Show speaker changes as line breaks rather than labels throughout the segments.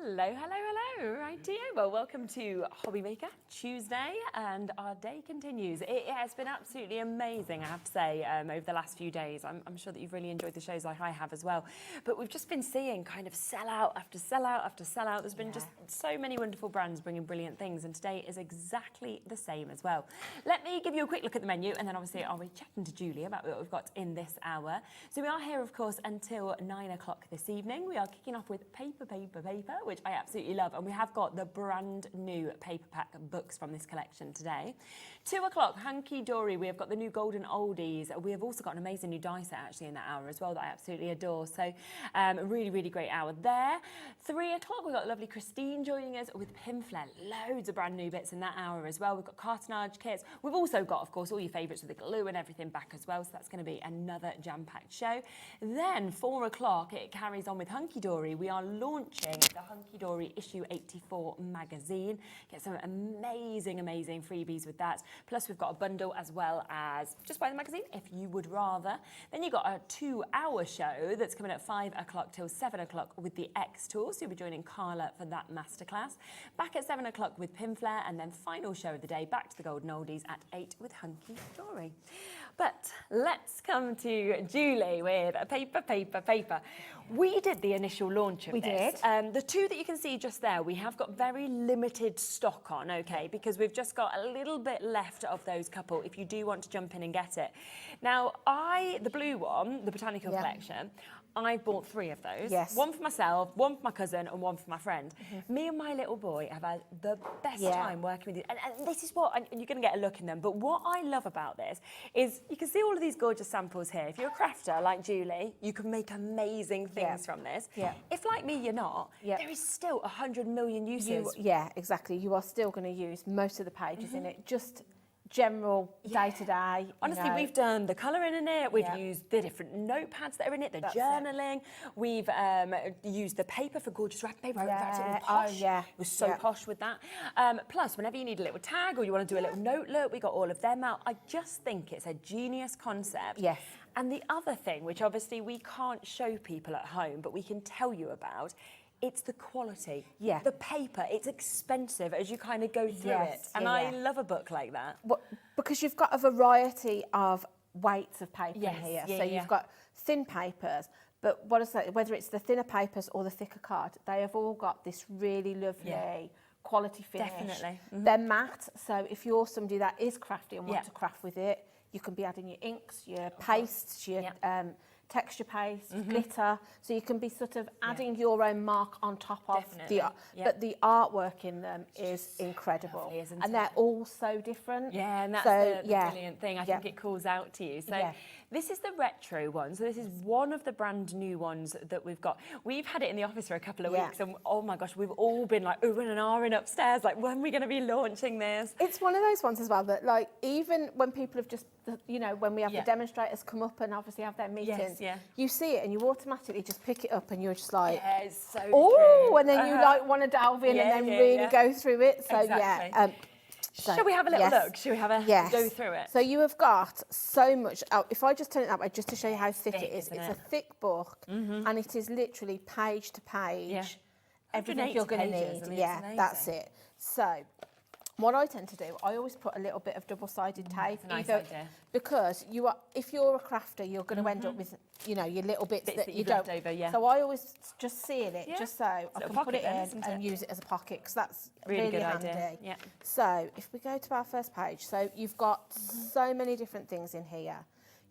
Hello, hello, hello. Rightio. Well, welcome to Hobby Maker Tuesday, and our day continues. It has been absolutely amazing, I have to say, over the last few days. I'm sure that you've really enjoyed the shows like I have as well. But we've just been seeing kind of sellout after sellout after sellout. There's been just so many wonderful brands bringing brilliant things, and today is exactly the same as well. Let me give you a quick look at the menu, and then obviously I'll be chatting to Julie about what we've got in this hour. So we are here, of course, until 9 o'clock this evening. We are kicking off with paper, which I absolutely love, and we have got the brand new paper pack books from this collection today. 2 o'clock, Hunkydory. We have got the new golden oldies. We have also got an amazing new die set actually in that hour as well that I absolutely adore. So a really, really great hour there. 3 o'clock, we've got lovely Christine joining us with Pinflair. Loads of brand new bits in that hour as well. We've got Cartonnage Kits. We've also got, of course, all your favourites with the glue and everything back as well. So that's going to be another jam-packed show. Then 4 o'clock, it carries on with Hunkydory. We are launching the Hunkydory issue 84 magazine. Get some amazing, amazing freebies with that. Plus we've got a bundle as well as just buy the magazine if you would rather. Then you've got a 2-hour show that's coming at 5 o'clock till 7 o'clock with the xTool. So you'll be joining Carla for that masterclass. Back at 7 o'clock with Pinflair, and then final show of the day, back to the golden oldies at 8 with Hunkydory. But let's come to Julie with a paper. We did the initial launch of this. The two that you can see just there, we have got very limited stock on, okay, because we've just got a little bit left of those couple if you do want to jump in and get it. Now, the blue one, the Botanical Collection, I bought 3 of those. Yes. One for myself, one for my cousin, and one for my friend. Me and my little boy have had the best time working with you. And this is what, and you're going to get a look in them, but what I love about this is you can see all of these gorgeous samples here. If you're a crafter like Julie, you can make amazing things from this. If, like me, you're not, there is still 100 million uses.
Exactly. You are still going to use most of the pages in it. Just general day-to-day.
Honestly, we've done the colouring in it, we've used the different notepads that are in it, the journaling, we've used the paper for gorgeous wrapping paper. It was so posh with that. Plus, whenever you need a little tag or you want to do a little note look, we got all of them out. I just think it's a genius concept.
Yes.
And the other thing, which obviously we can't show people at home, but we can tell you about, it's the quality. The paper, it's expensive as you kind of go through it. And I love a book like that.
Because you've got a variety of weights of paper in here. So you've got thin papers, but what is that? Whether it's the thinner papers or the thicker card, they have all got this really lovely quality finish.
Definitely.
They're matte, so if you're somebody that is crafty and wants to craft with it, you can be adding your inks, your pastes, your texture paste, glitter, so you can be sort of adding your own mark on top of but the artwork in them is incredible.
Lovely, isn't
and they're all so different.
Yeah, and that's the brilliant thing. I think it calls out to you. So this is the retro one. So this is one of the brand new ones that we've got. We've had it in the office for a couple of weeks, and oh my gosh, we've all been like oohing and ahhing upstairs, like when are we going to be launching this?
It's one of those ones as well that, like, even when people have just, you know, when we have the demonstrators come up and obviously have their meetings, you see it and you automatically just pick it up and you're just like,
it's so true.
And then you like want to delve in and then really go through it. So
shall we have a little look? Shall we have a go through it?
So you have got so much. If I just turn it that way, just to show you how thick it is. It's a thick book, and it is literally page to page. Everything you're going to need. That's it. So what I tend to do, I always put a little bit of double-sided tape.
That's a nice idea.
Because if you're a crafter, you're going to end up with, you know, your little bits that you don't.
Over,
So I always just seal it, just so I can put it in and use it as a pocket, because that's really
good
handy.
idea.
So if we go to our first page, so you've got so many different things in here.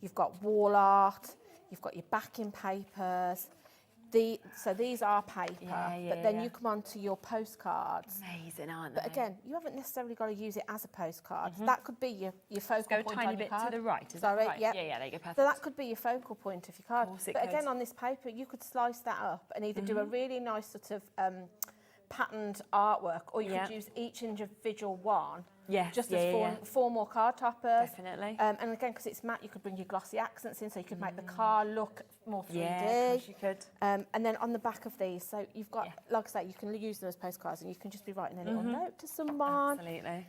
You've got wall art, you've got your backing papers. So these are paper, but then you come on to your postcards.
Amazing, aren't they?
But again, you haven't necessarily got to use it as a postcard. That could be your focal point on your card.
Go a tiny bit to the right, is
Sorry,
that right? Yeah, there you go, perfect.
So that could be your focal point of your card. But again, on this paper, you could slice that up and either do a really nice sort of patterned artwork, or you could use each individual one
Yes,
just as four more card toppers.
Definitely.
And again, because it's matte, you could bring your glossy accents in, so you could make the card look more 3D.
Yeah, of course you could.
And then on the back of these, so you've got, like I say, you can use them as postcards, and you can just be writing a little note to someone.
Absolutely.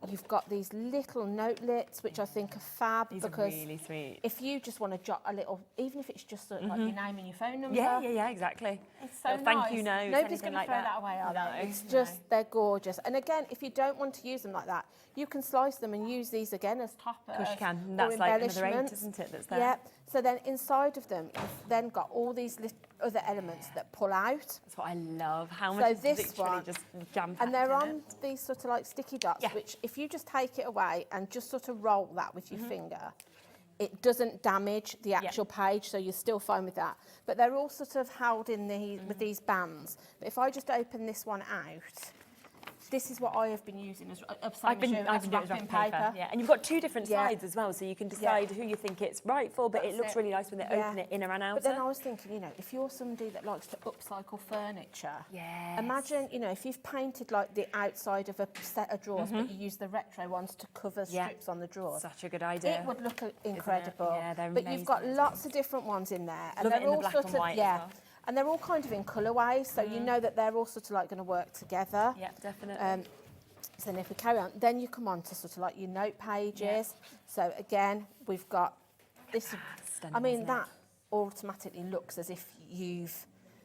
You've got these little notelets, which I think are fab.
These
because
are really sweet.
if you just want to jot a little, even if it's just like your name and your phone number.
Yeah, exactly.
It's so
Little
nice.
thank you notes,
Nobody's
anything
going to
like
throw
that.
that away, are
No,
they? It's just, they're gorgeous. And again, if you don't want to use them like that, you can slice them and use these again as toppers.
Of course you can. And
or
that's like another 8,
embellishments.
isn't it, that's there?
Yeah. So then inside of them, you've then got all these other elements that pull out.
That's what I love. How much is
this
literally
one,
just jam-packed
and they're
in
on
it.
these sort of like sticky dots,
Yeah.
which if you just take it away and just sort of roll that with your finger, it doesn't damage the actual page, so you're still fine with that. But they're all sort of held in with these bands. But if I just open this one out, this is what I have been using as
I've been doing it as wrapping paper. Yeah, and you've got 2 different sides as well, so you can decide who you think it's right for. But it looks really nice when they open it inner and outer.
But then I was thinking, you know, if you're somebody that likes to upcycle furniture, imagine, you know, if you've painted like the outside of a set of drawers, but you use the retro ones to cover strips on the drawers.
Such a good idea.
It would look incredible.
Yeah, they're
but you've got
amazing.
lots of different ones in there, and
Love it
they're
in the
all
black
sort
and
of
white as well.
and they're all kind of in colourways, so you know that they're all sort of like going to work together.
Yeah, definitely.
So then if we carry on, then you come on to sort of like your note pages. So again, we've got this.
Stunning,
I mean,
isn't
that automatically looks as if you've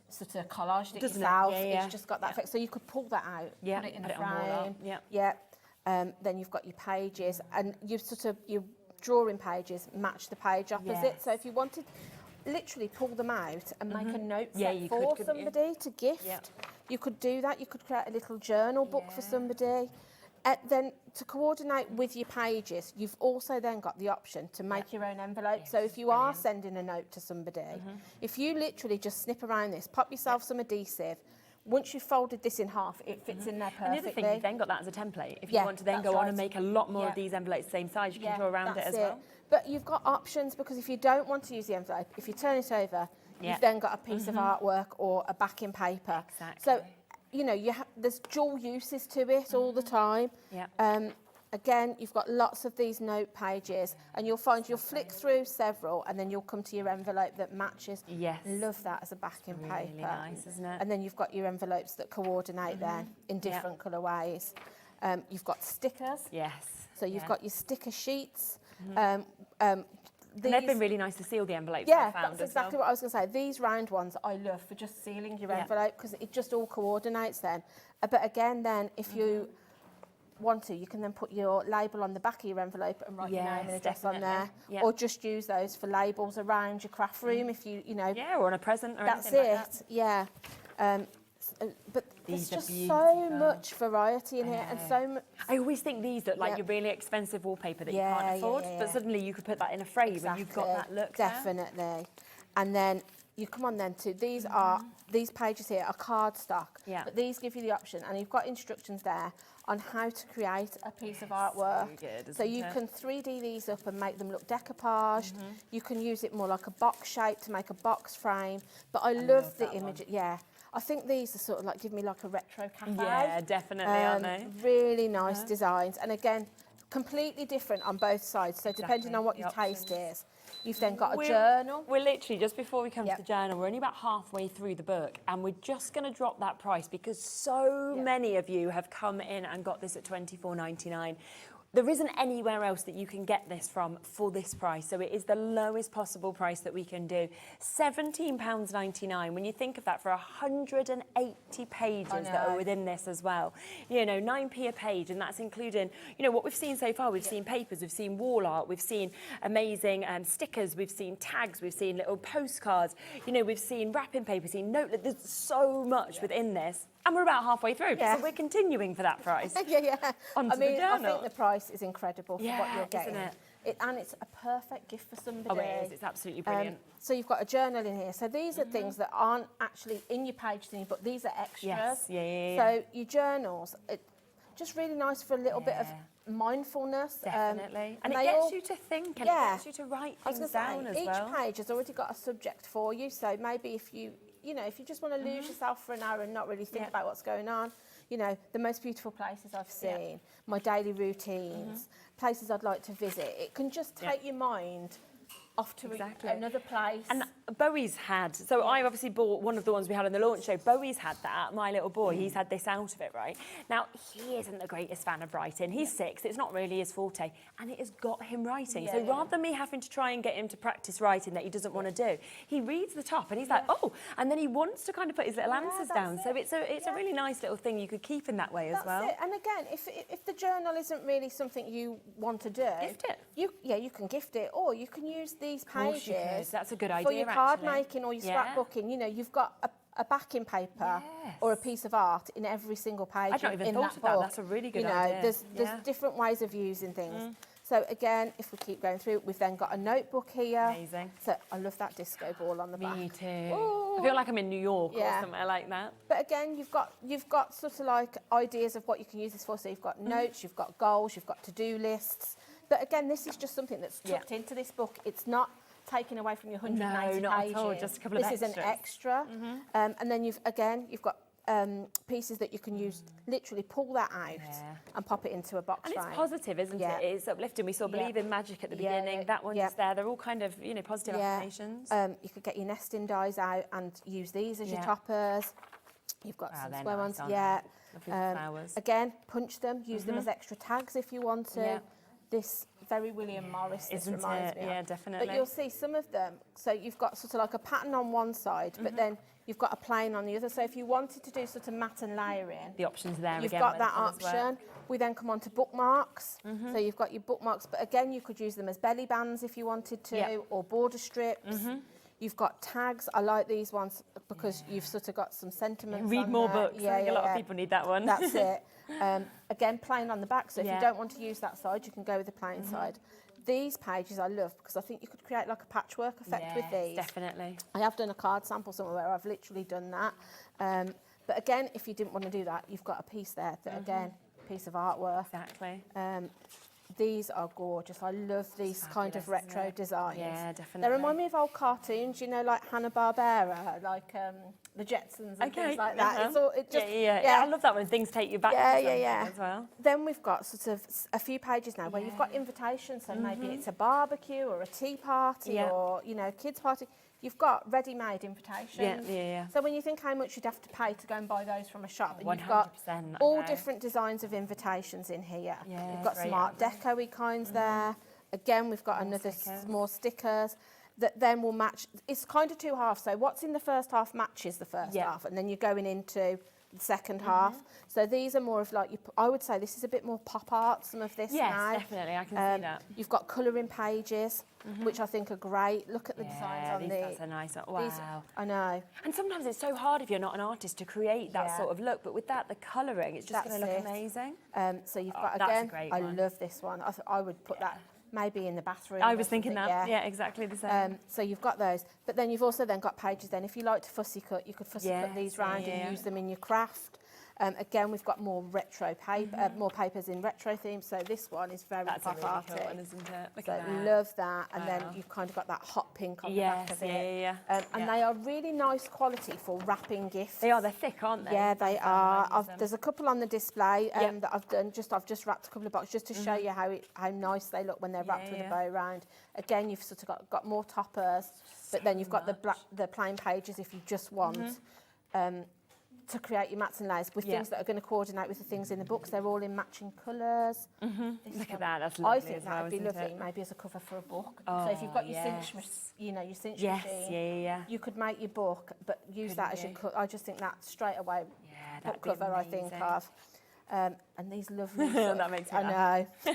sort of collaged it
Doesn't it?
yourself.
Yeah.
It's just got that effect. So you could pull that out, put it in a
on the wall.
frame. Then you've got your pages, and you've sort of your drawing pages match the page opposite.
Yes.
So if you wanted, literally pull them out and make a note
Yeah,
set
you
for
couldn't you?
somebody to gift.
Yeah.
You could do that. You could create a little journal book for somebody. Then to coordinate with your pages, you've also then got the option to make your own envelope. So if you are sending a note to somebody, if you literally just snip around this, pop yourself some adhesive. Once you've folded this in half, it fits in there perfectly.
And the other thing, you've then got that as a template. If you want to then go on and make a lot more of these envelopes the same size, you can draw around it as well.
But you've got options, because if you don't want to use the envelope, if you turn it over, you've then got a piece of artwork or a backing paper.
Exactly.
So, you know, there's dual uses to it all the time. Again, you've got lots of these note pages, and you'll flick through several, and then you'll come to your envelope that matches.
Yes.
Love that as a backing paper.
Really nice, isn't it?
And then you've got your envelopes that coordinate then in different colourways. You've got stickers.
Yes.
So you've got your sticker sheets.
They've been really nice to seal the envelopes.
Yeah,
I've found
that's exactly what I was going to say. These round ones I love for just sealing your envelope, because it just all coordinates then. But again, then if you want to, you can then put your label on the back of your envelope and write your name and address on there, or just use those for labels around your craft room if you know.
Yeah, or on a present or
that's
anything
it.
like that.
Yeah. But
These
there's
are
just so
beautiful.
much variety in here, and so much.
I always think these look like your really expensive wallpaper that you
Yeah,
can't afford,
yeah.
but suddenly you could put that in a frame and you've got that look
Definitely. And then you come on then to these these pages here are cardstock, but these give you the option, and you've got instructions there on how to create a piece of artwork.
So good,
So you can 3D these up and make them look decoupaged. You can use it more like a box shape to make a box frame. But I love the image. Yeah. I think these are sort of like give me like a retro cafe.
Yeah, definitely, aren't they?
Really nice designs, and again, completely different on both sides. So depending on what your taste is, you've then got a journal.
We're literally, just before we come to the journal, we're only about halfway through the book, and we're just going to drop that price because so many of you have come in and got this at $24.99. There isn't anywhere else that you can get this from for this price, so it is the lowest possible price that we can do. £17.99, when you think of that, for 180 pages that are within this as well. You know, 9p a page, and that's including, you know, what we've seen so far. We've seen papers, we've seen wall art, we've seen amazing stickers, we've seen tags, we've seen little postcards, you know, we've seen wrapping paper, we've seen note. There's so much within this. And we're about halfway through, so we're continuing for that price.
I mean, I think the price is incredible for what you're getting.
Isn't it?
And it's a perfect gift for somebody.
Oh, it is. It's absolutely brilliant.
So you've got a journal in here. So these are things that aren't actually in your page thing, but these are extras.
Yes, yeah.
So your journals, just really nice for a little bit of mindfulness.
Definitely. And it gets you to think, and it gets you to write things down as well.
Each page has already got a subject for you. So maybe if you, if you just want to lose yourself for an hour and not really think about what's going on, you know, the most beautiful places I've seen, my daily routines, places I'd like to visit. It can just take your mind off to another place.
And Bowie's had, so I obviously bought one of the ones we had on the launch show. Bowie's had that, my little boy, he's had this out of it, right? Now, he isn't the greatest fan of writing. He's 6, it's not really his forte, and it has got him writing. So rather than me having to try and get him to practice writing that he doesn't want to do, he reads the top and he's like, oh, and then he wants to kind of put his little answers down. So it's a really nice little thing you could keep in that way as well.
That's it. And again, if the journal isn't really something you want to do,
gift it.
You can gift it, or you can use these pages.
That's a good idea,
for your card making or your scrapbooking. You know, you've got a backing paper or a piece of art in every single page.
I've not even thought of that. That's a really good idea.
There's different ways of using things. So again, if we keep going through, we've then got a notebook here.
Amazing.
So I love that disco ball on the back.
Me too.
Ooh.
I feel like I'm in New York or somewhere like that.
But again, you've got sort of like ideas of what you can use this for. So you've got notes, you've got goals, you've got to-do lists. But again, this is just something that's tucked into this book. It's not taken away from your 190 pages.
No, not at all, just a couple of extras.
This is an extra. And then you've got pieces that you can use, literally pull that out and pop it into a box
and
frame.
it's positive, isn't it? It's uplifting. We saw Believe in Magic at the beginning. That one just there. They're all kind of, you know, positive affirmations.
You could get your nesting dies out and use these as your toppers. You've got some square ones.
Lovely flowers.
Again, punch them, use them as extra tags if you want to. This very William Morris, this reminds me of.
Yeah, definitely.
But you'll see some of them, so you've got sort of like a pattern on one side, but then you've got a plain on the other. So if you wanted to do sort of matte and layering,
the option's there
you've
again.
got that option. We then come on to bookmarks. So you've got your bookmarks, but again, you could use them as belly bands if you wanted to, or border strips. You've got tags. I like these ones because you've sort of got some sentiments.
Read
on
more
there.
books. I think a lot of people need that one.
That's it. Again, plain on the back. So if you don't want to use that side, you can go with the plain side. These pages I love because I think you could create like a patchwork effect with these.
Definitely.
I have done a card sample somewhere where I've literally done that. But again, if you didn't want to do that, you've got a piece there that again, piece of artwork.
Exactly.
These are gorgeous. I love these kind of retro designs.
Yeah, definitely.
They remind me of old cartoons, you know, like Hanna-Barbera, like the Jetsons and things like that. It's all, it just,
I love that when things take you back to something as well.
Then we've got sort of a few pages now where you've got invitations, so maybe it's a barbecue or a tea party or, you know, kids party. You've got ready-made invitations. So when you think how much you'd have to pay to go and buy those from a shop, and you've got all different designs of invitations in here. You've got some Art Deco-y kinds there. Again, we've got another more stickers that then will match. It's kind of two halves. So what's in the first half matches the first half, and then you're going into the second half. So these are more of like, I would say this is a bit more pop art, some of this now.
Yes, definitely, I can see that.
You've got colouring pages, which I think are great. Look at the designs on these.
That's a nice one. Wow.
I know.
And sometimes it's so hard if you're not an artist to create that sort of look, but with that, the colouring, it's just going to look amazing.
So you've got, again, I love this one. I would put that maybe in the bathroom.
I was thinking that, exactly the same.
So you've got those, but then you've also then got pages then. If you like to fussy cut, you could fussy cut these round and use them in your craft. Again, we've got more retro paper, more papers in retro themes. So this one is very pop arty.
Cool one, isn't it? Look
so
at that.
Love that. And then you've kind of got that hot pink on the back of it. And they are really nice quality for wrapping gifts.
They are. They're thick, aren't they?
Yeah, they are. There's a couple on the display that I've done. I've just wrapped a couple of boxes just to show you how nice they look when they're wrapped with a bow round. Again, you've sort of got more toppers, but then you've got the plain pages if you just want. To create your mats and layers with things that are going to coordinate with the things in the books. They're all in matching colours.
Look at that, that's lovely.
I think that would be lovely, maybe as a cover for a book. So if you've got your cinch, your cinch machine, you could make your book, but use that as your cover. I just think that straight away book cover I think of. And these lovely
that makes me
laugh. I know.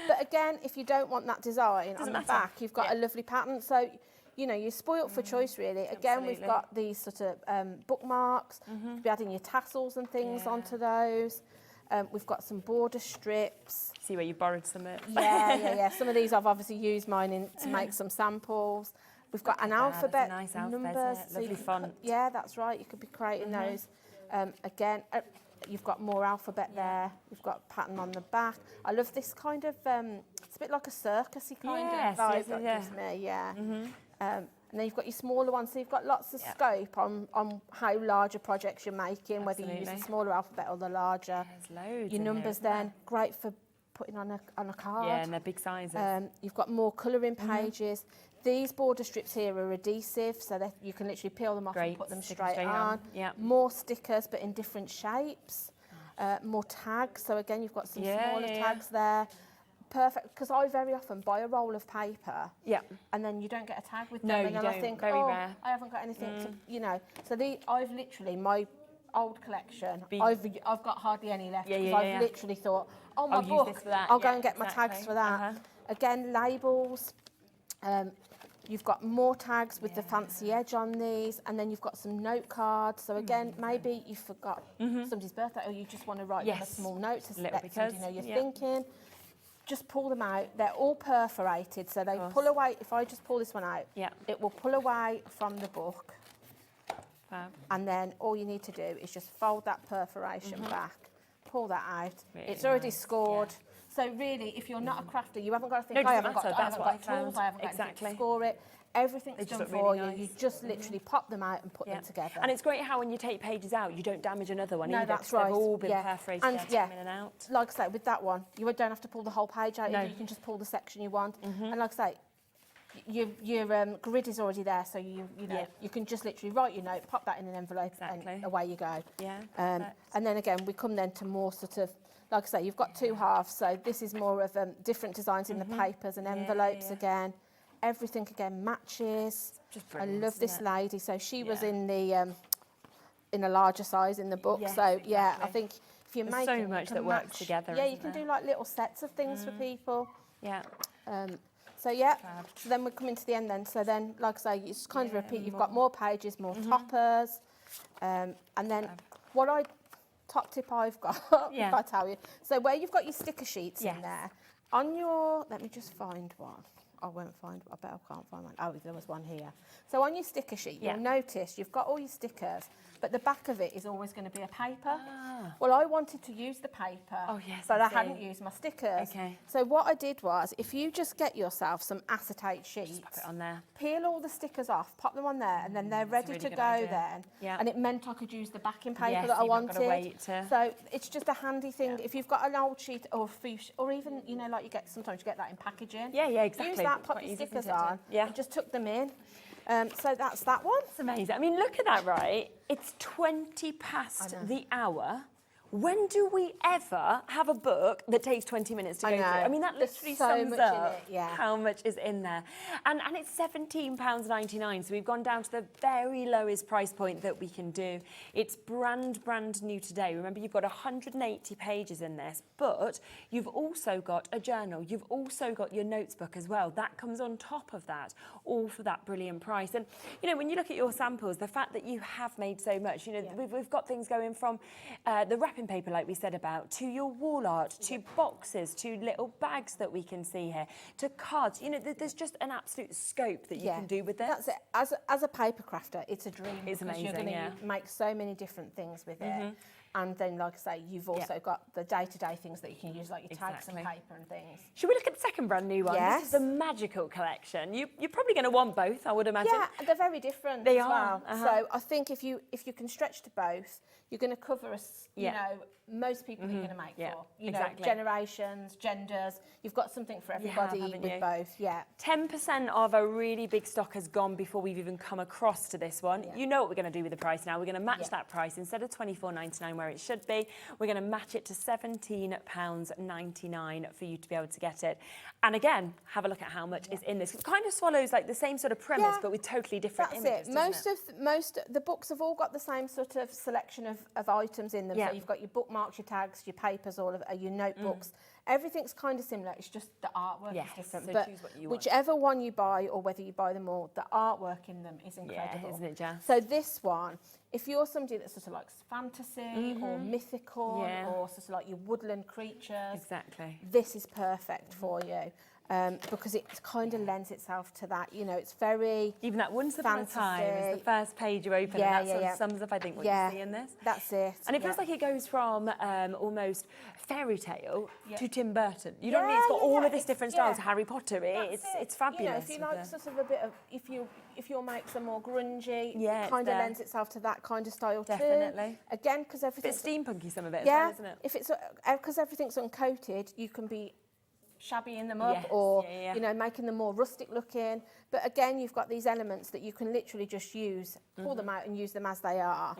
But again, if you don't want that design on the back, you've got a lovely pattern. So you know, you're spoilt for choice, really. Again, we've got these sort of bookmarks. You'll be adding your tassels and things onto those. We've got some border strips.
See where you borrowed some of it.
Yeah. Some of these I've obviously used mine to make some samples. We've got an alphabet,
nice
numbers.
Lovely font.
Yeah, that's right. You could be creating those. Again, you've got more alphabet there. You've got pattern on the back. I love this kind of, it's a bit like a circusy kind of vibe that gives me, yeah. And then you've got your smaller ones, so you've got lots of scope on how larger projects you're making, whether you use the smaller alphabet or the larger.
There's loads.
Your numbers then, great for putting on a card.
Yeah, and they're big sizes.
You've got more colouring pages. These border strips here are adhesive, so that you can literally peel them off and put them straight on. More stickers, but in different shapes. More tags, so again, you've got some smaller tags there. Perfect, because I very often buy a roll of paper, and then you don't get a tag with them, and then I think, rare. I haven't got anything to, you know. So I've literally, my old collection, I've got hardly any left, because I've literally thought, oh, my book, I'll go and get my tags for that. Again, labels. You've got more tags with the fancy edge on these, and then you've got some note cards. So again, maybe you forgot somebody's birthday, or you just want to write them a small note to let somebody know you're thinking. Just pull them out. They're all perforated, so they pull away. If I just pull this one out, it will pull away from the book.
Fab.
And then all you need to do is just fold that perforation back, pull that out. Really it's already scored. So really, if you're not a crafter, you haven't got to think, I haven't got tools, I haven't got anything to score it. Everything's done for you. You just literally pop them out and put them together.
And it's great how when you take pages out, you don't damage another one
either.
No, that's right. They've all been perforated and in and out.
Like I say, with that one, you don't have to pull the whole page out. You can just pull the section you want. And like I say, your grid is already there, so you know you can just literally write your note, pop that in an envelope, and away you go. And then again, we come then to more sort of, like I say, you've got two halves, so this is more of different designs in the papers and envelopes again. Everything again matches. I love this lady. So she was in the in a larger size in the book. So I think if you're making
so much that works together.
Yeah, you can do like little sets of things for people. So so then we're coming to the end then. So then, like I say, it's kind of repeat. You've got more pages, more toppers, and then top tip I've got, if I tell you. So where you've got your sticker sheets in there, on your, let me just find one. I won't find, I bet I can't find one. Oh, there was one here. So on your sticker sheet, you'll notice you've got all your stickers, but the back of it is always going to be a paper. Well, I wanted to use the paper, but I hadn't used my stickers. So what I did was, if you just get yourself some acetate sheets,
pop it on there.
Peel all the stickers off, pop them on there, and then they're ready to go then. And it meant I could use the backing paper that I wanted. So it's just a handy thing. If you've got an old sheet or even, you know, like sometimes you get that in packaging.
Exactly.
Use that, pop your stickers on, and just tuck them in. So that's that one.
It's amazing. I mean, look at that, right? It's 20 past the hour. When do we ever have a book that takes 20 minutes to go through? I mean, that literally sums up how much is in there. And it's £17.99, so we've gone down to the very lowest price point that we can do. It's brand new today. Remember, you've got 180 pages in this, but you've also got a journal. You've also got your notes book as well. That comes on top of that, all for that brilliant price. And, you know, when you look at your samples, the fact that you have made so much, you know, we've got things going from the wrapping paper, like we said about, to your wall art, to boxes, to little bags that we can see here, to cards. You know, there's just an absolute scope that you can do with this.
That's it. As a paper crafter, it's a dream.
It's amazing,
you're going to make so many different things with it. And then, like I say, you've also got the day-to-day things that you can use, like your tags and paper and things.
Should we look at the second brand new one?
Yes.
This is the Magical Collection. You're probably going to want both, I would imagine.
Yeah, they're very different
they
as
are.
well. So I think if you can stretch to both, you're going to cover you know, most people you're going to make for. You know, generations, genders. You've got something for everybody with both.
10% of a really big stock has gone before we've even come across to this one. You know what we're going to do with the price now. We're going to match that price. Instead of £24.99 where it should be, we're going to match it to £17.99 for you to be able to get it. And again, have a look at how much is in this. It kind of swallows like the same sort of premise, but with totally different images.
Most the books have all got the same sort of selection of items in them. So you've got your bookmarks, your tags, your papers, all of your notebooks. Everything's kind of similar. It's just the artwork is different.
So
but
choose what you want.
Whichever one you buy, or whether you buy them all, the artwork in them is incredible.
Isn't it, Jess?
So this one, if you're somebody that sort of likes fantasy or mythical or sort of like your woodland creatures,
exactly,
this is perfect for you. because it kind of lends itself to that. You know, it's very
even that once upon a time is the first page you open,
Yeah,
and that sort of sums up, I think, what you see in this.
That's it.
And it feels like it goes from almost fairy tale to Tim Burton. You know what I mean? It's got all of this different styles. Harry Potter. It's fabulous.
You know, if you like sort of a bit of, if your makes are more grungy, it kind of lends itself to that kind of style too.
Definitely.
Again, because everything's
a bit steampunky, some of it as well, isn't it?
If it's because everything's uncoated, you can be shabbying them up or you know, making them more rustic looking. But again, you've got these elements that you can literally just use, pull them out and use them as they are.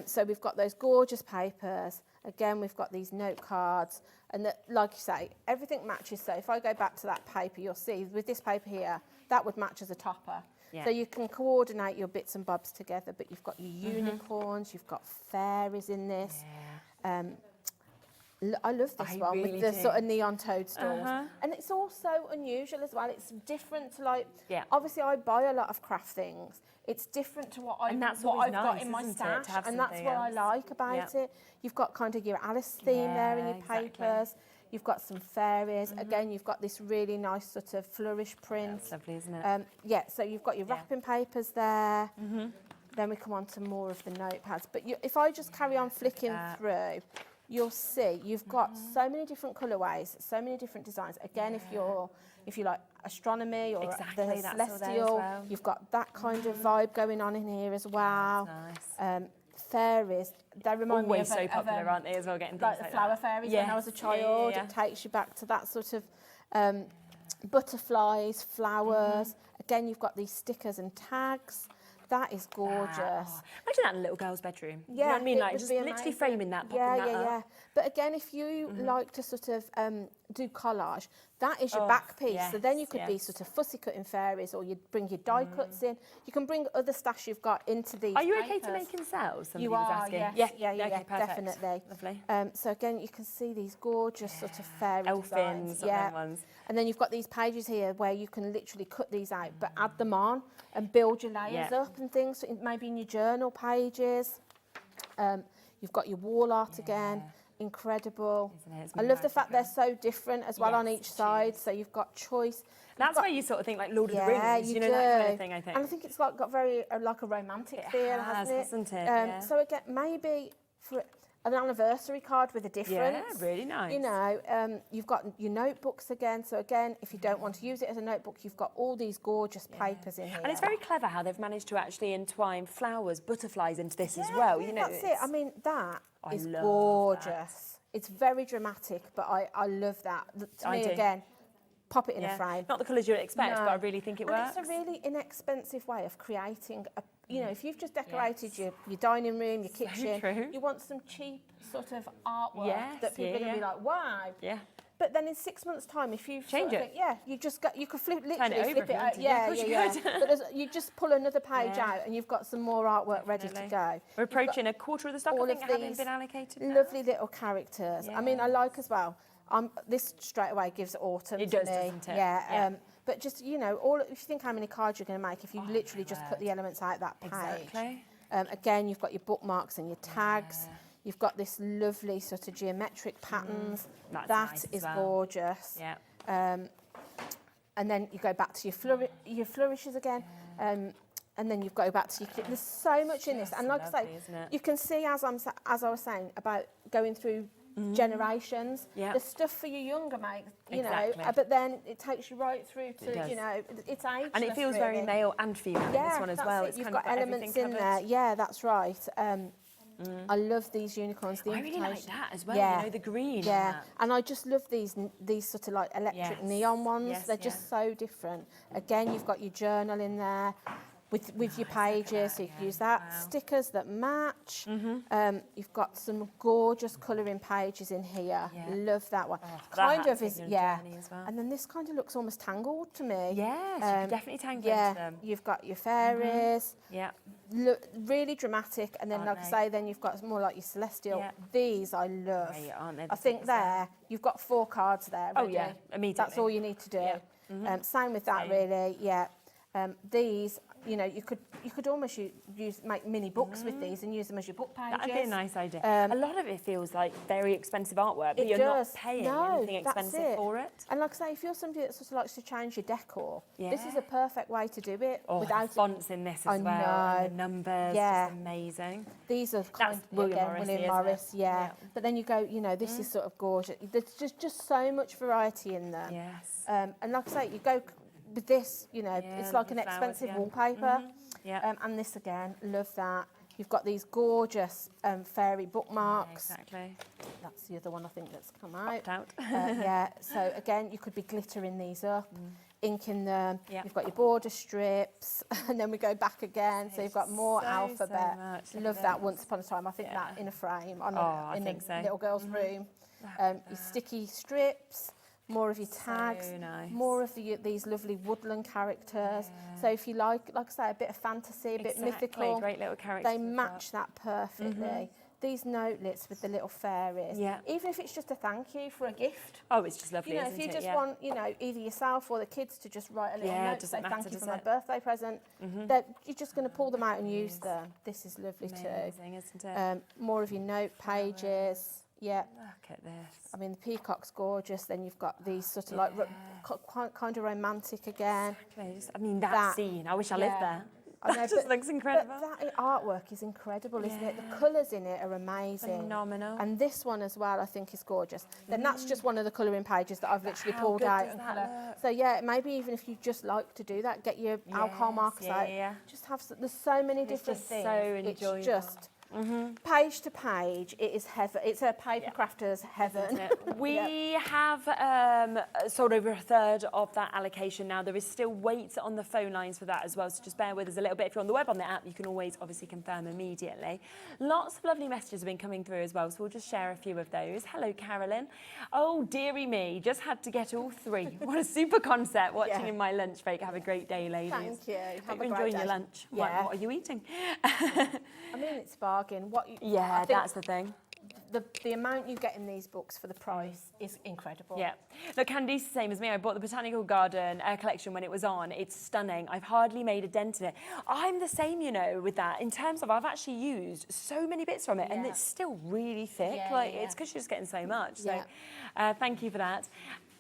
So we've got those gorgeous papers. Again, we've got these note cards, and that, like you say, everything matches. So if I go back to that paper, you'll see with this paper here, that would match as a topper. So you can coordinate your bits and bobs together, but you've got your unicorns, you've got fairies in this. I love this one with the sort of neon toadstools. And it's also unusual as well. It's different to, like, obviously I buy a lot of craft things. It's different to what I've got in my stash, and that's what I like about it. You've got kind of your Alice theme there in your papers. You've got some fairies. Again, you've got this really nice sort of flourish print.
That's lovely, isn't it?
So you've got your wrapping papers there. Then we come on to more of the notepads. But if I just carry on flicking through, you'll see you've got so many different colourways, so many different designs. Again, if you like astronomy or the celestial, you've got that kind of vibe going on in here as well.
That's nice.
Fairies, they remind me of
so popular, aren't they, as well, getting
like the flower fairies when I was a child. It takes you back to that sort of butterflies, flowers. Again, you've got these stickers and tags. That is gorgeous.
Imagine that in a little girl's bedroom. You know what I mean? Like, just literally framing that, popping that up.
But again, if you like to sort of do collage, that is your back piece. So then you could be sort of fussy cutting fairies, or you'd bring your die cuts in. You can bring other stash you've got into these.
Are you
papers.
okay to make and sell?
You are, yes. Yeah,
okay,
definitely.
Lovely.
So again, you can see these gorgeous sort of fairy
elfins,
designs.
Ones.
And then you've got these pages here where you can literally cut these out, but add them on and build your layers up and things. So maybe in your journal pages. You've got your wall art again. Incredible. I love the fact they're so different as well on each side. So you've got choice.
That's where you sort of think like Lord of the Rings, you know, that kind of thing, I think.
And I think it's like got very like a romantic feel, hasn't it? So again, maybe for an anniversary card with a difference.
Yeah, really nice.
You know, you've got your notebooks again. So again, if you don't want to use it as a notebook, you've got all these gorgeous papers in here.
And it's very clever how they've managed to actually entwine flowers, butterflies into this as well. You know,
that's it. I mean, that is gorgeous. That. It's very dramatic, but I love that. To me, again, pop it in a frame.
Not the colours you'd expect, but I really think it works.
It's a really inexpensive way of creating a, you know, if you've just decorated your dining room, your kitchen, you want some cheap sort of artwork that people are going to be like, wow.
Yeah.
But then in 6 months' time, if you
change it,
you just got, you could literally
flip
it out. But you just pull another page out, and you've got some more artwork ready to go.
We're approaching a quarter of the stock. I think having been allocated.
Lovely little characters. I mean, I like as well. This straight away gives autumn.
It does, doesn't it?
Yeah. But just, you know, if you think how many cards you're going to make, if you literally just cut the elements out that page.
Exactly.
Again, you've got your bookmarks and your tags. You've got this lovely sort of geometric patterns. That nice is gorgeous.
Yeah.
And then you go back to your flourishes again. And then you've got to go back to your... There's so much in this. And like I say, you can see, as I was saying, about going through generations. The stuff for your younger mates, you know, but then it takes you right through to, you know, it's ageless.
And it feels very male and female in this one as well.
It's you've got elements in there. Yeah, that's right. I love these unicorns.
I really like that as well, you know, the green.
Yeah, and I just love these sort of like electric neon ones. They're just so different. Again, you've got your journal in there with your pages, so you can use that. Wow. Stickers that match. You've got some gorgeous colouring pages in here. Love that one. Kind of is, as well. And then this kind of looks almost tangled to me.
Yes, you can definitely tangle into them.
You've got your fairies. Look, really dramatic, and then like I say, then you've got more like your celestial. These I love.
Great, aren't they?
I think you've got 4 cards there.
Oh yeah, immediately.
That's all you need to do. Same with that, really. Yeah. These, you know, you could almost make mini books with these and use them as your book pages.
That'd be a nice idea. A lot of it feels like very expensive artwork, but you're not paying anything expensive for it.
And like I say, if you're somebody that sort of likes to change your decor, this is a perfect way to do it.
Without fonts in this as well, and the numbers, just amazing.
These are William Morris, But then you go, you know, this is sort of gorgeous. There's just so much variety in there.
Yes.
And like I say, you go with this, you know, it's like an expensive wallpaper. And this again, love that. You've got these gorgeous fairy bookmarks.
Exactly.
That's the other one I think that's come out. So again, you could be glittering these up, inking them. You've got your border strips, and then we go back again. So you've got more alphabet. Love that. Once upon a time, I think that in a frame in a little girl's room. Your sticky strips. More of your tags, more of these lovely woodland characters. So if you like I say, a bit of fantasy, a bit mythical,
great little characters,
they match that perfectly. These notelets with the little fairies, even if it's just a thank you for a gift.
Oh, it's just lovely,
you know, if you just want, you know, either yourself or the kids to just write a little note to say thank you for my birthday present, you're just going to pull them out and use them. This is lovely too.
Isn't it?
More of your note pages. Yeah.
Look at this.
I mean, the peacock's gorgeous. Then you've got these sort of like kind of romantic again.
Exactly. I mean, that scene. I wish I lived there.
I know,
that just looks incredible.
But that artwork is incredible, isn't it? The colours in it are amazing.
Phenomenal.
And this one as well, I think, is gorgeous. Then that's just one of the colouring pages that I've literally pulled out. And so yeah, maybe even if you just like to do that, get your alcohol markers out. Just have. There's so many different things.
So enjoyable.
It's just. Page to page, it is heaven. It's a paper crafter's heaven.
We have sold over a third of that allocation now. There is still wait on the phone lines for that as well, so just bear with us a little bit. If you're on the web, on the app, you can always obviously confirm immediately. Lots of lovely messages have been coming through as well, so we'll just share a few of those. Hello, Carolyn. Oh, dearie me, just had to get all three. What a super concept, watching in my lunch break. Have a great day, ladies.
Thank you.
Hope you're enjoying your lunch.
Yeah.
What are you eating?
I mean, it's bargain.
That's the thing.
The amount you get in these books for the price is incredible.
Yeah. Look, Candice's the same as me. I bought the Botanical Garden collection when it was on. It's stunning. I've hardly made a dent in it. I'm the same, you know, with that. In terms of, I've actually used so many bits from it, and it's still really thick. It's because you're just getting so much. So thank you for that.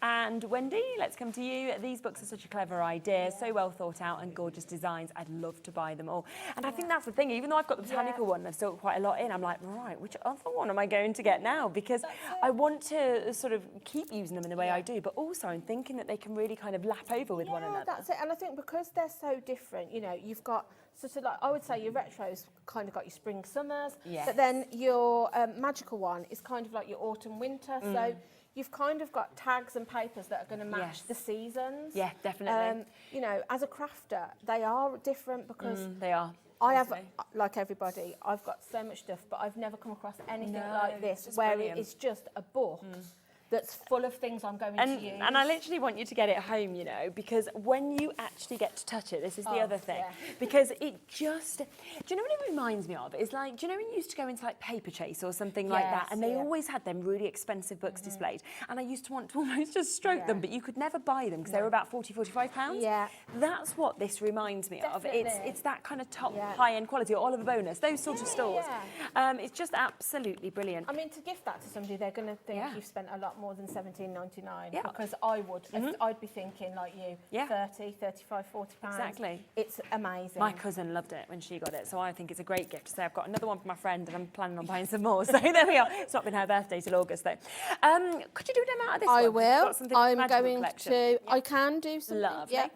And Wendy, let's come to you. These books are such a clever idea, so well thought out and gorgeous designs. I'd love to buy them all. And I think that's the thing, even though I've got the botanical one, I've still got quite a lot in, I'm like, right, which other one am I going to get now? Because I want to sort of keep using them in the way I do, but also I'm thinking that they can really kind of lap over with one another.
That's it. And I think because they're so different, you know, you've got sort of like, I would say your retro's kind of got your spring, summers, but then your magical one is kind of like your autumn, winter. So you've kind of got tags and papers that are going to match the seasons.
Yeah, definitely.
You know, as a crafter, they are different because
they are.
I have, like everybody, I've got so much stuff, but I've never come across anything like this where it is just a book that's full of things I'm going to use.
And I literally want you to get it home, you know, because when you actually get to touch it, this is the other thing, because it just, do you know what it reminds me of? It's like, do you know when you used to go into like Paper Chase or something like that, and they always had them really expensive books displayed, and I used to want to almost just stroke them, but you could never buy them because they were about £40, £45.
Yeah.
That's what this reminds me of. It's that kind of top high-end quality, or Oliver Bonus, those sort of stores. It's just absolutely brilliant.
I mean, to gift that to somebody, they're going to think you've spent a lot more than $17.99 because I would. I'd be thinking like you, 30, 35, £40.
Exactly.
It's amazing.
My cousin loved it when she got it, so I think it's a great gift to say. I've got another one for my friend and I'm planning on buying some more, so there we are. It's not been her birthday till August though. Could you do them out of this one?
I will. I'm going
collection.
to, I can do something.
Lovely.
Yeah.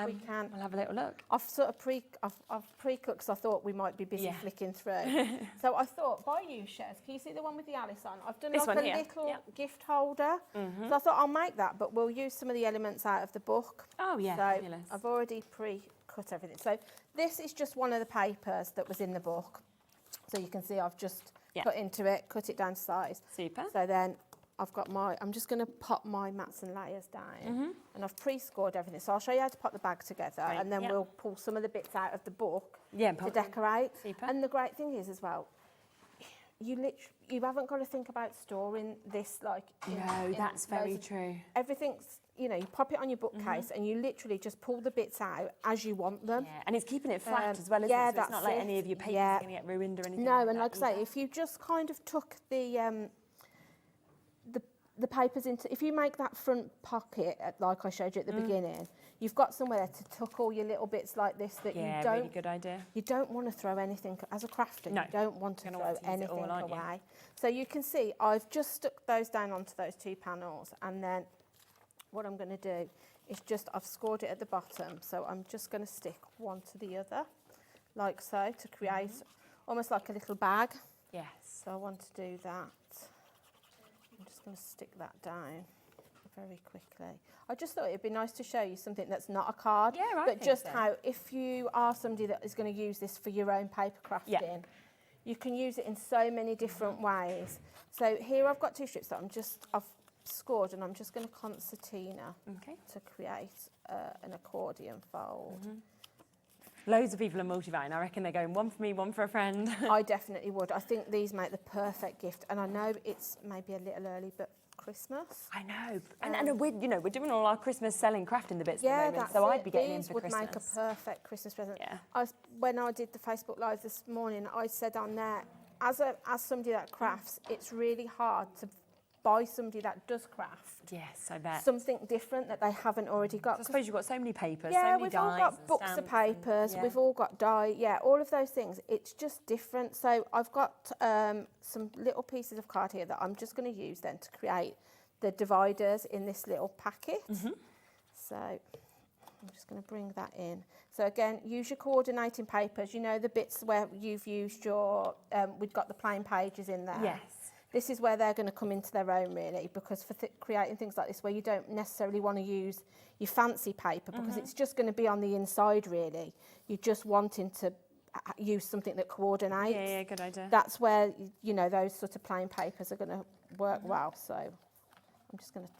We can.
We'll have a little look.
I've sort of pre-cooked because I thought we might be busy flicking through. So I thought, by you, Shez, can you see the one with the Alice on? I've done
this
like
one
a little gift holder. So I thought I'll make that, but we'll use some of the elements out of the book.
Oh yeah,
so
fabulous.
I've already pre-cut everything. So this is just one of the papers that was in the book. So you can see I've just cut into it, cut it down to size.
Super.
So then I've got I'm just going to pop my mats and layers down, and I've pre-scored everything. So I'll show you how to put the bag together, and then we'll pull some of the bits out of the book to decorate.
Super.
And the great thing is as well, you haven't got to think about storing this like.
No, that's very true.
Everything's, you know, you pop it on your bookcase and you literally just pull the bits out as you want them.
Yeah, and it's keeping it flat as well, isn't it? So it's not like any of your papers are going to get ruined or anything.
No, and like I say, if you just kind of tuck the papers into, if you make that front pocket, like I showed you at the beginning, you've got somewhere to tuck all your little bits like this that you don't.
Really good idea.
You don't want to throw anything, as a crafter,
No,
you don't want to throw anything
all,
away. So you can see I've just stuck those down onto those 2 panels, and then what I'm going to do is I've scored it at the bottom, so I'm just going to stick one to the other, like so, to create almost like a little bag.
Yes.
So I want to do that. I'm just going to stick that down very quickly. I just thought it'd be nice to show you something that's not a card, but just how, if you are somebody that is going to use this for your own paper crafting, you can use it in so many different ways. So here I've got 2 strips that I've scored, and I'm just going to concertina to create an accordion fold.
Loads of people are multi-buying. I reckon they're going one for me, one for a friend.
I definitely would. I think these make the perfect gift, and I know it's maybe a little early, but Christmas.
I know, and we're doing all our Christmas selling crafting the bits at the moment, so I'd be getting in for Christmas.
These would make a perfect Christmas present. Yeah. When I did the Facebook Live this morning, I said on there, as somebody that crafts, it's really hard to buy somebody that does craft.
Yes, I bet.
Something different that they haven't already got.
I suppose you've got so many papers,
yeah,
so many
we've
dies
all got books of papers, we've all got die, all of those things. It's just different. So I've got some little pieces of card here that I'm just going to use then to create the dividers in this little packet. So I'm just going to bring that in. So again, use your coordinating papers. You know, the bits where you've used your, we've got the plain pages in there.
Yes.
This is where they're going to come into their own, really, because for creating things like this where you don't necessarily want to use your fancy paper because it's just going to be on the inside, really. You're just wanting to use something that coordinates.
Yeah, good idea.
That's where, you know, those sort of plain papers are going to work well. So I'm just going to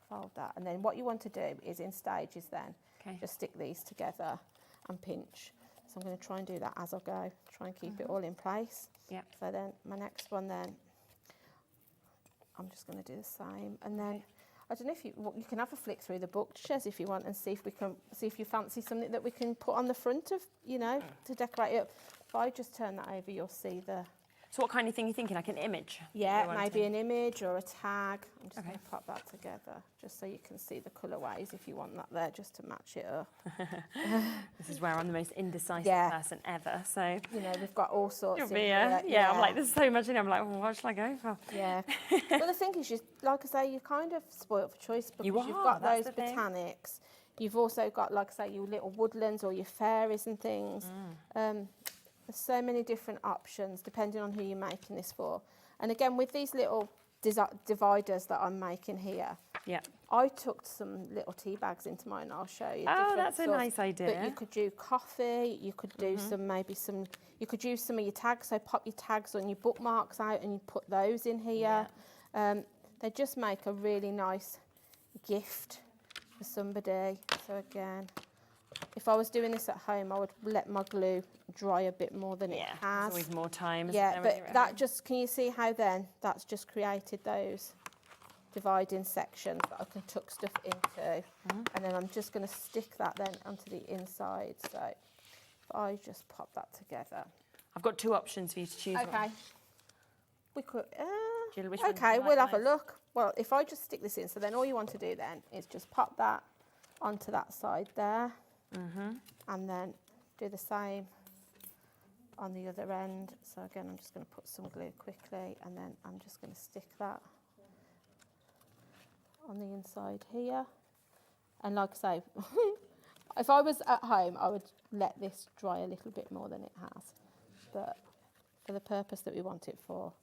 fold that. And then what you want to do is in stages then, just stick these together and pinch. So I'm going to try and do that as I go, try and keep it all in place.
Yep.
So then my next one then, I'm just going to do the same, and then I don't know if you can have a flick through the book, Shez, if you want, and see if you fancy something that we can put on the front of, you know, to decorate it up. If I just turn that over, you'll see the.
So what kind of thing are you thinking? Like an image?
Yeah, maybe an image or a tag. I'm just going to pop that together, just so you can see the colourways if you want that there, just to match it up.
This is where I'm the most indecisive person ever. So
you know, we've got all sorts.
I'm like, there's so much in it. I'm like, well, what shall I go for?
Yeah. Well, the thing is, like I say, you're kind of spoilt for choice because you've got those botanics. You've also got, like I say, your little woodlands or your fairies and things. There's so many different options depending on who you're making this for. And again, with these little dividers that I'm making here, I took some little tea bags into mine. I'll show you.
Oh, that's a nice idea.
But you could do coffee. You could do you could use some of your tags. So pop your tags on your bookmarks out and you put those in here. They just make a really nice gift for somebody. So again, if I was doing this at home, I would let my glue dry a bit more than it has.
There's always more time.
But that just, can you see how then that's just created those dividing sections that I can tuck stuff into. And then I'm just going to stick that then onto the inside. So if I just pop that together.
I've got 2 options for you to choose.
Okay. We could,
Jill, which one
okay,
do you
we'll
like
have a look. Well, if I just stick this in, so then all you want to do then is just pop that onto that side there. And then do the same on the other end. So again, I'm just going to put some glue quickly, and then I'm just going to stick that on the inside here. And like I say, if I was at home, I would let this dry a little bit more than it has. But for the purpose that we want it for,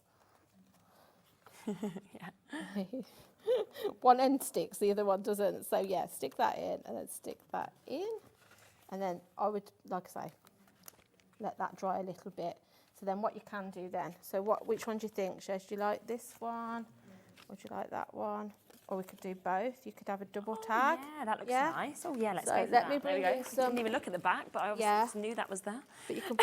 one end sticks, the other one doesn't. So yeah, stick that in and then stick that in. And then I would, like I say, let that dry a little bit. So then what you can do then, so which one do you think, Shez? Do you like this one? Or do you like that one? Or we could do both. You could have a double tag.
Yeah, that looks nice. Oh yeah, let's go for
let
that.
me bring in some.
I didn't even look at the back, but I obviously just knew that was there.
But you can,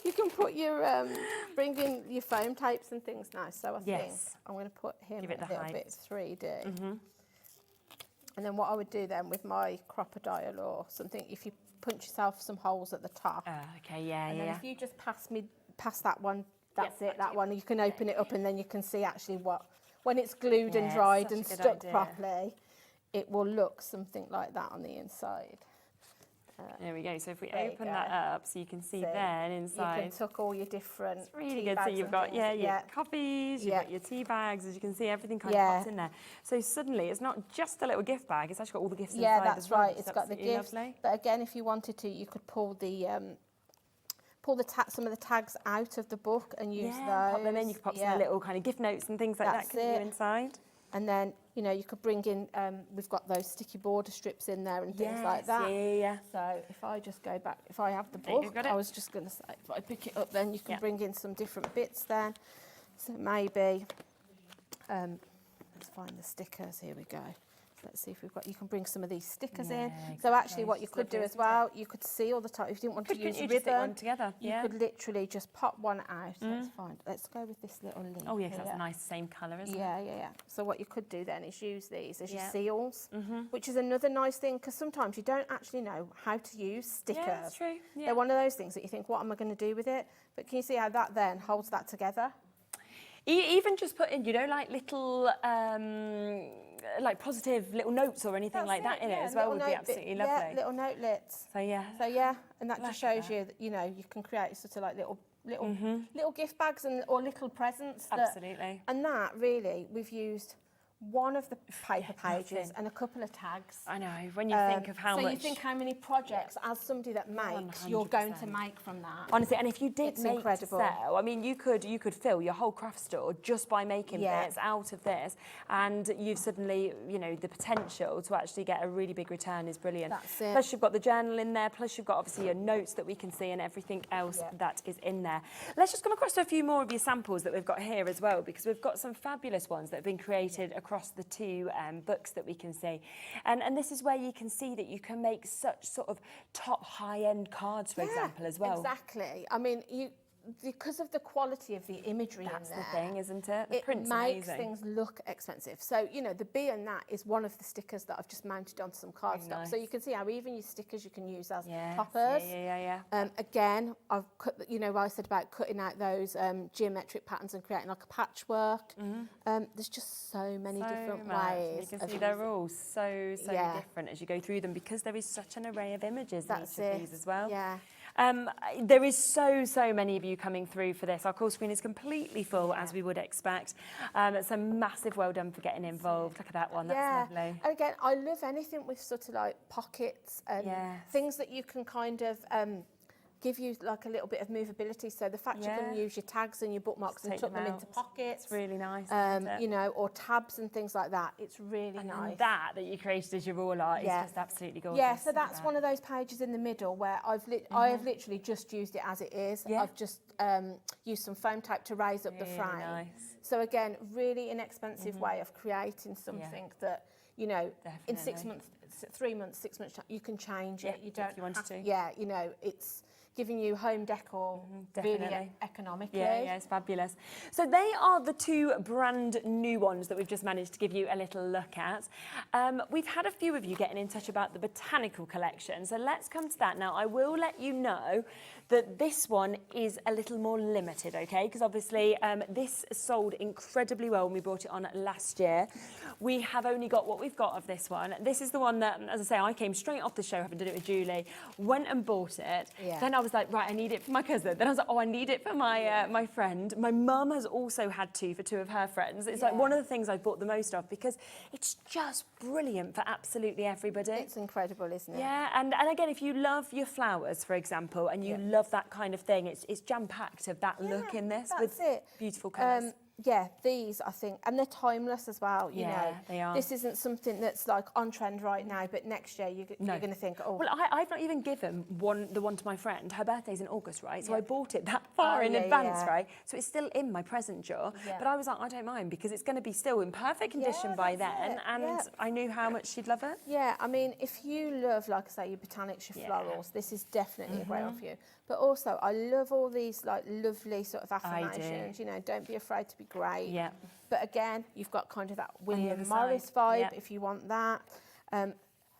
you can put your, bring in your foam tapes and things now. So I think I'm going to put him a little bit 3D. And then what I would do then with my crocodile or something, if you punch yourself some holes at the top.
Okay, yeah,
and
yeah.
then if you just pass that one, that's
Yep,
it, that one. You can open it up and then you can see actually when it's glued and
Yeah,
dried
such a
and
good
stuck
idea.
properly, it will look something like that on the inside.
There we go. So if we
There you
open
go.
that up, so you can see then
You
inside.
can tuck all your different
It's really
tea
good. So
bags
you've
and
got,
things.
your coffees, you've got your tea bags, as you can see, everything kind of pops in there. So suddenly it's not just a little gift bag, it's actually got all the gifts inside
that's
as well.
right. It's got the gifts.
Lovely.
But again, if you wanted to, you could pull some of the tags out of the book and use those.
Pop them in. You could pop some little kind of gift notes and things like that, couldn't you, inside?
And then, you could bring in, we've got those sticky border strips in there and things like that.
Yeah.
So if I just go back, if I have the book, I was just going to say, if I pick it up, then you can bring in some different bits then. So maybe, let's find the stickers, here we go. Let's see if we've got, you can bring some of these stickers in. So actually what you could do as well, you could see all the time, if you didn't want to use ribbon, you could literally just pop one out. Let's go with this little link.
Oh yes, that's a nice same colour, isn't it?
Yeah. So what you could do then is use these as your seals, which is another nice thing, because sometimes you don't actually know how to use stickers.
Yeah, that's true. Yeah.
They're one of those things that you think, what am I going to do with it? But can you see how that then holds that together?
Even just put in, like little, like positive little notes or anything like that in it as well would be absolutely lovely.
Yeah, little notelets.
So
and that just shows you that, you can create sort of like little gift bags or little presents.
Absolutely.
And that really, we've used one of the paper pages and a couple of tags.
I know, when you think of how much...
So you think how many projects, as somebody that makes, you're going to make from that.
Honestly, and if you did make
incredible.
sell, I mean, you could fill your whole craft store just by making bits out of this, and you've suddenly, the potential to actually get a really big return is brilliant.
That's it.
Plus you've got the journal in there, plus you've got obviously your notes that we can see and everything else that is in there. Let's just come across to a few more of your samples that we've got here as well, because we've got some fabulous ones that have been created across the two books that we can see. And this is where you can see that you can make such sort of top high-end cards, for example, as well.
Exactly. I mean, because of the quality of the imagery
That's
in there,
the thing, isn't it? The print's
makes
amazing.
things look expensive. So, the B and that is one of the stickers that I've just mounted onto some cardstock.
Nice.
So you can see how even your stickers you can use as toppers.
Yeah.
Again, I've cut, I said about cutting out those geometric patterns and creating like a patchwork. There's just so many different ways.
You can see they're all so different as you go through them, because there is such an array of images in each of these as well.
Yeah.
There is so many of you coming through for this. Our call screen is completely full, as we would expect. It's a massive well done for getting involved. Look at that one, that's lovely.
And again, I love anything with sort of like pockets and things that you can kind of give you like a little bit of movability. So the fact you can use your tags and your bookmarks and tuck them into pockets.
It's really nice,
or tabs and things like that. It's really nice.
And that you created as your raw art is just absolutely gorgeous.
Yeah, so that's one of those pages in the middle where I have literally just used it as it is. I've just used some foam tape to raise up the frame.
Nice.
So again, really inexpensive way of creating something that, in 6 months, 3 months, 6 months, you can change it. You don't
if you wanted to.
Yeah, it's giving you home decor really economically.
Yeah, it's fabulous. So they are the two brand new ones that we've just managed to give you a little look at. We've had a few of you getting in touch about the botanical collection, so let's come to that now. I will let you know that this one is a little more limited, okay? Because obviously this sold incredibly well when we brought it on last year. We have only got what we've got of this one. This is the one that, as I say, I came straight off the show, having done it with Julie, went and bought it. Then I was like, right, I need it for my cousin. Then I was like, oh, I need it for my my friend. My mum has also had two for two of her friends. It's like one of the things I bought the most of, because it's just brilliant for absolutely everybody.
It's incredible, isn't it?
Yeah, and again, if you love your flowers, for example, and you love that kind of thing, it's jam-packed of that look in this with beautiful colours.
These, I think, and they're timeless as well, you know.
They are.
This isn't something that's like on trend right now, but next year you're going to think, oh.
Well, I've not even given the one to my friend. Her birthday's in August, right? So I bought it that far in advance, right? So it's still in my present drawer. But I was like, I don't mind, because it's going to be still in perfect condition by then. And I knew how much she'd love it.
Yeah, I mean, if you love, like I say, your botanics, your florals, this is definitely a great one for you. But also, I love all these like lovely sort of affirmations. You know, don't be afraid to be great.
Yeah.
But again, you've got kind of that William Morris vibe if you want that.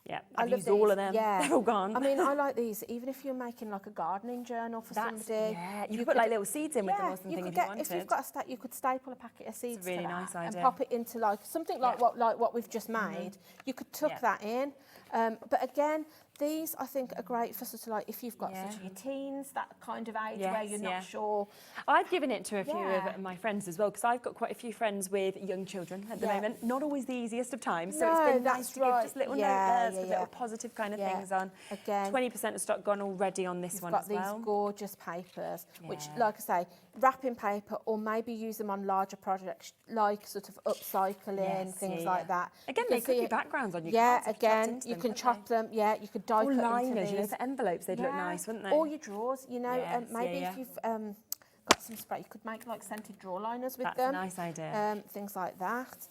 Yeah,
I
I've
love
used all
these.
of them.
Yeah.
They're all gone.
I mean, I like these. Even if you're making like a gardening journal for somebody,
yeah, you could put like little seeds in with them or something if you wanted.
If you've got you could staple a packet of seeds
It's a really
to that
nice idea.
and pop it into like something like what we've just made. You could tuck that in. But again, these I think are great for sort of like if you've got sort of your teens, that kind of age where you're not sure.
I've given it to a few of my friends as well because I've got quite a few friends with young children at the moment. Not always the easiest of times, so it's been nice to give just little notes with little positive kind of things on.
Again,
20% of stock gone already on this one as well.
You've got these gorgeous papers, which, like I say, wrapping paper or maybe use them on larger projects like sort of upcycling, things like that.
Again, they could be backgrounds on your cards.
Again, you can chop them. Yeah, you could die cut
liners,
into these.
for envelopes, they'd look nice, wouldn't they?
Or your drawers, maybe if you've got some spray, you could make like scented drawer liners with them.
That's a nice idea.
Things like that.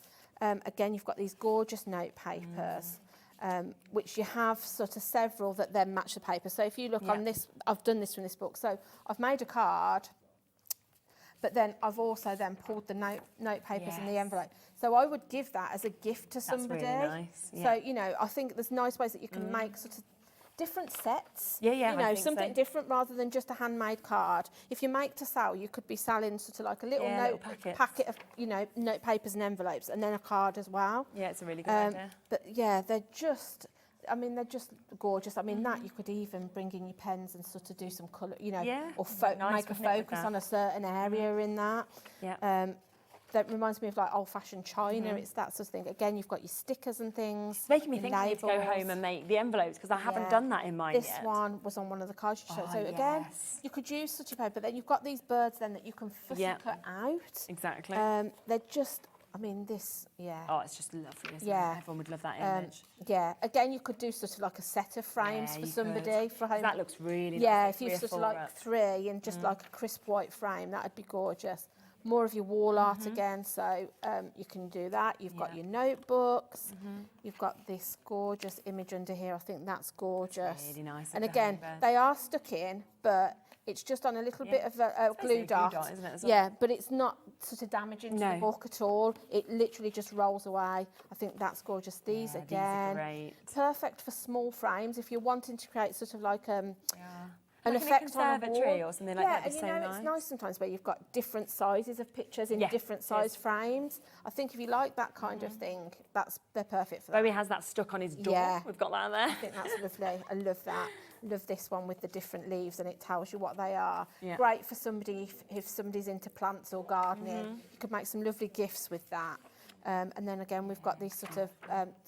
Again, you've got these gorgeous note papers. Which you have sort of several that then match the paper. So if you look on this, I've done this from this book. So I've made a card, but then I've also then pulled the note papers in the envelope. So I would give that as a gift to somebody.
That's really nice.
So, I think there's nice ways that you can make sort of different sets. Something different rather than just a handmade card. If you make to sell, you could be selling sort of like a little packet of, note papers and envelopes and then a card as well.
Yeah, it's a really good idea.
But they're just gorgeous. I mean, that you could even bring in your pens and sort of do some colour, or make a focus on a certain area in that. That reminds me of like old-fashioned china. It's that sort of thing. Again, you've got your stickers and things.
It's making me think I need to go home and make the envelopes because I haven't done that in mine
yet.
This
one was on one of the cards you showed. So again, you could use such a paper, but then you've got these birds then that you can fussy cut out.
Exactly.
They're just, this,
Oh, it's just lovely, isn't it? Everyone would love that image.
Again, you could do sort of like a set of frames for somebody for home.
That looks really nice.
Yeah, if you've sort of like three and just like a crisp white frame, that would be gorgeous. More of your wall art again, so you can do that. You've got your notebooks. You've got this gorgeous image under here. I think that's gorgeous.
It's really nice.
And again, they are stuck in, but it's just on a little bit of a glue dot.
Isn't it,
but it's not sort of damaging to the book at all. It literally just rolls away. I think that's gorgeous. These again,
these are great.
Perfect for small frames if you're wanting to create sort of like an
like
effect on a
conservatory
wall.
or something like that.
And it's nice sometimes where you've got different sizes of pictures in different size frames. I think if you like that kind of thing, they're perfect for that.
Bowie has that stuck on his door.
Yeah.
We've got that there.
I think that's lovely. I love that. Love this one with the different leaves and it tells you what they are. Great for somebody if somebody's into plants or gardening. You could make some lovely gifts with that. And then again, we've got these sort of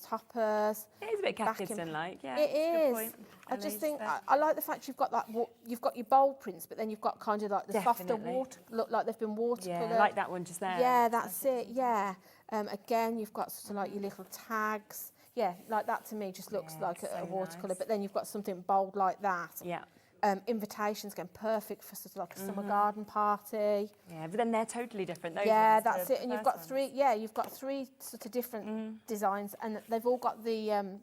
toppers.
It is a bit Captain-like,
It is. I just think I like the fact you've got that. You've got your bold prints, but then you've got kind of like the softer water, look like they've been watercoloured.
Yeah, like that one just there.
Yeah, that's it. Yeah. Again, you've got sort of like your little tags. Yeah, like that to me just looks like a watercolour. Nice. But then you've got something bold like that.
Yeah.
Invitations again, perfect for sort of like a summer garden party.
Yeah, but then they're totally different. Those
that's it. And you've got three. Yeah, you've got three sort of different designs, and they've all got the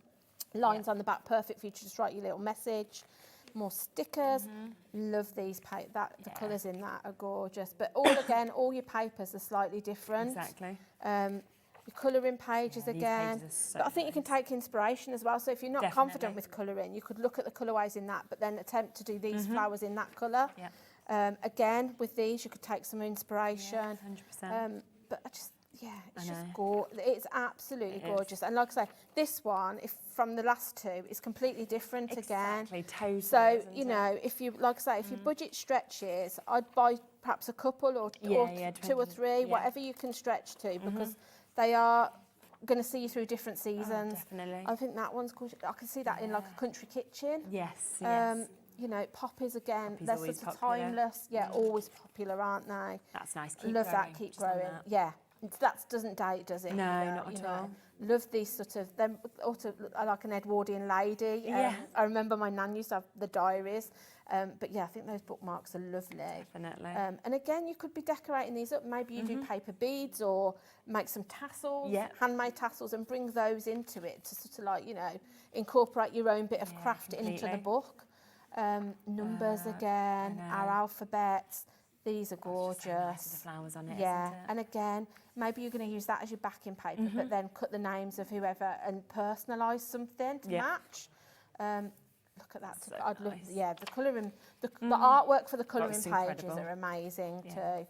lines on the back, perfect for you to just write your little message. More stickers. Love these the colours in that are gorgeous. But all your papers are slightly different.
Exactly.
Your colouring pages again. But I think you can take inspiration as well. So if you're not confident with colouring, you could look at the colourways in that, but then attempt to do these flowers in that colour. Again, with these, you could take some inspiration.
100%.
But it's just gorgeous. It's absolutely gorgeous. And like I say, this one, from the last two, is completely different again.
Totally.
So, if you, like I say, if your budget stretches, I'd buy perhaps a couple or two or three, whatever you can stretch to, because they are going to see you through different seasons.
Definitely.
I think that one's gorgeous. I can see that in like a country kitchen.
Yes.
Poppies again.
Poppies
They're sort of timeless. Yeah, always popular, aren't they?
That's nice.
Love that. Keep growing. Yeah. That doesn't date, does it?
No, not at all.
Love these sort of, I like an Edwardian lady. I remember my nan used to have the diaries. But I think those bookmarks are lovely.
Definitely.
And again, you could be decorating these up. Maybe you do paper beads or make some tassels, handmade tassels, and bring those into it to sort of like, incorporate your own bit of craft into the book. Numbers again, our alphabets. These are gorgeous.
So nice with the flowers on it,
yeah,
isn't it?
and again, maybe you're going to use that as your backing paper, but then cut the names of whoever and personalise something to match. Look at that.
So
I'd love,
nice.
yeah, the colouring, the artwork for the colouring
That's
pages
incredible.
are amazing too.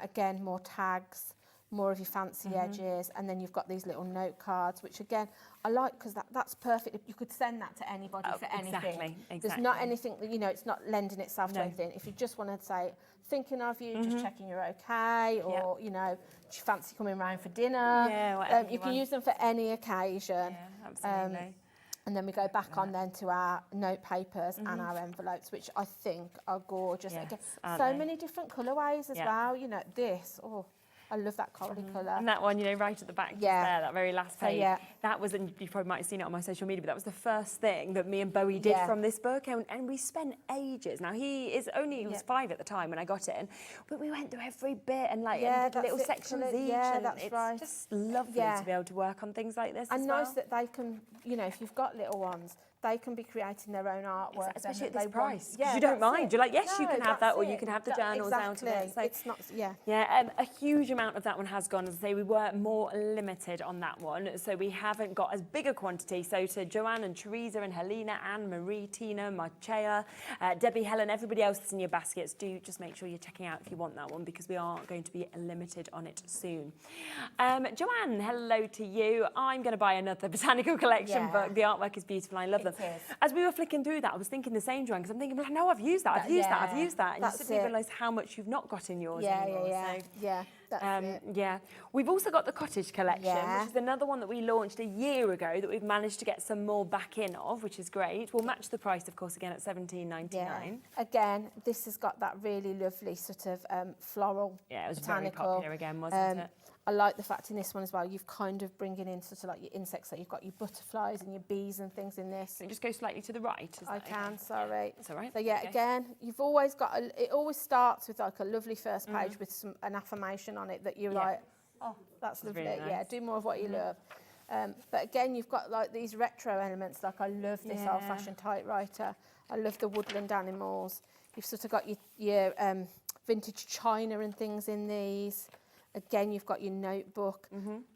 Again, more tags, more of your fancy edges, and then you've got these little note cards, which again, I like because that's perfect. You could send that to anybody for anything.
Exactly.
There's not anything that, you know, it's not lending itself to
No.
anything. If you just want to say, thinking of you, just checking you're okay, or, you know, do you fancy coming round for dinner?
Yeah, whatever
you can use them for any occasion.
Yeah, absolutely.
And then we go back on then to our note papers and our envelopes, which I think are gorgeous.
Yes,
Again,
aren't
so
they?
many different colourways as well. You know, this, I love that corally colour.
And that one, you know, right at the back, just there, that very last
So,
page.
yeah.
That was, and you probably might have seen it on my social media, but that was the first thing that me and Bowie did from this book, and we spent ages. Now, he was 5 at the time when I got it, but we went through every bit and like and did little sections each.
Yeah,
and
that's
it's
right.
just lovely to be able to work on things like this.
And
as
nice
well.
that they can, you know, if you've got little ones, they can be creating their own artwork.
Especially at this price.
Yeah,
you don't
that's
mind.
it.
You're like, yes, you
No,
can have
that's
that, or you
it.
can have the journals out of it. So,
it's not,
a huge amount of that one has gone. As I say, we were more limited on that one, so we haven't got as big a quantity. So to Joanne and Teresa and Helena, Anne, Marie, Tina, Marcella, Debbie, Helen, everybody else that's in your baskets, do just make sure you're checking out if you want that one, because we are going to be limited on it soon. Joanne, hello to you. I'm going to buy another Botanical Collection book. The artwork is beautiful. I love them. As we were flicking through that, I was thinking the same, Joanne, because I'm thinking, well, no, I've used that. And you suddenly realise how much you've not got in yours anymore.
That's it.
Yeah, we've also got the Cottage Collection, which is another one that we launched a year ago that we've managed to get some more back in of, which is great. We'll match the price, of course, again at $17.99.
Yeah. Again, this has got that really lovely sort of floral.
Yeah, it was
botanical.
very popular again, wasn't it?
I like the fact in this one as well, you've kind of bringing in sort of like your insects, so you've got your butterflies and your bees and things in this.
Can you just go slightly to the right?
I can, sorry.
That's all right.
So yeah, again, you've always got, it always starts with like a lovely first page with an affirmation on it that you're like, oh, that's lovely.
really nice.
Yeah, do more of what you love. But again, you've got like these retro elements, like I love this old-fashioned typewriter. I love the woodland animals. You've sort of got your vintage china and things in these. Again, you've got your notebook,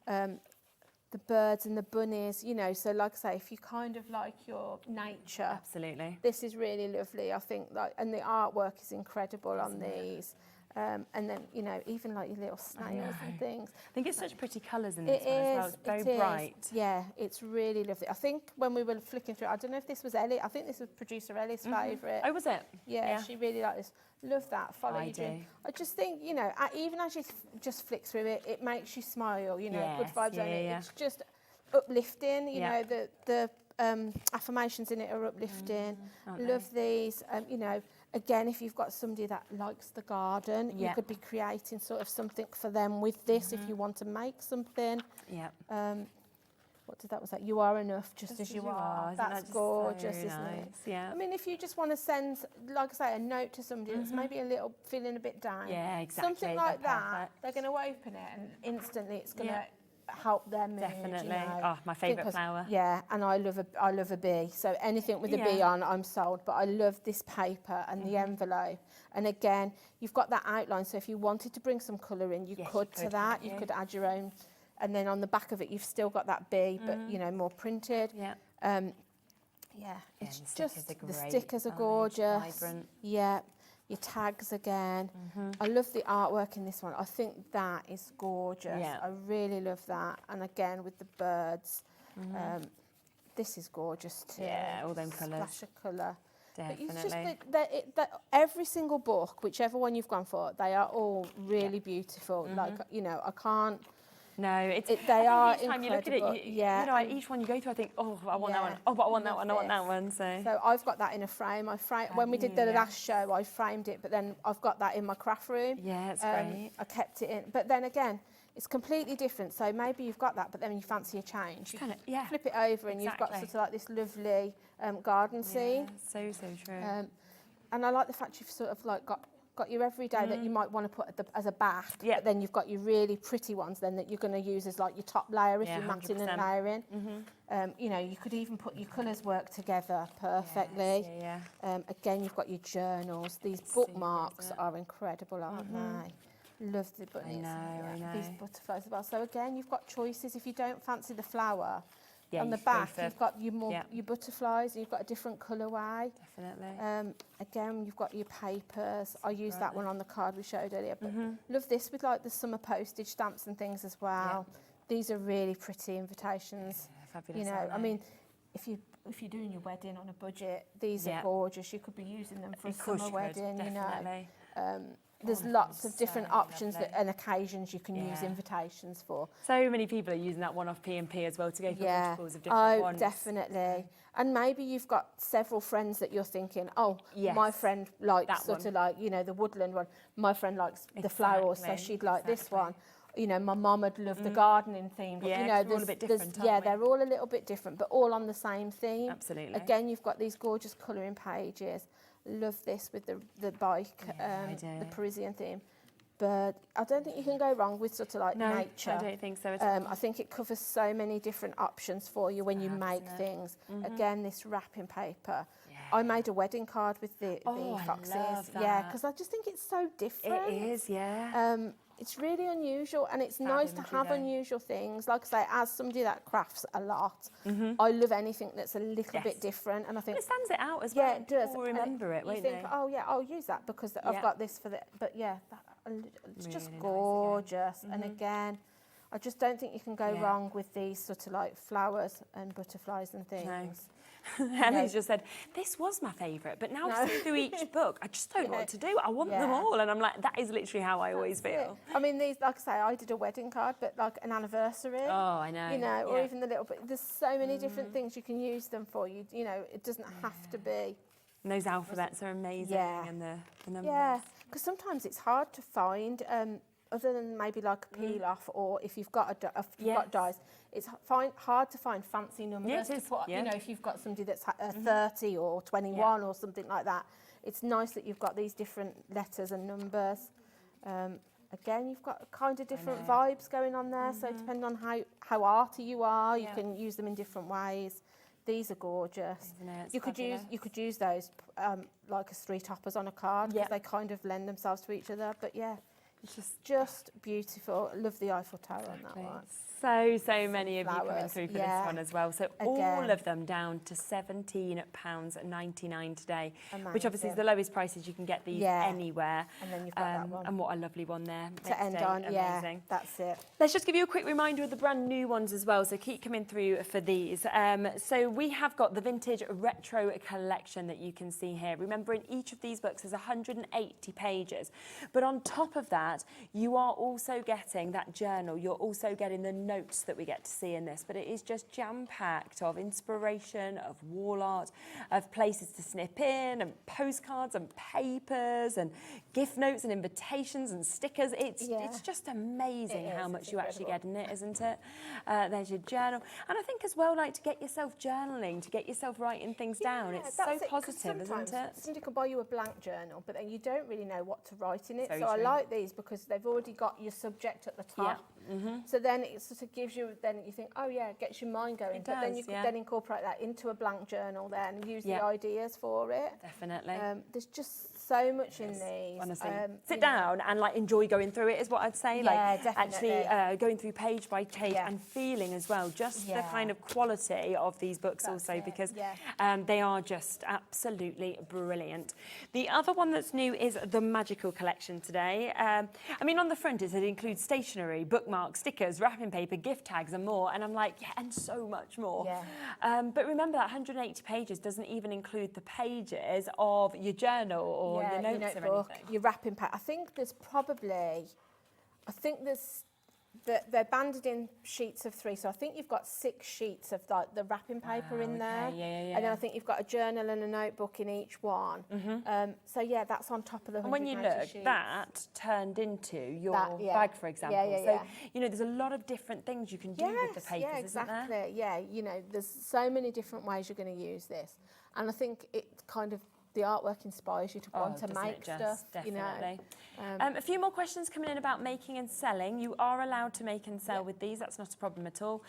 the birds and the bunnies, you know, so like I say, if you kind of like your nature,
absolutely,
this is really lovely, I think, like, and the artwork is incredible on these. And then, you know, even like your little snails and things.
I think it's such pretty colours in this one as well. It's very bright.
Yeah, it's really lovely. I think when we were flicking through, I don't know if this was Ellie, I think this was producer Ellie's favourite.
Oh, was it?
Yeah, she really liked this. Love that. Follow your dream. I just think, you know, even as you just flick through it, it makes you smile, you know, good vibes on it. It's just uplifting, you know, the affirmations in it are uplifting. Love these. You know, again, if you've got somebody that likes the garden, you could be creating sort of something for them with this if you want to make something. What did that was that? You are enough just as you are. That's gorgeous, isn't it?
Yeah.
I mean, if you just want to send, like I say, a note to somebody that's maybe a little feeling a bit down.
Yeah, exactly.
Something like that, they're going to open it and instantly it's going to help their mood.
Definitely.
You know.
Oh, my favourite flower.
Yeah, and I love a bee. So anything with a bee on, I'm sold. But I love this paper and the envelope. And again, you've got that outline. So if you wanted to bring some colour in, you could to that. You could add your own. And then on the back of it, you've still got that bee, but, you know, more printed. It's just, the stickers are gorgeous.
Vibrant.
Yeah, your tags again. I love the artwork in this one. I think that is gorgeous. I really love that. And again, with the birds, this is gorgeous too.
Yeah, all them colours.
Splash of colour.
Definitely.
But it's just every single book, whichever one you've gone for, they are all really beautiful. Like, you know, I can't.
No,
they are
each time
incredible.
you look at it, you know, each one you go through, I think, oh, I want that one. Oh, but I want that one. I want that one. So
I've got that in a frame. When we did the last show, I framed it, but then I've got that in my craft room.
Yeah, it's great.
I kept it in, but then again, it's completely different. So maybe you've got that, but then you fancy a change.
Kind of,
flip it over, and you've got sort of like this lovely garden scene.
So true.
And I like the fact you've sort of like got got your everyday that you might want to put as a back, but then you've got your really pretty ones then that you're going to use as like your top layer if you're matting and layering. You know, you could even put your colours work together perfectly. Again, you've got your journals. These bookmarks are incredible, aren't they? Love the bunnies.
I know.
These butterflies as well. So again, you've got choices. If you don't fancy the flower, on the back you've got your butterflies, and you've got a different colourway.
Definitely.
Again, you've got your papers. I used that one on the card we showed earlier. But love this with like the summer postage stamps and things as well. These are really pretty invitations.
Fabulous.
You know, I mean, if you're doing your wedding on a budget, these are gorgeous. You could be using them for a summer wedding. You know. There's lots of different options and occasions you can use invitations for.
So many people are using that one-off P&P as well to go for multiples of different ones.
Definitely. And maybe you've got several friends that you're thinking, my friend likes sort of like, you know, the woodland one. My friend likes the flowers, so she'd like this one. You know, my mum would love the gardening theme. But, you know,
they're all a bit different,
they're all a little bit different, but all on the same theme.
Absolutely.
Again, you've got these gorgeous colouring pages. Love this with the bike, the Parisian theme. But I don't think you can go wrong with sort of like nature.
I don't think so at all.
I think it covers so many different options for you when you make things. Again, this wrapping paper. I made a wedding card with the foxes.
I love that.
Yeah, because I just think it's so different.
It is, yeah.
It's really unusual, and it's nice to have unusual things. Like I say, as somebody that crafts a lot, I love anything that's a little bit different. And I think
it stands it out as well.
Yeah, it does.
People remember it, won't
you think,
they?
oh yeah, I'll use that because I've got this for the. But yeah, it's really just gorgeous. And again, I just don't think you can go wrong with these sort of like flowers and butterflies and things.
No. Ellie's just said, this was my favourite, but now through each book, I just don't know what to do. I want them all. And I'm like, that is literally how I always feel.
I mean, these, like I say, I did a wedding card, but like an anniversary.
Oh, I know.
You know, or even the little bit. There's so many different things you can use them for. You know, it doesn't have to be.
And those alphabets are amazing. And the numbers.
Yeah, because sometimes it's hard to find, other than maybe like a peel off, or if you've got got dies, it's hard to find fancy numbers to put. You know, if you've got somebody that's 30 or 21 or something like that, it's nice that you've got these different letters and numbers. Again, you've got kind of different vibes going on there. So depending on how arty you are, you can use them in different ways. These are gorgeous. You could use those like as three toppers on a card because they kind of lend themselves to each other. But yeah. It's just beautiful. I love the Eiffel Tower on that one.
So many of you coming through for this one as well. So all of them down to £17.99 today, which obviously is the lowest prices you can get these anywhere. And then you've got that one. And what a lovely one there.
To end on, amazing. That's it.
Let's just give you a quick reminder of the brand new ones as well, so keep coming through for these. So we have got the vintage retro collection that you can see here. Remember, in each of these books there's 180 pages, but on top of that, you are also getting that journal. You're also getting the notes that we get to see in this, but it is just jam-packed of inspiration, of wall art, of places to snip in, and postcards and papers and gift notes and invitations and stickers. It's just amazing how much you actually get in it, isn't it? There's your journal. And I think as well, like, to get yourself journaling, to get yourself writing things down, it's so positive, isn't it?
Somebody can buy you a blank journal, but then you don't really know what to write in it. So I like these because they've already got your subject at the top. So then it sort of gives you, then you think, oh yeah, it gets your mind going. But then you can then incorporate that into a blank journal then and use the ideas for it.
Definitely.
There's just so much in these.
Honestly. Sit down and like enjoy going through it is what I'd say. Like actually going through page by page and feeling as well just the kind of quality of these books because they are just absolutely brilliant. The other one that's new is the Magical Collection today. I mean, on the front it includes stationery, bookmarks, stickers, wrapping paper, gift tags and more, and I'm like, and so much more. But remember that 180 pages doesn't even include the pages of your journal or your notes or anything.
Your wrapping paper. I think they're banded in sheets of 3, so I think you've got 6 sheets of like the wrapping paper in there. And then I think you've got a journal and a notebook in each one. So yeah, that's on top of the 190
And when you look,
sheets.
that turned into your bag, for example. So, you know, there's a lot of different things you can do with the papers, isn't there?
Yeah, you know, there's so many different ways you're going to use this. And I think it kind of the artwork inspires you to want to
doesn't
make
it just?
stuff.
Definitely.
You know.
A few more questions coming in about making and selling. You are allowed to make and sell with these. That's not a problem at all.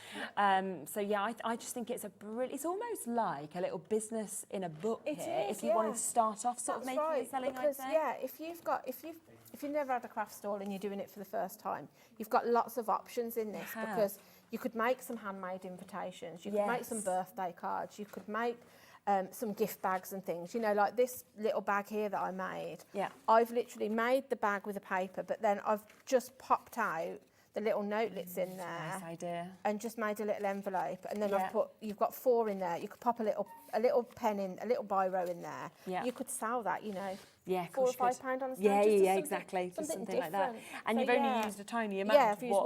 So yeah, I just think it's it's almost like a little business in a book here. If you wanted to start off sort of making and selling,
because,
I'd say.
yeah, if you've never had a craft stall and you're doing it for the first time, you've got lots of options in this because you could make some handmade invitations, you could make some birthday cards, you could make some gift bags and things. You know, like this little bag here that I made. Yeah. I've literally made the bag with a paper, but then I've just popped out the little notelets in there.
Nice idea.
And just made a little envelope, and then you've got 4 in there. You could pop a little pen in, a little biro in there. Yeah. You could sell that, you know.
Yeah,
£4 or £5 on the stand.
Yeah, exactly. Just something like that. And you've only used a tiny amount.
Yeah, I've used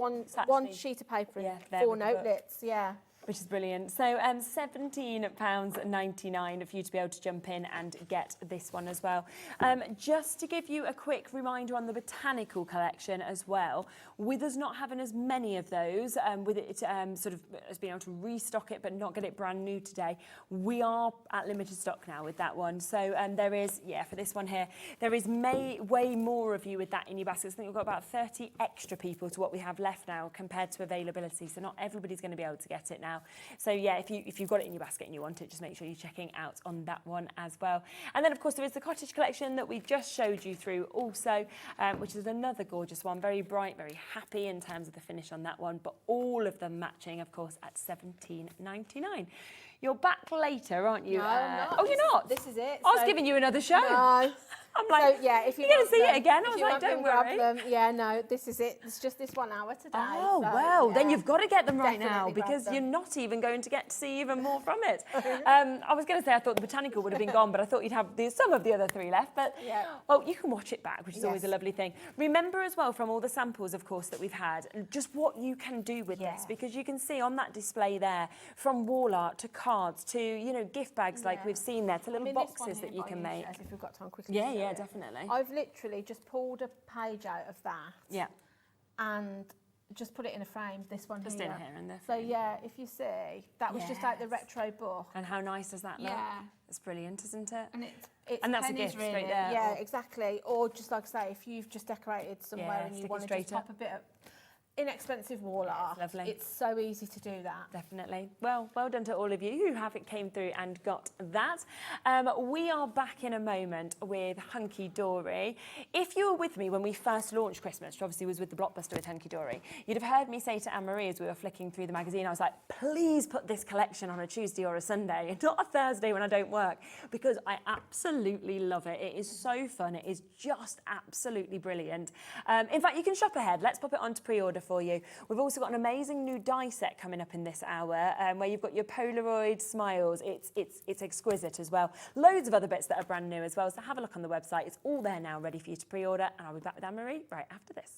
one sheet of paper and 4 notelets. Yeah.
Which is brilliant. So £17.99 for you to be able to jump in and get this one as well. Just to give you a quick reminder on the botanical collection as well, with us not having as many of those, with it sort of as being able to restock it but not get it brand new today, we are at limited stock now with that one. So there is, for this one here, there is way more of you with that in your baskets. I think we've got about 30 extra people to what we have left now compared to availability. So not everybody's going to be able to get it now. So yeah, if you've got it in your basket and you want it, just make sure you're checking out on that one as well. And then of course there is the cottage collection that we just showed you through also, which is another gorgeous one, very bright, very happy in terms of the finish on that one, but all of them matching of course at £17.99. You're back later, aren't you?
No, I'm not.
Oh, you're not?
This is it.
I was giving you another show.
No.
I'm like,
so, yeah, if
you're going to see it again. I was like, don't worry.
Yeah, no, this is it. It's just this 1 hour today.
Oh,
so,
well, then you've got to get them right now
Definitely
because you're not even going to get to see even more from it. I was going to say I thought the botanical would have been gone, but I thought you'd have some of the other 3 left. But, well, you can watch it back, which is always a lovely thing. Remember as well from all the samples, of course, that we've had, just what you can do with this, because you can see on that display there, from wall art to cards to, you know, gift bags like we've seen there, to little boxes that you can make.
If we've got time quickly.
Yeah, definitely.
I've literally just pulled a page out of that. Yeah. And just put it in a frame, this one
just
here.
Just in here and there.
So yeah, if you see, that was just like the retro book.
And how nice does that look? Yeah. It's brilliant, isn't it?
And
that's a gift
really,
straight there.
Yeah, exactly. Or just like I say, if you've just decorated somewhere and you want to just pop a bit of inexpensive wall art.
Lovely.
It's so easy to do that.
Definitely. Well done to all of you who came through and got that. We are back in a moment with Hunkydory. If you were with me when we first launched Christmas, which obviously was with the blockbuster with Hunkydory, you'd have heard me say to Anne-Marie as we were flicking through the magazine, I was like, please put this collection on a Tuesday or a Sunday, and not a Thursday when I don't work, because I absolutely love it. It is so fun. It is just absolutely brilliant. In fact, you can shop ahead. Let's pop it on to pre-order for you. We've also got an amazing new die set coming up in this hour, where you've got your Polaroid smiles. It's exquisite as well. Loads of other bits that are brand new as well. So have a look on the website. It's all there now, ready for you to pre-order. And I'll be back with Anne-Marie right after this.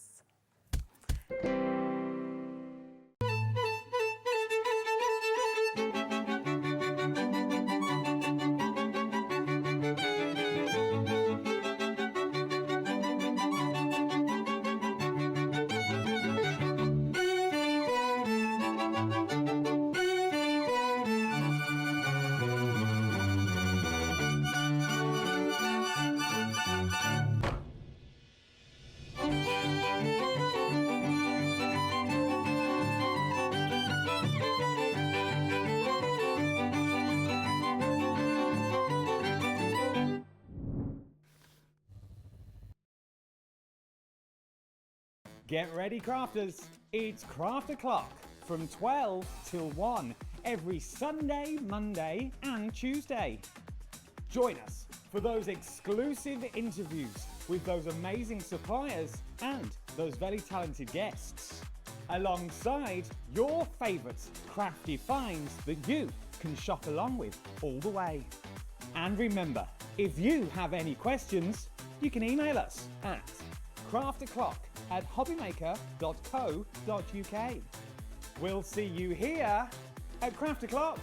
Get ready, crafters. It's Craft O'Clock from 12 till 1 every Sunday, Monday and Tuesday. Join us for those exclusive interviews with those amazing suppliers and those very talented guests, alongside your favourite crafty finds that you can shop along with all the way. And remember, if you have any questions, you can email us at crafto'clock@hobbymaker.co.uk. We'll see you here at Craft O'Clock.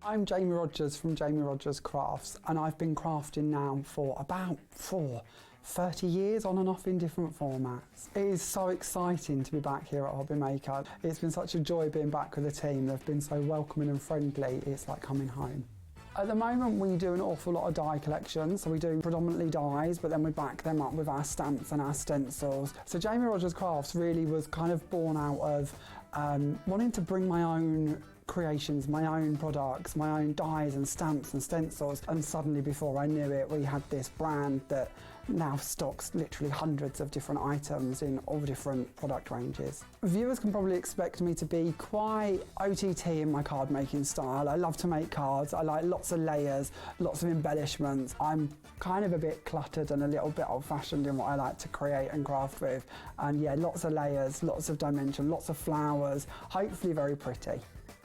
I'm Jamie Rogers from Jamie Rogers Crafts, and I've been crafting now for about 30 years on and off in different formats. It is so exciting to be back here at Hobby Maker. It's been such a joy being back with the team. They've been so welcoming and friendly. It's like coming home. At the moment we do an awful lot of die collections, so we do predominantly dies, but then we back them up with our stamps and our stencils. So Jamie Rogers Crafts really was kind of born out of wanting to bring my own creations, my own products, my own dies and stamps and stencils, and suddenly before I knew it we had this brand that now stocks literally hundreds of different items in all different product ranges. Viewers can probably expect me to be quite OTT in my card making style. I love to make cards, I like lots of layers, lots of embellishments. I'm kind of a bit cluttered and a little bit old-fashioned in what I like to create and craft with, and yeah, lots of layers, lots of dimension, lots of flowers, hopefully very pretty.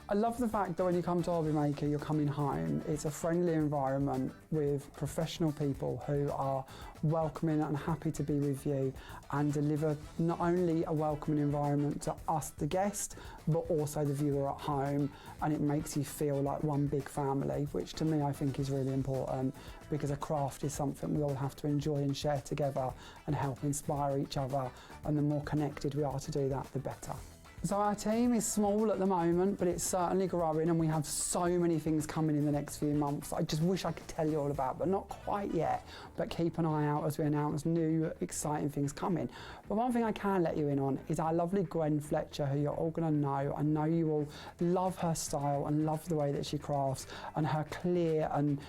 I love the fact that when you come to Hobby Maker, you're coming home. It's a friendly environment with professional people who are welcoming and happy to be with you and deliver not only a welcoming environment to us, the guest, but also the viewer at home, and it makes you feel like one big family, which to me I think is really important, because a craft is something we all have to enjoy and share together and help inspire each other, and the more connected we are to do that, the better. So our team is small at the moment, but it's certainly growing, and we have so many things coming in the next few months I just wish I could tell you all about, but not quite yet. But keep an eye out as we announce new exciting things coming. But one thing I can let you in on is our lovely Gwen Fletcher, who you're all going to know. I know you all love her style and love the way that she crafts and her clear and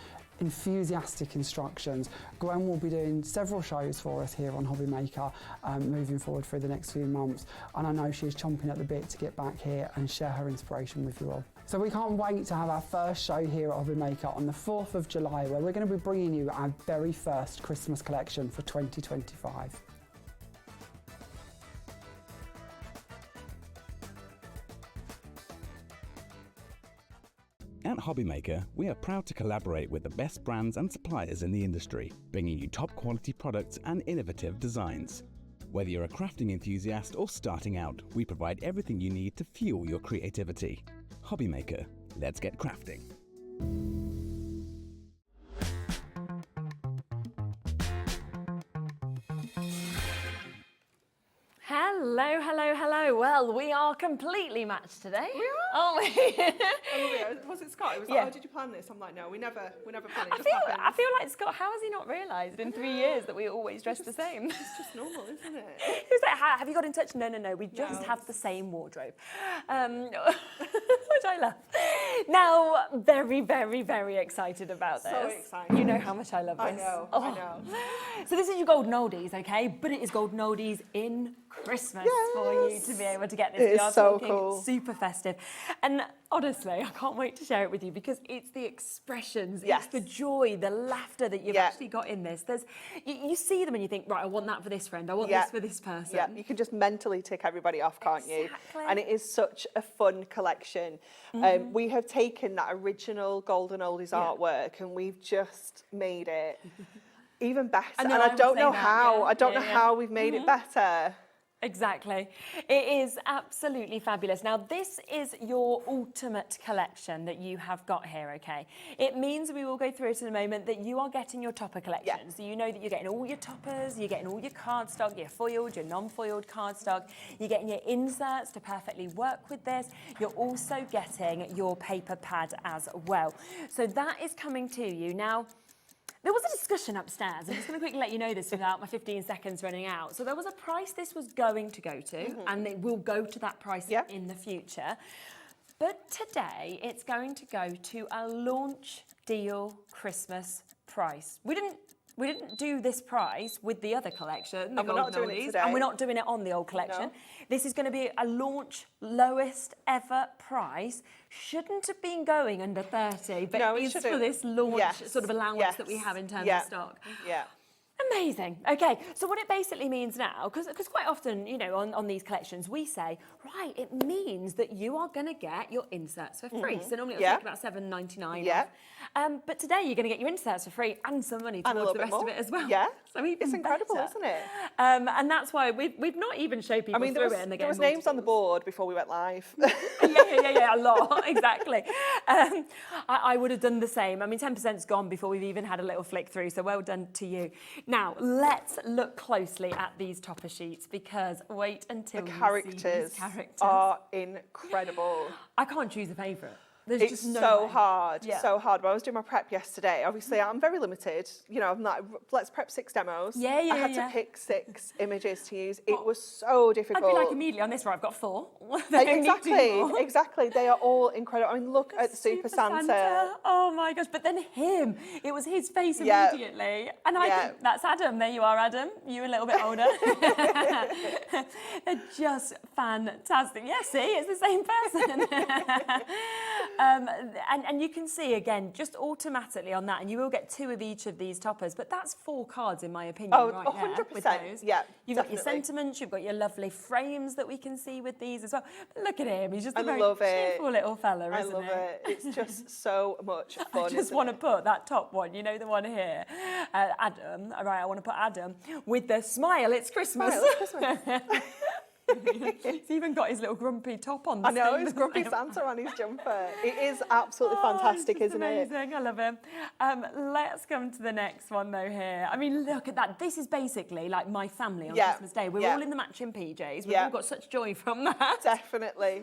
enthusiastic instructions. Gwen will be doing several shows for us here on Hobby Maker moving forward through the next few months, and I know she's chomping at the bit to get back here and share her inspiration with you all. So we can't wait to have our first show here at Hobby Maker on the 4th of July, where we're going to be bringing you our very first Christmas collection for 2025.
At Hobby Maker, we are proud to collaborate with the best brands and suppliers in the industry, bringing you top quality products and innovative designs. Whether you're a crafting enthusiast or starting out, we provide everything you need to fuel your creativity. Hobby Maker, let's get crafting.
Hello, hello, hello. Well, we are completely matched today.
We are?
Aren't we?
Was it Scott? It was
Yeah.
like, oh, did you plan this? I'm like, no, we never plan it.
I
Just
feel
happens.
like, Scott, how has he not realised in 3 years that we always dress the same?
It's just normal, isn't it?
He was like, have you got in touch? No, we just
No.
have the same wardrobe. Which I love. Now, very, very, very excited about this.
So excited.
You know how much I love this.
I know,
Oh.
I know.
So this is your golden oldies, okay? But it is golden oldies in Christmas for you to be able to get this.
It
We
is
are
so
talking
cool.
super festive. And honestly, I can't wait to share it with you because it's the expressions,
Yes.
it's the joy, the laughter that you've
Yeah.
actually got in this. You see them and you think, right, I want that for this friend, I want
Yeah.
this for this person.
Yeah, you can just mentally tick everybody off, can't you?
Exactly.
And it is such a fun collection. We have taken that original Golden Oldies artwork and we've just made it even better.
I know,
and
I
I
would
don't
say
know
that,
how.
yeah.
I don't
Yeah,
know
yeah.
how we've made it better.
Exactly. It is absolutely fabulous. Now, this is your ultimate collection that you have got here, okay? It means, we will go through it in a moment, that you are getting your topper collection.
Yeah.
So you know that you're getting all your toppers, you're getting all your cardstock, your foiled, your non-foiled cardstock, you're getting your inserts to perfectly work with this. You're also getting your paper pad as well. So that is coming to you. Now, there was a discussion upstairs. I'm just going to quickly let you know this without my 15 seconds running out. So there was a price this was going to go to, and it will go to that price in the future. But today, it's going to go to a launch deal Christmas price. We didn't do this price with the other collection, the
And we're not
Golden
doing it
Oldies,
today.
and we're not doing it on the old collection.
No.
This is going to be a launch lowest ever price. Shouldn't have been going under 30, but
No, it
is for
shouldn't.
this launch
Yes,
sort of allowance that we
yes,
have in terms
yeah,
of stock.
Yeah.
Amazing. Okay, so what it basically means now, because quite often, you know, on these collections, we say, right, it means that you are going to get your inserts for free. So normally it'll take about $7.99.
Yeah.
But today you're going to get your inserts for free and some money towards the rest of it as well.
Yeah.
So even
it's incredible,
better.
isn't it?
And that's why we've not even showed people through it, and
there was names on the board before we went live.
yeah, a lot, exactly. I would have done the same. I mean, 10%'s gone before we've even had a little flick through, so well done to you. Now, let's look closely at these topper sheets, because wait until
The
you see
characters
these characters
are incredible.
I can't choose a favourite. There's
It's
just no
so
way.
hard,
Yeah.
so hard. When I was doing my prep yesterday, obviously I'm very limited. You know, I'm like, let's prep 6 demos.
Yeah,
I had to pick 6 images to use. It was so difficult.
I'd be like immediately on this, right, I've got 4. They don't need 2 more.
Exactly. They are all incredible. I mean, look at the Super Santa.
Oh my gosh, but then him, it was his face
Yeah.
immediately. And I
Yeah.
think that's Adam. There you are, Adam. You're a little bit older. They're just fantastic. Yeah, see, it's the same person. And you can see, again, just automatically on that, and you will get 2 of each of these toppers, but that's 4 cards, in my opinion,
Oh,
right there. With
100%.
those.
Yeah,
You've got your
definitely.
sentiments, you've got your lovely frames that we can see with these as well. But look at him, he's just a
I
very
love it.
cheerful little fella,
I
isn't
love
he?
it. It's just so much fun.
I just want to put that top one, you know, the one here, Adam. All right, I want to put Adam with the smile. It's Christmas.
Smile, it's Christmas.
He's even got his little grumpy top on.
I know, his grumpy Santa on his jumper. It is absolutely fantastic,
it's
isn't it?
amazing. I love him. Let's come to the next one, though, here. I mean, look at that. This is basically like my family on Christmas Day. We're all in the matching PJs. We've all got such joy from that.
Definitely.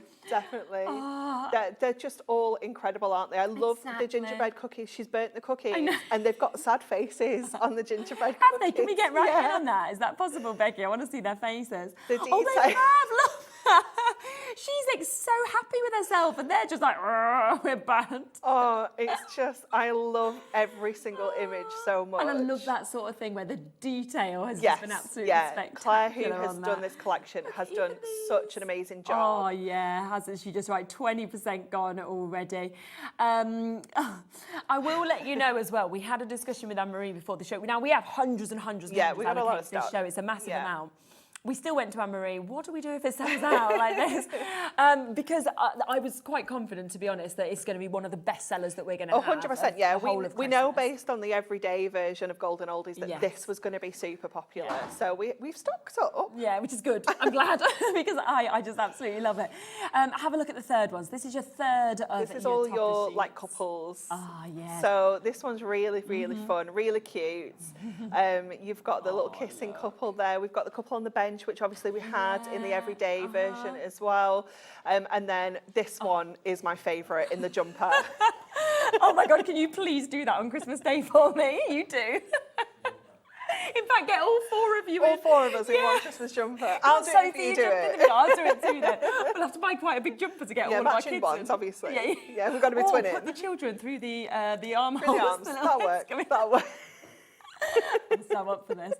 They're just all incredible, aren't they? I love the gingerbread cookies. She's burnt the cookies, and they've got sad faces on the gingerbread cookies.
Have they? Can we get right in on that? Is that possible, Becky? I want to see their faces.
The
Oh, they
detail.
have. Look. She's like so happy with herself, and they're just like, we're burnt.
Oh, it's just, I love every single image so much.
And I love that sort of thing where the detail has just been absolutely spectacular.
Claire, who has
on
done
that.
this collection, has done such an amazing job.
Oh yeah, hasn't she? Just right, 20% gone already. I will let you know as well. We had a discussion with Anne-Marie before the show. Now we have hundreds and hundreds.
Yeah, we got a lot of
this
stuff.
show. It's a massive
Yeah.
amount. We still went to Anne-Marie, what do we do if it sells out like this? Because I was quite confident, to be honest, that it's going to be one of the best sellers that we're going to have.
100%, yeah.
The whole of
We know
Christmas.
based on the everyday version of Golden Oldies that this was going to be super popular. So we've stocked up.
Yeah, which is good. I'm glad, because I just absolutely love it. Have a look at the third ones. This is your third of
This is
your
all
topper
your
sheets.
like couples.
Ah, yeah.
So this one's really, really fun, really cute. You've got the little kissing couple there. We've got the couple on the bench, which obviously we had in the everyday version as well. And then this one is my favourite in the jumper.
Oh my God, can you please do that on Christmas Day for me? You do. In fact, get all 4 of you
All
in.
4 of us in one Christmas jumper. I'll do it if you do it.
I'll do it too then. We'll have to buy quite a big jumper to get all of our
matching
kids
ones,
in.
obviously. Yeah, we've got to be twinning.
Put the children through the armholes.
Through the arms. That'll work. That'll work.
I'm so up for this.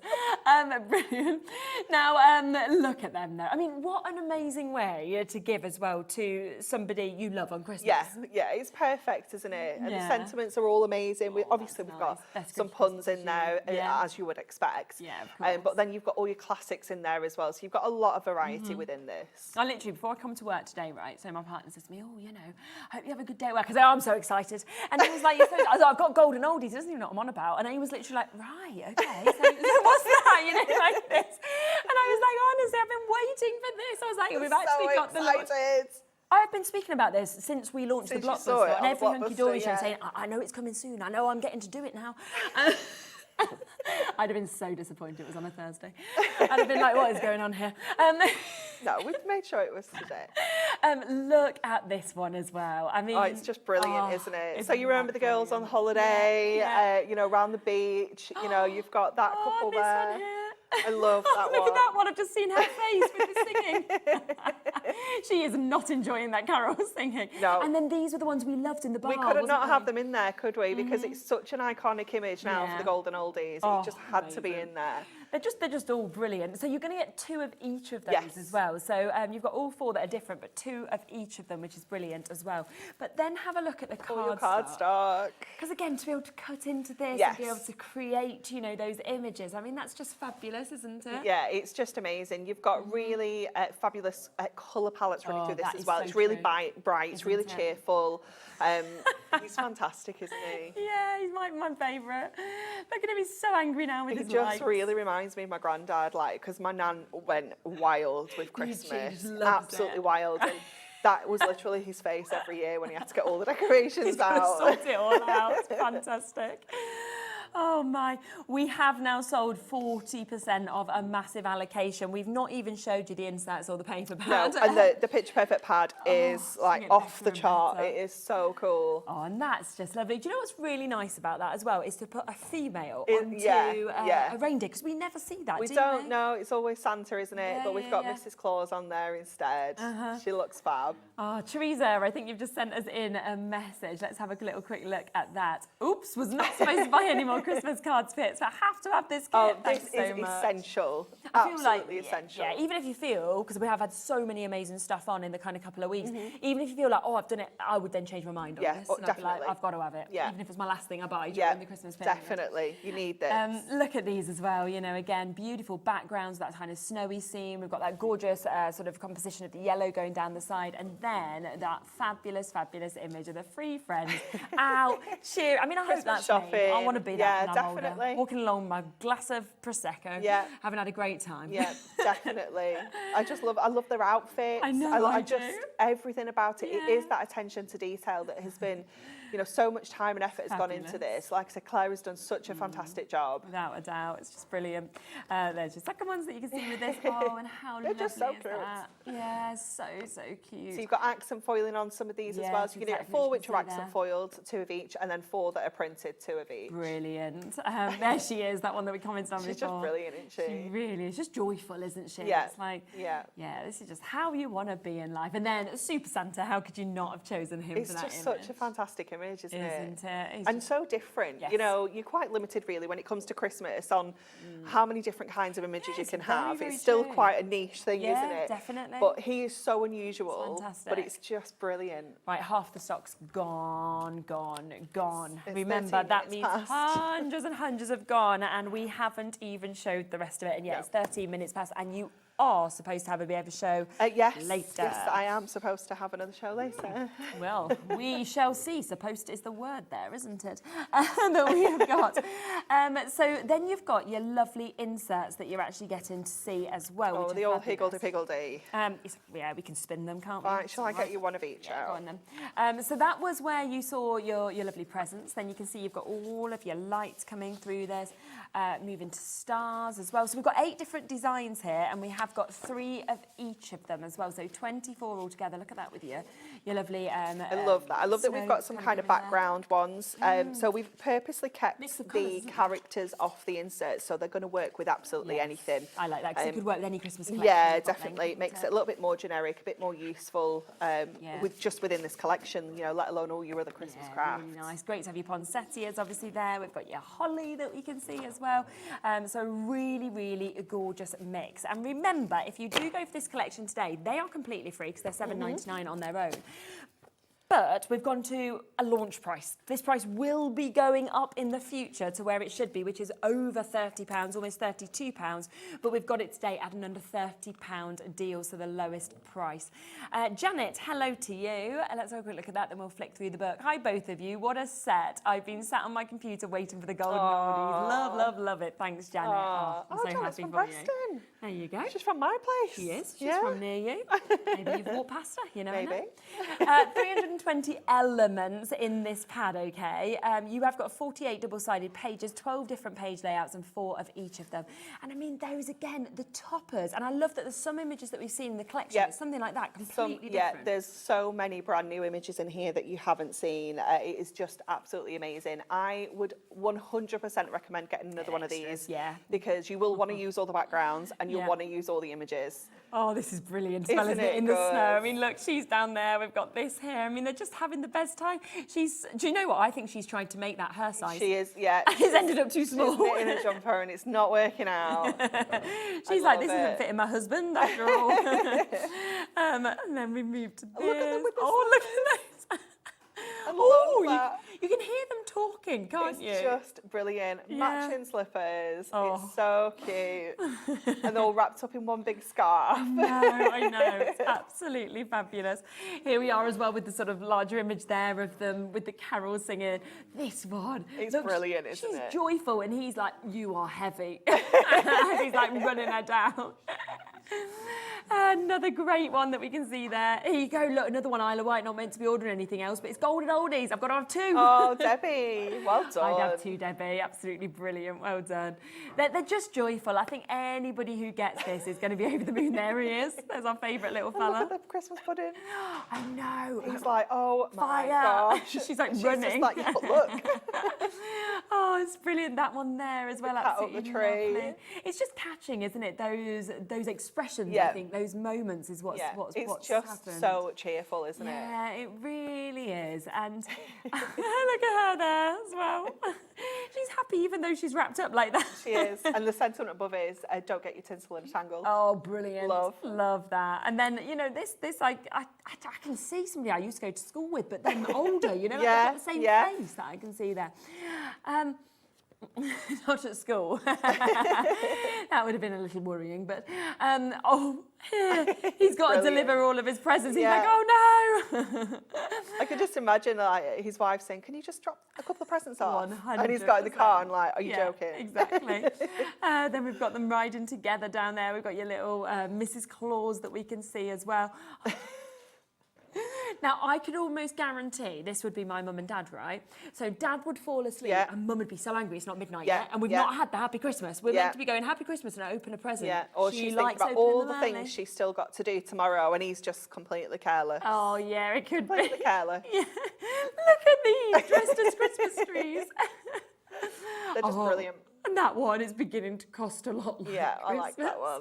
Brilliant. Now, look at them though. I mean, what an amazing way to give as well to somebody you love on Christmas.
Yeah, it's perfect, isn't it? And the
Yeah.
sentiments are all amazing. Obviously, we've got
Best
some
Christmas
puns in
present.
there,
Yeah.
as you would expect.
Yeah, of course.
But then you've got all your classics in there as well. So you've got a lot of variety within this.
I literally, before I come to work today, right, so my partner says to me, oh, you know, I hope you have a good day at work. I say, oh, I'm so excited. And he was like, I was like, I've got Golden Oldies. He doesn't even know what I'm on about. And he was literally like, right, okay. So what's that? You know, like this. And I was like, honestly, I've been waiting for this. I was like, we've actually got the look.
excited.
I've been speaking about this since we launched
Since
the
you saw it
Blockbuster, and
on
every Hunkydory
Blockbuster,
show
yeah.
saying, I know it's coming soon. I know I'm getting to do it now. I'd have been so disappointed it was on a Thursday. I'd have been like, what is going on here?
No, we've made sure it was today.
Look at this one as well. I mean,
Oh, it's just brilliant, isn't it?
isn't
So you remember
that
the girls on
brilliant?
holiday,
Yeah.
you know, around the beach. You know, you've got that couple
this
there.
one here.
I love that
Look
one.
at that one. I've just seen her face with the singing. She is not enjoying that Carol singing.
No.
And then these were the ones we loved in the bar.
We could have
wasn't
not
we?
have them in there, could we? Because it's such an iconic image now for the Golden Oldies.
Oh,
it just had to be
amazing.
in there.
They're just all brilliant. So you're going to get 2 of each of those
Yes.
as well. So you've got all 4 that are different, but 2 of each of them, which is brilliant as well. But then have a look at the
cardstock.
Because again, to be able to cut into this
Yes.
and be able to create, you know, those images, I mean, that's just fabulous, isn't it?
Yeah, it's just amazing. You've got really fabulous colour palettes running through this
that
as
is
well.
so
It's really
true.
bright, it's really
Isn't it?
cheerful. He's fantastic, isn't he?
Yeah, he's my favourite. Look at him, he's so angry now with
He
his
just
lights.
really reminds me of my granddad, like, because my nan went wild with Christmas,
loves
absolutely
it.
wild. And that was literally his face every year when he had to get all the decorations
He's got to
out.
sort it all out. It's fantastic. Oh my, we have now sold 40% of a massive allocation. We've not even showed you the inserts or the paper pad.
No, and the Picture Perfect pad is like
it
off
better
the
and
chart.
better.
It is so cool.
Oh, and that's just lovely. Do you know what's really nice about that as well? Is to put a female
It-
onto
yeah.
a reindeer, because we never see that,
We
do
don't
we?
know, it's always Santa, isn't it?
Yeah,
but we've
yeah,
got
yeah.
Mrs. Claus on there instead. She looks fab.
Oh, Teresa, I think you've just sent us in a message. Let's have a little quick look at that. Oops, was not supposed to buy any more Christmas cards kits, but I have to have this kit.
Oh,
Thanks
this
so
is
much.
essential.
I feel
Absolutely
like,
essential.
Yeah, even if you feel, because we have had so many amazing stuff on in the kind of couple of weeks,
Mm-hmm.
even if you feel like, oh, I've done it, I would then change my mind on
Yeah,
this.
oh,
And I'd be like,
definitely.
I've got to have it.
Yeah.
Even if it's my last thing I buy
Yeah,
during the Christmas period.
definitely. You need this.
Look at these as well, you know, again, beautiful backgrounds, that kind of snowy scene. We've got that gorgeous sort of composition of the yellow going down the side, and then that fabulous, fabulous image of the 3 friends out cheer. I mean, I hope
Christmas
that's
shopping.
me. I want to be
Yeah,
that when I'm older.
definitely.
Walking along with my glass of Prosecco,
Yeah.
having had a great time.
Yeah, definitely. I love their outfits.
I know, I
just
do.
everything about it. It
Yeah.
is that attention to detail that has been, you know, so much time and effort has gone into
Fabulous.
this. Like I said, Claire has done such a fantastic job.
Without a doubt, it's just brilliant. There's your second ones that you can see with this. Oh, and how
They're
lovely
just so
is
cute.
that? Yeah, so cute.
So you've got accent foiling on some of these as well.
Yes,
So you can get
exactly,
4
you
which
can
are
see
accent
there.
foiled, 2 of each, and then 4 that are printed, 2 of each.
Brilliant. There she is, that one that we commented on
She's
before.
just brilliant, isn't she?
She really is. Just joyful, isn't she?
Yeah,
It's like,
yeah.
this is just how you want to be in life. And then Super Santa, how could you not have chosen him
It's
for that
just
image?
such a fantastic image, isn't it?
Isn't it? It's
And
just-
so different.
Yes.
You know, you're quite limited really when it comes to Christmas on how many different kinds of images you
Yes,
can
very,
have.
very
It's still
true.
quite a niche thing,
Yeah,
isn't it?
definitely.
But he is so unusual.
It's fantastic.
But it's just brilliant.
Right, half the stock's gone.
It's
Remember,
13
that
minutes
means
past.
hundreds and hundreds have gone, and we haven't even showed the rest of it. And yet
No.
it's 13 minutes past, and you are supposed to have a bit of a show
Yes,
later.
yes, I am supposed to have another show later.
Well, we shall see. Supposed is the word there, isn't it? That we have got. So then you've got your lovely inserts that you're actually getting to see as well.
Oh,
which
the
are
old
fabulous.
higgledy-piggledy.
Yeah, we can spin them, can't we?
Right, shall I get you one of each
Yeah, go
out?
on then. So that was where you saw your lovely presents. Then you can see you've got all of your lights coming through this, moving to stars as well. So we've got 8 different designs here, and we have got 3 of each of them as well. So 24 altogether. Look at that with your lovely.
I love that. I love that we've got some kind of background ones. So we've purposely kept
Mix of colours,
the
isn't it?
characters off the inserts, so they're going to work with absolutely
Yes.
anything.
I like that because it could work with any Christmas collection.
Yeah,
you've got then,
definitely. It makes
couldn't
it a little bit more generic, a bit more useful,
Yeah.
with just within this collection, you know, let alone all your other Christmas
Yeah,
crafts.
really nice. Great to have your poinsettias obviously there. We've got your holly that we can see as well. So really, really a gorgeous mix. And remember, if you do go for this collection today, they are completely free because they're $7.99 on their own. But we've gone to a launch price. This price will be going up in the future to where it should be, which is over £30, almost £32. But we've got it today at an under £30 deal, so the lowest price. Janet, hello to you. Let's have a quick look at that, then we'll flick through the book. Hi, both of you. What a set. I've been sat on my computer waiting for the golden oldies. Love, love, love it. Thanks, Janet. I'm so
Janet's
happy
from
for you.
Preston.
There you go.
She's from my place.
She is. She's
Yeah.
from near you. Maybe you've walked past her. You never
Maybe.
know. 320 elements in this pad, okay? You have got 48 double-sided pages, 12 different page layouts, and 4 of each of them. And I mean, those, again, the toppers. And I love that there's some images that we've seen in the collection.
Yeah.
It's something like that, completely
Yeah,
different.
there's so many brand new images in here that you haven't seen. It is just absolutely amazing. I would 100% recommend getting another one of
Extras,
these.
yeah.
Because you will want to use all the backgrounds and you'll
Yeah.
want to use all the images.
Oh, this is brilliant as well,
Isn't
isn't it?
it
In the snow. I
good?
mean, look, she's down there. We've got this here. I mean, they're just having the best time. Do you know what? I think she's tried to make that her size.
She is, yeah.
It's ended up too small.
She's knitting a jumper and it's not working out.
She's like, this isn't fitting my husband after all. And then we moved to this.
Look at them with the
look at this. You can hear them talking, can't you?
It's just brilliant.
Yeah.
Matching slippers.
Oh.
It's so cute. And they're all wrapped up in one big scarf.
I know. It's absolutely fabulous. Here we are as well with the sort of larger image there of them with the carols singing. This one.
It's brilliant, isn't it?
She's joyful and he's like, you are heavy. He's like running her down. Another great one that we can see there. Here you go, look, another one, Isla White, not meant to be ordering anything else, but it's golden oldies. I've got to have two.
Oh, Debbie, well done.
I'd have two, Debbie. Absolutely brilliant. Well done. They're just joyful. I think anybody who gets this is going to be over the moon. There he is. There's our favourite little fella.
Look at the Christmas pudding.
I know.
He's like, oh my
Fire.
gosh.
She's like
She's
running.
just like, yeah, look.
Oh, it's brilliant. That one there as well.
cat up
Absolutely
the tree.
lovely. It's just catching, isn't it? Those expressions,
Yeah.
I think, those moments is what's
it's just
happened.
so cheerful, isn't it?
Yeah, it really is. And look at her there as well. She's happy even though she's wrapped up like that.
She is. And the sentiment above it is, don't get your tinsel in a tangle.
Oh, brilliant.
Love
that. And then, you know, this I can see somebody I used to go to school with, but then older, you know, like they've got the same face that I can see there. Not at school. That would have been a little worrying, but he's got to deliver all of his presents. He's like, oh no.
I could just imagine like his wife saying, can you just drop a couple of presents off?
100%.
And he's got in the car and like, are you joking?
Exactly. Then we've got them riding together down there. We've got your little Mrs. Claus that we can see as well. Now, I could almost guarantee this would be my mum and dad, right? So dad would fall asleep and mum would be so angry it's not midnight yet. And we've not had the Happy Christmas. We're meant to be going Happy Christmas and I open a present.
Yeah, or she's thinking about all the things she's still got to do tomorrow and he's just completely careless.
Oh, yeah, it could
Completely
be.
careless.
Yeah. Look at these, dressed as Christmas trees.
They're just brilliant.
And that one is beginning to cost a lot like
Yeah, I like
Christmas.
that one.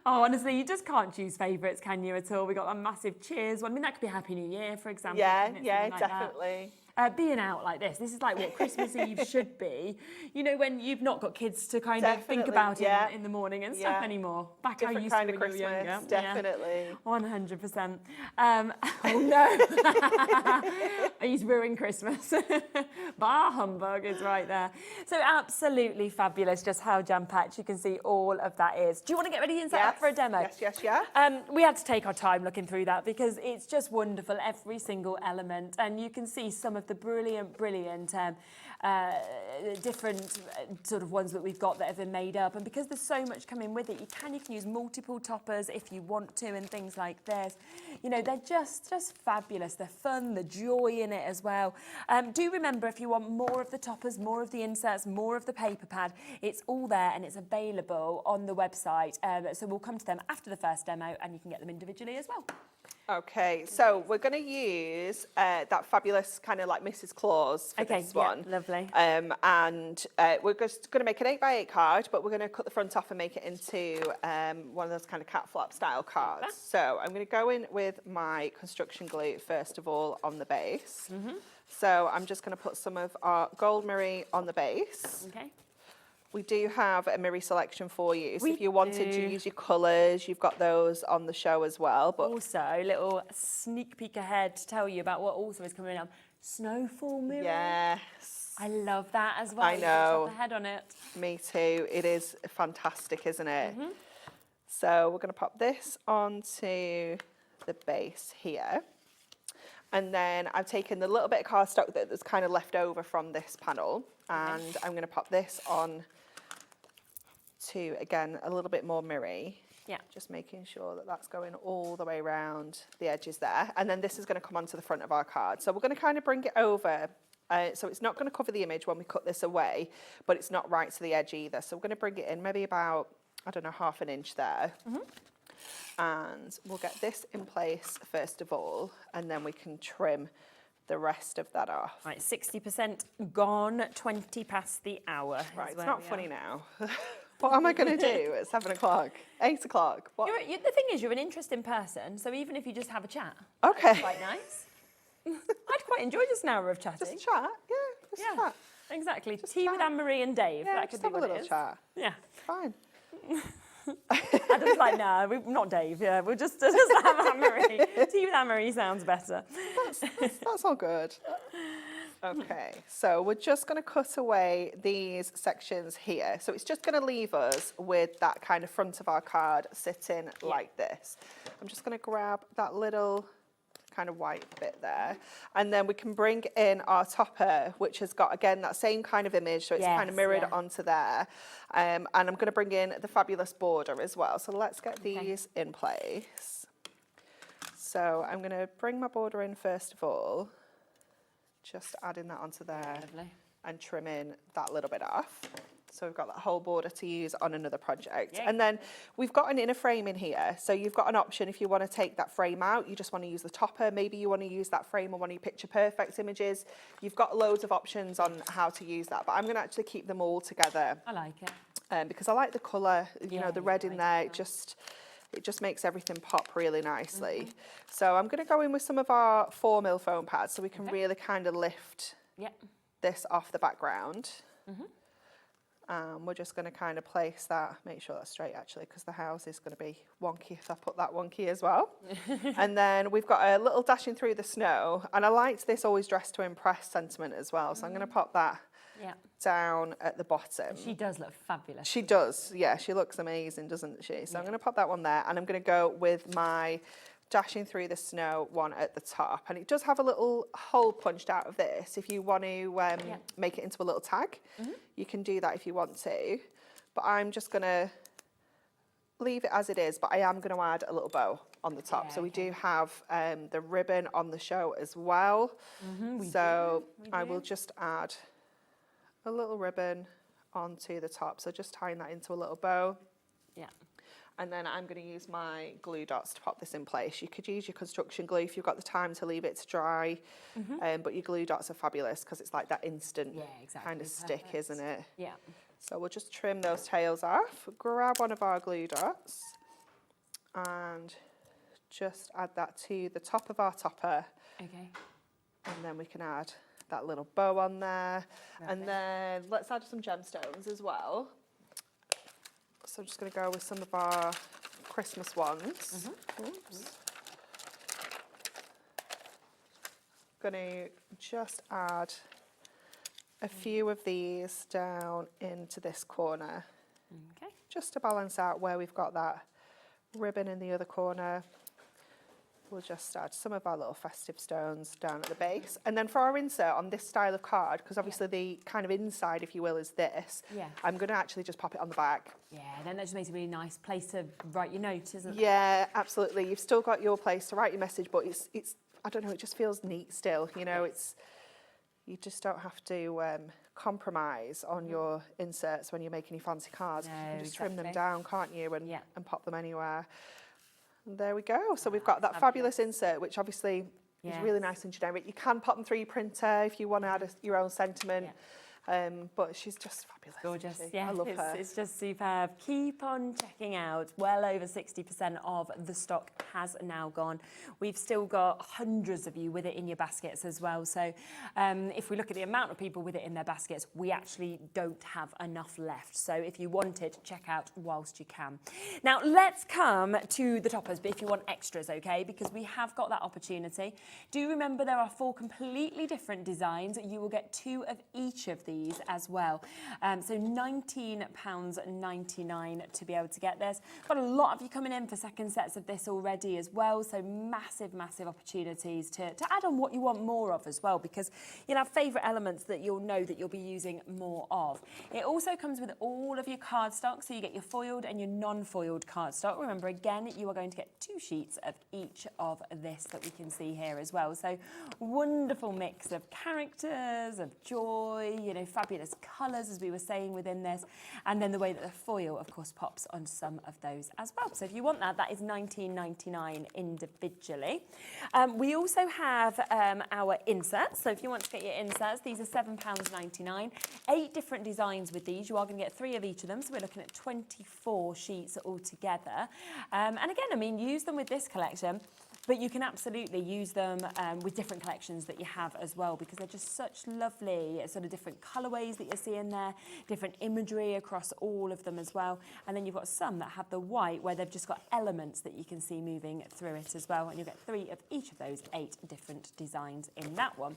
Oh, honestly, you just can't choose favourites, can you, at all? We got a massive cheers one. I mean, that could be Happy New Year, for example.
Yeah,
isn't it?
yeah,
Something like that.
definitely.
Being out like this is like what Christmas Eve should be. You know, when you've not got kids to kind of think
Definitely,
about
yeah.
it in the morning and stuff anymore. Back how you
Different
used
kind
to
of
when you were
Christmas,
younger.
definitely.
Yeah, 100%. Oh no, he's ruined Christmas. Bah humbug is right there. So absolutely fabulous, just how jam-packed you can see all of that is. Do you want to get ready and set up for a demo?
Yes.
We had to take our time looking through that because it's just wonderful, every single element, and you can see some of the brilliant different sort of ones that we've got that have been made up, and because there's so much coming with it, you can use multiple toppers if you want to and things like this. You know, they're just fabulous. They're fun, the joy in it as well. Do remember, if you want more of the toppers, more of the inserts, more of the paper pad, it's all there and it's available on the website. So we'll come to them after the first demo and you can get them individually as well.
Okay, so we're going to use that fabulous kind of like Mrs. Claus for this one.
Lovely.
And we're just going to make an 8x8 card, but we're going to cut the front off and make it into one of those kind of cat flap style cards. So I'm going to go in with my construction glue first of all on the base. So I'm just going to put some of our gold mirri on the base.
Okay.
We do have a mirri selection for you. So if you wanted to use your colours, you've got those on the show as well. But
also, a little sneak peek ahead to tell you about what also is coming up. Snowfall mirror.
Yes.
I love that as well.
I know.
The head on it.
Me too. It is fantastic, isn't it? So we're going to pop this onto the base here. And then I've taken the little bit of cardstock that's kind of left over from this panel, and I'm going to pop this on to, again, a little bit more mirri.
Yeah.
Just making sure that that's going all the way around the edges there. And then this is going to come onto the front of our card. So we're going to kind of bring it over. So it's not going to cover the image when we cut this away, but it's not right to the edge either. So we're going to bring it in maybe about, I don't know, ½ an inch there. And we'll get this in place first of all, and then we can trim the rest of that off.
Right, 60% gone, 20 past the hour.
Right, it's not funny now. What am I going to do at 7 o'clock, 8 o'clock? What?
The thing is, you're an interesting person, so even if you just have a chat,
Okay.
that's quite nice. I'd quite enjoy just an hour of chatting.
Just chat, just chat.
Exactly. Tea with Anne-Marie and Dave.
Yeah,
that could
just
be
have a
what
little
it is.
chat.
Yeah.
Fine.
Adam's like, no, not Dave. Yeah, we'll just have Anne-Marie. Tea with Anne-Marie sounds better.
That's all good. Okay, so we're just going to cut away these sections here. So it's just going to leave us with that kind of front of our card sitting like this. I'm just going to grab that little kind of white bit there, and then we can bring in our topper, which has got, again, that same kind of image, so it's kind of mirrored onto there. And I'm going to bring in the fabulous border as well. So let's get these in place. So I'm going to bring my border in first of all, just adding that onto there and trimming that little bit off. So we've got that whole border to use on another project.
Yay.
And then we've got an inner frame in here. So you've got an option if you want to take that frame out, you just want to use the topper. Maybe you want to use that frame on one of your picture perfect images. You've got loads of options on how to use that, but I'm going to actually keep them all together.
I like it.
Because I like the colour, you know, the red in there. It just makes everything pop really nicely. So I'm going to go in with some of our 4mm foam pads so we can really kind of lift this off the background. We're just going to kind of place that, make sure that's straight actually, because the house is going to be wonky if I put that wonky as well. And then we've got a little dashing through the snow, and I liked this always dressed to impress sentiment as well. So I'm going to pop that down at the bottom.
She does look fabulous.
She does, yeah, she looks amazing, doesn't she? So I'm going to pop that one there, and I'm going to go with my dashing through the snow one at the top. And it does have a little hole punched out of this. If you want to make it into a little tag, you can do that if you want to. But I'm just going to leave it as it is, but I am going to add a little bow on the top. So we do have the ribbon on the show as well. So I will just add a little ribbon onto the top. So just tying that into a little bow. And then I'm going to use my glue dots to pop this in place. You could use your construction glue if you've got the time to leave it to dry, but your glue dots are fabulous because it's like that instant kind of stick, isn't it?
Yeah.
So we'll just trim those tails off, grab one of our glue dots and just add that to the top of our topper.
Okay.
And then we can add that little bow on there. And then let's add some gemstones as well. So I'm just going to go with some of our Christmas ones. Oops. Going to just add a few of these down into this corner.
Okay.
Just to balance out where we've got that ribbon in the other corner. We'll just add some of our little festive stones down at the base. And then for our insert on this style of card, because obviously the kind of inside, if you will, is this, I'm going to actually just pop it on the back.
Yeah, then that just makes a really nice place to write your note, isn't it?
Yeah, absolutely. You've still got your place to write your message, but it's I don't know, it just feels neat still. You know, you just don't have to compromise on your inserts when you're making your fancy cards.
No,
you can just trim them down, can't you, and pop them anywhere. There we go. So we've got that
fabulous.
fabulous insert, which obviously is really nice and generic. You can pop them through your printer if you want to add your own sentiment. But she's just fabulous.
Gorgeous.
I love her.
It's just superb. Keep on checking out. Well over 60% of the stock has now gone. We've still got hundreds of you with it in your baskets as well. So if we look at the amount of people with it in their baskets, we actually don't have enough left. So if you want it, check out whilst you can. Now let's come to the toppers, but if you want extras, okay, because we have got that opportunity. Do remember there are 4 completely different designs. You will get 2 of each of these as well. So £19.99 to be able to get this. Got a lot of you coming in for second sets of this already as well. So massive, massive opportunities to add on what you want more of as well, because you'll have favourite elements that you'll know that you'll be using more of. It also comes with all of your cardstock. So you get your foiled and your non-foiled cardstock. Remember, again, you are going to get 2 sheets of each of this that we can see here as well. So wonderful mix of characters, of joy, you know, fabulous colours, as we were saying within this, and then the way that the foil, of course, pops on some of those as well. So if you want that, that is £19.99 individually. We also have our inserts. So if you want to get your inserts, these are £7.99. 8 different designs with these. You are going to get 3 of each of them. So we're looking at 24 sheets altogether. And again, I mean, use them with this collection. But you can absolutely use them with different collections that you have as well, because they're just such lovely sort of different colourways that you're seeing there, different imagery across all of them as well. And then you've got some that have the white where they've just got elements that you can see moving through it as well. And you'll get 3 of each of those 8 different designs in that one.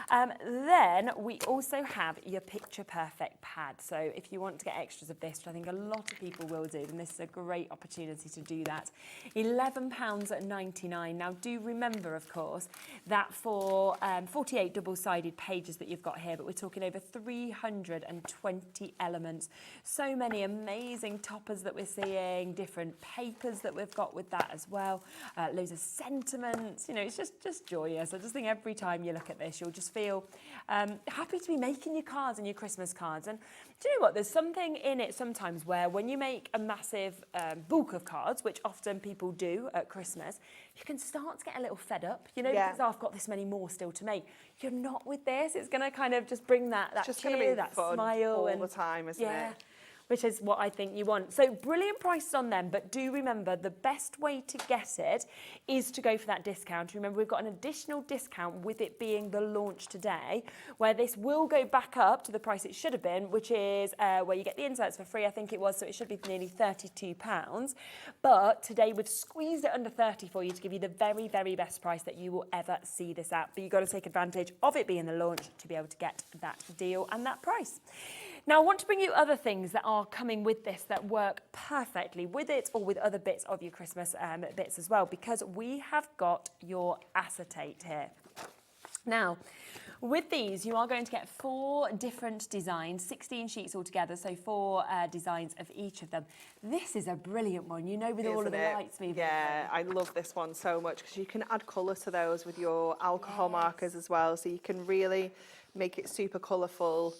Then we also have your Picture Perfect pad. So if you want to get extras of this, which I think a lot of people will do, then this is a great opportunity to do that. £11.99. Now do remember, of course, that for 48 double-sided pages that you've got here, but we're talking over 320 elements. So many amazing toppers that we're seeing, different papers that we've got with that as well, loads of sentiments. You know, it's just joyous. I just think every time you look at this, you'll just feel happy to be making your cards and your Christmas cards. And do you know what? There's something in it sometimes where when you make a massive book of cards, which often people do at Christmas, you can start to get a little fed up, you know, because I've got this many more still to make. You're not with this. It's going to kind of just bring that cheer, that smile.
All the time, isn't it?
Which is what I think you want. So brilliant prices on them, but do remember the best way to get it is to go for that discount. Remember, we've got an additional discount with it being the launch today, where this will go back up to the price it should have been, which is where you get the inserts for free, I think it was, so it should be nearly £32. But today we've squeezed it under 30 for you to give you the very, very best price that you will ever see this at. But you've got to take advantage of it being the launch to be able to get that deal and that price. Now, I want to bring you other things that are coming with this that work perfectly with it or with other bits of your Christmas bits as well, because we have got your acetate here. Now, with these, you are going to get 4 different designs, 16 sheets altogether, so 4 designs of each of them. This is a brilliant one, you know, with all of the lights moving.
Yeah, I love this one so much because you can add colour to those with your alcohol markers as well, so you can really make it super colourful.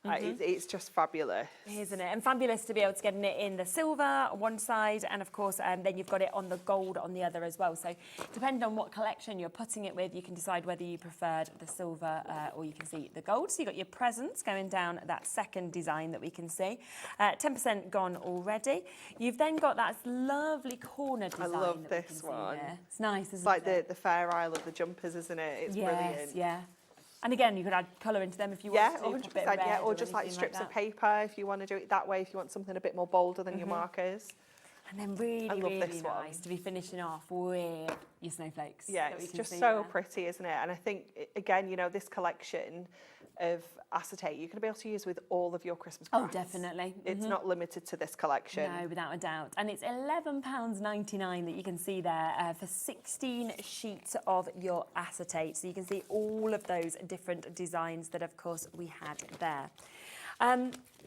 It's just fabulous.
Isn't it? And fabulous to be able to get it in the silver on one side, and of course then you've got it on the gold on the other as well. So depending on what collection you're putting it with, you can decide whether you preferred the silver or you can see the gold. So you've got your presents going down that second design that we can see. 10% gone already. You've then got that lovely corner design.
I love this one.
It's nice, isn't
it's like
it?
the fair isle of the jumpers, isn't it? It's brilliant.
Yeah. And again, you could add colour into them if you want to.
100%, or just like strips of paper if you want to do it that way, if you want something a bit more bolder than your markers.
And then really nice to be finishing off with your snowflakes.
Yeah, it's just so pretty, isn't it? And I think, again, you know, this collection of acetate you're going to be able to use with all of your Christmas crafts.
Oh, definitely.
It's not limited to this collection.
No, without a doubt. And it's £11.99 that you can see there for 16 sheets of your acetate. So you can see all of those different designs that, of course, we had there.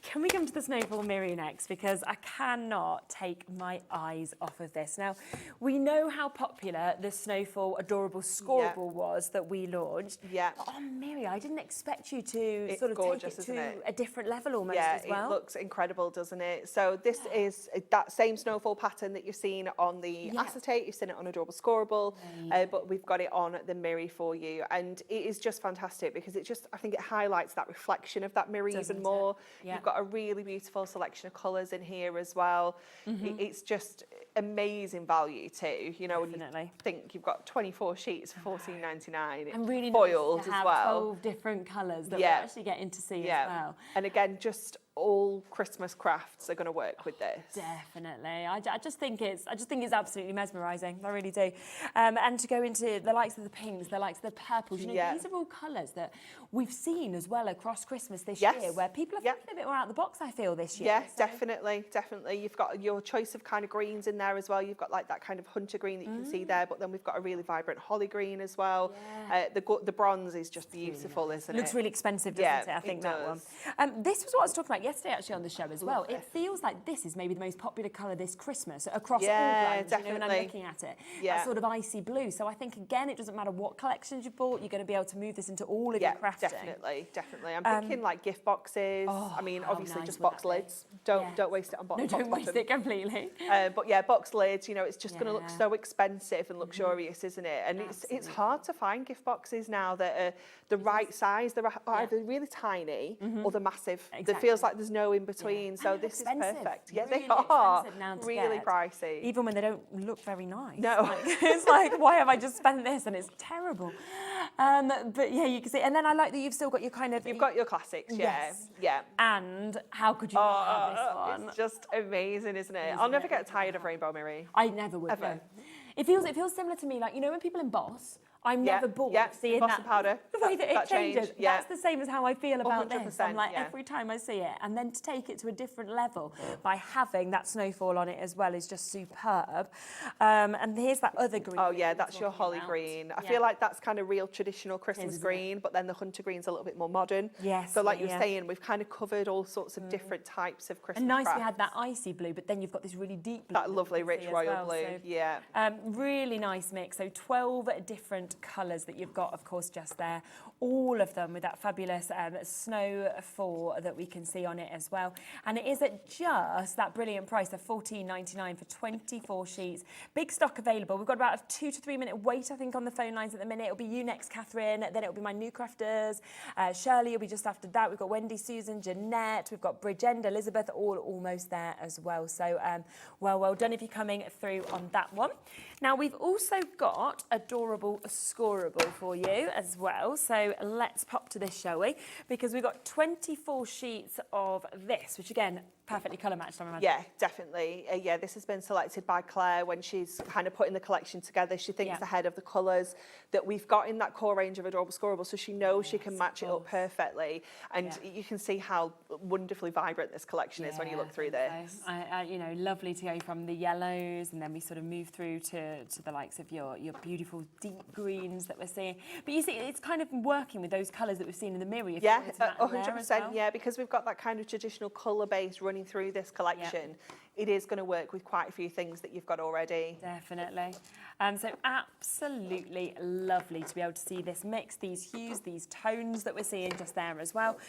Can we come to the Snowfall Mirror next? Because I cannot take my eyes off of this. Now, we know how popular the Snowfall Adorable Scoreable was that we launched.
Yeah.
But on Mirror, I didn't expect you to
It's
sort of
gorgeous,
take it to a different level almost
yeah,
as well.
It looks incredible, doesn't it? So this is that same snowfall pattern that you've seen on the acetate. You've seen it on Adorable Scoreable, but we've got it on the Mirror for you. And it is just fantastic because it just, I think it highlights that reflection of that mirror even more.
Yeah.
You've got a really beautiful selection of colours in here as well. It's just amazing value too. You know, when you think you've got 24 sheets for $14.99,
and really
foiled
nice to have
as well.
12 different colours that we're actually getting to see as well.
And again, just all Christmas crafts are going to work with this.
Definitely. I just think it's absolutely mesmerising. I really do. And to go into the likes of the pinks, the likes of the purples, you know, these are all colours that we've seen as well across Christmas this year, where people are thinking a bit more out of the box, I feel, this year.
Yes, definitely. You've got your choice of kind of greens in there as well. You've got like that kind of hunter green that you can see there, but then we've got a really vibrant holly green as well. The bronze is just beautiful, isn't it?
Looks really expensive, doesn't it? I think that one. This was what I was talking about yesterday actually on the show as well. It feels like this is maybe the most popular colour this Christmas across all brands, you know, when I'm looking at it. That sort of icy blue. So I think, again, it doesn't matter what collections you bought, you're going to be able to move this into all of your crafting.
Definitely. I'm thinking like gift boxes. I mean, obviously just box lids. Don't waste it on box.
No, don't waste it completely.
But yeah, box lids, you know, it's just going to look so expensive and luxurious, isn't it? And it's hard to find gift boxes now that are the right size. They're either really tiny or they're massive. It feels like there's no in between. So
And
this is
expensive.
perfect. Yeah,
Really
they are
expensive now to
really
get.
pricey.
Even when they don't look very nice.
No.
Like, it's like, why have I just spent this? And it's terrible. But yeah, you can see. And then I like that you've still got your kind of...
You've got your classics,
Yes.
yeah.
And how could you not have this one?
It's just amazing, isn't it? I'll never get tired of Rainbow Miri.
I never would.
Ever.
No. It feels similar to me, like, you know, when people emboss, I'm never bored seeing
emboss
that.
and powder.
The way that it
that
changes.
change, yeah.
That's the same as how I feel about this. I'm
100%,
like,
yeah.
every time I see it. And then to take it to a different level by having that snowfall on it as well is just superb. And here's that other green.
Oh
that
yeah,
we were
that's your
talking
holly
about.
green. I
Yeah.
feel like that's kind of real traditional Christmas
Isn't it?
green, but then the hunter green's a little bit more modern.
Yes,
So like you
yeah.
were saying, we've kind of covered all sorts of different types of Christmas
And nice, we
crafts.
had that icy blue, but then you've got this really deep blue.
That lovely
you can
rich
see as
royal
well,
blue,
so,
yeah.
Really nice mix. So 12 different colours that you've got, of course, just there. All of them with that fabulous snowfall that we can see on it as well. And it is at just that brilliant price of $14.99 for 24 sheets. Big stock available. We've got about a 2 to 3 minute wait, I think, on the phone lines at the minute. It'll be you next, Catherine. Then it'll be my new crafters. Shirley will be just after that. We've got Wendy, Susan, Jeanette. We've got Bridgend, Elizabeth, all almost there as well. So well done if you're coming through on that one. Now, we've also got adorable scoreable for you as well. So let's pop to this, shall we? Because we've got 24 sheets of this, which again, perfectly colour matched, I'm imagining.
Yeah, definitely. Yeah, this has been selected by Claire when she's kind of putting the collection together. She thinks ahead of the colours that we've got in that core range of adorable scoreable, so she knows she can match it up perfectly. And you can see how wonderfully vibrant this collection is when you look through this.
So, you know, lovely to go from the yellows, and then we sort of move through to the likes of your beautiful deep greens that we're seeing. But you see, it's kind of working with those colours that we've seen in the mirror.
Yeah, 100%. Yeah, because we've got that kind of traditional colour base running through this collection. It is going to work with quite a few things that you've got already.
Definitely. So absolutely lovely to be able to see this mix, these hues, these tones that we're seeing just there as well.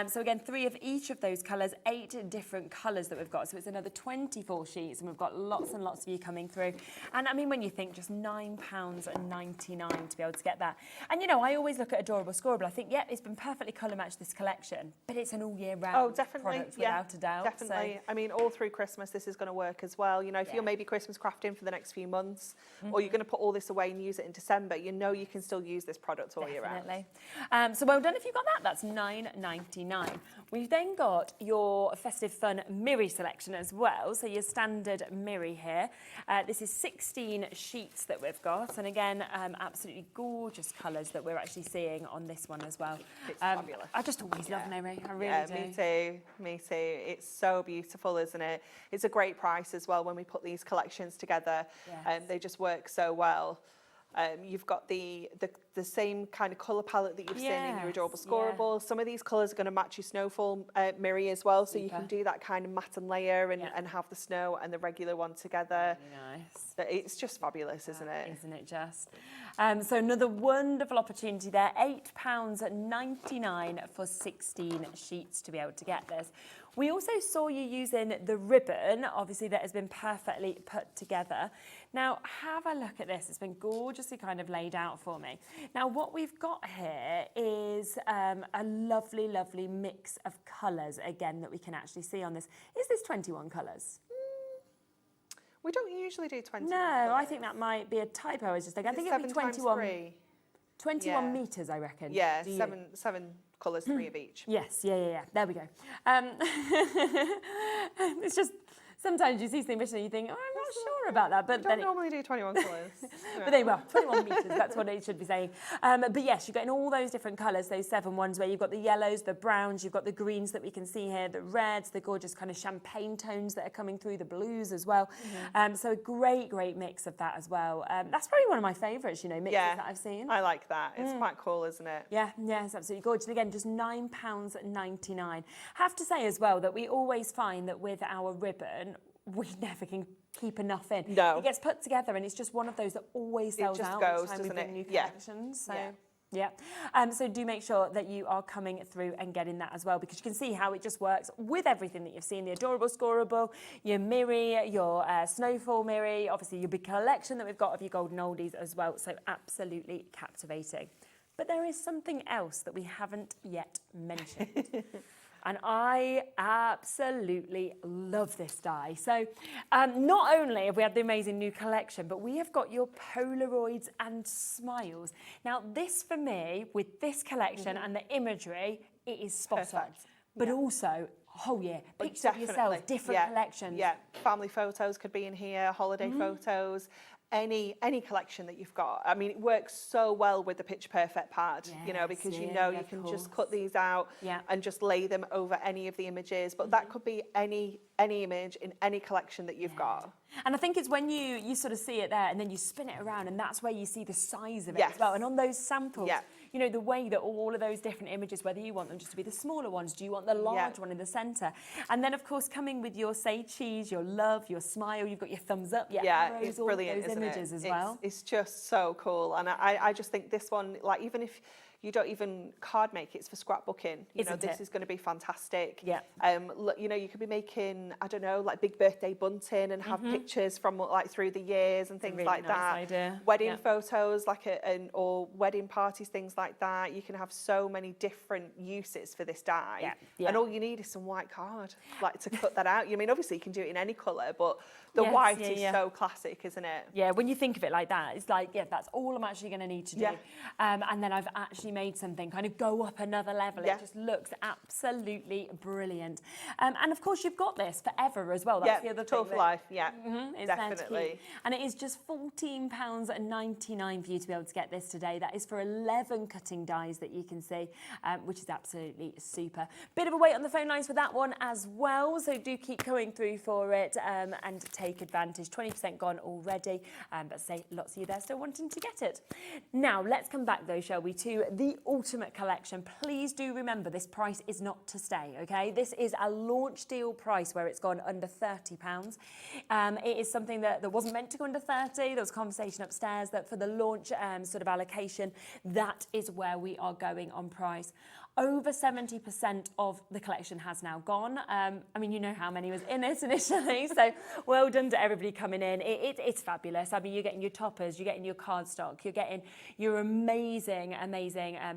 So again, 3 of each of those colours, 8 different colours that we've got. So it's another 24 sheets, and we've got lots and lots of you coming through. And I mean, when you think just £9.99 to be able to get that. And you know, I always look at adorable scoreable. I think, it's been perfectly colour matched, this collection, but it's an all year round product without a doubt.
Definitely.
So.
I mean, all through Christmas, this is going to work as well. You know, if you're maybe Christmas crafting for the next few months, or you're going to put all this away and use it in December, you know you can still use this product all year round.
So well done if you got that. That's £9.99. We've then got your Festive Fun Miri selection as well. So your standard Miri here. This is 16 sheets that we've got. And again, absolutely gorgeous colours that we're actually seeing on this one as well.
It's fabulous.
I just always love Miri. I really do.
Me too. Me too. It's so beautiful, isn't it? It's a great price as well when we put these collections together. They just work so well. You've got the same kind of colour palette that you've seen in your adorable scoreable. Some of these colours are going to match your snowfall Miri as well, so you can do that kind of matte and layer and have the snow and the regular one together.
Really nice.
It's just fabulous, isn't it?
Isn't it just? So another wonderful opportunity there, £8.99 for 16 sheets to be able to get this. We also saw you using the ribbon, obviously, that has been perfectly put together. Now, have a look at this. It's been gorgeously kind of laid out for me. Now, what we've got here is a lovely, lovely mix of colours, again, that we can actually see on this. Is this 21 colours?
We don't usually do 20.
No, I think that might be a typo. I was just thinking. I think it'd be 21. 21 metres, I reckon.
Yeah, seven colours, 3 of each.
Yes, yeah. There we go. It's just sometimes you see something and you think, oh, I'm not sure about that. But
we don't normally do 21 colours.
But there you are, 21 metres, that's what it should be saying. But yes, you've got in all those different colours, those 7 ones where you've got the yellows, the browns, you've got the greens that we can see here, the reds, the gorgeous kind of champagne tones that are coming through, the blues as well. So a great mix of that as well. That's probably one of my favourites, you know, mixes that I've seen.
I like that. It's quite cool, isn't it?
Yeah, it's absolutely gorgeous. And again, just £9.99. Have to say as well that we always find that with our ribbon, we never can keep enough in.
No.
It gets put together and it's just one of those that always sells out
goes,
each time we
doesn't
bring
it?
new collections. So.
Yeah.
So do make sure that you are coming through and getting that as well, because you can see how it just works with everything that you've seen, the adorable scoreable, your Miri, your snowfall Miri, obviously your big collection that we've got of your golden oldies as well. So absolutely captivating. But there is something else that we haven't yet mentioned. And I absolutely love this die. So not only have we had the amazing new collection, but we have got your Polaroids and Smiles. Now this for me, with this collection and the imagery, it is spot on. But also, oh yeah, pictures of yourselves, different collections.
Yeah, family photos could be in here, holiday photos. Any collection that you've got. I mean, it works so well with the Picture Perfect pad, you know, because you know you can just cut these out and just lay them over any of the images. But that could be any image in any collection that you've got.
And I think it's when you sort of see it there and then you spin it around, and that's where you see the size of it as well. And on those samples, you know, the way that all of those different images, whether you want them just to be the smaller ones, do you want the large one in the centre? And then, of course, coming with your say cheese, your love, your smile, you've got your thumbs up, arrows,
it's brilliant,
all those images as well.
It's just so cool. And I just think this one, like, even if you don't even card make, it's for scrapbooking. You know, this is going to be fantastic.
Yeah.
You know, you could be making, I don't know, like big birthday bunting and have pictures from like through the years and things
really
like
nice
that.
Idea.
Wedding photos, like or wedding parties, things like that. You can have so many different uses for this die. And all you need is some white card, like to cut that out. You mean, obviously you can do it in any colour, but the white is so classic, isn't it?
Yeah, when you think of it like that, it's like, that's all I'm actually going to need to do. And then I've actually made something kind of go up another level. It just looks absolutely brilliant. And of course, you've got this forever as well. That's the other thing.
For life,
definitely. And it is just £14.99 for you to be able to get this today. That is for 11 cutting dies that you can see, which is absolutely super. Bit of a wait on the phone lines for that one as well, so do keep going through for it and take advantage. 20% gone already, but say lots of you there still wanting to get it. Now, let's come back though, shall we, to the Ultimate Collection. Please do remember this price is not to stay, okay? This is a launch deal price where it's gone under £30. It is something that wasn't meant to go under 30. There was conversation upstairs that for the launch sort of allocation, that is where we are going on price. Over 70% of the collection has now gone. I mean, you know how many was in it initially, so well done to everybody coming in. It's fabulous. I mean, you're getting your toppers, you're getting your cardstock, you're getting your amazing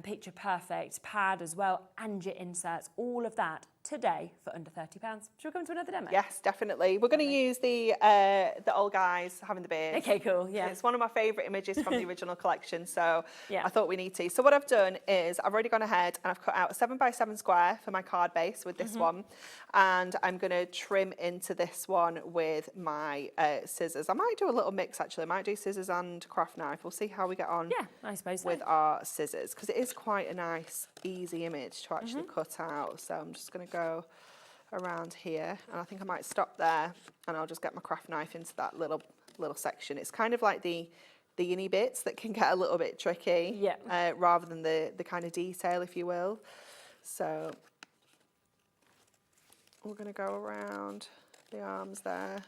Picture Perfect pad as well, and your inserts, all of that today for under £30. Should we come to another demo?
Yes, definitely. We're going to use the old guys having the beard.
Okay, cool. Yeah,
it's one of my favourite images from the original collection, so I thought we need to. So what I've done is I've already gone ahead and I've cut out a 7x7 square for my card base with this one, and I'm going to trim into this one with my scissors. I might do a little mix actually. I might do scissors and craft knife. We'll see how we get on.
Yeah, I suppose
with our scissors, because it is quite a nice, easy image to actually cut out. So I'm just going to go around here, and I think I might stop there, and I'll just get my craft knife into that little section. It's kind of like the inny bits that can get a little bit tricky, rather than the kind of detail, if you will. So we're going to go around the arms there.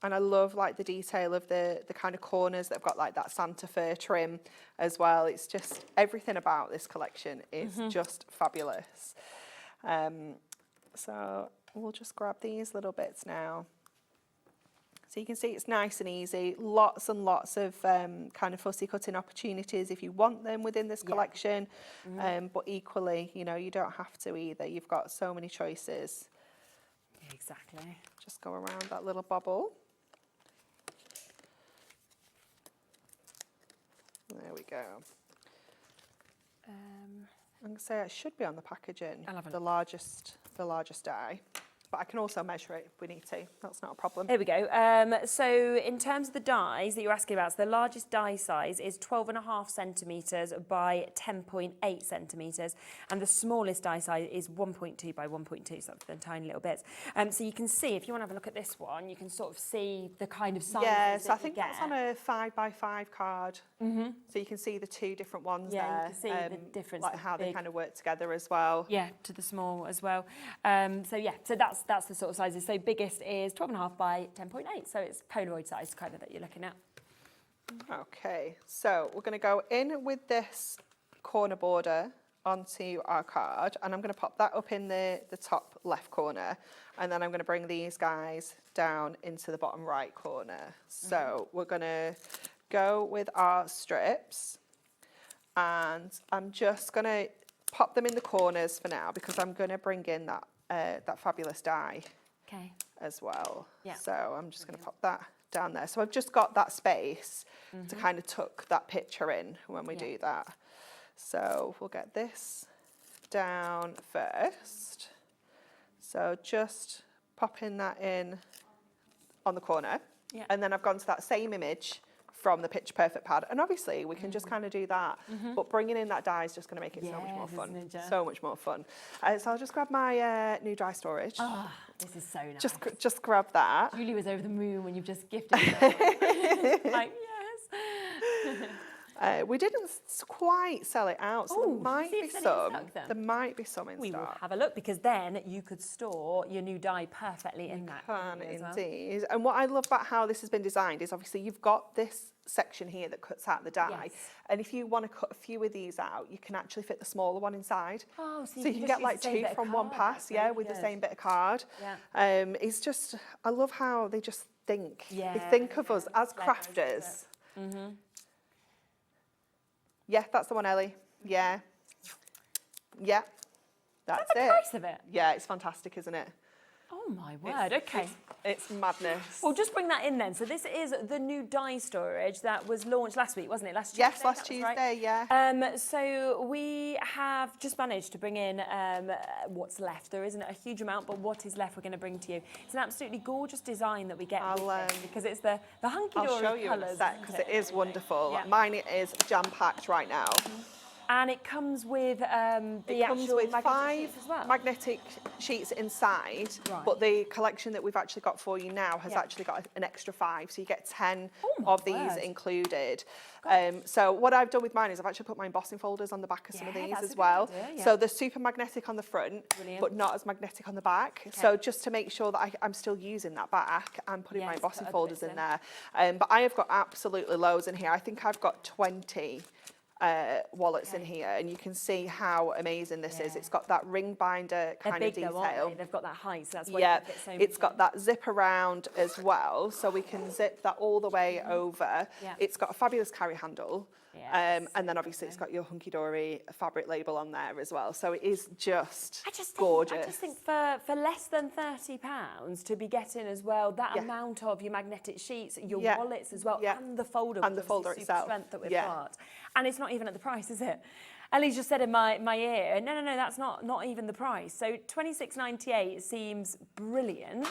And I love like the detail of the kind of corners that have got like that Santa fur trim as well. It's just, everything about this collection is just fabulous. So we'll just grab these little bits now. So you can see it's nice and easy. Lots and lots of kind of fussy cutting opportunities if you want them within this collection. But equally, you know, you don't have to either. You've got so many choices.
Exactly.
Just go around that little bobble. There we go. I'm going to say it should be on the packaging, the largest die. But I can also measure it if we need to. That's not a problem.
There we go. So in terms of the dies that you're asking about, so the largest die size is 12.5 centimetres by 10.8 centimetres. And the smallest die size is 1.2 by 1.2, so that's the tiny little bits. So you can see, if you want to have a look at this one, you can sort of see the kind of sizes
so I think that's on a 5x5 card. So you can see the two different ones there.
Yeah, you can see the difference.
Like how they kind of work together as well.
Yeah, to the small as well. So that's the sort of sizes. So biggest is 12.5 by 10.8. So it's Polaroid size kind of that you're looking at.
Okay, so we're going to go in with this corner border onto our card, and I'm going to pop that up in the top left corner, and then I'm going to bring these guys down into the bottom right corner. So we're going to go with our strips, and I'm just going to pop them in the corners for now because I'm going to bring in that fabulous die as well.
Yeah.
So I'm just going to pop that down there. So I've just got that space to kind of tuck that picture in when we do that. So we'll get this down first. So just popping that in on the corner.
Yeah.
And then I've gone to that same image from the Picture Perfect pad. And obviously we can just kind of do that, but bringing in that die is just going to make it so much more fun.
Isn't it, Jen?
So much more fun. So I'll just grab my new die storage.
Oh, this is so nice.
Just grab that.
Julie was over the moon when you've just gifted it. Like, yes.
We didn't quite sell it out, so there might
see
be
if there's any in
some.
stock then.
There might be some in
We will
stock.
have a look because then you could store your new die perfectly in that.
Can
as well.
indeed. And what I love about how this has been designed is obviously you've got this section here that cuts out the die.
Yes.
And if you want to cut a few of these out, you can actually fit the smaller one inside.
Oh, so
you
just
can get
use
like
the same
two
bit of
from one
card.
pass,
That's really
with the
good.
same bit of card.
Yeah.
It's just, I love how they just think.
Yeah,
They think of us as
clever, isn't it?
crafters. Yeah, that's the one, Ellie. Yeah. Yeah. That's
What's the
it.
price of it?
Yeah, it's fantastic, isn't it?
Oh my word, okay.
It's madness.
Well, just bring that in then. So this is the new die storage that was launched last week, wasn't it? Last Tuesday?
Yes, last
that was
Tuesday,
right.
yeah.
So we have just managed to bring in what's left. There isn't a huge amount, but what is left we're going to bring to you. It's an absolutely gorgeous design that we get with this because it's the Hunkydory
I'll show you in a
colours.
sec because it is wonderful.
Yeah.
Mine is jam-packed right now.
And it comes with the
It comes
actual
with
magnetic
5
sheets as well.
magnetic sheets inside,
Right.
but the collection that we've actually got for you now has
Yeah.
actually got an extra 5, so you get 10
my
of these
word.
included. So what I've done with mine is I've actually put my embossing folders on the back of some of
Yeah,
these
that's a
as
good
well.
idea, yeah.
So they're super magnetic on the front,
Brilliant.
but not as magnetic on the back. So just to make sure that I'm still using that back and putting my
Yes,
embossing
put other
folders
bits
in there. But I have got absolutely loads in here. I think I've got 20 wallets in here, and you can see how amazing this is.
Yeah.
It's got that ring binder
They're
kind
big
of
though, aren't
detail.
they? They've got that height, so that's why
Yeah,
you can fit so
it's
many.
got that zip around as well, so we can zip that all the way over.
Yeah.
It's got a fabulous carry handle.
Yes,
And then obviously it's got your Hunkydory fabric label on there as well. So it is just
I just
gorgeous.
think for less than £30 to be getting as well that amount of your magnetic sheets, your wallets as well, and the folder,
And the
which is
folder
super
itself.
strength that we've
Yeah.
got. And it's not even at the price, is it? Ellie's just said in my ear, no, that's not even the price. So $26.98 seems brilliant,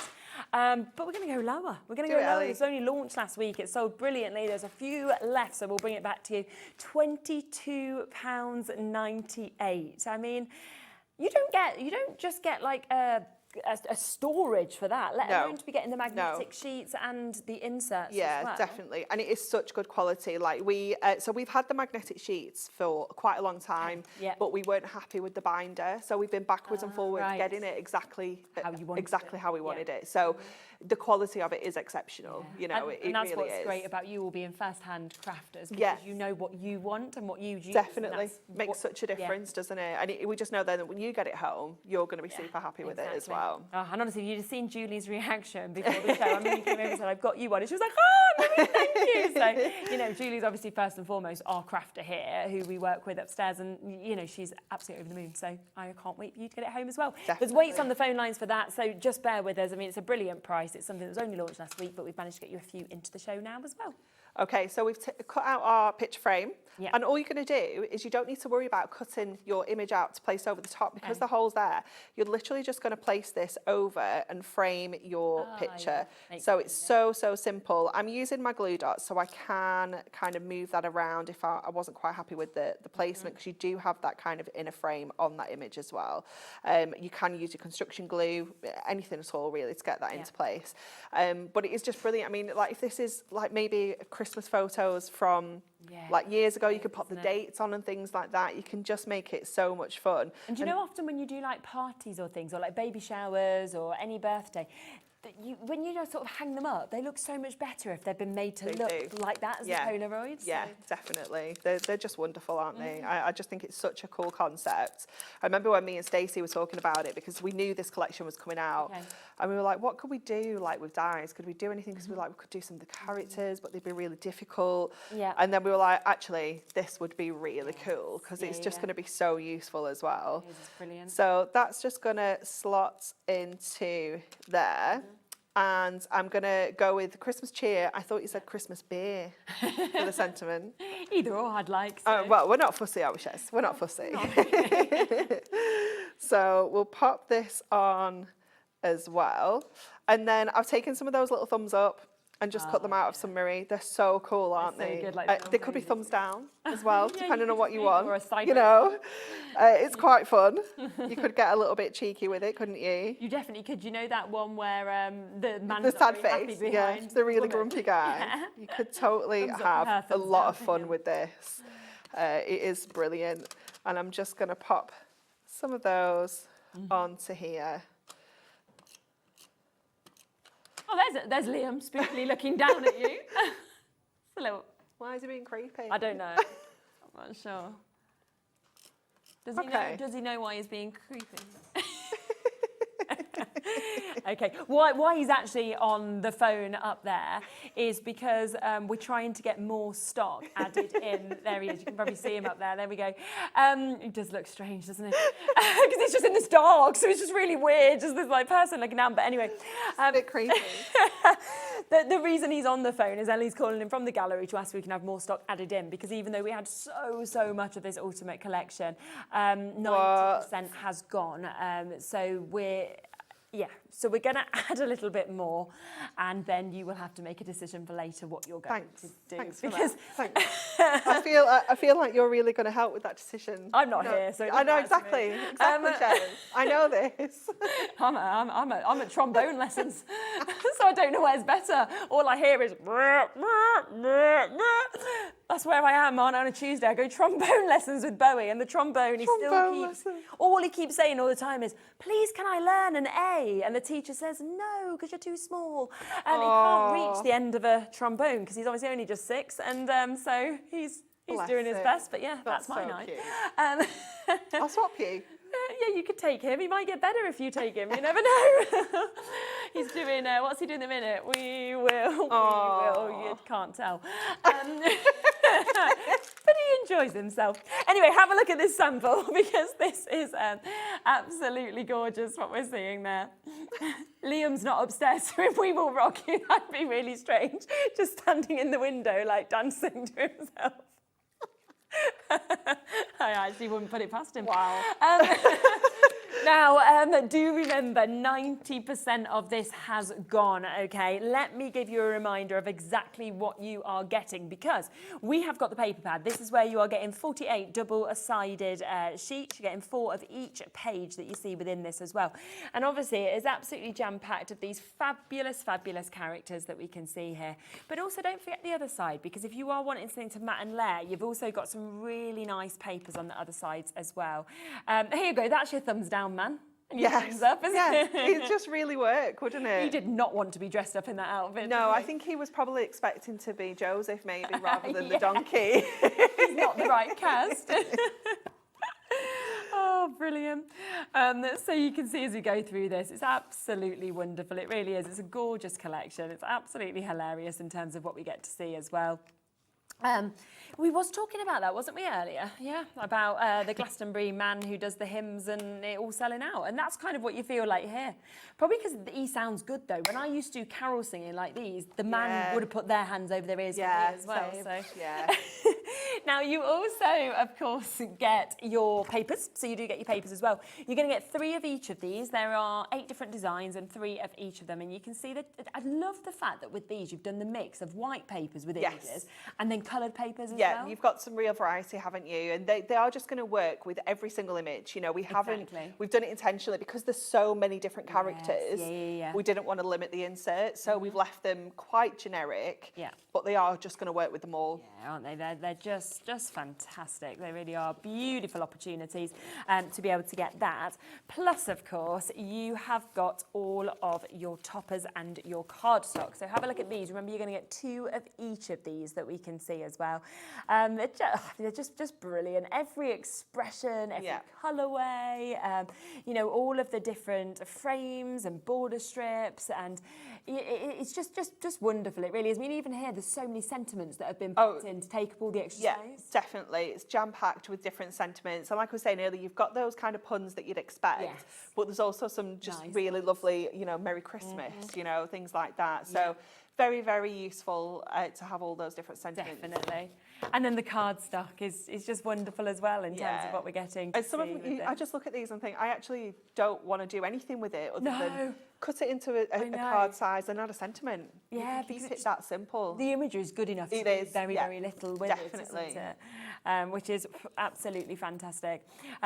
but we're going to go lower. We're going to
Do
go
it,
lower.
Ellie.
It's only launched last week. It sold brilliantly. There's a few left, so we'll bring it back to you. £22.98. I mean, you don't just get like a storage for that, let alone to be getting the magnetic sheets and the inserts as well.
Definitely, and it is such good quality. Like so we've had the magnetic sheets for quite a long time, but we weren't happy with the binder, so we've been backwards and forwards getting it exactly how we wanted it. So the quality of it is exceptional. You know,
and that's
really
what's
is.
great about you all being first-hand crafters, because you know what you want and what you use.
Definitely makes such a difference, doesn't it? And we just know then that when you get it home, you're going to be super happy with it as well.
Oh, and honestly, if you'd have seen Julie's reaction before the show, I mean, you came over and said, "I've got you one," and she was like, "Oh, Mummy, thank you." So, you know, Julie's obviously first and foremost our crafter here, who we work with upstairs, and you know, she's absolutely over the moon. So I can't wait for you to get it home as well. There's waits on the phone lines for that, so just bear with us. I mean, it's a brilliant price. It's something that was only launched last week, but we've managed to get you a few into the show now as well.
Okay, so we've cut out our picture frame, and all you're going to do is you don't need to worry about cutting your image out to place over the top, because the hole's there. You're literally just going to place this over and frame your picture. So it's so simple. I'm using my glue dots so I can kind of move that around if I wasn't quite happy with the placement, because you do have that kind of inner frame on that image as well. You can use your construction glue, anything at all really, to get that into place. But it is just brilliant. I mean, like if this is like maybe Christmas photos from like years ago, you could pop the dates on and things like that. You can just make it so much fun.
And do you know, often when you do like parties or things, or like baby showers or any birthday, when you sort of hang them up, they look so much better if they've been made to look like that as the Polaroids.
Yeah, definitely. They're just wonderful, aren't they? I just think it's such a cool concept. I remember when me and Stacey were talking about it, because we knew this collection was coming out, and we were like, what could we do like with dies? Could we do anything? Because we could do some of the characters, but they'd be really difficult.
Yeah.
And then we were like, actually, this would be really cool because it's just going to be so useful as well.
It's brilliant.
So that's just going to slot into there. And I'm going to go with Christmas cheer. I thought you said Christmas beer for the sentiment.
Either or, I'd like. So.
Well, we're not fussy, are we, Shez? We're not fussy. So we'll pop this on as well. And then I've taken some of those little thumbs up and just cut them out of some Marie. They're so cool, aren't they?
Good, like
they could be thumbs down as well, depending on what you want.
Or a side
It's quite fun. You could get a little bit cheeky with it, couldn't you?
You definitely could. You know that one where the man's
The
not
sad
very happy
face,
behind
the really
woman?
grumpy guy.
Yeah.
You could totally
Thumbs up for her,
have a
thumbs
lot
down
of
for
fun
him.
with this. It is brilliant. And I'm just going to pop some of those onto here.
Oh, there's Liam spookily looking down at you. It's a little.
Why is he being creepy?
I don't know. I'm not sure. Does he know why he's being creepy? Okay, why he's actually on the phone up there is because we're trying to get more stock added in. There he is, you can probably see him up there. There we go. It does look strange, doesn't it? Because it's just in this dark, so it's just really weird, just this like person looking down. But anyway.
A bit creepy.
The reason he's on the phone is Ellie's calling him from the gallery to ask if we can have more stock added in, because even though we had so much of this ultimate collection, 90% has gone. So we're going to add a little bit more, and then you will have to make a decision for later what you're going to do.
Thanks for that. Thanks. I feel like you're really going to help with that decision.
I'm not here, so it
I know
doesn't matter to
exactly.
me.
Exactly, Sharon. I know this.
I'm at trombone lessons, so I don't know where's better. All I hear is that's where I am on a Tuesday. I go trombone lessons with Bowie, and the trombone, all he keeps saying all the time is, please can I learn an A? And the teacher says, no, because you're too small. And he can't reach the end of a trombone because he's obviously only just 6. And so he's doing his best. But yeah, that's my night.
I'll swap you.
Yeah, you could take him. He might get better if you take him. You never know. He's doing, what's he doing in a minute? We will. You can't tell. But he enjoys himself. Anyway, have a look at this sample, because this is absolutely gorgeous, what we're seeing there. Liam's not upstairs, so if we will rock you, that'd be really strange. Just standing in the window, like dancing to himself. I actually wouldn't put it past him.
Wow.
Now, do remember 90% of this has gone, okay? Let me give you a reminder of exactly what you are getting, because we have got the paper pad. This is where you are getting 48 double-sided sheets. You're getting 4 of each page that you see within this as well. And obviously, it is absolutely jam-packed of these fabulous, fabulous characters that we can see here. But also, don't forget the other side, because if you are wanting something to mat and layer, you've also got some really nice papers on the other sides as well. Here you go. That's your thumbs down, man. And your thumbs up, isn't it?
It'd just really work, wouldn't it?
He did not want to be dressed up in that outfit.
No, I think he was probably expecting to be Joseph, maybe, rather than the donkey.
He's not the right cast. Oh, brilliant. So you can see as we go through this, it's absolutely wonderful. It really is. It's a gorgeous collection. It's absolutely hilarious in terms of what we get to see as well. We was talking about that, wasn't we, earlier? Yeah, about the Glastonbury man who does the hymns and it all selling out. And that's kind of what you feel like here. Probably because he sounds good, though. When I used to do carol singing like these, the man would have put their hands over their ears as well. So.
Yeah.
Now, you also, of course, get your papers. So you do get your papers as well. You're going to get 3 of each of these. There are 8 different designs and 3 of each of them. And you can see that I love the fact that with these, you've done the mix of white papers with images and then coloured papers as well.
Yeah, you've got some real variety, haven't you? And they are just going to work with every single image. You know, we've done it intentionally because there's so many different characters. We didn't want to limit the insert, so we've left them quite generic.
Yeah.
But they are just going to work with them all.
Yeah, aren't they? They're just fantastic. They really are beautiful opportunities to be able to get that. Plus, of course, you have got all of your toppers and your cardstock. So have a look at these. Remember, you're going to get 2 of each of these that we can see see as well. They're just brilliant. Every expression, every colourway, you know, all of the different frames and border strips, and it's just wonderful. It really is. I mean, even here, there's so many sentiments that have been put in to take up all the extra space.
Definitely. It's jam-packed with different sentiments. And like I was saying earlier, you've got those kind of puns that you'd expect, but there's also some just really lovely, you know, Merry Christmas, you know, things like that. So very, very useful to have all those different sentiments.
Definitely. And then the card stock is just wonderful as well in terms of what we're getting.
And some of them, I just look at these and think, I actually don't want to do anything with it other than cut it into a card size and add a sentiment.
Yeah,
keep it that simple.
The imagery is good enough to do very, very little with it, isn't it? Which is absolutely fantastic.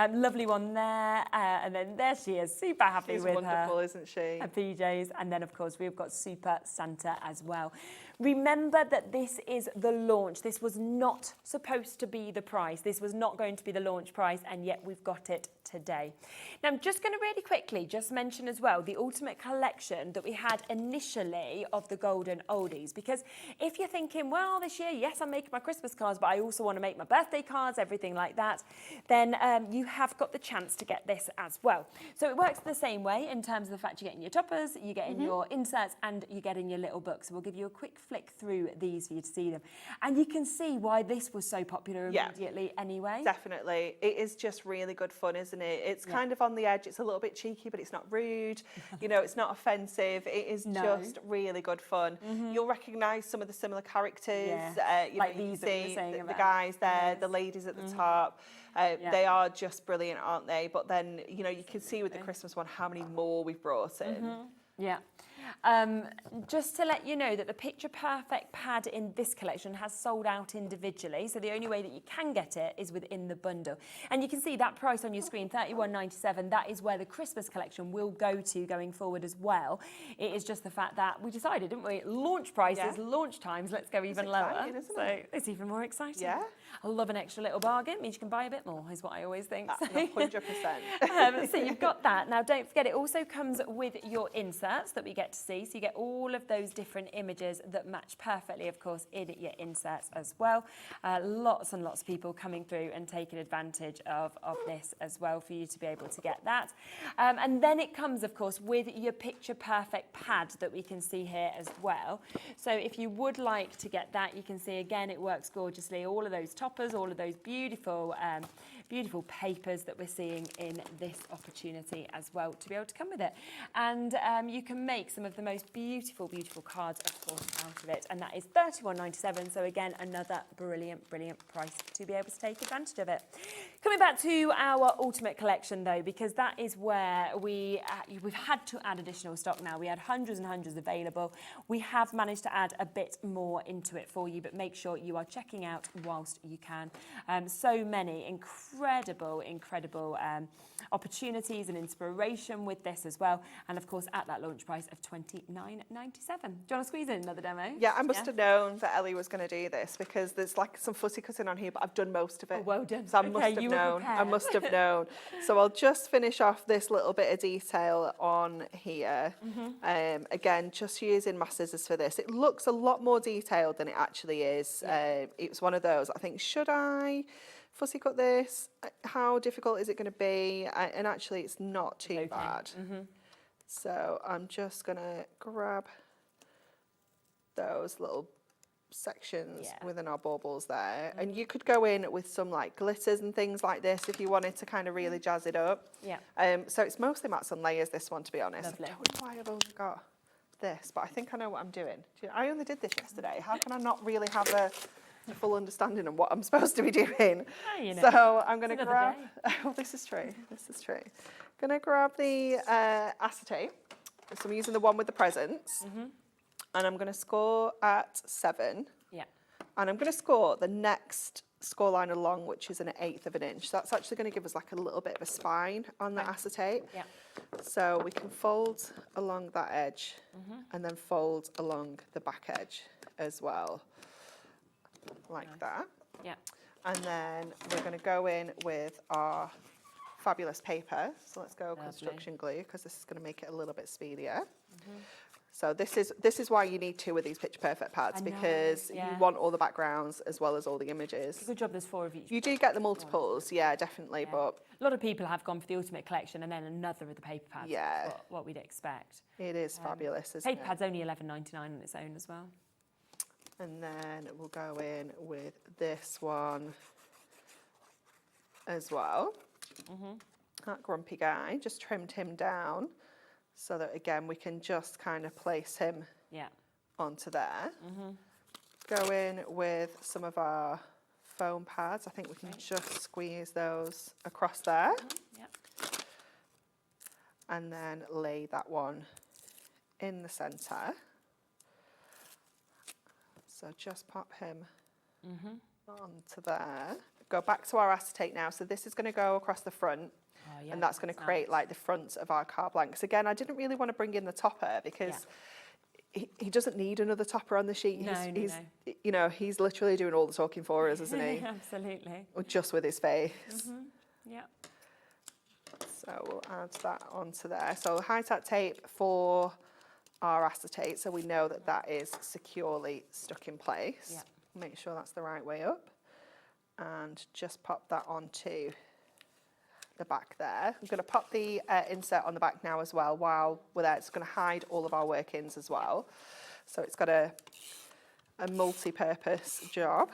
Lovely one there. And then there she is, super happy with
wonderful, isn't she?
Her PJs. And then, of course, we've got Super Santa as well. Remember that this is the launch. This was not supposed to be the price. This was not going to be the launch price, and yet we've got it today. Now, I'm just going to really quickly just mention as well the Ultimate Collection that we had initially of the Golden Oldies, because if you're thinking, well, this year, yes, I'm making my Christmas cards, but I also want to make my birthday cards, everything like that, then you have got the chance to get this as well. So it works the same way in terms of the fact you're getting your toppers, you're getting your inserts, and you're getting your little books. So we'll give you a quick flick through these for you to see them. And you can see why this was so popular immediately anyway.
Definitely. It is just really good fun, isn't it? It's kind of on the edge. It's a little bit cheeky, but it's not rude. You know, it's not offensive. It is just really good fun. You'll recognise some of the similar characters. You
like
know,
these that we were saying
the
about.
guys there, the ladies at the top. They are just brilliant, aren't they? But then, you know, you can see with the Christmas one how many more we've brought in.
Yeah. Just to let you know that the Picture Perfect pad in this collection has sold out individually, so the only way that you can get it is within the bundle. And you can see that price on your screen, £31.97. That is where the Christmas collection will go to going forward as well. It is just the fact that we decided, didn't we? Launch prices, launch times, let's go even lower. So it's even more exciting.
Yeah.
I love an extra little bargain. Means you can buy a bit more, is what I always think.
100%.
So you've got that. Now, don't forget, it also comes with your inserts that we get to see. So you get all of those different images that match perfectly, of course, in your inserts as well. Lots and lots of people coming through and taking advantage of this as well for you to be able to get that. And then it comes, of course, with your Picture Perfect pad that we can see here as well. So if you would like to get that, you can see, again, it works gorgeously. All of those toppers, all of those beautiful beautiful papers that we're seeing in this opportunity as well to be able to come with it. And you can make some of the most beautiful, beautiful cards, of course, out of it. And that is £31.97. So again, another brilliant, brilliant price to be able to take advantage of it. Coming back to our Ultimate Collection though, because that is where we've had to add additional stock now. We had hundreds and hundreds available. We have managed to add a bit more into it for you, but make sure you are checking out whilst you can. So many incredible opportunities and inspiration with this as well. And of course, at that launch price of £29.97. Do you want to squeeze in another demo?
Yeah, I must have known that Ellie was going to do this because there's like some footy cutting on here, but I've done most of it.
Oh, well done.
So I must have known. I must have known. So I'll just finish off this little bit of detail on here. Again, just using my scissors for this. It looks a lot more detailed than it actually is. It's one of those, I think, should I fussy cut this? How difficult is it going to be? And actually, it's not too bad. So I'm just going to grab those little sections within our baubles there. And you could go in with some like glitters and things like this if you wanted to kind of really jazz it up. So it's mostly mats and layers, this one, to be honest.
Lovely.
I don't know why I've only got this, but I think I know what I'm doing. I only did this yesterday. How can I not really have a full understanding of what I'm supposed to be doing?
You know,
so I'm going to grab, oh, this is true. I'm going to grab the acetate. So I'm using the one with the presents. And I'm going to score at 7. And I'm going to score the next score line along, which is an 1/8 of an inch. So that's actually going to give us like a little bit of a spine on the acetate. So we can fold along that edge and then fold along the back edge as well, like that. And then we're going to go in with our fabulous paper. So let's go construction glue, because this is going to make it a little bit speedier. So this is why you need 2 of these picture perfect pads, because you want all the backgrounds as well as all the images.
Good job there's 4 of each.
You do get the multiples, yeah, definitely, but
a lot of people have gone for the ultimate collection and then another of the paper pads.
Yeah.
What we'd expect.
it is fabulous, isn't
Paper
it?
pad's only $11.99 on its own as well.
And then we'll go in with this one as well. That grumpy guy, just trimmed him down so that, again, we can just kind of place him onto there. Go in with some of our foam pads. I think we can just squeeze those across there. And then lay that one in the centre. So just pop him onto there. Go back to our acetate now. So this is going to go across the front. And that's going to create like the front of our carte blanche. Again, I didn't really want to bring in the topper because he doesn't need another topper on the sheet. He's you know, he's literally doing all the talking for us, isn't he?
Absolutely.
Just with his face.
Yeah.
So we'll add that onto there. So high tack tape for our acetate, so we know that that is securely stuck in place. Make sure that's the right way up. And just pop that onto the back there. I'm going to pop the insert on the back now as well while we're there. It's going to hide all of our workings as well. So it's got a multi-purpose job.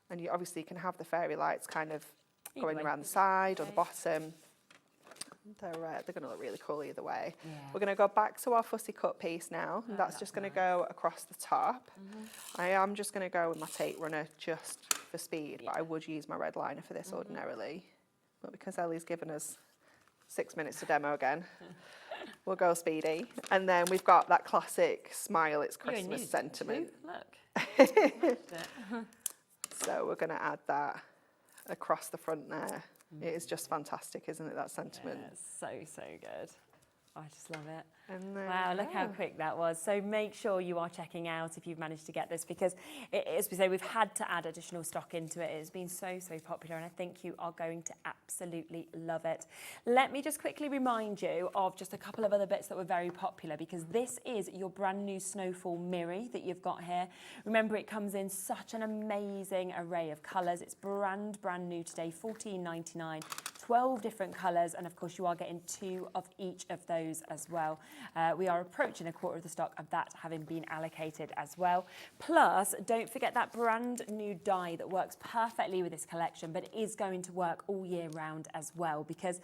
And you obviously can have the fairy lights kind of going around the side or the bottom. They're going to look really cool either way. We're going to go back to our fussy cut piece now. And that's just going to go across the top. I am just going to go with my tape runner just for speed, but I would use my red liner for this ordinarily. But because Ellie's given us 6 minutes to demo again, we'll go speedy. And then we've got that classic smile, it's Christmas sentiment.
Look.
So we're going to add that across the front there. It is just fantastic, isn't it, that sentiment?
Yeah, so good. I just love it.
And then,
wow, look how quick that was. So make sure you are checking out if you've managed to get this, because as we say, we've had to add additional stock into it. It's been so popular, and I think you are going to absolutely love it. Let me just quickly remind you of just a couple of other bits that were very popular, because this is your brand new Snowfall Mirror that you've got here. Remember, it comes in such an amazing array of colours. It's brand new today, $14.99. 12 different colours, and of course you are getting 2 of each of those as well. We are approaching a quarter of the stock of that having been allocated as well. Plus, don't forget that brand new die that works perfectly with this collection, but is going to work all year round as well, because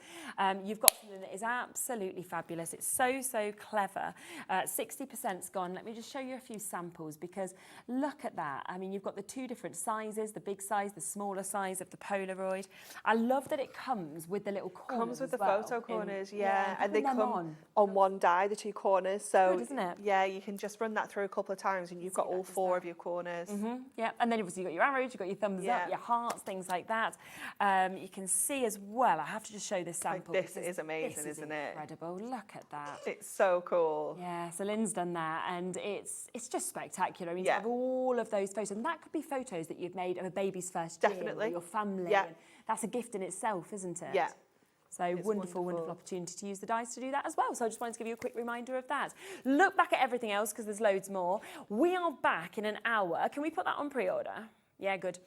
you've got something that is absolutely fabulous. It's so clever. 60%'s gone. Let me just show you a few samples, because look at that. I mean, you've got the 2 different sizes, the big size, the smaller size of the Polaroid. I love that it comes with the little corners.
Comes with the
well
photo corners,
yeah,
and they come on one die, the 2 corners. So
good, isn't it?
Yeah, you can just run that through a couple of times, and you've got all 4 of your corners.
Yeah, and then obviously you've got your arrows, you've got your thumbs up, your hearts, things like that. You can see as well. I have to just show this sample.
Like, this is amazing, isn't it?
Incredible. Look at that.
It's so cool.
Yeah, so Lynn's done that, and it's just spectacular. I mean, to have all of those photos, and that could be photos that you've made of a baby's first year, or your family. And that's a gift in itself, isn't it?
Yeah.
So wonderful opportunity to use the dice to do that as well. So I just wanted to give you a quick reminder of that. Look back at everything else, because there's loads more. We are back in an hour. Can we put that on pre-order? Yeah, good.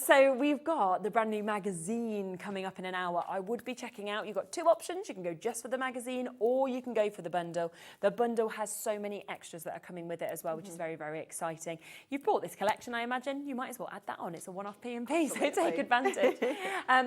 So we've got the brand new magazine coming up in an hour. I would be checking out. You've got 2 options. You can go just for the magazine, or you can go for the bundle. The bundle has so many extras that are coming with it as well, which is very exciting. You've bought this collection, I imagine. You might as well add that on. It's a one-off P&P, so take advantage.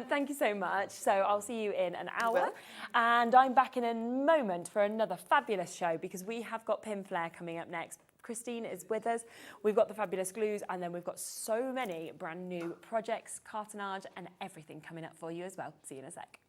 Thank you so much. So I'll see you in an hour. And I'm back in a moment for another fabulous show, because we have got Pinflair coming up next. Christine is with us. We've got the fabulous glues, and then we've got so many brand new projects, cartonnage, and everything coming up for you as well. See you in a sec.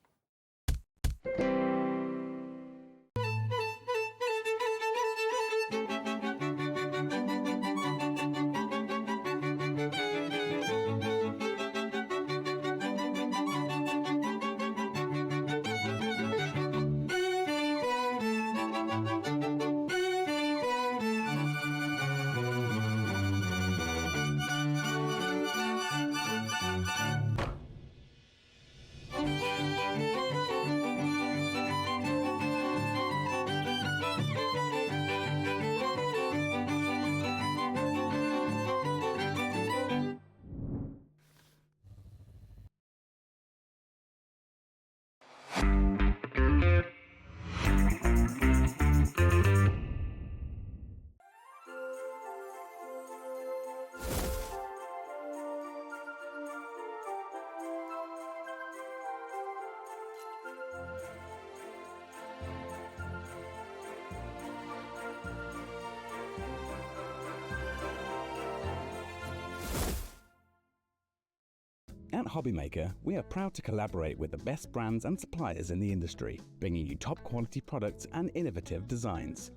At Hobbymaker, we are proud to collaborate with the best brands and suppliers in the industry, bringing you top quality products and innovative designs.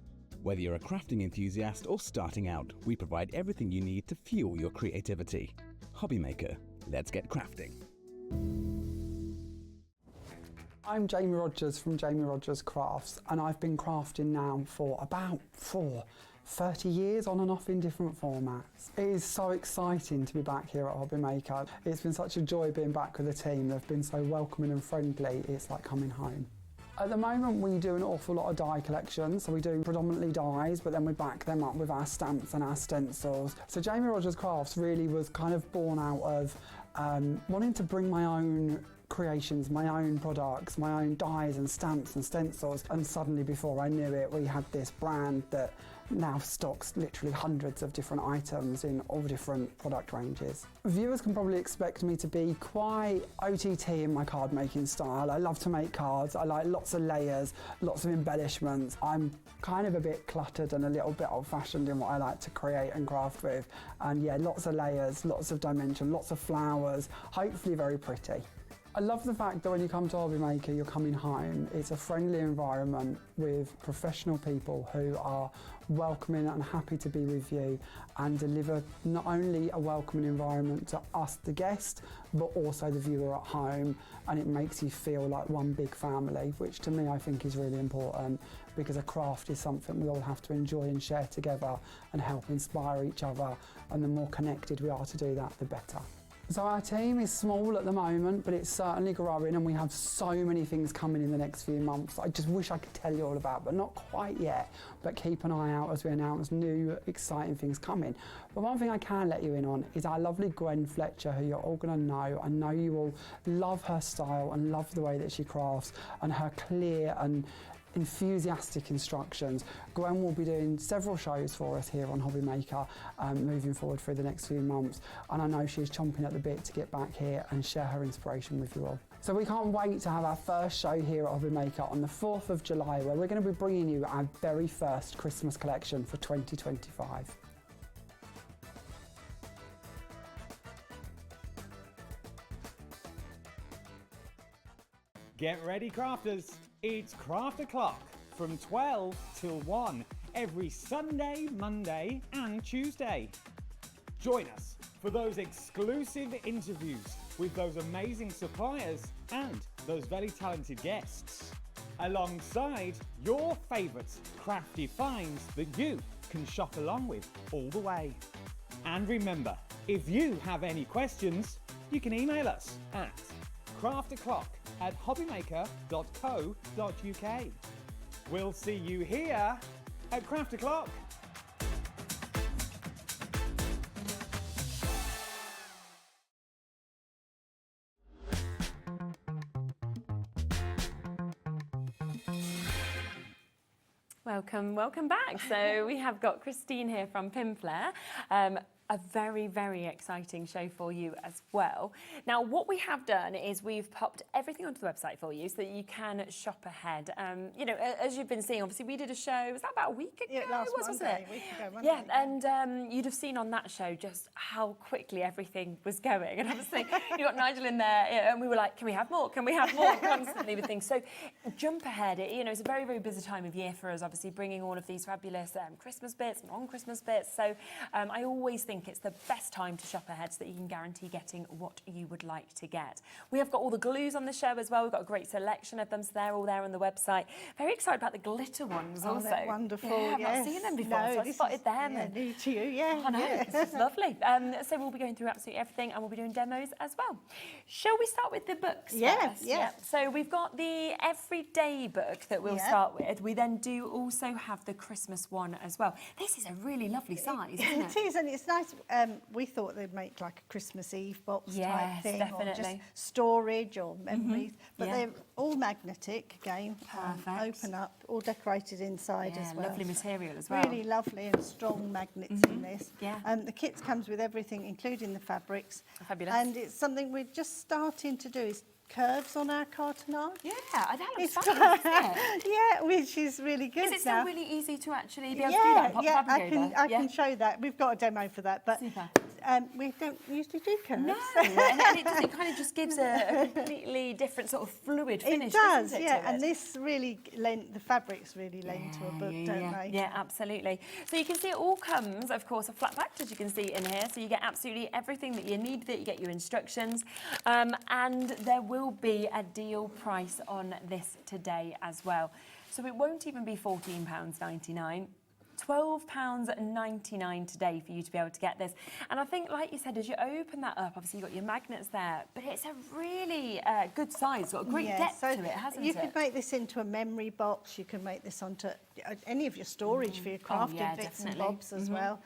Whether you're a crafting enthusiast or starting out, we provide everything you need to fuel your creativity. Hobbymaker, let's get crafting.
I'm Jamie Rogers from Jamie Rogers Crafts, and I've been crafting now for about 30 years on and off in different formats. It is so exciting to be back here at Hobbymaker. It's been such a joy being back with the team. They've been so welcoming and friendly. It's like coming home. At the moment we do an awful lot of die collections, so we do predominantly dies, but then we back them up with our stamps and our stencils. So Jamie Rogers Crafts really was kind of born out of wanting to bring my own creations, my own products, my own dies and stamps and stencils, and suddenly before I knew it we had this brand that now stocks literally hundreds of different items in all different product ranges. Viewers can probably expect me to be quite OTT in my card making style. I love to make cards, I like lots of layers, lots of embellishments. I'm kind of a bit cluttered and a little bit old-fashioned in what I like to create and craft with, and yeah, lots of layers, lots of dimension, lots of flowers, hopefully very pretty. I love the fact that when you come to Hobbymaker, you're coming home. It's a friendly environment with professional people who are welcoming and happy to be with you and deliver not only a welcoming environment to us, the guest, but also the viewer at home, and it makes you feel like one big family, which to me I think is really important, because a craft is something we all have to enjoy and share together and help inspire each other, and the more connected we are to do that, the better. So our team is small at the moment, but it's certainly growing, and we have so many things coming in the next few months I just wish I could tell you all about, but not quite yet. But keep an eye out as we announce new exciting things coming. But one thing I can let you in on is our lovely Gwen Fletcher, who you're all going to know. I know you all love her style and love the way that she crafts and her clear and enthusiastic instructions. Gwen will be doing several shows for us here on Hobbymaker moving forward through the next few months, and I know she's chomping at the bit to get back here and share her inspiration with you all. So we can't wait to have our first show here at Hobbymaker on the 4th of July, where we're going to be bringing you our very first Christmas collection for 2025.
Get ready, crafters. It's Craft O'Clock from 12 till 1 every Sunday, Monday and Tuesday. Join us for those exclusive interviews with those amazing suppliers and those very talented guests, alongside your favourite crafty finds that you can shop along with all the way. And remember, if you have any questions, you can email us at crafto'clock@hobbymaker.co.uk. We'll see you here at Craft O'Clock.
Welcome back. So we have got Christine here from Pinflair. A very, very exciting show for you as well. Now, what we have done is we've popped everything onto the website for you so that you can shop ahead. You know, as you've been seeing, obviously we did a show, was that about a week ago?
Yeah, last Monday,
wasn't it?
a week ago, Monday.
Yeah, and you'd have seen on that show just how quickly everything was going. And obviously you got Nigel in there, and we were like, can we have more? Can we have more? Constantly with things. So jump ahead. You know, it's a very, very busy time of year for us, obviously bringing all of these fabulous Christmas bits, non-Christmas bits. So I always think it's the best time to shop ahead so that you can guarantee getting what you would like to get. We have got all the glues on the show as well. We've got a great selection of them, so they're all there on the website. Very excited about the glitter ones also.
They're wonderful.
Yeah, I've not seen them before, so I spotted them.
Yeah, new to you, yeah.
I know,
yeah.
it's lovely. So we'll be going through absolutely everything, and we'll be doing demos as well. Shall we start with the books first?
Yeah.
So we've got the everyday book that we'll start with. We then do also have the Christmas one as well. This is a really lovely size, isn't it?
It is, and it's nice. We thought they'd make like a Christmas Eve box type thing, or just storage or memories. But they're all magnetic again.
Perfect.
Open up, all decorated inside as well.
Lovely material as well.
Really lovely and strong magnets in this.
Yeah.
The kit comes with everything, including the fabrics.
Fabulous.
And it's something we're just starting to do, is curves on our cartonnage.
Yeah, that looks fabulous, doesn't it?
Yeah, which is really good.
Is it still
now.
really easy to actually be able to do that and pop fabric over?
I can show that. We've got a demo for that, but we don't usually do curves.
No, and it kind of just gives a completely different sort of fluid finish.
It does,
doesn't it,
yeah.
to
And
it?
this really the fabrics really lend to a book, don't they?
Yeah, absolutely. So you can see it all comes, of course, a flat packed, as you can see in here. So you get absolutely everything that you need. That you get your instructions, and there will be a deal price on this today as well. So it won't even be £14.99. £12.99 today for you to be able to get this. And I think, like you said, as you open that up, obviously you've got your magnets there, but it's a really good size, got a great depth to it, hasn't it?
You could make this into a memory box, you can make this onto any of your storage for your crafting bits and bobs as well.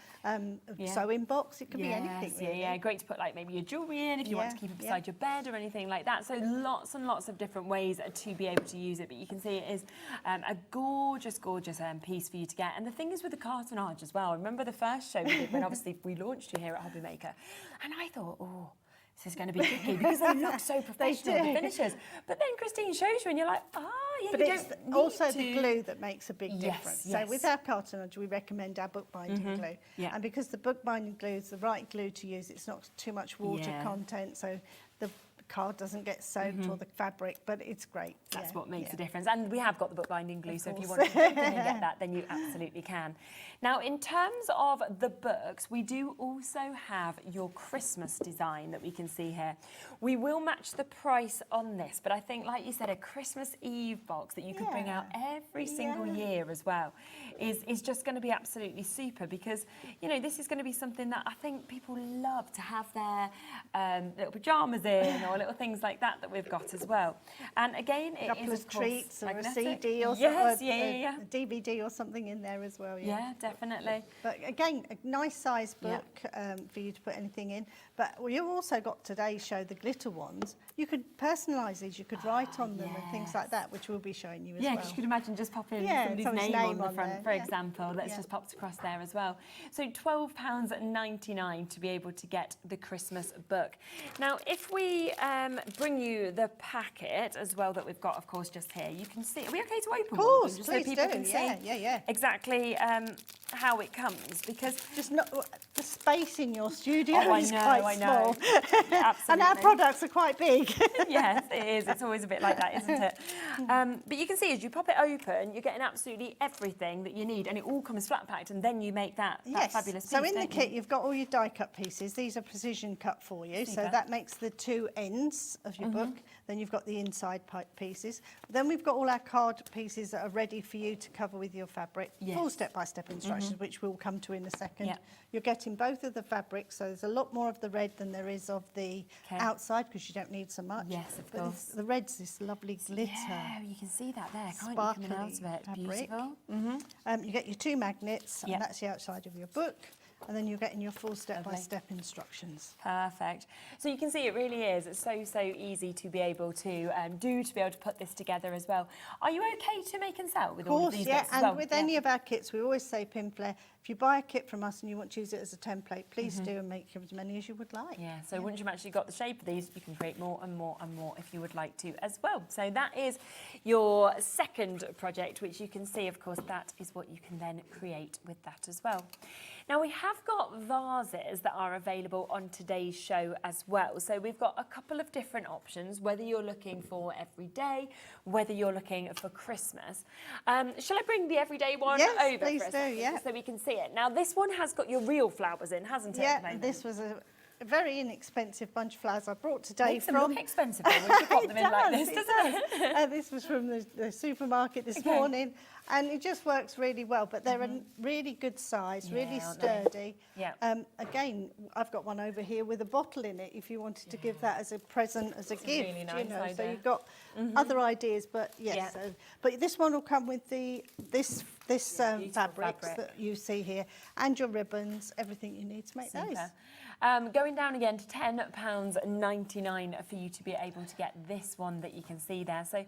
Sewing box, it could be anything really.
Yeah, great to put like maybe your jewellery in if you want to keep it beside your bed or anything like that. So lots and lots of different ways to be able to use it, but you can see it is a gorgeous, gorgeous piece for you to get. And the thing is with the cartonnage as well, I remember the first show we did when obviously we launched you here at Hobby Maker, and I thought, oh, this is going to be tricky because they look so professional, the finishes. But then Christine shows you and you're like,
but
you
it's
don't
also
need
the glue that makes a big difference. So with our cartonnage, we recommend our bookbinding glue. And because the bookbinding glue is the right glue to use, it's not too much water content, so the card doesn't get soaked or the fabric, but it's great.
That's what makes a difference. And we have got the bookbinding glue, so if you want to get that, then you absolutely can. Now, in terms of the books, we do also have your Christmas design that we can see here. We will match the price on this, but I think, like you said, a Christmas Eve box that you could bring out every single year as well is just going to be absolutely super, because, you know, this is going to be something that I think people love to have their little pyjamas in or little things like that we've got as well. And again, it
couple
is
of treats or a CD or
a
DVD or something in there as well.
Yeah, definitely.
But again, a nice size book for you to put anything in. But you've also got today's show, the glitter ones. You could personalise these, you could write on them and things like that, which we'll be showing you as well.
Yeah, because you could imagine just popping somebody's name on the front, for example. That's just popped across there as well. So £12.99 to be able to get the Christmas book. Now, if we bring you the packet as well that we've got, of course, just here, you can see. Are we okay to open one? Of course,
just
please
so
people
do.
can see exactly how it comes, because
just not the space in your studio is
I
quite
know.
small.
Absolutely.
And our products are quite big.
Yes, it is. It's always a bit like that, isn't it? But you can see as you pop it open, you're getting absolutely everything that you need, and it all comes flat packed, and then you make that fabulous piece.
So in the kit, you've got all your die cut pieces. These are precision cut for you. So that makes the two ends of your book. Then you've got the inside pieces. Then we've got all our card pieces that are ready for you to cover with your fabric. Full step-by-step instructions, which we'll come to in a second. You're getting both of the fabrics, so there's a lot more of the red than there is of the outside, because you don't need so much.
Yes, of course.
The red's this lovely glitter.
Yeah, you can see that there, can't
Sparkly
you, coming out of it?
fabric.
Beautiful.
You get your two magnets, and that's the outside of your book. And then you're getting your full step-by-step instructions.
Perfect. So you can see it really is. It's so easy to be able to to be able to put this together as well. Are you okay to make and sell with all of these bits as well?
And with any of our kits, we always say, Pinflair, if you buy a kit from us and you want to use it as a template, please do, and make as many as you would like.
Yeah, so once you've actually got the shape of these, you can create more and more and more if you would like to as well. So that is your second project, which you can see, of course, that is what you can then create with that as well. Now, we have got vases that are available on today's show as well. So we've got a couple of different options, whether you're looking for every day, whether you're looking for Christmas. Shall I bring the everyday one over
please
for us,
do,
so we can see it? Now, this one has got your real flowers in, hasn't it?
Yeah, this was a very inexpensive bunch of flowers I brought today
Makes them look expensive when you pop them in like this, doesn't it?
This was from the supermarket this morning, and it just works really well. But they're a really good size, really sturdy. Again, I've got one over here with a bottle in it. If you wanted to give that as a present, as a gift,
really nice idea.
So you've got other ideas. But yes, but this one will come with this fabrics that you see here, and your ribbons, everything you need to make those.
Going down again to £10.99 for you to be able to get this one that you can see there. So,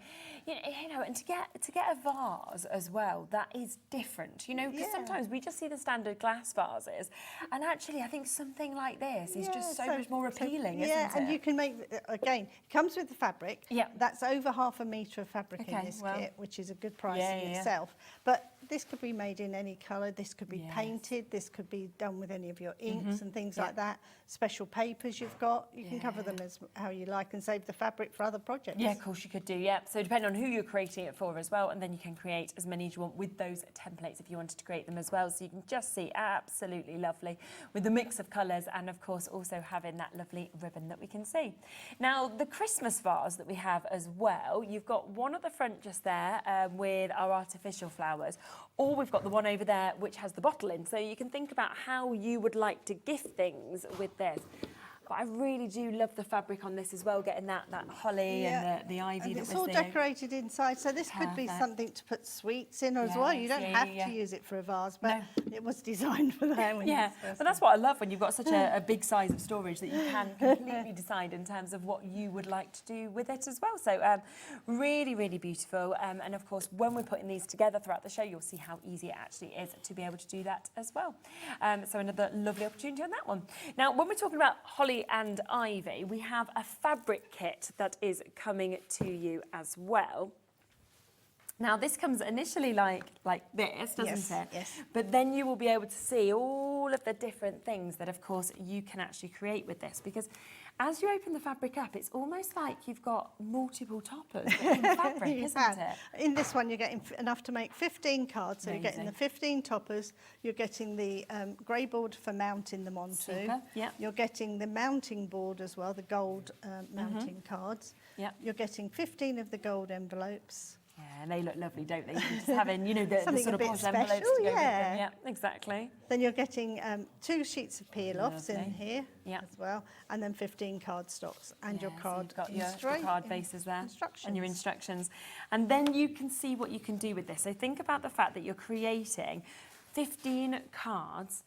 you know, and to get a vase as well, that is different, you know, because sometimes we just see the standard glass vases, and actually I think something like this is just so much more appealing, isn't it?
Yeah, and you can make, again, it comes with the fabric.
Yeah.
That's over half a metre of fabric in this kit, which is a good price in itself. But this could be made in any colour, this could be painted, this could be done with any of your inks and things like that. Special papers you've got, you can cover them as how you like and save the fabric for other projects.
Yeah, of course you could do, yeah. So depending on who you're creating it for as well, and then you can create as many as you want with those templates if you wanted to create them as well. So you can just see absolutely lovely with the mix of colours, and of course also having that lovely ribbon that we can see. Now the Christmas vase that we have as well, you've got one at the front just there with our artificial flowers, or we've got the one over there which has the bottle in. So you can think about how you would like to gift things with this. But I really do love the fabric on this as well, getting that holly and the ivy
and
that
it's
we're
all
seeing.
decorated inside, so this could be something to put sweets in as well. You don't have to use it for a vase, but it was designed for that.
But that's what I love when you've got such a big size of storage that you can completely decide in terms of what you would like to do with it as well. So really, really beautiful. And of course, when we're putting these together throughout the show, you'll see how easy it actually is to be able to do that as well. So another lovely opportunity on that one. Now, when we're talking about holly and ivy, we have a fabric kit that is coming to you as well. Now this comes initially like this, doesn't it?
Yes.
But then you will be able to see all of the different things that of course you can actually create with this, because as you open the fabric up, it's almost like you've got multiple toppers in fabric, isn't it?
In this one, you're getting enough to make 15 cards. So
Amazing.
you're getting the 15 toppers. You're getting the grey board for mounting them onto.
Super, yeah.
You're getting the mounting board as well, the gold mounting cards.
Yeah.
You're getting 15 of the gold envelopes.
Yeah, and they look lovely, don't they? Just having, you know, the
Something
sort
a
of
bit
posh
special,
envelopes to go with them.
yeah.
Yeah, exactly.
Then you're getting 2 sheets of peel-offs in
Lovely.
here
Yeah.
as well, and then 15 card stocks and your
Yeah, so
card
you've got your card faces there and your instructions. And then you can see what you can do with this. So think about the fact that you're creating 15 cards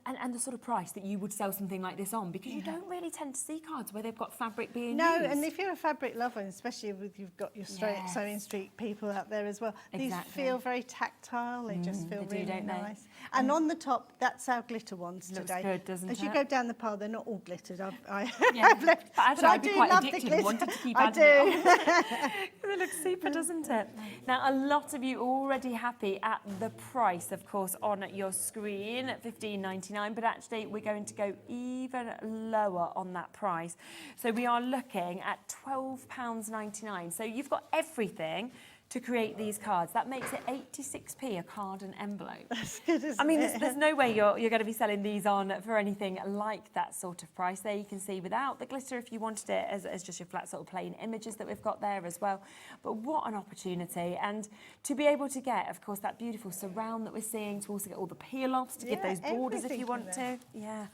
and the sort of price that you would sell something like this on, because you don't really tend to see cards where they've got fabric being used.
No, and if you're a fabric lover, and especially with you've got your sewing street people out there as well, these feel very tactile. They just feel really nice. And on the top, that's our glitter ones
Looks
today.
good, doesn't
As
it?
you go down the pile, they're not all glittered. I've
But
left,
actually,
but I
I'd be
do
quite
love the
addicted,
glitter.
wanted to keep
I
adding it
do.
on. It looks super, doesn't it? Now, a lot of you already happy at the price, of course, on your screen at $15.99, but actually we're going to go even lower on that price. So we are looking at £12.99. So you've got everything to create these cards. That makes it 86p a card and envelope.
That's good, isn't
I mean,
it?
there's no way you're going to be selling these on for anything like that sort of price. There you can see without the glitter if you wanted it as just your flat sort of plain images that we've got there as well. But what an opportunity. And to be able to get, of course, that beautiful surround that we're seeing, to also get all the peel-offs, to give those borders if you want to. Yeah.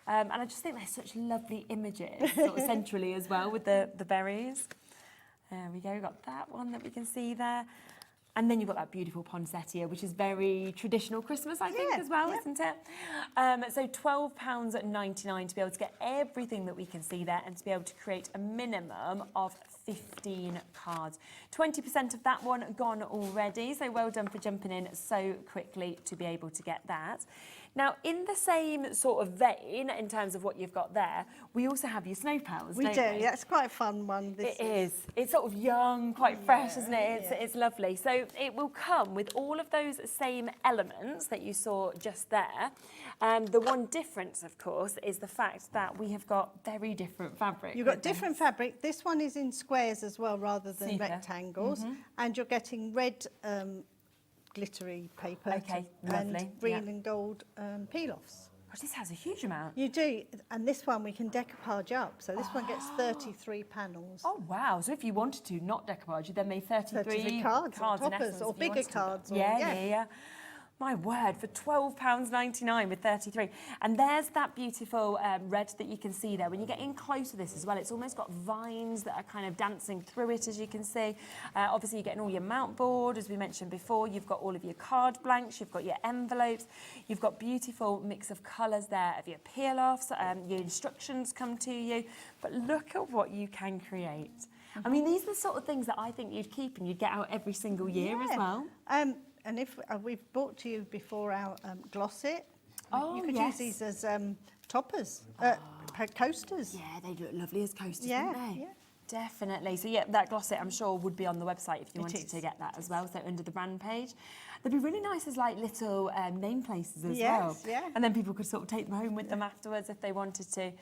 And I just think they're such lovely images, sort of centrally as well with the berries. There we go, we've got that one that we can see there. And then you've got that beautiful poinsettia, which is very traditional Christmas, I think, as well, isn't it? So £12.99 to be able to get everything that we can see there, and to be able to create a minimum of 15 cards. 20% of that one gone already, so well done for jumping in so quickly to be able to get that. Now, in the same sort of vein, in terms of what you've got there, we also have your snow pals,
We
don't
do.
we?
That's quite a fun one.
It is. It's sort of young, quite fresh, isn't it? It's lovely. So it will come with all of those same elements that you saw just there. The one difference, of course, is the fact that we have got very different fabric.
You've got different fabric. This one is in squares as well, rather than
Super.
rectangles. And you're getting red glittery paper
Okay, lovely.
and green and gold peel-offs.
Gosh, this has a huge amount.
You do, and this one we can decoupage up. So this one gets 33 panels.
Oh, wow. So if you wanted to not decoupage, you then made 33
cards or
in
toppers
essence,
or
if you
bigger
wanted to.
cards. Or,
Yeah. My word, for £12.99 with 33. And there's that beautiful red that you can see there. When you get in close to this as well, it's almost got vines that are kind of dancing through it, as you can see. Obviously, you're getting all your mount board, as we mentioned before. You've got all of your card blanks, you've got your envelopes, you've got beautiful mix of colours there of your peel-offs, your instructions come to you. But look at what you can create. I mean, these are the sort of things that I think you'd keep and you'd get out every single year as well.
And if we've brought to you before our glosset, you could
yes.
use these as toppers, coasters.
Yeah, they look lovely as coasters,
Yeah,
wouldn't they?
yeah.
Definitely. So yeah, that glosset I'm sure would be on the website if you wanted to get that as well. So under the brand page. They'd be really nice as like little name places as well.
Yeah.
And then people could sort of take them home with them afterwards if they wanted to.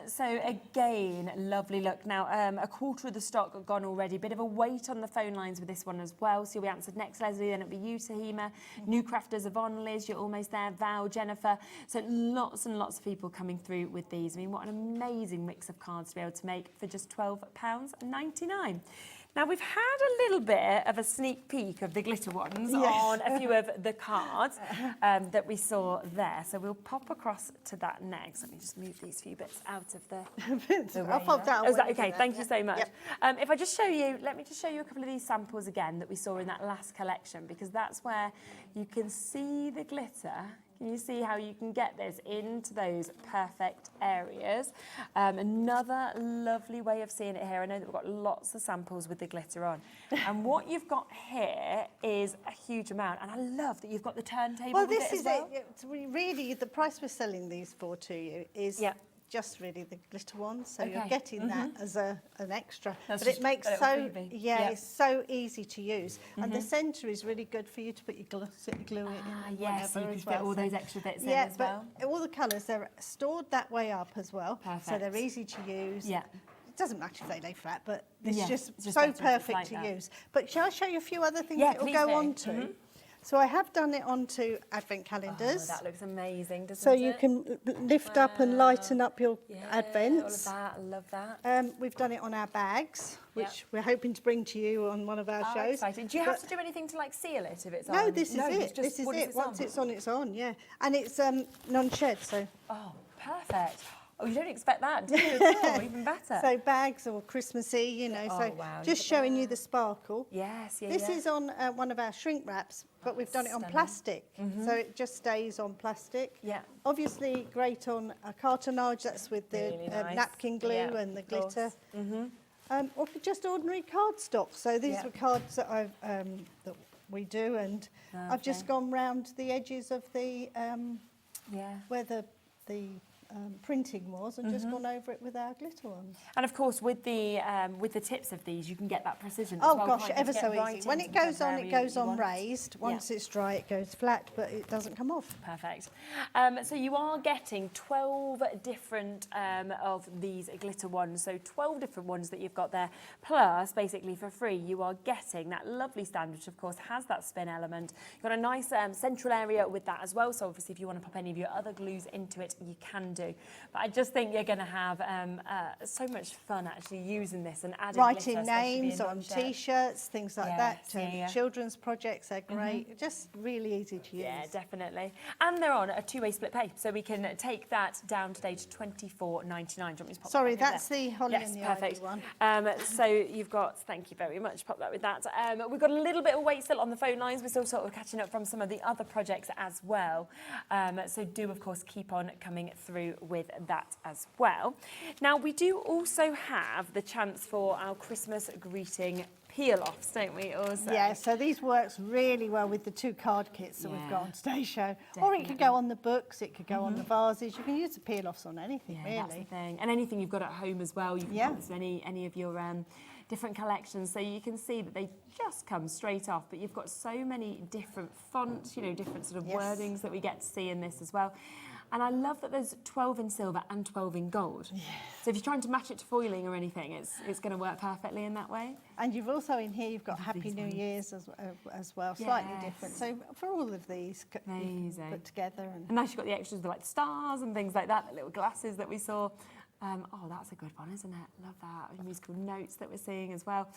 So again, lovely look. Now, a quarter of the stock gone already. Bit of a wait on the phone lines with this one as well. So you'll be answered next, Leslie, then it'll be you, Tahima. New crafters are on, Liz, you're almost there. Val, Jennifer. So lots and lots of people coming through with these. I mean, what an amazing mix of cards to be able to make for just £12.99. Now, we've had a little bit of a sneak peek of the glitter ones on a few of the cards that we saw there. So we'll pop across to that next. Let me just move these few bits out of the way.
I'll pop that
Oh, is that
away
okay?
for
Thank you so much.
Yep.
If I just show you, let me just show you a couple of these samples again that we saw in that last collection, because that's where you can see the glitter. Can you see how you can get this into those perfect areas? Another lovely way of seeing it here. I know that we've got lots of samples with the glitter on. And what you've got here is a huge amount. And I love that you've got the turntable
Well,
with
this
it as
is
well.
it. Really, the price we're selling these for to you is just really the glitter ones. So you're getting that as an extra.
That's
but
just
it makes
a little freebie.
it's so easy to use. And the centre is really good for you to put your glue it in.
Yes, so you can
as
fit
well.
all those extra bits in as well.
But all the colours, they're stored that way up as well. So
Perfect.
they're easy to use.
Yeah.
It doesn't matter if they lay flat, but it's
Yeah,
just
it's just
so
better if it's
perfect
like
to
that.
use. But shall I show you a few other things
Yeah,
it will
please
go
do.
on to? So I have done it onto advent calendars.
Oh, that looks amazing, doesn't
So
it?
you can lift up and lighten up your advents.
All of that, I love that.
We've done it on our bags, which we're hoping to bring to you on one of our shows.
Exciting. Do you have to do anything to like seal it if it's on?
No, this is
it's
it.
just-
This is
what
it. Once it's on, it's on. Yeah, and it's non-shed. So
Oh, perfect. Oh, you don't expect that, do you? Oh, even better.
so bags or Christmassy, you know.
Oh,
So
wow,
just
look at
showing you
that.
the sparkle.
Yes, yeah,
This
yeah.
is on one of our shrink wraps, but we've done it on
stunning.
plastic, so it just stays on plastic.
Yeah.
Obviously, great on a cartonnage. That's with the
Really nice.
napkin glue
Yeah,
and the
of course.
glitter. Or just ordinary cardstock. So these
Yeah.
were cards that that we do, and I've just
Lovely.
gone round the edges of the
Yeah.
where the printing was, and just gone over it with our glitter ones.
And of course, with the tips of these, you can get that precision.
Oh
as well,
gosh,
can't you,
ever
to
so
get right
easy. When
into
it goes
the
on,
area
it goes
you
on
want.
raised. Once it's dry, it goes flat, but it doesn't come off.
Perfect. So you are getting 12 different of these glitter ones. So 12 different ones that you've got there. Plus, basically for free, you are getting that lovely stand, which of course has that spin element. You've got a nice central area with that as well. So obviously, if you want to pop any of your other glues into it, you can do. But I just think you're going to have so much fun actually using this and adding
Writing
glitter, especially
names
being
on
non-shed.
T-shirts, things like that.
Yes, yeah.
Children's projects are great. Just really easy to use.
Yeah, definitely. And they're on a two-way split pay, so we can take that down today to £24.99. Do you want me to pop
Sorry,
that on
that's
there?
the Holly
Yes,
and the
perfect.
Ivy one.
So you've got, thank you very much, pop that with that. We've got a little bit of wait still on the phone lines. We're still sort of catching up from some of the other projects as well. So do, of course, keep on coming through with that as well. Now, we do also have the chance for our Christmas greeting peel-offs, don't we, also?
Yeah, so these works really well with the 2 card kits that we've got on today's show. Or it could go on the books, it could go on the vases. You can use the peel-offs on anything,
Yeah, that's the
really.
thing. And anything you've got at home as well, you can put this in any of your different collections. So you can see that they just come straight off, but you've got so many different fonts, you know, different sort of wordings that we get to see in this as well. And I love that there's 12 in silver and 12 in gold. Yes. So if you're trying to match it to foiling or anything, it's going to work perfectly in that way.
And you've also in here, you've got Happy New Year's as well, slightly different. So for all of these, you can put together.
And nice, you've got the extras with like the stars and things like that, the little glasses that we saw. Oh, that's a good one, isn't it? Love that. And musical notes that we're seeing as well.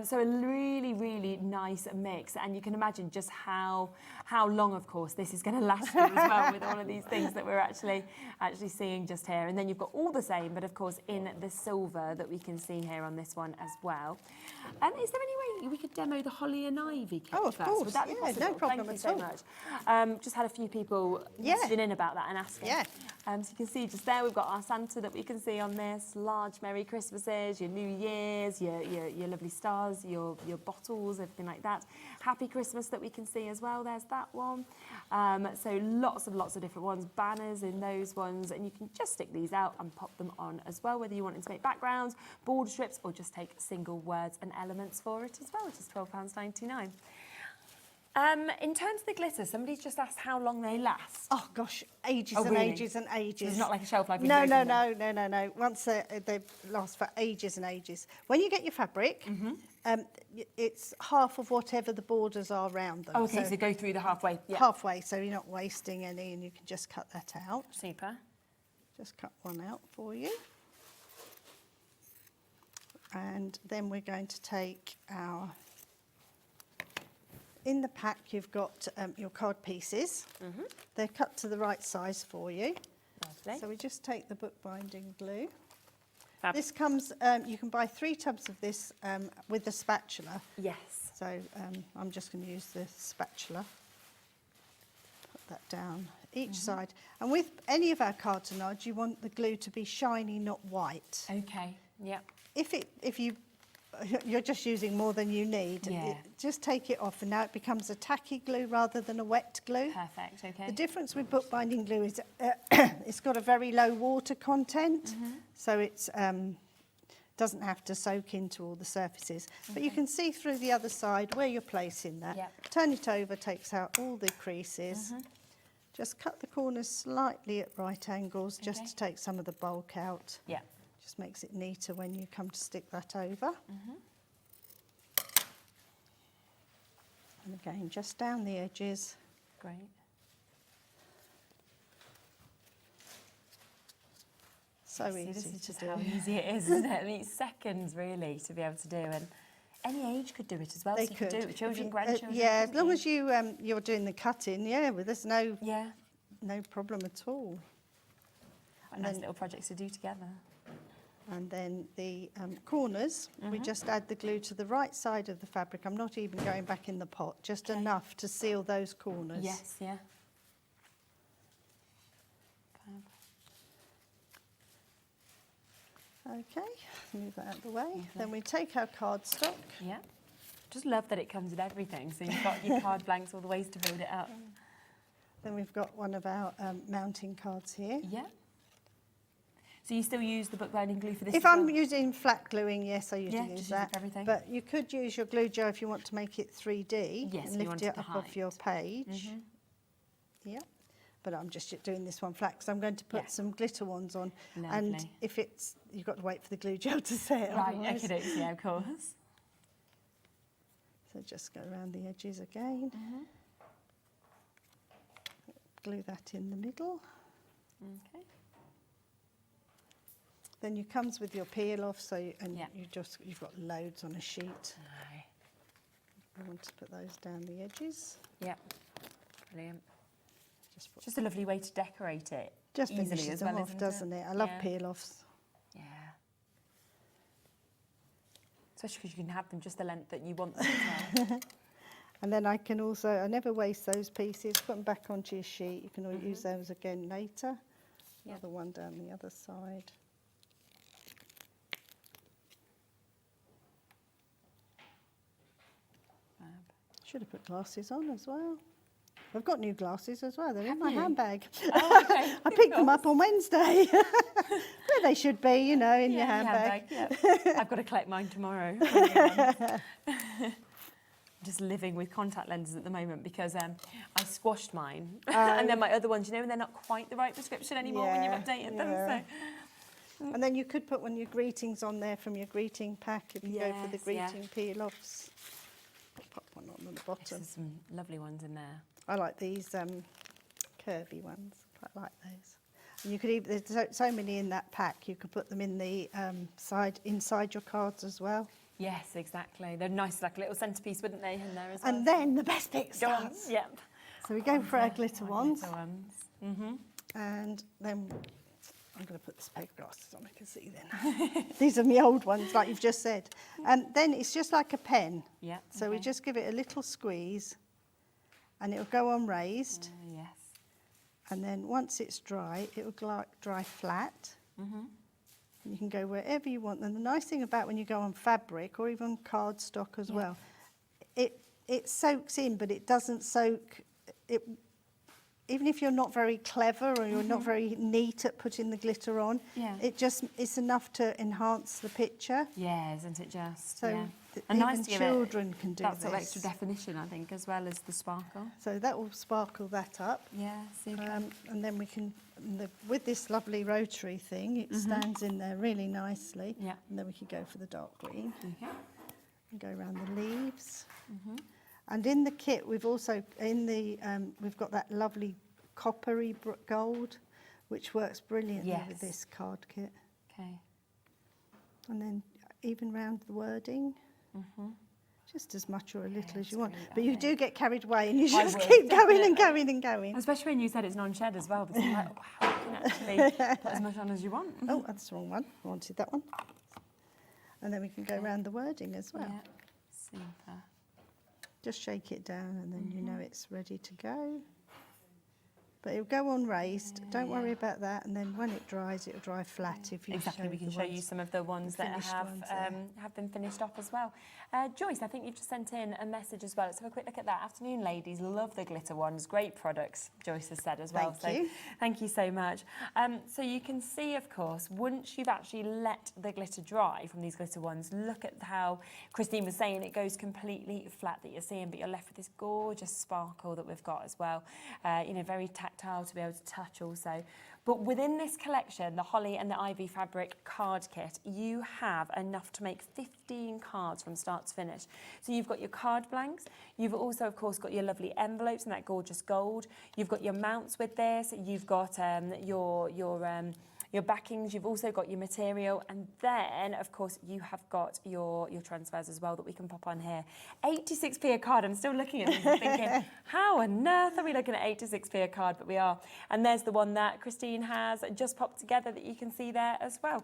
So a really, really nice mix. And you can imagine just how long, of course, this is going to last you as well with all of these things that we're actually seeing just here. And then you've got all the same, but of course in the silver that we can see here on this one as well. Is there any way we could demo the holly and ivy kit
Oh, of
first?
course.
Would that be
Yeah,
possible?
no problem
Thank you
at
so
all.
much. Just had a few people
Yeah.
messaging in about that and asking.
Yeah.
So you can see just there we've got our Santa that we can see on this, large Merry Christmases, your New Year's, your lovely stars, your bottles, everything like that. Happy Christmas that we can see as well, there's that one. So lots of different ones, banners in those ones, and you can just stick these out and pop them on as well, whether you want to make backgrounds, border strips, or just take single words and elements for it as well, which is £12.99. In terms of the glitter, somebody's just asked how long they last.
Oh gosh, ages
Oh,
and
really?
ages and ages.
It's not like a shelf life.
No. Once they last for ages and ages. When you get your fabric, it's half of whatever the borders are around them.
Okay, so go through the halfway. Yeah.
Halfway, so you're not wasting any, and you can just cut that out.
Super.
Just cut one out for you. And then we're going to take our... In the pack, you've got your card pieces. They're cut to the right size for you.
Lovely.
So we just take the bookbinding glue.
Fab.
This comes, you can buy 3 tubs of this with the spatula.
Yes.
So I'm just going to use the spatula. Put that down each side. And with any of our cartonnage, you want the glue to be shiny, not white.
Okay. Yep.
If you're just using more than you need,
Yeah.
just take it off, and now it becomes a tacky glue rather than a wet glue.
Perfect. Okay.
The difference with bookbinding glue is it's got a very low water content, so it's doesn't have to soak into all the surfaces. But you can see through the other side where you're placing that.
Yep.
Turn it over, takes out all the creases. Just cut the corners slightly at right angles, just to take some of the bulk out.
Yeah.
Just makes it neater when you come to stick that over. And again, just down the edges.
Great.
So
See,
easy
this is
to
just
do.
how easy it is, isn't it? I mean, it's seconds really to be able to do, and any age could do it as well.
They
so you could do it with children,
If you-
grandchildren.
yeah, as
couldn't
long
you?
as you're doing the cutting, well, there's no problem at all.
Quite nice little projects to do together.
And then the corners, we just add the glue to the right side of the fabric. I'm not even going back in the pot, just enough to seal those corners.
Yes, yeah.
Okay, move that out of the way. Then we take our cardstock.
Yeah. Just love that it comes with everything. So you've got your card blanks, all the ways to build it up.
Then we've got one of our mounting cards here.
Yeah. So you still use the bookbinding glue for this?
If
as
I'm
well?
using flat gluing, yes, I usually use
just
that.
use it for everything.
But you could use your glue gel if you want to make it 3D
Yes,
and
you
lift
want
it
it
up
to
off your page. Yeah. But I'm just doing this one flat because I'm going to put some glitter ones on. And
Lovely.
if it's, you've got to wait for the glue gel to set.
Right,
otherwise.
okay, yeah, of course.
So just go around the edges again. Glue that in the middle.
Okay.
Then it comes with your peel off, so
Yeah.
you've got loads on a sheet. I want to put those down the edges.
Yeah. Brilliant.
Just
Just a lovely way to decorate it.
Just
easily
finishes
as
them
well,
off,
isn't
doesn't it? I love
Yeah.
peel-offs.
Yeah. Especially because you can have them just the length that you want them as well.
And then I can also, I never waste those pieces, put them back onto your sheet. You can always use those again later.
Yeah.
Another one down the other side. Should have put glasses on as well. I've got new glasses as well. They're in my
you?
handbag.
Oh, okay.
I picked them up on Wednesday. Where they should be, you know, in your handbag.
Yeah. I've got to collect mine tomorrow. Just living with contact lenses at the moment because I squashed mine. And then my other ones, you know, they're not quite the right prescription anymore when you've updated them. So.
And then you could put one of your greetings on there from your greeting pack if you go for the
Yes, yeah.
greeting peel-offs. Pop one on the bottom.
There's some lovely ones in there.
I like these curvy ones. Quite like those. You could even, there's so many in that pack, you could put them in the inside your cards as well.
Yes, exactly. They're nice, like a little centrepiece, wouldn't they, in there as well?
And then the best bit
Go on.
starts.
Yep.
So we go for our glitter ones.
Glitter ones.
And then I'm going to put the spare glasses on, I can see then. These are my old ones, like you've just said. And then it's just like a pen.
Yeah.
So we just give it a little squeeze and it'll go on raised.
Yes.
And then once it's dry, it will dry flat. You can go wherever you want. And the nice thing about when you go on fabric or even cardstock as well, it soaks in, but it doesn't soak. Even if you're not very clever or you're not very neat at putting the glitter on, it's enough to enhance the picture.
Yeah, isn't it just?
So
yeah.
And
nice
even
to give
children can do
that
this.
sort of extra definition, I think, as well as the sparkle.
So that will sparkle that up.
Yeah, super.
And then we can, with this lovely rotary thing, it stands in there really nicely.
Yeah.
And then we can go for the dark green.
Okay.
And go around the leaves. And in the kit, we've also, we've got that lovely coppery gold, which works brilliantly with this card kit.
Okay.
And then even round the wording. Just as much or a little as you want. But you do get carried away and you just keep going and going and going.
Especially when you said it's non-shed as well, because I'm like, wow, you can actually put as much on as you want.
Oh, that's the wrong one. I wanted that one. And then we can go around the wording as well.
Yeah, super.
Just shake it down and then you know it's ready to go. But it'll go on raised. Don't worry about that. And then when it dries, it'll dry flat. If you
exactly, we can show you some of the ones that have been finished off as well. Joyce, I think you've just sent in a message as well. Let's have a quick look at that. Afternoon, ladies. Love the glitter ones. Great products, Joyce has said as well.
Thank you.
Thank you so much. So you can see, of course, once you've actually let the glitter dry from these glitter ones, look at how Christine was saying it goes completely flat that you're seeing, but you're left with this gorgeous sparkle that we've got as well. You know, very tactile to be able to touch also. But within this collection, the Holly and the Ivy fabric card kit, you have enough to make 15 cards from start to finish. So you've got your card blanks, you've also of course got your lovely envelopes in that gorgeous gold, you've got your mounts with this, you've got your backings, you've also got your material, and then of course you have got your transfers as well that we can pop on here. 86p a card. I'm still looking at this and thinking, how on earth are we looking at 86p a card? But we are. And there's the one that Christine has just popped together that you can see there as well,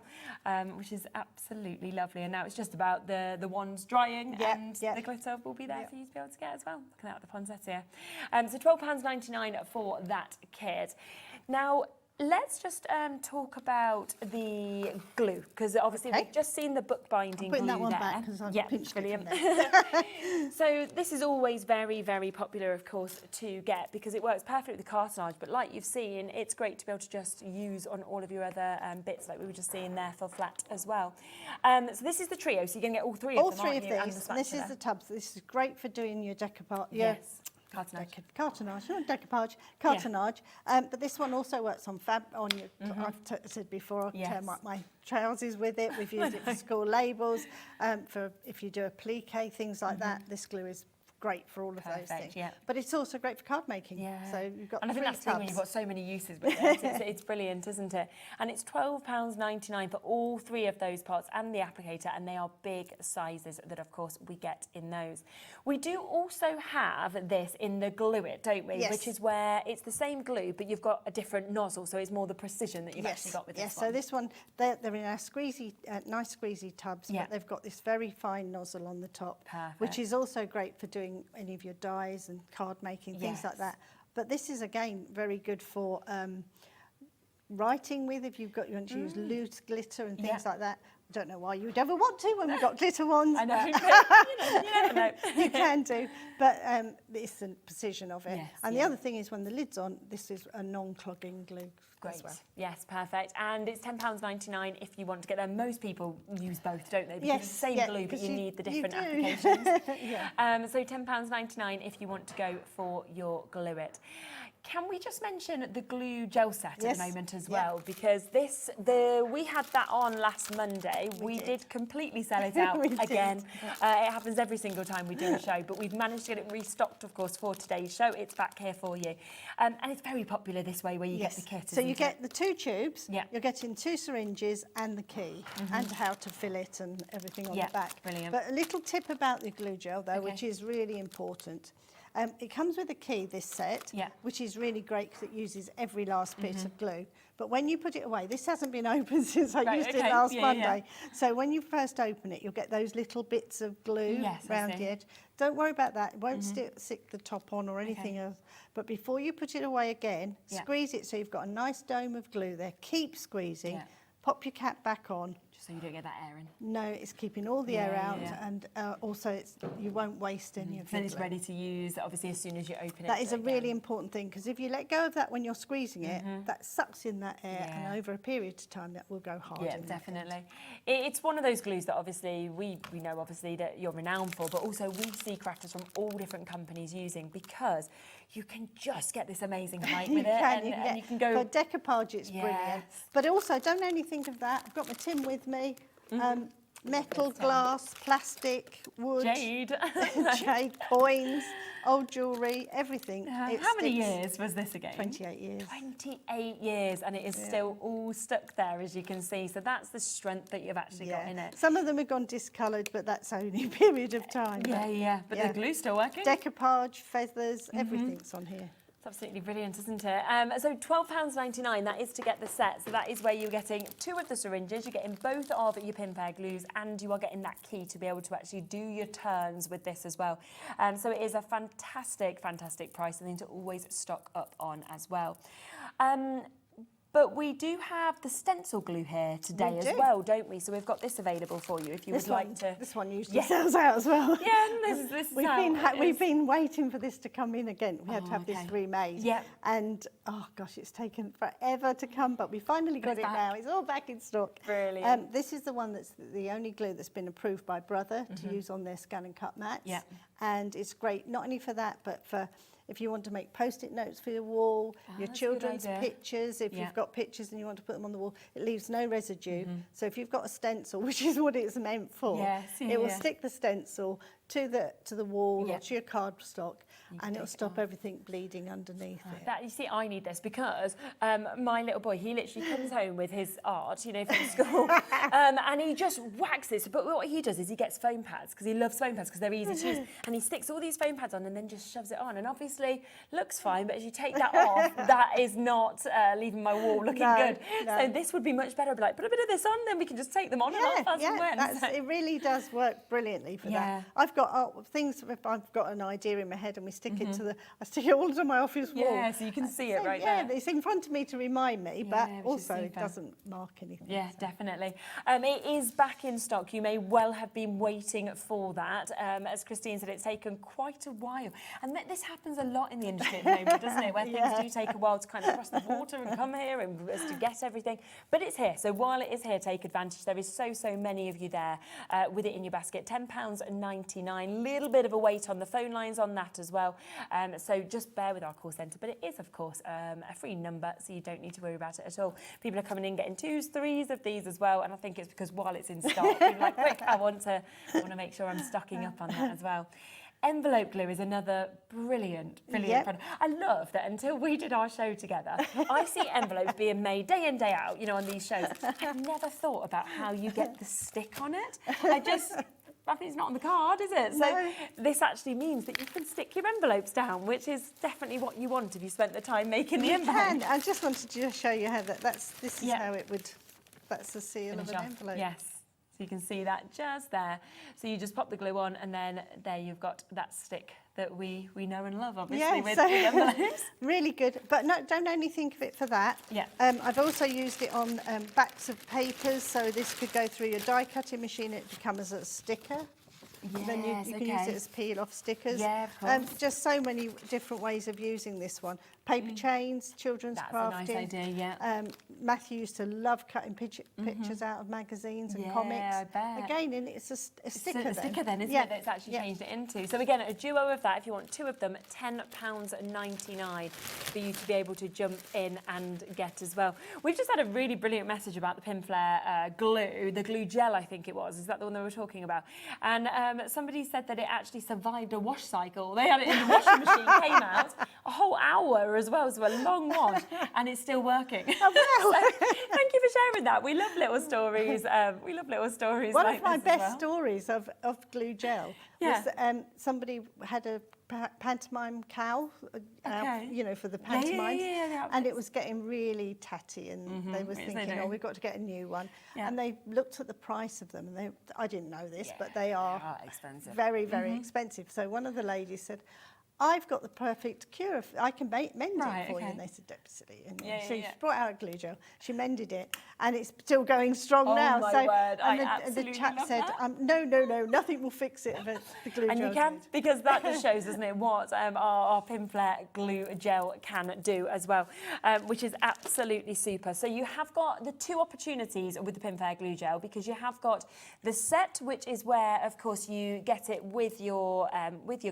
which is absolutely lovely. And now it's just about the wands drying, and the glitter will be there for you to be able to get as well. Looking at the poinsettia. So £12.99 for that kit. Now, let's just talk about the glue, because obviously we've just seen the bookbinding glue
that one
there.
back because I've pinched
brilliant.
it from there.
So this is always very, very popular, of course, to get because it works perfectly with the cartonnage. But like you've seen, it's great to be able to just use on all of your other bits, like we were just seeing there for flat as well. So this is the trio, so you're going to get all three of them,
All three of these. This is the tubs. This is great for doing your decoupage.
Yes. Cartonnage.
Not decoupage, cartonnage. But this one also works on on your. I've said before, I tear my trousers with it. We've used it for school labels, for if you do a plique, things like that. This glue is great for all of those things.
Yeah.
But it's also great for card making.
Yeah.
So you've got
and I think that's the thing when you've got so many uses with it. It's brilliant, isn't it? And it's £12.99 for all three of those parts and the applicator, and they are big sizes that, of course, we get in those. We do also have this in the Glue It, don't we?
Yes.
Which is where it's the same glue, but you've got a different nozzle, so it's more the precision that you've actually got with this one.
So this one, they're in our squeezy, nice squeezy tubs, but they've got this very fine nozzle on the top, which is also great for doing any of your dies and card making, things like that. But this is again very good for writing with, if you want to use loose glitter and things like that. I don't know why you'd ever want to when we've got glitter ones.
I know, but, you never know.
You can do, but it's the precision of it.
Yes,
and the other thing is when the lid's on, this is a non-clogging glue.
Great.
As well.
Yes, perfect. And it's £10.99 if you want to get there. Most people use both, don't they? Because it's the same glue, but you need the different applications. So £10.99 if you want to go for your Glue It. Can we just mention the glue gel set at the moment as
Yeah.
well? Because we had that on last Monday. We did completely sell it out
We did.
again. It happens every single time we do a show, but we've managed to get it restocked, of course, for today's show. It's back here for you. And it's very popular this way where you get the kit,
So you
isn't
get
it?
the 2 tubes,
Yeah.
you're getting 2 syringes and the key, and how to fill it and everything on
Yeah,
the back.
brilliant.
But a little tip about the glue gel, though, which is really important. It comes with a key, this set, which is really great because it uses every last bit of glue. But when you put it away, this hasn't been opened since I used it last Monday. So when you first open it, you'll get those little bits of glue around the edge. Don't worry about that. It won't stick the top on or anything else. But before you put it away again, squeeze it so you've got a nice dome of glue there. Keep squeezing. Pop your cap back on.
Just so you don't get that air in.
No, it's keeping all the air out, and also you won't waste any of it.
Then it's ready to use, obviously, as soon as you open it.
That is a really important thing, because if you let go of that when you're squeezing it, that sucks in that air, and over a period of time that will go hard.
Yeah, definitely. It's one of those glues that obviously we know obviously that you're renowned for, but also we see crafters from all different companies using, because you can just get this amazing height with it, and you can go...
For decoupage, it's brilliant. But also, don't only think of that. I've got my tin with me. Metal, glass, plastic, wood,
jade,
jade, coins, old jewellery, everything.
How many years was this again?
28 years.
28 years, and it is still all stuck there, as you can see. So that's the strength that you've actually got in it.
Some of them have gone discoloured, but that's only a period of time.
But the glue's still working.
Decoupage, feathers, everything's on here.
Absolutely brilliant, isn't it? So £12.99, that is to get the set. So that is where you're getting 2 of the syringes, you're getting both of your Pinflair glues, and you are getting that key to be able to actually do your turns with this as well. So it is a fantastic, fantastic price, and then to always stock up on as well. But we do have the stencil glue here today as well, don't we? So we've got this available for you if you would like to.
This one usually sells out as well.
Yeah, this is
we've been waiting for this to come in again. We had to have this remade.
Yeah.
And oh gosh, it's taken forever to come, but we finally got it now. It's all back in stock.
Brilliant.
This is the one that's the only glue that's been approved by Brother to use on their scan and cut mats.
Yeah.
And it's great not only for that, but for if you want to make post-it notes for your wall, your children's pictures, if you've got pictures and you want to put them on the wall, it leaves no residue. So if you've got a stencil, which is what it's meant for, it will stick the stencil to the wall or to your cardstock, and it'll stop everything bleeding underneath it.
That, you see, I need this because my little boy, he literally comes home with his art, you know, from school, and he just whacks this. But what he does is he gets foam pads, because he loves foam pads because they're easy to use, and he sticks all these foam pads on and then just shoves it on, and obviously looks fine, but as you take that off, that is not leaving my wall looking good. No. So this would be much better. I'd be like, put a bit of this on, then we can just take them on and off as and when.
It really does work brilliantly for that. I've got things, if I've got an idea in my head and we stick it to I stick it all to my office wall.
Yeah, so you can see it right there.
Yeah, it's in front of me to remind me, but also it doesn't mark anything.
Yeah, definitely. It is back in stock. You may well have been waiting for that. As Christine said, it's taken quite a while. And this happens a lot in the industry at the moment, doesn't it? Where things do take a while to kind of cross the water and come here and to get everything. But it's here. So while it is here, take advantage. There is so many of you there with it in your basket. £10.99. Little bit of a wait on the phone lines on that as well. So just bear with our call centre. But it is, of course, a free number, so you don't need to worry about it at all. People are coming in getting 2s, 3s of these as well. And I think it's because while it's in stock, people are like, quick, I want to make sure I'm stocking up on that as well. Envelope glue is another brilliant product. I love that until we did our show together, I see envelopes being made day in, day out, you know, on these shows. I've never thought about how you get the stick on it. I think it's not on the card, is it? So this actually means that you can stick your envelopes down, which is definitely what you want if you spent the time making the envelope.
You can. I just wanted to just show you how this is how it would, that's the seal of an envelope.
Yes. So you can see that just there. So you just pop the glue on, and then there you've got that stick that we know and love, obviously, with envelopes.
Really good. But no, don't only think of it for that.
Yeah.
I've also used it on backs of papers, so this could go through your die cutting machine. It becomes a sticker. then you can use it as peel-off stickers.
Yeah, of course.
Just so many different ways of using this one. Paper chains, children's crafting.
That's a nice idea, yeah.
Matthew used to love cutting pictures out of magazines and comics.
I bet.
Again, and it's a sticker
It's a sticker then, isn't it, that's actually changed it into. So again, a duo of that, if you want 2 of them, £10.99 for you to be able to jump in and get as well. We've just had a really brilliant message about the Pinflair glue, the glue gel, I think it was. Is that the one they were talking about? And somebody said that it actually survived a wash cycle. They had it in the washing machine, came out, a whole hour as well, so a long wash, and it's still working.
Oh, wow.
So, thank you for sharing that. We love little stories. We love little stories.
One
like
of my
this as
best
well.
stories of glue gel was somebody had a pantomime cowl, you know, for the pantomime, and it was getting really tatty, and they were thinking, oh, we've got to get a new one. And they looked at the price of them, and I didn't know this, but they are
expensive.
very, very expensive. So one of the ladies said, I've got the perfect cure. I can mend it for you. And they said, don't be silly. And so she brought out a glue gel. She mended it, and it's still going strong now.
My
so
word.
and the chap said, no, no, nothing will fix it. But the glue
And
gel
you can,
did.
because that just shows, doesn't it, what our Pinflair glue gel can do as well, which is absolutely super. So you have got the 2 opportunities with the Pinflair glue gel, because you have got the set, which is where, of course, you get it with your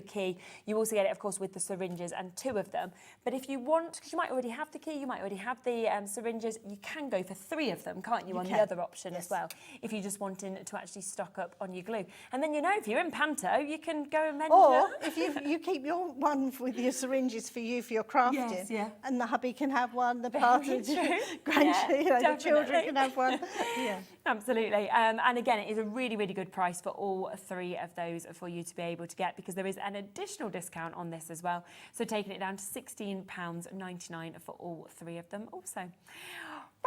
key. You also get it, of course, with the syringes, and 2 of them. But if you want, because you might already have the key, you might already have the syringes, you can go for 3 of them, can't you, on the other option as well, if you're just wanting to actually stock up on your glue. And then, you know, if you're in Panto, you can go and mend
Or if you keep your one with your syringes for your crafting,
Yes,
and the hubby can have one, the partner,
true.
the children can have one.
Absolutely. And again, it is a really, really good price for all 3 of those for you to be able to get, because there is an additional discount on this as well. So taking it down to £16.99 for all 3 of them also.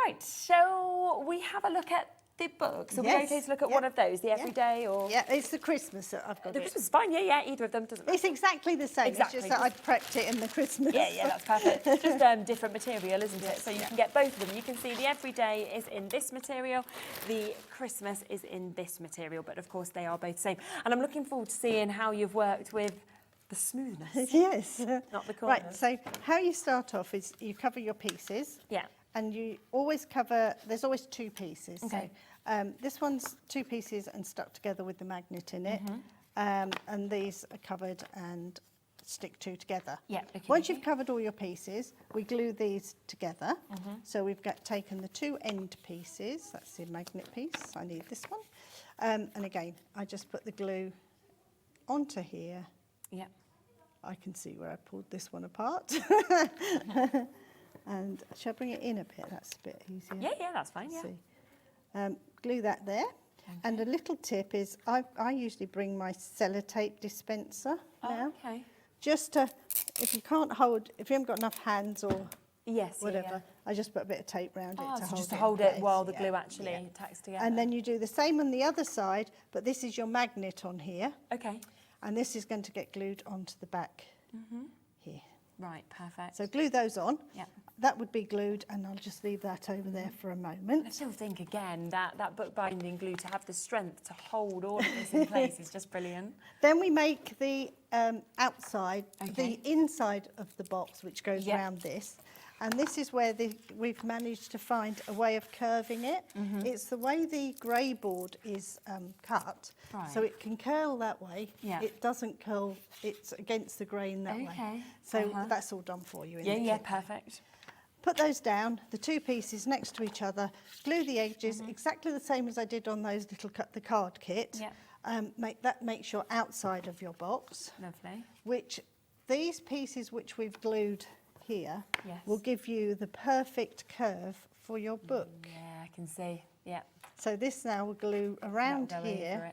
Right, shall we have a look at the book? So we're okay to look at one of those, the everyday or...
Yeah, it's the Christmas that I've got.
The Christmas is fine, either of them doesn't matter.
It's exactly the same,
Exactly.
it's just that I prepped it in the Christmas.
Yeah, that's perfect. It's just different material, isn't it? So you can get both of them. You can see the everyday is in this material, the Christmas is in this material, but of course they are both the same. And I'm looking forward to seeing how you've worked with the smoothness.
Yes.
Not the corners.
Right, so how you start off is you cover your pieces.
Yeah.
And you always cover, there's always 2 pieces.
Okay.
So this one's 2 pieces and stuck together with the magnet in it. And these are covered and stick 2 together.
Yeah.
Once you've covered all your pieces, we glue these together. So we've taken the 2 end pieces. That's the magnet piece. I need this one. And again, I just put the glue onto here.
Yeah.
I can see where I pulled this one apart. And shall I bring it in a bit? That's a bit easier.
Yeah, that's fine, yeah.
See. Glue that there. Okay. And a little tip is I usually bring my sellotape dispenser now.
Okay.
Just to, if you haven't got enough hands or whatever, I just put a bit of tape around it
to hold it while the glue actually tacks together.
And then you do the same on the other side, but this is your magnet on here.
Okay.
And this is going to get glued onto the back here.
Right, perfect.
So glue those on.
Yeah.
That would be glued, and I'll just leave that over there for a moment.
I still think, again, that bookbinding glue, to have the strength to hold all of this in place is just brilliant.
Then we make the outside, the inside of the box, which goes around this. And this is where we've managed to find a way of curving it. It's the way the grey board is cut, so it can curl that way. It doesn't curl, it's against the grain that way. So that's all done for you in the kit.
Perfect.
Put those down, the 2 pieces next to each other, glue the edges, exactly the same as I did on those little the card kit. That makes your outside of your box.
Lovely.
Which these pieces which we've glued here will give you the perfect curve for your book.
Yeah, I can see. Yeah.
So this now will glue around here,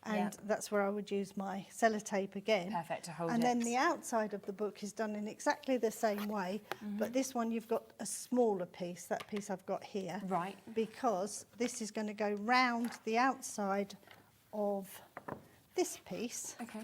and that's where I would use my sellotape again.
Perfect to hold
and
it.
then the outside of the book is done in exactly the same way, but this one you've got a smaller piece, that piece I've got here.
Right.
Because this is going to go round the outside of this piece.
Okay.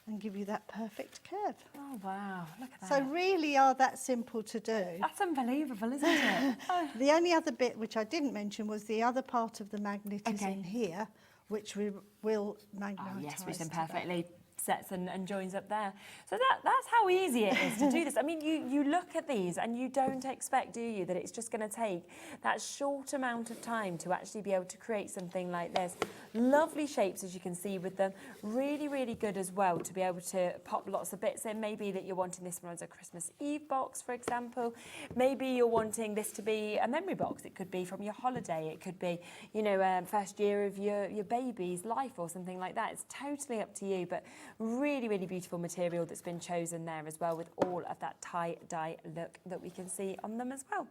And give you that perfect curve.
Oh, wow. Look at that.
So really are that simple to do.
That's unbelievable, isn't it?
The only other bit which I didn't mention was the other part of the magnet is in here, which we will magnetise.
Yes, which then
to that.
perfectly sets and joins up there. So that's how easy it is to do this. I mean, you look at these and you don't expect, do you, that it's just going to take that short amount of time to actually be able to create something like this. Lovely shapes, as you can see with them. Really, really good as well to be able to pop lots of bits in. Maybe that you're wanting this one as a Christmas Eve box, for example. Maybe you're wanting this to be a memory box. It could be from your holiday. It could be, you know, first year of your baby's life or something like that. It's totally up to you, but really, really beautiful material that's been chosen there as well, with all of that tie-dye look that we can see on them as well.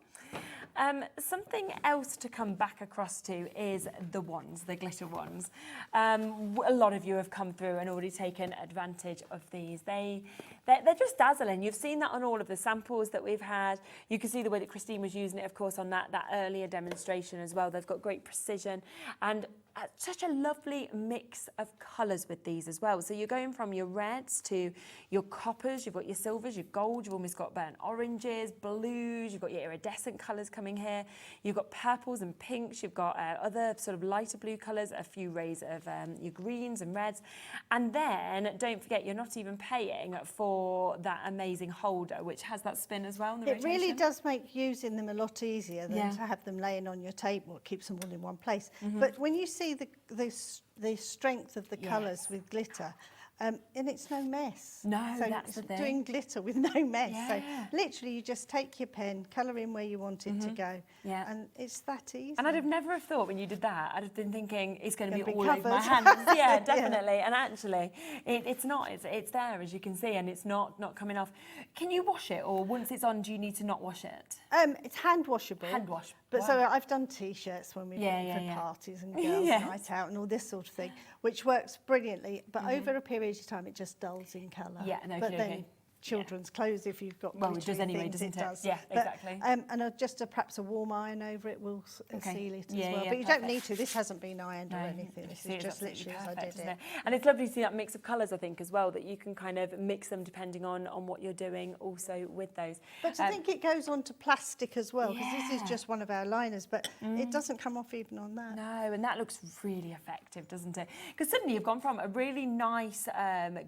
Something else to come back across to is the wands, the glitter wands. A lot of you have come through and already taken advantage of these. They're just dazzling. You've seen that on all of the samples that we've had. You can see the way that Christine was using it, of course, on that earlier demonstration as well. They've got great precision and such a lovely mix of colours with these as well. So you're going from your reds to your coppers, you've got your silvers, your gold, you've almost got burnt oranges, blues, you've got your iridescent colours coming here, you've got purples and pinks, you've got other sort of lighter blue colours, a few rays of your greens and reds. And then don't forget, you're not even paying for that amazing holder, which has that spin as well.
It really does make using them a lot easier than to have them laying on your table. It keeps them all in one place. But when you see the strength of the colours with glitter, and it's no mess.
No,
so
that's the thing.
Doing glitter with no mess.
Yeah.
So literally you just take your pen, colour in where you want it to go.
Yeah.
And it's that easy.
And I'd have never have thought when you did that, I'd have been thinking it's going to be
Gonna be
all over my
covered.
hands. Yeah, definitely. And actually, it's not. It's there, as you can see, and it's not coming off. Can you wash it, or once it's on, do you need to not wash it?
It's hand washable.
Hand wash.
But
Wow.
so I've done T-shirts when we've been for parties and girls'
Yes.
night out and all this sort of thing, which works brilliantly. But over a period of time, it just dulls in colour.
Yeah, no,
But
okay.
then children's clothes, if you've got
Well, it does
glittery
anyway,
things,
doesn't it?
does.
Yeah,
But,
exactly.
and just perhaps a warm iron over it will seal it as
Yeah,
well.
yeah,
but you don't
perfect.
need to. This hasn't been ironed or
No,
anything.
you
This
see
is
it's
just
absolutely
literally as I
perfect,
did
isn't
it.
And it's lovely to see that mix of colours, I think, as well, that you can kind of mix them depending on what you're doing also with those.
But I think it goes on to plastic as well, because this is
Yeah.
just one of our liners, but it doesn't come off even on that.
No, and that looks really effective, doesn't it? Because suddenly you've gone from a really nice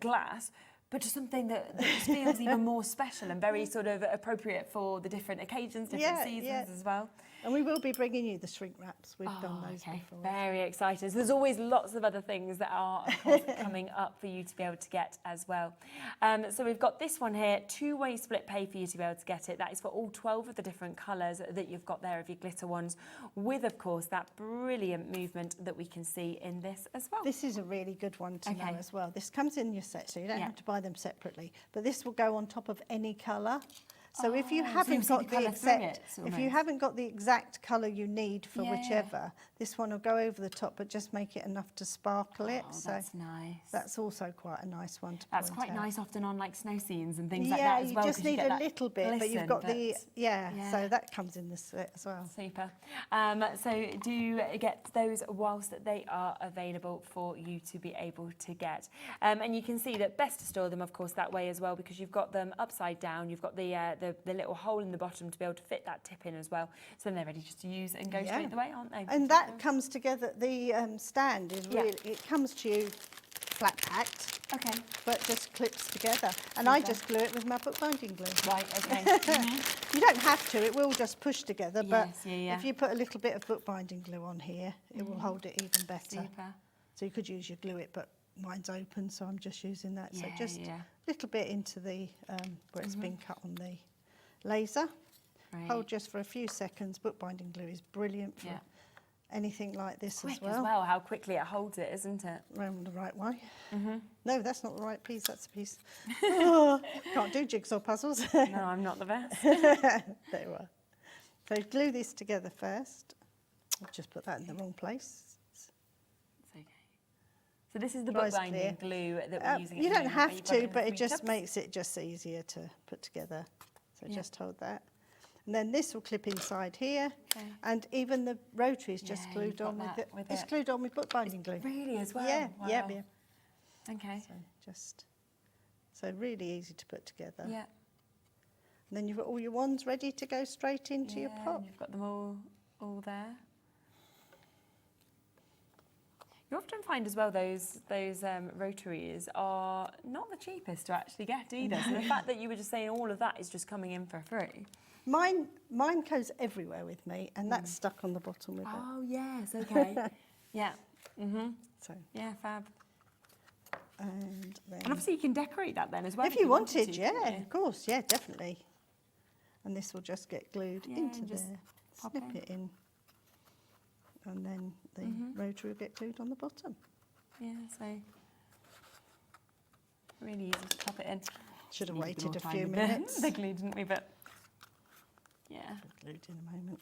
glass, but to something that just feels even more special and very sort of appropriate for the different occasions, different seasons as well.
And we will be bringing you the shrink wraps. We've done those before.
Very exciting. So there's always lots of other things that are, of course, coming up for you to be able to get as well. So we've got this one here, two-way split pay for you to be able to get it. That is for all 12 of the different colours that you've got there of your glitter ones, with, of course, that brilliant movement that we can see in this as well.
This is a really good one to know as well. This comes in your set, so you don't have to buy them separately. But this will go on top of any colour. So if you haven't got the exact colour you need for whichever, this one will go over the top, but just make it enough to sparkle it.
So that's nice.
That's also quite a nice one to
That's
point
quite
out.
nice often on like snow scenes and things like that as well.
Yeah, you just need a little bit, but you've got
glisten,
so that comes in the set as well.
Super. So do get those whilst they are available for you to be able to get. And you can see that best to store them, of course, that way as well, because you've got them upside down. You've got the little hole in the bottom to be able to fit that tip in as well. So then they're ready just to use and go straight away, aren't they?
And that comes together, the stand is really, it comes to you flat packed.
Okay.
But just clips together. And I just glue it with my bookbinding glue.
Right, okay.
You don't have to, it will just push together, but
Yes,
if you put a little bit of bookbinding glue on here, it will hold it even better.
Super.
So you could use your glue it, but mine's open, so I'm just using that. So
Yeah,
just
yeah.
a little bit into the, where it's been cut on the laser.
Right.
Hold just for a few seconds. Bookbinding glue is brilliant for anything like this
Quick
as well.
how quickly it holds it, isn't it?
Round the right way. No, that's not the right piece, that's a piece. Oh, can't do jigsaw puzzles.
No, I'm not the best.
There you are. So glue this together first. I've just put that in the wrong place.
It's okay. So this is the
Tries
bookbinding glue that we're using.
You
at the
don't
moment,
have
you've got
to,
it in
but it
3
just
tubs.
makes it just easier to put together. So just hold that. And then this will clip inside here.
Okay.
And even the rotary is just
Yeah,
glued
you've got
on
that
with it.
with
It's
it.
glued on with bookbinding glue.
Really as well?
Yeah,
Wow.
yeah.
Okay.
So really easy to put together.
Yeah.
And then you've got all your wands ready to go straight into your
Yeah,
pot.
and you've got them all there. You often find as well those rotaries are not the cheapest to actually get either. So the fact that you were just saying all of that is just coming in for free.
Mine goes everywhere with me, and that's stuck on the bottom with it.
Oh yes, okay. Yeah.
So,
Yeah, fab.
and then
And obviously you can decorate that then as well.
if you wanted,
to,
yeah,
couldn't you?
of course, yeah, definitely. And this will just get glued
Yeah,
into
just
there.
pop
Snip
in.
it in, and then the rotary will get glued on the bottom.
Yeah, so really easy to pop it in.
Should have
Needed
waited
more
a
time
few
with
minutes.
the glue, didn't we? But yeah,
Glued in a moment.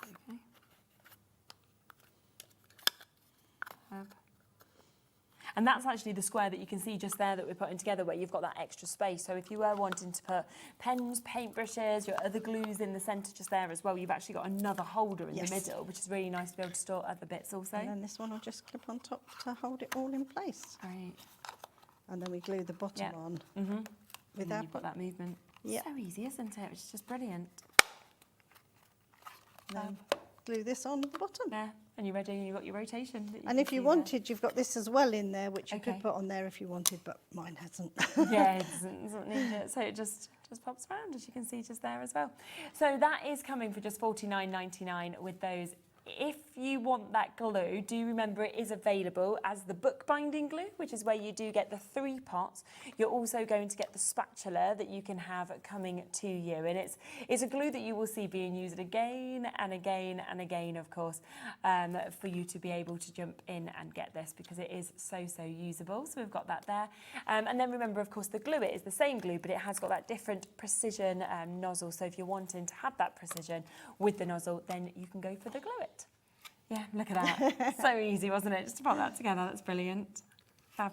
it's okay. Fab. And that's actually the square that you can see just there that we're putting together where you've got that extra space. So if you were wanting to put pens, paintbrushes, your other glues in the centre just there as well, you've actually got another holder in
Yes.
the middle, which is really nice to be able to store other bits also.
And then this one will just clip on top to hold it all in place.
Great.
And then we glue the bottom
Yeah.
on
And
with
then
our
you've got that movement.
Yeah.
So easy, isn't it? Which is just brilliant.
then glue this on at the bottom.
Yeah, and you're ready, you've got your rotation. that
And
can
if you
see there.
wanted, you've got this as well in there, which you
Okay.
could put on there if you wanted, but mine hasn't.
Yeah, it doesn't need it. So it just pops around, as you can see just there as well. So that is coming for just $49.99 with those. If you want that glue, do remember it is available as the bookbinding glue, which is where you do get the 3 pots. You're also going to get the spatula that you can have coming to you. And it's a glue that you will see being used again and again and again, of course, for you to be able to jump in and get this because it is so usable. So we've got that there. And then remember, of course, the glue, it is the same glue, but it has got that different precision nozzle. So if you're wanting to have that precision with the nozzle, then you can go for the glue it. Yeah, look at that. So easy, wasn't it? Just to put that together. That's brilliant. Fab.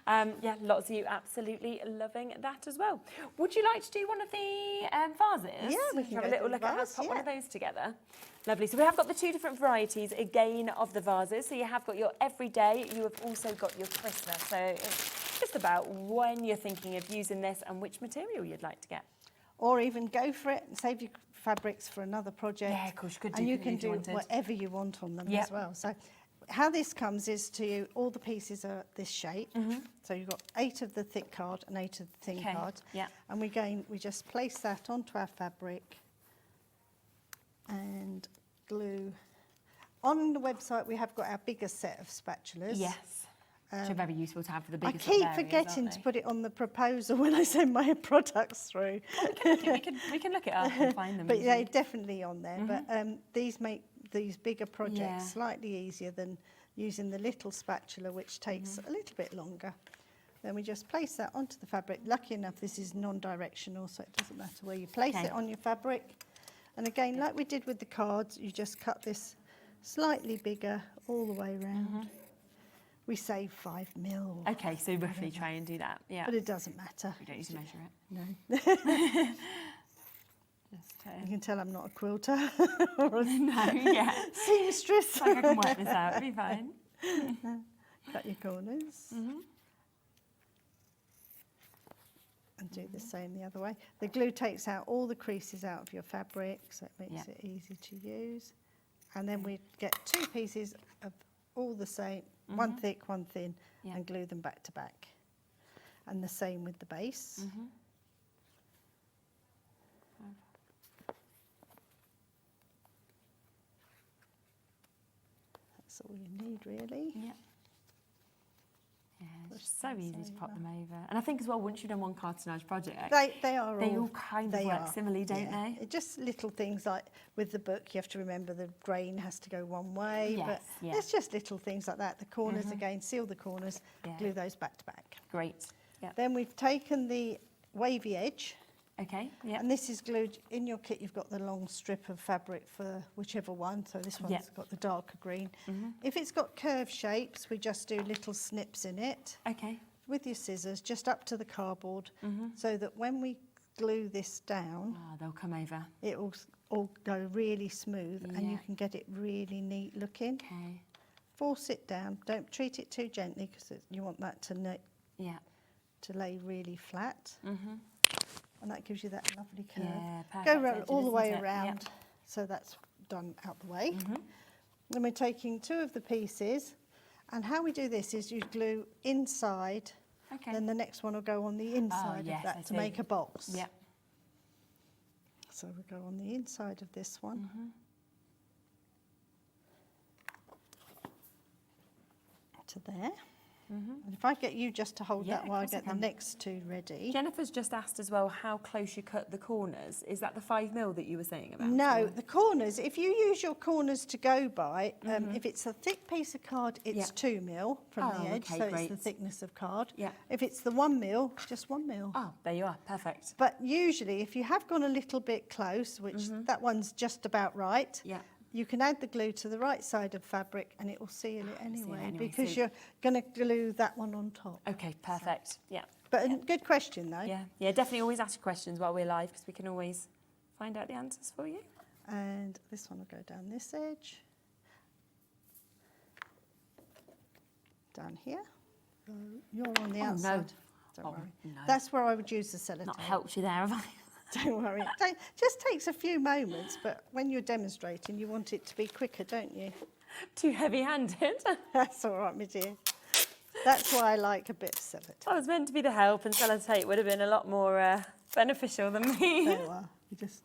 Yeah, lots of you absolutely loving that as well. Would you like to do one of the vases?
Yeah, we can
have
go
a little
through
look
the
at how to
vase,
put one of
yeah.
those together. Lovely. So we have got the 2 different varieties again of the vases. So you have got your everyday. You have also got your Christmas. So it's just about when you're thinking of using this and which material you'd like to get.
Or even go for it and save your fabrics for another project.
Yeah, of course, you could do
And you
if
can
you
do
wanted.
whatever you want on them
Yep.
as well. So how this comes is to all the pieces are this shape. So you've got 8 of the thick card and 8 of the thin
Okay,
card.
yeah.
And we just place that onto our fabric and glue. On the website we have got our bigger set of spatulas.
Yes. Which are very useful to have for the
I
biggest
keep
areas,
forgetting
aren't
to
they?
put it on the proposal when I send my products through.
we can look it up and find them.
But
easily.
they're definitely on there. But these make these bigger projects
Yeah.
slightly easier than using the little spatula, which takes a little bit longer. Then we just place that onto the fabric. Lucky enough, this is non-directional, so it doesn't matter where you place
Okay.
it on your fabric. And again, like we did with the cards, you just cut this slightly bigger all the way around. We save 5 mil,
Okay, so roughly try and do that. Yeah.
but it doesn't matter.
We don't need to measure it.
No.
Just
You can tell I'm not a quilter or a
no, yeah.
seamstress.
I can work this out. It'll be fine.
Cut your corners. And do the same the other way. The glue takes out all the creases out of your fabric, so it makes
Yeah.
it easy to use. And then we get 2 pieces of all the same, one thick, one thin,
Yeah.
and glue them back to back. And the same with the base. That's all you need, really.
Yeah. Yeah, it's
Push
just so
them
easy to pop
over.
them over. And I think as well, once you've done one cartonnage project,
They are
they
all
all kind of
they
work
are,
similarly, don't
yeah.
they?
It just little things like with the book, you have to remember the grain has to go one way.
Yes,
but
yeah.
it's just little things like that. The corners again, seal the corners,
Yeah.
glue those back to back.
Great. Yeah.
Then we've taken the wavy edge,
Okay. Yeah.
and this is glued in your kit. You've got the long strip of fabric for whichever one. So this one's
Yeah.
got the darker green. If it's got curved shapes, we just do little snips in it
Okay.
with your scissors, just up to the cardboard, so that when we glue this down,
Oh, they'll come over.
it will all go really smooth and you
Yeah.
can get it really neat looking.
Okay.
Force it down. Don't treat it too gently because you want that
Yeah.
to lay really flat. And that gives you that lovely curve.
Yeah,
Go
perfect
round,
edges,
all the way
isn't it?
around.
Yep.
So that's done out the way. Then we're taking 2 of the pieces, and how we do this is you glue inside, then the next one will go on the inside of that to make a box.
Yeah.
So we go on the inside of this one. To there. And if I get you just to hold that while I get the next 2 ready.
Jennifer's just asked as well how close you cut the corners. Is that the 5mm that you were saying about?
No, the corners, if you use your corners to go by, if it's a thick piece of card, it's 2mm from the edge, so it's the thickness of card.
Yeah.
If it's the 1mm, just 1mm.
Oh, there you are, perfect.
But usually, if you have gone a little bit close, which that one's just about right, you can add the glue to the right side of fabric and it will seal it anyway, because you're going to glue that one on top.
Okay, perfect. Yeah.
But a good question though.
Yeah, definitely always ask your questions while we're live because we can always find out the answers for you.
And this one will go down this edge. Down here. You're on the outside.
No.
Don't worry.
No.
That's where I would use the sellotape.
Not helped you there, have I?
Don't worry. It just takes a few moments, but when you're demonstrating, you want it to be quicker, don't you?
Too heavy-handed.
That's all right, my dear. That's why I like a bit of sellotape.
I was meant to be the help, and sellotape would have been a lot more beneficial than me.
There you are. You just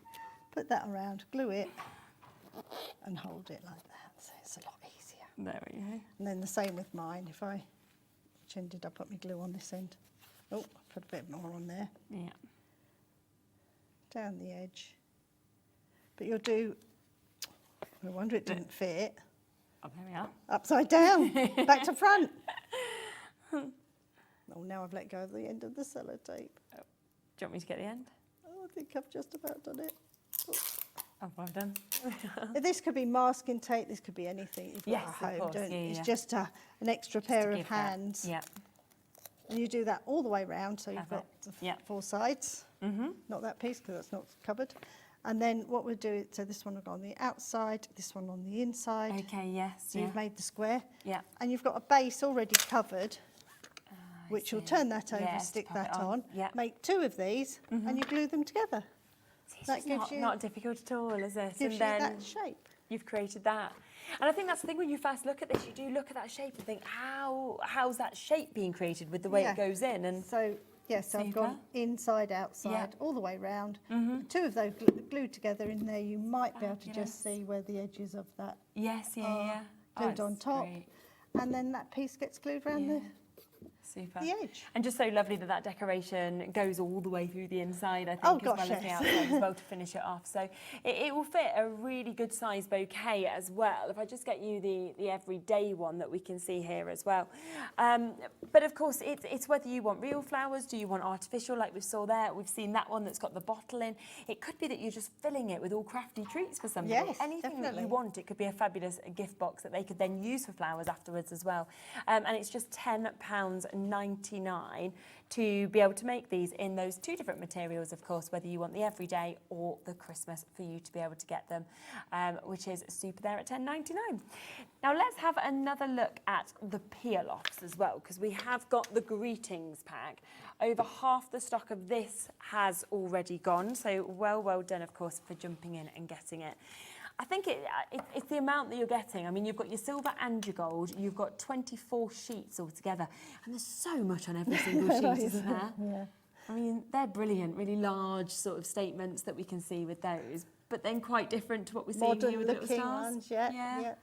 put that around, glue it, and hold it like that. So it's a lot easier.
There we go.
And then the same with mine. If I ended up, put my glue on this end. Oh, put a bit more on there.
Yeah.
Down the edge. But you'll do, no wonder it didn't fit.
Oh, there we are.
Upside down, back to front. Oh, now I've let go of the end of the sellotape.
Oh. Do you want me to get the end?
Oh, I think I've just about done it.
Oh, well done.
This could be masking tape, this could be anything you've got
Yes,
at
of
home,
course.
don't you?
Yeah,
It's
yeah.
just an extra pair of hands.
Yeah.
And you do that all the way round, so you've got
Perfect.
the 4 sides. Not that piece, because that's not covered. And then what we'll do, so this one will go on the outside, this one on the inside.
Okay, yes.
So you've made the square.
Yeah.
And you've got a base already covered, which will turn that over,
Yes,
stick
pop
that
it on.
on.
Yeah.
Make 2 of these, and you glue them together.
It's
That
just
gives you-
not difficult at all, is it?
Gives
And
you
then
that shape.
you've created that. And I think that's the thing when you first look at this, you do look at that shape and think, how's that shape being created with the way
Yeah.
it goes in? And
So, yes, I've
Super.
gone inside, outside,
Yeah.
all the way round. 2 of those glued together in there, you might be able to just see where the edges of that
yes, yeah,
are
yeah.
glued on
it's
top.
great.
And then that piece gets glued around
Super.
the edge.
And just so lovely that decoration goes all the way through the inside, I think,
Oh,
as
gosh,
well as the
yes.
outside as well to finish it off. So it will fit a really good size bouquet as well. If I just get you the everyday one that we can see here as well. But of course, it's whether you want real flowers, do you want artificial like we saw there? We've seen that one that's got the bottle in. It could be that you're just filling it with all crafty treats for somebody.
Yes,
Anything that
definitely.
you want, it could be a fabulous gift box that they could then use for flowers afterwards as well. And it's just £10.99 to be able to make these in those 2 different materials, of course, whether you want the everyday or the Christmas for you to be able to get them, which is super there at £10.99. Now let's have another look at the peel-offs as well, because we have got the greetings pack. Over half the stock of this has already gone, so well done, of course, for jumping in and getting it. I think it's the amount that you're getting. I mean, you've got your silver and your gold. You've got 24 sheets altogether. And there's so much on every single sheet, isn't there?
Yeah.
I mean, they're brilliant, really large sort of statements that we can see with those, but then quite different to what we're seeing here with the little
Modern-looking
stars.
ones, yeah.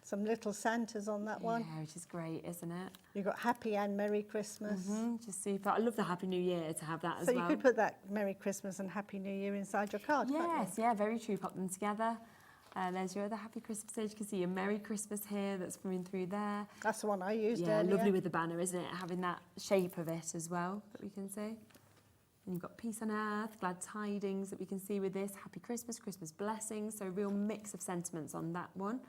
Some little Santas on that one.
Yeah, which is great, isn't it?
You've got Happy and Merry Christmas.
Just super. I love the Happy New Year to have that as
So
well.
you could put that Merry Christmas and Happy New Year inside your card, can't you?
Yes, yeah, very true. Pop them together. There's your other Happy Christmas page. You can see your Merry Christmas here that's coming through there.
That's the one I used
Yeah,
earlier.
lovely with the banner, isn't it? Having that shape of it as well that we can see. And you've got peace on earth, glad tidings that we can see with this. Happy Christmas, Christmas blessings. So a real mix of sentiments on that one.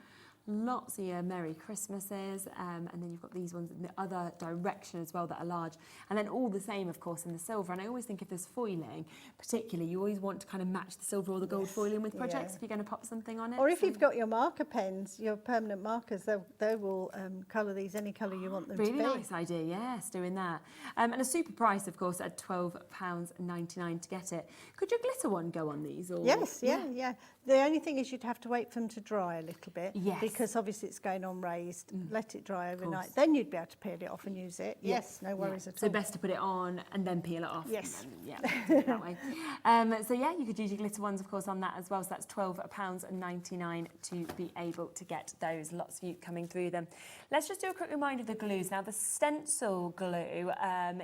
Lots of your Merry Christmases, and then you've got these ones in the other direction as well that are large. And then all the same, of course, in the silver. And I always think if there's foiling, particularly, you always want to kind of match the silver or the gold foiling with projects if you're going to pop something on it.
Or if you've got your marker pens, your permanent markers, they will colour these any colour you want them to be.
Really nice idea, yes, doing that. And a super price, of course, at £12.99 to get it. Could your glitter one go on these? Or?
Yes, yeah. The only thing is you'd have to wait for them to dry a little bit.
Yes,
because obviously it's going on raised. Let it dry overnight. Then you'd be able to peel it off and use it. Yes, no worries at all.
So best to put it on and then peel it off.
Yes.
And then, do it that way. So yeah, you could use your glitter ones, of course, on that as well. So that's £12.99 to be able to get those. Lots of you coming through them. Let's just do a quick reminder of the glues. Now, the stencil glue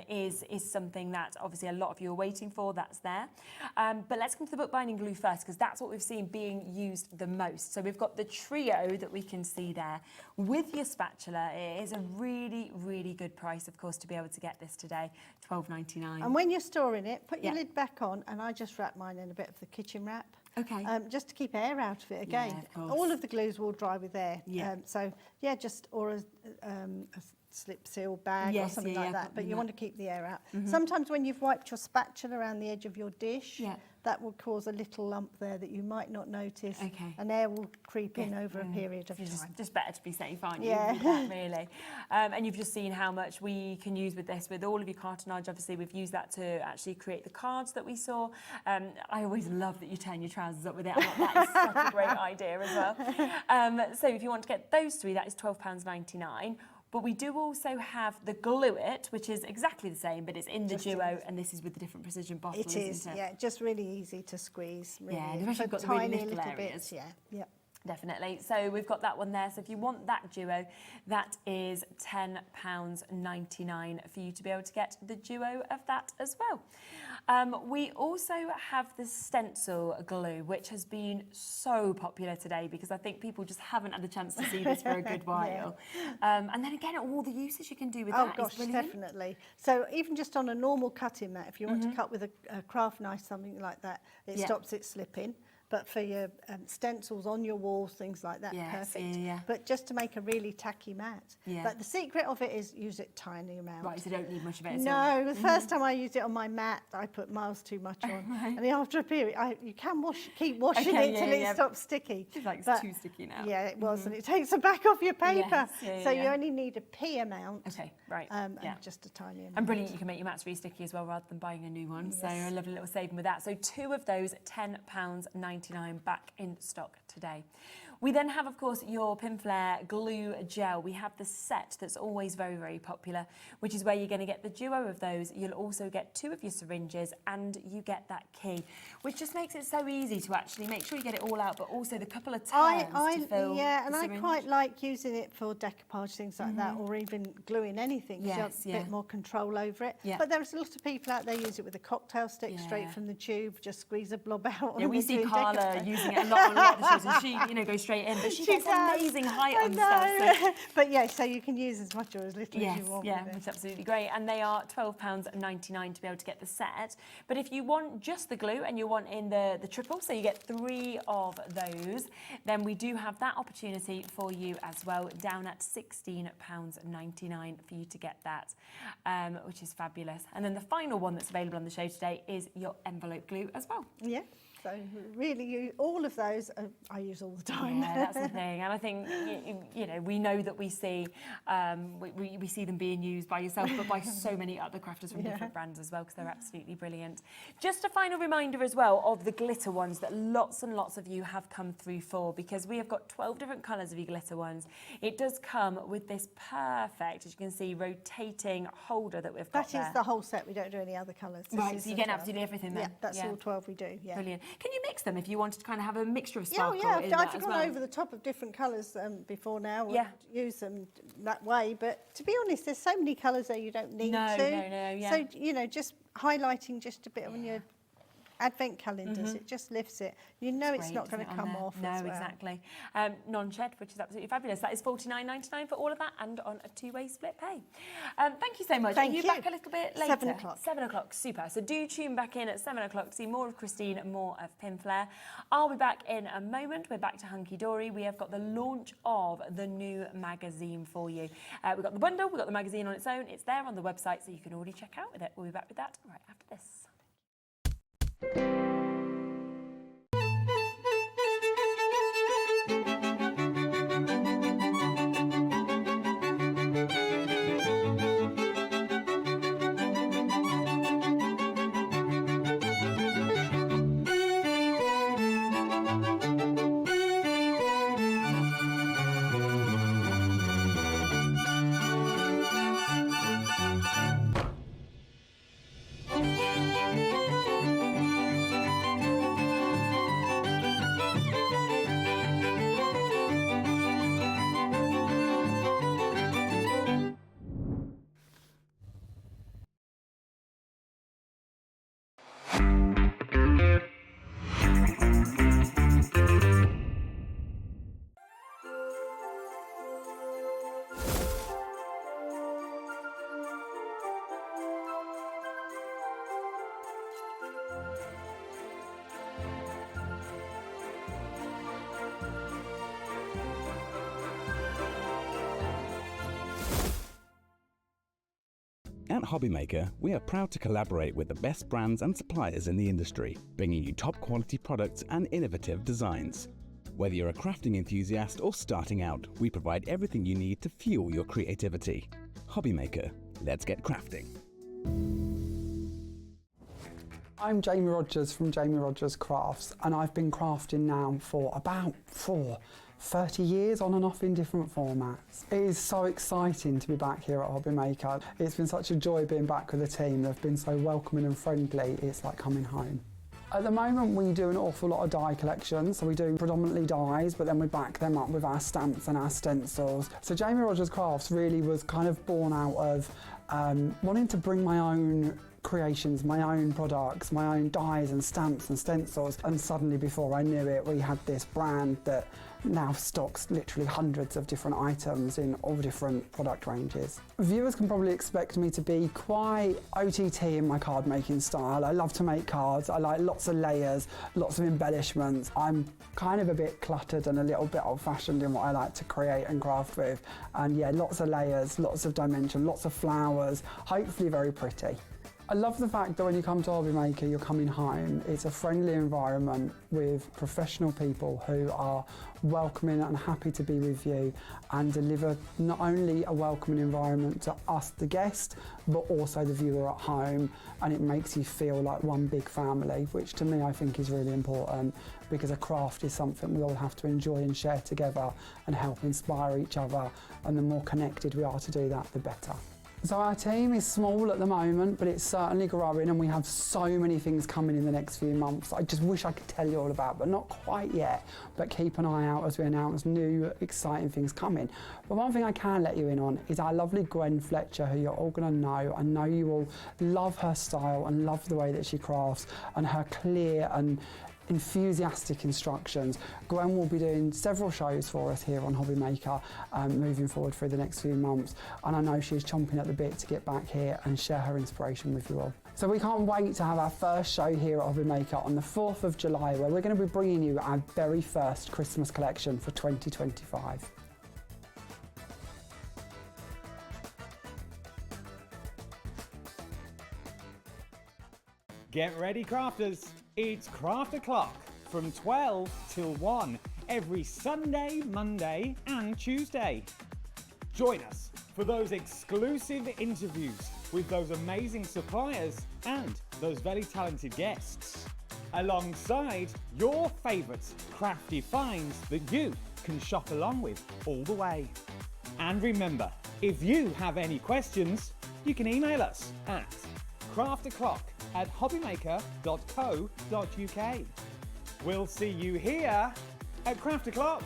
is something that obviously a lot of you are waiting for. That's there. But let's come to the bookbinding glue first, because that's what we've seen being used the most. So we've got the trio that we can see there with your spatula. It is a really, really good price, of course, to be able to get this today, £12.99.
And when you're storing it, put your lid back on, and I just wrap mine in a bit of the kitchen wrap.
Okay.
Just to keep air out of it again.
Yeah, of course.
All of the glues will dry with air.
Yeah.
So yeah, or a slip seal bag or something like that. But you want to keep the air out. Sometimes when you've wiped your spatula around the edge of your dish, that will cause a little lump there that you might not notice.
Okay.
And air will creep in over a period of time.
Just better to be safe, aren't you?
Yeah.
With that, really. And you've just seen how much we can use with this, with all of your cartonnage. Obviously, we've used that to actually create the cards that we saw. I always love that you turn your trousers up with it. I thought that is such a great idea as well. So if you want to get those three, that is £12.99. But we do also have the Glue It, which is exactly the same, but it's in the duo, and this is with the different precision bottle.
It is, yeah, just really easy to squeeze. Really.
Yeah, they've actually got the really little areas.
bits, yeah.
Definitely. So we've got that one there. So if you want that duo, that is £10.99 for you to be able to get the duo of that as well. We also have the stencil glue, which has been so popular today because I think people just haven't had a chance to see this for a good while. And then again, all the uses you can do with that
is brilliant. Definitely. So even just on a normal cutting mat, if you want to cut with a craft knife, something like that, it stops it slipping. But for your stencils on your walls, things like that, perfect. But just to make a really tacky mat. But the secret of it is use it tiny amount.
Right, so you don't need much of it.
No, the first time I used it on my mat, I put miles too much on. And after a period, you can keep washing it till it stops sticky.
It's like it's too sticky now.
Yeah, it was, and it takes the back off your paper. So you only need a pea amount.
Okay, right.
And just a tiny amount.
And brilliant, you can make your mats really sticky as well rather than buying a new one. So a lovely little saving with that. So two of those, £10.99 back in stock today. We then have, of course, your Pinflair glue gel. We have the set that's always very, very popular, which is where you're going to get the duo of those. You'll also get two of your syringes and you get that key, which just makes it so easy to actually make sure you get it all out, but also the couple of turns to fill
Yeah, and
the
I
syringe.
quite like using it for decoupage, things like that, or even gluing anything. You have a bit more control over it. But there's a lot of people out there use it with a cocktail stick straight from the tube, just squeeze a blob out.
Yeah, we see Carla using it a lot on a lot of the shows, and she, goes straight in, but she gets amazing height on stuff. So.
But yeah, so you can use as much or as little as you want.
Yeah, which is absolutely great. And they are £12.99 to be able to get the set. But if you want just the glue and you want in the triple, so you get three of those, then we do have that opportunity for you as well, down at £16.99 for you to get that, which is fabulous. And then the final one that's available on the show today is your envelope glue as well.
Yeah. So really, all of those I use all the time.
Yeah, that's the thing. And I think, we know that we see we see them being used by yourself, but by so many other crafters from different brands as well, because they're absolutely brilliant. Just a final reminder as well of the glitter ones that lots and lots of you have come through for, because we have got 12 different colours of your glitter ones. It does come with this perfect, as you can see, rotating holder that we've got there.
That is the whole set. We don't do any other colours.
Right, so you get absolutely everything then.
Yeah, that's all 12 we do. Yeah.
Brilliant. Can you mix them if you wanted to kind of have a mixture of sparkle?
I've gone over the top of different colours before now. Use them that way, but to be honest, there's so many colours there you don't need to.
No.
So just highlighting just a bit on your advent calendars, it just lifts it. You know it's not going to come off.
No,
as well.
exactly. Non-shed, which is absolutely fabulous. That is £49.99 for all of that, and on a two-way split pay. Thank you so much.
Thank
Are you back a little bit later?
7 o'clock.
7 o'clock, super. So do tune back in at 7 o'clock to see more of Christine and more of Pinflair. I'll be back in a moment. We're back to Hunkydory. We have got the launch of the new magazine for you. We've got the bundle, we've got the magazine on its own. It's there on the website, so you can already check out with it. We'll be back with that right after this.
At Hobbymaker, we are proud to collaborate with the best brands and suppliers in the industry, bringing you top quality products and innovative designs. Whether you're a crafting enthusiast or starting out, we provide everything you need to fuel your creativity. Hobbymaker, let's get crafting.
I'm Jamie Rogers from Jamie Rogers Crafts, and I've been crafting now for about 30 years on and off in different formats. It is so exciting to be back here at Hobbymaker. It's been such a joy being back with the team. They've been so welcoming and friendly. It's like coming home. At the moment we do an awful lot of die collections, so we do predominantly dies, but then we back them up with our stamps and our stencils. So Jamie Rogers Crafts really was kind of born out of wanting to bring my own creations, my own products, my own dies and stamps and stencils, and suddenly before I knew it we had this brand that now stocks literally hundreds of different items in all different product ranges. Viewers can probably expect me to be quite OTT in my card making style. I love to make cards, I like lots of layers, lots of embellishments. I'm kind of a bit cluttered and a little bit old-fashioned in what I like to create and craft with, and yeah, lots of layers, lots of dimension, lots of flowers, hopefully very pretty. I love the fact that when you come to Hobbymaker, you're coming home. It's a friendly environment with professional people who are welcoming and happy to be with you and deliver not only a welcoming environment to us, the guest, but also the viewer at home, and it makes you feel like one big family, which to me I think is really important, because a craft is something we all have to enjoy and share together and help inspire each other, and the more connected we are to do that, the better. So our team is small at the moment, but it's certainly growing, and we have so many things coming in the next few months I just wish I could tell you all about, but not quite yet. But keep an eye out as we announce new exciting things coming. But one thing I can let you in on is our lovely Gwen Fletcher, who you're all going to know. I know you all love her style and love the way that she crafts and her clear and enthusiastic instructions. Gwen will be doing several shows for us here on Hobbymaker moving forward through the next few months, and I know she's chomping at the bit to get back here and share her inspiration with you all. So we can't wait to have our first show here at Hobbymaker on the 4th of July, where we're going to be bringing you our very first Christmas collection for 2025.
Get ready, crafters. It's Craft O'Clock from 12 till 1 every Sunday, Monday and Tuesday. Join us for those exclusive interviews with those amazing suppliers and those very talented guests, alongside your favourite crafty finds that you can shop along with all the way. And remember, if you have any questions, you can email us at crafto'clock@hobbymaker.co.uk. We'll see you here at Craft O'Clock.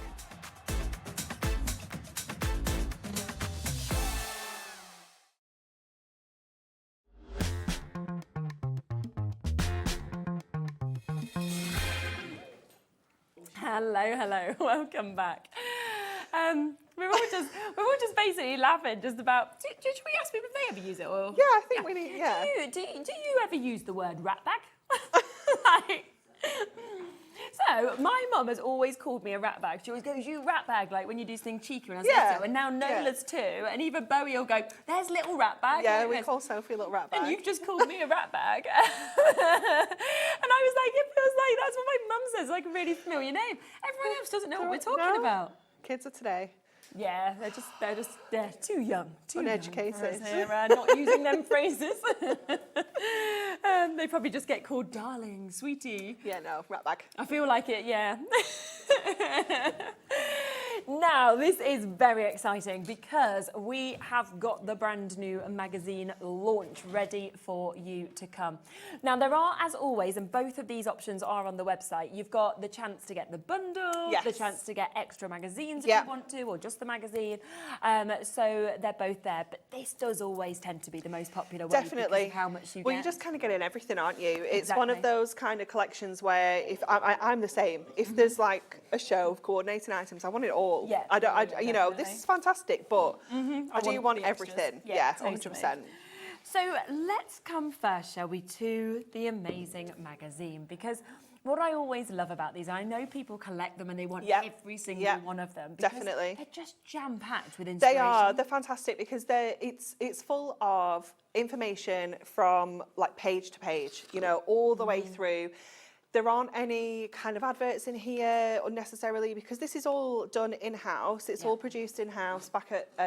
Hello, welcome back. We're all just basically laughing just about. Should we ask people if they ever use it? Or
Yeah, I think we need. Yeah.
Do you ever use the word rat bag? So my mum has always called me a rat bag. She always goes, "You rat bag," like when you do something cheeky. And I say so. And now Nola's too. And even Bowie will go, "There's little rat bag."
Yeah, we call Sophie a little rat bag.
And you've just called me a rat bag. And I was like, it feels like that's what my mum says, like a really familiar name. Everyone else doesn't know what we're talking about.
Kids of today.
Yeah, they're too young,
uneducated.
Young for us here, not using them phrases. They probably just get called darling, sweetie.
Yeah, no, rat bag.
I feel like it, yeah. Now, this is very exciting because we have got the brand new magazine launch ready for you to come. Now, there are, as always, and both of these options are on the website, you've got the chance to get the bundle, the chance to get extra magazines if you want to, or just the magazine. So they're both there, but this does always tend to be the most popular one.
Definitely.
Because of how much you
Well,
get.
you're just kind of getting everything, aren't you? It's
Exactly.
one of those kind of collections where if I'm the same. If there's like a show of coordinating items, I want it all.
Yeah,
you know, this is fantastic, but I do want
the extras.
everything.
Yeah,
Yeah,
totally.
100%.
So let's come first, shall we, to the amazing magazine, because what I always love about these, I know people collect them and they want every single one of them.
Definitely.
They're just jam-packed with inspiration.
They are. They're fantastic because it's full of information from like page to page, you know, all the way through. There aren't any kind of adverts in here unnecessarily because this is all done in-house. It's all produced in-house back at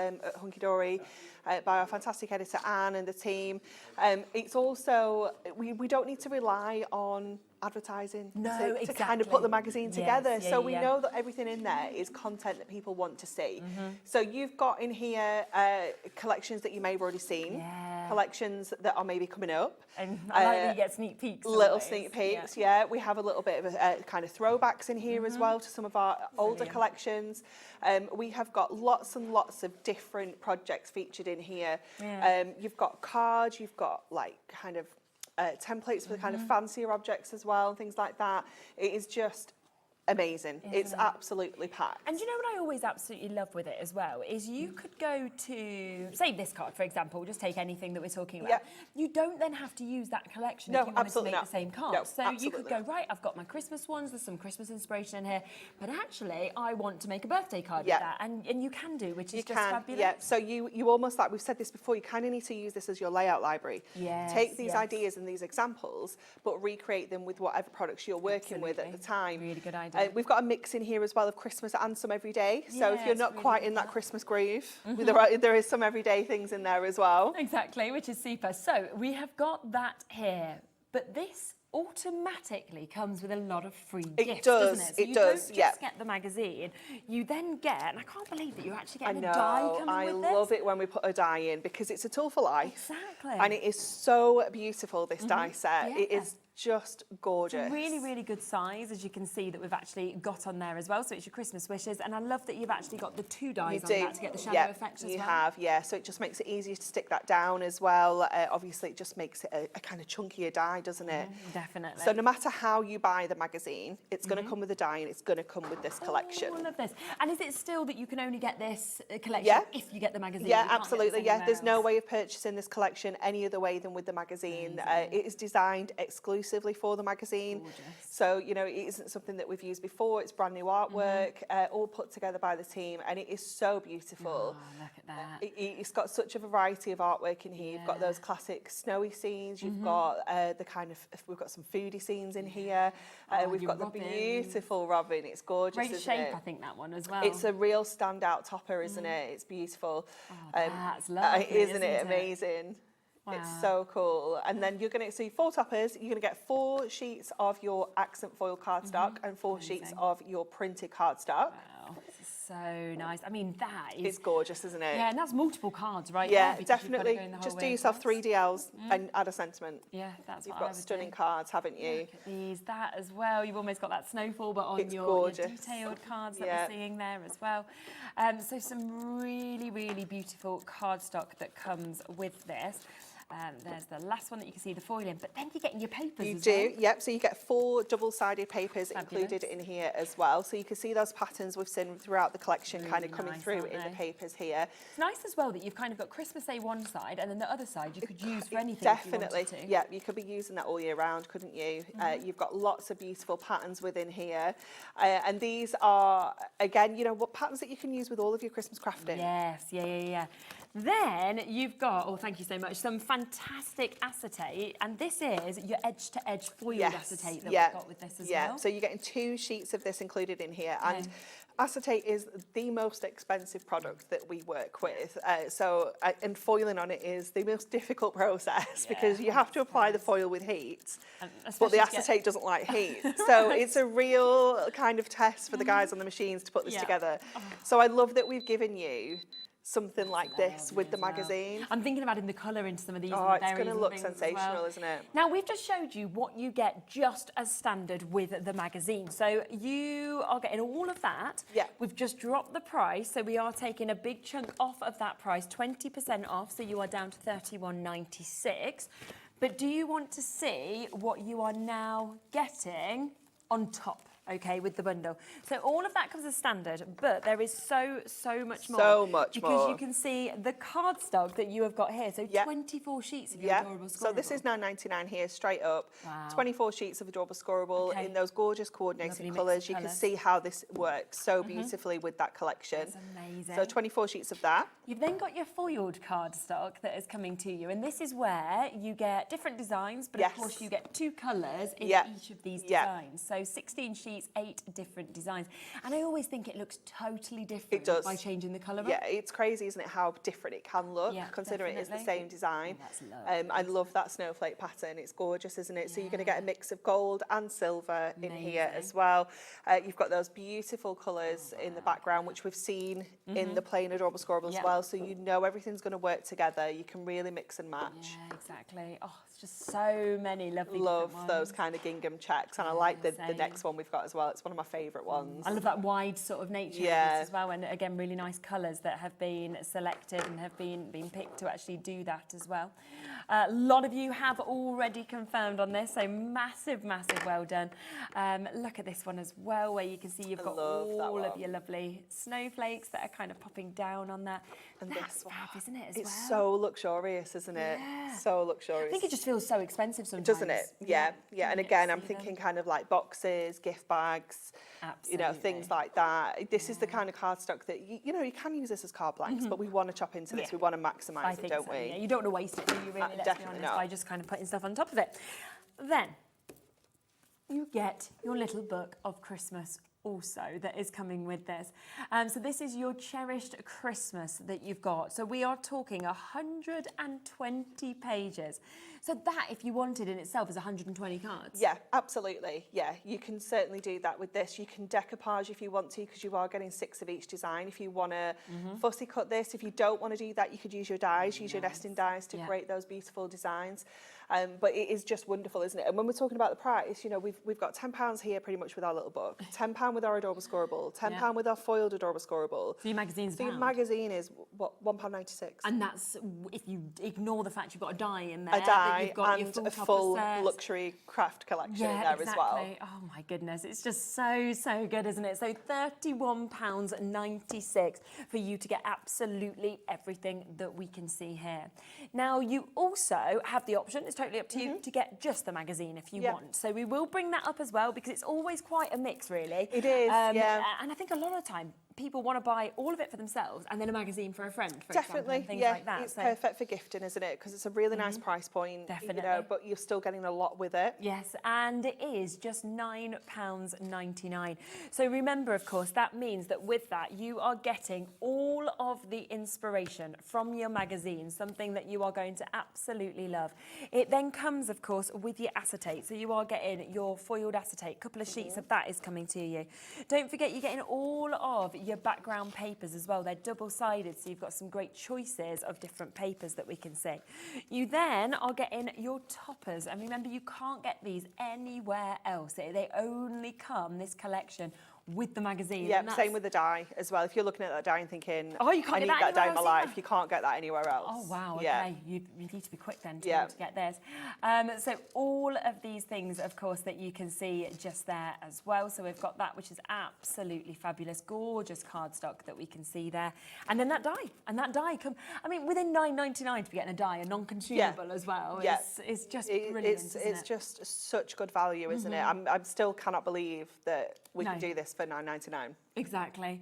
Hunkydory by our fantastic editor Anne and the team. It's also, we don't need to rely on advertising to kind of put the magazine together. So we know that everything in there is content that people want to see. So you've got in here collections that you may have already seen, collections that are maybe coming up.
And I like that you get sneak peeks.
Little sneak peeks, We have a little bit of a kind of throwbacks in here as well to some of our older collections. We have got lots and lots of different projects featured in here. You've got cards, you've got like kind of templates for the kind of fancier objects as well, and things like that. It is just amazing. It's absolutely packed.
And you know what I always absolutely love with it as well is you could go to, say this card, for example, just take anything that we're talking about. You don't then have to use that collection if you wanted to make the same card.
No,
so you could go, right, I've got my Christmas ones, there's some Christmas inspiration in here, but actually I want to make a birthday card with that. And you can do, which is just fabulous.
Yeah, so you almost, like we've said this before, you kind of need to use this as your layout library. Take these ideas and these examples, but recreate them with whatever products you're working with at the time.
Really good idea.
We've got a mix in here as well of Christmas and some everyday. So if you're not quite in that Christmas groove, there is some everyday things in there as well.
Exactly, which is super. So we have got that here, but this automatically comes with a lot of free gifts, doesn't it? So you don't just get the magazine, you then get, and I can't believe that you're actually getting a die coming with this.
I love it when we put a die in because it's a tool for life.
Exactly.
And it is so beautiful, this die set. It is just gorgeous.
It's a really, really good size, as you can see that we've actually got on there as well. So it's your Christmas wishes, and I love that you've actually got the two dies on that to get the shadow effect as well.
You have, so it just makes it easier to stick that down as well. Obviously, it just makes it a kind of chunkier die, doesn't it?
Definitely.
So no matter how you buy the magazine, it's going to come with a die and it's going to come with this collection.
I love this. And is it still that you can only get this collection if you get the magazine?
Yeah, absolutely. There's no way of purchasing this collection any other way than with the magazine. It is designed exclusively for the magazine. Gorgeous. So, you know, it isn't something that we've used before. It's brand new artwork, all put together by the team, and it is so beautiful.
Oh, look at that.
It's got such a variety of artwork in here. You've got those classic snowy scenes. You've got the kind of, we've got some foodie scenes in here. We've got the beautiful robin. It's gorgeous,
great
isn't
shape,
it?
I think, that one as well.
It's a real standout topper, isn't it? It's beautiful.
Oh, that's lovely,
isn't it amazing?
Wow.
It's so cool. And then you're going to see 4 toppers. You're going to get 4 sheets of your accent foil cardstock and 4 sheets of your printed cardstock.
Wow, this is so nice. I mean, that is...
It's gorgeous, isn't it?
Yeah, and that's multiple cards, right?
Yeah, definitely. Just do yourself 3 DLs and add a sentiment.
Yeah, that's
You've
what I
got
would
stunning
do.
cards, haven't you?
Look at these, that as well. You've almost got that snowfall, but on your detailed cards that we're seeing there as well. So some really, really beautiful cardstock that comes with this. There's the last one that you can see the foil in, but then you're getting your papers as well.
You do, yep. So you get 4 double-sided papers included in here as well. So you can see those patterns we've seen throughout the collection really kind of coming through in the papers here.
It's nice as well that you've kind of got Christmas Day one side and then the other side you could use for anything
Definitely,
if you wanted to.
Yeah, you could be using that all year round, couldn't you? You've got lots of beautiful patterns within here. And these are, again, you know, what patterns that you can use with all of your Christmas crafting.
Yes, yeah. Then you've got, oh, thank you so much, some fantastic acetate, and this is your edge-to-edge foiled acetate that we've got with this as well.
So you're getting 2 sheets of this included in here, and acetate is the most expensive product that we work with. And foiling on it is the most difficult process because you have to apply the foil with heat, but the acetate doesn't like heat. So it's a real kind of test for the guys on the machines to put this together. So I love that we've given you something like this with the magazine.
I'm thinking about adding the colour into some of these.
Oh, it's going to look sensational, isn't it?
Now, we've just showed you what you get just as standard with the magazine. So you are getting all of that.
Yeah.
We've just dropped the price, so we are taking a big chunk off of that price, 20% off, so you are down to $31.96. But do you want to see what you are now getting on top? okay, with the bundle. So all of that comes as standard, but there is so much more.
So much
because
more.
you can see the cardstock that you have got here. So 24 sheets of your adorable scoreable.
So this is £9.99 here, straight up.
Wow.
24 sheets of adorable scoreable in those gorgeous coordinated
Lovely mix
colours.
of
You can
colours.
see how this works so beautifully with that collection.
That's amazing.
So 24 sheets of that.
You've then got your foiled cardstock that is coming to you, and this is where you get different designs, but of course you get 2 colours in each of these designs. So 16 sheets, 8 different designs. And I always think it looks totally different by changing the colour.
Yeah, it's crazy, isn't it, how different it can look, considering it's the same design. I love that snowflake pattern. It's gorgeous, isn't it? So you're going to get a mix of gold and silver in here as well. You've got those beautiful colours in the background, which we've seen in the plain adorable scoreable as well. So you know everything's going to work together. You can really mix and match.
Yeah, exactly. Oh, it's just so many lovely
Love
different
those
ones.
kind of gingham checks, and I like the next one we've got as well. It's one of my favourite ones.
I love that wide sort of nature of this as well, and again, really nice colours that have been selected and have been picked to actually do that as well. A lot of you have already confirmed on this, so massive well done. Look at this one as well, where you can see you've got all of your lovely snowflakes that are kind of popping down on that. And that's fab, isn't it, as well?
It's so luxurious, isn't it?
Yeah.
So luxurious.
I think it just feels so expensive sometimes.
Doesn't it? Yeah. And again, I'm thinking kind of like boxes, gift bags, you know, things like that. This is the kind of cardstock that, you know, you can use this as card blanks, but we want to chop into this. We want to maximise it, don't we?
Yeah, you don't want to waste it, do you, really? Let's be honest, by just kind of putting stuff on top of it. Then you get your little book of Christmas also that is coming with this. So this is your cherished Christmas that you've got. So we are talking 120 pages. So that, if you wanted in itself, is 120 cards.
Yeah, absolutely. Yeah, you can certainly do that with this. You can decoupage if you want to, because you are getting 6 of each design. If you want to fussy cut this, if you don't want to do that, you could use your dies, use your nesting dies to create those beautiful designs. But it is just wonderful, isn't it? And when we're talking about the price, you know, we've got £10 here pretty much with our little book, £10 with our adorable scoreable, £10 with our foiled adorable scoreable.
So your magazine's
your magazine is what, £1.96.
And that's if you ignore the fact you've got a die in there.
A die
you've got
and
your
a full luxury craft collection in there as well.
Oh my goodness, it's just so good, isn't it? So £31.96 for you to get absolutely everything that we can see here. Now you also have the option, it's totally up to you, to get just the magazine if you want. So we will bring that up as well, because it's always quite a mix, really.
It is, yeah.
And I think a lot of the time people want to buy all of it for themselves and then a magazine for a friend, for example, and things like that.
It's perfect for gifting, isn't it? Because it's a really nice price point,
definitely.
You know, but you're still getting a lot with it.
Yes, and it is just £9.99. So remember, of course, that means that with that, you are getting all of the inspiration from your magazine, something that you are going to absolutely love. It then comes, of course, with your acetate. So you are getting your foiled acetate. A couple of sheets of that is coming to you. Don't forget, you're getting all of your background papers as well. They're double-sided, so you've got some great choices of different papers that we can see. You then are getting your toppers, and remember, you can't get these anywhere else. They only come, this collection, with the magazine.
Yeah, same with the die as well. If you're looking at that die and thinking,
oh, you can't
I need that die in my life, you can't get that anywhere else.
Oh, wow, okay.
Yeah.
You need to be quick then to be able to get this. So all of these things, of course, that you can see just there as well. So we've got that, which is absolutely fabulous, gorgeous cardstock that we can see there. And then that die, I mean, within £9.99 to be getting a die, a non-consumable as well, it's just brilliant,
It's just such good value, isn't it? I still cannot believe that we can do this for £9.99.
Exactly.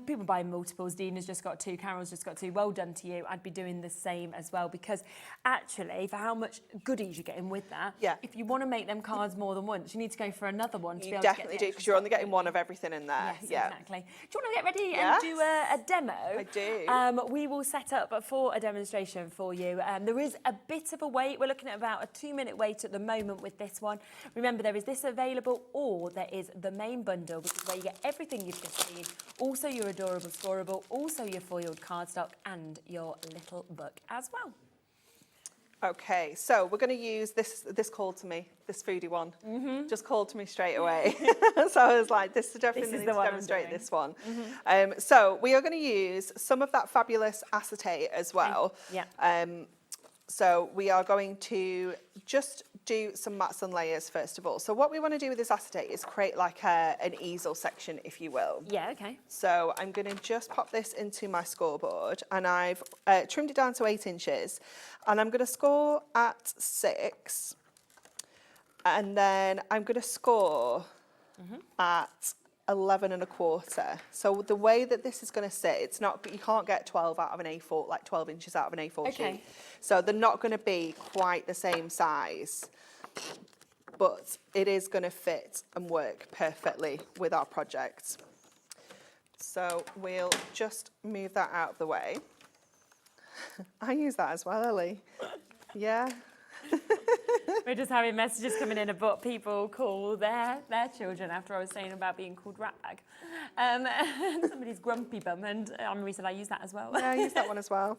People buy multiples. Dean has just got 2, Carol's just got 2. Well done to you. I'd be doing the same as well, because actually, for how much goodies you're getting with that, if you want to make them cards more than once, you need to go for another one to be able to get
definitely do, because you're only getting one of everything in there.
Yes, exactly. Do you want to get ready and do a demo?
I do.
We will set up for a demonstration for you. There is a bit of a wait. We're looking at about a 2-minute wait at the moment with this one. Remember, there is this available, or there is the main bundle, which is where you get everything you've just seen, also your adorable scoreable, also your foiled cardstock, and your little book as well.
Okay, so we're going to use this called to me, this foodie one. Just called to me straight away. So I was like, this definitely needs to demonstrate this one. So we are going to use some of that fabulous acetate as well. So we are going to just do some mats and layers first of all. So what we want to do with this acetate is create like an easel section, if you will.
Yeah, okay.
So I'm going to just pop this into my scoreboard, and I've trimmed it down to 8 inches, and I'm going to score at 6, and then I'm going to score at 11.25. So the way that this is going to sit, it's not, you can't get 12 out of an A4, like 12 inches out of an A4
Okay.
sheet. So they're not going to be quite the same size, but it is going to fit and work perfectly with our project. So we'll just move that out of the way. I use that as well, Ellie. Yeah.
We're just having messages coming in about people call their children after I was saying about being called rat bag. Somebody's grumpy bum, and Anne-Marie said I use that as well.
Yeah, I use that one as well.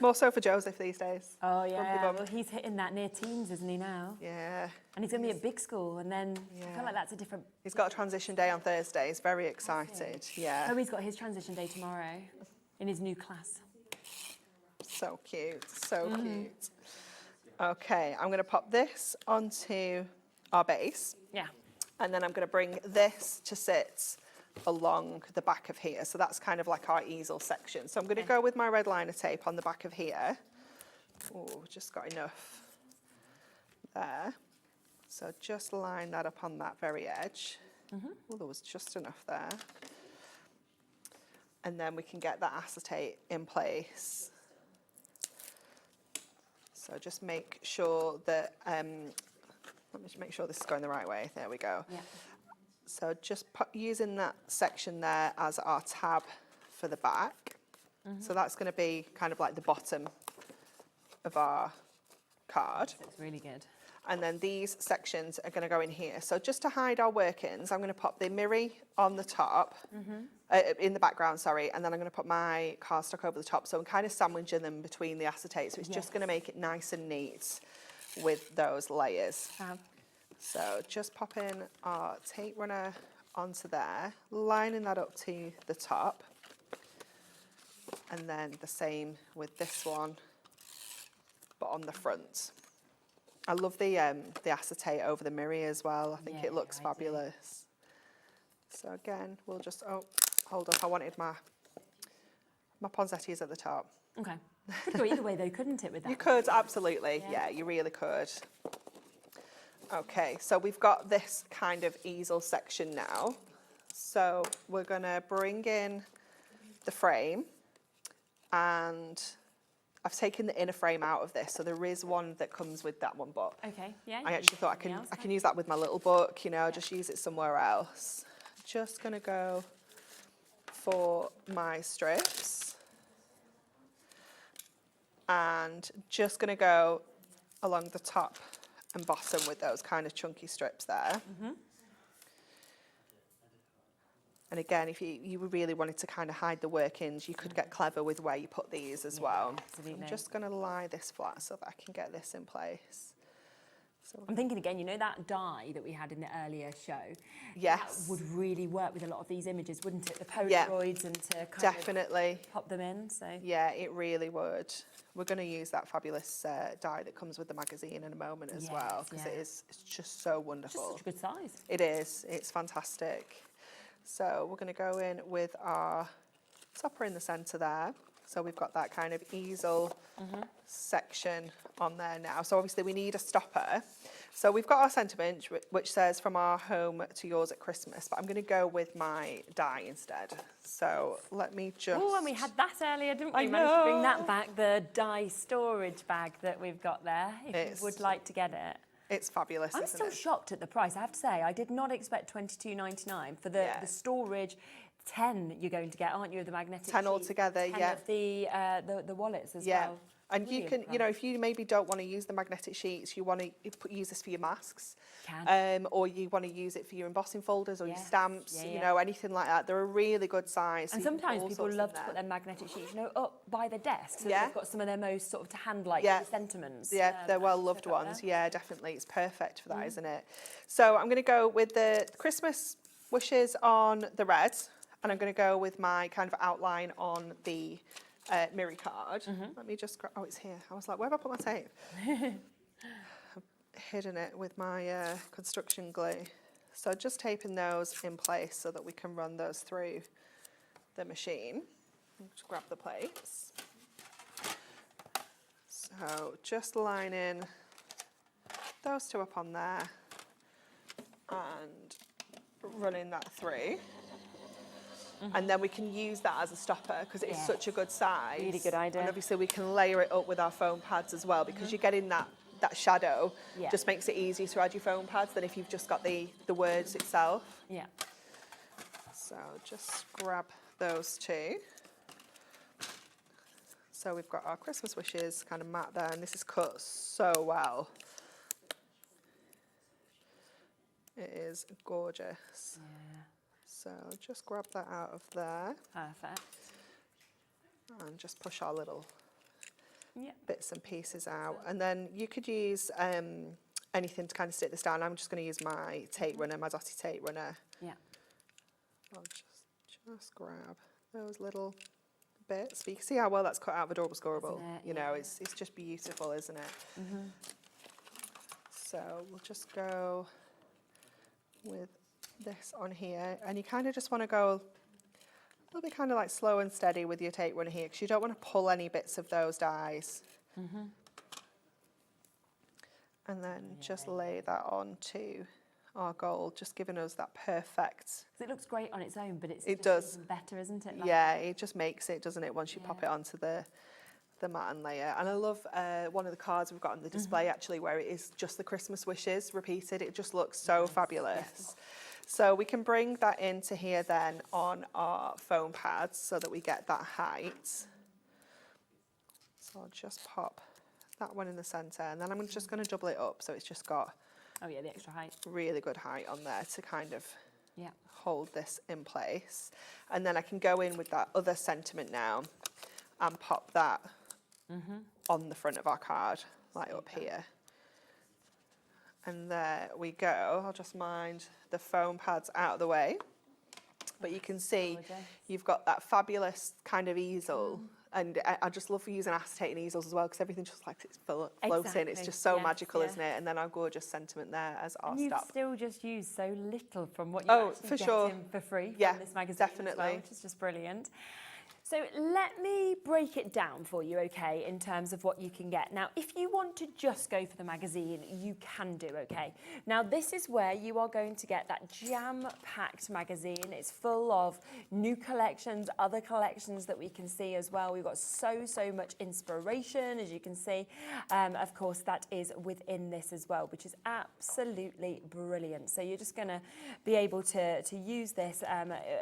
More so for Joseph these days.
Oh
Grumpy
yeah,
bum.
well he's hitting that near teens, isn't he now?
Yeah.
And he's going to be at big school, and then I
Yeah.
feel like that's a different...
He's got a transition day on Thursday. He's very excited. Yeah.
Oh, he's got his transition day tomorrow in his new class.
So cute. So cute. Okay, I'm going to pop this onto our base,
Yeah.
and then I'm going to bring this to sit along the back of here. So that's kind of like our easel section. So I'm going to go with my red liner tape on the back of here. Oh, just got enough there. So just line that up on that very edge. Oh, there was just enough there. And then we can get that acetate in place. So just make sure that, let me just make sure this is going the right way. There we go.
Yeah.
So just using that section there as our tab for the back. So that's going to be kind of like the bottom of our card.
It's really good.
And then these sections are going to go in here. So just to hide our workings, I'm going to pop the mirror on the top, in the background, sorry, and then I'm going to put my cardstock over the top. So I'm kind of sandwiching them between the acetate. So it's just going to make it nice and neat with those layers.
Fab.
So just pop in our tape runner onto there, lining that up to the top. And then the same with this one, but on the front. I love the acetate over the mirror as well. I think it looks fabulous. So again, we'll just, oh, hold up, I wanted my poinsettias at the top.
Okay. Could go either way though, couldn't it, with that?
You could, absolutely. Yeah, you really could. Okay, so we've got this kind of easel section now. So we're going to bring in the frame, and I've taken the inner frame out of this, so there is one that comes with that one, but
Okay, yeah.
I actually thought I can use that with my little book, you know, just use it somewhere else. Just going to go for my strips, and just going to go along the top and bottom with those kind of chunky strips there. And again, if you really wanted to kind of hide the workings, you could get clever with where you put these as well.
absolutely.
I'm just going to lie this flat so that I can get this in place. So
I'm thinking again, you know that die that we had in the earlier show?
yes,
That would really work with a lot of these images, wouldn't it? The Polaroids and to kind
definitely.
of pop them in, so.
Yeah, it really would. We're going to use that fabulous die that comes with the magazine in a moment as well, because it's just so wonderful.
Just such a good size.
It is. It's fantastic. So we're going to go in with our topper in the centre there. So we've got that kind of easel section on there now. So obviously we need a stopper. So we've got our sentiment, which says from our home to yours at Christmas, but I'm going to go with my die instead. So let me just...
Oh, and we had that earlier, didn't we?
I
We managed to bring
know.
that back, the die storage bag that we've got there, if
It's-
you would like to get it.
It's fabulous,
I'm
isn't
still
it?
shocked at the price, I have to say. I did not expect $22.99 for the storage. 10 you're going to get, aren't you, of the magnetic
10
sheets,
altogether,
10
yeah.
of the wallets as well.
And you
Brilliant
can, you know, if you maybe don't want to use the magnetic sheets, you want to use this for your masks, or you want to use it for your embossing folders or your stamps, you know, anything like that. They're a really good size.
And
so you can put
sometimes
all
people
sorts in
love to
there.
put their magnetic sheets, you know, up by the desk, so that they've got some of their most sort of to hand like sentiments.
Yeah, they're well loved ones. Yeah, definitely. It's perfect for that, isn't it? So I'm going to go with the Christmas wishes on the red, and I'm going to go with my kind of outline on the mirror card. Let me just grab, oh, it's here. I was like, where have I put my tape? I've hidden it with my construction glue. So just taping those in place so that we can run those through the machine. Just grab the plates. So just lining those two up on there and running that through. And then we can use that as a stopper because it's such a good size.
Really good idea.
And obviously we can layer it up with our foam pads as well because you're getting that shadow. Just makes it easier to add your foam pads than if you've just got the words itself.
Yeah.
So just grab those two. So we've got our Christmas wishes kind of mat there, and this is cut so well. It is gorgeous.
Yeah.
So just grab that out of there.
Perfect.
And just push our little bits and pieces out. And then you could use anything to kind of stick this down. I'm just going to use my tape runner, my dotty tape runner.
Yeah.
I'll just grab those little bits. So you can see how well that's cut out of Adorable Scorable. You know, it's just beautiful, isn't it? So we'll just go with this on here, and you kind of just want to go a little bit kind of like slow and steady with your tape runner here because you don't want to pull any bits of those dies. And then just lay that onto our gold, just giving us that perfect.
It looks great on its own, but
it does
even better, isn't it?
Yeah, it just makes it, doesn't it, once you pop it onto the mat and layer. And I love one of the cards we've got on the display actually where it is just the Christmas wishes repeated. It just looks so fabulous. So we can bring that into here then on our foam pads so that we get that height. So I'll just pop that one in the centre, and then I'm just going to double it up so it's just got
the extra height.
Really good height on there to kind of hold this in place. And then I can go in with that other sentiment now and pop that on the front of our card, like up here. And there we go. I'll just mind the foam pads out of the way. But you can see you've got that fabulous kind of easel. And I just love using acetate and easels as well because everything just like it's floating. It's just so magical, isn't it? And then our gorgeous sentiment there as our
You've
stop.
still just used so little from what you actually get in for free from this magazine
definitely.
as well, which is just brilliant. So let me break it down for you, okay, in terms of what you can get. Now, if you want to just go for the magazine, you can do, okay? Now, this is where you are going to get that jam-packed magazine. It's full of new collections, other collections that we can see as well. We've got so much inspiration, as you can see. Of course, that is within this as well, which is absolutely brilliant. So you're just going to be able to use this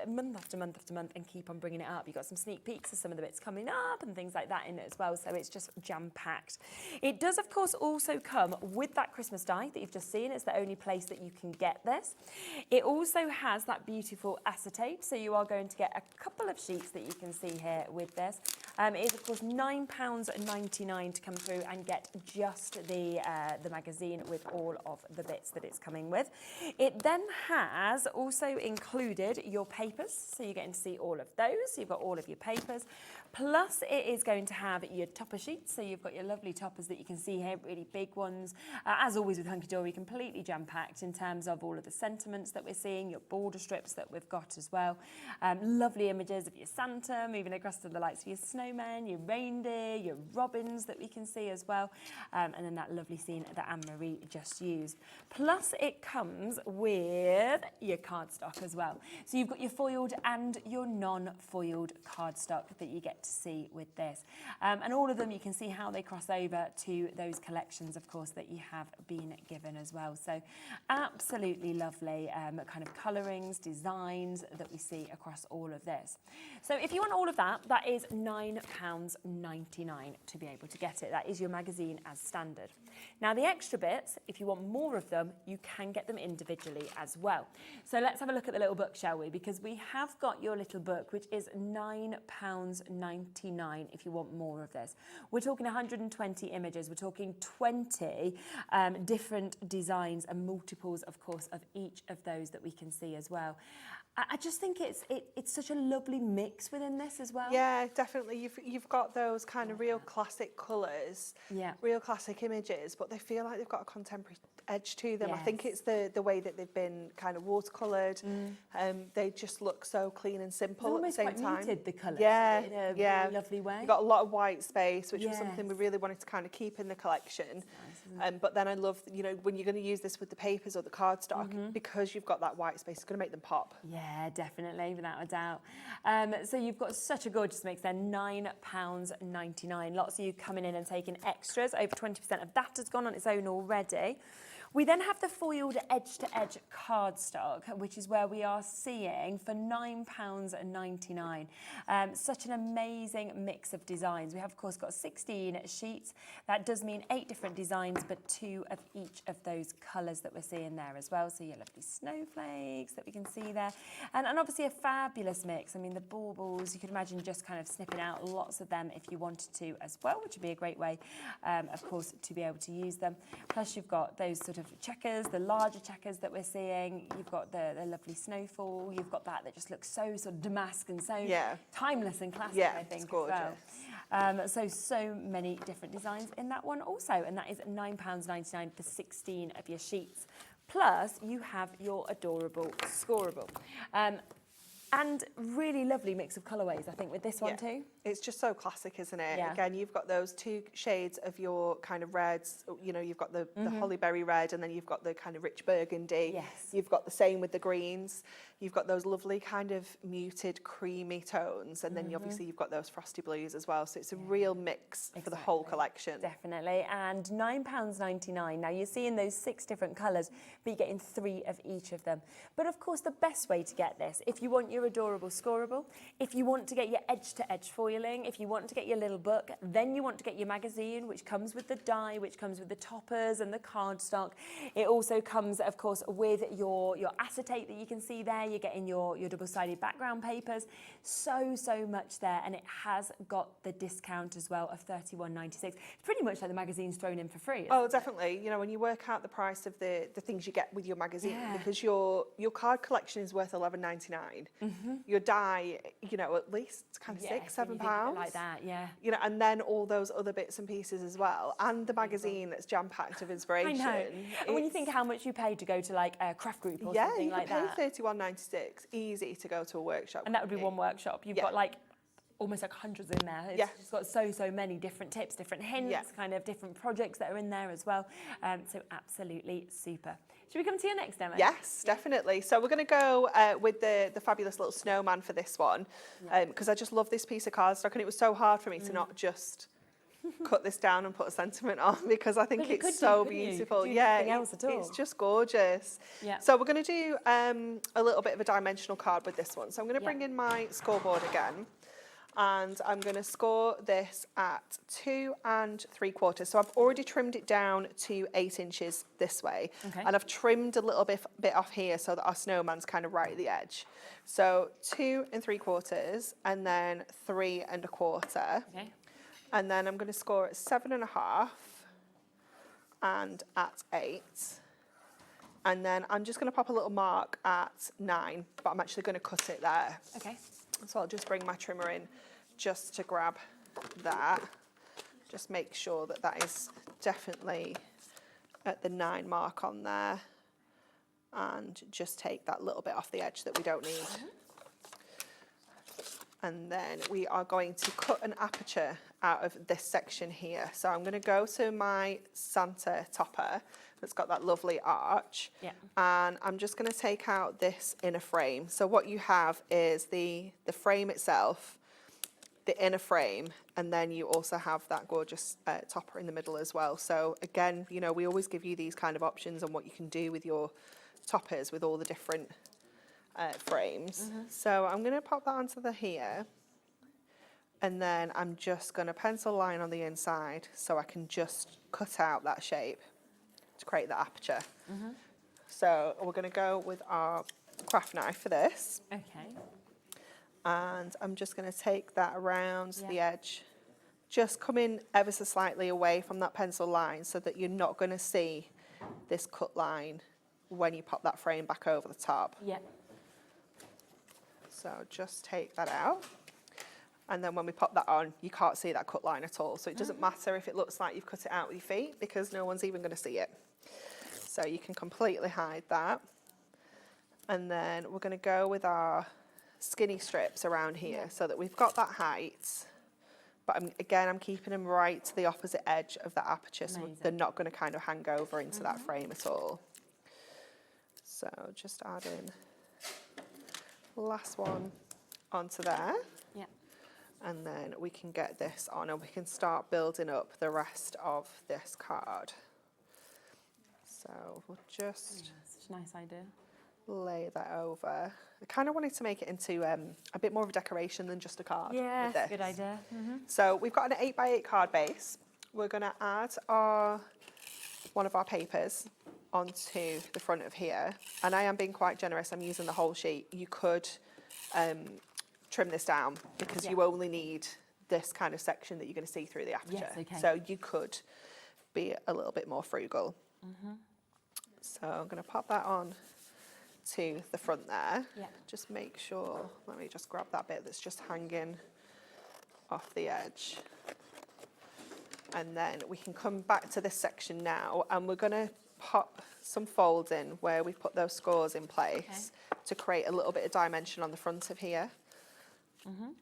month after month after month and keep on bringing it up. You've got some sneak peeks of some of the bits coming up and things like that in it as well, so it's just jam-packed. It does of course also come with that Christmas die that you've just seen. It's the only place that you can get this. It also has that beautiful acetate, so you are going to get a couple of sheets that you can see here with this. It is of course £9.99 to come through and get just the magazine with all of the bits that it's coming with. It then has also included your papers, so you're getting to see all of those. You've got all of your papers, plus it is going to have your topper sheets, so you've got your lovely toppers that you can see here, really big ones. As always with Hunkydory, completely jam-packed in terms of all of the sentiments that we're seeing, your border strips that we've got as well. Lovely images of your Santa moving across to the lights of your snowman, your reindeer, your robins that we can see as well, and then that lovely scene that Anne-Marie just used. Plus it comes with your cardstock as well. So you've got your foiled and your non-foiled cardstock that you get to see with this. And all of them, you can see how they cross over to those collections, of course, that you have been given as well. So absolutely lovely kind of colourings, designs that we see across all of this. So if you want all of that, that is £9.99 to be able to get it. That is your magazine as standard. Now the extra bits, if you want more of them, you can get them individually as well. So let's have a look at the little book, shall we? Because we have got your little book, which is £9.99 if you want more of this. We're talking 120 images. We're talking 20 different designs and multiples, of course, of each of those that we can see as well. I just think it's such a lovely mix within this as well.
Yeah, definitely. you've got those kind of real classic colours, real classic images, but they feel like they've got a contemporary edge to them. I think it's the way that they've been kind of watercoloured. They just look so clean and simple at the same time.
Almost quite muted, the colours, in a really lovely way.
You've got a lot of white space, which was something we really wanted to kind of keep in the collection. Nice, but then I love, you know, when you're going to use this with the papers or the cardstock, because you've got that white space, it's going to make them pop.
Yeah, definitely, without a doubt. So you've got such a gorgeous mix there, £9.99. Lots of you coming in and taking extras. Over 20% of that has gone on its own already. We then have the foiled edge-to-edge cardstock, which is where we are seeing for £9.99. Such an amazing mix of designs. We have, of course, got 16 sheets. That does mean 8 different designs, but 2 of each of those colours that we're seeing there as well. So your lovely snowflakes that we can see there. And obviously a fabulous mix. I mean, the baubles, you could imagine just kind of snipping out lots of them if you wanted to as well, which would be a great way, of course, to be able to use them. Plus, you've got those sort of checkers, the larger checkers that we're seeing. You've got the lovely snowfall. You've got that just looks so sort of damask and so timeless and classic, I think,
it's gorgeous.
As well. So many different designs in that one also, and that is £9.99 for 16 of your sheets. Plus, you have your adorable scoreable. And really lovely mix of colourways, I think, with this one too.
It's just so classic, isn't it? Again, you've got those 2 shades of your kind of reds. You know, you've got the hollyberry red, and then you've got the kind of rich burgundy.
Yes.
You've got the same with the greens. You've got those lovely kind of muted creamy tones, and then obviously you've got those frosty blues as well. So it's a real mix for the whole collection.
Definitely, and £9.99. Now you're seeing those 6 different colours, but you're getting 3 of each of them. But of course, the best way to get this, if you want your adorable scoreable, if you want to get your edge-to-edge foiling, if you want to get your little book, then you want to get your magazine, which comes with the die, which comes with the toppers and the cardstock. It also comes, of course, with your acetate that you can see there. You're getting your double-sided background papers. So much there, and it has got the discount as well of £31.96. It's pretty much like the magazine's thrown in for free.
Oh, definitely. You know, when you work out the price of the things you get with your magazine, because your card collection is worth £11.99. Your die, you know, at least kind of £6-7
like that,
you know, and then all those other bits and pieces as well, and the magazine that's jam-packed of inspiration.
I know. And when you think how much you paid to go to like a craft group or something like that,
you pay £31.96 easy to go to a workshop,
and that would be one workshop. You've got like almost like hundreds in there. It's just got so many different tips, different hints, kind of different projects that are in there as well. So absolutely super. Should we come to your next demo?
Yes, definitely. So we're going to go with the fabulous little snowman for this one, because I just love this piece of cardstock, and it was so hard for me to not just cut this down and put a sentiment on, because I think it's so beautiful. It's just gorgeous. So we're going to do a little bit of a dimensional card with this one. So I'm going to bring in my scoreboard again, and I'm going to score this at 2 3/4. So I've already trimmed it down to 8 inches this way, and I've trimmed a little bit off here so that our snowman's kind of right at the edge. So 2 3/4, and then 3 1/4. And then I'm going to score at 7.5 and at 8. And then I'm just going to pop a little mark at 9, but I'm actually going to cut it there. So I'll just bring my trimmer in just to grab that. Just make sure that that is definitely at the 9 mark on there. And just take that little bit off the edge that we don't need. And then we are going to cut an aperture out of this section here. So I'm going to go to my Santa topper that's got that lovely arch. And I'm just going to take out this inner frame. So what you have is the frame itself, the inner frame, and then you also have that gorgeous topper in the middle as well. So again, you know, we always give you these kind of options on what you can do with your toppers with all the different frames. So I'm going to pop that onto the here, and then I'm just going to pencil a line on the inside so I can just cut out that shape to create the aperture. So we're going to go with our craft knife for this. And I'm just going to take that around the edge, just come in ever so slightly away from that pencil line so that you're not going to see this cut line when you pop that frame back over the top. So just take that out. And then when we pop that on, you can't see that cut line at all. So it doesn't matter if it looks like you've cut it out with your feet, because no one's even going to see it. So you can completely hide that. And then we're going to go with our skinny strips around here so that we've got that height. But I'm keeping them right to the opposite edge of the aperture, so they're not going to kind of hang over into that frame at all. So just add in the last one onto there.
Yeah.
And then we can get this on and we can start building up the rest of this card. So we'll just
Such a nice idea.
lay that over. I kind of wanted to make it into a bit more of a decoration than just a card.
Yeah,
with this.
good idea.
So we've got an 8x8 card base. We're going to add one of our papers onto the front of here. And I am being quite generous. I'm using the whole sheet. You could trim this down because you only need this kind of section that you're going to see through the aperture.
Yes, okay.
So you could be a little bit more frugal. So I'm going to pop that on to the front there.
Yeah.
Just make sure, let me just grab that bit that's just hanging off the edge. And then we can come back to this section now, and we're going to pop some folds in where we put those scores in place to create a little bit of dimension on the front of here.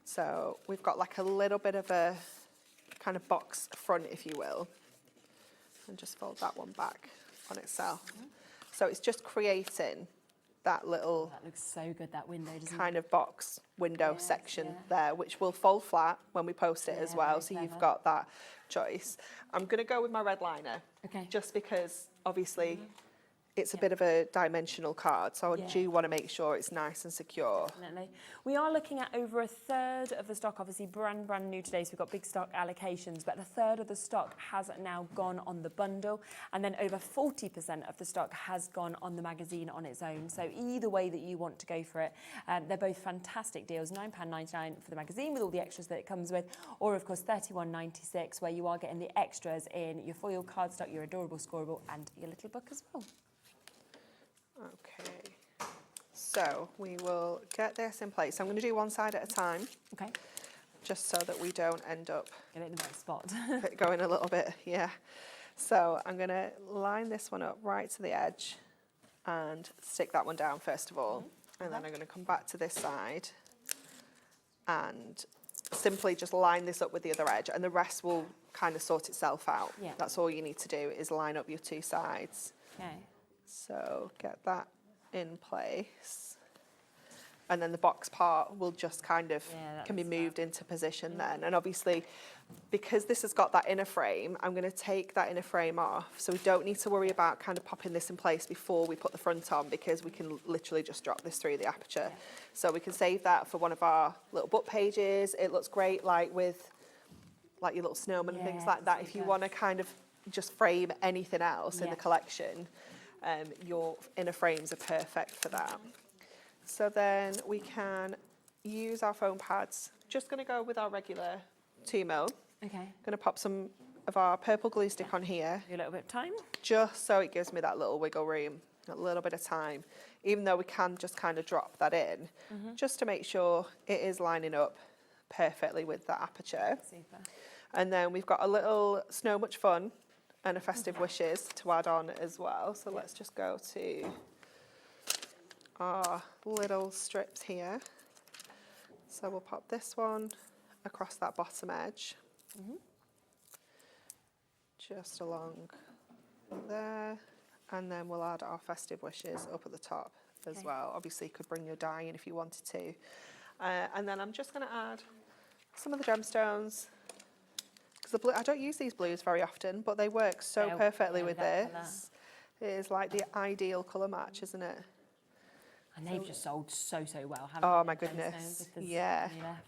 So we've got like a little bit of a kind of box front, if you will, and just fold that one back on itself. So it's just creating that little
That looks so good, that window, doesn't
kind of box window
Yes,
section
yeah.
there, which will fold flat when we post it as
Yeah,
well.
very
So you've
clever.
got that choice. I'm going to go with my red liner,
Okay.
just because obviously it's a bit of a dimensional card. So I
Yeah.
do want to make sure it's nice and secure.
Definitely. We are looking at over a third of the stock, obviously brand new today, so we've got big stock allocations, but a third of the stock has now gone on the bundle, and then over 40% of the stock has gone on the magazine on its own. So either way that you want to go for it, they're both fantastic deals. £9.99 for the magazine with all the extras that it comes with, or of course £31.96 where you are getting the extras in your foil cardstock, your adorable scoreable, and your little book as well.
Okay. So we will get this in place. I'm going to do one side at a time,
Okay,
just so that we don't end up
get it in the right spot.
going a little bit, yeah. So I'm going to line this one up right to the edge and stick that one down first of all. And then I'm going to come back to this side and simply just line this up with the other edge, and the rest will kind of sort itself out.
Yeah.
That's all you need to do, is line up your two sides.
Okay.
So get that in place. And then the box part will just kind of
Yeah,
can be
that's
moved into position then. And obviously, because this has got that inner frame, I'm going to take that inner frame off. So we don't need to worry about kind of popping this in place before we put the front on, because we can literally just drop this through the aperture.
Yeah.
So we can save that for one of our little book pages. It looks great like with like your little snowman and things
Yeah,
like that. If you
super.
want to kind of just frame anything else in
Yeah.
the collection, your inner frames are perfect for that. So then we can use our foam pads. Just going to go with our regular 2mm.
Okay.
Going to pop some of our purple glue stick on here,
Do a little bit of time.
just so it gives me that little wiggle room, a little bit of time, even though we can just kind of drop that in, just to make sure it is lining up perfectly with the aperture.
Super.
And then we've got a little Snow Much Fun and a Festive Wishes to add on as well. So let's just go to our little strips here. So we'll pop this one across that bottom edge, just along there, and then we'll add our Festive Wishes up at the top as
Okay.
well. Obviously you could bring your die in if you wanted to. And then I'm just going to add some of the gemstones, because the blue, I don't use these blues very often, but they work so
They'll-
perfectly
yeah,
with
that
this. It is like the ideal colour match, isn't it?
And they've just sold so well, haven't
Oh
they?
my
the gemstones,
goodness,
if there's
yeah.
any left.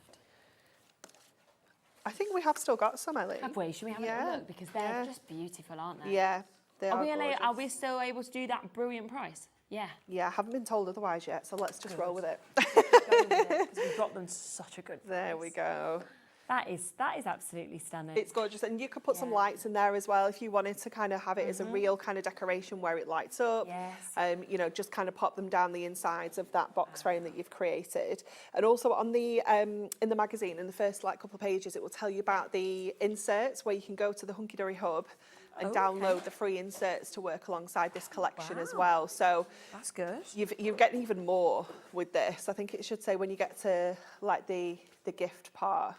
I think we have still got some, Ellie.
Have we? Should we have a
Yeah,
little look? Because they're
yeah.
just beautiful, aren't they?
Yeah, they
Are
are
we,
gorgeous.
are we still able to do that brilliant price? Yeah.
Yeah, I haven't been told otherwise yet, so let's just roll with it.
Go with it, 'cause we got them such a good price.
There we go.
That is absolutely stunning.
It's gorgeous, and you could put some lights in there as well if you wanted to kind of have it as a real kind of decoration where it lights up.
Yes.
You know, just kind of pop them down the insides of that box frame that you've created. And also on the in the magazine, in the first like couple of pages, it will tell you about the inserts where you can go to the Hunkydory hub and download the free inserts to work alongside this collection as well. So
that's good.
You're getting even more with this. I think it should say when you get to like the gift part,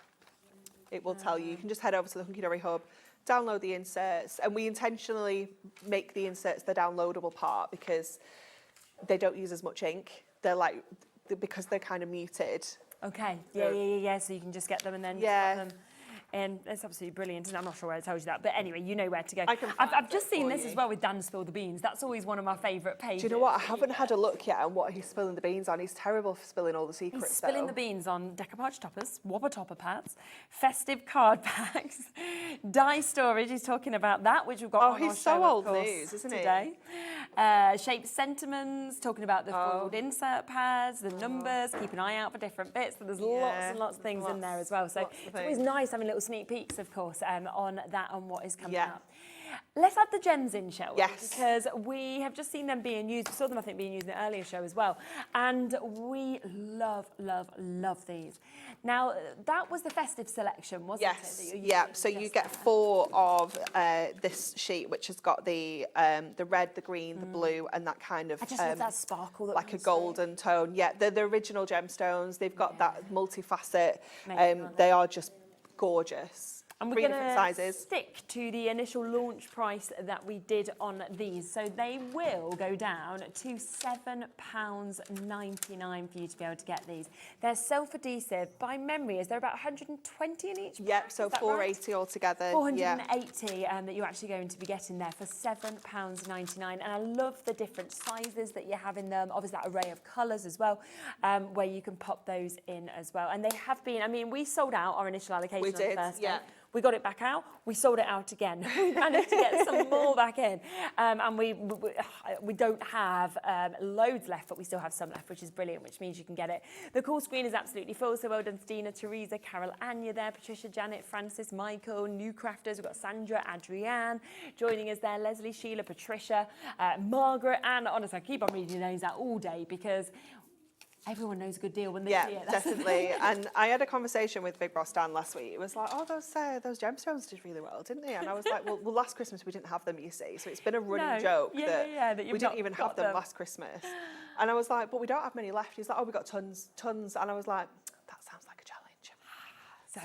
it will tell you. You can just head over to the Hunkydory hub, download the inserts, and we intentionally make the inserts the downloadable part because they don't use as much ink. They're like, because they're kind of muted.
Okay. Yeah. So you can just get them and then pop them. And it's absolutely brilliant, and I'm not sure where it tells you that, but anyway, you know where to go. I've just seen this as well with Dan Spill the Beans. That's always one of my favourite pages.
Do you know what? I haven't had a look yet on what he's spilling the beans on. He's terrible for spilling all the secrets.
He's spilling the beans on decoupage toppers, wobber topper pads, festive card packs, die storage. He's talking about that, which we've got on our show,
he's so old
of course,
news, isn't
today. Shaped sentiments, talking about the fold insert pads, the numbers, keep an eye out for different bits. So there's lots and lots of things in there as well. So it's always nice having little sneak peeks, of course, on that, on what is coming up. Let's add the gems in, shall we?
Yes.
Because we have just seen them being used. We saw them, I think, being used in the earlier show as well. And we love, love, love these. Now, that was the festive selection, wasn't it?
Yes, so you get 4 of this sheet, which has got the red, the green, the blue, and that kind of...
I just love that sparkle. That
like a golden tone. Yeah, they're the original gemstones. They've got that multi-facet. They are just gorgeous.
And we're going to stick to the initial launch price that we did on these. So they will go down to £7.99 for you to be able to get these. They're self-adhesive. By memory, is there about 120 in each?
Yep, so 480 altogether.
480 that you're actually going to be getting there for £7.99. And I love the different sizes that you have in them. Obviously, that array of colours as well, where you can pop those in as well. And they have been, I mean, we sold out our initial allocation on the first day. We got it back out. We sold it out again. We managed to get some more back in. And we don't have loads left, but we still have some left, which is brilliant, which means you can get it. The call screen is absolutely full, so well done, Stina, Teresa, Carol, Anya there, Patricia, Janet, Francis, Michael, new crafters. We've got Sandra, Adrienne joining us there, Leslie, Sheila, Patricia, Margaret, and honestly, I keep on reading your names out all day because everyone knows a good deal when they see it.
Yeah, definitely. And I had a conversation with Big Boss Dan last week. It was like, oh, those gemstones did really well, didn't they? And I was like, well, last Christmas we didn't have them, you see. So it's been a running joke that we didn't even have them last Christmas. And I was like, but we don't have many left. He's like, oh, we got tons. And I was like, that sounds like a challenge.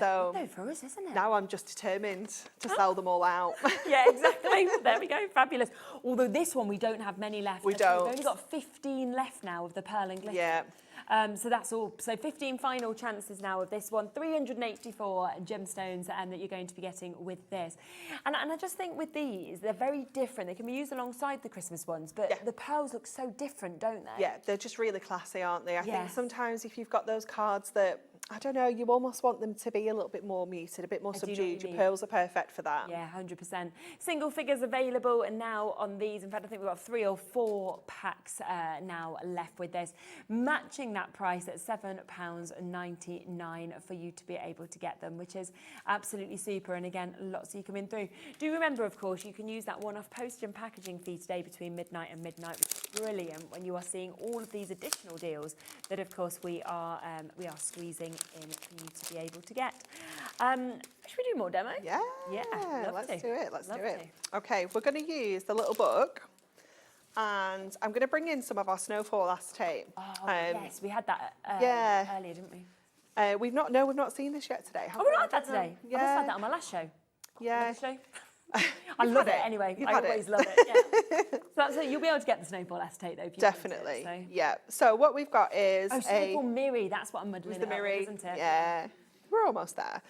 So for us, isn't it?
Now I'm just determined to sell them all out.
Yeah, exactly. There we go. Fabulous. Although this one, we don't have many left.
We don't.
We've only got 15 left now of the pearl and glitter.
Yeah.
So that's all. So 15 final chances now of this one. 384 gemstones that you're going to be getting with this. And I just think with these, they're very different. They can be used alongside the Christmas ones, but the pearls look so different, don't they?
Yeah, they're just really classy, aren't they? I think sometimes if you've got those cards that, I don't know, you almost want them to be a little bit more muted, a bit more subdued. Your pearls are perfect for that.
Yeah, 100%. Single figures available and now on these. In fact, I think we've got 3 or 4 packs now left with this. Matching that price at £7.99 for you to be able to get them, which is absolutely super. And again, lots of you coming through. Do remember, of course, you can use that one-off postage and packaging fee today between midnight and midnight, which is brilliant when you are seeing all of these additional deals that, of course, we are squeezing in for you to be able to get. Should we do more demo?
Yeah,
let's
do it. Okay, we're going to use the little book, and I'm going to bring in some of our snowfall acetate.
Yes, we had that earlier, didn't we?
We've not seen this yet today.
We not had that today.
Yeah.
I just had that on my last show.
Yeah.
I love it anyway. I always love it. Yeah. So you'll be able to get the snowball acetate though. If you
Definitely.
Want it, so.
Yeah. So what we've got is
snowball Miri. That's what I'm muddling
the Miri,
isn't it?
Yeah. We're almost there.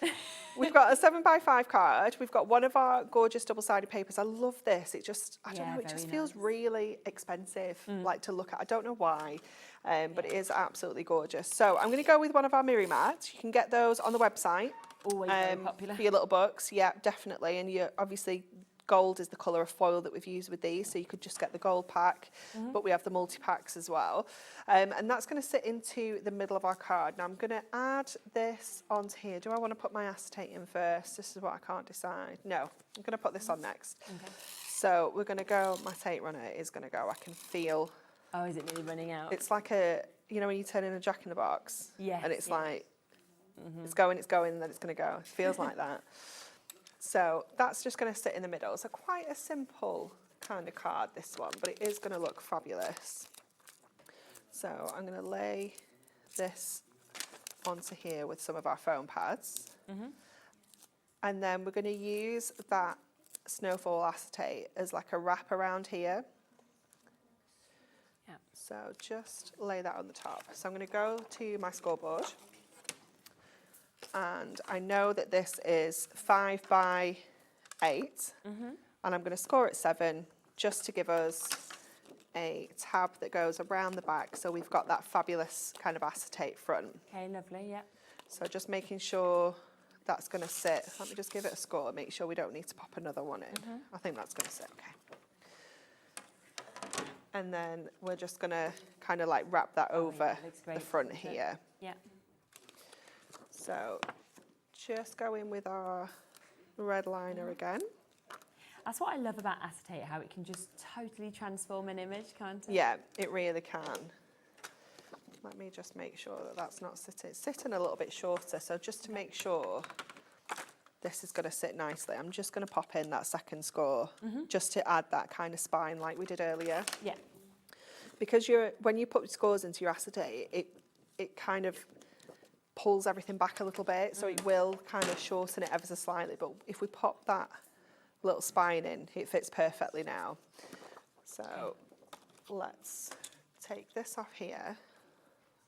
We've got a 7x5 card. We've got one of our gorgeous double-sided papers. I love this. It just, I don't know, it just feels really expensive, like to look at. I don't know why, but it is absolutely gorgeous. So I'm going to go with one of our Miri mats. You can get those on the website.
Always very popular.
For your little books. Yeah, definitely. And you obviously gold is the colour of foil that we've used with these, so you could just get the gold pack, but we have the multi-packs as well. And that's going to sit into the middle of our card. Now I'm going to add this onto here. Do I want to put my acetate in first? This is what I can't decide. No, I'm going to put this on next. Okay. So we're going to go, my tape runner is going to go, I can feel.
Oh, is it nearly running out?
It's like you know when you turn in a Jack in the Box?
Yes.
And it's like, it's going, and then it's going to go. It feels like that. So that's just going to sit in the middle. So quite a simple kind of card, this one, but it is going to look fabulous. So I'm going to lay this onto here with some of our foam pads. And then we're going to use that snowfall acetate as like a wrap around here. Yeah. So just lay that on the top. So I'm going to go to my scoreboard. And I know that this is 5 by 8, and I'm going to score at 7 just to give us a tab that goes around the back, so we've got that fabulous kind of acetate front. Okay, lovely, yeah. So just making sure that's going to sit. Let me just give it a score, make sure we don't need to pop another one in. I think that's going to sit, okay. And then we're just going to kind of like wrap that over the front here. Yeah. So just go in with our red liner again.
That's what I love about acetate, how it can just totally transform an image, can't it?
Yeah, it really can. Let me just make sure that that's not sitting. It's sitting a little bit shorter, so just to make sure this is going to sit nicely, I'm just going to pop in that second score, just to add that kind of spine like we did earlier. Yeah. Because when you put scores into your acetate, it kind of pulls everything back a little bit, so it will kind of shorten it ever so slightly, but if we pop that little spine in, it fits perfectly now. So let's take this off here.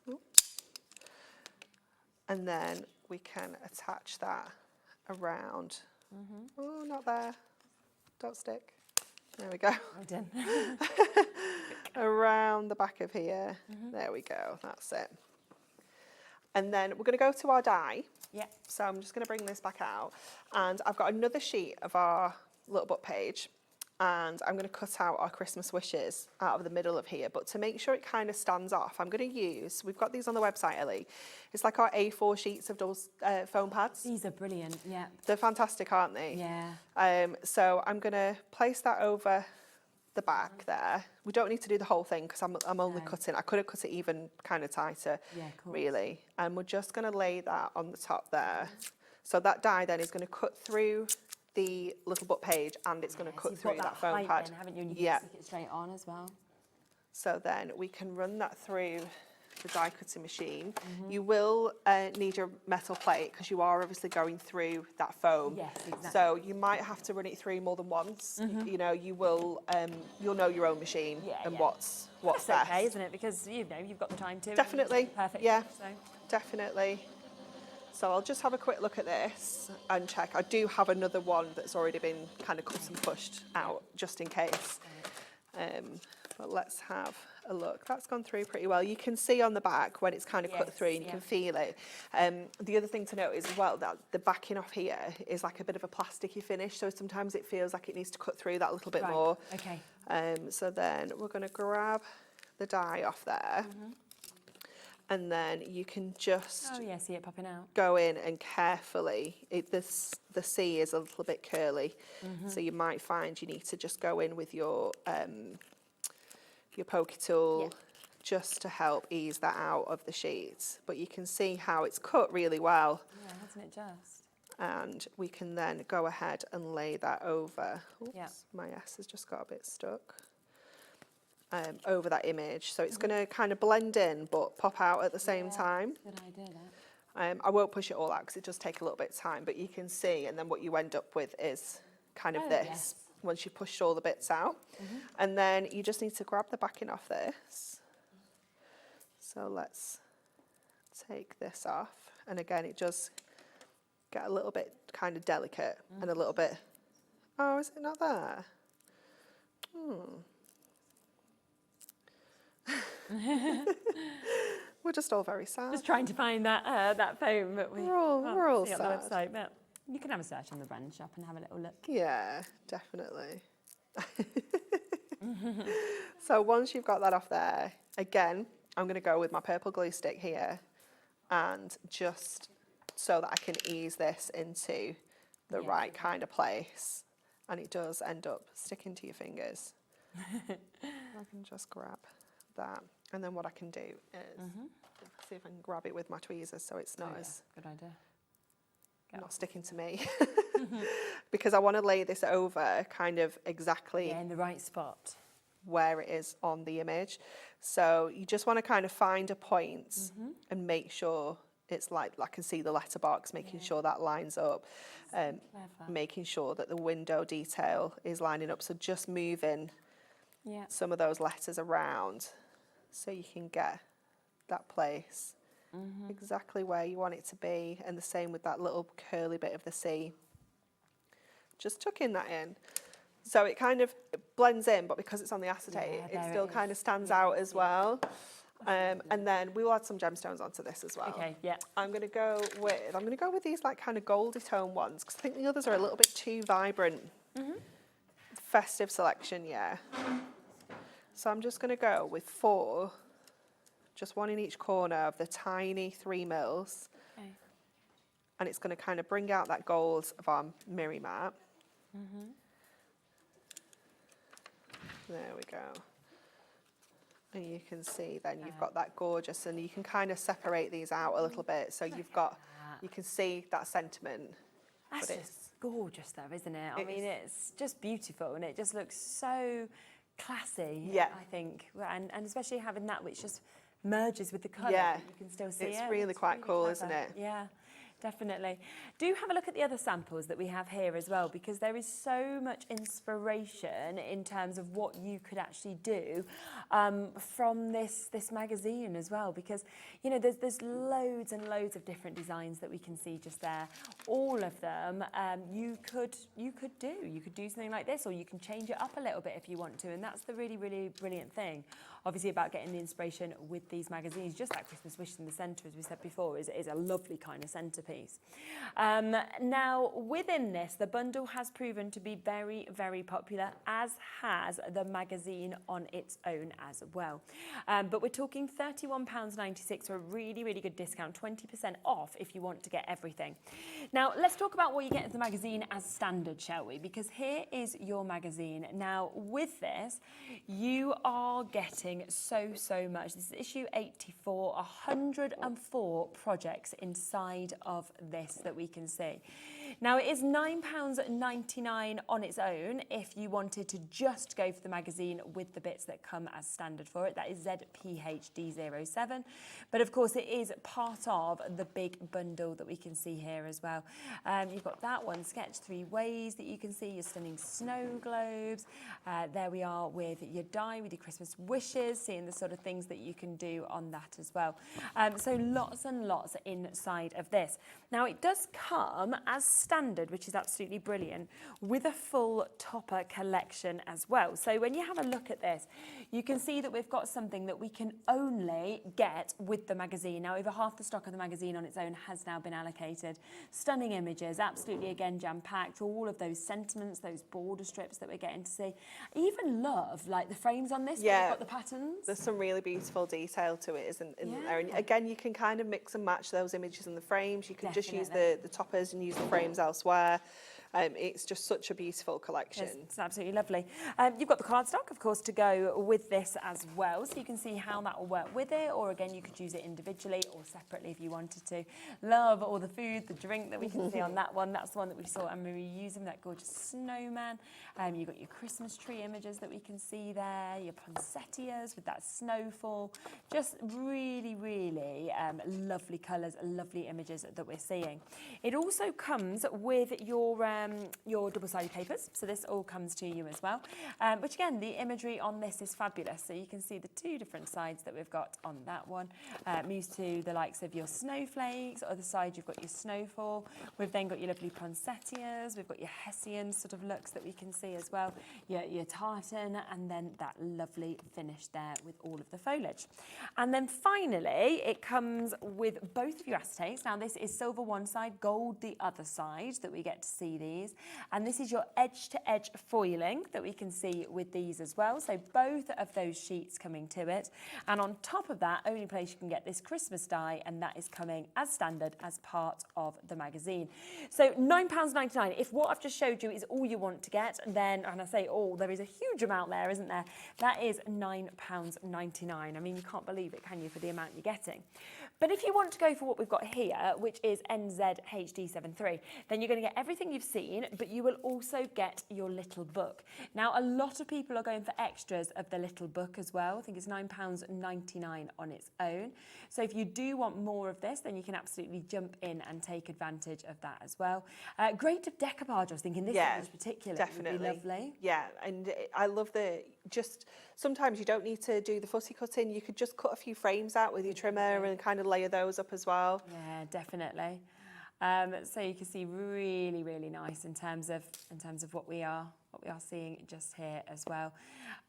Oops. And then we can attach that around. Oh, not there. Don't stick. There we go.
Well done.
Around the back of here. There we go. That's it. And then we're going to go to our die. Yeah. So I'm just going to bring this back out. And I've got another sheet of our little book page. And I'm going to cut out our Christmas wishes out of the middle of here. But to make sure it kind of stands off, I'm going to use, we've got these on the website, Ellie. It's like our A4 sheets of those foam pads.
These are brilliant, yeah.
They're fantastic, aren't they?
Yeah.
So I'm going to place that over the back there. We don't need to do the whole thing because I'm only cutting. I could have cut it even kind of tighter, really. And we're just going to lay that on the top there. So that die then is going to cut through the little book page, and it's going to cut through that foam pad.
Then, haven't you? And you can stick it straight on as well.
So then we can run that through the die cutting machine. You will need your metal plate because you are obviously going through that foam.
Yes, exactly.
So you might have to run it through more than once. You know, you will. You'll know your own machine and what's
That's
best.
okay, isn't it? Because you know you've got the time to.
Definitely.
Perfect.
Yeah.
So.
Definitely. So I'll just have a quick look at this and check. I do have another one that's already been kind of cut and pushed out just in case. But let's have a look. That's gone through pretty well. You can see on the back when it's kind of cut through and you can feel it. The other thing to note is as well that the backing off here is like a bit of a plasticky finish, so sometimes it feels like it needs to cut through that a little bit more.
Okay.
So then we're going to grab the die off there. And then you can just
see it popping out.
Go in and carefully, the C is a little bit curly, so you might find you need to just go in with your pokey tool just to help ease that out of the sheet. But you can see how it's cut really well.
Yeah, hasn't it just?
And we can then go ahead and lay that over. Oops, my S has just got a bit stuck. Over that image, so it's going to kind of blend in but pop out at the same time.
Good idea, that.
I won't push it all out because it does take a little bit of time, but you can see, and then what you end up with is kind of this once you pushed all the bits out. And then you just need to grab the backing off this. So let's take this off, and again it does get a little bit kind of delicate and a little bit, oh, is it not there? We're just all very sad.
Just trying to find that foam, but we're all
sad.
On the website, but You can have a search on the brand shop and have a little look.
Yeah, definitely. So once you've got that off there, again, I'm going to go with my purple glue stick here and just so that I can ease this into the right kind of place. And it does end up sticking to your fingers. I can just grab that. And then what I can do is see if I can grab it with my tweezers so it's not as
good idea.
not sticking to me. Because I want to lay this over kind of exactly
in the right spot
where it is on the image. So you just want to kind of find a point and make sure it's like I can see the letterbox, making sure that lines up, making sure that the window detail is lining up. So just moving some of those letters around so you can get that place exactly where you want it to be. And the same with that little curly bit of the C. Just tucking that in. So it kind of blends in, but because it's on the acetate, it still kind of stands out as well. And then we will add some gemstones onto this as well.
Okay, yeah.
I'm going to go with these like kind of goldy tone ones because I think the others are a little bit too vibrant. Festive selection, yeah. So I'm just going to go with 4, just one in each corner of the tiny 3 mils. Okay. And it's going to kind of bring out that gold of our Miri mat. There we go. And you can see then you've got that gorgeous, and you can kind of separate these out a little bit. So you've got, you can see that sentiment.
That's just gorgeous though, isn't it? I mean, it's just beautiful and it just looks so classy, I think. And especially having that which just merges with the colour.
Yeah.
You can still see it.
It's really quite cool, isn't it?
Yeah. Definitely. Do have a look at the other samples that we have here as well, because there is so much inspiration in terms of what you could actually do from this magazine as well, because you know there's loads and loads of different designs that we can see just there. All of them you could do something like this, or you can change it up a little bit if you want to, and that's the really brilliant thing obviously about getting the inspiration with these magazines. Just that Christmas wish in the centre, as we said before, is a lovely kind of centrepiece. Now, within this, the bundle has proven to be very popular, as has the magazine on its own as well. But we're talking £31.96 for a really good discount, 20% off if you want to get everything. Now, let's talk about what you get in the magazine as standard, shall we? Because here is your magazine. Now, with this, you are getting so much. This is issue 84, 104 projects inside of this that we can see. Now, it is £9.99 on its own if you wanted to just go for the magazine with the bits that come as standard for it. That is ZPHD07. But of course, it is part of the big bundle that we can see here as well. You've got that one, Sketch 3 Ways, that you can see, your stunning snow globes. There we are with your die, with your Christmas wishes, seeing the sort of things that you can do on that as well. So lots and lots inside of this. Now, it does come as standard, which is absolutely brilliant, with a full topper collection as well. So when you have a look at this, you can see that we've got something that we can only get with the magazine. Now, over half the stock of the magazine on its own has now been allocated. Stunning images, absolutely, again, jam-packed, all of those sentiments, those border strips that we're getting to see. I even love, like, the frames on this, where you've got the patterns.
There's some really beautiful detail to it, isn't there? And again, you can kind of mix and match those images in the frames. You can just use the toppers and use the frames elsewhere. It's just such a beautiful collection.
It's absolutely lovely. You've got the cardstock, of course, to go with this as well, so you can see how that will work with it, or again, you could use it individually or separately if you wanted to. Love all the food, the drink that we can see on that one. That's the one that we saw Anne-Marie using, that gorgeous snowman. You've got your Christmas tree images that we can see there, your poinsettias with that snowfall. Just really lovely colours, lovely images that we're seeing. It also comes with your double-sided papers, so this all comes to you as well. Which again, the imagery on this is fabulous. So you can see the two different sides that we've got on that one. Moves to the likes of your snowflakes. Other side, you've got your snowfall. We've then got your lovely poinsettias. We've got your Hessian sort of looks that we can see as well. Your tartan, and then that lovely finish there with all of the foliage. And then finally, it comes comes with both of your acetates. Now this is silver one side, gold the other side that we get to see these. And this is your edge-to-edge foiling that we can see with these as well. So both of those sheets coming to it. And on top of that, only place you can get this Christmas die, and that is coming as standard as part of the magazine. So £9.99. If what I've just showed you is all you want to get, then, and I say all, there is a huge amount there, isn't there? That is £9.99. I mean, you can't believe it, can you, for the amount you're getting? But if you want to go for what we've got here, which is NZHD73, then you're going to get everything you've seen, but you will also get your little book. Now, a lot of people are going for extras of the little book as well. I think it's £9.99 on its own. So if you do want more of this, then you can absolutely jump in and take advantage of that as well. Great decoupage, I was thinking this one in particular would be lovely.
Yeah, and I love sometimes you don't need to do the fussy cutting. You could just cut a few frames out with your trimmer and kind of layer those up as well.
Yeah, definitely. So you can see really, really nice in terms of what we are seeing just here as well.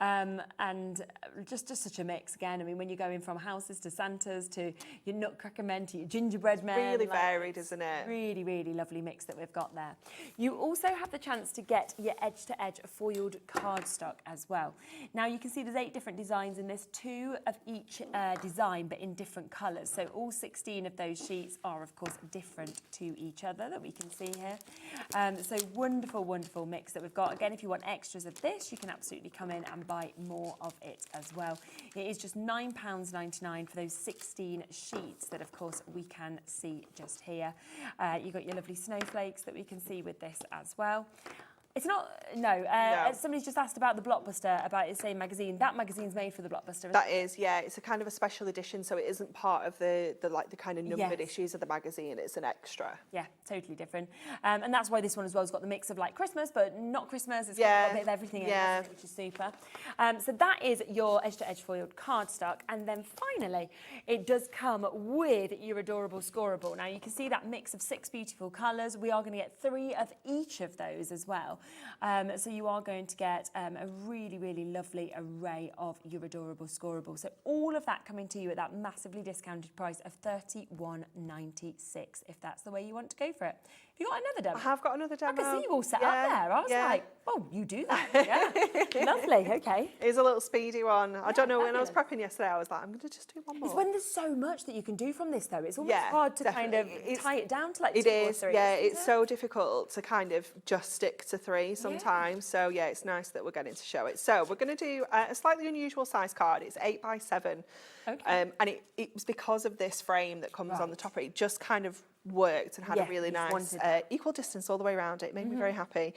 And just such a mix again. I mean, when you're going from houses to Santas to your nutcracker men to your gingerbread men.
Really varied, isn't it?
Really, really lovely mix that we've got there. You also have the chance to get your edge-to-edge foiled cardstock as well. Now you can see there's 8 different designs in this, 2 of each design, but in different colours. So all 16 of those sheets are, of course, different to each other that we can see here. So wonderful, wonderful mix that we've got. Again, if you want extras of this, you can absolutely come in and buy more of it as well. It is just £9.99 for those 16 sheets that, of course, we can see just here. You've got your lovely snowflakes that we can see with this as well. It's not, no. Somebody's just asked about the Blockbuster, about its same magazine. That magazine's made for the Blockbuster.
That is, yeah. It's a kind of a special edition, so it isn't part of the kind of numbered issues of the magazine. It's an extra.
Yeah, totally different. And that's why this one as well has got the mix of like Christmas, but not Christmas. It's got a bit of everything in it, which is super. So that is your edge-to-edge foiled cardstock. And then finally, it does come with your adorable scoreable. Now you can see that mix of 6 beautiful colours. We are going to get 3 of each of those as well. So you are going to get a really, really lovely array of your adorable scoreable. So all of that coming to you at that massively discounted price of $31.96, if that's the way you want to go for it. Have you got another demo?
I have got another demo.
I can see you all set up there. I was like, oh, you do that. Yeah. Lovely, okay.
It's a little speedy one. I don't know, when I was prepping yesterday, I was like, I'm going to just do one more.
It's when there's so much that you can do from this, though. It's almost hard to kind of tie it down to like 2 or 3.
Yeah, it's so difficult to kind of just stick to 3 sometimes. So, yeah, it's nice that we're getting to show it. So, we're going to do a slightly unusual size card. It's 8 by 7. Okay. And it was because of this frame that comes on the top. It just kind of worked and had a really nice equal distance all the way around it. It made me very happy.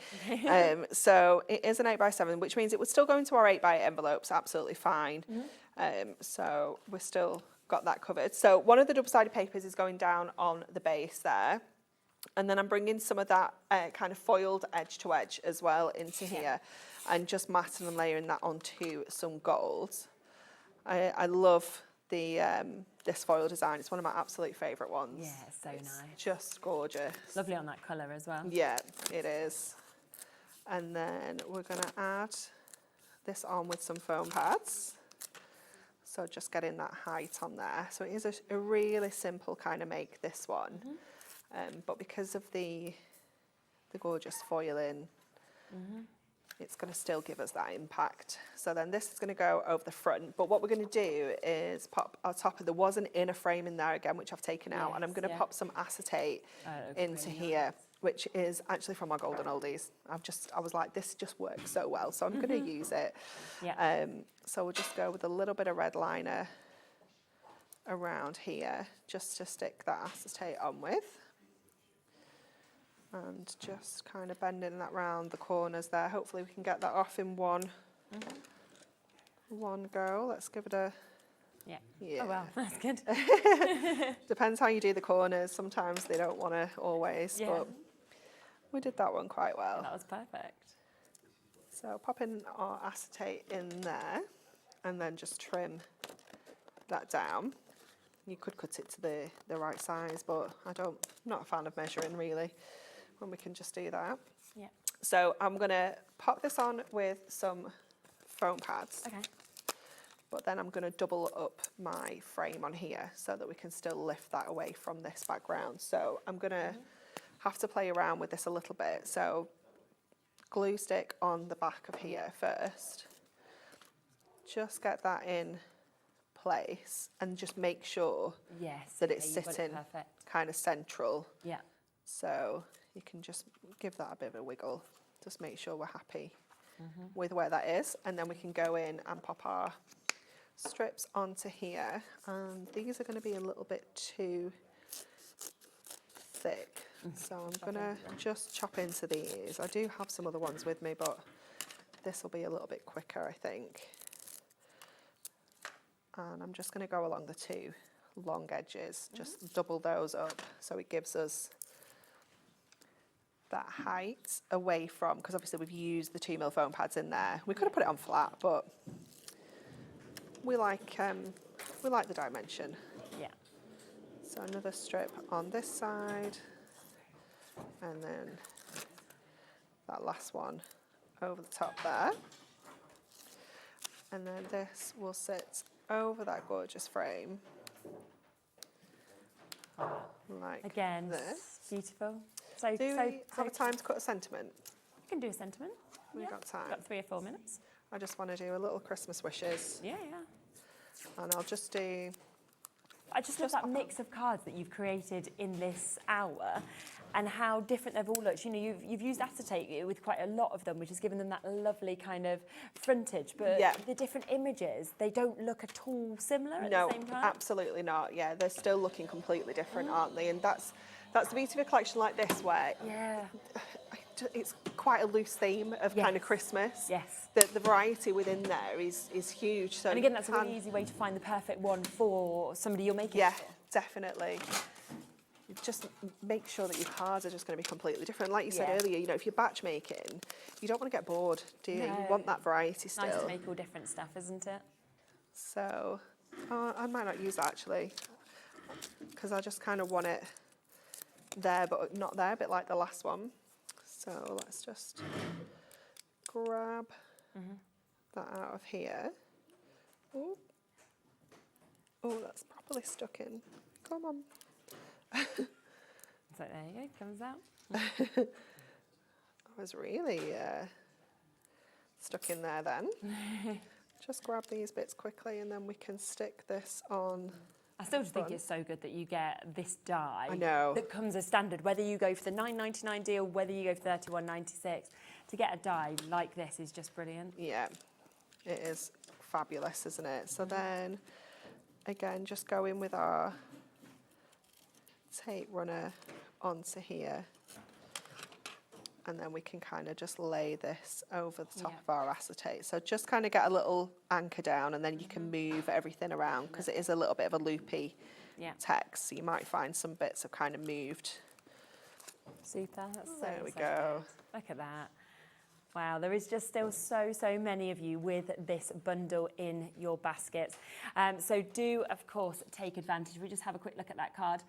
So it is an 8 by 7, which means it would still go into our 8 by 8 envelopes absolutely fine. So we've still got that covered. So one of the double-sided papers is going down on the base there. And then I'm bringing some of that kind of foiled edge to edge as well into here, and just matting and layering that onto some gold. I love the this foil design. It's one of my absolute favourite ones.
Yeah, it's so nice.
Just gorgeous.
Lovely on that colour as well.
Yeah, it is. And then we're going to add this on with some foam pads. So just getting that height on there. So it is a really simple kind of make, this one. But because of the gorgeous foiling, it's going to still give us that impact. So then this is going to go over the front. But what we're going to do is pop our top of, there was an inner frame in there again, which I've taken out. And I'm going to pop some acetate into here, which is actually from our Golden Oldies. I was like, this just works so well. So I'm going to use it. So we'll just go with a little bit of red liner around here, just to stick that acetate on with. And just kind of bending that round the corners there. Hopefully we can get that off in one go. Let's give it a...
Yeah. Oh, well, that's good.
Depends how you do the corners. Sometimes they don't want to always, but we did that one quite well.
That was perfect.
So popping our acetate in there and then just trim that down. You could cut it to the right size, but I'm not a fan of measuring really, when we can just do that.
Yeah.
So I'm going to pop this on with some foam pads.
Okay.
but then I'm going to double up my frame on here so that we can still lift that away from this background. So I'm going to have to play around with this a little bit. So glue stick on the back of here first. Just get that in place and just make sure that it's sitting kind of central.
Yeah.
So you can just give that a bit of a wiggle. Just make sure we're happy with where that is. And then we can go in and pop our strips onto here. And these are going to be a little bit too thick. So I'm going to just chop into these. I do have some other ones with me, but this will be a little bit quicker, I think. And I'm just going to go along the two long edges, just double those up so it gives us that height away from, because obviously we've used the 2mm foam pads in there. We could have put it on flat, but we like the dimension.
Yeah.
So another strip on this side, and then that last one over the top there. And then this will sit over that gorgeous frame. Like
Again,
this.
beautiful. So,
Do we have a time to cut a sentiment?
You can do a sentiment.
We've got time.
Got 3 or 4 minutes.
I just want to do a little Christmas wishes.
Yeah.
And I'll just do...
I just love that mix of cards that you've created in this hour and how different they've all looked. You know, you've used acetate with quite a lot of them, which has given them that lovely kind of frontage. But the different images, they don't look at all similar at the same time.
No, absolutely not. Yeah, they're still looking completely different, aren't they? And that's the beauty of a collection like this, where it's quite a loose theme of kind of Christmas.
Yes.
The variety within there is huge. So
and again, that's a really easy way to find the perfect one for somebody you're making it for.
Definitely. Just make sure that your cards are just going to be completely different. Like you said earlier, you know, if you're batch making, you don't want to get bored, do you?
No.
You want that variety still.
Nice to make all different stuff, isn't it?
So, I might not use that actually, because I just kind of want it there but not there, a bit like the last one. So let's just grab that out of here. Oh, that's properly stuck in. Come on.
So there you go, comes out.
I was really stuck in there then. Just grab these bits quickly and then we can stick this on.
I still just think it's so good that you get this die
that
comes as standard, whether you go for the $9.99 deal, whether you go for $31.96. To get a die like this is just brilliant.
Yeah, it is fabulous, isn't it? So then, again, just go in with our tape runner onto here. And then we can kind of just lay this over the top of our acetate. So just kind of get a little anchor down and then you can move everything around because it is a little bit of a loopy text. So you might find some bits have kind of moved.
Super, that's
there we go.
Good. Look at that. Wow, there is just still so many of you with this bundle in your baskets. So do, of course, take advantage. We just have a quick look at that card.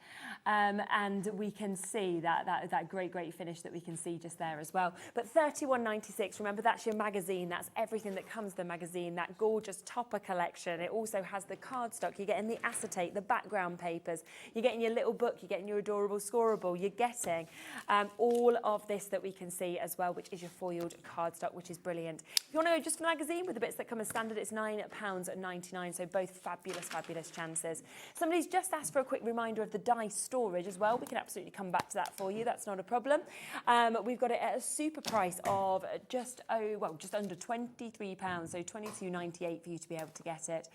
And we can see that great finish that we can see just there as well. But $31.96, remember, that's your magazine. That's everything that comes with the magazine, that gorgeous topper collection. It also has the cardstock. You're getting the acetate, the background papers. You're getting your little book. You're getting your adorable scoreable. You're getting all of this that we can see as well, which is your foiled cardstock, which is brilliant. If you want to go just for the magazine with the bits that come as standard, it's £9.99, so both fabulous chances. Somebody's just asked for a quick reminder of the die storage as well. We can absolutely come back to that for you, that's not a problem. We've got it at a super price of just under £23, so £22.98 for you to be able to get it.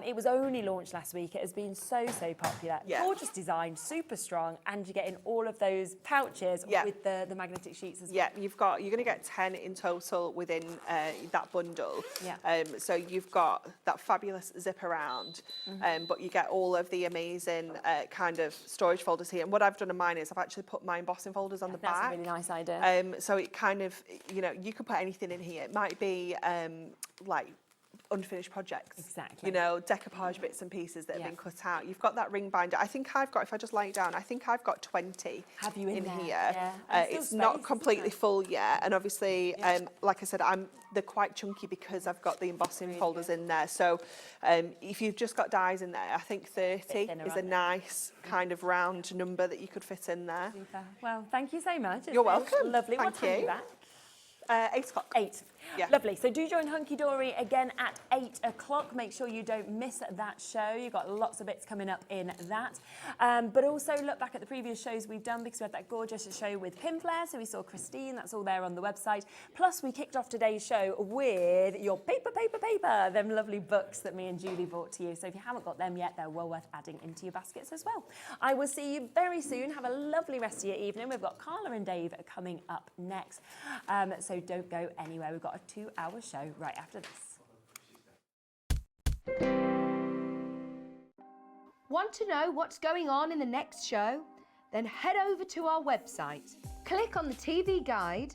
It was only launched last week. It has been so popular. Gorgeous design, super strong, and you're getting all of those pouches with the magnetic sheets as well.
Yeah, you're going to get 10 in total within that bundle. So you've got that fabulous zip around, but you get all of the amazing kind of storage folders here. And what I've done in mine is I've actually put my embossing folders on the back.
That's a really nice idea.
So it kind of, you know, you could put anything in here. It might be like unfinished projects.
Exactly.
You know, decoupage bits and pieces that have been cut out. You've got that ring binder. I think I've got, if I just lay it down, I think I've got 20
Have you in there?
here.
Yeah.
It's not completely full yet. And obviously, like I said, they're quite chunky because I've got the embossing folders in there. So if you've just got dies in there, I think 30 is a nice kind of round number that you could fit in there.
Super. Well, thank you so much.
You're welcome.
Lovely. What
Thank
time are you
you.
back?
8 o'clock.
8.
Yeah.
Lovely. So do join Hunkydory again at 8 o'clock. Make sure you don't miss that show. You've got lots of bits coming up in that. But also look back at the previous shows we've done, because we had that gorgeous show with Pinflair. So we saw Christine. That's all there on the website. Plus, we kicked off today's show with your paper, them lovely books that me and Julie brought to you. So if you haven't got them yet, they're well worth adding into your baskets as well. I will see you very soon. Have a lovely rest of your evening. We've got Carla and Dave coming up next. So don't go anywhere. We've got a 2-hour show right after this.
Want to know what's going on in the next show? Then head over to our website. Click on the TV guide.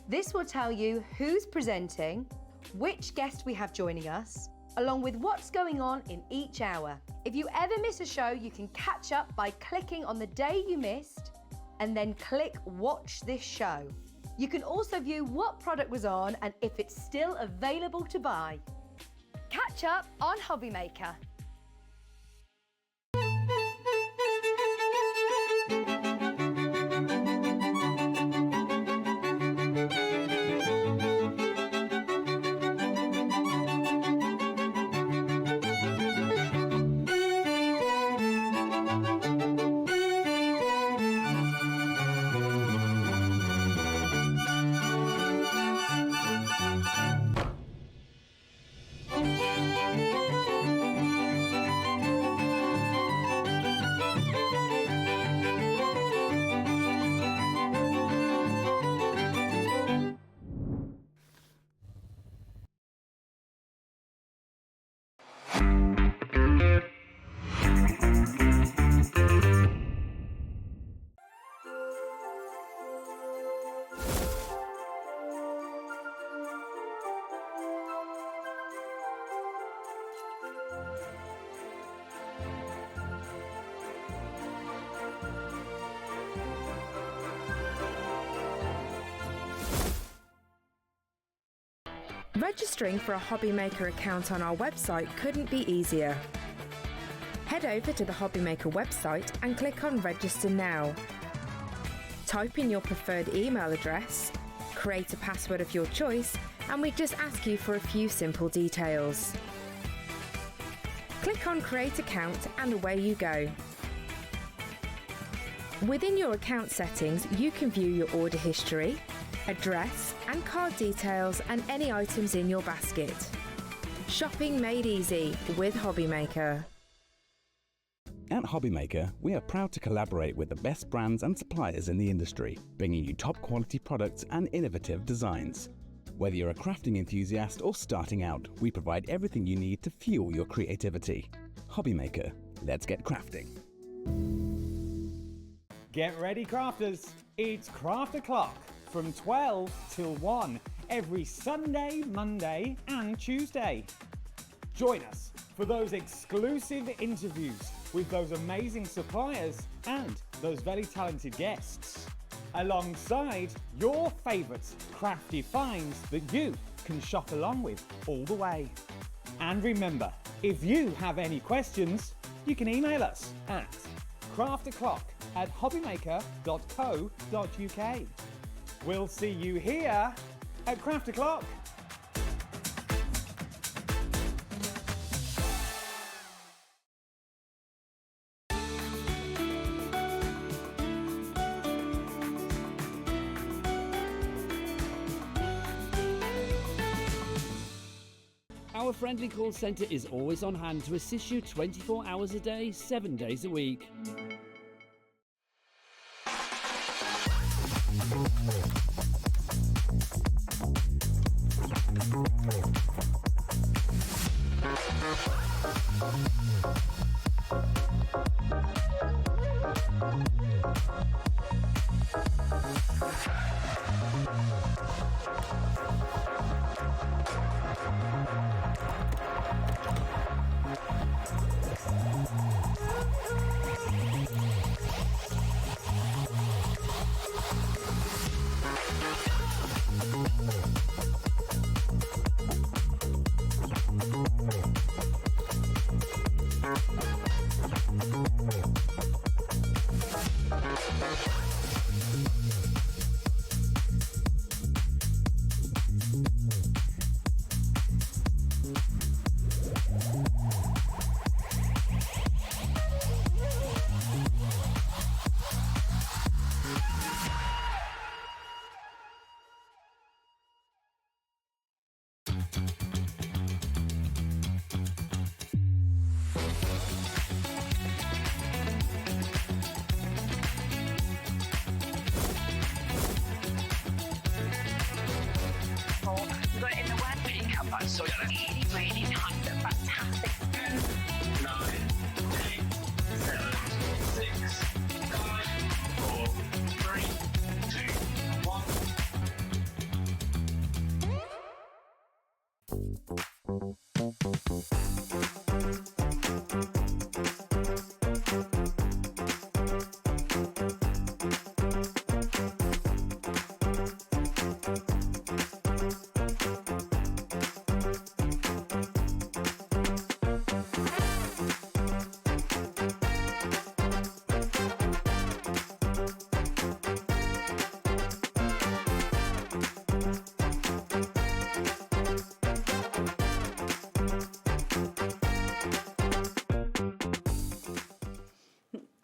This will tell you who's presenting, which guest we have joining us, along with what's going on in each hour. If you ever miss a show, you can catch up by clicking on the day you missed and then click Watch This Show. You can also view what product was on and if it's still available to buy. Catch up on Hobby Maker.
Registering for a Hobby Maker account on our website couldn't be easier. Head over to the Hobby Maker website and click on Register Now. Type in your preferred email address, create a password of your choice, and we just ask you for a few simple details. Click on Create Account and away you go. Within your account settings, you can view your order history, address and card details and any items in your basket. Shopping made easy with Hobby Maker.
At Hobby Maker, we are proud to collaborate with the best brands and suppliers in the industry, bringing you top quality products and innovative designs. Whether you're a crafting enthusiast or starting out, we provide everything you need to fuel your creativity. Hobby Maker, let's get crafting.
Get ready, crafters. It's Craft O'Clock from 12 till 1 every Sunday, Monday and Tuesday. Join us for those exclusive interviews with those amazing suppliers and those very talented guests, alongside your favourite crafty finds that you can shop along with all the way. And remember, if you have any questions, you can email us at crafto'clock@hobbymaker.co.uk. We'll see you here at Craft O'Clock.
Our friendly call centre is always on hand to assist you 24 hours a day, 7 days a week.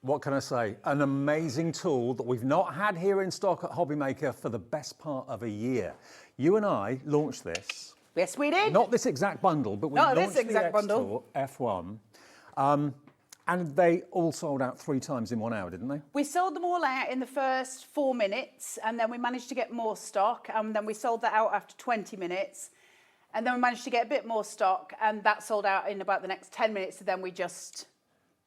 What can I say? An amazing tool that we've not had here in stock at Hobbymaker for the best part of a year. You and I launched this.
Yes, we did.
Not this exact bundle, but we launched the xTool F1. And they all sold out 3 times in 1 hour, didn't they?
We sold them all out in the first 4 minutes, and then we managed to get more stock, and then we sold that out after 20 minutes. And then we managed to get a bit more stock, and that sold out in about the next 10 minutes, and then we just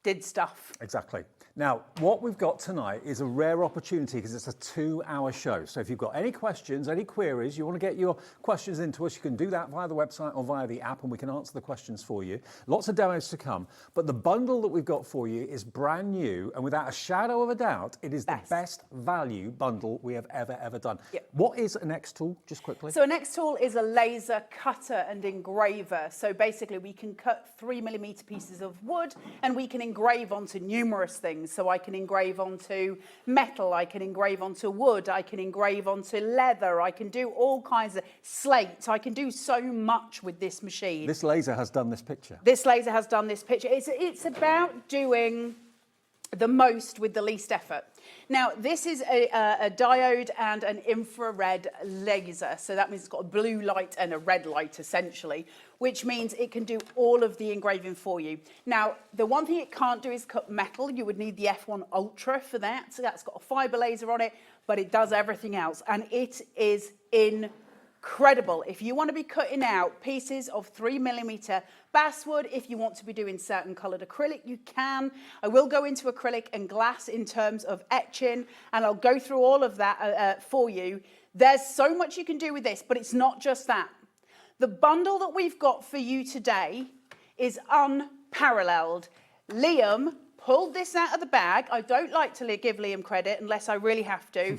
did stuff.
Exactly. Now, what we've got tonight is a rare opportunity because it's a 2-hour show. So if you've got any questions, any queries, you want to get your questions into us, you can do that via the website or via the app and we can answer the questions for you. Lots of demos to come. But the bundle that we've got for you is brand new and without a shadow of a doubt, it is the best value bundle we have ever done.
Yep.
What is an xTool, just quickly?
So an xTool is a laser cutter and engraver. So basically we can cut 3mm pieces of wood and we can engrave onto numerous things. So I can engrave onto metal, I can engrave onto wood, I can engrave onto leather, I can do all kinds of slate. I can do so much with this machine.
This laser has done this picture.
This laser has done this picture. It's about doing the most with the least effort. Now, this is a diode and an infrared laser. So that means it's got a blue light and a red light, essentially, which means it can do all of the engraving for you. Now, the one thing it can't do is cut metal. You would need the F1 Ultra for that. So that's got a fiber laser on it, but it does everything else. And it is incredible. If you want to be cutting out pieces of 3mm basswood, if you want to be doing certain coloured acrylic, you can. I will go into acrylic and glass in terms of etching, and I'll go through all of that for you. There's so much you can do with this, but it's not just that. The bundle that we've got for you today is unparalleled. Liam pulled this out of the bag. I don't like to give Liam credit unless I really have to.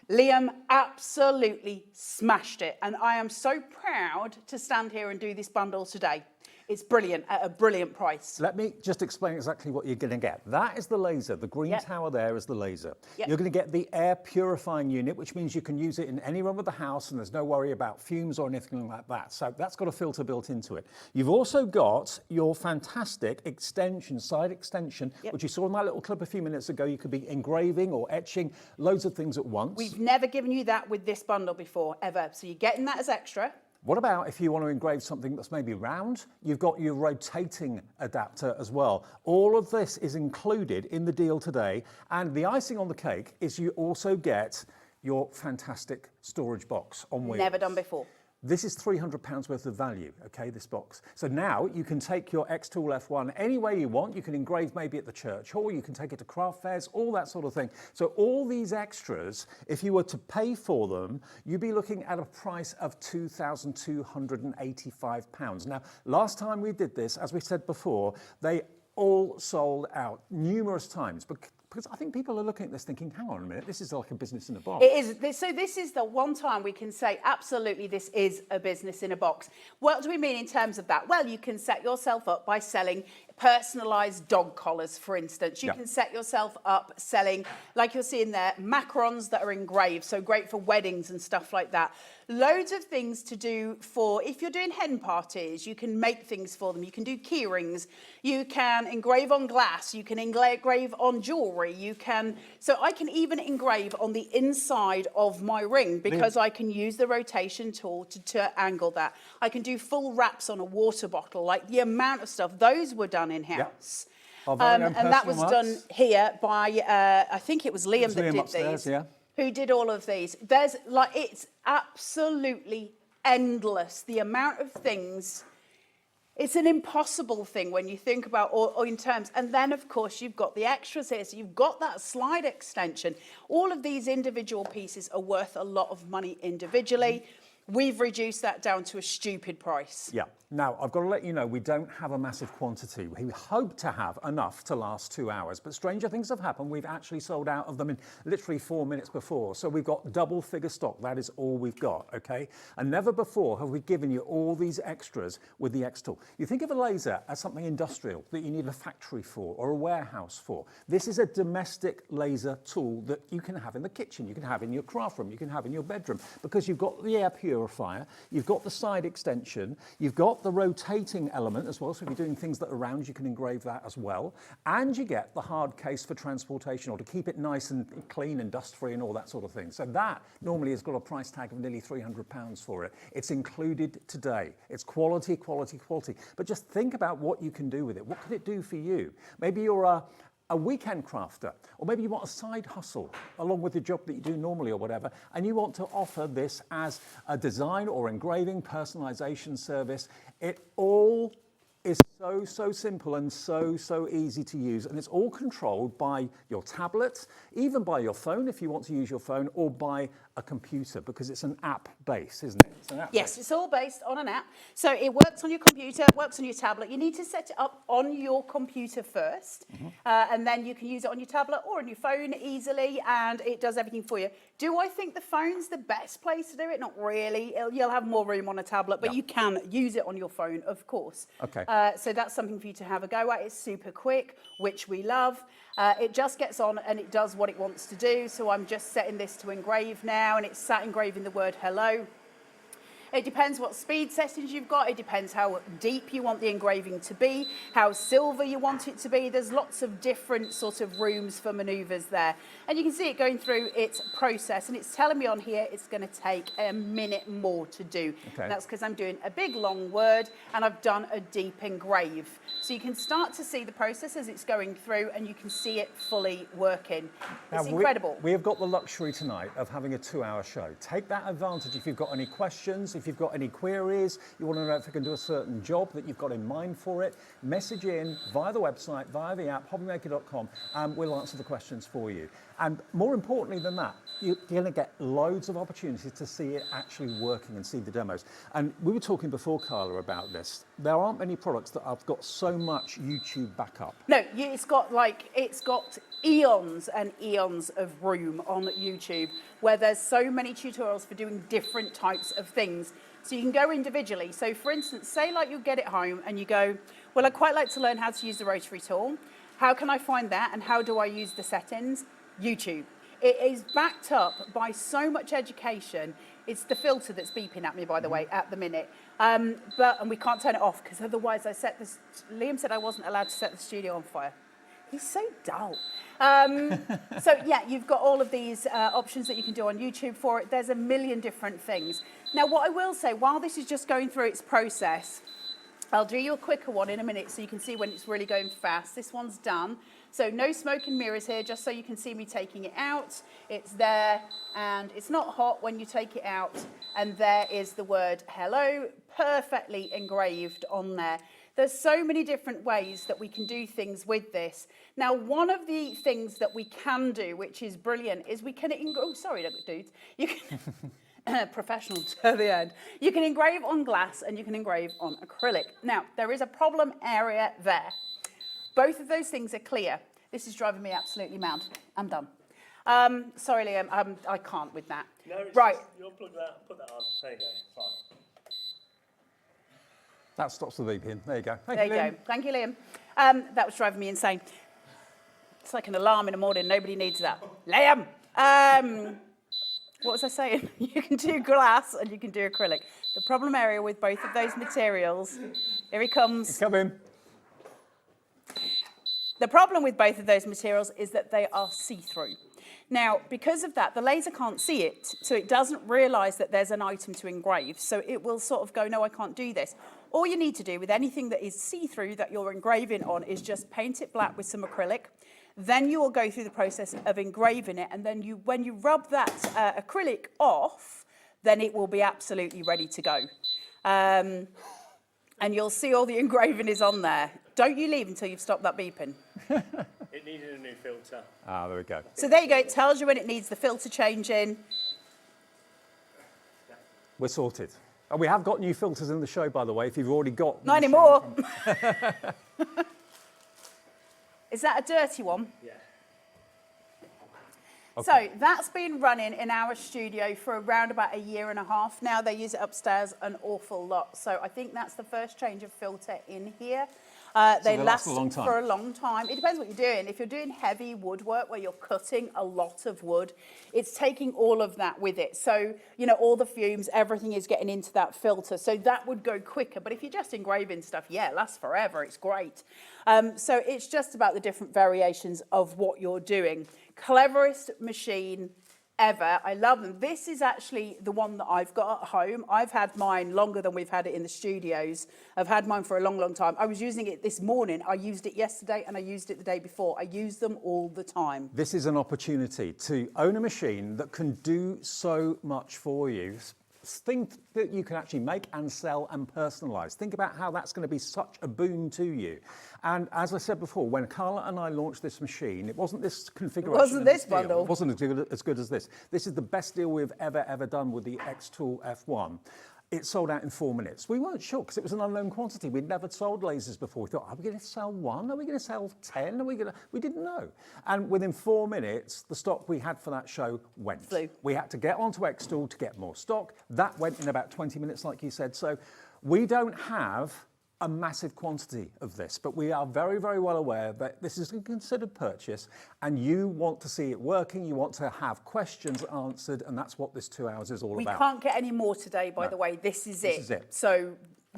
Liam absolutely smashed it, and I am so proud to stand here and do this bundle today. It's brilliant at a brilliant price.
Let me just explain exactly what you're going to get. That is the laser. The green tower there is the laser. You're going to get the air purifying unit, which means you can use it in any room of the house and there's no worry about fumes or anything like that. So that's got a filter built into it. You've also got your fantastic extension, side extension, which you saw in my little clip a few minutes ago. You could be engraving or etching loads of things at once.
We've never given you that with this bundle before, ever. So you're getting that as extra.
What about if you want to engrave something that's maybe round? You've got your rotating adapter as well. All of this is included in the deal today. And the icing on the cake is you also get your fantastic storage box on wheels.
Never done before.
This is £300 worth of value, okay, this box. So now you can take your xTool F1 any way you want. You can engrave maybe at the church hall, you can take it to craft fairs, all that sort of thing. So all these extras, if you were to pay for them, you'd be looking at a price of £2,285. Now, last time we did this, as we said before, they all sold out numerous times. Because I think people are looking at this thinking, hang on a minute, this is like a business in a box.
It is. So this is the one time we can say, absolutely, this is a business in a box. What do we mean in terms of that? Well, you can set yourself up by selling personalised dog collars, for instance. You can set yourself up selling, like you're seeing there, macarons that are engraved, so great for weddings and stuff like that. Loads of things to do for, if you're doing hen parties, you can make things for them. You can do key rings. You can engrave on glass. You can engrave on jewellery. You can, so I can even engrave on the inside of my ring because I can use the rotation tool to angle that. I can do full wraps on a water bottle, like the amount of stuff. Those were done in-house. And that was done here by, I think it was Liam that did these. Who did all of these. There's like, it's absolutely endless, the amount of things. It's an impossible thing when you think about, or in terms, and then of course you've got the extras here, so you've got that slide extension. All of these individual pieces are worth a lot of money individually. We've reduced that down to a stupid price.
Yeah. Now, I've got to let you know, we don't have a massive quantity. We hope to have enough to last 2 hours, but stranger things have happened. We've actually sold out of them in literally 4 minutes before. So we've got double figure stock. That is all we've got, okay? And never before have we given you all these extras with the xTool. You think of a laser as something industrial that you need a factory for or a warehouse for. This is a domestic laser tool that you can have in the kitchen, you can have in your craft room, you can have in your bedroom, because you've got the air purifier purifier, you've got the side extension, you've got the rotating element as well, so if you're doing things that are round, you can engrave that as well, and you get the hard case for transportation or to keep it nice and clean and dust-free and all that sort of thing. So that normally has got a price tag of nearly £300 for it. It's included today. It's quality, quality, quality. But just think about what you can do with it. What could it do for you? Maybe you're a weekend crafter, or maybe you want a side hustle along with the job that you do normally or whatever, and you want to offer this as a design or engraving personalization service. It all is so simple and so easy to use, and it's all controlled by your tablet, even by your phone if you want to use your phone, or by a computer, because it's an app base, isn't it? It's an app
Yes,
base.
it's all based on an app. So it works on your computer, it works on your tablet. You need to set it up on your computer first, and then you can use it on your tablet or on your phone easily, and it does everything for you. Do I think the phone's the best place to do it? Not really. You'll have more room on a tablet, but you can use it on your phone, of course.
Okay.
So that's something for you to have a go at. It's super quick, which we love. It just gets on and it does what it wants to do. So I'm just setting this to engrave now, and it's sat engraving the word hello. It depends what speed settings you've got. It depends how deep you want the engraving to be, how silver you want it to be. There's lots of different sort of rooms for manoeuvres there. And you can see it going through its process, and it's telling me on here it's going to take a minute more to do.
Okay.
That's because I'm doing a big long word and I've done a deep engrave. So you can start to see the process as it's going through, and you can see it fully working. It's
Now,
incredible.
We have got the luxury tonight of having a 2-hour show. Take that advantage if you've got any questions, if you've got any queries, you want to know if you can do a certain job that you've got in mind for it, message in via the website, via the app, hobbymaker.com, and we'll answer the questions for you. And more importantly than that, you're going to get loads of opportunities to see it actually working and see the demos. And we were talking before, Carla, about this. There aren't many products that have got so much YouTube backup.
No, it's got eons and eons of room on YouTube where there's so many tutorials for doing different types of things. So you can go individually. So for instance, say like you get it home and you go, well, I'd quite like to learn how to use the rotary tool. How can I find that, and how do I use the settings? YouTube. It is backed up by so much education. It's the filter that's beeping at me, by the way, at the minute. And we can't turn it off because otherwise Liam said I wasn't allowed to set the studio on fire. He's so dull. So yeah, you've got all of these options that you can do on YouTube for it. There's a million different things. Now, what I will say, while this is just going through its process, I'll do you a quicker one in a minute so you can see when it's really going fast. This one's done. So no smoke and mirrors here, just so you can see me taking it out. It's there, and it's not hot when you take it out. And there is the word hello, perfectly engraved on there. There's so many different ways that we can do things with this. Now, one of the things that we can do, which is brilliant, is we can, oh, sorry, dudes. You can, professional to the end. You can engrave on glass and you can engrave on acrylic. Now, there is a problem area there. Both of those things are clear. This is driving me absolutely mad. I'm done. Sorry, Liam, I can't with that.
No,
right.
You'll plug that, put that on. There you go, fine.
That stops the beeping. There you go.
There you go. Thank you, Liam. That was driving me insane. It's like an alarm in the morning. Nobody needs that. Liam! What was I saying? You can do glass and you can do acrylic. The problem area with both of those materials, here he comes.
He's coming.
The problem with both of those materials is that they are see-through. Now, because of that, the laser can't see it, so it doesn't realise that there's an item to engrave. So it will sort of go, no, I can't do this. All you need to do with anything that is see-through that you're engraving on is just paint it black with some acrylic. Then you will go through the process of engraving it, and then when you rub that acrylic off, then it will be absolutely ready to go. And you'll see all the engraving is on there. Don't you leave until you've stopped that beeping.
It needed a new filter.
Ah, there we go.
So there you go. It tells you when it needs the filter changing.
We're sorted. And we have got new filters in the show, by the way, if you've already got...
Not anymore. Is that a dirty one?
Yeah.
Okay. So that's been running in our studio for around about 1.5 years now. They use it upstairs an awful lot. So I think that's the first change of filter in here. They
they
last
last a long time.
for a long time. It depends what you're doing. If you're doing heavy woodwork where you're cutting a lot of wood, it's taking all of that with it. So, you know, all the fumes, everything is getting into that filter. So that would go quicker. But if you're just engraving stuff, yeah, it lasts forever. It's great. So it's just about the different variations of what you're doing. Cleverest machine ever. I love them. This is actually the one that I've got at home. I've had mine longer than we've had it in the studios. I've had mine for a long, long time. I was using it this morning. I used it yesterday and I used it the day before. I use them all the time.
This is an opportunity to own a machine that can do so much for you. Think that you can actually make and sell and personalise. Think about how that's going to be such a boon to you. And as I said before, when Carla and I launched this machine, it wasn't this configuration.
It wasn't this
deal.
bundle.
It wasn't as good as this. This is the best deal we've ever done with the xTool F1. It sold out in 4 minutes. We weren't sure because it was an unknown quantity. We'd never sold lasers before. We thought, are we going to sell 1? Are we going to sell 10? We didn't know. And within 4 minutes, the stock we had for that show went.
Flew.
We had to get onto xTool to get more stock. That went in about 20 minutes, like you said. So we don't have a massive quantity of this, but we are very, very well aware that this is a considered purchase and you want to see it working, you want to have questions answered, and that's what this 2 hours is all about.
We can't get any more today, by the way. This is it.
This is it.
So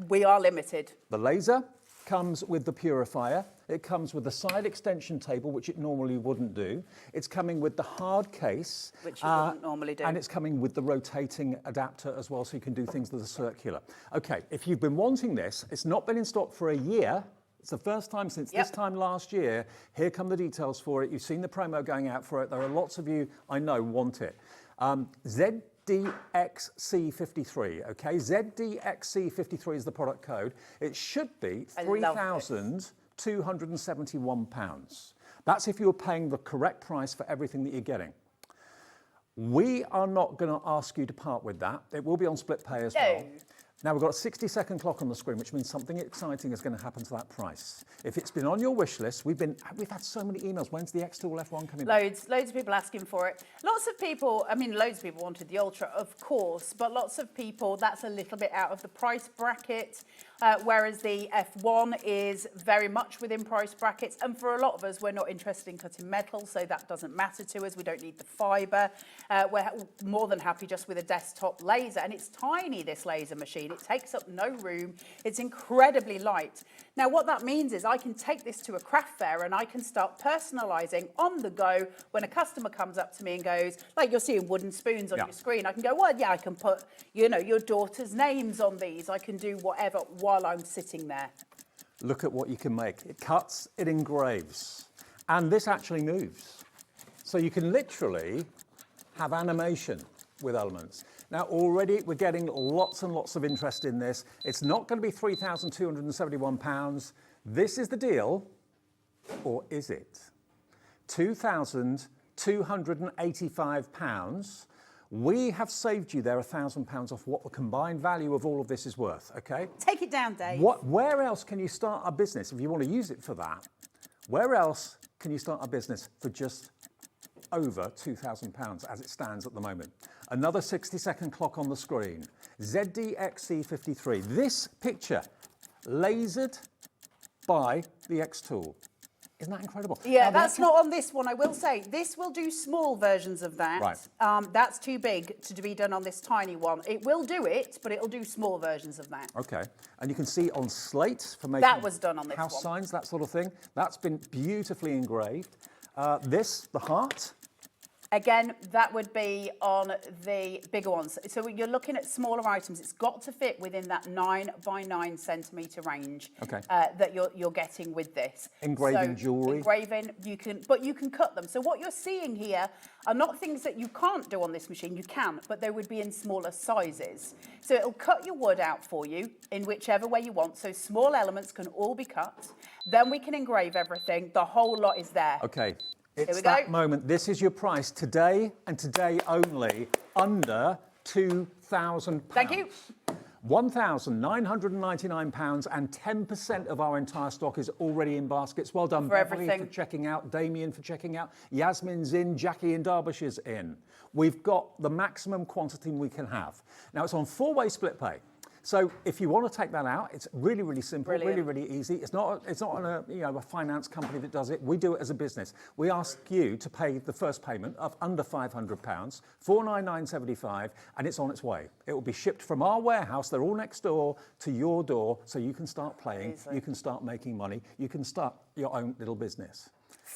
we are limited.
The laser comes with the purifier. It comes with the side extension table, which it normally wouldn't do. It's coming with the hard case.
Which you wouldn't normally do.
And it's coming with the rotating adapter as well, so you can do things that are circular. Okay, if you've been wanting this, it's not been in stock for a year. It's the first time since this time last year. Here come the details for it. You've seen the promo going out for it. There are lots of you, I know, want it. ZDXC53, okay? ZDXC53 is the product code. It should be £3,271. That's if you're paying the correct price for everything that you're getting. We are not going to ask you to part with that. It will be on split pay as well. Now, we've got a 60-second clock on the screen, which means something exciting is going to happen to that price. If it's been on your wish list, we've had so many emails. When's the xTool F1 coming back?
Loads of people asking for it. Lots of people, I mean, loads of people wanted the Ultra, of course, but lots of people, that's a little bit out of the price bracket, whereas the F1 is very much within price brackets. And for a lot of us, we're not interested in cutting metal, so that doesn't matter to us. We don't need the fibre. We're more than happy just with a desktop laser. And it's tiny, this laser machine. It takes up no room. It's incredibly light. Now, what that means is I can take this to a craft fair and I can start personalising on the go when a customer comes up to me and goes, like you're seeing wooden spoons on your screen. I can go, well, yeah, I can put, you know, your daughter's names on these. I can do whatever while I'm sitting there.
Look at what you can make. It cuts, it engraves. And this actually moves. So you can literally have animation with elements. Now, already we're getting lots and lots of interest in this. It's not going to be £3,271. This is the deal, or is it? £2,285. We have saved you there £1,000 off what the combined value of all of this is worth, okay?
Take it down, Dave.
Where else can you start a business if you want to use it for that? Where else can you start a business for just over £2,000 as it stands at the moment? Another 60-second clock on the screen. ZDXC53. This picture, lasered by the xTool. Isn't that incredible?
Yeah, that's not on this one, I will say. This will do small versions of that.
Right.
That's too big to be done on this tiny one. It will do it, but it'll do small versions of that.
Okay. And you can see on slate for making
that was done on this
house
one.
signs, that sort of thing. That's been beautifully engraved. This, the heart.
Again, that would be on the bigger ones. So when you're looking at smaller items, it's got to fit within that 9 by 9 centimetre range that you're getting with this.
Engraving jewellery.
Engraving, but you can cut them. So what you're seeing here are not things that you can't do on this machine. You can, but they would be in smaller sizes. So it'll cut your wood out for you in whichever way you want. So small elements can all be cut. Then we can engrave everything. The whole lot is there.
Okay. It's that moment. This is your price today and today only, under £2,000.
Thank you.
£1,999 and 10% of our entire stock is already in baskets. Well done, Beverly, for checking out, Damien for checking out, Yasmin's in, Jackie in Derbyshire's in. We've got the maximum quantity we can have. Now, it's on 4-way split pay. So if you want to take that out, it's really, really simple,
Brilliant.
really easy. It's not a finance company that does it. We do it as a business. We ask you to pay the first payment of under £500, $499.75, and it's on its way. It will be shipped from our warehouse. They're all next door to your door, so you can start playing, you can start making money, you can start your own little business.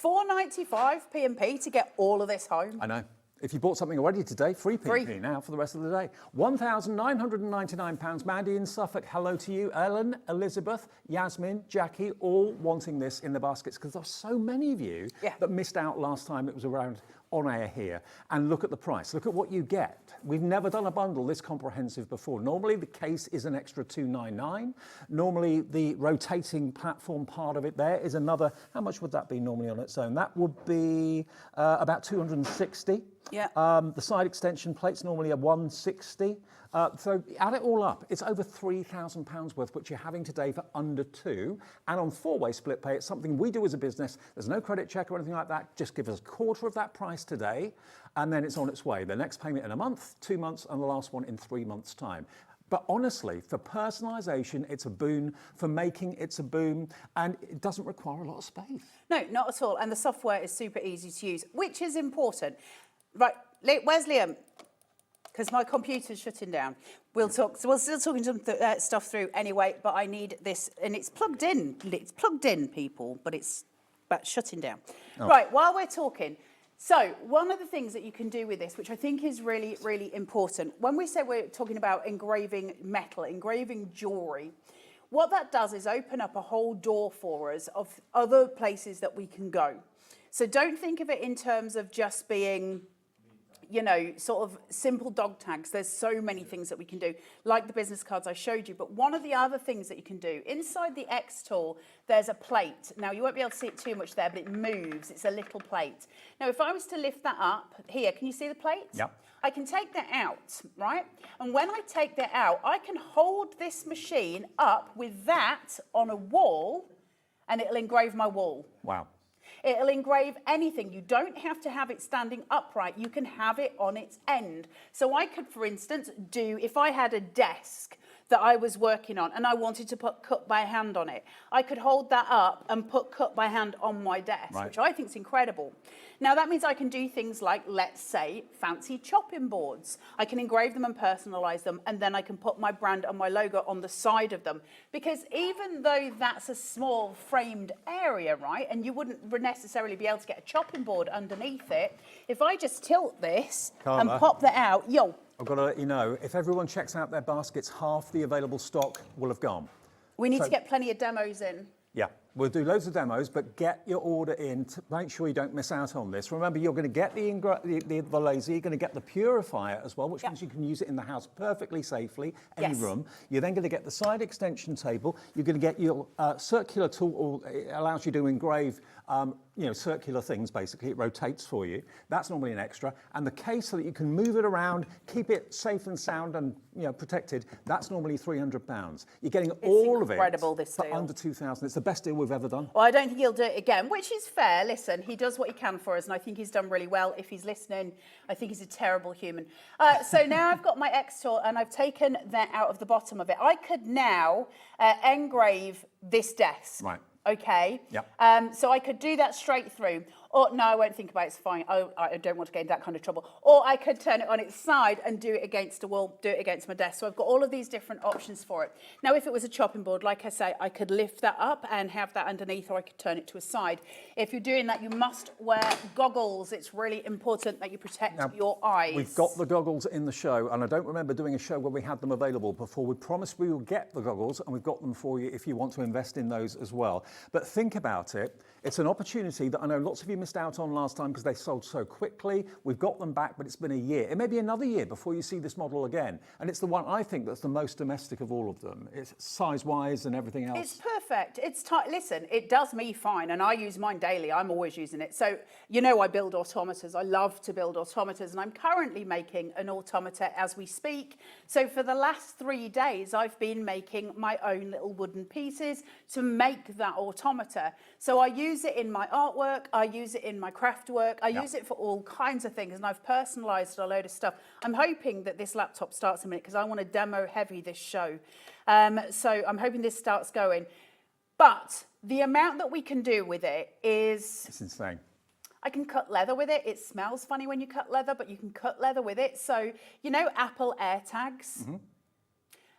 £4.95 P&P to get all of this home.
I know. If you bought something already today, free P&P now for the rest of the day. £1,999. Mandy in Suffolk, hello to you. Ellen, Elizabeth, Yasmin, Jackie, all wanting this in the baskets because there are so many of you that missed out last time it was around on air here. And look at the price. Look at what you get. We've never done a bundle this comprehensive before. Normally the case is an extra $299. Normally the rotating platform part of it there is another, how much would that be normally on its own? That would be about $260.
Yeah.
The side extension plate's normally a $160. So add it all up, it's over £3,000 worth, which you're having today for under £2. And on 4-way split pay, it's something we do as a business. There's no credit check or anything like that. Just give us a quarter of that price today, and then it's on its way. The next payment in a month, 2 months, and the last one in 3 months' time. But honestly, for personalisation, it's a boon. For making, it's a boon. And it doesn't require a lot of space.
No, not at all. And the software is super easy to use, which is important. Right, where's Liam? Because my computer's shutting down. We'll talk. So we're still talking some stuff through anyway. But I need this, and it's plugged in. It's plugged in, people. But it's shutting down. Oh. Right. While we're talking, so one of the things that you can do with this, which I think is really, really important, when we say we're talking about engraving metal, engraving jewellery, what that does is open up a whole door for us of other places that we can go. So don't think of it in terms of just being, you know, sort of simple dog tags. There's so many things that we can do, like the business cards I showed you. But one of the other things that you can do, inside the xTool, there's a plate. Now, you won't be able to see it too much there, but it moves. It's a little plate. Now, if I was to lift that up here, can you see the plate?
Yep.
I can take that out, right? And when I take that out, I can hold this machine up with that on a wall, and it'll engrave my wall.
Wow.
It'll engrave anything. You don't have to have it standing upright. You can have it on its end. So I could, for instance, if I had a desk that I was working on and I wanted to put cut by hand on it, I could hold that up and put cut by hand on my desk, which I think is incredible. Now, that means I can do things like, let's say, fancy chopping boards. I can engrave them and personalise them, and then I can put my brand and my logo on the side of them. Because even though that's a small framed area, right, and you wouldn't necessarily be able to get a chopping board underneath it, if I just tilt this and pop that out,
I've got to let you know, if everyone checks out their baskets, half the available stock will have gone.
We need to get plenty of demos in.
Yeah, we'll do loads of demos, but get your order in to make sure you don't miss out on this. Remember, you're going to get the laser, you're going to get the purifier as well, which means you can use it in the house perfectly safely, any room. You're then going to get the side extension table. You're going to get your circular tool, it allows you to engrave circular things, basically. It rotates for you. That's normally an extra. And the case so that you can move it around, keep it safe and sound and protected, that's normally £300. You're getting all of it for under £2,000. It's the best deal we've ever done.
Well, I don't think he'll do it again, which is fair. Listen, he does what he can for us, and I think he's done really well. If he's listening, I think he's a terrible human. So now I've got my xTool, and I've taken that out of the bottom of it. I could now engrave this desk.
Right.
Okay.
Yep.
So I could do that straight through. Or no, I won't think about it, it's fine. I don't want to get into that kind of trouble. Or I could turn it on its side and do it against a wall, do it against my desk. So I've got all of these different options for it. Now, if it was a chopping board, like I say, I could lift that up and have that underneath, or I could turn it to a side. If you're doing that, you must wear goggles. It's really important that you protect your eyes.
We've got the goggles in the show, and I don't remember doing a show where we had them available before. We promised we would get the goggles, and we've got them for you if you want to invest in those as well. But think about it. It's an opportunity that I know lots of you missed out on last time because they sold so quickly. We've got them back, but it's been a year. It may be another year before you see this model again. And it's the one I think that's the most domestic of all of them. It's size-wise and everything else.
It's perfect. It's listen, it does me fine, and I use mine daily. I'm always using it. So, I build automators. I love to build automators, and I'm currently making an automata as we speak. So for the last 3 days, I've been making my own little wooden pieces to make that automata. So I use use it in my artwork, I use it in my craft work, I use it for all kinds of things, and I've personalised a load of stuff. I'm hoping that this laptop starts in a minute because I want to demo heavy this show. So I'm hoping this starts going. But the amount that we can do with it is...
It's insane.
I can cut leather with it. It smells funny when you cut leather, but you can cut leather with it. So, you know Apple AirTags?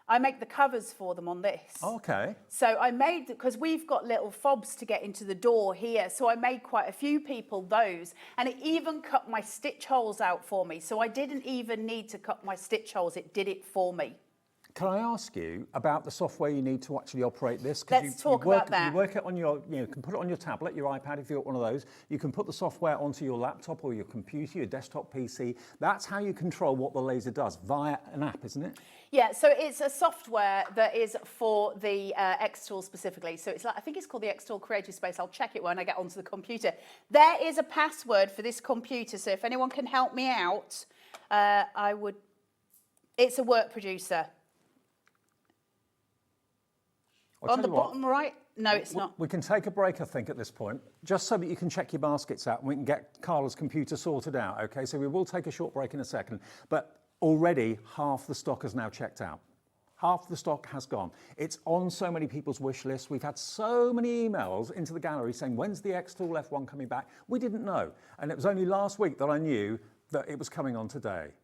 I make the covers for them on this.
Okay.
So I made, because we've got little fobs to get into the door here, so I made quite a few people those, and it even cut my stitch holes out for me. So I didn't even need to cut my stitch holes, it did it for me.
Can I ask you about the software you need to actually operate this?
Let's talk about that.
You work it on your, you can put it on your tablet, your iPad if you've got one of those. You can put the software onto your laptop or your computer, your desktop PC. That's how you control what the laser does, via an app, isn't it?
Yeah, so it's a software that is for the xTool specifically. So it's like, I think it's called the xTool Creative Space. I'll check it when I get onto the computer. There is a password for this computer, so if anyone can help me out, I would... It's a work producer. On the bottom right? No, it's not.
We can take a break, I think, at this point, just so that you can check your baskets out and we can get Carla's computer sorted out, okay? So we will take a short break in a second, but already half the stock is now checked out. Half the stock has gone. It's on so many people's wish lists. We've had so many emails into the gallery saying, when's the xTool F1 coming back? We didn't know. And it was only last week that I knew that it was coming on today.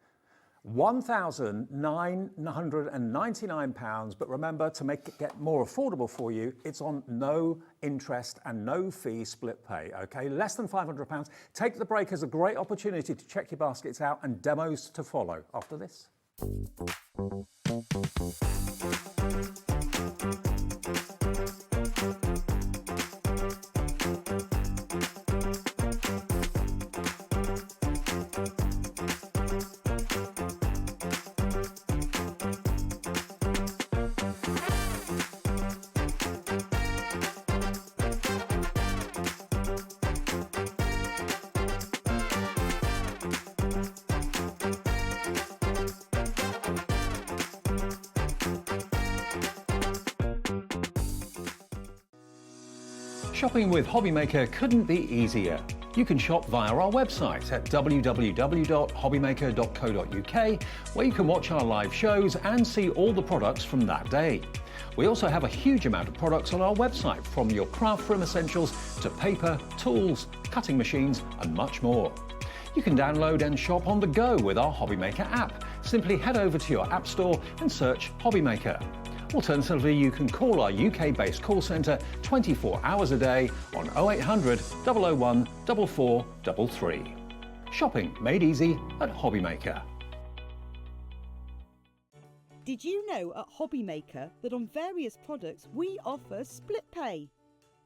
£1,999, but remember, to make it get more affordable for you, it's on no interest and no fee split pay, okay? Less than £500. Take the break as a great opportunity to check your baskets out and demos to follow after this. Shopping with Hobbymaker couldn't be easier. You can shop via our website at www.hobbymaker.co.uk, where you can watch our live shows and see all the products from that day. We also have a huge amount of products on our website, from your craft room essentials to paper, tools, cutting machines and much more. You can download and shop on the go with our Hobbymaker app. Simply head over to your app store and search Hobbymaker. Alternatively, you can call our UK-based call centre 24 hours a day on 0800 001 4433. Shopping made easy at Hobbymaker.
Did you know at Hobbymaker that on various products we offer split pay?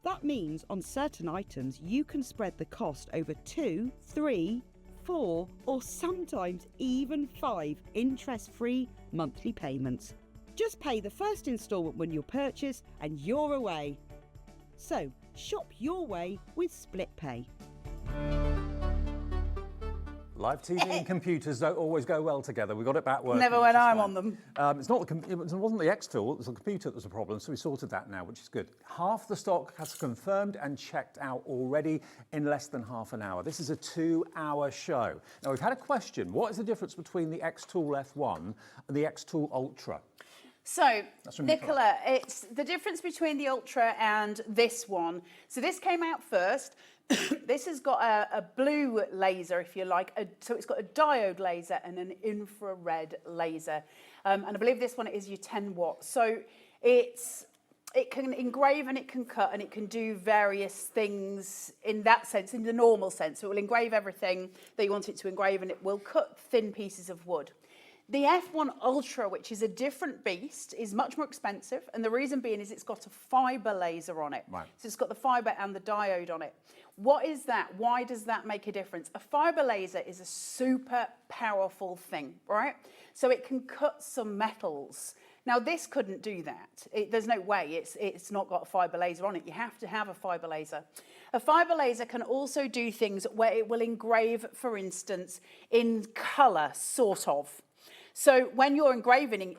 That means on certain items you can spread the cost over 2, 3, 4 or sometimes even 5 interest-free monthly payments. Just pay the first instalment when you purchase and you're away. So, shop your way with Split Pay.
Live TV and computers don't always go well together. We got it back working.
Never when I'm on them.
It wasn't the xTool, it was the computer that was a problem, so we sorted that now, which is good. Half the stock has confirmed and checked out already in less than half an hour. This is a 2-hour show. Now, we've had a question. What is the difference between the xTool F1 and the xTool Ultra?
So, Nicola, it's the difference between the Ultra and this one. So this came out first. This has got a blue laser, if you like. So it's got a diode laser and an infrared laser. And I believe this one is your 10 watts. So it can engrave and it can cut and it can do various things in that sense, in the normal sense. So it will engrave everything that you want it to engrave and it will cut thin pieces of wood. The F1 Ultra, which is a different beast, is much more expensive. And the reason being is it's got a fibre laser on it. Right. So it's got the fibre and the diode on it. What is that? Why does that make a difference? A fibre laser is a super powerful thing, right? So it can cut some metals. Now, this couldn't do that. There's no way. It's not got a fibre laser on it. You have to have a fibre laser. A fibre laser can also do things where it will engrave, for instance, in colour, sort of. So when you're engraving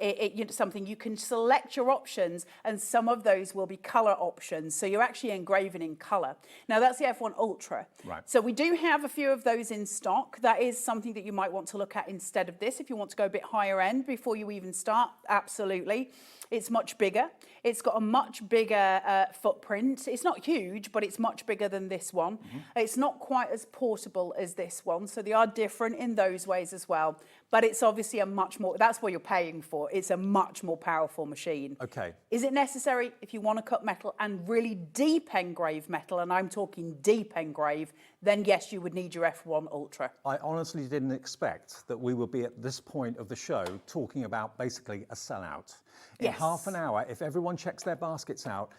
something, you can select your options, and some of those will be color options. So you're actually engraving in color. Now that's the F1 Ultra.
Right.
So we do have a few of those in stock. That is something that you might want to look at instead of this if you want to go a bit higher end before you even start. Absolutely. It's much bigger. It's got a much bigger footprint. It's not huge, but it's much bigger than this one. It's not quite as portable as this one, so they are different in those ways as well. But it's obviously a much more, that's what you're paying for. It's a much more powerful machine.
Okay.
Is it necessary if you want to cut metal and really deep engrave metal, and I'm talking deep engrave, then yes, you would need your F1 Ultra.
I honestly didn't expect that we would be at this point of the show talking about basically a sellout. In half an hour, if everyone checks their baskets out,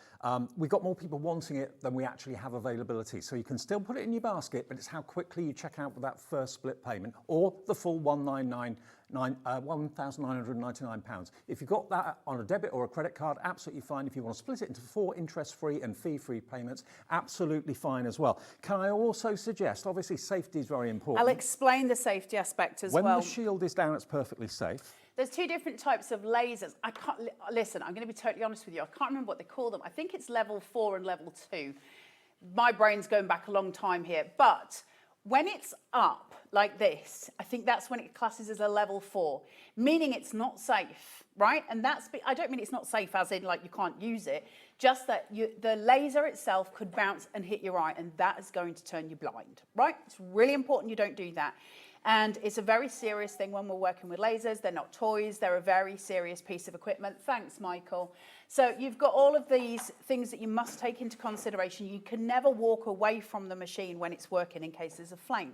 we've got more people wanting it than we actually have availability. So you can still put it in your basket, but it's how quickly you check out with that first split payment or the full £1,999. If you've got that on a debit or a credit card, absolutely fine. If you want to split it into 4 interest-free and fee-free payments, absolutely fine as well. Can I also suggest, obviously safety is very important.
I'll explain the safety aspect as well.
When the shield is down, it's perfectly safe.
There's 2 different types of lasers. I can't, listen, I'm going to be totally honest with you. I can't remember what they call them. I think it's level 4 and level 2. My brain's going back a long time here. But when it's up like this, I think that's when it classes as a level 4, meaning it's not safe, right? And that's, I don't mean it's not safe as in like you can't use it, just that the laser itself could bounce and hit your eye, and that is going to turn you blind, right? It's really important you don't do that. And it's a very serious thing when we're working with lasers. They're not toys. They're a very serious piece of equipment. Thanks, Michael. So you've got all of these things that you must take into consideration. You can never walk away from the machine when it's working in case there's a flame.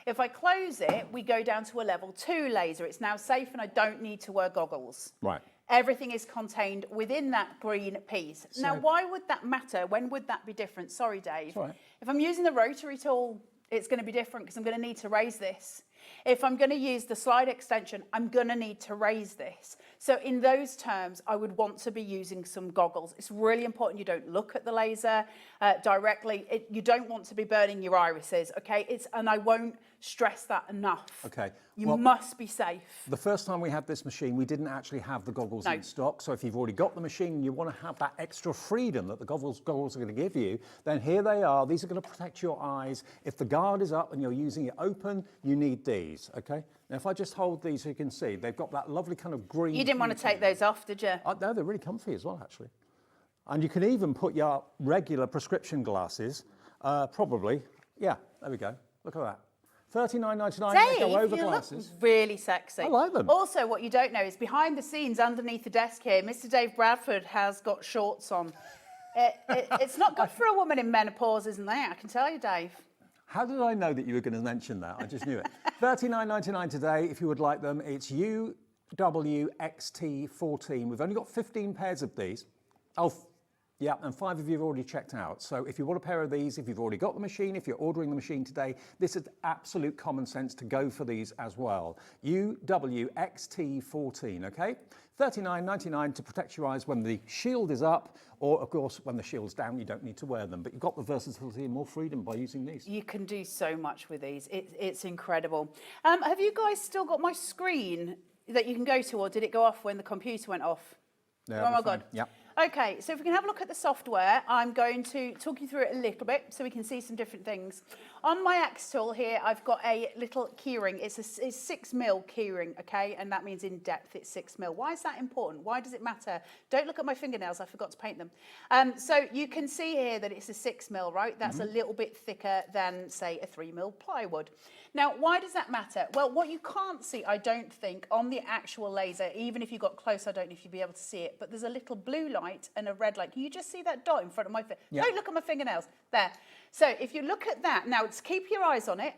If I close it, we go down to a level 2 laser. It's now safe and I don't need to wear goggles.
Right.
Everything is contained within that green piece.
So,
now, why would that matter? When would that be different? Sorry, Dave.
Right.
If I'm using the rotary tool, it's going to be different because I'm going to need to raise this. If I'm going to use the slide extension, I'm going to need to raise this. So in those terms, I would want to be using some goggles. It's really important you don't look at the laser directly. You don't want to be burning your irises, okay? And I won't stress that enough.
Okay.
You must be safe.
The first time we had this machine, we didn't actually have the goggles in stock. So if you've already got the machine and you want to have that extra freedom that the goggles are going to give you, then here they are. These are going to protect your eyes. If the guard is up and you're using it open, you need these, okay? Now, if I just hold these so you can see, they've got that lovely kind of green...
You didn't want to take those off, did you?
No, they're really comfy as well, actually. And you can even put your regular prescription glasses, probably. Yeah, there we go. Look at that. $39.99, they go over glasses.
Look really sexy.
I like them.
Also, what you don't know is behind the scenes, underneath the desk here, Mr. Dave Bradford has got shorts on. It's not good for a woman in menopause, isn't it? I can tell you, Dave.
How did I know that you were going to mention that? I just knew it. $39.99 today, if you would like them. It's UWXT14. We've only got 15 pairs of these. Oh, yeah, and 5 of you have already checked out. So if you want a pair of these, if you've already got the machine, if you're ordering the machine today, this is absolute common sense to go for these as well. UWXT14, okay? $39.99 to protect your eyes when the shield is up, or of course, when the shield's down, you don't need to wear them, but you've got the versatility and more freedom by using these.
You can do so much with these. It's incredible. Have you guys still got my screen that you can go to, or did it go off when the computer went off?
Yeah,
oh my God.
Yep.
Okay, so if we can have a look at the software, I'm going to talk you through it a little bit so we can see some different things. On my xTool here, I've got a little keyring. It's 6mm keyring, okay? And that means in depth it's 6mm. Why is that important? Why does it matter? Don't look at my fingernails, I forgot to paint them. So you can see here that it's a 6mm, right? That's a little bit thicker than, say, a 3mm plywood. Now, why does that matter? Well, what you can't see, I don't think, on the actual laser, even if you got close, I don't know if you'd be able to see it, but there's a little blue light and a red light. Can you just see that dot in front of my finger?
Yeah.
Don't look at my fingernails. There. So if you look at that, now keep your eyes on it.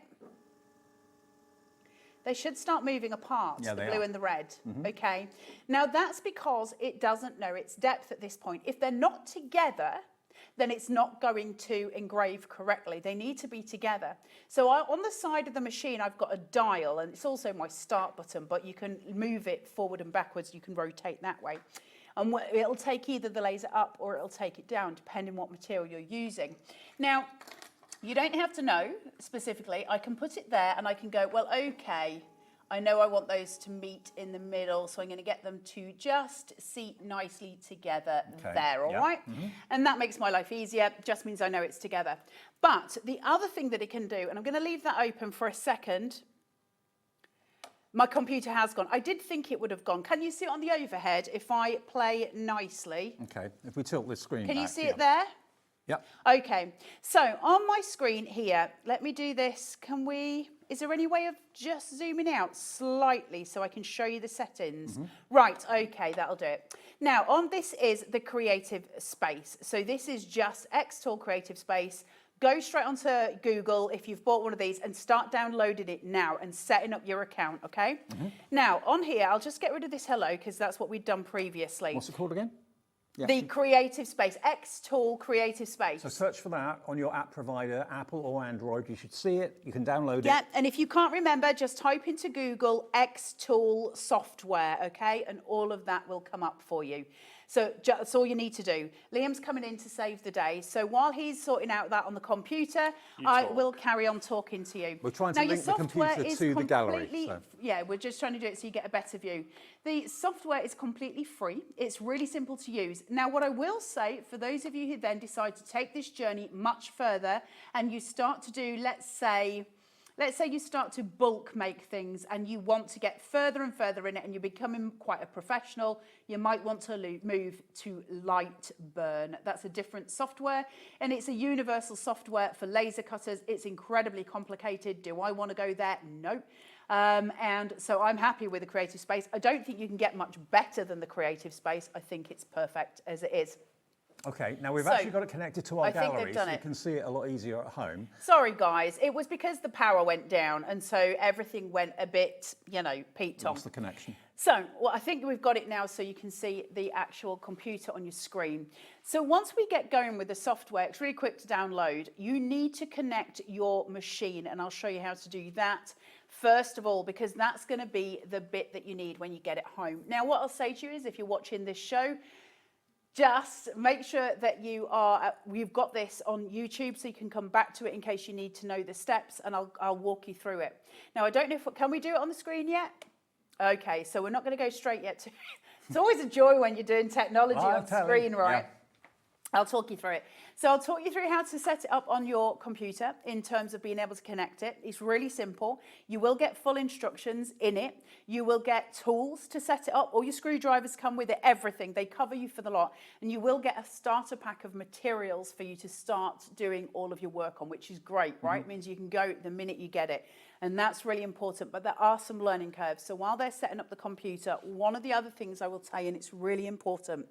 They should start moving apart, the blue and the red, okay? Now, that's because it doesn't know its depth at this point. If they're not together, then it's not going to engrave correctly. They need to be together. So on the side of the machine, I've got a dial, and it's also my start button, but you can move it forward and backwards. You can rotate that way. And it'll take either the laser up or it'll take it down, depending what material you're using. Now, you don't have to know specifically. I can put it there and I can go, well, okay, I know I want those to meet in the middle, so I'm going to get them to just seat nicely together there, all right? And that makes my life easier, just means I know it's together. But the other thing that it can do, and I'm going to leave that open for a second. My computer has gone. I did think it would have gone. Can you see it on the overhead if I play nicely?
Okay, if we tilt this screen
Can
back,
you see it there?
Yep.
Okay, so on my screen here, let me do this. Is there any way of just zooming out slightly so I can show you the settings? Right, okay, that'll do it. Now, this is the creative space. So this is just xTool Creative Space. Go straight onto Google if you've bought one of these and start downloading it now and setting up your account, okay? Now, on here, I'll just get rid of this hello because that's what we'd done previously.
What's it called again? Yeah.
The Creative Space, xTool Creative Space.
So search for that on your app provider, Apple or Android. You should see it. You can download it.
Yeah, and if you can't remember, just type into Google xTool software, okay? And all of that will come up for you. So that's all you need to do. Liam's coming in to save the day. So while he's sorting out that on the computer, I will carry on talking to you.
We're trying to link the computer to the gallery. So.
Yeah, we're just trying to do it so you get a better view. The software is completely free. It's really simple to use. Now, what I will say, for those of you who then decide to take this journey much further and you start to do, let's say you start to bulk make things and you want to get further and further in it and you're becoming quite a professional, you might want to move to Lightburn. That's a different software and it's a universal software for laser cutters. It's incredibly complicated. Do I want to go there? No. And so I'm happy with the Creative Space. I don't think you can get much better than the Creative Space. I think it's perfect as it is.
Okay, now we've actually got it connected to our gallery, so you can see it a lot easier at home.
Sorry, guys. It was because the power went down, and so everything went a bit, Pete Tom.
Lost the connection.
So, well, I think we've got it now so you can see the actual computer on your screen. So once we get going with the software, it's really quick to download. You need to connect your machine, and I'll show you how to do that first of all, because that's going to be the bit that you need when you get it home. Now, what I'll say to you is if you're watching this show, just make sure that you've got this on YouTube so you can come back to it in case you need to know the steps, and I'll walk you through it. Now, I don't know can we do it on the screen yet? Okay, so we're not going to go straight yet to it's always a joy when you're doing technology on screen, right? Yeah. I'll talk you through it. So I'll talk you through how to set it up on your computer in terms of being able to connect it. It's really simple. You will get full instructions in it. You will get tools to set it up. All your screwdrivers come with it, everything. They cover you for the lot. And you will get a starter pack of materials for you to start doing all of your work on, which is great, right? It means you can go the minute you get it. And that's really important, but there are some learning curves. So while they're setting up the computer, one of the other things I will tell you, and it's really important,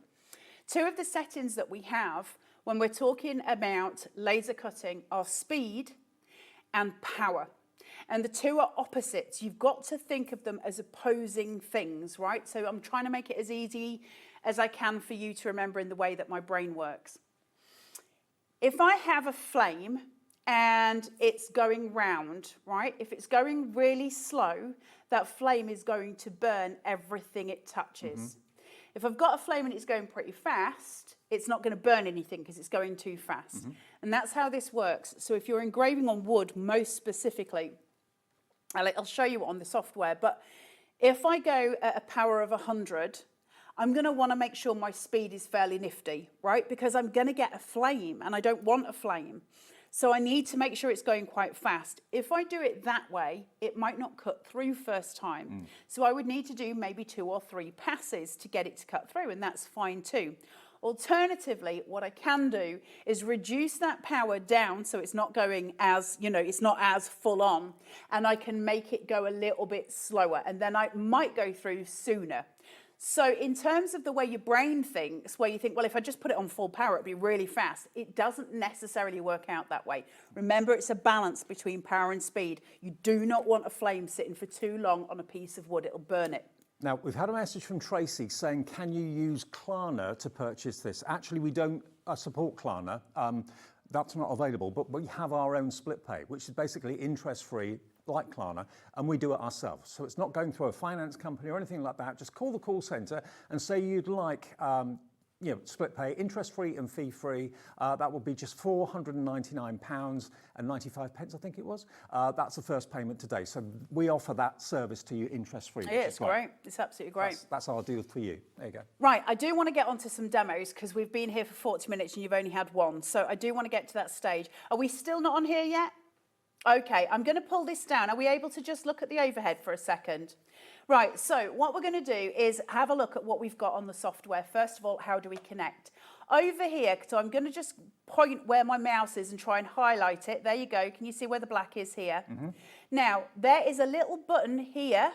two of the settings that we have when we're talking about laser cutting are speed and power. And the two are opposites. You've got to think of them as opposing things, right? So I'm trying to make it as easy as I can for you to remember in the way that my brain works. If I have a flame and it's going round, right? If it's going really slow, that flame is going to burn everything it touches. If I've got a flame and it's going pretty fast, it's not going to burn anything because it's going too fast. And that's how this works. So if you're engraving on wood, most specifically, I'll show you on the software, but if I go at a power of 100, I'm going to want to make sure my speed is fairly nifty, right? Because I'm going to get a flame and I don't want a flame. So I need to make sure it's going quite fast. If I do it that way, it might not cut through first time. So I would need to do maybe 2 or 3 passes to get it to cut through, and that's fine too. Alternatively, what I can do is reduce that power down so it's not going as, it's not as full on, and I can make it go a little bit slower, and then I might go through sooner. So in terms of the way your brain thinks, where you think, well, if I just put it on full power, it'd be really fast. It doesn't necessarily work out that way. Remember, it's a balance between power and speed. You do not want a flame sitting for too long on a piece of wood. It'll burn it.
Now, we've had a message from Tracy saying, can you use Klarna to purchase this? Actually, we don't support Klarna. That's not available, but we have our own split pay, which is basically interest-free, like Klarna, and we do it ourselves. So it's not going through a finance company or anything like that. Just call the call centre and say you'd like split pay, interest-free and fee-free. That would be just £499 and 95 pence, I think it was. That's the first payment today. So we offer that service to you interest-free.
Yeah, it's great. It's absolutely great.
That's our deal for you. There you go.
Right, I do want to get onto some demos because we've been here for 40 minutes and you've only had one. So I do want to get to that stage. Are we still not on here yet? Okay, I'm going to pull this down. Are we able to just look at the overhead for a second? Right, so what we're going to do is have a look at what we've got on the software. First of all, how do we connect? Over here, so I'm going to just point where my mouse is and try and highlight it. There you go. Can you see where the black is here? Now, there is a little button here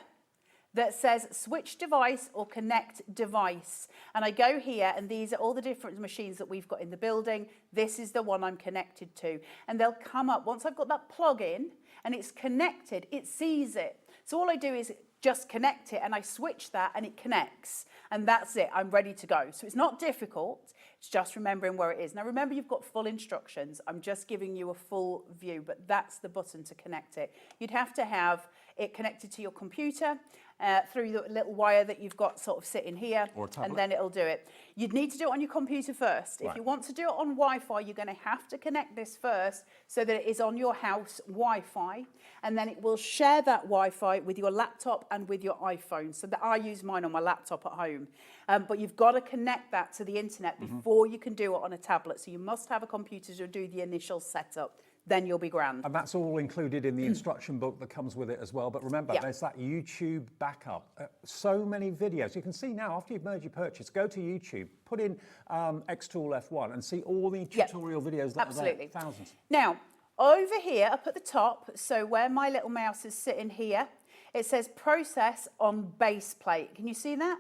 that says switch device or connect device. And I go here and these are all the different machines that we've got in the building. This is the one I'm connected to. And they'll come up, once I've got that plug in and it's connected, it sees it. So all I do is just connect it and I switch that and it connects. And that's it, I'm ready to go. So it's not difficult, it's just remembering where it is. Now remember you've got full instructions. I'm just giving you a full view, but that's the button to connect it. You'd have to have it connected to your computer through the little wire that you've got sort of sitting here, and then it'll do it. You'd need to do it on your computer first. Right. If you want to do it on Wi-Fi, you're going to have to connect this first so that it is on your house Wi-Fi, and then it will share that Wi-Fi with your laptop and with your iPhone. So that I use mine on my laptop at home. But you've got to connect that to the internet before you can do it on a tablet. So you must have a computer to do the initial setup. Then you'll be grand. And
that's all included in the instruction book that comes with it as well. But remember, there's that YouTube backup. So many videos. You can see now, after you've made your purchase, go to YouTube, put in xTool F1 and see all the tutorial videos that are there. Thousands.
Now, over here, up at the top, so where my little mouse is sitting here, it says process on base plate. Can you see that?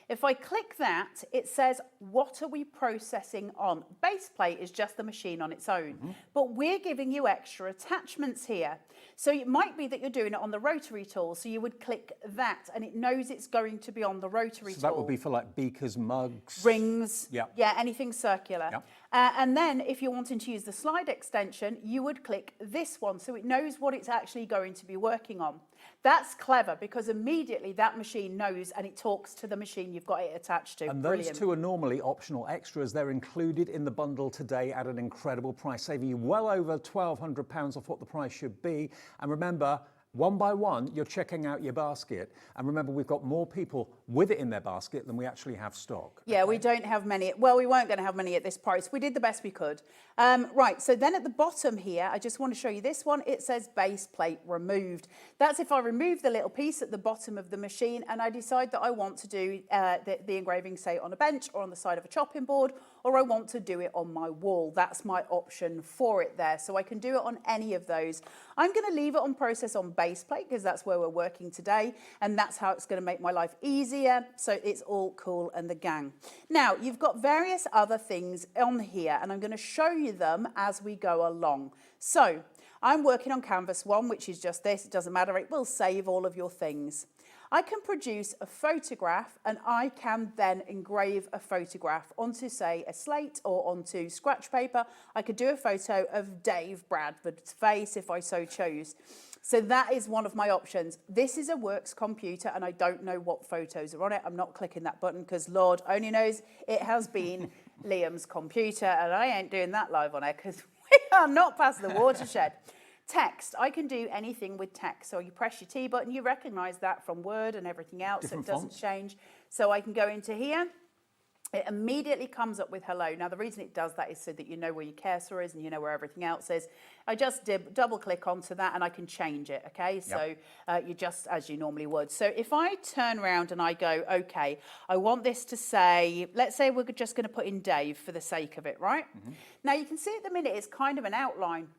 If I click that, it says, what are we processing on? Base plate is just the machine on its own, but we're giving you extra attachments here. So it might be that you're doing it on the rotary tool, so you would click that, and it knows it's going to be on the rotary tool.
So that would be for like beakers, mugs.
Rings, anything circular. And then if you're wanting to use the slide extension, you would click this one, so it knows what it's actually going to be working on. That's clever because immediately that machine knows and it talks to the machine you've got it attached to.
And those two are normally optional extras. They're included in the bundle today at an incredible price, saving you well over £1,200 off what the price should be. And remember, one by one, you're checking out your basket. And remember, we've got more people with it in their basket than we actually have stock.
Yeah, we don't have many. Well, we weren't going to have many at this price. We did the best we could. Right, so then at the bottom here, I just want to show you this one. It says base plate removed. That's if I remove the little piece at the bottom of the machine and I decide that I want to do the engraving, say, on a bench or on the side of a chopping board, or I want to do it on my wall. That's my option for it there. So I can do it on any of those. I'm going to leave it on process on base plate because that's where we're working today, and that's how it's going to make my life easier. So it's all cool and the gang. Now, you've got various other things on here, and I'm going to show you them as we go along. So I'm working on canvas 1, which is just this. It doesn't matter. It will save all of your things. I can produce a photograph and I can then engrave a photograph onto, say, a slate or onto scratch paper. I could do a photo of Dave Bradford's face if I so chose. So that is one of my options. This is a works computer and I don't know what photos are on it. I'm not clicking that button because Lord only knows it has been Liam's computer, and I ain't doing that live on air because we are not past the watershed. Text, I can do anything with text. So you press your T button, you recognise that from Word and everything else, so it doesn't change. So I can go into here. It immediately comes up with hello. Now, the reason it does that is so that you know where your cursor is and you know where everything else is. I just double click onto that and I can change it, okay? So you just, as you normally would. So if I turn around and I go, okay, I want this to say, let's say we're just going to put in Dave for the sake of it, right? Now, you can see at the minute it's kind of an outline.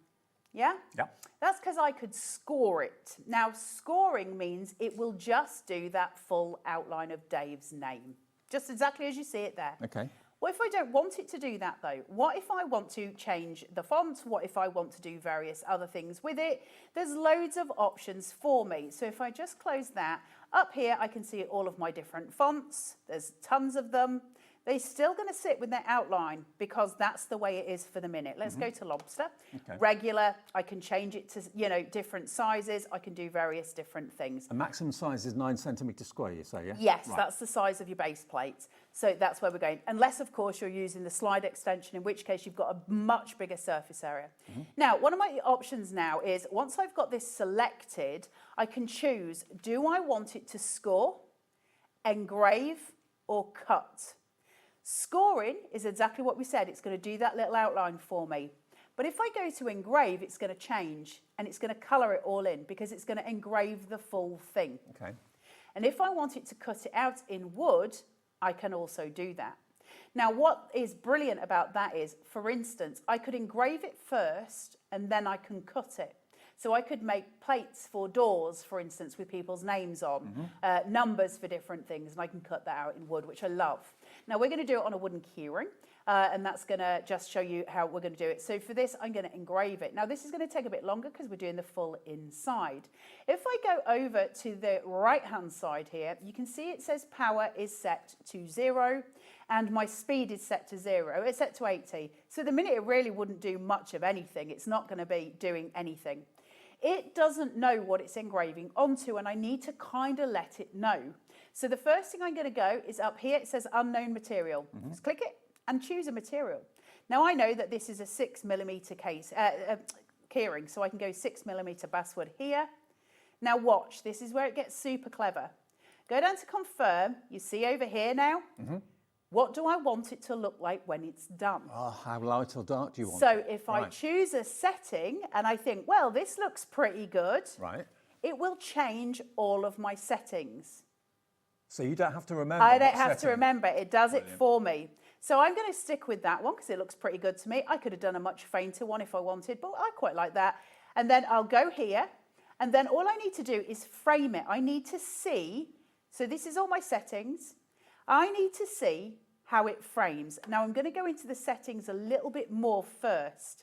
Yeah? Yeah. That's because I could score it. Now, scoring means it will just do that full outline of Dave's name. Just exactly as you see it there.
Okay.
What if I don't want it to do that, though? What if I want to change the font? What if I want to do various other things with it? There's loads of options for me. So if I just close that, up here I can see all of my different fonts. There's tons of them. they're still going to sit with their outline because that's the way it is for the minute. Let's go to lobster.
Okay.
Regular, I can change it to, you know, different sizes. I can do various different things.
The maximum size is 9 centimetres square, you say, yeah?
Yes,
Right.
that's the size of your base plate. So that's where we're going. Unless, of course, you're using the slide extension, in which case you've got a much bigger surface area. Now, one of my options now is, once I've got this selected, I can choose, do I want it to score, engrave, or cut? Scoring is exactly what we said. It's going to do that little outline for me. But if I go to engrave, it's going to change, and it's going to colour it all in because it's going to engrave the full thing.
Okay.
And if I want it to cut it out in wood, I can also do that. Now, what is brilliant about that is, for instance, I could engrave it first and then I can cut it. So I could make plates for doors, for instance, with people's names on, numbers for different things, and I can cut that out in wood, which I love. Now, we're going to do it on a wooden keyring, and that's going to just show you how we're going to do it. So for this, I'm going to engrave it. Now, this is going to take a bit longer because we're doing the full inside. If I go over to the right-hand side here, you can see it says power is set to 0, and my speed is set to 0. It's set to 80. So the minute it really wouldn't do much of anything. It's not going to be doing anything. It doesn't know what it's engraving onto, and I need to kind of let it know. So the first thing I'm going to go is up here. It says unknown material. Just click it and choose a material. Now I know that this is a 6mm case keyring, so I can go 6mm basswood here. Now watch, this is where it gets super clever. Go down to confirm. You see over here now. What do I want it to look like when it's done?
Oh, how light or dark do you want
So
it?
if I choose a setting and I think, well, this looks pretty good,
Right.
it will change all of my settings.
So you don't have to remember.
I don't
what
have to
setting.
remember, it does
Brilliant.
it for me. So I'm going to stick with that one because it looks pretty good to me. I could have done a much fainter one if I wanted, but I quite like that. And then I'll go here, and then all I need to do is frame it. I need to see, so this is all my settings. I need to see how it frames. Now I'm going to go into the settings a little bit more first.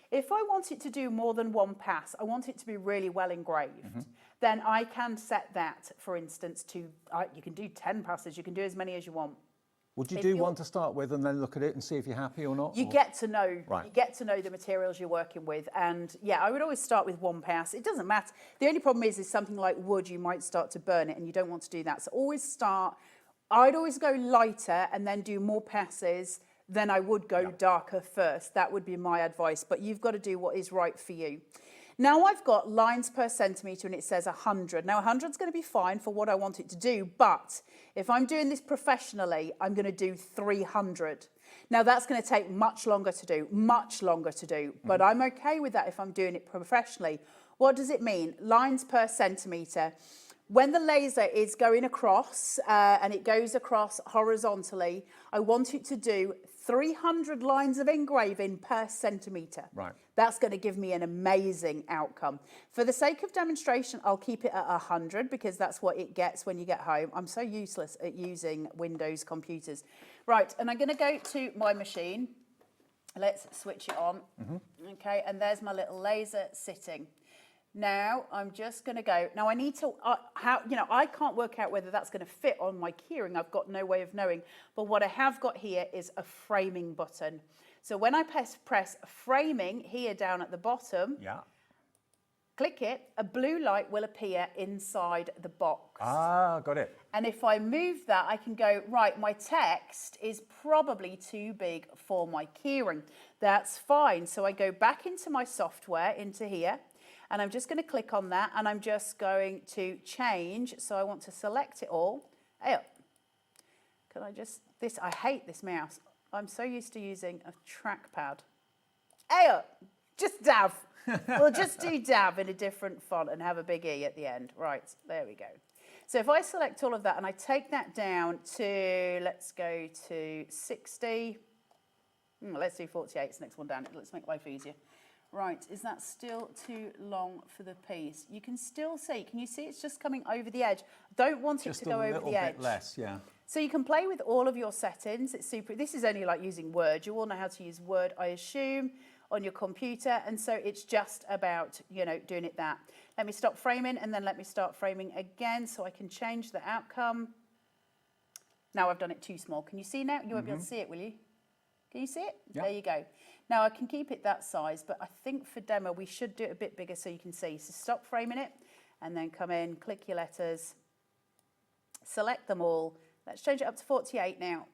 If I want it to do more than one pass, I want it to be really well engraved, then I can set that, for instance, to, you can do 10 passes, you can do as many as you want.
Would you
If
do
you're-
one to start with and then look at it and see if you're happy or not?
You
or?
get to know,
Right.
you get to know the materials you're working with, and yeah, I would always start with one pass. It doesn't matter. The only problem is something like wood, you might start to burn it, and you don't want to do that. So always start. I'd always go lighter and then do more passes than I would go darker first. That would be my advice, but you've got to do what is right for you. Now I've got lines per centimetre and it says 100. Now 100 is going to be fine for what I want it to do, but if I'm doing this professionally, I'm going to do 300. Now that's going to take much longer to do, but I'm okay with that if I'm doing it professionally. What does it mean? Lines per centimetre. When the laser is going across and it goes across horizontally, I want it to do 300 lines of engraving per centimetre.
Right.
That's going to give me an amazing outcome. For the sake of demonstration, I'll keep it at 100 because that's what it gets when you get home. I'm so useless at using Windows computers. Right, and I'm going to go to my machine. Let's switch it on. Okay, and there's my little laser sitting. Now I'm just going to go. Now I need to, I can't work out whether that's going to fit on my keyring. I've got no way of knowing. But what I have got here is a framing button. So when I press framing here down at the bottom, click it, a blue light will appear inside the box.
Ah, got it.
And if I move that, I can go, right, my text is probably too big for my keyring. That's fine. So I go back into my software, into here. And I'm just going to click on that and I'm just going to change. So I want to select it all. Hey, can I just, I hate this mouse. I'm so used to using a trackpad. Hey, just Dav. We'll just do Dav in a different font and have a big E at the end. Right, there we go. So if I select all of that and I take that down to, let's go to 60. Let's do 48, it's the next one down. Let's make life easier. Right, is that still too long for the piece? You can still see, can you see it's just coming over the edge? Don't want it to go over the edge.
Just a little bit less, yeah.
So you can play with all of your settings. It's super. This is only like using Word. You all know how to use Word, I assume, on your computer. And so it's just about, doing it that. Let me stop framing and then let me start framing again so I can change the outcome. Now I've done it too small. Can you see now? You won't be able to see it, will you? Can you see it?
Yeah.
There you go. Now I can keep it that size, but I think for demo we should do it a bit bigger so you can see. So stop framing it and then come in, click your letters, select them all. Let's change it up to 48 now.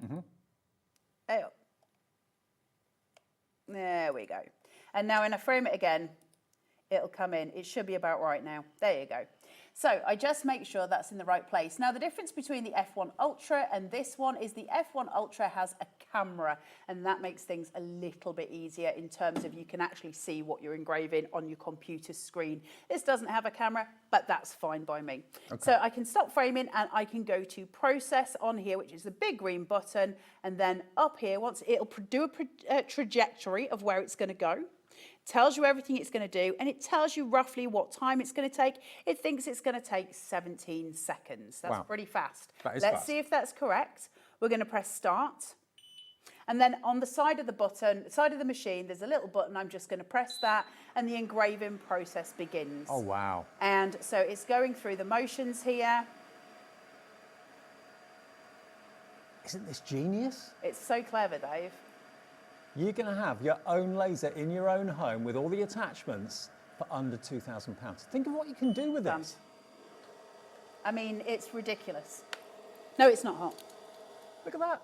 Oh. There we go. And now when I frame it again, it'll come in. It should be about right now. There you go. So I just make sure that's in the right place. Now the difference between the F1 Ultra and this one is the F1 Ultra has a camera, and that makes things a little bit easier in terms of you can actually see what you're engraving on your computer screen. This doesn't have a camera, but that's fine by me. Okay. So I can stop framing and I can go to process on here, which is the big green button, and then up here, once it'll do a trajectory of where it's going to go. Tells you everything it's going to do, and it tells you roughly what time it's going to take. It thinks it's going to take 17 seconds. That's pretty fast. Let's see if that's correct. We're going to press start. And then on the side of the button, side of the machine, there's a little button. I'm just going to press that, and the engraving process begins.
Oh, wow.
And so it's going through the motions here.
Isn't this genius?
It's so clever, Dave.
You're going to have your own laser in your own home with all the attachments for under £2,000. Think of what you can do with this.
I mean, it's ridiculous. No, it's not hot.
Look at that.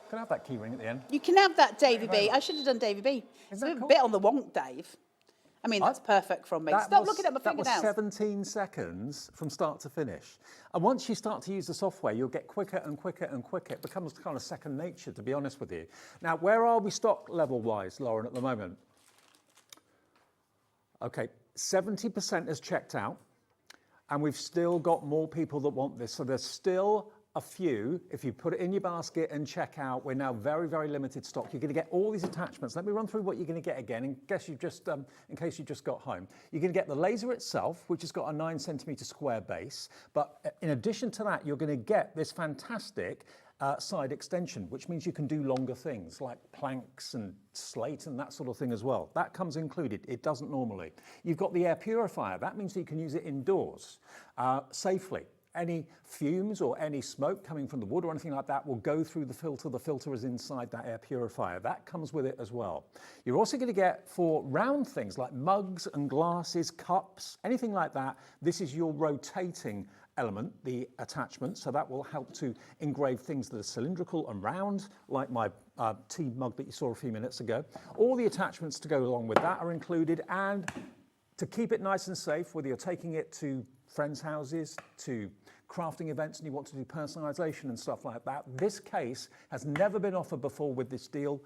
Can I have that key ring at the end?
You can have that, Davey B. I should have done Davey B. It's a bit on the wonk, Dave. I mean, that's perfect from me. Stop looking at my fingernails.
That was 17 seconds from start to finish. And once you start to use the software, you'll get quicker and quicker and quicker. It becomes kind of second nature, to be honest with you. Now, where are we stock level-wise, Lauren, at the moment? Okay, 70% is checked out, and we've still got more people that want this. So there's still a few. If you put it in your basket and check out, we're now very, very limited stock. You're going to get all these attachments. Let me run through what you're going to get again in case you just got home. You're going to get the laser itself, which has got a 9 centimetre square base. But in addition to that, you're going to get this fantastic side extension, which means you can do longer things like planks and slate and that sort of thing as well. That comes included. It doesn't normally. You've got the air purifier. That means that you can use it indoors safely. Any fumes or any smoke coming from the wood or anything like that will go through the filter. The filter is inside that air purifier. That comes with it as well. You're also going to get, for round things like mugs and glasses, cups, anything like that, this is your rotating element, the attachment, so that will help to engrave things that are cylindrical and round, like my tea mug that you saw a few minutes ago. All the attachments to go along with that are included, and to keep it nice and safe, whether you're taking it to friends' houses, to crafting events, and you want to do personalisation and stuff like that, this case has never been offered before with this deal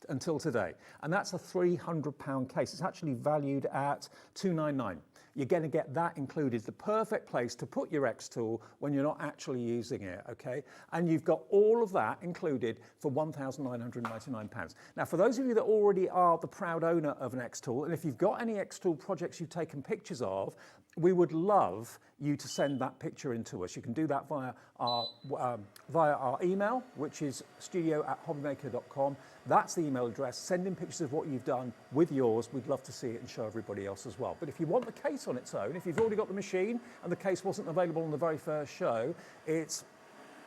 until today. And that's a £300 case. It's actually valued at $299. You're going to get that included. The perfect place to put your xTool when you're not actually using it, okay? And you've got all of that included for £1,999. Now, for those of you that already are the proud owner of an xTool, and if you've got any xTool projects you've taken pictures of, we would love you to send that picture in to us. You can do that via our email, which is studio@hobbymaker.com. That's the email address. Send in pictures of what you've done with yours. We'd love to see it and show everybody else as well. But if you want the case on its own, if you've already got the machine and the case wasn't available on the very first show, it's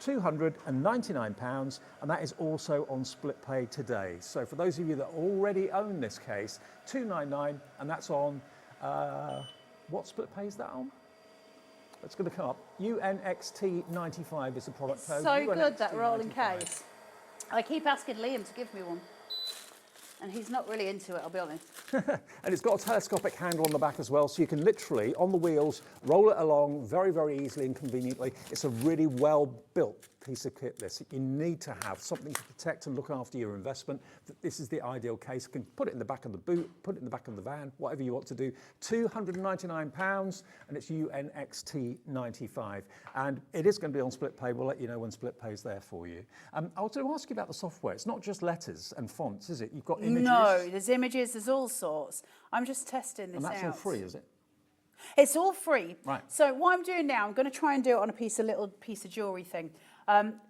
£299, and that is also on split pay today. So for those of you that already own this case, £299, and that's on, what split pay is that on? It's going to come up. UNXT95 is the product code.
So good, that rolling case. I keep asking Liam to give me one, and he's not really into it, I'll be honest.
And it's got a telescopic handle on the back as well, so you can literally, on the wheels, roll it along very, very easily and conveniently. It's a really well-built piece of kit, this. You need to have something to protect and look after your investment. This is the ideal case. You can put it in the back of the boot, put it in the back of the van, whatever you want to do. £299, and it's UNXT95. And it is going to be on split pay. We'll let you know when split pay is there for you. I want to ask you about the software. It's not just letters and fonts, is it? You've got images.
No, there's images, there's all sorts. I'm just testing this out.
And that's all free, is it?
It's all free.
Right.
So what I'm doing now, I'm going to try and do it on a little piece of jewellery thing.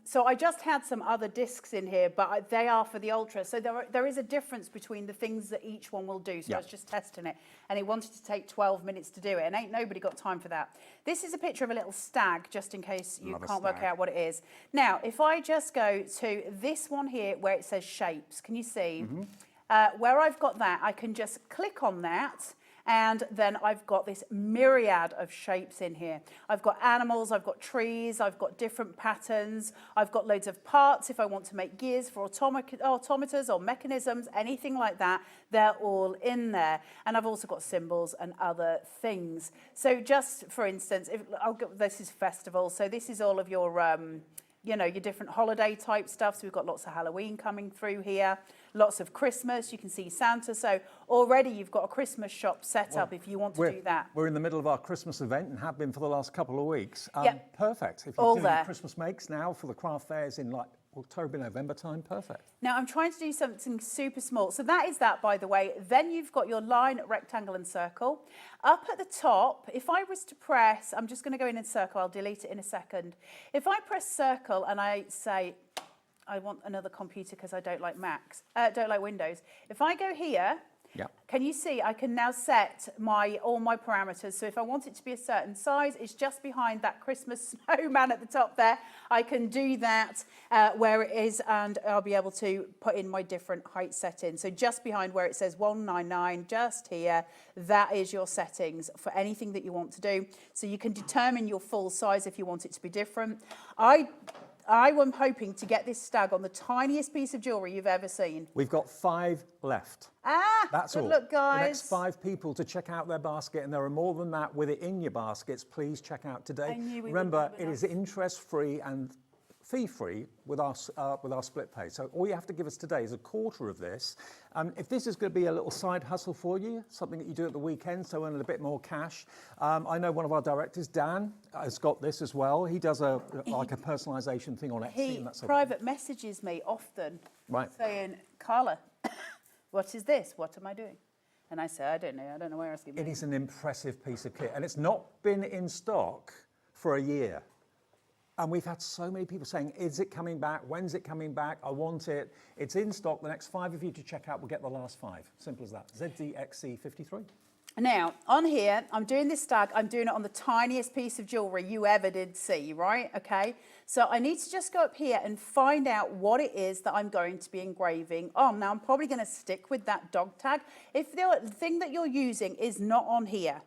So I just had some other discs in here, but they are for the Ultra. So there is a difference between the things that each one will do. So I was just testing it, and it wanted to take 12 minutes to do it, and ain't nobody got time for that. This is a picture of a little stag, just in case you can't work out what it is. Now, if I just go to this one here where it says shapes, can you see? Where I've got that, I can just click on that, and then I've got this myriad of shapes in here. I've got animals, I've got trees, I've got different patterns, I've got loads of parts if I want to make gears for automators or mechanisms, anything like that, they're all in there. And I've also got symbols and other things. So just for instance, this is festival, so this is all of your you know, your different holiday type stuff. So we've got lots of Halloween coming through here, lots of Christmas. You can see Santa. So already you've got a Christmas shop set up if you want to do that.
We're in the middle of our Christmas event and have been for the last couple of weeks. Perfect. If you're
All
doing
there.
Christmas makes now for the craft fairs in like October, November time, perfect.
Now I'm trying to do something super small. So that is that, by the way. Then you've got your line, rectangle and circle. Up at the top, if I was to press, I'm just going to go in and circle, I'll delete it in a second. If I press circle and I say, I want another computer because I don't like Macs, don't like Windows. If I go here, can you see I can now set all my parameters. So if I want it to be a certain size, it's just behind that Christmas snowman at the top there. I can do that where it is, and I'll be able to put in my different height settings. So just behind where it says 199, just here, that is your settings for anything that you want to do. So you can determine your full size if you want it to be different. I am hoping to get this stag on the tiniest piece of jewellery you've ever seen.
We've got 5 left. That's all.
Look, guys.
The next 5 people to check out their basket, and there are more than that with it in your baskets. Please check out today. Remember, it is interest-free and fee-free with our split pay. So all you have to give us today is a quarter of this. If this is going to be a little side hustle for you, something that you do at the weekend, so earn a bit more cash. I know one of our directors, Dan, has got this as well. He does like a personalisation thing on Etsy.
He private messages me often saying, Carla, what is this? What am I doing? And I say, I don't know where else.
It is an impressive piece of kit, and it's not been in stock for a year. And we've had so many people saying, is it coming back? When's it coming back? I want it. It's in stock. The next 5 of you to check out will get the last 5. Simple as that. ZDXC53.
Now, on here, I'm doing this stag. I'm doing it on the tiniest piece of jewellery you ever did see, right? Okay. So I need to just go up here and find out what it is that I'm going to be engraving on. Now, I'm probably going to stick with that dog tag. If the thing that you're using is not on here,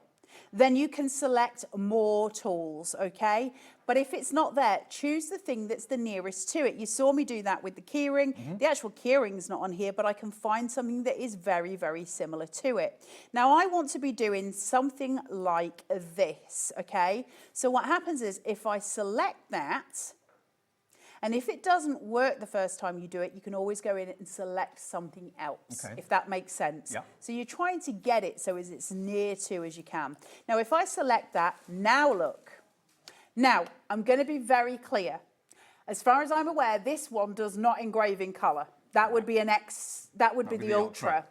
then you can select more tools, okay? But if it's not there, choose the thing that's the nearest to it. You saw me do that with the keyring. The actual keyring's not on here, but I can find something that is very, very similar to it. Now, I want to be doing something like this, okay? So what happens is if I select that, and if it doesn't work the first time you do it, you can always go in and select something else, if that makes sense. So you're trying to get it so as it's near to as you can. Now, if I select that, now look. Now, I'm going to be very clear. As far as I'm aware, this one does not engrave in colour. That would be that would be the Ultra.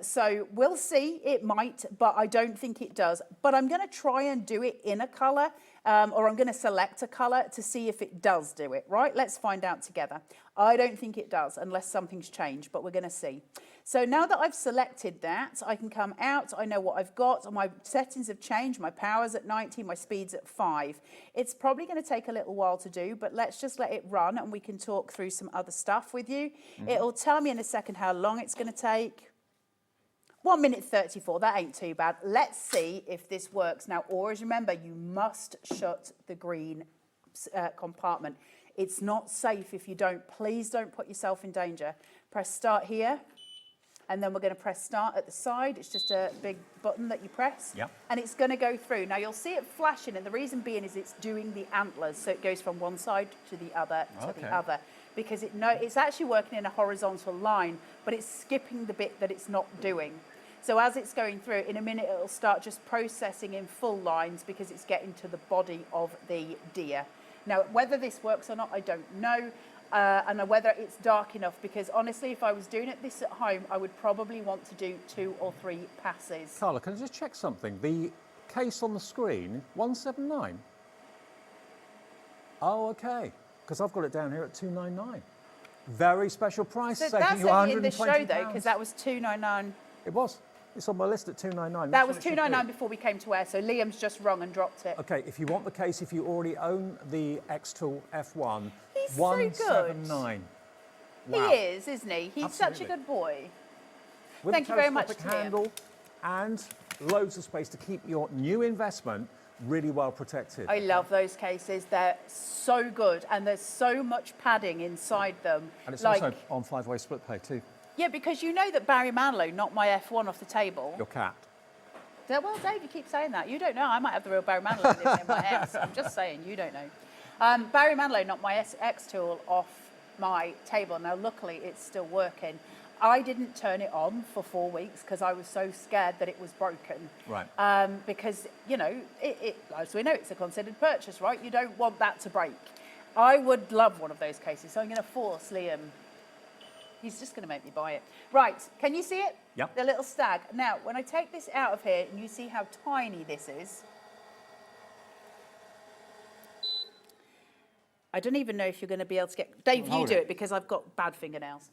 So we'll see, it might, but I don't think it does. But I'm going to try and do it in a colour, or I'm going to select a colour to see if it does do it, right? Let's find out together. I don't think it does unless something's changed, but we're going to see. So now that I've selected that, I can come out, I know what I've got, my settings have changed, my power's at 90, my speed's at 5. It's probably going to take a little while to do, but let's just let it run and we can talk through some other stuff with you. It'll tell me in a second how long it's going to take. 1 minute 34, that ain't too bad. Let's see if this works. Now, always remember, you must shut the green compartment. It's not safe if you don't. Please don't put yourself in danger. Press start here, and then we're going to press start at the side. It's just a big button that you press, and it's going to go through. Now, you'll see it flashing, and the reason being is it's doing the antlers, so it goes from one side to the other to the other. Because it's actually working in a horizontal line, but it's skipping the bit that it's not doing. So as it's going through, in a minute it'll start just processing in full lines because it's getting to the body of the deer. Now, whether this works or not, I don't know, and whether it's dark enough, because honestly, if I was doing this at home, I would probably want to do 2 or 3 passes.
Carla, can I just check something? The case on the screen, 179? Oh, okay. because I've got it down here at £299. Very special price,
So
saving
that's
you
only in the
£120.
show though, because that was $299.
It was. It's on my list at £299.
That was $299 before we came to air, so Liam's just rung and dropped it.
Okay, if you want the case, if you already own the xTool F1,
He's
£179.
so good.
Wow.
He is, isn't he? He's such a
Absolutely.
good boy.
With
Thank
a
you very much,
telescopic
Liam.
handle and loads of space to keep your new investment really well protected.
I love those cases. They're so good, and there's so much padding inside them.
And it's
like,
also on 5-way split pay too.
yeah, because you know that Barry Manilow knocked my F1 off the table.
Your cat.
Well, Dave, you keep saying that. You don't know. I might have the real Barry Manilow living in my house. I'm just saying, you don't know. Barry Manilow knocked my xTool off my table. Now, luckily, it's still working. I didn't turn it on for 4 weeks because I was so scared that it was broken.
Right.
Because, you know, as we know, it's a considered purchase, right? You don't want that to break. I would love one of those cases, so I'm going to force Liam. He's just going to make me buy it. Right, can you see it?
Yep.
The little stag. Now, when I take this out of here, and you see how tiny this is, I don't even know if you're going to be able to get... Dave, you
Hold
do
it.
it, because I've got bad fingernails.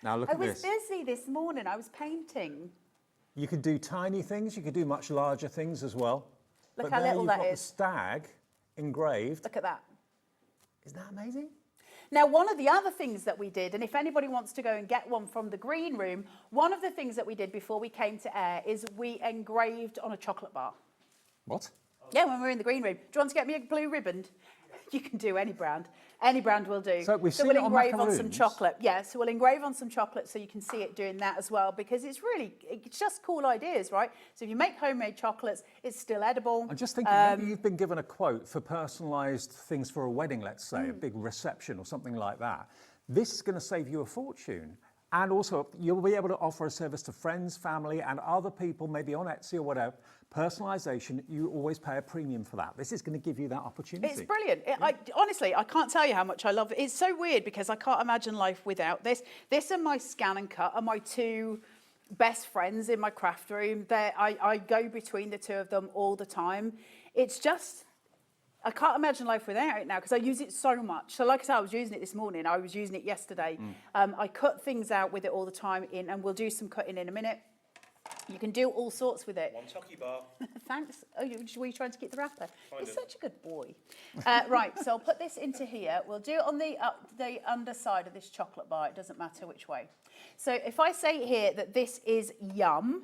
Now look
I
at
was
this.
busy this morning. I was painting.
You could do tiny things. You could do much larger things as well.
Look
but
how
there
little
you've
that
got
is.
the stag engraved.
Look at that.
Isn't that amazing?
Now, one of the other things that we did, and if anybody wants to go and get one from the green room, one of the things that we did before we came to air is we engraved on a chocolate bar.
What?
Yeah, when we were in the green room. Do you want to get me a blue ribbon? You can do any brand. Any brand will do.
So we've seen
we'll
it on
engrave on some
macaroons.
chocolate. Yeah, so we'll engrave on some chocolate so you can see it doing that as well, because it's just cool ideas, right? So if you make homemade chocolates, it's still edible.
I'm just thinking, maybe you've been given a quote for personalised things for a wedding, let's say, a big reception or something like that. This is going to save you a fortune. And also, you'll be able to offer a service to friends, family, and other people, maybe on Etsy or whatever. Personalisation, you always pay a premium for that. This is going to give you that opportunity.
It's brilliant. Honestly, I can't tell you how much I love it. It's so weird because I can't imagine life without this. This and my Scan and Cut are my two best friends in my craft room. I go between the two of them all the time. It's just... I can't imagine life without it now because I use it so much. So like I said, I was using it this morning. I was using it yesterday. I cut things out with it all the time, and we'll do some cutting in a minute. You can do all sorts with it.
One chocky bar.
Thanks. Oh, were you trying to get the wrapper? You're
Kind of.
such a good boy. Right, so I'll put this into here. We'll do it on the underside of this chocolate bar. It doesn't matter which way. So if I say here that this is yum,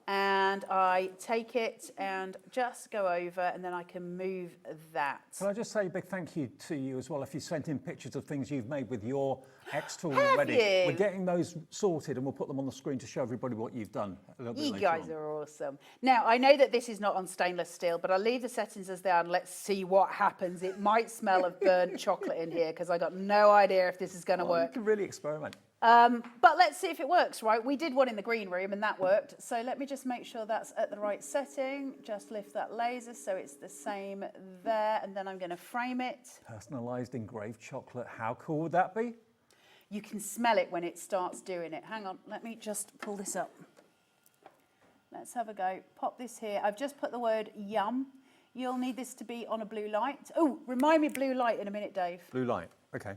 and I take it and just go over, and then I can move that.
Can I just say a big thank you to you as well if you sent in pictures of things you've made with your xTool
Have
already.
you?
We're getting those sorted and we'll put them on the screen to show everybody what you've done a little bit
You
later
guys
on.
are awesome. Now, I know that this is not on stainless steel, but I'll leave the settings as they are and let's see what happens. It might smell of burnt chocolate in here because I got no idea if this is going to
Well,
work.
you can really experiment.
But let's see if it works, right? We did one in the green room and that worked. So let me just make sure that's at the right setting. Just lift that laser so it's the same there. And then I'm going to frame it.
Personalised engraved chocolate, how cool would that be?
You can smell it when it starts doing it. Hang on, let me just pull this up. Let's have a go. Pop this here. I've just put the word yum. You'll need this to be on a blue light. Oh, remind me blue light in a minute, Dave.
Blue light, okay.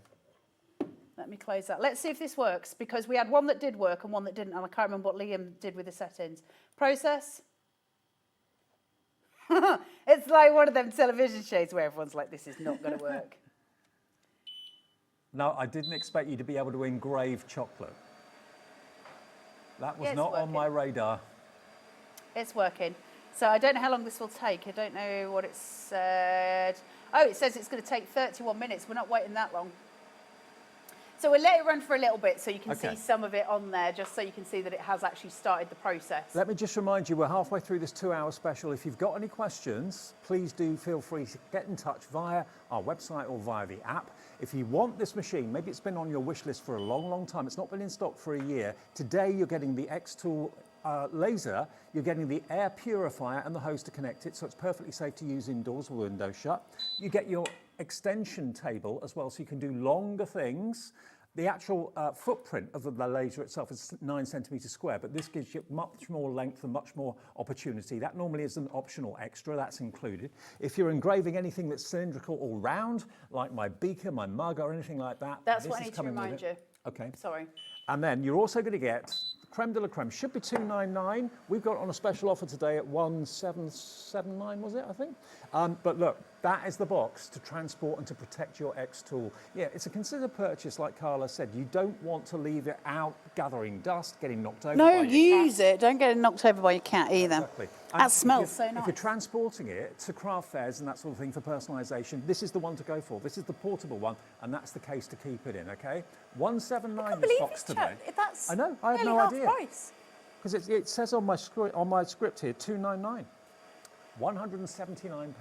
Let me close that. Let's see if this works, because we had one that did work and one that didn't, and I can't remember what Liam did with the settings. Process. It's like one of them television shows where everyone's like, this is not going to work.
No, I didn't expect you to be able to engrave chocolate. That was not on my radar.
It's working. So I don't know how long this will take. I don't know what it said. Oh, it says it's going to take 31 minutes. We're not waiting that long. So we'll let it run for a little bit so you can see some of it on there, just so you can see that it has actually started the process.
Let me just remind you, we're halfway through this 2-hour special. If you've got any questions, please do feel free to get in touch via our website or via the app. If you want this machine, maybe it's been on your wish list for a long, long time. It's not been in stock for a year. Today, you're getting the xTool laser, you're getting the air purifier and the hose to connect it, so it's perfectly safe to use indoors with windows shut. You get your extension table as well, so you can do longer things. The actual footprint of the laser itself is 9 centimetres square, but this gives you much more length and much more opportunity. That normally is an optional extra, that's included. If you're engraving anything that's cylindrical or round, like my beaker, my mug, or anything like that,
that's what I need to remind you.
Okay.
Sorry.
And then you're also going to get creme de la creme. Should be $2.99. We've got on a special offer today at $1,779, was it, I think? But look, that is the box to transport and to protect your xTool. Yeah, it's a considered purchase, like Carla said. You don't want to leave it out gathering dust, getting knocked over by your
use
cat.
it. Don't get it knocked over by your cat either.
Exactly.
That smells so nice.
If you're transporting it to craft fairs and that sort of thing for personalisation, this is the one to go for. This is the portable one, and that's the case to keep it in, okay? $179 this box today.
That's
I know, I have no
half
idea.
price.
Because it says on my script here, $299. £179.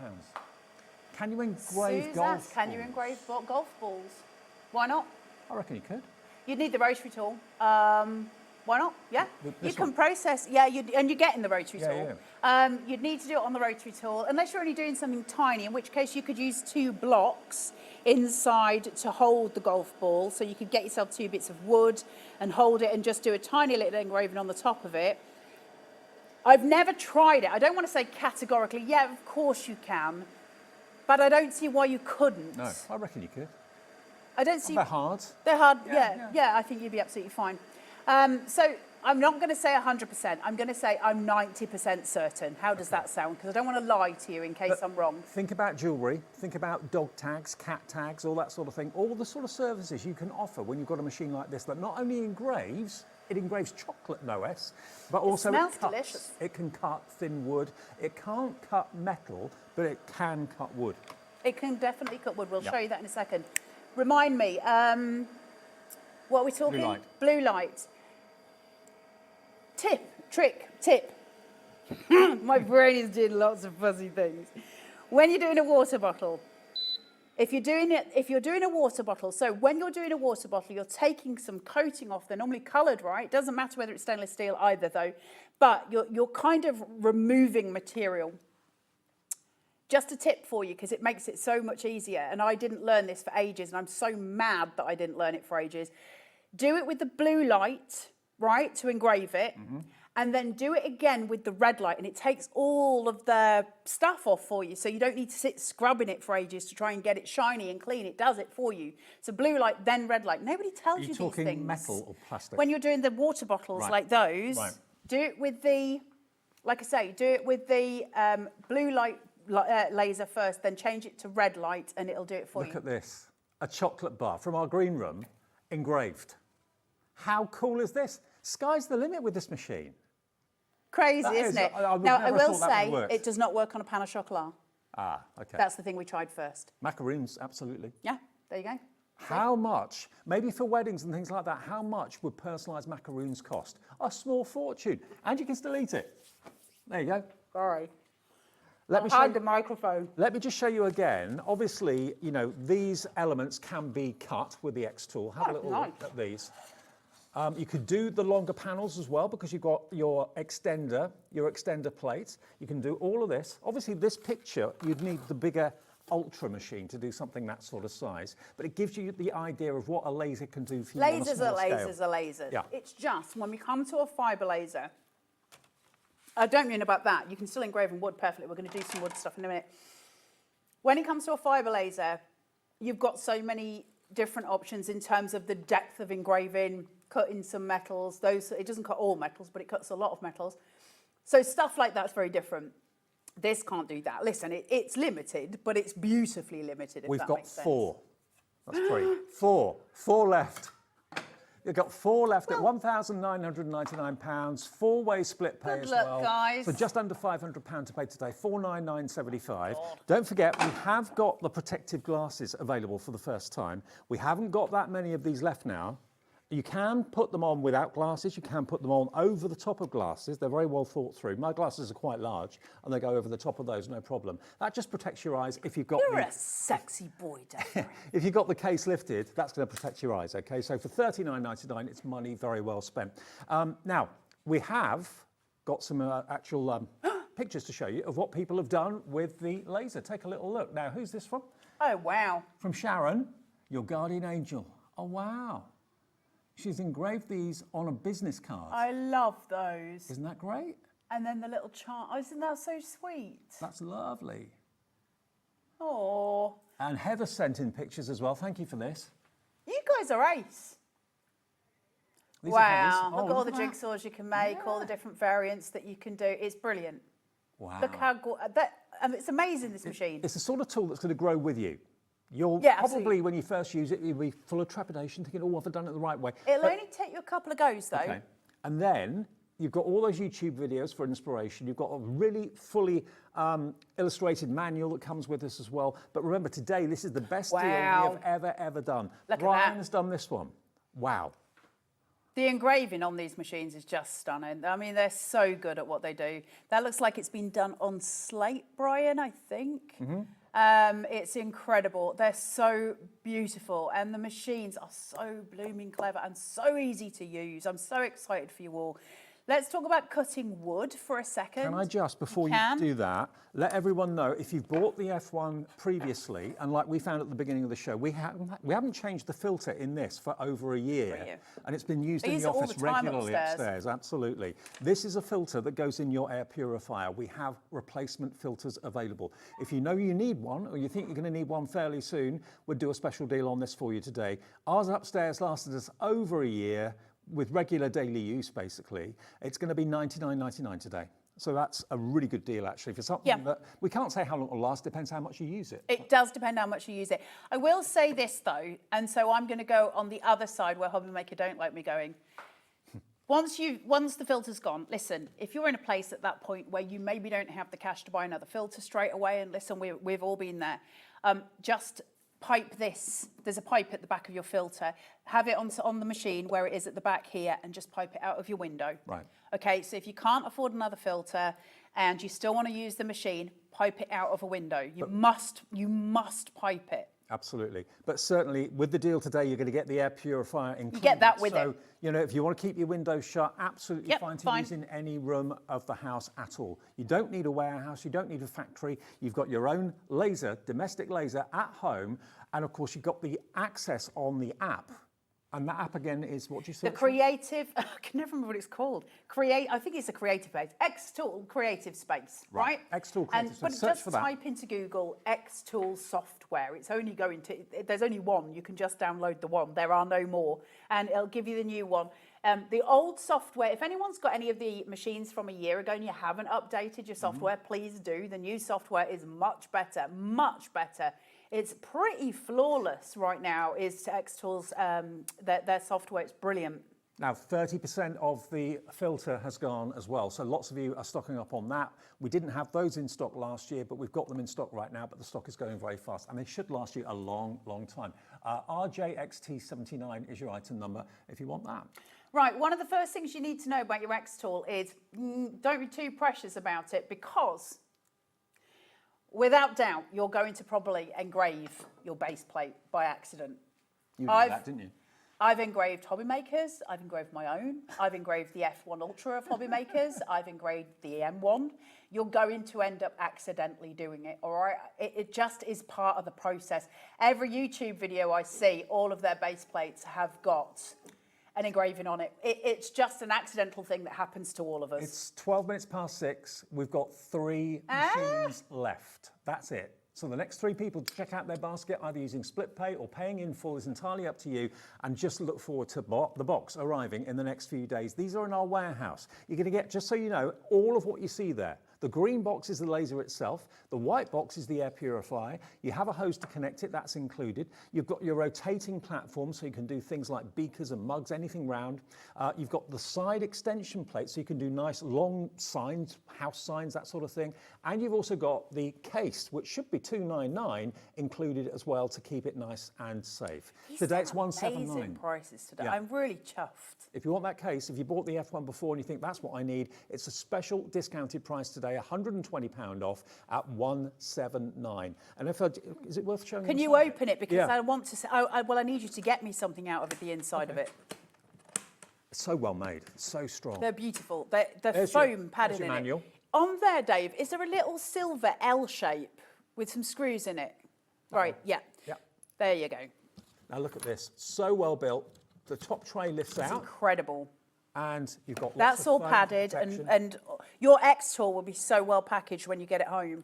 Can you engrave golf
Can you engrave golf balls? Why not?
I reckon you could.
You'd need the rotary tool. Why not? Yeah. You can process, and you're getting the rotary tool.
Yeah.
You'd need to do it on the rotary tool, unless you're only doing something tiny, in which case you could use 2 blocks inside to hold the golf ball. So you could get yourself 2 bits of wood and hold it and just do a tiny little engraving on the top of it. I've never tried it. I don't want to say categorically, yeah, of course you can, but I don't see why you couldn't.
No, I reckon you could.
I don't see.
They're hard.
They're hard, yeah, I think you'd be absolutely fine. So I'm not going to say 100%. I'm going to say I'm 90% certain. How does that sound? Because I don't want to lie to you in case I'm wrong.
Think about jewellery, think about dog tags, cat tags, all that sort of thing. All the sort of services you can offer when you've got a machine like this that not only engraves, it engraves chocolate, no less, but also
smells
it cuts.
delicious.
It can cut thin wood. It can't cut metal, but it can cut wood.
It can definitely cut wood. We'll show you that in a second. Remind me, what are we talking?
Blue light.
Blue light. Tip. My brain is doing lots of fuzzy things. When you're doing a water bottle, if you're doing a water bottle, so when you're doing a water bottle, you're taking some coating off. They're normally coloured, right? It doesn't matter whether it's stainless steel either, though. But you're kind of removing material. Just a tip for you, because it makes it so much easier. And I didn't learn this for ages, and I'm so mad that I didn't learn it for ages. Do it with the blue light, right, to engrave it. And then do it again with the red light, and it takes all of the stuff off for you. So you don't need to sit scrubbing it for ages to try and get it shiny and clean. It does it for you. So blue light, then red light. Nobody tells you these things.
Are you talking metal or plastic?
When you're doing the water bottles like those, do it with the, like I say, do it with the blue light laser first, then change it to red light, and it'll do it for you.
Look at this. A chocolate bar from our green room, engraved. How cool is this? Sky's the limit with this machine.
Crazy, isn't it? Now, I will say, it does not work on a pan of chocolat.
Ah, okay.
That's the thing we tried first.
Macaroons, absolutely.
Yeah, there you go.
How much, maybe for weddings and things like that, how much would personalised macaroons cost? A small fortune. And you can still eat it. There you go.
Sorry.
Let me
hide the microphone.
Let me just show you again. Obviously, you know, these elements can be cut with the xTool. Have a little look at these. You could do the longer panels as well, because you've got your extender plate. You can do all of this. Obviously, this picture, you'd need the bigger Ultra machine to do something that sort of size, but it gives you the idea of what a laser can do for you on a small scale.
Lasers are lasers.
Yeah.
It's just when we come to a fibre laser, I don't mean about that. You can still engrave in wood perfectly. We're going to do some wood stuff in a minute. When it comes to a fibre laser, you've got so many different options in terms of the depth of engraving, cutting some metals. It doesn't cut all metals, but it cuts a lot of metals. So stuff like that's very different. This can't do that. Listen, it's limited, but it's beautifully limited, if
We've
that
got
makes sense.
4. That's 3. 4 left. You've got 4 left at £1,999, 4-way split pay as well.
Good luck, guys.
So just under £500 to pay today, $499.75. Don't forget, we have got the protective glasses available for the first time. We haven't got that many of these left now. You can put them on without glasses. You can put them on over the top of glasses. They're very well thought through. My glasses are quite large, and they go over the top of those, no problem. That just protects your eyes if you've got
You're a sexy boy, Dave.
If you've got the case lifted, that's going to protect your eyes, okay? So for $39.99, it's money very well spent. Now, we have got some actual pictures to show you of what people have done with the laser. Take a little look. Now, who's this from?
Oh, wow.
From Sharon, your guardian angel. Oh, wow. She's engraved these on a business card.
I love those.
Isn't that great?
And then the little chart. Oh, isn't that so sweet?
That's lovely.
Oh.
And Heather sent in pictures as well. Thank you for this.
You guys are ace.
These are
Wow.
Heather's.
Look at all the
that.
jigsaws you can make, all the different variants that you can do. It's brilliant.
Wow.
Look how good. It's amazing, this machine.
It's the sort of tool that's going to grow with you. You'll
Yeah,
probably,
absolutely.
when you first use it, you'll be full of trepidation, thinking, oh, have I done it the right way?
It'll
But-
only take you a couple of goes, though.
Okay. And then you've got all those YouTube videos for inspiration. You've got a really fully illustrated manual that comes with this as well. But remember, today, this is the best deal we have ever done.
Look at
Ryan
that.
has done this one. Wow.
The engraving on these machines is just stunning. I mean, they're so good at what they do. That looks like it's been done on slate, Brian, I think. It's incredible. They're so beautiful, and the machines are so blooming clever and so easy to use. I'm so excited for you all. Let's talk about cutting wood for a second.
Can I just, before you do that, let everyone know, if you've bought the F1 previously, and like we found at the beginning of the show, we haven't changed the filter in this for over a year. And it's been used
I
in
use
the
it all
office
the time
regularly
upstairs.
Absolutely. This is a filter that goes in your air purifier. We have replacement filters available. If you know you need one, or you think you're going to need one fairly soon, we'll do a special deal on this for you today. Ours upstairs lasted us over a year, with regular daily use, basically. It's going to be $99.99 today. So that's a really good deal, actually, for something that we can't say how long it'll last, depends how much you use it.
It does depend how much you use it. I will say this, though, and so I'm going to go on the other side where Hobbymaker don't like me going. Once the filter's gone, listen, if you're in a place at that point where you maybe don't have the cash to buy another filter straight away, and listen, we've all been there, just pipe this. There's a pipe at the back of your filter. Have it on the machine where it is at the back here, and just pipe it out of your window.
Right.
Okay, so if you can't afford another filter and you still want to use the machine, pipe it out of a window. You must pipe it.
Absolutely. But certainly, with the deal today, you're going to get the air purifier included.
You get that with
so,
it.
you know, if you want to keep your windows shut, absolutely
Yep,
fine to
fine.
use in any room of the house at all. You don't need a warehouse. You don't need a factory. You've got your own laser, domestic laser at home. And of course, you've got the access on the app. And that app again is what you said?
The creative, I can never remember what it's called. I think it's a creative space. xTool creative space, right?
xTool creative space.
But
Search
just
for that.
type into Google xTool software. It's only going to, there's only one. You can just download the one. There are no more. And it'll give you the new one. The old software, if anyone's got any of the machines from a year ago and you haven't updated your software, please do. The new software is much better, much better. It's pretty flawless right now, is xTool's, their software. It's brilliant.
Now, 30% of the filter has gone as well. So lots of you are stocking up on that. We didn't have those in stock last year, but we've got them in stock right now, but the stock is going very fast. And they should last you a long, long time. RJXT79 is your item number if you want that.
Right, one of the first things you need to know about your xTool is don't be too precious about it, because without doubt, you're going to probably engrave your base plate by accident.
You did that, didn't you?
I've engraved Hobbymakers, I've engraved my own, I've engraved the F1 Ultra of Hobbymakers, I've engraved the M1. You're going to end up accidentally doing it, all right? It just is part of the process. Every YouTube video I see, all of their base plates have got an engraving on it. It's just an accidental thing that happens to all of us.
It's 12 minutes past 6. We've got 3 machines left. That's it. So the next 3 people to check out their basket, either using split pay or paying in full, is entirely up to you. And just look forward to the box arriving in the next few days. These are in our warehouse. You're going to get, just so you know, all of what you see there. The green box is the laser itself. The white box is the air purifier. You have a hose to connect it, that's included. You've got your rotating platform, so you can do things like beakers and mugs, anything round. You've got the side extension plate, so you can do nice long signs, house signs, that sort of thing. And you've also got the case, which should be $299, included as well to keep it nice and safe. Today it's $179.
Amazing prices today.
Yeah.
I'm really chuffed.
If you want that case, if you bought the F1 before and you think that's what I need, it's a special discounted price today, £120 off at $179. And if is it worth showing?
Can you open it? Because I want to say, well, I need you to get me something out of it, the inside of it.
It's so well made, so strong.
They're beautiful. The foam padding in
manual.
it. On there, Dave, is there a little silver L shape with some screws in it? Right, yeah.
Yeah.
There you go.
Now look at this, so well built. the top tray lifts
It's
out.
incredible.
And you've got lots
That's
of
all
foam
padded,
protection.
and your xTool will be so well packaged when you get it home.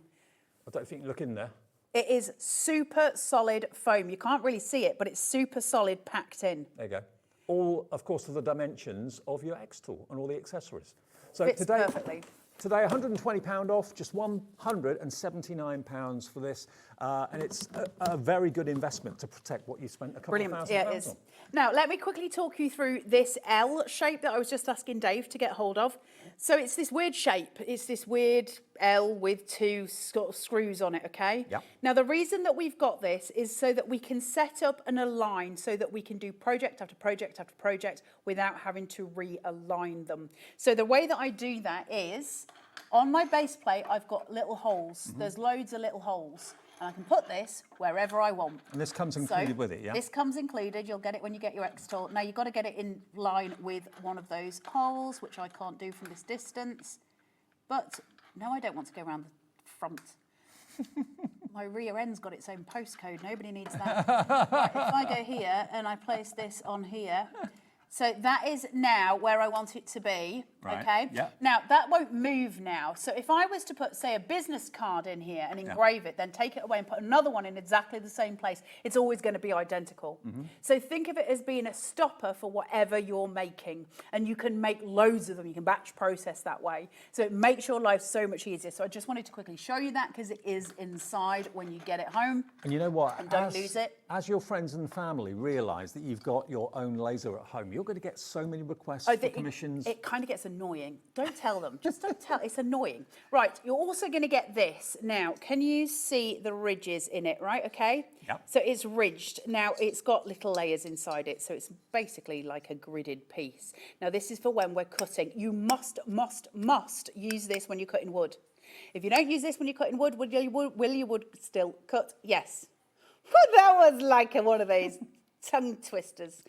I don't think you look in there.
It is super solid foam. You can't really see it, but it's super solid packed in.
There you go. All, of course, of the dimensions of your xTool and all the accessories. So
Fits
today,
perfectly.
Today, £120 off, just £179 for this. And it's a very good investment to protect what you spent a couple of thousand pounds on.
Now, let me quickly talk you through this L shape that I was just asking Dave to get hold of. So it's this weird shape. It's this weird L with two screws on it, okay?
Yeah.
Now, the reason that we've got this is so that we can set up and align so that we can do project after project after project without having to realign them. So the way that I do that is, on my base plate, I've got little holes. There's loads of little holes. And I can put this wherever I want.
And this comes included with it, yeah?
This comes included. You'll get it when you get your xTool. Now, you've got to get it in line with one of those holes, which I can't do from this distance. But no, I don't want to go around the front. My rear end's got its own postcode. Nobody needs that. Right, if I go here and I place this on here, so that is now where I want it to be,
Right,
okay?
yeah.
Now, that won't move now. So if I was to put, say, a business card in here and engrave it, then take it away and put another one in exactly the same place, it's always going to be identical. So think of it as being a stopper for whatever you're making. And you can make loads of them. You can batch process that way. So it makes your life so much easier. So I just wanted to quickly show you that because it is inside when you get it home.
And you know what?
And don't lose it.
As your friends and family realise that you've got your own laser at home, you're going to get so many requests for commissions.
It kind of gets annoying. Don't tell them. Just don't tell. It's annoying. Right, you're also going to get this. Now, can you see the ridges in it, right? Okay?
Yep.
So it's ridged. Now, it's got little layers inside it, so it's basically like a gridded piece. Now, this is for when we're cutting. You must use this when you're cutting wood. If you don't use this when you're cutting wood, will your wood still cut? Yes. That was like one of those tongue twisters.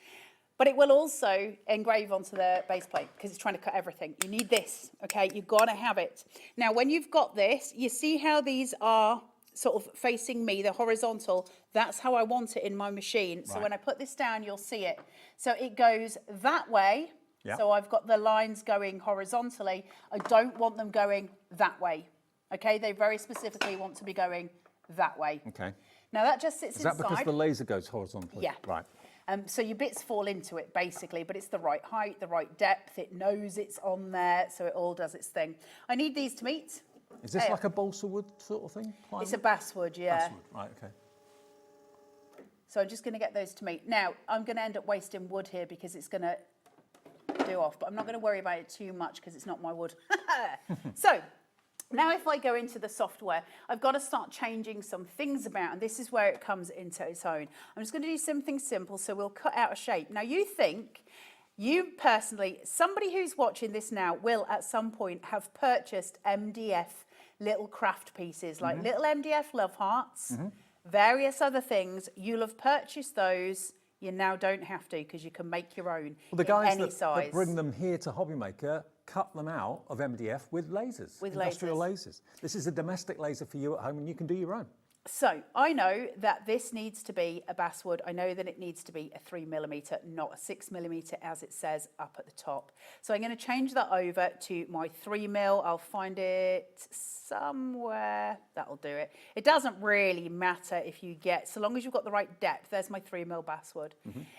But it will also engrave onto the base plate because it's trying to cut everything. You need this, okay? You've got to have it. Now, when you've got this, you see how these are sort of facing me, they're horizontal. That's how I want it in my machine. So when I put this down, you'll see it. So it goes that way.
Yeah.
So I've got the lines going horizontally. I don't want them going that way, okay? They very specifically want to be going that way.
Okay.
Now, that just sits inside.
Is that because the laser goes horizontally?
Yeah.
Right.
So your bits fall into it, basically, but it's the right height, the right depth. It knows it's on there, so it all does its thing. I need these to meet.
Is this like a balsa wood sort of thing?
It's a basswood, yeah.
Basswood, right, okay.
So I'm just going to get those to meet. Now, I'm going to end up wasting wood here because it's going to do off, but I'm not going to worry about it too much because it's not my wood. So, now if I go into the software, I've got to start changing some things about, and this is where it comes into its own. I'm just going to do something simple, so we'll cut out a shape. Now you personally, somebody who's watching this now will at some point have purchased MDF little craft pieces, like little MDF love hearts, various other things. You'll have purchased those. You now don't have to because you can make your own
Well, the guys
that
bring them here to Hobbymaker cut them out of MDF with lasers, industrial lasers. This is a domestic laser for you at home and you can do your own.
So I know that this needs to be a basswood. I know that it needs to be a 3mm, not a 6mm as it says up at the top. So I'm going to change that over to my 3mm. I'll find it somewhere. That'll do it. It doesn't really matter if you get, so long as you've got the right depth. There's my 3mm basswood.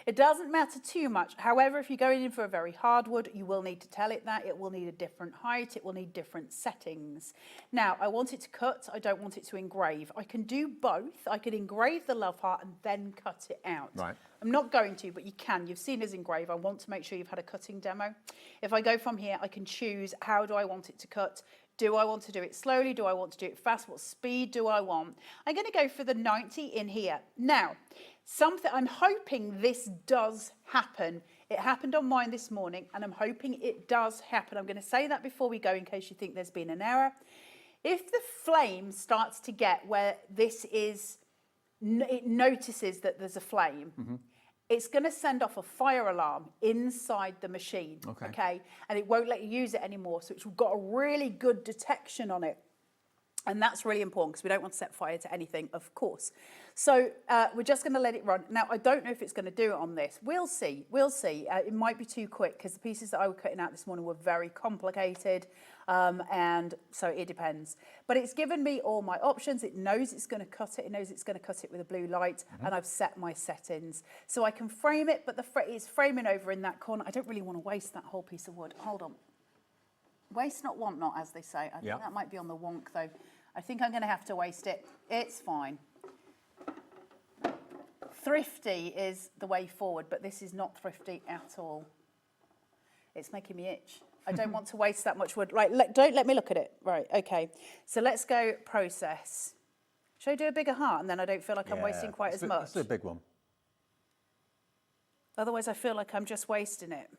It doesn't matter too much. However, if you're going in for a very hard wood, you will need to tell it that. It will need a different height. It will need different settings. Now, I want it to cut. I don't want it to engrave. I can do both. I could engrave the love heart and then cut it out.
Right.
I'm not going to, but you can. You've seen us engrave. I want to make sure you've had a cutting demo. If I go from here, I can choose how do I want it to cut. Do I want to do it slowly? Do I want to do it fast? What speed do I want? I'm going to go for the 90 in here. Now, I'm hoping this does happen. It happened on mine this morning, and I'm hoping it does happen. I'm going to say that before we go in case you think there's been an error. If the flame starts to get where this is, it notices that there's a flame, it's going to send off a fire alarm inside the machine, okay? And it won't let you use it anymore, so it's got a really good detection on it. And that's really important because we don't want to set fire to anything, of course. So we're just going to let it run. Now, I don't know if it's going to do it on this. We'll see. We'll see. It might be too quick because the pieces that I was cutting out this morning were very complicated. And so it depends. But it's given me all my options. It knows it's going to cut it. It knows it's going to cut it with a blue light. And I've set my settings. So I can frame it, but it's framing over in that corner. I don't really want to waste that whole piece of wood. Hold on. Waste not, want not, as they say. I think that might be on the wonk, though. I think I'm going to have to waste it. It's fine. Thrifty is the way forward, but this is not thrifty at all. It's making me itch. I don't want to waste that much wood. Right, don't let me look at it. Right, okay. So let's go process. Should I do a bigger heart and then I don't feel like I'm wasting quite as much?
Let's do a big one.
Otherwise I feel like I'm just wasting it.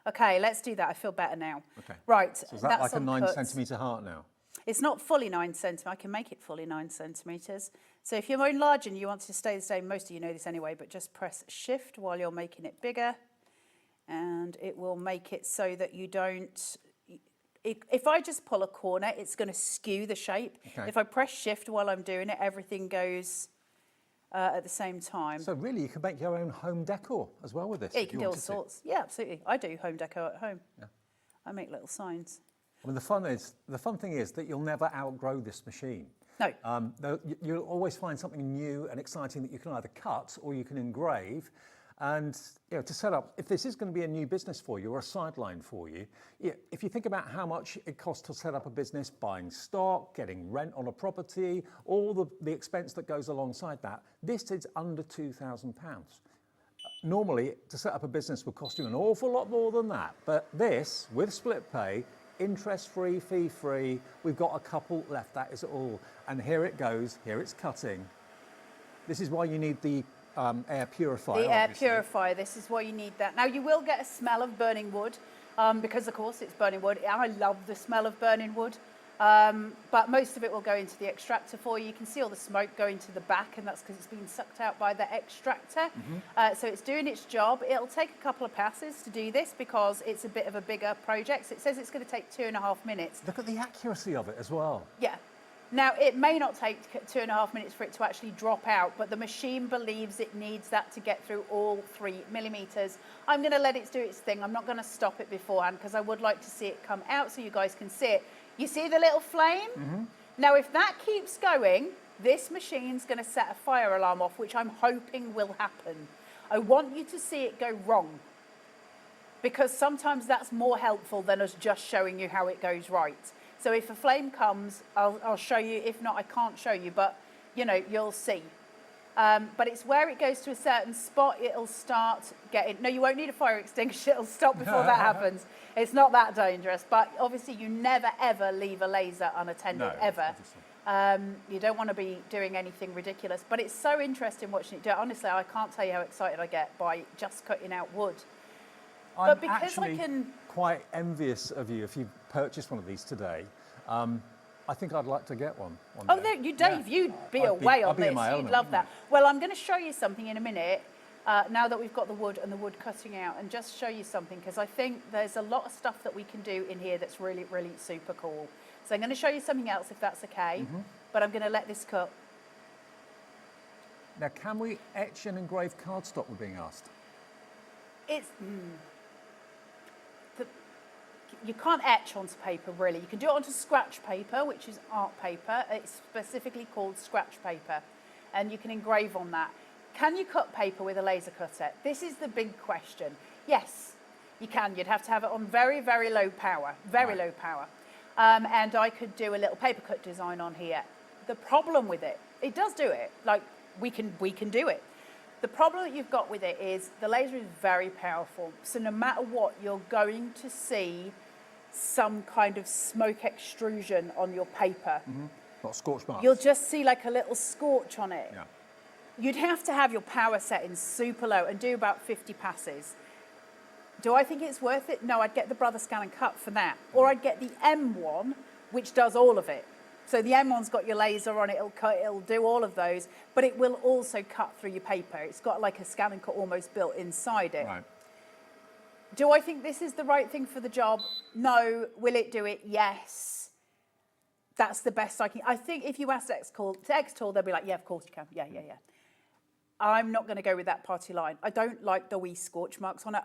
Okay, let's do that. I feel better now.
Okay.
Right,
so is that like a 9 centimetre heart now?
It's not fully 9 centimetres. I can make it fully 9 centimetres. So if you're enlarging, you want to stay the same. Most of you know this anyway, but just press Shift while you're making it bigger. And it will make it so that you don't... If I just pull a corner, it's going to skew the shape. Okay. If I press Shift while I'm doing it, everything goes at the same time.
So really, you can make your own home decor as well with this?
Yeah, you can do all sorts. Yeah, absolutely. I do home decor at home. Yeah. I make little signs.
I mean, the fun thing is that you'll never outgrow this machine.
No.
You'll always find something new and exciting that you can either cut or you can engrave. And to set up, if this is going to be a new business for you or a sideline for you, if you think about how much it costs to set up a business, buying stock, getting rent on a property, all the expense that goes alongside that, this is under £2,000. Normally, to set up a business would cost you an awful lot more than that. But this, with split pay, interest-free, fee-free, we've got a couple left, that is all. And here it goes, here it's cutting. This is why you need the air purifier.
The air purifier, this is why you need that. Now you will get a smell of burning wood, because of course it's burning wood. I love the smell of burning wood. But most of it will go into the extractor for you. You can see all the smoke going to the back, and that's because it's being sucked out by the extractor. So it's doing its job. It'll take a couple of passes to do this because it's a bit of a bigger project. So it says it's going to take 2.5 minutes.
Look at the accuracy of it as well.
Yeah. Now, it may not take 2.5 minutes for it to actually drop out, but the machine believes it needs that to get through all 3 millimetres. I'm going to let it do its thing. I'm not going to stop it beforehand because I would like to see it come out so you guys can see it. You see the little flame? Now, if that keeps going, this machine's going to set a fire alarm off, which I'm hoping will happen. I want you to see it go wrong because sometimes that's more helpful than us just showing you how it goes right. So if a flame comes, I'll show you. If not, I can't show you, but, you'll see. But it's where it goes to a certain spot, it'll start getting... No, you won't need a fire extinguisher. It'll stop before that happens. It's not that dangerous. But obviously, you never, ever leave a laser unattended, ever. You don't want to be doing anything ridiculous. But it's so interesting watching it do it. Honestly, I can't tell you how excited I get by just cutting out wood.
I'm actually quite envious of you if you purchased one of these today. I think I'd like to get one.
Dave, you'd be away on this. You'd love that. Well, I'm going to show you something in a minute, now that we've got the wood and the wood cutting out, and just show you something, because I think there's a lot of stuff that we can do in here that's really, really super cool. So I'm going to show you something else, if that's okay, but I'm going to let this cut.
Now, can we etch and engrave cardstock, we're being asked?
You can't etch onto paper, really. You can do it onto scratch paper, which is art paper. It's specifically called scratch paper, and you can engrave on that. Can you cut paper with a laser cutter? This is the big question. Yes, you can. You'd have to have it on very, very low power, low power. And I could do a little paper cut design on here. The problem with it, it does do it. Like, we can do it. The problem that you've got with it is the laser is very powerful. So no matter what, you're going to see some kind of smoke extrusion on your paper.
Not scorch marks.
You'll just see like a little scorch on it.
Yeah.
You'd have to have your power settings super low and do about 50 passes. Do I think it's worth it? No, I'd get the Brother Scan and Cut for that. Or I'd get the M1, which does all of it. So the M1's got your laser on it, it'll cut, it'll do all of those, but it will also cut through your paper. It's got like a scan and cut almost built inside it.
Right.
Do I think this is the right thing for the job? No. Will it do it? Yes. that's the best I can. I think if you ask xTool, they'll be like, yeah, of course you can. Yeah. I'm not going to go with that party line. I don't like the wee scorch marks on it.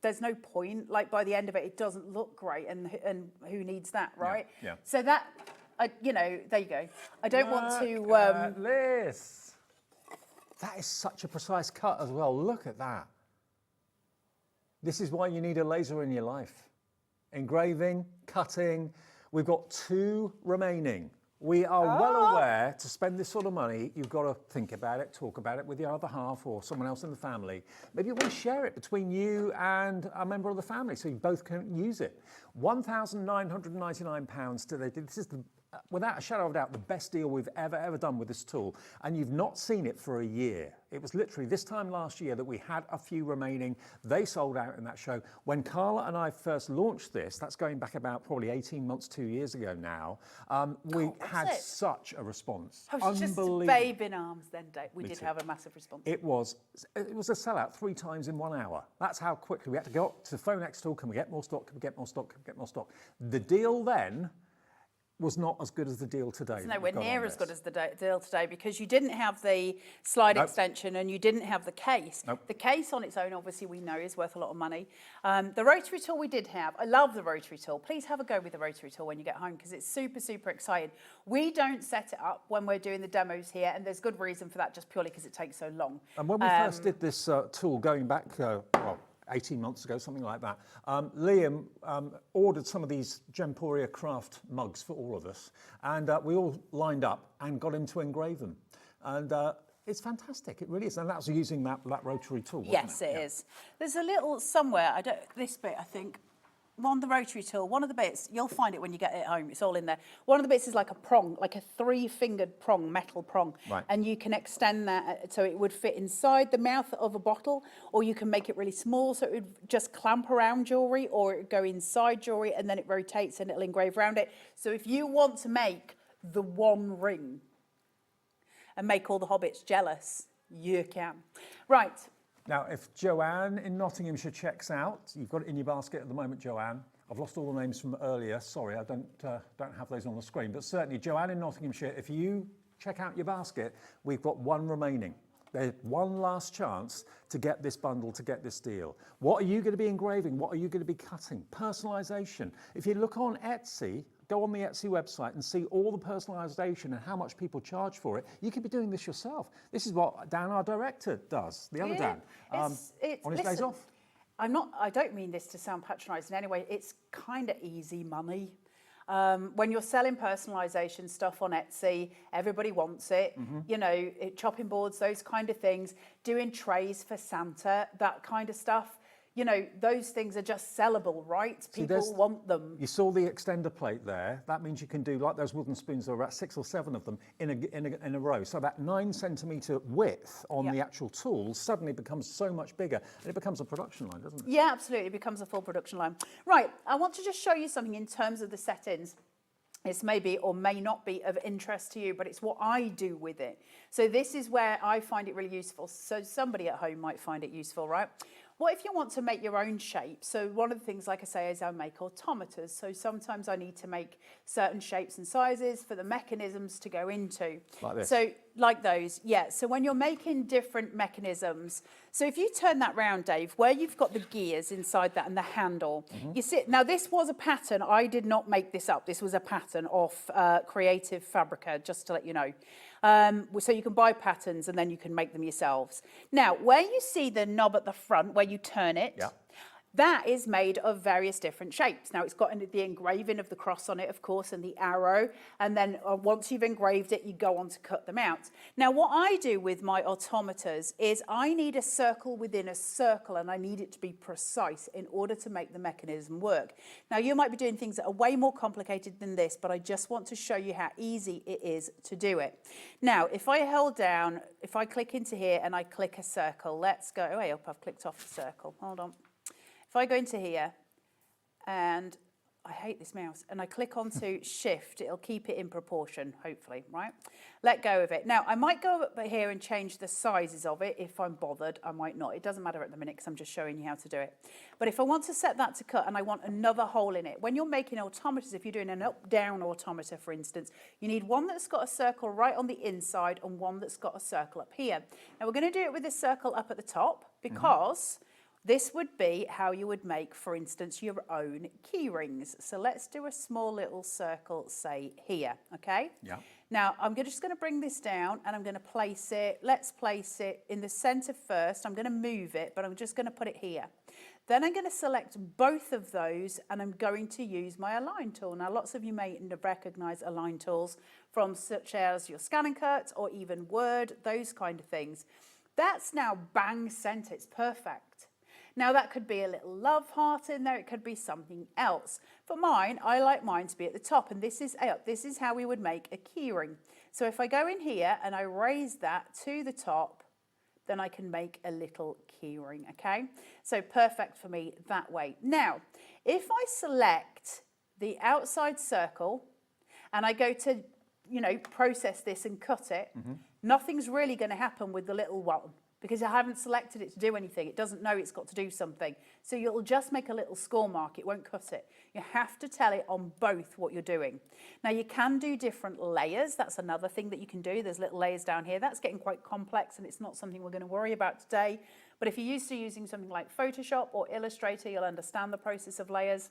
There's no point. Like by the end of it, it doesn't look great, and who needs that, right?
Yeah.
So that, you know, there you go. I don't want to.
Look at this. That is such a precise cut as well. Look at that. This is why you need a laser in your life. Engraving, cutting. We've got 2 remaining. We are well aware to spend this sort of money, you've got to think about it, talk about it with your other half or someone else in the family. Maybe you want to share it between you and a member of the family so you both can use it. £1,999 today. This is, without a shadow of a doubt, the best deal we've ever done with this tool. And you've not seen it for a year. It was literally this time last year that we had a few remaining. They sold out in that show. When Carla and I first launched this, that's going back about probably 18 months, 2 years ago now, we had such a response.
I was just a babe in arms then, Dave. We did have a massive response.
It was a sellout 3 times in 1 hour. That's how quickly we had to go up to the phone xTool. Can we get more stock? Can we get more stock? Can we get more stock? The deal then was not as good as the deal today.
It's nowhere near as good as the deal today because you didn't have the slide extension and you didn't have the case. The case on its own, obviously, we know is worth a lot of money. The rotary tool we did have. I love the rotary tool. Please have a go with the rotary tool when you get home because it's super, super exciting. We don't set it up when we're doing the demos here, and there's good reason for that just purely because it takes so long.
And when we first did this tool going back, 18 months ago, something like that. Liam ordered some of these Gemporia craft mugs for all of us, and we all lined up and got him to engrave them. And it's fantastic, it really is. And that was using that rotary tool, wasn't
yes, it is. There's a little somewhere, this bit, I think, on the rotary tool, one of the bits, you'll find it when you get it home, it's all in there. One of the bits is like a prong, like a 3-fingered prong, metal prong.
Right.
And you can extend that so it would fit inside the mouth of a bottle, or you can make it really small so it would just clamp around jewellery, or it would go inside jewellery and then it rotates and it'll engrave around it. So if you want to make the one ring and make all the hobbits jealous, you can. Right.
Now, if Joanne in Nottinghamshire checks out, you've got it in your basket at the moment, Joanne. I've lost all the names from earlier. Sorry, I don't have those on the screen. But certainly, Joanne in Nottinghamshire, if you check out your basket, we've got 1 remaining. There's one last chance to get this bundle, to get this deal. What are you going to be engraving? What are you going to be cutting? Personalisation. If you look on Etsy, go on the Etsy website and see all the personalisation and how much people charge for it. You could be doing this yourself. This is what Dan, our director, does. The other Dan, on his days off.
I don't mean this to sound patronising anyway. It's kind of easy money. When you're selling personalisation stuff on Etsy, everybody wants it. You know, chopping boards, those kind of things. Doing trays for Santa, that kind of stuff. You know, those things are just sellable, right? People want them.
You saw the extender plate there. That means you can do, like those wooden spoons, there are about 6 or 7 of them in a row. So that 9 centimetre width on the actual tool suddenly becomes so much bigger, and it becomes a production line, doesn't it?
Yeah, absolutely. It becomes a full production line. Right, I want to just show you something in terms of the settings. This may be or may not be of interest to you, but it's what I do with it. So this is where I find it really useful. So somebody at home might find it useful, right? What if you want to make your own shape? So one of the things, like I say, is I make automators. So sometimes I need to make certain shapes and sizes for the mechanisms to go into.
Like this?
So like those, yeah. So when you're making different mechanisms, so if you turn that round, Dave, where you've got the gears inside that and the handle, you see, now this was a pattern. I did not make this up. This was a pattern off Creative Fabrica, just to let you know. So you can buy patterns and then you can make them yourselves. Now, where you see the knob at the front, where you turn it, that is made of various different shapes. Now, it's got the engraving of the cross on it, of course, and the arrow. And then once you've engraved it, you go on to cut them out. Now, what I do with my automators is I need a circle within a circle, and I need it to be precise in order to make the mechanism work. Now, you might be doing things that are way more complicated than this, but I just want to show you how easy it is to do it. Now, if I hold down, if I click into here and I click a circle, let's go way up. I've clicked off the circle. Hold on. If I go into here and I hate this mouse, and I click onto shift, it'll keep it in proportion, hopefully, right? Let go of it. Now, I might go up here and change the sizes of it if I'm bothered. I might not. It doesn't matter at the minute because I'm just showing you how to do it. But if I want to set that to cut and I want another hole in it, when you're making automators, if you're doing an up-down automator, for instance, you need one that's got a circle right on the inside and one that's got a circle up here. Now, we're going to do it with this circle up at the top because this would be how you would make, for instance, your own key rings. So let's do a small little circle, say, here, okay?
Yeah.
Now, I'm just going to bring this down and I'm going to place it, let's place it in the centre first. I'm going to move it, but I'm just going to put it here. Then I'm going to select both of those and I'm going to use my align tool. Now, lots of you may recognise align tools from such as your Scan and Cut or even Word, those kind of things. That's now bang centre, it's perfect. Now that could be a little love heart in there, it could be something else. For mine, I like mine to be at the top, and this is up. This is how we would make a key ring. So if I go in here and I raise that to the top, then I can make a little key ring, okay? So perfect for me that way. Now, if I select the outside circle and I go to, you know, process this and cut it, nothing's really going to happen with the little one, because I haven't selected it to do anything. It doesn't know it's got to do something. So you'll just make a little score mark. It won't cut it. You have to tell it on both what you're doing. Now, you can do different layers. That's another thing that you can do. There's little layers down here. That's getting quite complex, and it's not something we're going to worry about today. But if you're used to using something like Photoshop or Illustrator, you'll understand the process of layers.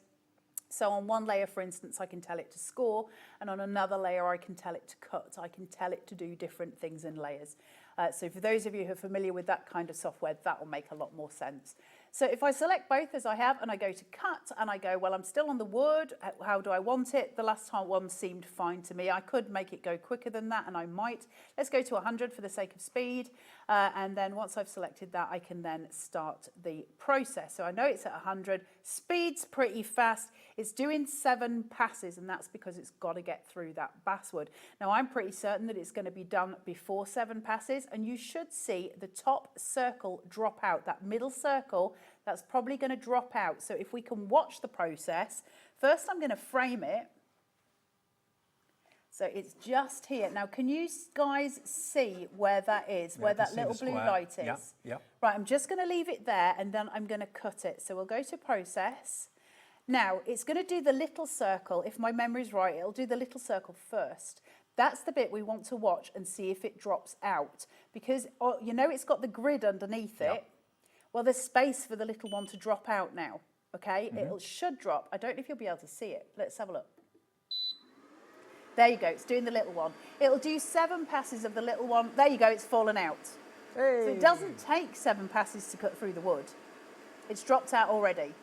So on one layer, for instance, I can tell it to score, and on another layer, I can tell it to cut. I can tell it to do different things in layers. So for those of you who are familiar with that kind of software, that will make a lot more sense. So if I select both as I have and I go to cut and I go, well, I'm still on the wood. How do I want it? The last time one seemed fine to me. I could make it go quicker than that, and I might. Let's go to 100 for the sake of speed. And then once I've selected that, I can then start the process. So I know it's at 100. Speed's pretty fast. It's doing 7 passes, and that's because it's got to get through that basswood. Now, I'm pretty certain that it's going to be done before 7 passes, and you should see the top circle drop out, that middle circle. That's probably going to drop out. So if we can watch the process, first I'm going to frame it. So it's just here. Now, can you guys see where that is, where that little blue light is?
Yeah, yeah.
Right, I'm just going to leave it there, and then I'm going to cut it. So we'll go to process. Now, it's going to do the little circle. If my memory's right, it'll do the little circle first. That's the bit we want to watch and see if it drops out. Because, you know, it's got the grid underneath it. Well, there's space for the little one to drop out now, okay? It should drop. I don't know if you'll be able to see it. Let's have a look. There you go. It's doing the little one. It'll do 7 passes of the little one. There you go. It's fallen out. Hey. So it doesn't take 7 passes to cut through the wood. It's dropped out already.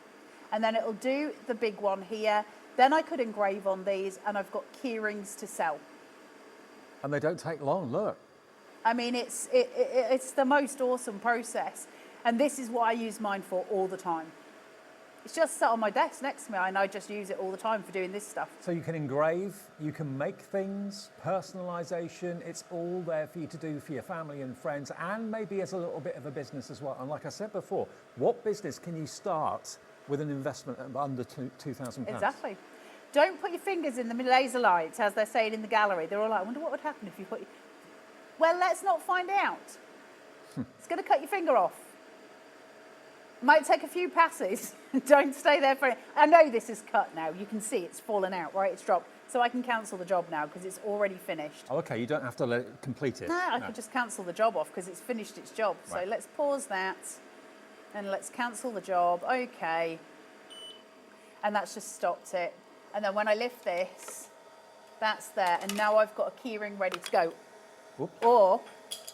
And then it'll do the big one here. Then I could engrave on these, and I've got key rings to sell.
And they don't take long, look.
I mean, it's the most awesome process. And this is what I use mine for all the time. It's just sat on my desk next to me, and I just use it all the time for doing this stuff.
So you can engrave, you can make things, personalisation, it's all there for you to do for your family and friends, and maybe as a little bit of a business as well. And like I said before, what business can you start with an investment of under £2,000? Exactly.
Don't put your fingers in the laser lights, as they're saying in the gallery. They're all like, I wonder what would happen if you put your... Well, let's not find out. It's going to cut your finger off. Might take a few passes. Don't stay there for... I know this is cut now. You can see it's fallen out, right? It's dropped. So I can cancel the job now because it's already finished.
Oh, okay, you don't have to let it complete it.
No, I could just cancel the job off because it's finished its job. Right. So let's pause that and let's cancel the job. Okay. And that's just stopped it. And then when I lift this, that's there. And now I've got a key ring ready to go. Whoops. Or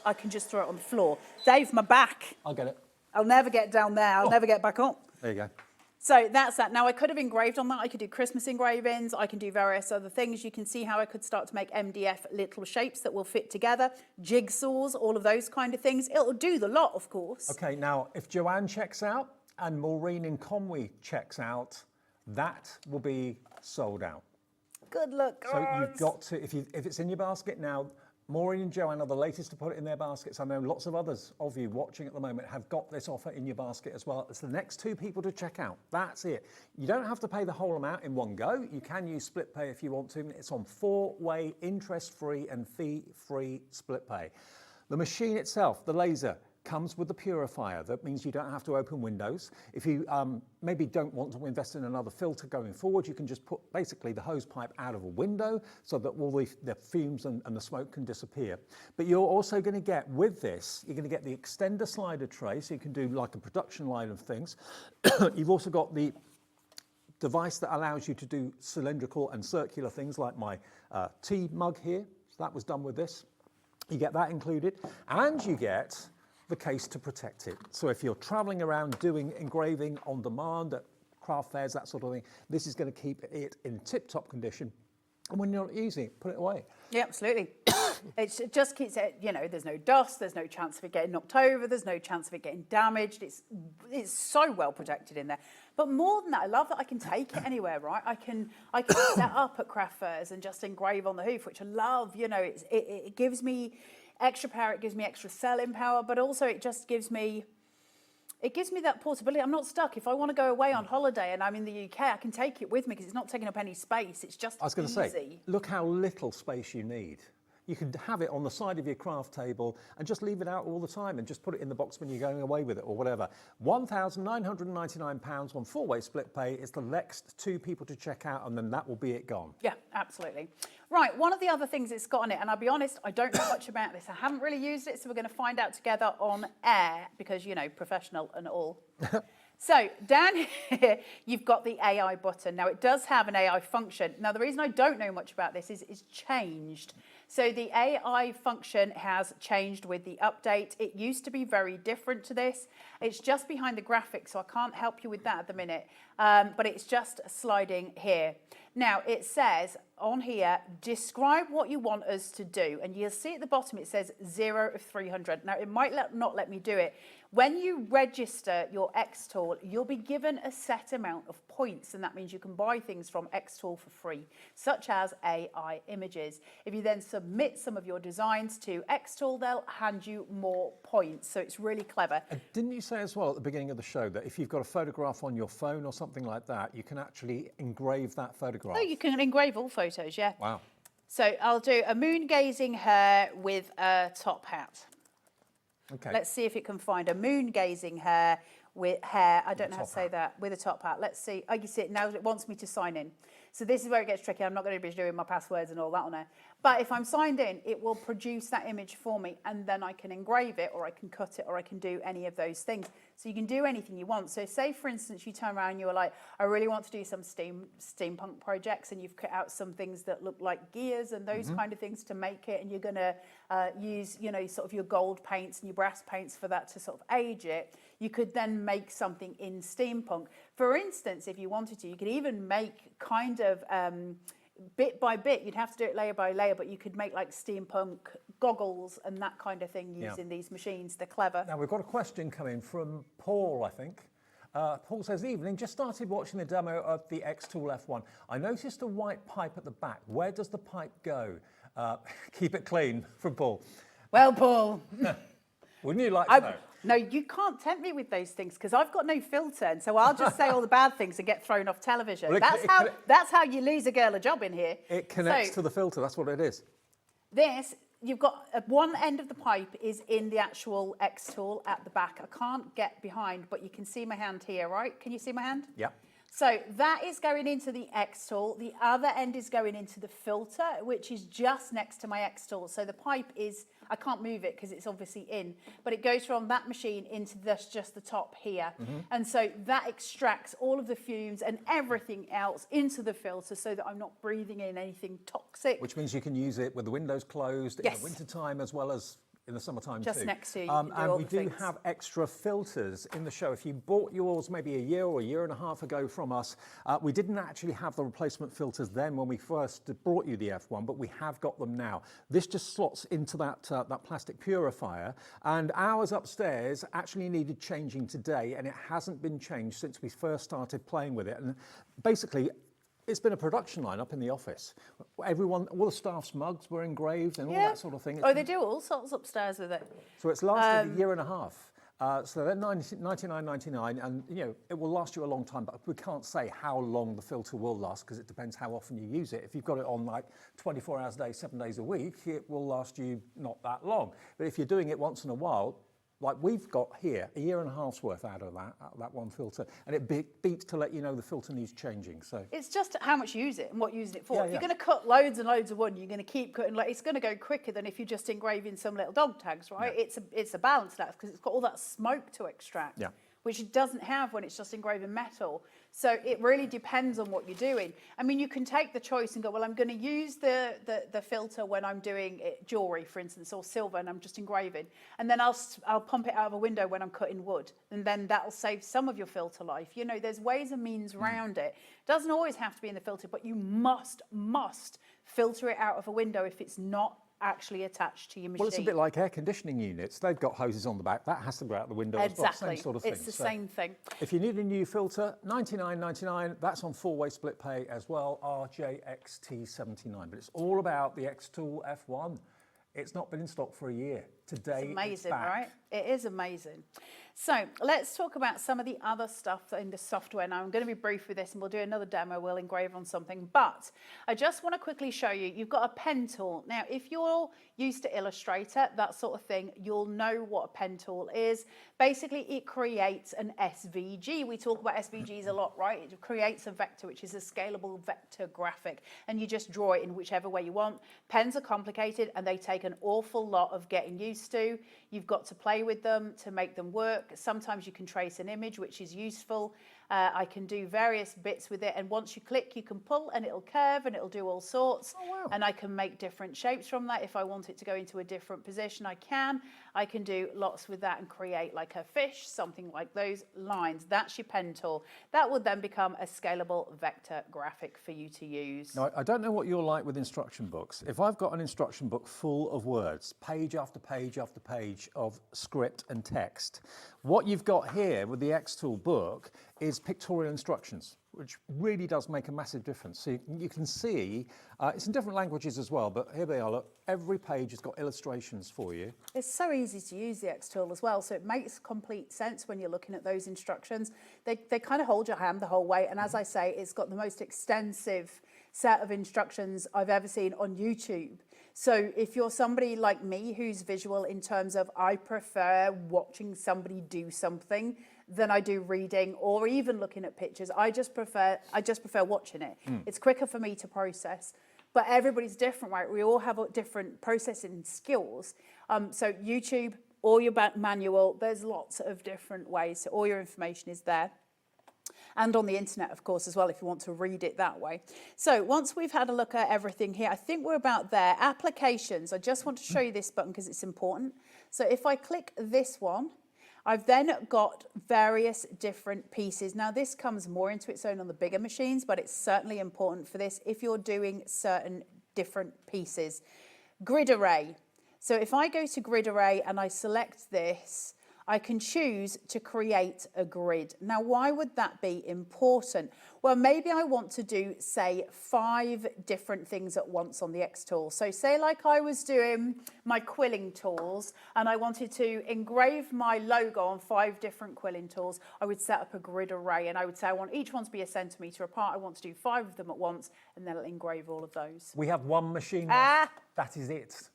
I can just throw it on the floor. Dave, my back.
I'll get it.
I'll never get down there. I'll never get back up.
There you go.
So that's that. Now I could have engraved on that. I could do Christmas engravings. I can do various other things. You can see how I could start to make MDF little shapes that will fit together. Jigsaws, all of those kind of things. It'll do the lot, of course.
Okay, now if Joanne checks out and Maureen in Conwy checks out, that will be sold out.
Good luck, guys.
So you've got to, if it's in your basket now, Maureen and Joanne are the latest to put it in their baskets. I know lots of others of you watching at the moment have got this offer in your basket as well. It's the next 2 people to check out. That's it. You don't have to pay the whole amount in one go. You can use split pay if you want to. It's on 4-way, interest-free and fee-free split pay. The machine itself, the laser, comes with the purifier. That means you don't have to open windows. If you maybe don't want to invest in another filter going forward, you can just put basically the hose pipe out of a window so that all the fumes and the smoke can disappear. But you're also going to get, with this, you're going to get the extender slider tray, so you can do like a production line of things. You've also got the device that allows you to do cylindrical and circular things like my tea mug here. So that was done with this. You get that included, and you get the case to protect it. So if you're traveling around doing engraving on demand at craft fairs, that sort of thing, this is going to keep it in tip-top condition. And when you're not using it, put it away.
Yeah, absolutely. It just keeps it, you know, there's no dust, there's no chance of it getting knocked over, there's no chance of it getting damaged. It's so well protected in there. But more than that, I love that I can take it anywhere, right? I can set up at craft fairs and just engrave on the hoof, which I love. You know, it gives me extra power, it gives me extra selling power, but also it just gives me that portability. I'm not stuck. If I want to go away on holiday and I'm in the UK, I can take it with me because it's not taking up any space. It's just easy.
I was going to say, look how little space you need. You can have it on the side of your craft table and just leave it out all the time and just put it in the box when you're going away with it or whatever. £1,999 on 4-way split pay is the next 2 people to check out, and then that will be it gone.
Yeah, absolutely. Right, one of the other things it's got on it, and I'll be honest, I don't know much about this. I haven't really used it, so we're going to find out together on air because, you know, professional and all. So down here, you've got the AI button. Now, it does have an AI function. Now, the reason I don't know much about this is it's changed. So the AI function has changed with the update. It used to be very different to this. It's just behind the graphics, so I can't help you with that at the minute. But it's just sliding here. Now, it says on here, describe what you want us to do. And you'll see at the bottom, it says 0 of 300. Now, it might not let me do it. When you register your xTool, you'll be given a set amount of points, and that means you can buy things from xTool for free, such as AI images. If you then submit some of your designs to xTool, they'll hand you more points, so it's really clever.
Didn't you say as well at the beginning of the show that if you've got a photograph on your phone or something like that, you can actually engrave that photograph?
Oh, you can engrave all photos, yeah.
Wow.
So I'll do a moon-gazing hare with a top hat.
Okay.
Let's see if it can find a moon-gazing hare with hair. I don't know how to say that. With a top hat. Let's see. Oh, you see it now. It wants me to sign in. So this is where it gets tricky. I'm not going to be doing my passwords and all that on there. But if I'm signed in, it will produce that image for me, and then I can engrave it, or I can cut it, or I can do any of those things. So you can do anything you want. So say, for instance, you turn around and you're like, I really want to do some steampunk projects, and you've cut out some things that look like gears and those kind of things to make it, and you're going to use, you know, sort of your gold paints and your brass paints for that to sort of age it. You could then make something in steampunk. For instance, if you wanted to, you could even make kind of bit by bit. You'd have to do it layer by layer, but you could make like steampunk goggles and that kind of thing using these machines. They're clever.
Now, we've got a question coming from Paul, I think. Paul says, evening, just started watching the demo of the xTool F1. I noticed a white pipe at the back. Where does the pipe go? Keep it clean, from Paul.
Well, Paul.
Wouldn't you like to know?
No, you can't tempt me with those things because I've got no filter, and so I'll just say all the bad things and get thrown off television.
Well,
that's how you lose a girl a job in here.
It connects to the filter, that's what it is.
This, you've got one end of the pipe is in the actual xTool at the back. I can't get behind, but you can see my hand here, right? Can you see my hand?
Yeah.
So that is going into the xTool. The other end is going into the filter, which is just next to my xTool. So the pipe is, I can't move it because it's obviously in, but it goes from that machine into just the top here. And so that extracts all of the fumes and everything else into the filter so that I'm not breathing in anything toxic.
Which means you can use it with the windows closed in the wintertime as well as in the summertime
just
too.
Next to you.
And we do have extra filters in the show. If you bought yours maybe a year or a year and a half ago from us, we didn't actually have the replacement filters then when we first brought you the F1, but we have got them now. This just slots into that plastic purifier, and ours upstairs actually needed changing today, and it hasn't been changed since we first started playing with it. And basically, It's been a production line up in the office. Everyone, all the staff's mugs were engraved and all that sort of thing.
Oh, they do all sorts upstairs with it.
So it's lasted a year and a half. So they're $99.99, and it will last you a long time. But we can't say how long the filter will last because it depends how often you use it. If you've got it on like 24 hours a day, 7 days a week, it will last you not that long. But if you're doing it once in a while, like we've got here, a year and a half's worth out of that one filter, and it beeps to let you know the filter needs changing. So
it's just how much you use it and what you're using it for.
Yeah,
if you're going to cut loads and loads of wood, you're going to keep cutting. It's going to go quicker than if you're just engraving some little dog tags, right? Yeah. It's a balance of that because it's got all that smoke to extract.
Yeah.
Which it doesn't have when it's just engraving metal. So it really depends on what you're doing. I mean, you can take the choice and go, well, I'm going to use the filter when I'm doing jewellery, for instance, or silver, and I'm just engraving. And then I'll pump it out of a window when I'm cutting wood. And then that'll save some of your filter life. There's ways and means around it. It doesn't always have to be in the filter, but you must filter it out of a window if it's not actually attached to your machine.
Well, it's a bit like air conditioning units. They've got hoses on the back. That has to go out the window as well. Same sort of thing.
It's the same thing.
If you need a new filter, $99.99. That's on 4-way split pay as well, RJXT79. But it's all about the xTool F1. It's not been in stock for a year. Today,
it's amazing,
it's back.
Right? It is amazing. So let's talk about some of the other stuff in the software. Now, I'm going to be brief with this and we'll do another demo. We'll engrave on something. But I just want to quickly show you, you've got a pen tool. Now, if you're used to Illustrator, that sort of thing, you'll know what a pen tool is. Basically, it creates an SVG. We talk about SVGs a lot, right? It creates a vector, which is a scalable vector graphic. And you just draw it in whichever way you want. Pens are complicated and they take an awful lot of getting used to. You've got to play with them to make them work. Sometimes you can trace an image, which is useful. I can do various bits with it, and once you click, you can pull and it'll curve and it'll do all sorts.
Oh, wow.
And I can make different shapes from that. If I want it to go into a different position, I can. I can do lots with that and create like a fish, something like those lines. That's your pen tool. That would then become a scalable vector graphic for you to use.
Now, I don't know what you're like with instruction books. If I've got an instruction book full of words, page after page after page of script and text, what you've got here with the xTool book is pictorial instructions, which really does make a massive difference. So you can see, it's in different languages as well, but here they are, look, every page has got illustrations for you.
It's so easy to use the xTool as well, so it makes complete sense when you're looking at those instructions. They kind of hold your hand the whole way, and as I say, it's got the most extensive set of instructions I've ever seen on YouTube. So if you're somebody like me who's visual in terms of I prefer watching somebody do something than I do reading or even looking at pictures, I just prefer watching it. It's quicker for me to process. But everybody's different, right? We all have different processing skills. So YouTube or your manual, there's lots of different ways. So all your information is there. And on the internet, of course, as well, if you want to read it that way. So once we've had a look at everything here, I think we're about there. Applications, I just want to show you this button because it's important. So if I click this one, I've then got various different pieces. Now this comes more into its own on the bigger machines, but it's certainly important for this if you're doing certain different pieces. Grid array. So if I go to grid array and I select this, I can choose to create a grid. Now, why would that be important? Well, maybe I want to do, say, 5 different things at once on the xTool. So say like I was doing my quilling tools and I wanted to engrave my logo on 5 different quilling tools, I would set up a grid array and I would say I want each one to be a centimetre apart. I want to do 5 of them at once and then it'll engrave all of those.
We have one machine left. That is it.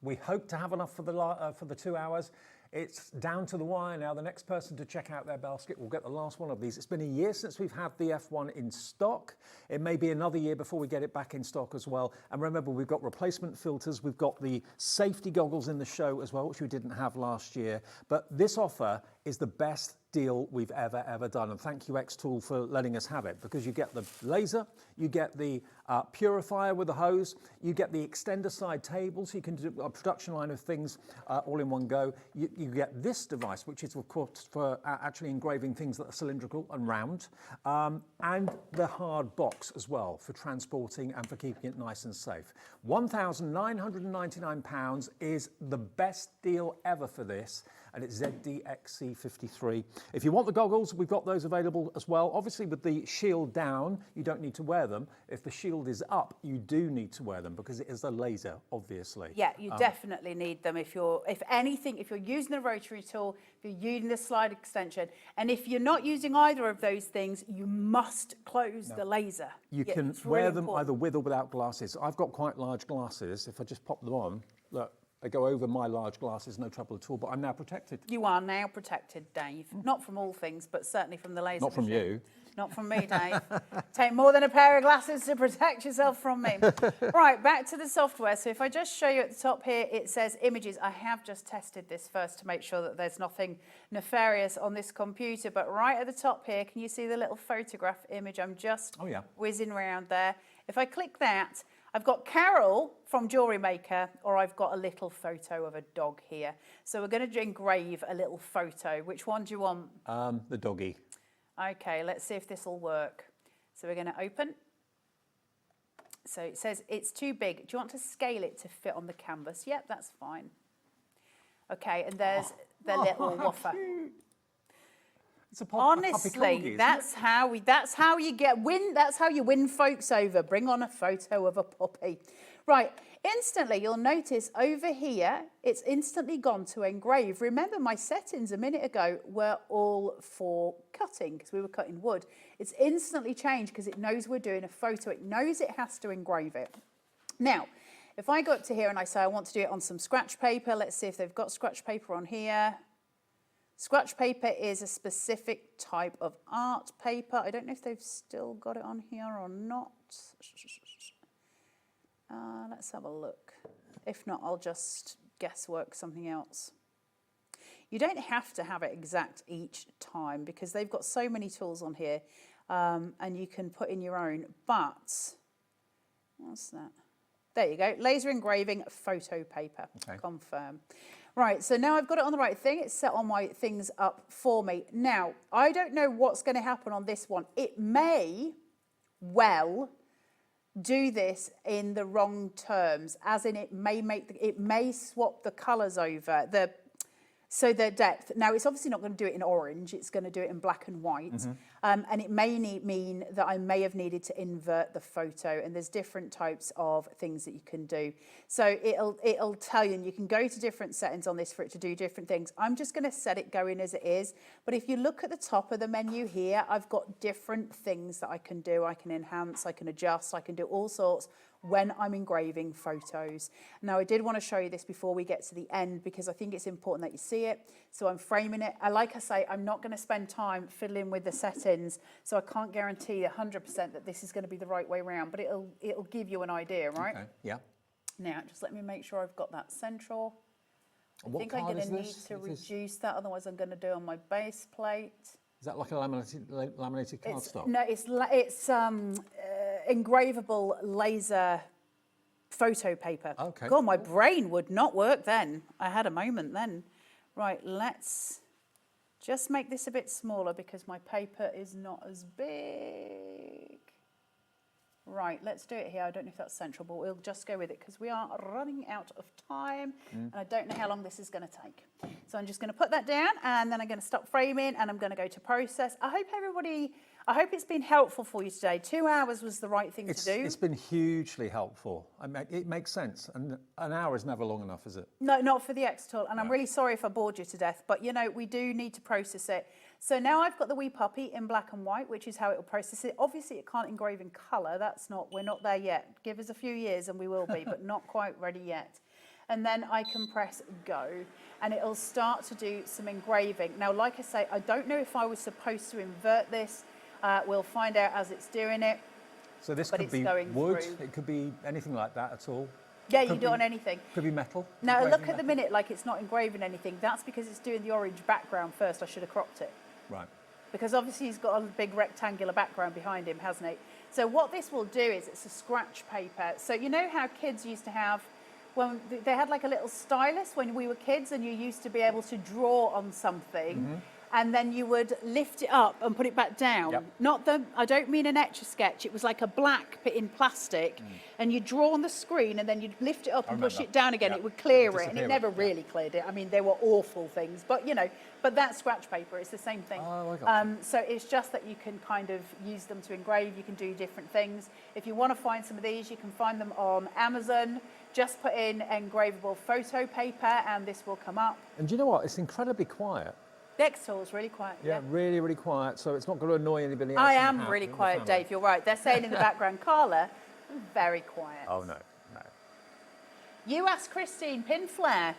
We hope to have enough for the 2 hours. It's down to the wire now. The next person to check out their basket will get the last one of these. It's been a year since we've had the F1 in stock. It may be another year before we get it back in stock as well. And remember, we've got replacement filters. We've got the safety goggles in the show as well, which we didn't have last year. But this offer is the best deal we've ever done. And thank you, xTool, for letting us have it, because you get the laser, you get the purifier with the hose, you get the extender side table, so you can do a production line of things all in one go. You get this device, which is, of course, for actually engraving things that are cylindrical and round, and the hard box as well for transporting and for keeping it nice and safe. £1,999 is the best deal ever for this, and it's ZDXC P53. If you want the goggles, we've got those available as well. Obviously, with the shield down, you don't need to wear them. If the shield is up, you do need to wear them because it is a laser, obviously.
Yeah, you definitely need them if you're using the rotary tool, if you're using the slide extension, and if you're not using either of those things, you must close the laser.
You can wear them either with or without glasses. I've got quite large glasses. If I just pop them on, look, they go over my large glasses, no trouble at all, but I'm now protected.
You are now protected, Dave. Not from all things, but certainly from the laser
Not from
machine.
you.
Not from me, Dave. Take more than a pair of glasses to protect yourself from me. Right, back to the software. So if I just show you at the top here, it says images. I have just tested this first to make sure that there's nothing nefarious on this computer. But right at the top here, can you see the little photograph image? I'm just whizzing around there. If I click that, I've got Carol from Jewelry Maker, or I've got a little photo of a dog here. So we're going to engrave a little photo. Which one do you want?
The doggy.
Okay, let's see if this will work. So we're going to open. So it says it's too big. Do you want to scale it to fit on the canvas? Yep, that's fine. Okay, and there's the little woofer. Honestly, that's how you win folks over. Bring on a photo of a puppy. Right, instantly you'll notice over here, it's instantly gone to engrave. Remember my settings a minute ago were all for cutting because we were cutting wood. It's instantly changed because it knows we're doing a photo. It knows it has to engrave it. Now, if I go up to here and I say I want to do it on some scratch paper, let's see if they've got scratch paper on here. Scratch paper is a specific type of art paper. I don't know if they've still got it on here or not. Let's have a look. If not, I'll just guesswork something else. You don't have to have it exact each time because they've got so many tools on here and you can put in your own. But, what's that? There you go. Laser engraving photo paper. Okay. Confirm. Right, so now I've got it on the right thing. It's set all my things up for me. Now, I don't know what's going to happen on this one. It may well do this in the wrong terms, as in it may swap the colours over, so the depth. Now, it's obviously not going to do it in orange. It's going to do it in black and white. And it may mean that I may have needed to invert the photo. And there's different types of things that you can do. So it'll tell you, and you can go to different settings on this for it to do different things. I'm just going to set it going as it is. But if you look at the top of the menu here, I've got different things that I can do. I can enhance, I can adjust, I can do all sorts when I'm engraving photos. Now, I did want to show you this before we get to the end because I think it's important that you see it. So I'm framing it. Like I say, I'm not going to spend time fiddling with the settings, so I can't guarantee 100% that this is going to be the right way around, but it'll give you an idea, right?
Okay. Yeah.
Now, just let me make sure I've got that central. I think I'm going to need to reduce that, otherwise I'm going to do it on my base plate.
Is that like a laminated cardstock?
No, it's engravable laser photo paper.
Okay.
God, my brain would not work then. I had a moment then. Right, let's just make this a bit smaller because my paper is not as big. Right, let's do it here. I don't know if that's central, but we'll just go with it because we are running out of time and I don't know how long this is going to take. So I'm just going to put that down and then I'm going to stop framing and I'm going to go to process. I hope it's been helpful for you today. 2 hours was the right thing to do.
It's been hugely helpful. It makes sense. And an hour is never long enough, is it?
No, not for the xTool. And I'm really sorry if I bored you to death, but you know, we do need to process it. So now I've got the wee puppy in black and white, which is how it will process it. Obviously, it can't engrave in colour. We're not there yet. Give us a few years and we will be, but not quite ready yet. And then I can press go and it'll start to do some engraving. Now, like I say, I don't know if I was supposed to invert this. We'll find out as it's doing it.
So this could be wood, it could be anything like that at all.
Yeah, you can do it on anything.
Could be metal.
Now look at the minute like it's not engraving anything. That's because it's doing the orange background first. I should have cropped it.
Right.
Because obviously he's got a big rectangular background behind him, hasn't he? So what this will do is it's a scratch paper. So you know how kids used to have, when they had like a little stylus when we were kids and you used to be able to draw on something and then you would lift it up and put it back down.
Yep.
Not the, I don't mean an Etch-a-Sketch, it was like a black bit in plastic, and you'd draw on the screen and then you'd lift it up and push it down again.
Yep.
It would clear
Disappear
it, and it
it,
never really cleared it. I mean, they were awful things, but you know, but that's scratch paper, it's the same thing.
Oh, I got you.
So it's just that you can kind of use them to engrave, you can do different things. If you want to find some of these, you can find them on Amazon. Just put in engravable photo paper and this will come up.
And do you know what? It's incredibly quiet.
The xTool is really quiet.
Yeah, really, really quiet. So it's not going to annoy anybody else.
I
in the
am
house,
really
in the
quiet,
family.
Dave. You're right. They're saying in the background, Carla, very quiet.
Oh, no, no.
You asked Christine Pinflair.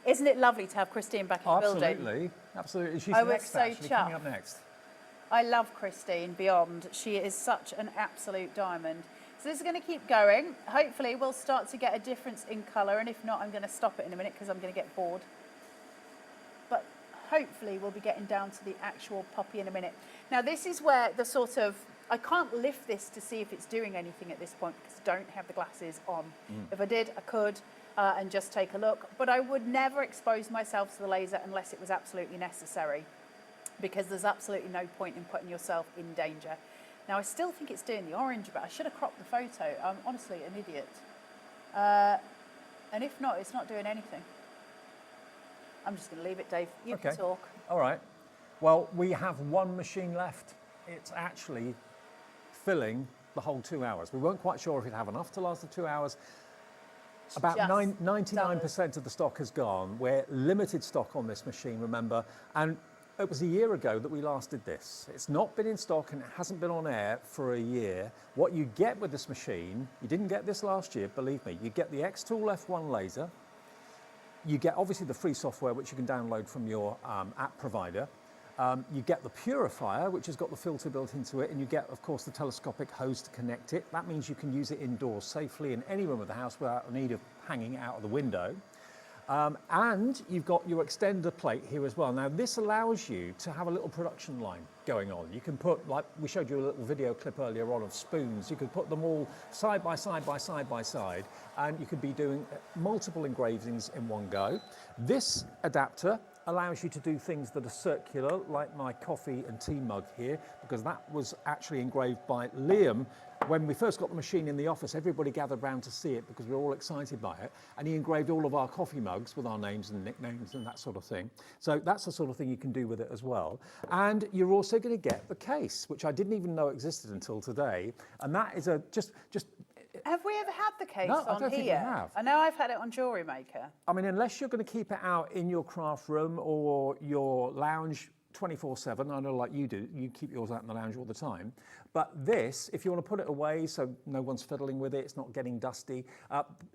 Isn't it lovely to have Christine back in the building?
Absolutely, absolutely. She's
I was
next,
so
actually, coming up
chuffed.
next.
I love Christine beyond. She is such an absolute diamond. So this is going to keep going. Hopefully we'll start to get a difference in colour, and if not, I'm going to stop it in a minute because I'm going to get bored. But hopefully we'll be getting down to the actual poppy in a minute. Now this is where the sort of, I can't lift this to see if it's doing anything at this point because I don't have the glasses on. If I did, I could and just take a look. But I would never expose myself to the laser unless it was absolutely necessary, because there's absolutely no point in putting yourself in danger. Now, I still think it's doing the orange, but I should have cropped the photo. I'm honestly an idiot. And if not, it's not doing anything. I'm just going to leave it, Dave. You can talk.
All right. Well, we have one machine left. It's actually filling the whole 2 hours. We weren't quite sure if it'd have enough to last the 2 hours. About 99% of the stock has gone. We're limited stock on this machine, remember, and it was a year ago that we last did this. It's not been in stock and it hasn't been on air for a year. What you get with this machine, you didn't get this last year, believe me, you get the xTool F1 laser, you get obviously the free software which you can download from your app provider, you get the purifier which has got the filter built into it, and you get of course the telescopic hose to connect it. That means you can use it indoors safely in any room of the house without the need of hanging it out of the window. And you've got your extender plate here as well. Now this allows you to have a little production line going on. You can put, like we showed you a little video clip earlier on of spoons, you could put them all side by side by side by side, and you could be doing multiple engravings in one go. This adapter allows you to do things that are circular, like my coffee and tea mug here, because that was actually engraved by Liam. When we first got the machine in the office, everybody gathered round to see it because we were all excited by it. And he engraved all of our coffee mugs with our names and nicknames and that sort of thing. So that's the sort of thing you can do with it as well. And you're also going to get the case, which I didn't even know existed until today. And that is a just.
Have we ever had the case
No,
on
I don't
here?
think we have.
I know I've had it on Jewellery Maker.
I mean, unless you're going to keep it out in your craft room or your lounge 24/7, I know like you do, you keep yours out in the lounge all the time. But this, if you want to put it away so no one's fiddling with it, it's not getting dusty,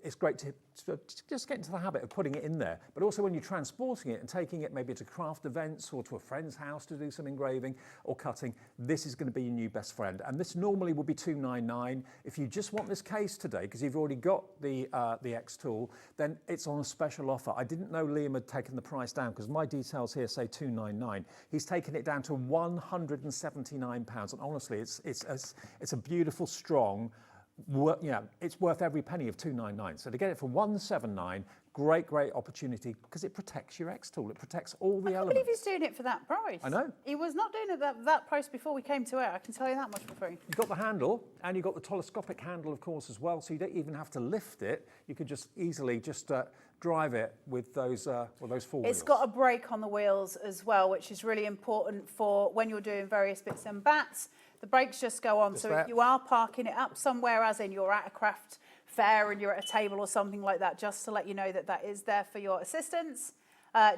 it's great to just get into the habit of putting it in there. But also when you're transporting it and taking it maybe to craft events or to a friend's house to do some engraving or cutting, this is going to be your new best friend. And this normally will be $299. If you just want this case today, because you've already got the xTool, then it's on a special offer. I didn't know Liam had taken the price down because my details here say $299. He's taken it down to £179, and honestly, it's a beautiful, strong. It's worth every penny of $299. So to get it for $179, great opportunity because it protects your xTool. It protects all the elements.
I can't believe he's doing it for that price.
I know.
He was not doing it that price before we came to air. I can tell you that much for free.
You've got the handle, and you've got the telescopic handle, of course, as well. So you don't even have to lift it. You could just easily drive it with those four wheels.
It's got a brake on the wheels as well, which is really important for when you're doing various bits and bats. The brakes just go on. So if you are parking it up somewhere, as in you're at a craft fair and you're at a table or something like that, just to let you know that that is there for your assistance,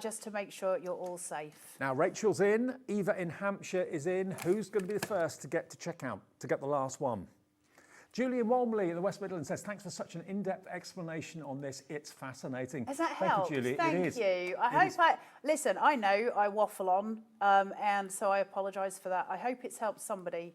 just to make sure you're all safe.
Now, Rachel's in. Eva in Hampshire is in. Who's going to be the first to get to checkout, to get the last one? Julian Walmley in the West Midlands says, thanks for such an in-depth explanation on this. It's fascinating.
Has that
Thank
helped?
you, Julie.
Thank
it is.
you. Listen, I know I waffle on, and so I apologise for that. I hope it's helped somebody.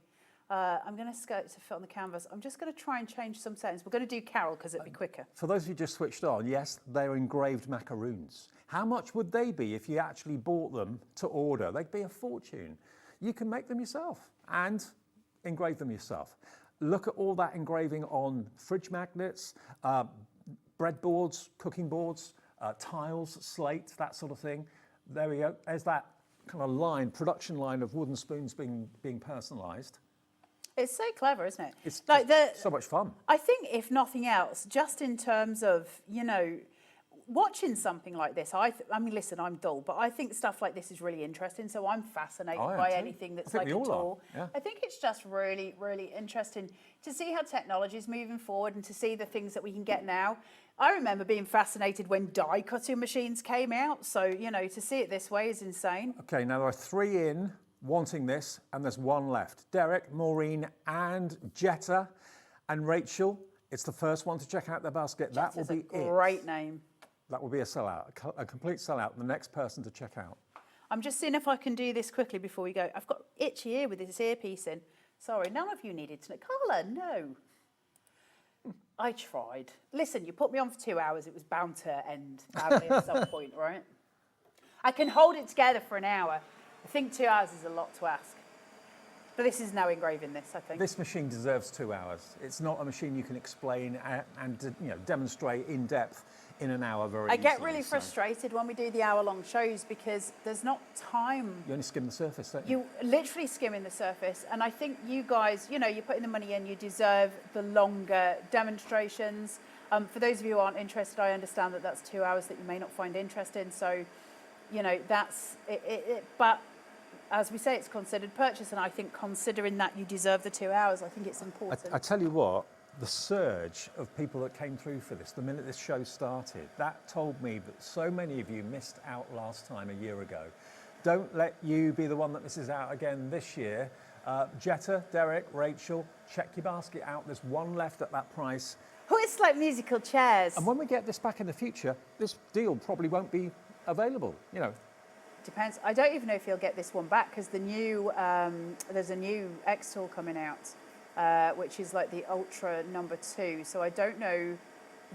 I'm going to skirt to fit on the canvas. I'm just going to try and change some settings. We're going to do Carol because it'll be quicker.
For those of you just switched on, yes, they're engraved macaroons. How much would they be if you actually bought them to order? They'd be a fortune. You can make them yourself and engrave them yourself. Look at all that engraving on fridge magnets, breadboards, cooking boards, tiles, slate, that sort of thing. There we go. There's that kind of line, production line of wooden spoons being personalised.
It's so clever, isn't it?
It's
like
so much fun.
I think, if nothing else, just in terms of, you know, watching something like this, I mean, listen, I'm dull, but I think stuff like this is really interesting. So I'm fascinated by anything that's like a tool.
Yeah.
I think it's just really, really interesting to see how technology is moving forward and to see the things that we can get now. I remember being fascinated when die cutting machines came out. So, you know, to see it this way is insane.
Okay, now there are 3 in wanting this, and there's 1 left. Derek, Maureen, and Jetta, and Rachel. It's the first one to check out their basket. That will be
a great name.
That will be a sellout, a complete sellout. The next person to check out.
I'm just seeing if I can do this quickly before we go. I've got itchy ear with this earpiece in. Sorry, none of you needed to know. Carla, no. I tried. Listen, you put me on for 2 hours. It was bound to end badly at some point, right? I can hold it together for an hour. I think 2 hours is a lot to ask. But this is now engraving this, I think.
This machine deserves 2 hours. It's not a machine you can explain and you know, demonstrate in depth in an hour very easily.
I get really frustrated when we do the hour-long shows because there's not time.
You only skim the surface, don't you?
You literally skimming the surface. And I think you guys, you know, you're putting the money in, you deserve the longer demonstrations. For those of you who aren't interested, I understand that that's 2 hours that you may not find interesting. So, you know, that's it. But as we say, it's considered purchase. And I think considering that you deserve the 2 hours, I think it's important.
I tell you what, the surge of people that came through for this, the minute this show started, that told me that so many of you missed out last time a year ago. Don't let you be the one that misses out again this year. Jetta, Derek, Rachel, check your basket out. There's 1 left at that price.
Oh, it's like musical chairs.
And when we get this back in the future, this deal probably won't be available, you know.
Depends. I don't even know if you'll get this one back because the new there's a new xTool coming out, which is like the Ultra #2. So I don't know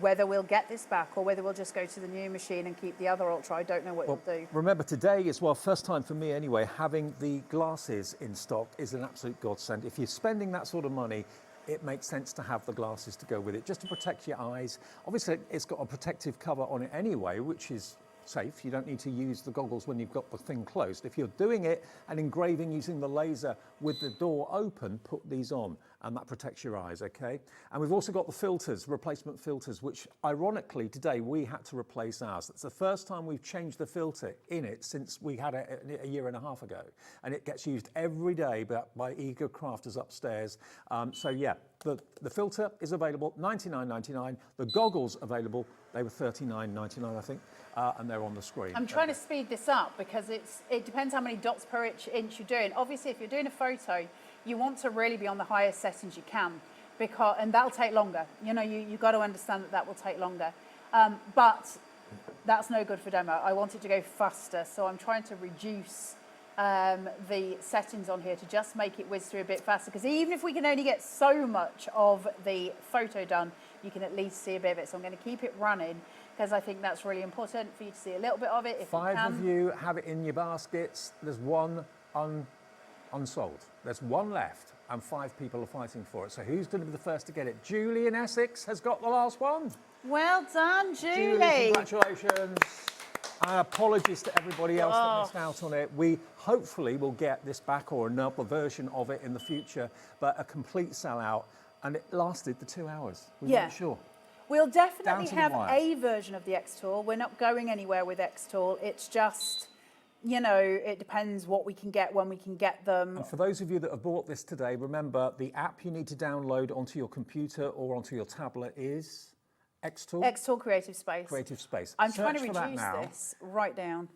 whether we'll get this back or whether we'll just go to the new machine and keep the other Ultra. I don't know what we'll do.
Remember, today as well, first time for me anyway, having the glasses in stock is an absolute godsend. If you're spending that sort of money, it makes sense to have the glasses to go with it, just to protect your eyes. Obviously, it's got a protective cover on it anyway, which is safe. You don't need to use the goggles when you've got the thing closed. If you're doing it and engraving using the laser with the door open, put these on and that protects your eyes, okay? And we've also got the filters, replacement filters, which ironically today we had to replace ours. That's the first time we've changed the filter in it since we had it a year and a half ago. And it gets used every day by eager crafters upstairs. So yeah, the filter is available, $99.99. The goggles available, they were $39.99, I think. And they're on the screen.
I'm trying to speed this up because it depends how many dots per inch you're doing. Obviously, if you're doing a photo, you want to really be on the highest settings you can, and that'll take longer. You know, you've got to understand that will take longer. But that's no good for demo. I want it to go faster, so I'm trying to reduce the settings on here to just make it whiz through a bit faster, because even if we can only get so much of the photo done, you can at least see a bit of it. So I'm going to keep it running, because I think that's really important for you to see a little bit of it if you can.
5 of you have it in your baskets. There's 1 unsold. There's 1 left, and 5 people are fighting for it. So who's going to be the first to get it? Julie in Essex has got the last one.
Well done, Julie.
Congratulations. Apologies to everybody else that missed out on it. We hopefully will get this back or another version of it in the future, but a complete sellout, and it lasted the 2 hours. We weren't sure.
We'll definitely have a version of the xTool. We're not going anywhere with xTool. It's just, you know, it depends what we can get, when we can get them.
And for those of you that have bought this today, remember the app you need to download onto your computer or onto your tablet is xTool?
xTool Creative Space.
Creative Space.
I'm trying to reduce this right down.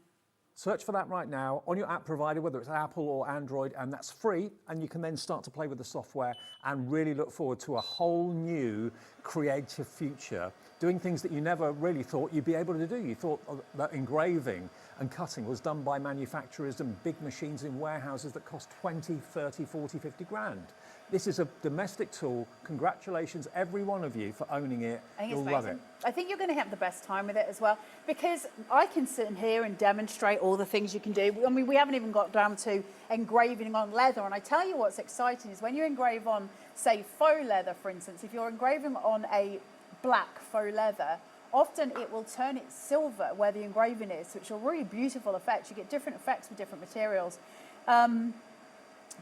Search for that right now on your app provider, whether it's Apple or Android, and that's free. And you can then start to play with the software and really look forward to a whole new creative future, doing things that you never really thought you'd be able to do. You thought that engraving and cutting was done by manufacturers and big machines in warehouses that cost 20, 30, 40, 50 grand. This is a domestic tool. Congratulations, every one of you, for owning it. You'll love it.
I think you're going to have the best time with it as well, because I can sit in here and demonstrate all the things you can do. I mean, we haven't even got down to engraving on leather. And I tell you what's exciting is when you engrave on, say, faux leather, for instance, if you're engraving on a black faux leather often it will turn it silver where the engraving is, which are really beautiful effects. You get different effects with different materials.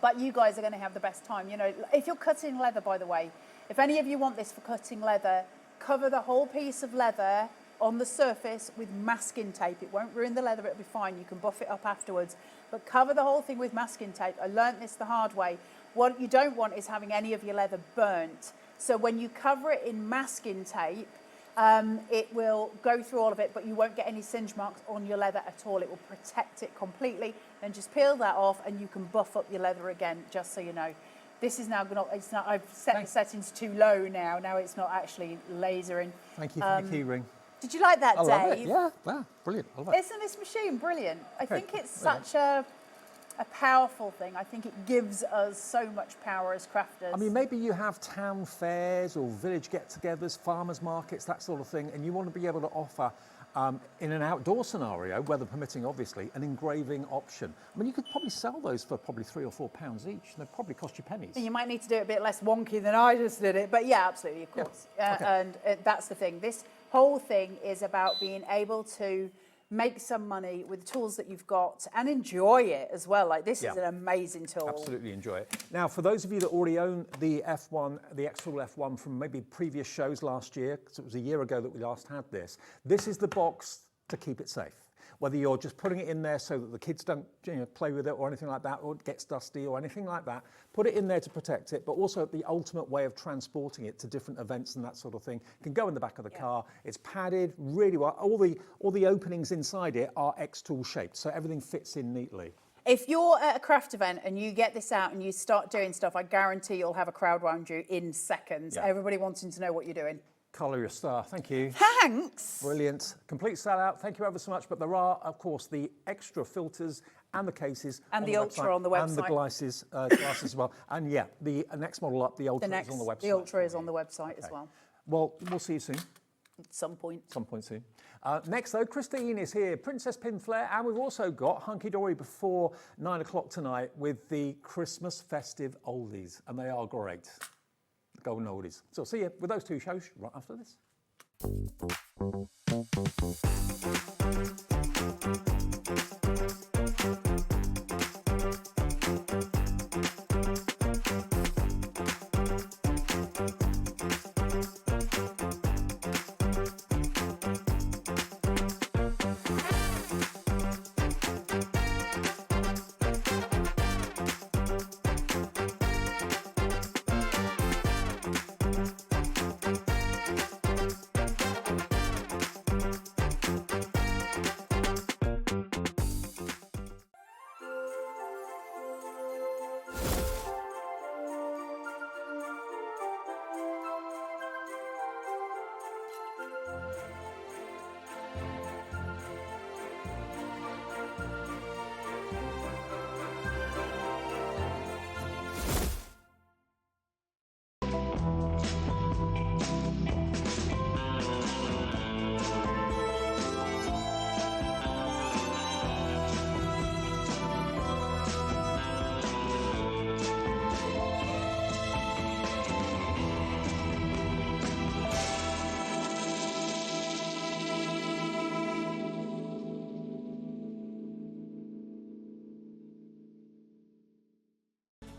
But you guys are going to have the best time. You know, if you're cutting leather, by the way, if any of you want this for cutting leather, cover the whole piece of leather on the surface with masking tape. It won't ruin the leather, it'll be fine. You can buff it up afterwards. But cover the whole thing with masking tape. I learnt this the hard way. What you don't want is having any of your leather burnt. So when you cover it in masking tape, it will go through all of it, but you won't get any singe marks on your leather at all. It will protect it completely. Then just peel that off and you can buff up your leather again, just so you know. This is now not, it's not, I've set the settings too low now. Now it's not actually lasering.
Thank you for the key ring.
Did you like that,
I
Dave?
love it. Yeah, wow, brilliant. I love it.
Isn't this machine brilliant? I
Okay,
think it's
brilliant.
such a powerful thing. I think it gives us so much power as crafters.
I mean, maybe you have town fairs or village get-togethers, farmers markets, that sort of thing, and you want to be able to offer, in an outdoor scenario, weather permitting obviously, an engraving option. I mean, you could probably sell those for probably £3 or £4 each, and they'd probably cost you pennies.
You might need to do it a bit less wonky than I just did it, but yeah, absolutely, of course. And that's the thing. This whole thing is about being able to make some money with the tools that you've got and enjoy it as well. Like, this is an amazing tool.
Absolutely enjoy it. Now, for those of you that already own the F1, the xTool F1 from maybe previous shows last year, because it was a year ago that we last had this is the box to keep it safe. Whether you're just putting it in there so that the kids don't play with it or anything like that, or it gets dusty or anything like that, put it in there to protect it, but also the ultimate way of transporting it to different events and that sort of thing. It can go in the back of the car. It's padded really well. All the openings inside it are xTool shaped, so everything fits in neatly.
If you're at a craft event and you get this out and you start doing stuff, I guarantee you'll have a crowd around you in seconds.
Yeah.
Everybody wanting to know what you're doing.
Carla, you're a star. Thank you.
Thanks.
Brilliant. Complete sellout. Thank you ever so much. But there are, of course, the extra filters and the cases.
And the Ultra on the website.
And the glasses as well. And yeah, the next model up, the Ultra is on the website.
The Ultra is on the website as well.
Well, we'll see you soon.
At some point.
Some point soon. Next, though, Christine is here, Princess Pinflair, and we've also got Hunkydory before 9 o'clock tonight with the Christmas festive oldies, and they are great. Golden oldies. So see you with those two shows right after this.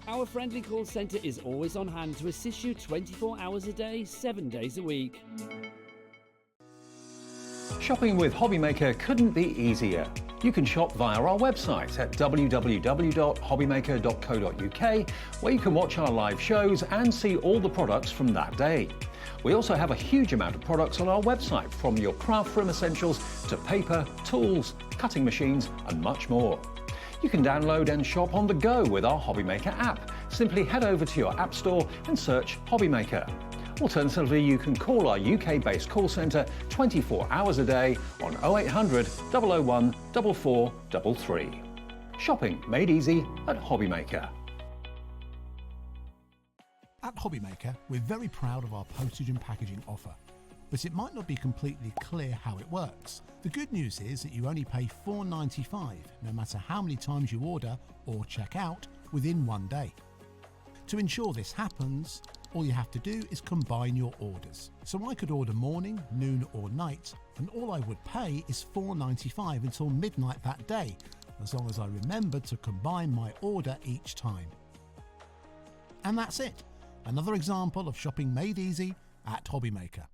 Our friendly call centre is always on hand to assist you 24 hours a day, 7 days a week.
Shopping with Hobbymaker couldn't be easier. You can shop via our website at www.hobbymaker.co.uk, where you can watch our live shows and see all the products from that day. We also have a huge amount of products on our website, from your craft room essentials to paper, tools, cutting machines and much more. You can download and shop on the go with our Hobbymaker app. Simply head over to your app store and search Hobbymaker. Alternatively, you can call our UK-based call centre 24 hours a day on 0800 001 4433. Shopping made easy at Hobbymaker.
At Hobbymaker, we're very proud of our postage and packaging offer, but it might not be completely clear how it works. The good news is that you only pay $4.95 no matter how many times you order or check out within 1 day. To ensure this happens, All you have to do is combine your orders. So I could order morning, noon or night, and all I would pay is $4.95 until midnight that day, as long as I remembered to combine my order each time. And that's it. Another example of shopping made easy at Hobbymaker.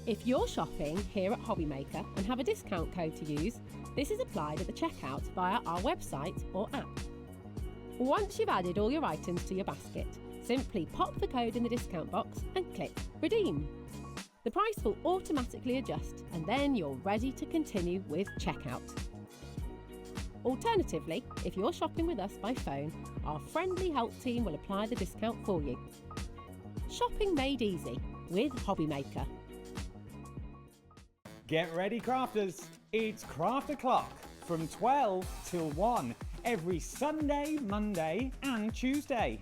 If you're shopping here at Hobbymaker and have a discount code to use, this is applied at the checkout via our website or app. Once you've added all your items to your basket, simply pop the code in the discount box and click Redeem. The price will automatically adjust and then you're ready to continue with checkout. Alternatively, if you're shopping with us by phone, our friendly help team will apply the discount for you. Shopping made easy with Hobbymaker.
Get ready, crafters. It's Craft O'Clock from 12 till 1 every Sunday, Monday and Tuesday.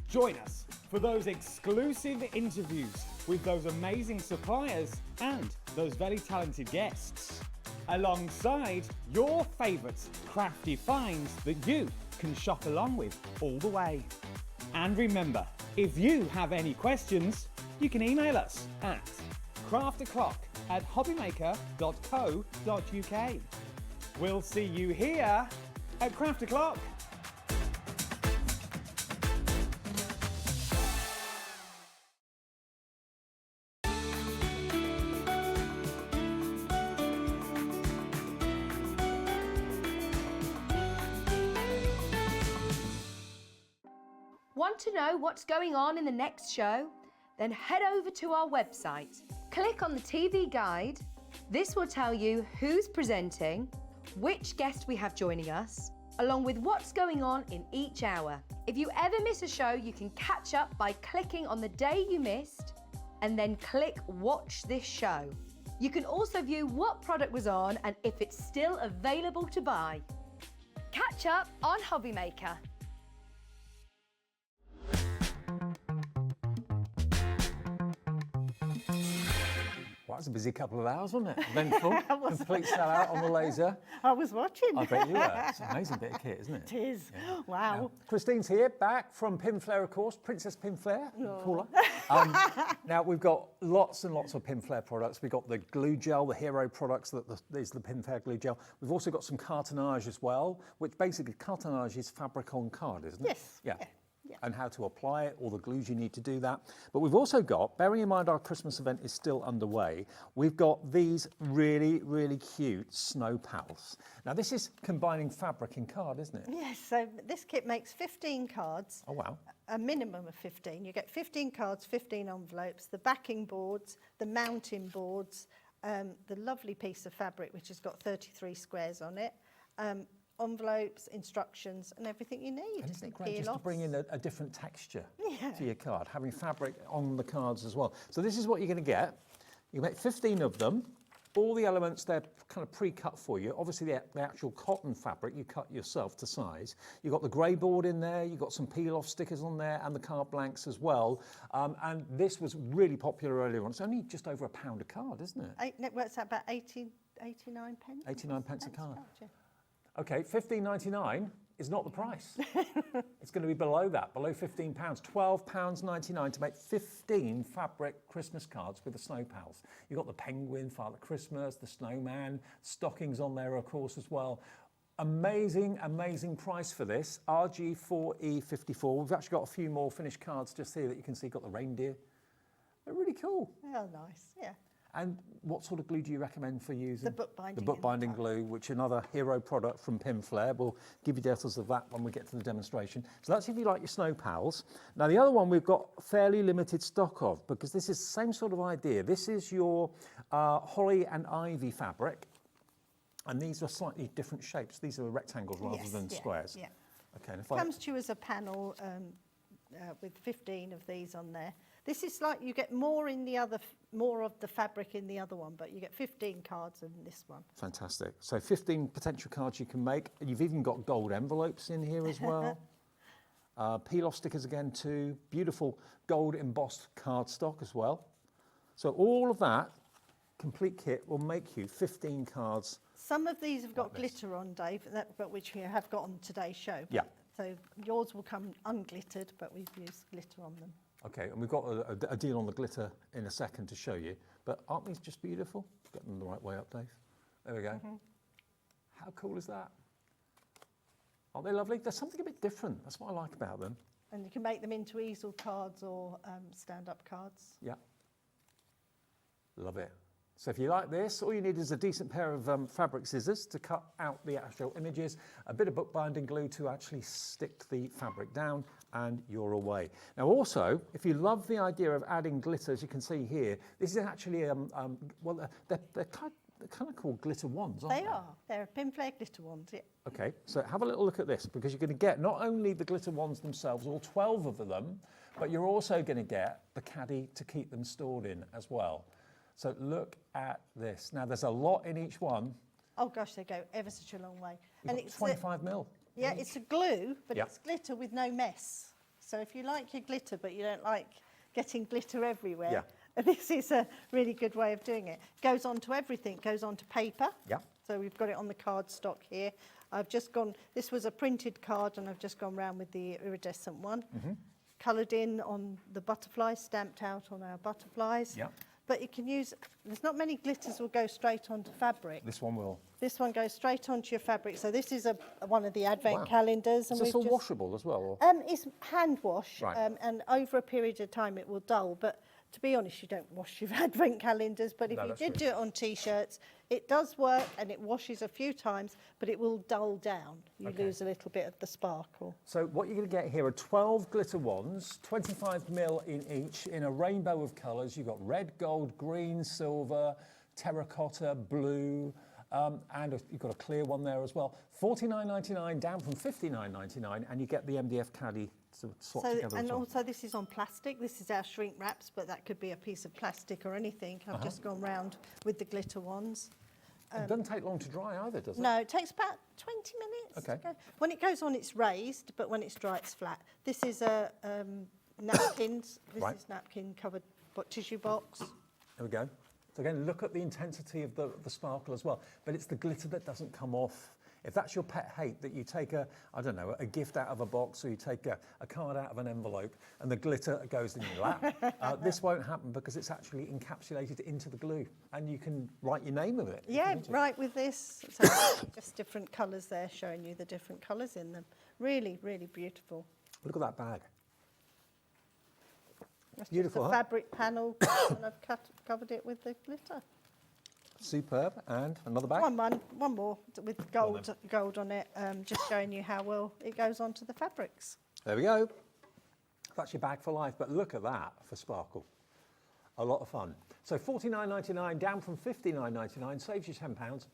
Join us for those exclusive interviews with those amazing suppliers and those very talented guests, alongside your favourite crafty finds that you can shop along with all the way. And remember, if you have any questions, you can email us at crafto'clock@hobbymaker.co.uk. We'll see you here at Craft O'Clock.
Want to know what's going on in the next show? Then head over to our website. Click on the TV guide. This will tell you who's presenting, which guest we have joining us, along with what's going on in each hour. If you ever miss a show, you can catch up by clicking on the day you missed and then click Watch This Show. You can also view what product was on and if it's still available to buy. Catch up on Hobbymaker.
Well, that was a busy couple of hours, wasn't it? Eventful, complete sellout on the laser.
I was watching.
I bet you were. It's an amazing bit of kit, isn't it?
It is.
Yeah.
Wow.
Now, Christine's here, back from Pinflair, of course, Princess Pinflair, call her. Now, we've got lots and lots of Pinflair products. We've got the glue gel, the hero products, these are the Pinflair glue gel. We've also got some cartonnage as well, which basically, cartonnage is fabric on card, isn't it?
Yes.
Yeah. And how to apply it, all the glues you need to do that. But we've also got, bearing in mind our Christmas event is still underway, we've got these really, really cute snow pals. Now this is combining fabric and card, isn't it?
Yes, so this kit makes 15 cards.
Oh wow.
A minimum of 15. You get 15 cards, 15 envelopes, the backing boards, the mounting boards, the lovely piece of fabric which has got 33 squares on it, envelopes, instructions and everything you need.
And isn't it great just to bring in a different texture to your card, having fabric on the cards as well. So this is what you're going to get. You make 15 of them. All the elements, they're kind of pre-cut for you. Obviously the actual cotton fabric you cut yourself to size. You've got the grey board in there, you've got some peel-off stickers on there and the card blanks as well. And this was really popular earlier on. It's only just over £1 a card, isn't it?
It works out about 89 pence.
89 pence a card. Okay, $15.99 is not the price. It's going to be below that, below £15. £12.99 to make 15 fabric Christmas cards with the snow pals. You've got the penguin, Father Christmas, the snowman, stockings on there, of course, as well. Amazing, amazing price for this. RG4E54. We've actually got a few more finished cards just here that you can see. Got the reindeer. They're really cool.
Oh, nice, yeah.
And what sort of glue do you recommend for using?
The bookbinding.
The bookbinding glue, which is another hero product from Pinflair. We'll give you details of that when we get to the demonstration. So that's if you like your snow pals. Now the other one we've got fairly limited stock of because this is the same sort of idea. This is your holly and ivy fabric. And these are slightly different shapes. These are rectangles rather than squares.
Yeah.
Okay. And if
Comes to you as a panel with 15 of these on there. This is like you get more in the other, more of the fabric in the other one, but you get 15 cards in this one.
Fantastic. So 15 potential cards you can make. You've even got gold envelopes in here as well. Peel-off stickers again too. Beautiful gold embossed cardstock as well. So all of that complete kit will make you 15 cards.
Some of these have got glitter on, Dave, but which we have got on today's show.
Yeah.
So yours will come unglittered, but we've used glitter on them.
Okay, and we've got a deal on the glitter in a second to show you. But aren't these just beautiful? Get them the right way up, Dave. There we go. How cool is that? Aren't they lovely? There's something a bit different. That's what I like about them.
And you can make them into easel cards or stand-up cards.
Yeah. Love it. So if you like this, all you need is a decent pair of fabric scissors to cut out the actual images, a bit of bookbinding glue to actually stick the fabric down, and you're away. Now also, if you love the idea of adding glitter, as you can see here, this is actually, well, they're kind of called glitter wands, aren't they?
They are. They're Pinflair glitter wands, yeah.
Okay, so have a little look at this, because you're going to get not only the glitter wands themselves, all 12 of them, but you're also going to get the caddy to keep them stored in as well. So look at this. Now there's a lot in each one.
Oh gosh, they go ever such a long way.
And it's 25 mil.
Yeah, it's a glue, but it's glitter with no mess. So if you like your glitter, but you don't like getting glitter everywhere, this is a really good way of doing it. Goes on to everything, goes on to paper.
Yeah.
So we've got it on the cardstock here. I've just gone, this was a printed card and I've just gone round with the iridescent one. Coloured in on the butterflies, stamped out on our butterflies.
Yeah.
But you can use, there's not many glitters will go straight onto fabric.
This one will.
This one goes straight onto your fabric. So this is one of the advent calendars.
And is this all washable as well? Or?
It's hand wash, and over a period of time it will dull. But to be honest, you don't wash your advent calendars. But if you did do it on T-shirts, it does work and it washes a few times, but it will dull down. You lose a little bit of the sparkle.
So what you're going to get here are 12 glitter wands, 25 mil in each, in a rainbow of colours. You've got red, gold, green, silver, terracotta, blue, and you've got a clear one there as well. $49.99 down from $59.99, and you get the MDF caddy to swap together.
And
as well.
also this is on plastic. This is our shrink wraps, but that could be a piece of plastic or anything. I've just gone round with the glitter ones.
It doesn't take long to dry either, does it?
No, it takes about 20 minutes.
Okay.
To go. When it goes on, it's raised, but when it's dry, it's flat. This is a napkins. This is napkin covered tissue box.
There we go. So again, look at the intensity of the sparkle as well. But it's the glitter that doesn't come off. If that's your pet hate, that you take I don't know, a gift out of a box, or you take a card out of an envelope and the glitter goes in your lap, this won't happen because it's actually encapsulated into the glue and you can write your name with it.
Yeah, right with this. So just different colours there, showing you the different colours in them. Really, really beautiful.
Look at that bag.
That's
Beautiful,
just a fabric panel, and I've covered it with the glitter.
Superb. And another bag?
One more with gold on it, just showing you how well it goes onto the fabrics.
There we go. That's your bag for life, but look at that for sparkle. A lot of fun. So $49.99 down from $59.99, saves you £10.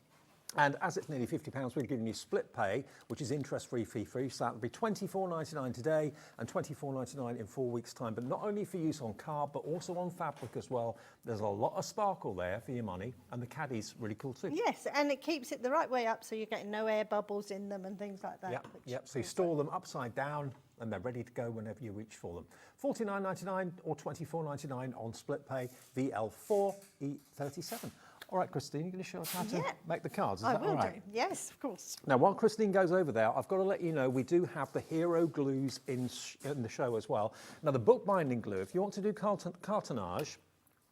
And as it's nearly £50, we're giving you split pay, which is interest-free, fee-free. So that would be $24.99 today and $24.99 in 4 weeks' time. But not only for use on card, but also on fabric as well. There's a lot of sparkle there for your money, and the caddy's really cool too.
Yes, and it keeps it the right way up, so you're getting no air bubbles in them and things like that.
Yep. So you store them upside down, and they're ready to go whenever you reach for them. $49.99 or $24.99 on split pay, VL4E37. All right, Christine, you're going to show us how to make the cards. Is that all right?
I will do. Yes, of course.
Now, while Christine goes over there, I've got to let you know we do have the hero glues in the show as well. Now, the bookbinding glue, if you want to do cartonnage,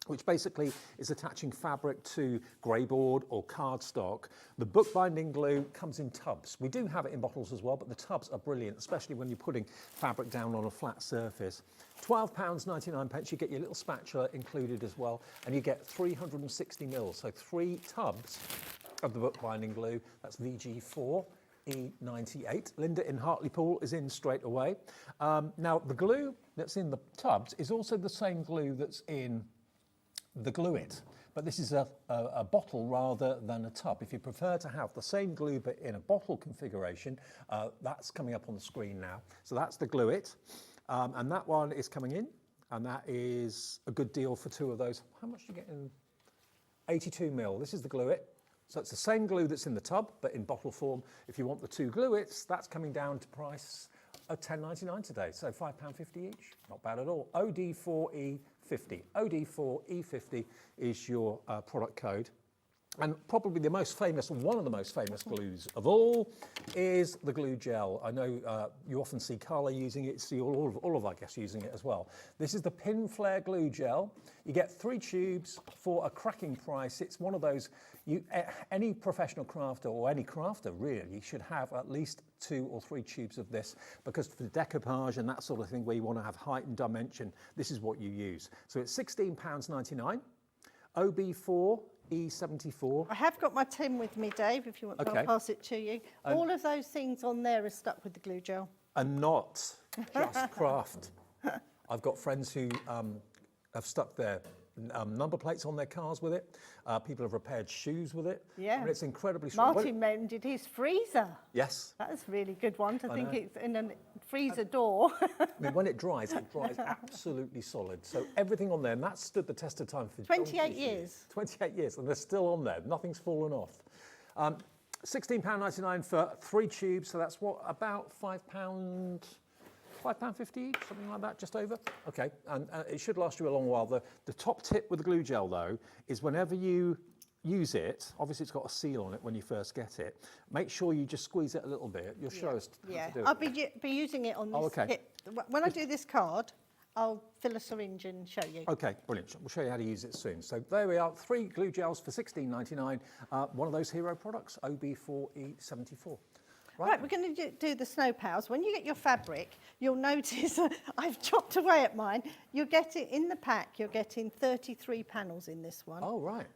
which basically is attaching fabric to grey board or cardstock, the bookbinding glue comes in tubs. We do have it in bottles as well, but the tubs are brilliant, especially when you're putting fabric down on a flat surface. £12.99, you get your little spatula included as well, and you get 360 mils, so 3 tubs of the bookbinding glue. That's VG4. E98. Linda in Hartlepool is in straight away. Now, the glue that's in the tubs is also the same glue that's in the Glue It. But this is a bottle rather than a tub. If you prefer to have the same glue but in a bottle configuration, that's coming up on the screen now. So that's the Glue It. And that one is coming in, and that is a good deal for 2 of those. How much do you get in? 82 mil. This is the Glue It. So it's the same glue that's in the tub, but in bottle form. If you want the 2 Glue Its, that's coming down to price of £10.99 today. So £5.50 each. Not bad at all. OD4E50. OD4E50 is your product code. And probably the most famous, one of the most famous glues of all, is the glue gel. I know you often see Carla using it, see all of our guests using it as well. This is the Pinflair glue gel. You get 3 tubes for a cracking price. It's one of those, any professional crafter, or any crafter really, should have at least 2 or 3 tubes of this, because for decoupage and that sort of thing where you want to have height and dimension, this is what you use. So it's £16.99, OB4E74.
I have got my tin with me, Dave, if you want,
Okay.
I'll pass it to you. All of those things on there are stuck with the glue gel.
And not just craft. I've got friends who have stuck their number plates on their cars with it. People have repaired shoes with it.
Yeah.
And it's incredibly strong.
Martin mended his freezer.
Yes.
That's a really good one to
I
think
know.
it's in a freezer door.
I mean, when it dries absolutely solid. So everything on there, and that's stood the test of time for
28 years.
28 years, and they're still on there. Nothing's fallen off. £16.99 for 3 tubes, so that's what, about £5.50 each, something like that, just over. Okay, and it should last you a long while. The top tip with the glue gel, though, is whenever you use it, obviously it's got a seal on it when you first get it, make sure you just squeeze it a little bit. You'll show us how to do
I'll
it.
be using it on this
okay.
kit. When I do this card, I'll fill a syringe and show you.
Okay, brilliant. We'll show you how to use it soon. So there we are, 3 glue gels for £16.99. One of those hero products, OB4E74.
Right, we're going to do the snow pals. When you get your fabric, you'll notice I've chopped away at mine. You're getting, in the pack, you're getting 33 panels in this one.
Oh, right.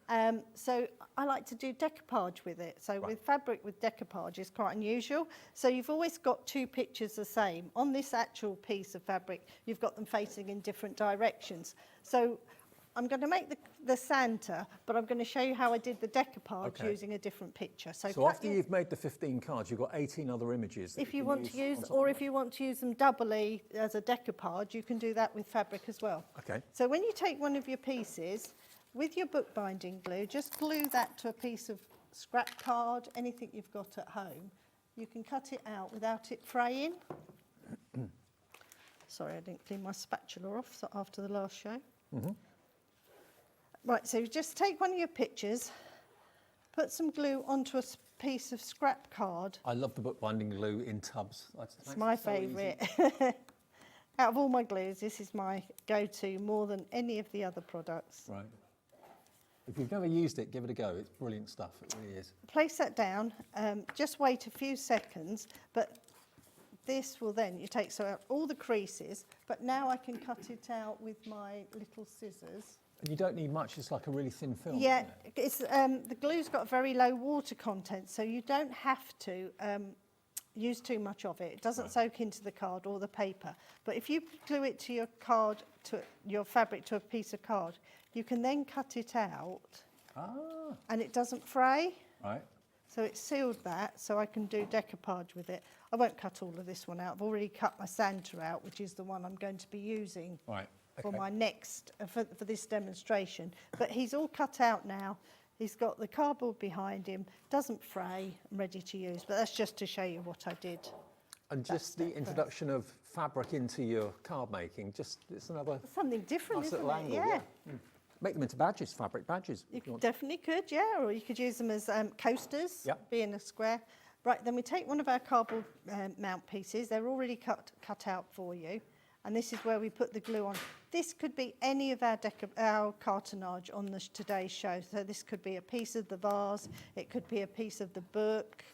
So I like to do decoupage with it. So with fabric with decoupage is quite unusual. So you've always got 2 pictures the same. On this actual piece of fabric, you've got them facing in different directions. So I'm going to make the Santa, but I'm going to show you how I did the decoupage using a different picture.
So after you've made the 15 cards, you've got 18 other images.
If you want to use, or if you want to use them doubly as a decoupage, you can do that with fabric as well.
Okay.
So when you take one of your pieces, with your bookbinding glue, just glue that to a piece of scrap card, anything you've got at home. You can cut it out without it fraying. Sorry, I didn't clean my spatula off after the last show. Right, so you just take one of your pictures, put some glue onto a piece of scrap card.
I love the bookbinding glue in tubs.
It's my favourite. Out of all my glues, this is my go-to more than any of the other products.
Right. If you've never used it, give it a go. It's brilliant stuff. It really is.
Place that down. Just wait a few seconds, but this will then, you take so out all the creases, but now I can cut it out with my little scissors.
And you don't need much. It's like a really thin film.
Yeah,
isn't it?
it's the glue's got very low water content, so you don't have to use too much of it. It doesn't soak into the card or the paper. But if you glue it to your card, to your fabric to a piece of card, you can then cut it out, and it doesn't fray.
Right.
So it's sealed that, so I can do decoupage with it. I won't cut all of this one out. I've already cut my Santa out, which is the one I'm going to be using.
Right.
For my next, for this demonstration. But he's all cut out now. He's got the cardboard behind him, doesn't fray, I'm ready to use. But that's just to show you what I did.
And just the introduction of fabric into your card making, it's another
something different,
nice
isn't
little
it?
angle.
Yeah.
Make them into badges, fabric badges.
You definitely could, yeah. Or you could use them as coasters, be in a square. Right, then we take one of our cardboard mount pieces. They're already cut out for you. And this is where we put the glue on. This could be any of our cartonnage on today's show. So this could be a piece of the vase, it could be a piece of the book.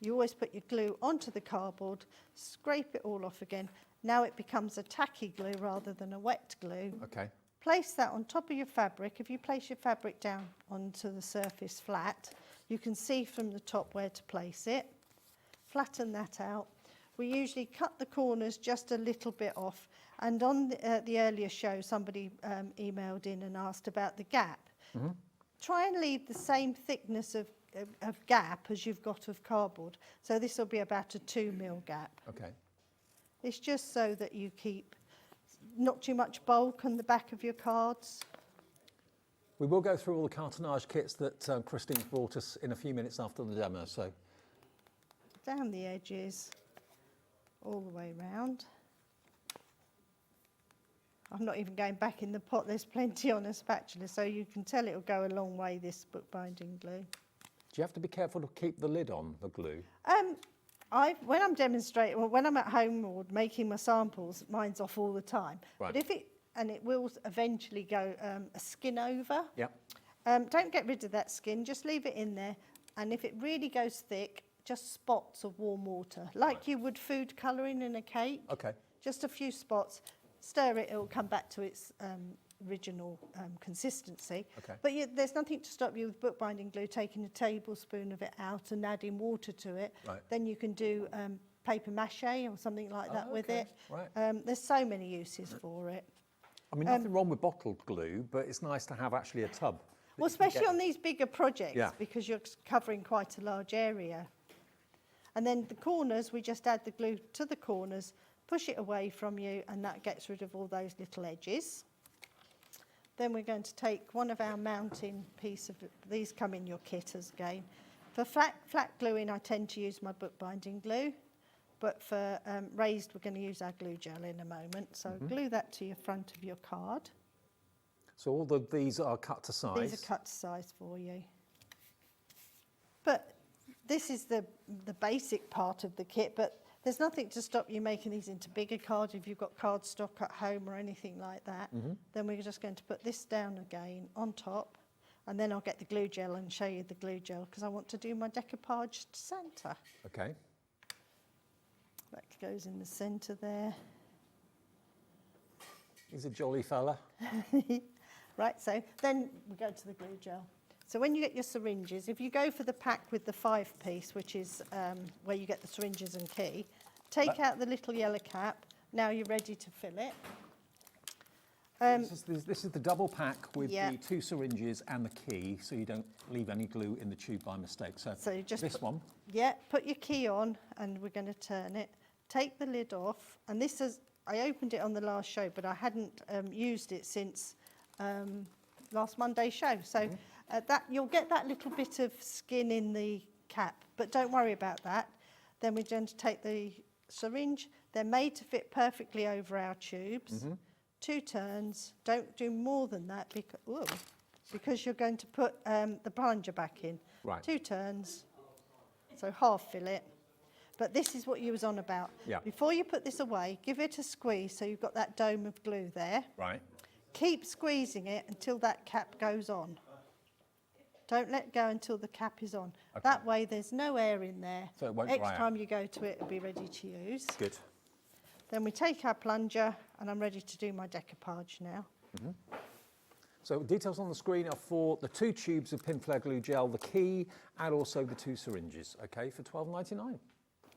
You always put your glue onto the cardboard, scrape it all off again. Now it becomes a tacky glue rather than a wet glue.
Okay.
Place that on top of your fabric. If you place your fabric down onto the surface flat, you can see from the top where to place it. Flatten that out. We usually cut the corners just a little bit off, And on the earlier show, somebody emailed in and asked about the gap. Try and leave the same thickness of gap as you've got of cardboard. So this will be about a 2mm gap.
Okay.
It's just so that you keep not too much bulk on the back of your cards.
We will go through all the cartonnage kits that Christine's brought us in a few minutes after the demo. So
Down the edges, all the way round. I'm not even going back in the pot, there's plenty on a spatula, so you can tell it'll go a long way, this bookbinding glue.
do you have to be careful to keep the lid on the glue?
When I'm demonstrating, well, when I'm at home or making my samples, mine's off all the time.
Right.
But it will eventually go a skin over.
Yep.
Don't get rid of that skin, just leave it in there. And if it really goes thick, just spots of warm water, like you would food colouring in a cake.
Okay.
Just a few spots. Stir it, it'll come back to its original consistency.
Okay.
But there's nothing to stop you with bookbinding glue taking a tablespoon of it out and adding water to it.
Right.
Then you can do paper mache or something like that with it.
Right.
There's so many uses for it.
I mean, nothing wrong with bottled glue, but it's nice to have actually a tub.
Well, especially on these bigger projects, because you're covering quite a large area. And then the corners, we just add the glue to the corners, push it away from you, and that gets rid of all those little edges. Then we're going to take one of our mounting piece of, these come in your kit as again. For flat gluing, I tend to use my bookbinding glue, but for raised, we're going to use our glue gel in a moment. So glue that to your front of your card.
So all these are cut to size?
These are cut to size for you. But this is the basic part of the kit, but there's nothing to stop you making these into bigger cards if you've got card stock at home or anything like that. Then we're just going to put this down again on top, and then I'll get the glue gel and show you the glue gel because I want to do my decoupaged centre.
Okay.
That goes in the centre there.
He's a jolly fella.
Right, so then we go to the glue gel. So when you get your syringes, if you go for the pack with the 5-piece, which is where you get the syringes and key, take out the little yellow cap. Now you're ready to fill it.
This is the double pack with the 2 syringes and the key, so you don't leave any glue in the tube by mistake. So
you just
this one.
Yeah, put your key on, and we're going to turn it. Take the lid off, and this is, I opened it on the last show, but I hadn't used it since last Monday's show. So that you'll get that little bit of skin in the cap, but don't worry about that. Then we're going to take the syringe. They're made to fit perfectly over our tubes. 2 turns. Don't do more than that because you're going to put the plunger back in.
Right.
2 turns. So half fill it. But this is what you was on about.
Yeah.
Before you put this away, give it a squeeze so you've got that dome of glue there.
Right.
Keep squeezing it until that cap goes on. Don't let go until the cap is on.
Okay.
That way there's no air in there.
So it won't
Next
dry out.
time you go to it, it'll be ready to use.
Good.
Then we take our plunger, and I'm ready to do my decoupage now.
So details on the screen are for the 2 tubes of Pinflair glue gel, the key, and also the 2 syringes, okay, for $12.99.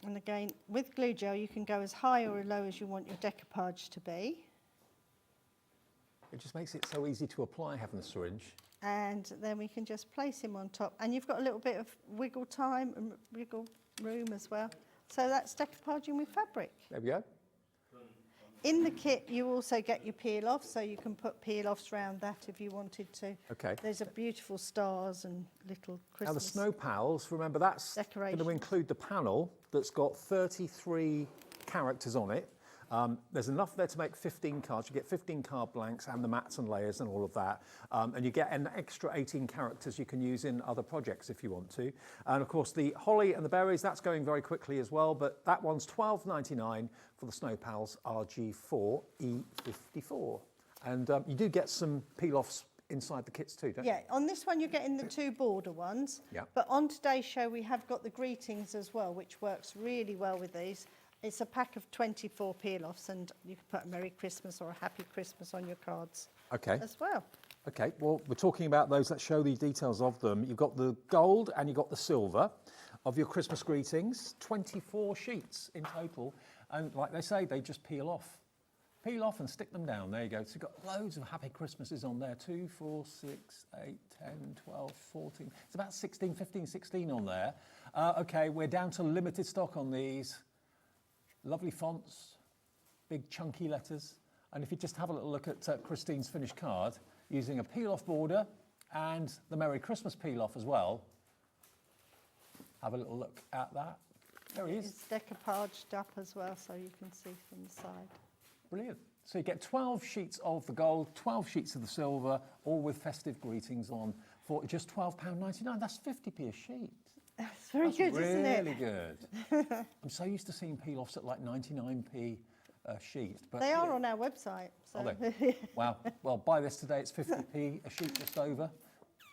And again, with glue gel, you can go as high or as low as you want your decoupage to be.
It just makes it so easy to apply having the syringe.
And then we can just place him on top. And you've got a little bit of wiggle time and wiggle room as well. So that's decoupaging with fabric.
There we go.
In the kit, you also get your peel-offs, so you can put peel-offs around that if you wanted to.
Okay.
There's a beautiful stars and little Christmas.
Now the snow pals, remember that's going to
Decorations.
include the panel that's got 33 characters on it. There's enough there to make 15 cards. You get 15 card blanks and the mats and layers and all of that. And you get an extra 18 characters you can use in other projects if you want to. And of course the holly and the berries, that's going very quickly as well, but that one's $12.99 for the Snow Pals RG4 E54. And you do get some peel-offs inside the kits too, don't you?
Yeah, on this one you're getting the 2 border ones.
Yeah.
But on today's show we have got the greetings as well, which works really well with these. It's a pack of 24 peel-offs, and you can put a Merry Christmas or a Happy Christmas on your cards as well.
Okay, well, we're talking about those. Let's show the details of them. You've got the gold and you've got the silver of your Christmas greetings, 24 sheets in total. And like they say, they just peel off. peel off and stick them down. There you go. So you've got loads of Happy Christmases on there. 2, 4, 6, 8, 10, 12, 14. It's about 16, 15, 16 on there. Okay, we're down to limited stock on these. Lovely fonts, big chunky letters. And if you just have a little look at Christine's finished card, using a peel-off border and the Merry Christmas peel-off as well. Have a little look at that. There he is.
It's decoupaged up as well, so you can see from the side.
Brilliant. So you get 12 sheets of the gold, 12 sheets of the silver, all with festive greetings on for just £12.99. That's 50p a sheet.
That's very good, isn't it?
Really good. I'm so used to seeing peel-offs at like 99p a sheet. But
They are on our website. So.
Are they? Wow. Well, buy this today. It's 50p a sheet, just over.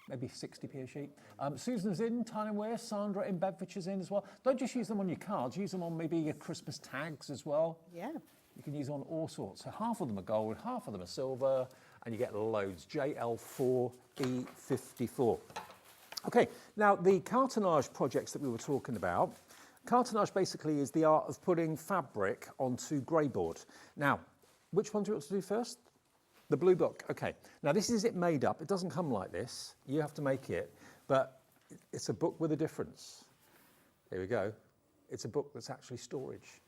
Maybe 60p a sheet. Susan's in, Tyneware, Sandra in, Bedfordshire's in as well. Don't just use them on your cards, use them on maybe your Christmas tags as well.
Yeah.
You can use on all sorts. So half of them are gold, half of them are silver, and you get loads. JL4E54. Okay, now the cartonnage projects that we were talking about, cartonnage basically is the art of putting fabric onto grey board. Now, which one do you want to do first? The blue book, okay. Now this is it made up. It doesn't come like this. You have to make it, but it's a book with a difference. There we go. It's a book that's actually storage.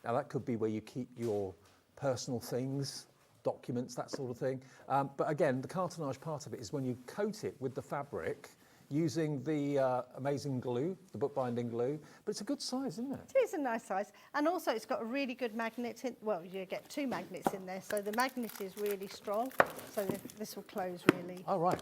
Now that could be where you keep your personal things, documents, that sort of thing. But again, the cartonnage part of it is when you coat it with the fabric using the amazing glue, the bookbinding glue. But it's a good size, isn't it?
It is a nice size. And also it's got a really good magnet in, well, you get 2 magnets in there, so the magnet is really strong. So this will close really.
Oh, right.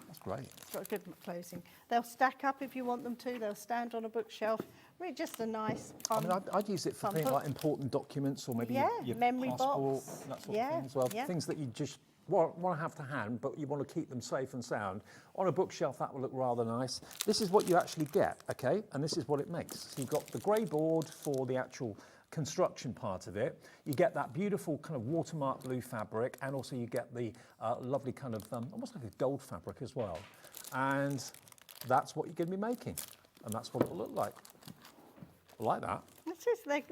That's great.
It's got a good closing. They'll stack up if you want them to. They'll stand on a bookshelf. Really just a nice, fun,
I mean, I'd use it for things like important documents or maybe your
memory
passport,
box.
that sort of thing as well. Things that you just want to have to hand, but you want to keep them safe and sound. On a bookshelf, that will look rather nice. This is what you actually get, okay? And this is what it makes. So you've got the grey board for the actual construction part of it. You get that beautiful kind of watermark blue fabric, and also you get the lovely kind of, almost like a gold fabric as well. And that's what you're going to be making. And that's what it will look like. I like that.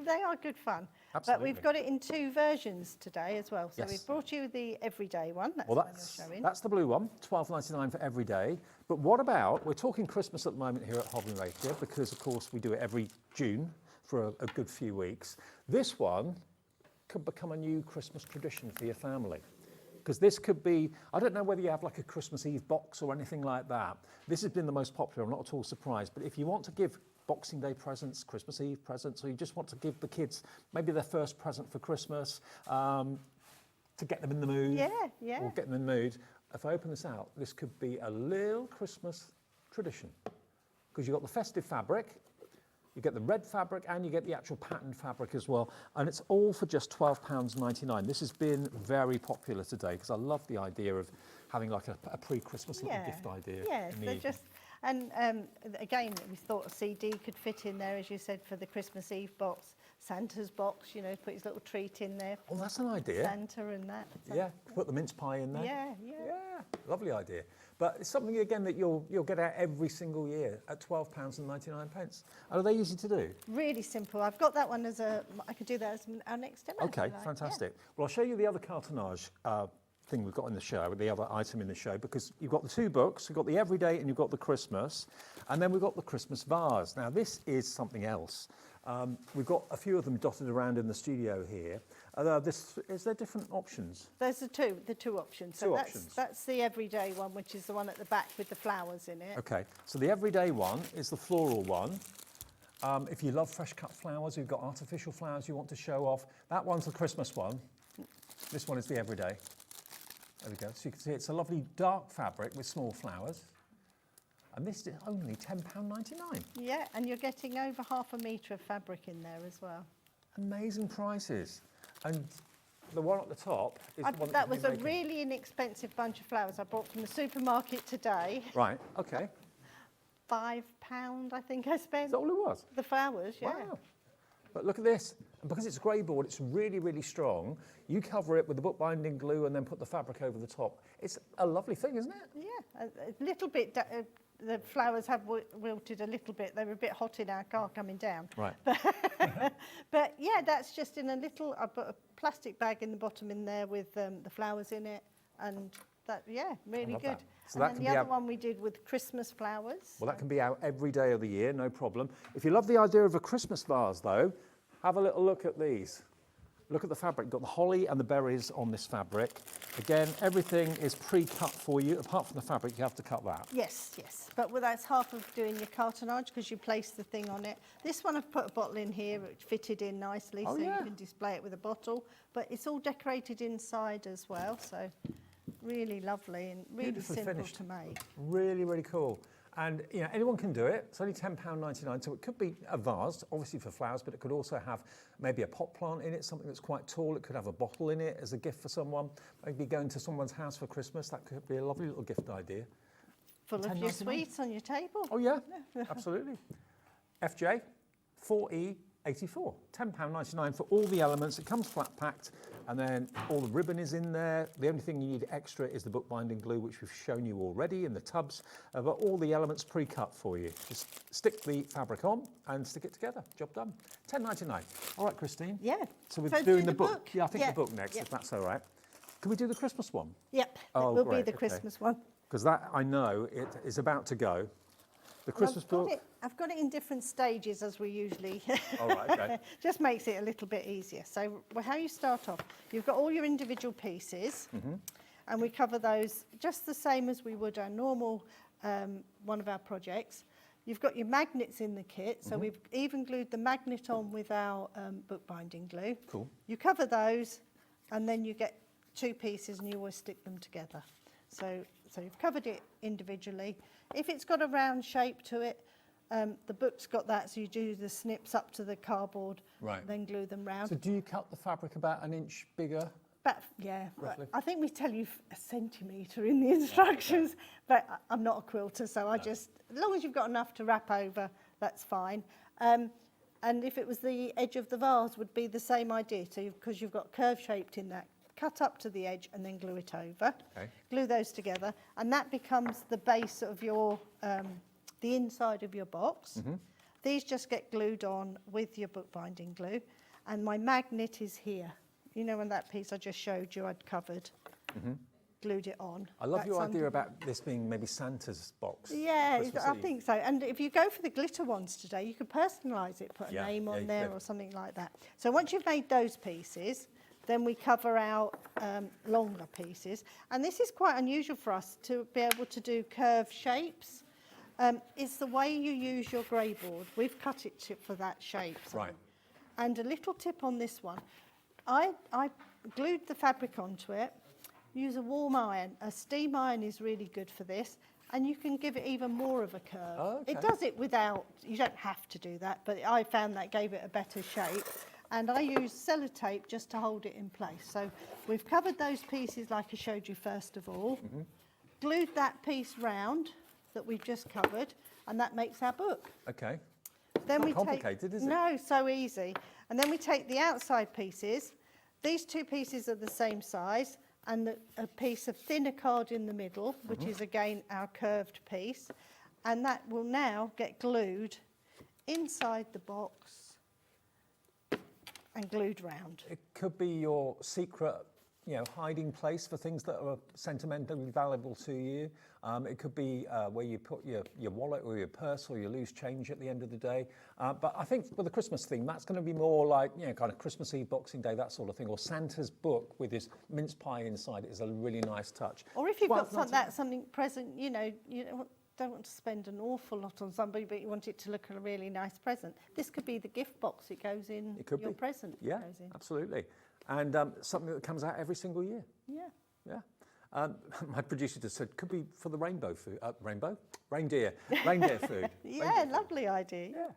They are good fun.
Absolutely.
But we've got it in 2 versions today as well. So
Yes.
we've brought you the everyday one. That's
Well,
the one you're showing.
that's the blue one, £12.99 for every day. But what about, we're talking Christmas at the moment here at Hobby Maker, because of course we do it every June for a good few weeks. This one could become a new Christmas tradition for your family. Because this could be, I don't know whether you have like a Christmas Eve box or anything like that. This has been the most popular, I'm not at all surprised. But if you want to give Boxing Day presents, Christmas Eve presents, or you just want to give the kids maybe their first present for Christmas to get them in the mood, or get them in the mood. If I open this out, this could be a little Christmas tradition, because you've got the festive fabric, you get the red fabric, and you get the actual patterned fabric as well, and it's all for just £12.99. This has been very popular today, because I love the idea of having like a pre-Christmas little gift idea.
Yes,
in the
they're
evening.
just, and again, we thought a CD could fit in there, as you said, for the Christmas Eve box, Santa's box, you know, put his little treat in there.
Oh, that's an idea.
Santa and that. So,
Yeah, put the mince pie in there.
Yeah.
Lovely idea. But it's something, again, that you'll get out every single year at £12.99. And are they easy to do?
Really simple. I've got that one as I could do that as our next demo. if you
Okay,
like.
fantastic. Well, I'll show you the other cartonnage thing we've got in the show, the other item in the show, because you've got the 2 books, you've got the Everyday and you've got the Christmas, and then we've got the Christmas vase. Now, this is something else. We've got a few of them dotted around in the studio here. Is there different options?
There's the two options. So
Two
that's,
options.
that's the everyday one, which is the one at the back with the flowers in it.
Okay, so the Everyday one is the floral one. If you love fresh cut flowers, you've got artificial flowers you want to show off, that one's the Christmas one. This one is the Everyday. There we go. So you can see it's a lovely dark fabric with small flowers. And this is only £10.99.
Yeah, and you're getting over ½ a metre of fabric in there as well.
Amazing prices. And the one at the top is the one
That was
you're
a
making.
really inexpensive bunch of flowers I bought from the supermarket today.
Right, okay.
£5, I think I spent.
Is that all it was?
The flowers, yeah.
Wow. But look at this. And because it's grey board, it's really, really strong. You cover it with the bookbinding glue and then put the fabric over the top. It's a lovely thing, isn't it?
Yeah, a little bit the flowers have wilted a little bit. They were a bit hot in our car coming down.
Right.
But yeah, that's just in a little, I put a plastic bag in the bottom in there with the flowers in it, and that, yeah, really good.
That. So
and
that
then
can
the
be
other
out,
one we did with Christmas flowers.
well, that can be out every day of the year, no problem. If you love the idea of a Christmas vase, though, have a little look at these. Look at the fabric. You've got the holly and the berries on this fabric. Again, everything is pre-cut for you. Apart from the fabric, you have to cut that.
Yes, yes. But that's half of doing your cartonnage, because you place the thing on it. This one I've put a bottle in here, which fitted in nicely, so you can display it with a bottle. But it's all decorated inside as well, so really lovely and really simple to make.
Really, really cool. And you know, anyone can do it. It's only £10.99, so it could be a vase, obviously for flowers, but it could also have maybe a pot plant in it, something that's quite tall. It could have a bottle in it as a gift for someone. Maybe going to someone's house for Christmas. That could be a lovely little gift idea.
Full of your sweets on your table.
Oh yeah, absolutely. FJ, 4E84, £10.99 for all the elements. It comes flat packed, and then all the ribbon is in there. The only thing you need extra is the bookbinding glue, which we've shown you already in the tubs, but all the elements pre-cut for you. Just stick the fabric on and stick it together. Job done. £10.99. All right, Christine.
Yeah.
So we're doing the book. Yeah, I think the book next,
Yep.
if that's all right. Can we do the Christmas one?
Yep,
Oh,
it will
great,
be the
okay.
Christmas one.
Because that, I know, it is about to go. The Christmas book.
I've got it in different stages, as we usually.
All right, okay.
Just makes it a little bit easier. So how you start off, you've got all your individual pieces, and we cover those just the same as we would our normal one of our projects. You've got your magnets in the kit, so we've even glued the magnet on with our bookbinding glue.
Cool.
You cover those, and then you get two pieces, and you always stick them together. So you've covered it individually. If it's got a round shape to it, the book's got that, so you do the snips up to the cardboard, then glue them round.
So do you cut the fabric about an inch bigger?
Yeah,
roughly?
I think we tell you a centimetre in the instructions, but I'm not a quilter, so I just, as long as you've got enough to wrap over, that's fine. And if it was the edge of the vase, would be the same idea, so because you've got curve shaped in that, cut up to the edge and then glue it over.
Okay.
Glue those together, and that becomes the base of your, the inside of your box. These just get glued on with your bookbinding glue, and my magnet is here. You know, when that piece I just showed you I'd covered, glued it on.
I love your
That's
idea about this being maybe Santa's box.
Yeah,
Christmas
I
Eve.
think so. And if you go for the glitter ones today, you could personalise it, put a name
yeah,
on
you
there
could.
or something like that. So once you've made those pieces, then we cover out longer pieces. And this is quite unusual for us to be able to do curved shapes. It's the way you use your grey board. We've cut it for that shape. So.
Right.
And a little tip on this one. I glued the fabric onto it. Use a warm iron. A steam iron is really good for this. And you can give it even more of a curve.
Oh, okay.
It does it without, you don't have to do that, but I found that gave it a better shape. And I used sellotape just to hold it in place. So we've covered those pieces like I showed you first of all, glued that piece round that we've just covered, and that makes our book.
Okay.
Then
Not
we
complicated, is it?
No, so easy. And then we take the outside pieces. These two pieces are the same size, and a piece of thinner card in the middle, which is again our curved piece, and that will now get glued inside the box and glued round.
It could be your secret, you know, hiding place for things that are sentimentally valuable to you. It could be where you put your wallet or your purse or your loose change at the end of the day. But I think with the Christmas theme, that's going to be more like, you know, kind of Christmas Eve, Boxing Day, that sort of thing. Or Santa's book with his mince pie inside is a really nice touch.
Or if you've got something present, you know, you don't want to spend an awful lot on somebody, but you want it to look a really nice present. This could be the gift box. It goes in your present.
Yeah,
goes in.
absolutely. And something that comes out every single year.
Yeah.
Yeah. My producer just said, could be for the rainbow food, reindeer food.
Yeah, lovely idea.
Yeah.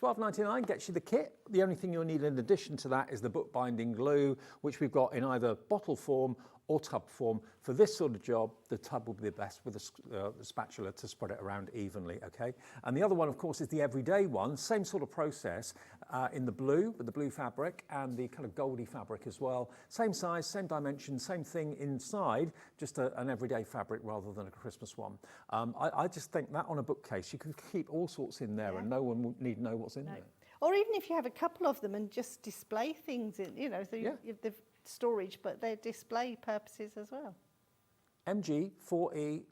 $12.99 gets you the kit. The only thing you'll need in addition to that is the bookbinding glue, which we've got in either bottle form or tub form. For this sort of job, the tub will be the best with the spatula to spread it around evenly, okay? And the other one, of course, is the everyday one. Same sort of process in the blue, with the blue fabric and the kind of goldy fabric as well. Same size, same dimension, same thing inside, just an everyday fabric rather than a Christmas one. I just think that on a bookcase, you can keep all sorts in there and no one will need to know what's in there.
Or even if you have a couple of them and just display things in, you know, so you have the storage, but they're display purposes as well.
MG4E19,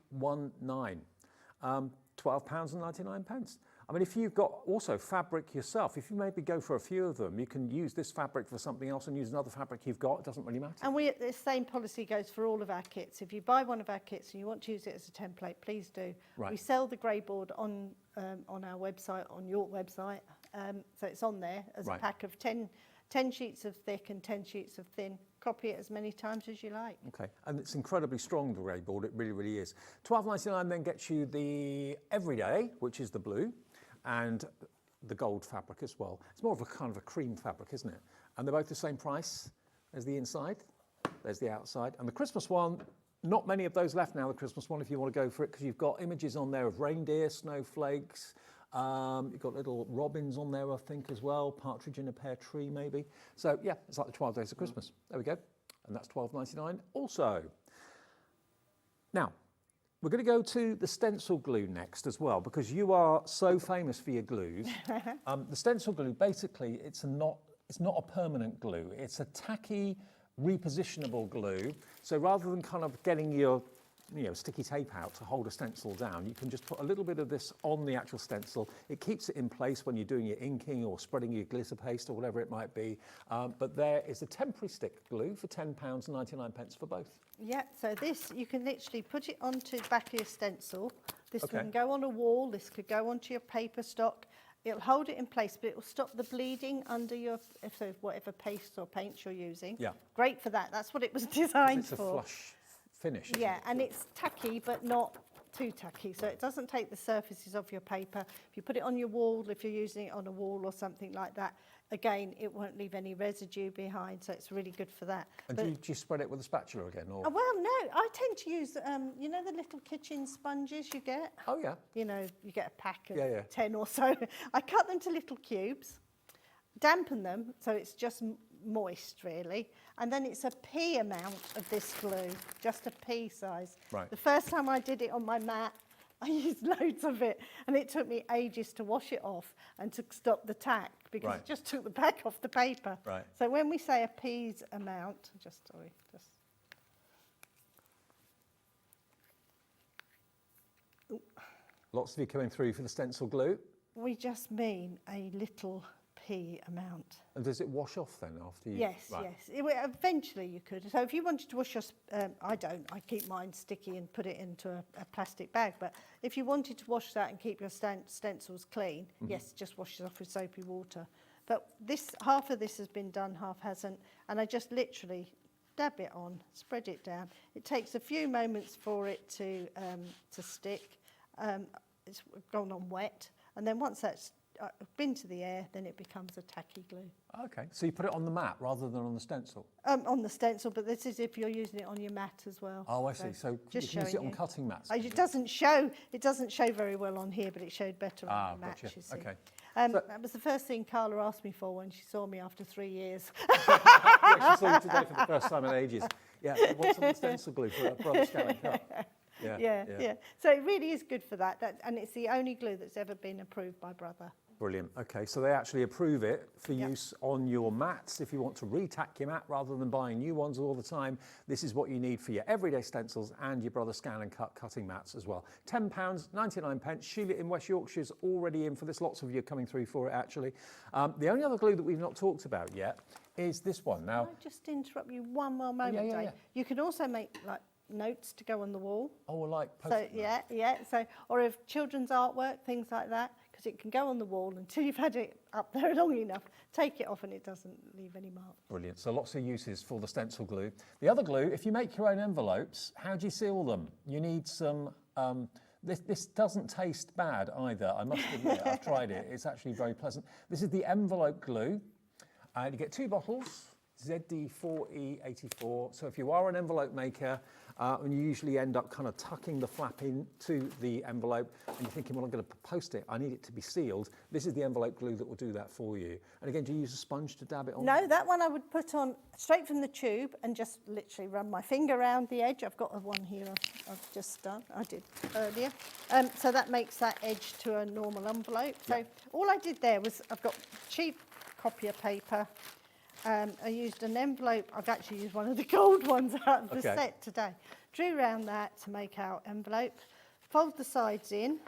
£12.99. I mean, if you've got also fabric yourself, if you maybe go for a few of them, you can use this fabric for something else and use another fabric you've got. It doesn't really matter.
And the same policy goes for all of our kits. If you buy one of our kits and you want to use it as a template, please do.
Right.
We sell the grey board on our website, on your website. So it's on there as a pack of 10 sheets of thick and 10 sheets of thin. Copy it as many times as you like.
Okay, and it's incredibly strong, the grey board, it really, really is. £12.99 then gets you the everyday, which is the blue, and the gold fabric as well. It's more of a kind of a cream fabric, isn't it? And they're both the same price. There's the inside, there's the outside. And the Christmas one, not many of those left now, the Christmas one, if you want to go for it, because you've got images on there of reindeer, snowflakes, you've got little robins on there, I think, as well, partridge in a pear tree, maybe. So, yeah, it's like the 12 Days of Christmas. There we go. And that's £12.99 also. Now, we're going to go to the stencil glue next as well, because you are so famous for your glues. The stencil glue, basically, it's not a permanent glue. It's a tacky, repositionable glue. So rather than kind of getting your sticky tape out to hold a stencil down, you can just put a little bit of this on the actual stencil. It keeps it in place when you're doing your inking or spreading your glitter paste or whatever it might be. But there is a temporary stick glue for £10.99 for both.
Yeah, so this, you can literally put it onto the back of your stencil. This can go on a wall, this could go onto your paper stock. It'll hold it in place, but it will stop the bleeding under your, whatever paste or paint you're using. Yeah. Great for that. That's what it was designed for.
It's a flush finish.
Yeah, and it's tacky, but not too tacky, so it doesn't take the surfaces off your paper. If you put it on your wall, if you're using it on a wall or something like that, again, it won't leave any residue behind, so it's really good for that.
And do you just spread it with a spatula again? Or?
Well, no, I tend to use, you know the little kitchen sponges you get?
Oh, yeah.
You know, you get a pack of 10 or so. I cut them to little cubes, dampen them, so it's just moist really, and then it's a pea amount of this glue, just a pea size. Right. The first time I did it on my mat, I used loads of it, and it took me ages to wash it off and to stop the tack, because it just took the back off the paper. Right. So when we say a pea's amount,
Lots of you coming through for the stencil glue.
We just mean a little pea amount.
And does it wash off then after you?
Yes, yes. Eventually you could. So if you wanted to wash your, I don't. I keep mine sticky and put it into a plastic bag. But if you wanted to wash that and keep your stencils clean, yes, just wash it off with soapy water. But this, half of this has been done, half hasn't, and I just literally dab it on, spread it down. It takes a few moments for it to stick. It's gone on wet, and then once that's been to the air, then it becomes a tacky glue.
Okay, so you put it on the mat rather than on the stencil?
On the stencil, but this is if you're using it on your mat as well.
Oh, I see. So you can use it on cutting mats?
It doesn't show very well on here, but it showed better on the mat, you see.
Okay.
That was the first thing Carla asked me for when she saw me after 3 years.
Yeah, she saw you today for the first time in ages. Yeah, what's on the stencil glue for a brother scan and cut?
Yeah. So it really is good for that, and it's the only glue that's ever been approved by Brother.
Brilliant. Okay, so they actually approve it for use on your mats. If you want to retack your mat rather than buying new ones all the time, this is what you need for your everyday stencils and your Brother Scan and Cut cutting mats as well. £10.99. Sheila in West Yorkshire's already in for this. Lots of you are coming through for it, actually. The only other glue that we've not talked about yet is this one. Now,
Can I just interrupt you one more moment, Dave? You can also make notes to go on the wall.
Oh, like post-it notes.
So or if children's artwork, things like that, because it can go on the wall until you've had it up there long enough. Take it off and it doesn't leave any marks.
Brilliant. So lots of uses for the stencil glue. The other glue, if you make your own envelopes, how do you seal them? You need some. This doesn't taste bad either. I must admit, I've tried it. It's actually very pleasant. This is the envelope glue. You get 2 bottles. ZD4E84. So if you are an envelope maker, and you usually end up kind of tucking the flap into the envelope, and you're thinking, well, I'm going to post it, I need it to be sealed. This is the envelope glue that will do that for you. And again, do you use a sponge to dab it on?
No, that one I would put on straight from the tube and just literally run my finger around the edge. I've got one here I've just done, I did earlier. So that makes that edge to a normal envelope. So all I did there was, I've got cheap copier paper. I used an envelope. I've actually used one of the gold ones out of the set today. Drew around that to make our envelope. Fold the sides in.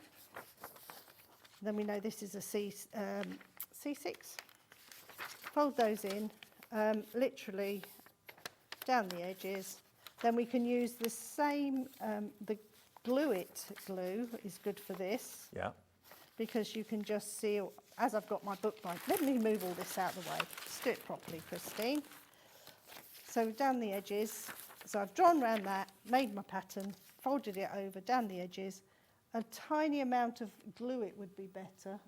Then we know this is a C6. Fold those in, literally down the edges. Then we can use the same, the glue is good for this.
Yeah.
Because you can just seal, as I've got my bookmark. Let me move all this out of the way. Let's do it properly, Christine. So down the edges. So I've drawn around that, made my pattern, folded it over down the edges. A tiny amount of glue it would be better.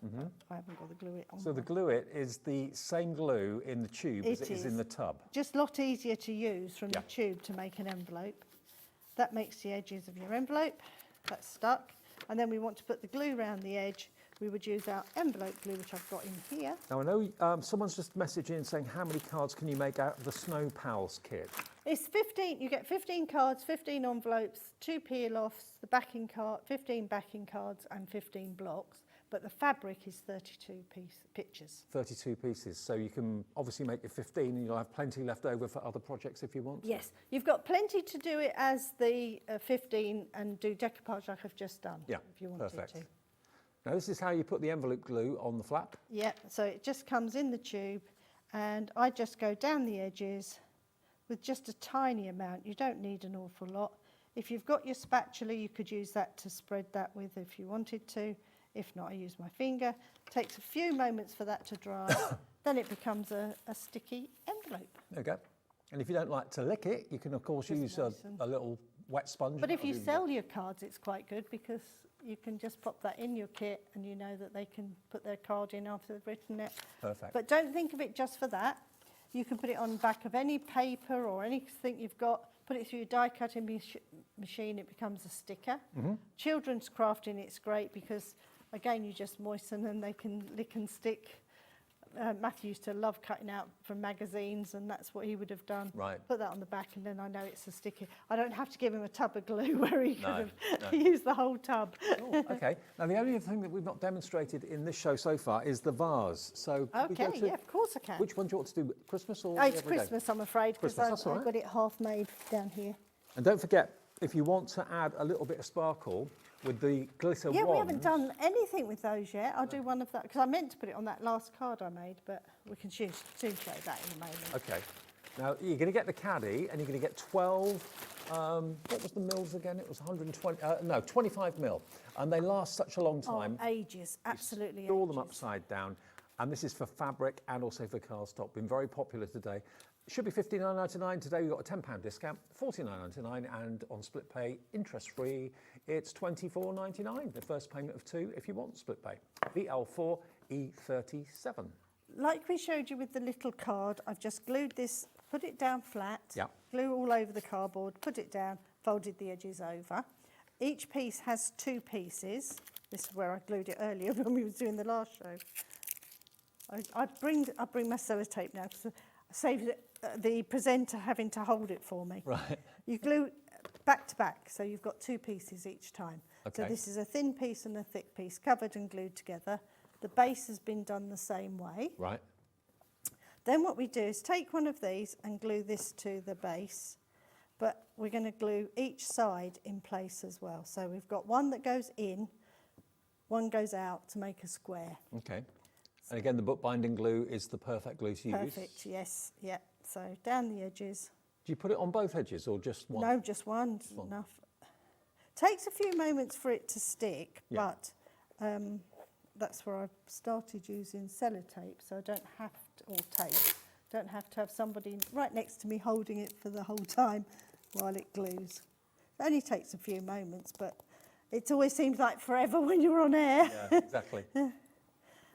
I haven't got the glue it on.
So the glue it is the same glue in the tube as it is in the tub.
Just a lot easier to use from the tube to make an envelope. That makes the edges of your envelope. That's stuck. And then we want to put the glue around the edge. We would use our envelope glue, which I've got in here.
Now I know someone's just messaging in saying how many cards can you make out of the Snow Pals kit?
It's 15, you get 15 cards, 15 envelopes, 2 peel-offs, the backing card, 15 backing cards and 15 blocks. But the fabric is 32 pictures.
32 pieces, so you can obviously make your 15 and you'll have plenty left over for other projects if you want to.
Yes, you've got plenty to do it as the 15 and do decoupage like I've just done.
Yeah,
if you wanted
perfect.
to.
Now this is how you put the envelope glue on the flap.
Yeah, so it just comes in the tube and I just go down the edges with just a tiny amount. You don't need an awful lot. If you've got your spatula, you could use that to spread that with if you wanted to. If not, I use my finger. Takes a few moments for that to dry. Then it becomes a sticky envelope.
There you go. And if you don't like to lick it, you can of course use a little wet sponge.
But if you sell your cards, it's quite good because you can just pop that in your kit and you know that they can put their card in after they've written it.
Perfect.
But don't think of it just for that. You can put it on the back of any paper or anything you've got, put it through your die cutting machine, it becomes a sticker. Children's crafting, it's great because again, you just moisten and they can lick and stick. Matthew used to love cutting out from magazines and that's what he would have done.
Right.
Put that on the back and then I know it's a sticker. I don't have to give him a tub of glue where he could have used the whole tub.
Oh, okay. Now the only other thing that we've not demonstrated in this show so far is the vase. So
okay, yeah, of course I can.
Which one do you want to do? Christmas or
it's
every
Christmas,
day?
I'm afraid, because
Christmas,
I've got it half made down here.
And don't forget, if you want to add a little bit of sparkle with the glitter wands.
We haven't done anything with those yet. I'll do one of that, because I meant to put it on that last card I made, but we can soon show that in a moment.
Okay. Now, you're going to get the caddy, and you're going to get 12, what was the mils again? It was 120, no, 25 mil. And they last such a long time.
Oh, ages, absolutely
Store them upside down. And this is for fabric and also for cardstock. Been very popular today. Should be $59.99. Today we've got a £10 discount, $49.99, and on split pay, interest-free, it's $24.99. The first payment of 2 if you want split pay. VL4E37.
Like we showed you with the little card, I've just glued this, put it down flat, glue all over the cardboard, put it down, folded the edges over. Each piece has 2 pieces. This is where I glued it earlier when we were doing the last show. I bring my sellotape now because I saved the presenter having to hold it for me.
Right.
You glue back to back, so you've got 2 pieces each time.
Okay.
So this is a thin piece and a thick piece, covered and glued together. The base has been done the same way.
Right.
Then what we do is take one of these and glue this to the base, but we're going to glue each side in place as well. So we've got one that goes in, one goes out to make a square.
Okay. And again, the bookbinding glue is the perfect glue to use.
Perfect, yes, yeah. So down the edges.
Do you put it on both edges or just one?
No, just one, enough. Takes a few moments for it to stick, but that's where I started using sellotape, so I don't have to, or tape, don't have to have somebody right next to me holding it for the whole time while it glues. It only takes a few moments, but it always seems like forever when you're on air.
Yeah, exactly.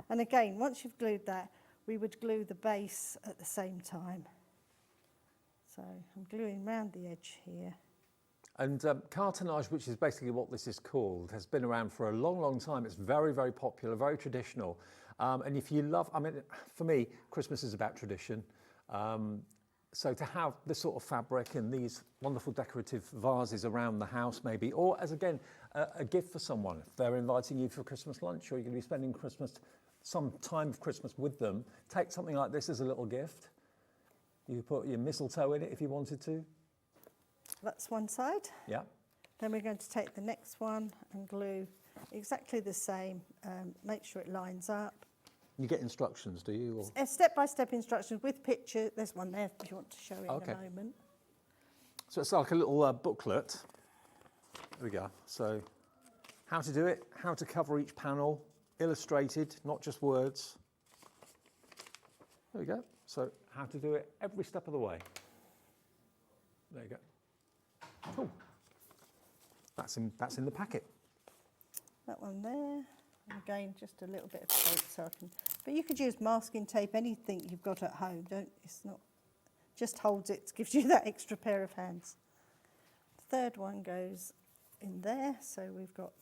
And again, once you've glued that, we would glue the base at the same time. So I'm gluing round the edge here.
And cartonnage, which is basically what this is called, has been around for a long, long time. It's very, very popular, very traditional. And if you love, I mean, for me, Christmas is about tradition. So to have this sort of fabric and these wonderful decorative vases around the house maybe, or as again, a gift for someone. If they're inviting you for Christmas lunch or you're going to be spending some time of Christmas with them, take something like this as a little gift. You could put your mistletoe in it if you wanted to.
That's one side.
Yeah.
Then we're going to take the next one and glue exactly the same. Make sure it lines up.
You get instructions, do you? Or?
Step-by-step instructions with picture. There's one there if you want to show it in a moment.
So it's like a little booklet. There we go. So how to do it, how to cover each panel, illustrated, not just words. There we go. So how to do it every step of the way. There you go. Cool. That's in the packet.
That one there. And again, just a little bit of tape so I can. But you could use masking tape, anything you've got at home. It's not. Just holds it, gives you that extra pair of hands. The third one goes in there. So we've got.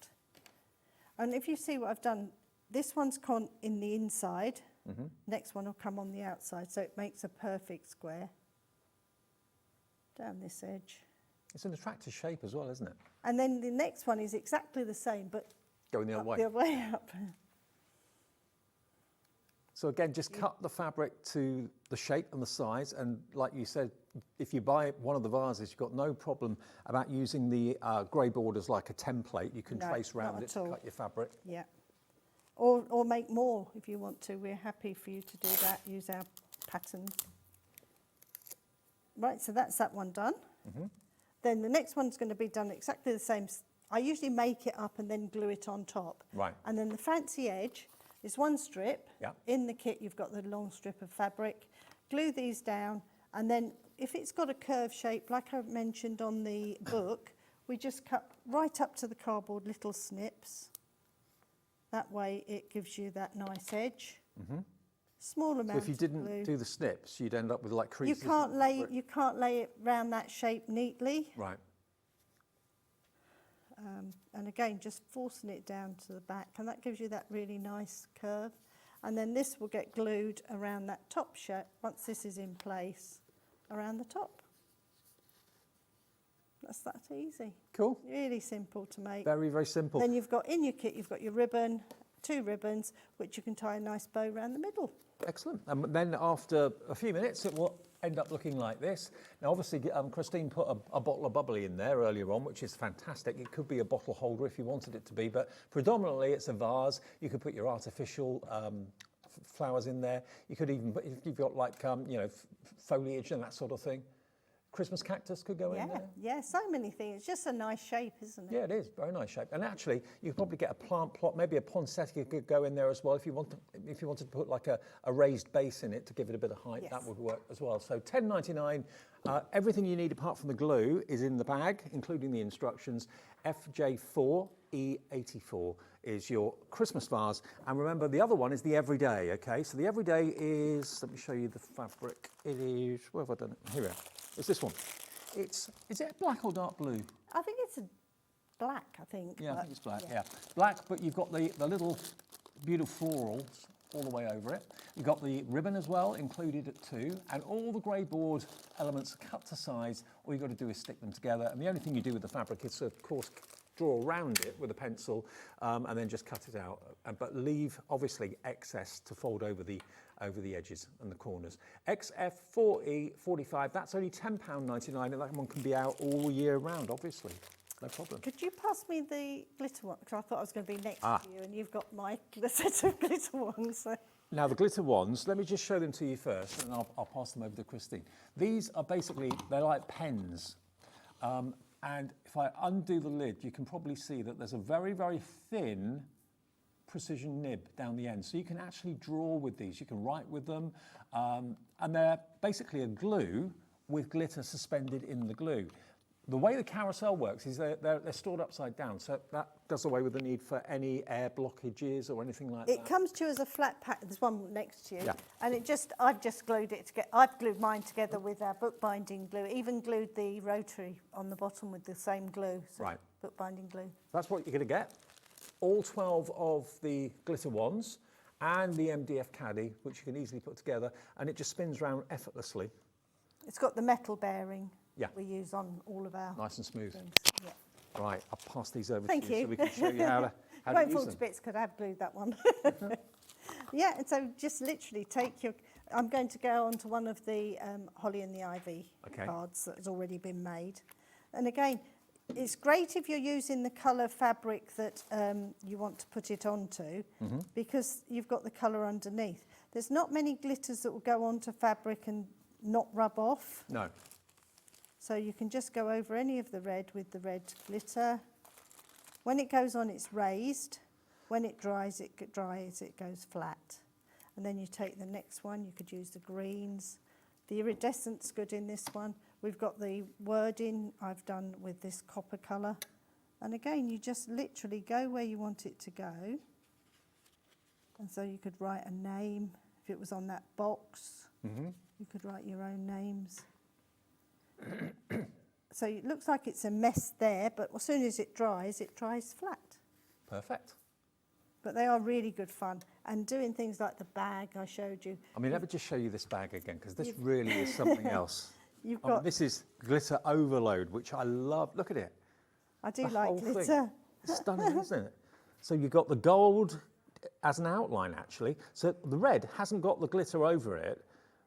And if you see what I've done, this one's gone in the inside. Mm-hmm. Next one will come on the outside, so it makes a perfect square. Down this edge.
It's an attractive shape as well, isn't it?
And then the next one is exactly the same, but
going the other way.
The other way up.
So again, just cut the fabric to the shape and the size, and like you said, if you buy one of the vases, you've got no problem about using the grey borders like a template. You can trace around it to cut your fabric.
Yeah. Or make more if you want to. We're happy for you to do that. Use our pattern. Right, so that's that one done. Mm-hmm. Then the next one's going to be done exactly the same. I usually make it up and then glue it on top.
Right.
And then the fancy edge is one strip.
Yeah.
In the kit, you've got the long strip of fabric. Glue these down, and then if it's got a curved shape, like I mentioned on the book, we just cut right up to the cardboard little snips. That way it gives you that nice edge. Mm-hmm. Small amount. So
if you didn't do the snips, you'd end up with like creases.
You can't lay it round that shape neatly.
Right.
And again, just forcing it down to the back, and that gives you that really nice curve. And then this will get glued around that top shape once this is in place, around the top. That's that easy.
Cool.
Really simple to make.
Very, very simple.
Then you've got in your kit, you've got your ribbon, 2 ribbons, which you can tie a nice bow around the middle.
Excellent. And then after a few minutes, it will end up looking like this. Now, obviously, Christine put a bottle of bubbly in there earlier on, which is fantastic. It could be a bottle holder if you wanted it to be, but predominantly it's a vase. You could put your artificial flowers in there. You could even put, if you've got like, foliage and that sort of thing. Christmas cactus could go in there.
Yeah, so many things. It's just a nice shape, isn't it?
Yeah, it is. Very nice shape. And actually, you could probably get a plant plot, maybe a poinsettia could go in there as well. If you wanted to put like a raised base in it to give it a bit of height,
yes.
That would work as well. So $10.99. Everything you need apart from the glue is in the bag, including the instructions. FJ4E84 is your Christmas vase. And remember, the other one is the everyday, okay? So the everyday is, let me show you the fabric. It is, where have I done it? Here we are. It's this one. Is it black or dark blue?
I think it's black, I think.
Yeah, I think it's black, yeah. Black, but you've got the little beautiful florals all the way over it. You've got the ribbon as well, included at 2, and all the grey board elements are cut to size. All you've got to do is stick them together, and the only thing you do with the fabric is, of course, draw around it with a pencil and then just cut it out. But leave, obviously, excess to fold over the edges and the corners. XF4E45, that's only £10.99, and that one can be out all year round, obviously. No problem.
Could you pass me the glitter one? Because I thought I was going to be next to you, and you've got my set of glitter ones. So.
Now, the glitter ones, let me just show them to you first, and I'll pass them over to Christine. These are basically, they're like pens. And if I undo the lid, you can probably see that there's a very, very thin precision nib down the end. So you can actually draw with these. You can write with them. And they're basically a glue with glitter suspended in the glue. The way the carousel works is they're stored upside down, so that does away with the need for any air blockages or anything like that.
It comes to you as a flat pack. There's one next to you,
Yeah.
and I've just glued it together. I've glued mine together with our bookbinding glue. Even glued the rotary on the bottom with the same glue. So
Right.
Bookbinding glue.
That's what you're going to get. All 12 of the glitter wands and the MDF caddy, which you can easily put together, and it just spins round effortlessly.
It's got the metal bearing.
Yeah.
We use on all of our.
Nice and smooth.
things. Yeah.
Right, I'll pass these over
Thank
to you
you.
so we can show you how to
Won't
use
fall
them.
to bits because I've glued that one. Yeah, and so just literally take your. I'm going to go on to one of the Holly and the Ivy cards that has already been made, and again, it's great if you're using the colour fabric that you want to put it onto, because you've got the colour underneath. There's not many glitters that will go onto fabric and not rub off.
No.
So you can just go over any of the red with the red glitter. When it goes on, it's raised. When it dries, it goes flat. And then you take the next one. You could use the greens. The iridescent's good in this one. We've got the wording I've done with this copper colour. And again, you just literally go where you want it to go. And so you could write a name. If it was on that box, you could write your own names. So it looks like it's a mess there, but as soon as it dries flat.
Perfect.
But they are really good fun. And doing things like the bag I showed you.
I mean, let me just show you this bag again, because this really is something else.
You've got.
This is glitter overload, which I love. Look at it.
I do
The
like
whole
glitter.
thing. It's stunning, isn't it? So you've got the gold as an outline, actually. So the red hasn't got the glitter over it,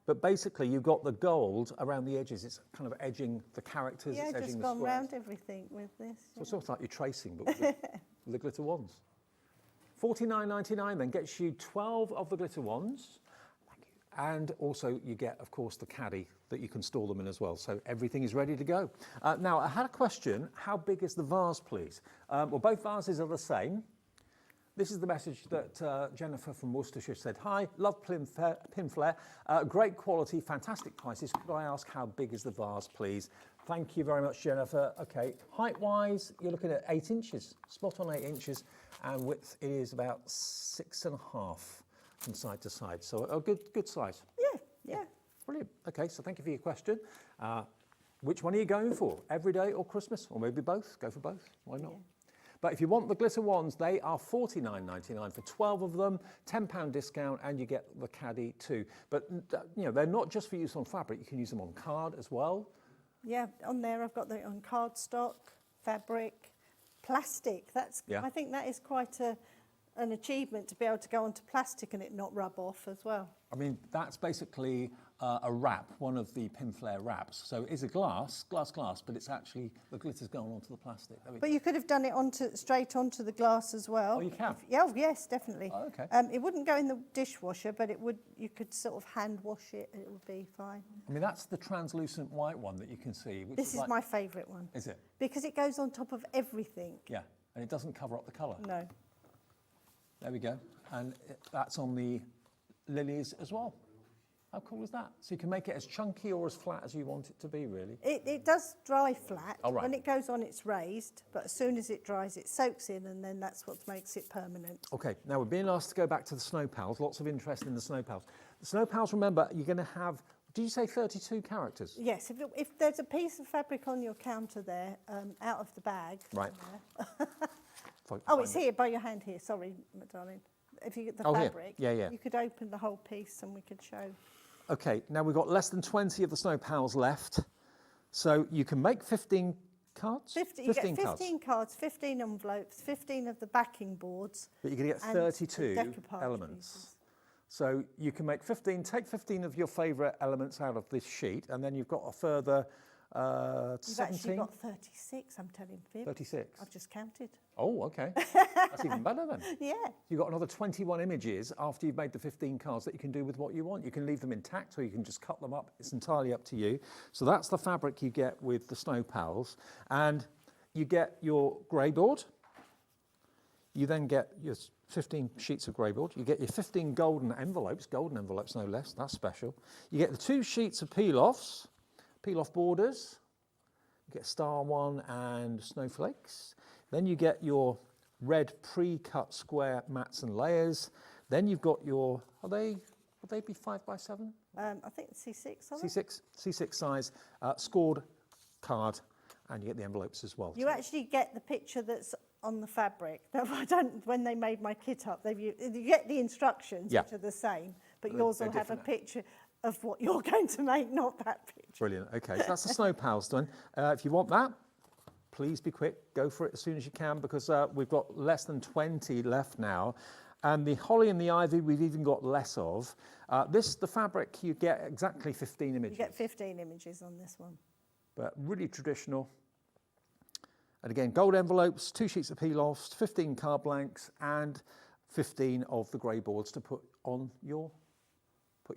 but basically you've got the gold around the edges. It's kind of edging the characters.
Yeah,
it's edging
just
the
gone
squares.
round everything with this.
So it's sort of like you're tracing, but with the glitter wands. $49.99 then gets you 12 of the glitter wands. And also you get, of course, the caddy that you can store them in as well. So everything is ready to go. Now, I had a question. How big is the vase, please? Well, both vases are the same. This is the message that Jennifer from Worcestershire said. Hi, love Pinflair. Great quality, fantastic prices. Could I ask how big is the vase, please? Thank you very much, Jennifer. Okay, height-wise, you're looking at 8 inches, spot on 8 inches, and width is about 6.5 from side to side. So a good size.
Yeah.
Brilliant. Okay, so thank you for your question. Which one are you going for? Everyday or Christmas? Or maybe both? Go for both. Why not? Yeah. But if you want the glitter wands, they are $49.99 for 12 of them, £10 discount, and you get the caddy too. But you know, they're not just for use on fabric. You can use them on card as well.
Yeah, on there I've got the on cardstock, fabric, plastic. I think that is quite an achievement to be able to go onto plastic and it not rub off as well.
I mean, that's basically a wrap, one of the Pinflair wraps. So it's a glass, but it's actually, the glitter's gone onto the plastic.
But you could have done it straight onto the glass as well.
Oh, you can?
Yes, definitely.
Oh, okay.
It wouldn't go in the dishwasher, but you could sort of hand wash it and it would be fine.
I mean, that's the translucent white one that you can see. Which
This is
like,
my favourite one.
Is it?
Because it goes on top of everything.
Yeah, and it doesn't cover up the colour.
No.
There we go. And that's on the lilies as well. How cool is that? So you can make it as chunky or as flat as you want it to be, really.
It does dry flat.
Oh, right.
When it goes on, it's raised, but as soon as it dries, it soaks in, and then that's what makes it permanent.
Okay, now we're being asked to go back to the snow pals. Lots of interest in the snow pals. The snow pals, remember, you're going to have, did you say 32 characters?
Yes, if there's a piece of fabric on your counter there, out of the bag.
Right.
Oh, it's here, by your hand here. Sorry, my darling. If you get the fabric,
yeah.
You could open the whole piece and we could show.
Okay, now we've got less than 20 of the snow pals left. So you can make 15 cards?
15 you get 15 cards, 15 envelopes, 15 of the backing boards.
But you're going to get 32 elements.
Pieces.
So you can make 15, take 15 of your favourite elements out of this sheet, and then you've got a further 17.
You've actually got 36, I'm telling Viv.
36?
I've just counted.
Oh, okay. That's even better then.
Yeah.
You've got another 21 images after you've made the 15 cards that you can do with what you want. You can leave them intact or you can just cut them up. It's entirely up to you. So that's the fabric you get with the Snow Pals. And you get your grey board. You then get your 15 sheets of grey board. You get your 15 golden envelopes no less. That's special. You get the 2 sheets of peel-offs, peel-off borders. You get star one and snowflakes. Then you get your red pre-cut square mats and layers. Then you've got your, will they be 5x7?
I think C6.
C6 size scored card, and you get the envelopes as well.
You actually get the picture that's on the fabric. When they made my kit up, you get the instructions, which are the same, but yours will have a picture of what you're going to make, not that picture.
Brilliant. Okay, so that's the snow pals done. If you want that, please be quick. Go for it as soon as you can, because we've got less than 20 left now. And the holly and the ivy, we've even got less of. The fabric, you get exactly 15 images.
You get 15 images on this one.
But really traditional. And again, gold envelopes, 2 sheets of peel-offs, 15 card blanks, and 15 of the grey boards to put your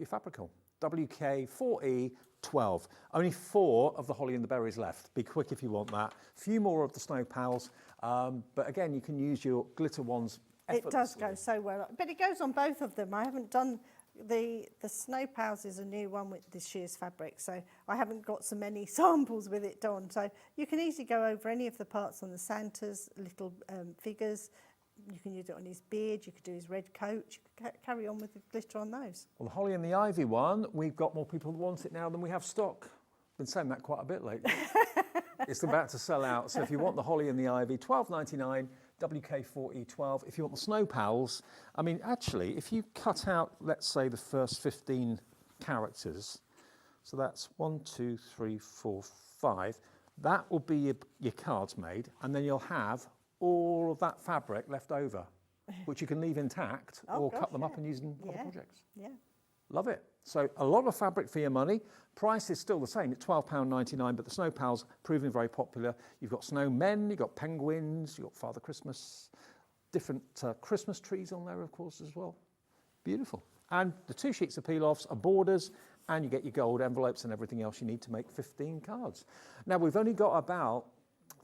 fabric on. WK4E12. Only 4 of the holly and the berries left. Be quick if you want that. A few more of the snow pals. But again, you can use your glitter ones.
It does go so well, but it goes on both of them. I haven't done the snow pals is a new one with this year's fabric, so I haven't got so many samples with it done. So you can easily go over any of the parts on the Santa's little figures. You can use it on his beard. You could do his red coat. You could carry on with the glitter on those.
Well, the holly and the ivy one, we've got more people who want it now than we have stock. Been saying that quite a bit lately. It's about to sell out. So if you want the holly and the ivy, $12.99. WK4E12. If you want the snow pals, I mean, actually, if you cut out, let's say, the first 15 characters, so that's 1, 2, 3, 4, 5, that will be your cards made, and then you'll have all of that fabric left over, which you can leave intact or cut them up and use in other projects.
Yeah.
Love it. So a lot of fabric for your money. Price is still the same at £12.99, but the snow pals proving very popular. You've got snowmen, you've got penguins, you've got Father Christmas, different Christmas trees on there, of course, as well. Beautiful. And the 2 sheets of peel-offs are borders, and you get your gold envelopes and everything else you need to make 15 cards. Now, we've only got about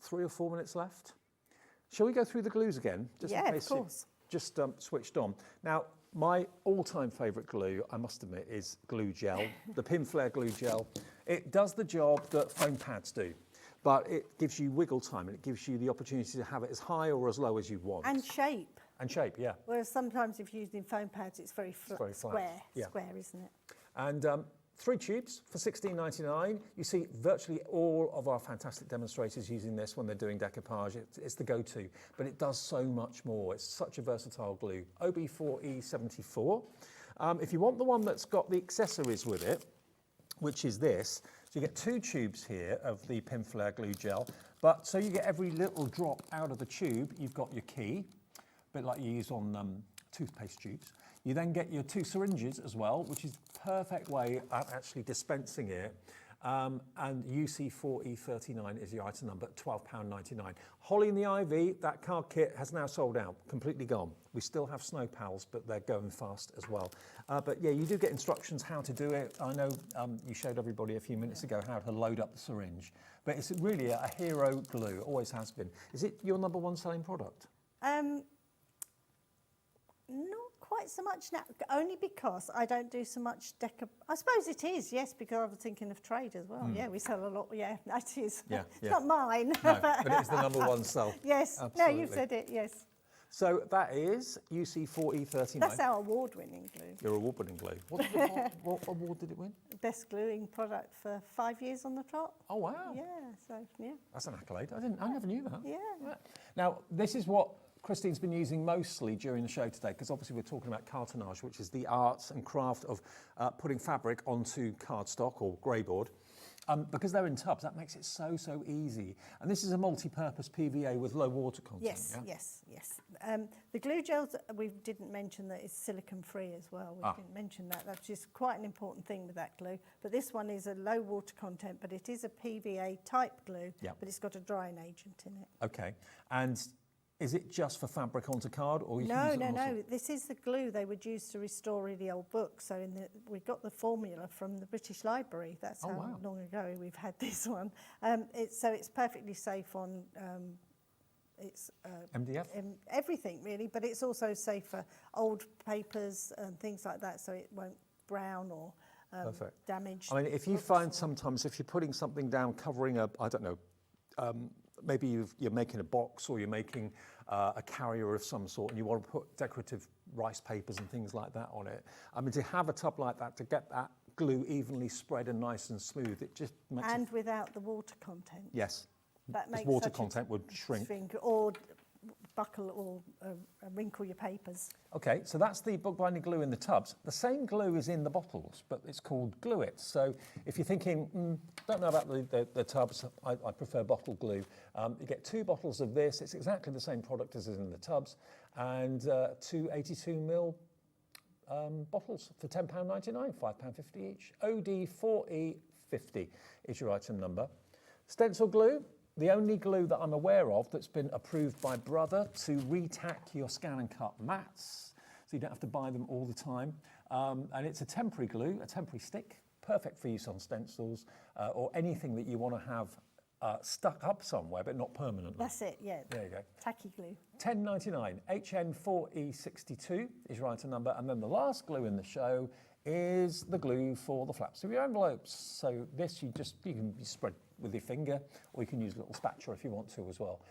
3 or 4 minutes left. Shall we go through the glues again? Just in case
of course.
Just switched on. Now, my all-time favourite glue, I must admit, is glue gel, the Pinflair glue gel. It does the job that foam pads do, but it gives you wiggle time and it gives you the opportunity to have it as high or as low as you want.
And shape.
And shape, yeah.
Whereas sometimes if you're using foam pads, it's very,
very
square,
yeah.
square, isn't it?
And 3 tubes for $16.99. You see virtually all of our fantastic demonstrators using this when they're doing decoupage. It's the go-to, but it does so much more. It's such a versatile glue. OB4E74. If you want the one that's got the accessories with it, which is this, so you get 2 tubes here of the Pinflair glue gel, but so you get every little drop out of the tube. You've got your key, a bit like you use on toothpaste tubes. You then get your 2 syringes as well, which is perfect way at actually dispensing it. And UC4E39 is your item number, £12.99. Holly and the Ivy, that card kit has now sold out, completely gone. We still have snow pals, but they're going fast as well. But yeah, you do get instructions how to do it. I know you showed everybody a few minutes ago how to load up the syringe, but it's really a hero glue, always has been. Is it your #1 selling product?
Not quite so much now, only because I don't do so much I suppose it is, yes, because I was thinking of trade as well. Yeah, we sell a lot. Yeah, that is.
Yeah,
it's not mine.
No, but it is the #1 sell.
Yes.
Absolutely.
No, you've said it. Yes.
So that is UC4E39.
That's our award-winning glue.
Your award-winning glue. What award did it win?
Best gluing product for 5 years on the trot.
Oh wow.
Yeah. So yeah.
That's an accolade. I never knew that.
Yeah.
Now this is what Christine's been using mostly during the show today, because obviously we're talking about cartonnage, which is the art and craft of putting fabric onto cardstock or grey board. Because they're in tubs, that makes it so easy. And this is a multi-purpose PVA with low water content.
Yes,
yeah?
yes. The glue gels, we didn't mention that it's silicone-free as well. We didn't mention that. That's just quite an important thing with that glue. But this one is a low water content, but it is a PVA type glue, but it's got a drying agent in it.
Okay. And is it just for fabric onto card, or you
No,
can use it
no. This is the glue they would use to restore really old books. So we got the formula from the British Library. That's how long ago we've had this one. It's perfectly safe on
MDF?
Everything really, but it's also safe for old papers and things like that, so it won't brown or damage.
I mean, if you find sometimes if you're putting something down covering a, I don't know, maybe you're making a box or you're making a carrier of some sort and you want to put decorative rice papers and things like that on it. I mean, to have a tub like that, to get that glue evenly spread and nice and smooth, it just makes
And without the water content.
Yes.
That makes
water
such a
content would shrink.
Or buckle or wrinkle your papers.
Okay, so that's the bookbinding glue in the tubs. The same glue is in the bottles, but it's called Glue It. So if you're thinking, don't know about the tubs, I prefer bottle glue. You get 2 bottles of this. It's exactly the same product as is in the tubs, and 2 82ml bottles for £10.99, £5.50 each. OD4E50 is your item number. Stencil glue. The only glue that I'm aware of that's been approved by Brother to retack your scan and cut mats, so you don't have to buy them all the time. And it's a temporary glue, a temporary stick, perfect for use on stencils or anything that you want to have stuck up somewhere, but not permanently.
That's it, yeah.
There you go.
Tacky glue.
£10.99, HN4E62 is your item number. And then the last glue in the show is the glue for the flaps of your envelopes. So this you can spread with your finger, or you can use a little spatula if you want to as well.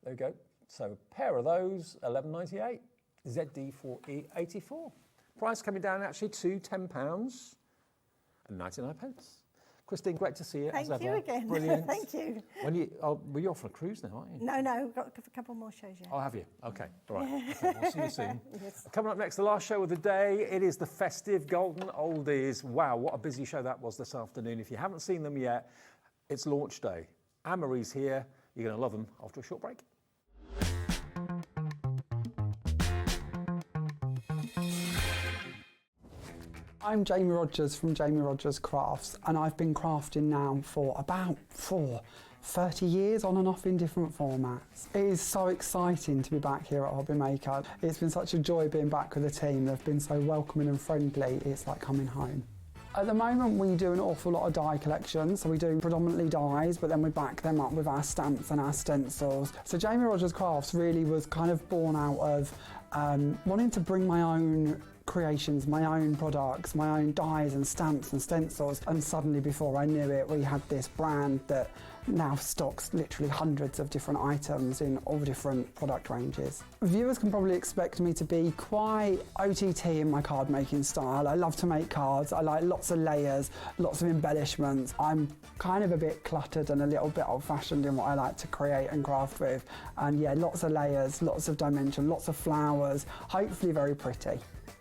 There you go. So a pair of those, £11.98. ZD4E84. Price coming down actually to £10 and 99 pence. Christine, great to see you.
Thank
as
you
ever.
again.
Brilliant.
Thank you.
Well, you're off on a cruise now, aren't you?
No, we've got a couple more shows yet.
I'll have you. Okay, all right. Okay, we'll see you soon.
Yes.
Coming up next, the last show of the day. It is the festive Golden Oldies. Wow, what a busy show that was this afternoon. If you haven't seen them yet, it's launch day. Anne-Marie's here. You're going to love them after a short break.
I'm Jamie Rogers from Jamie Rogers Crafts, and I've been crafting now for about 30 years on and off in different formats. It is so exciting to be back here at Hobby Maker. It's been such a joy being back with the team. They've been so welcoming and friendly. It's like coming home. At the moment we do an awful lot of die collections, so we do predominantly dies, but then we back them up with our stamps and our stencils. So Jamie Rogers Crafts really was kind of born out of wanting to bring my own creations, my own products, my own dies and stamps and stencils, and suddenly before I knew it we had this brand that now stocks literally hundreds of different items in all different product ranges. Viewers can probably expect me to be quite OTT in my card making style. I love to make cards, I like lots of layers, lots of embellishments. I'm kind of a bit cluttered and a little bit old-fashioned in what I like to create and craft with, and yeah, lots of layers, lots of dimension, lots of flowers, hopefully very pretty.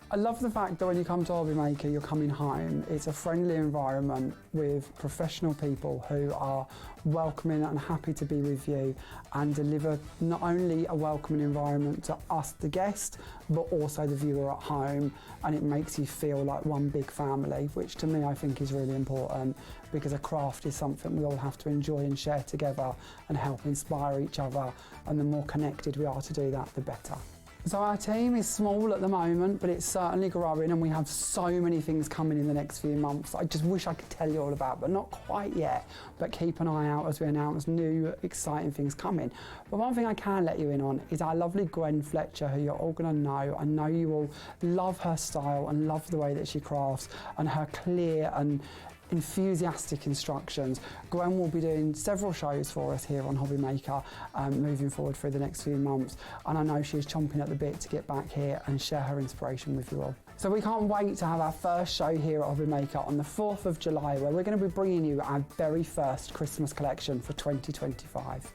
I love the fact that when you come to Hobby Maker, you're coming home. It's a friendly environment with professional people who are welcoming and happy to be with you and deliver not only a welcoming environment to us, the guest, but also the viewer at home, and it makes you feel like one big family, which to me I think is really important, because a craft is something we all have to enjoy and share together and help inspire each other, and the more connected we are to do that, the better. So our team is small at the moment, but it's certainly growing, and we have so many things coming in the next few months I just wish I could tell you all about, but not quite yet. But keep an eye out as we announce new exciting things coming. But one thing I can let you in on is our lovely Gwen Fletcher, who you're all going to know. I know you all love her style and love the way that she crafts and her clear and enthusiastic instructions. Gwen will be doing several shows for us here on Hobby Maker moving forward through the next few months, and I know she's chomping at the bit to get back here and share her inspiration with you all. So we can't wait to have our first show here at Hobby Maker on the 4th of July, where we're going to be bringing you our very first Christmas collection for 2025.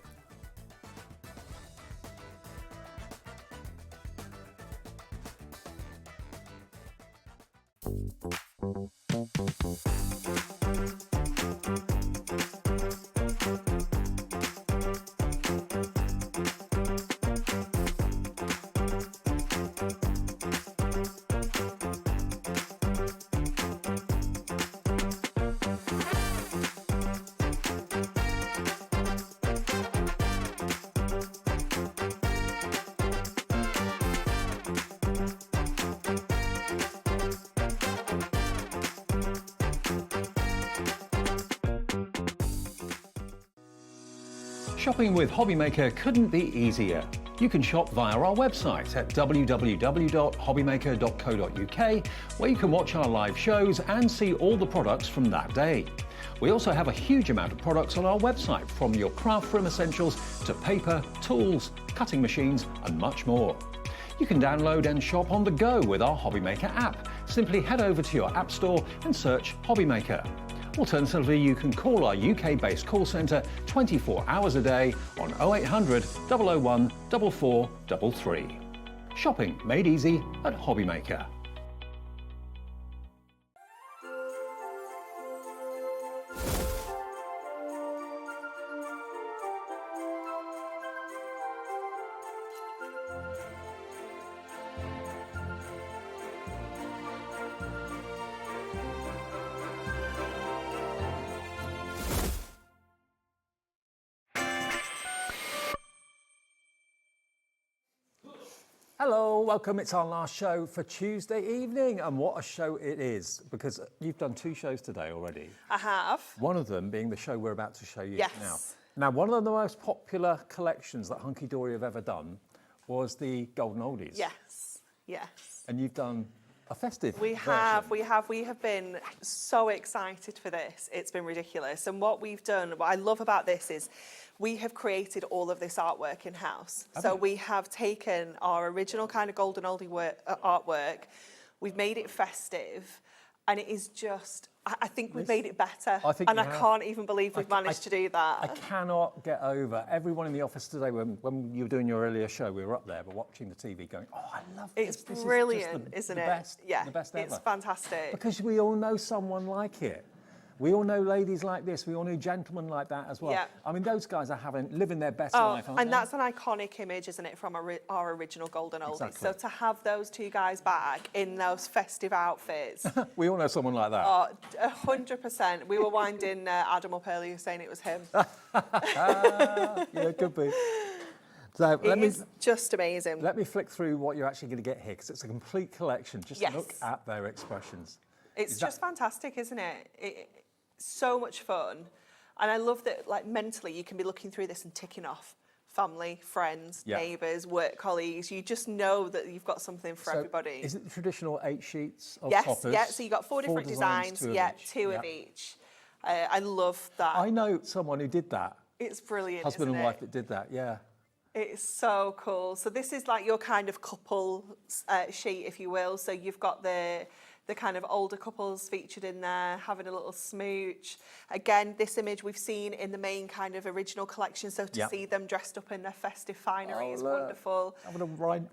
Shopping with Hobby Maker couldn't be easier. You can shop via our website at www.hobbymaker.co.uk, where you can watch our live shows and see all the products from that day. We also have a huge amount of products on our website, from your craft room essentials to paper, tools, cutting machines and much more. You can download and shop on the go with our HobbyMaker app. Simply head over to your app store and search HobbyMaker. Alternatively, you can call our UK-based call centre 24 hours a day on 0800 001 4433. Shopping made easy at HobbyMaker. Hello, welcome. It's our last show for Tuesday evening, and what a show it is, because you've done 2 shows today already.
I have.
One of them being the show we're about to show you
Yes.
now. Now, one of the most popular collections that Hunkydory have ever done was the Golden Oldies.
Yes, yes.
And you've done a festive
We
version.
have been so excited for this. It's been ridiculous. And what we've done, what I love about this is we have created all of this artwork in-house. So we have taken our original kind of Golden Oldie artwork, we've made it festive, and it is just, I think we've made it better.
I think
and
you
I
have.
can't even believe we've managed to do that.
I cannot get over everyone in the office today. When you were doing your earlier show, we were up there, but watching the TV going, oh, I love this.
It's
This
brilliant,
is just
isn't
the
it?
Best,
Yeah,
the best ever.
it's fantastic.
Because we all know someone like it. We all know ladies like this. We all know gentlemen like that as well.
Yeah.
I mean, those guys are living their best life, aren't
and
they?
that's an iconic image, isn't it, from our original Golden Oldies.
Exactly.
So to have those 2 guys back in those festive outfits,
We all know someone like that.
100%. We were winding Adam up earlier saying it was him.
Yeah, it could be. So
It is just amazing.
Let me flick through what you're actually going to get here, because it's a complete collection. Just
Yes.
look at their expressions.
It's just fantastic, isn't it? So much fun. And I love that, like, mentally you can be looking through this and ticking off family, friends,
Yeah.
neighbours, work colleagues. You just know that you've got something for everybody.
Is it the traditional 8 sheets of
Yes,
toppers?
yeah, so you've got 4 different designs,
2 of
yeah,
each.
2 of each. I love that.
I know someone who did that.
It's brilliant,
Husband
isn't
and wife
it?
that did that, yeah.
It's so cool. So this is like your kind of couple sheet, if you will. So you've got the kind of older couples featured in there, having a little smooch. Again, this image we've seen in the main kind of original collection. So to see them dressed up in their festive finery is wonderful.
Having a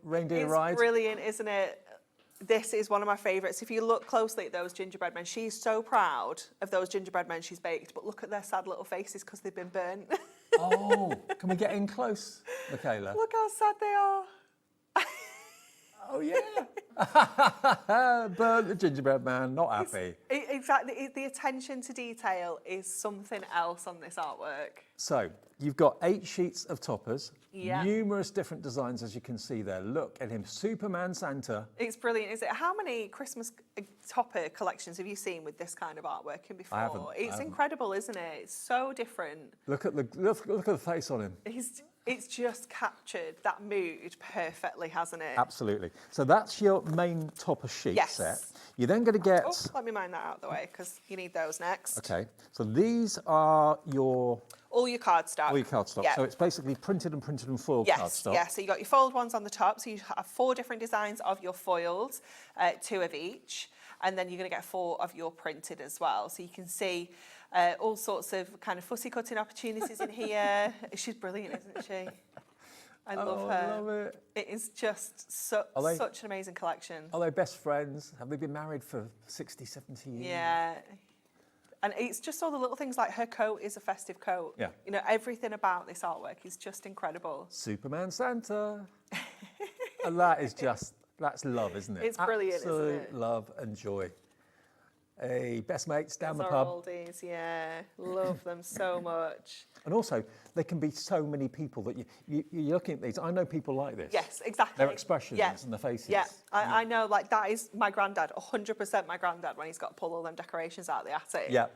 reindeer
It's
ride.
brilliant, isn't it? This is one of my favourites. If you look closely at those gingerbread men, she's so proud of those gingerbread men she's baked, but look at their sad little faces because they've been burnt.
Oh, can we get in close, Michaela?
Look how sad they are.
Oh, yeah. Burnt the gingerbread man, not happy.
Exactly. The attention to detail is something else on this artwork.
So, you've got 8 sheets of toppers,
Yeah.
numerous different designs, as you can see there. Look at him, Superman Santa.
It's brilliant, is it? How many Christmas topper collections have you seen with this kind of artwork in before?
I haven't.
It's incredible, isn't it? It's so different.
Look at the face on him.
It's just captured that mood perfectly, hasn't it?
Absolutely. So that's your main topper sheet
Yes.
set. You're then going to get...
Oh, let me mind that out of the way because you need those next.
Okay, so these are
all your cardstock.
All your cardstock.
Yeah.
So it's basically printed and foiled cardstock.
Yes, so you got your foiled ones on the top. So you have 4 different designs of your foiled, 2 of each. And then you're going to get 4 of your printed as well. So you can see all sorts of kind of fussy cutting opportunities in here. She's brilliant, isn't she? I love her.
I love it.
It is just such an amazing collection.
Are they best friends? Have they been married for 60, 70 years?
Yeah. And it's just all the little things, like her coat is a festive coat.
Yeah.
You know, everything about this artwork is just incredible.
Superman Santa. And that is just, that's love, isn't it?
It's brilliant, isn't
Absolute
it?
love and joy. Hey, best mates down the
Those
pub.
are oldies, yeah. Love them so much.
And also, there can be so many people that you're looking at these. I know people like this.
Yes, exactly.
Their expressions
Yeah.
and their faces.
Yeah, I know, like, that is my granddad, 100% my granddad, when he's got to pull all them decorations out of the attic.
Yeah,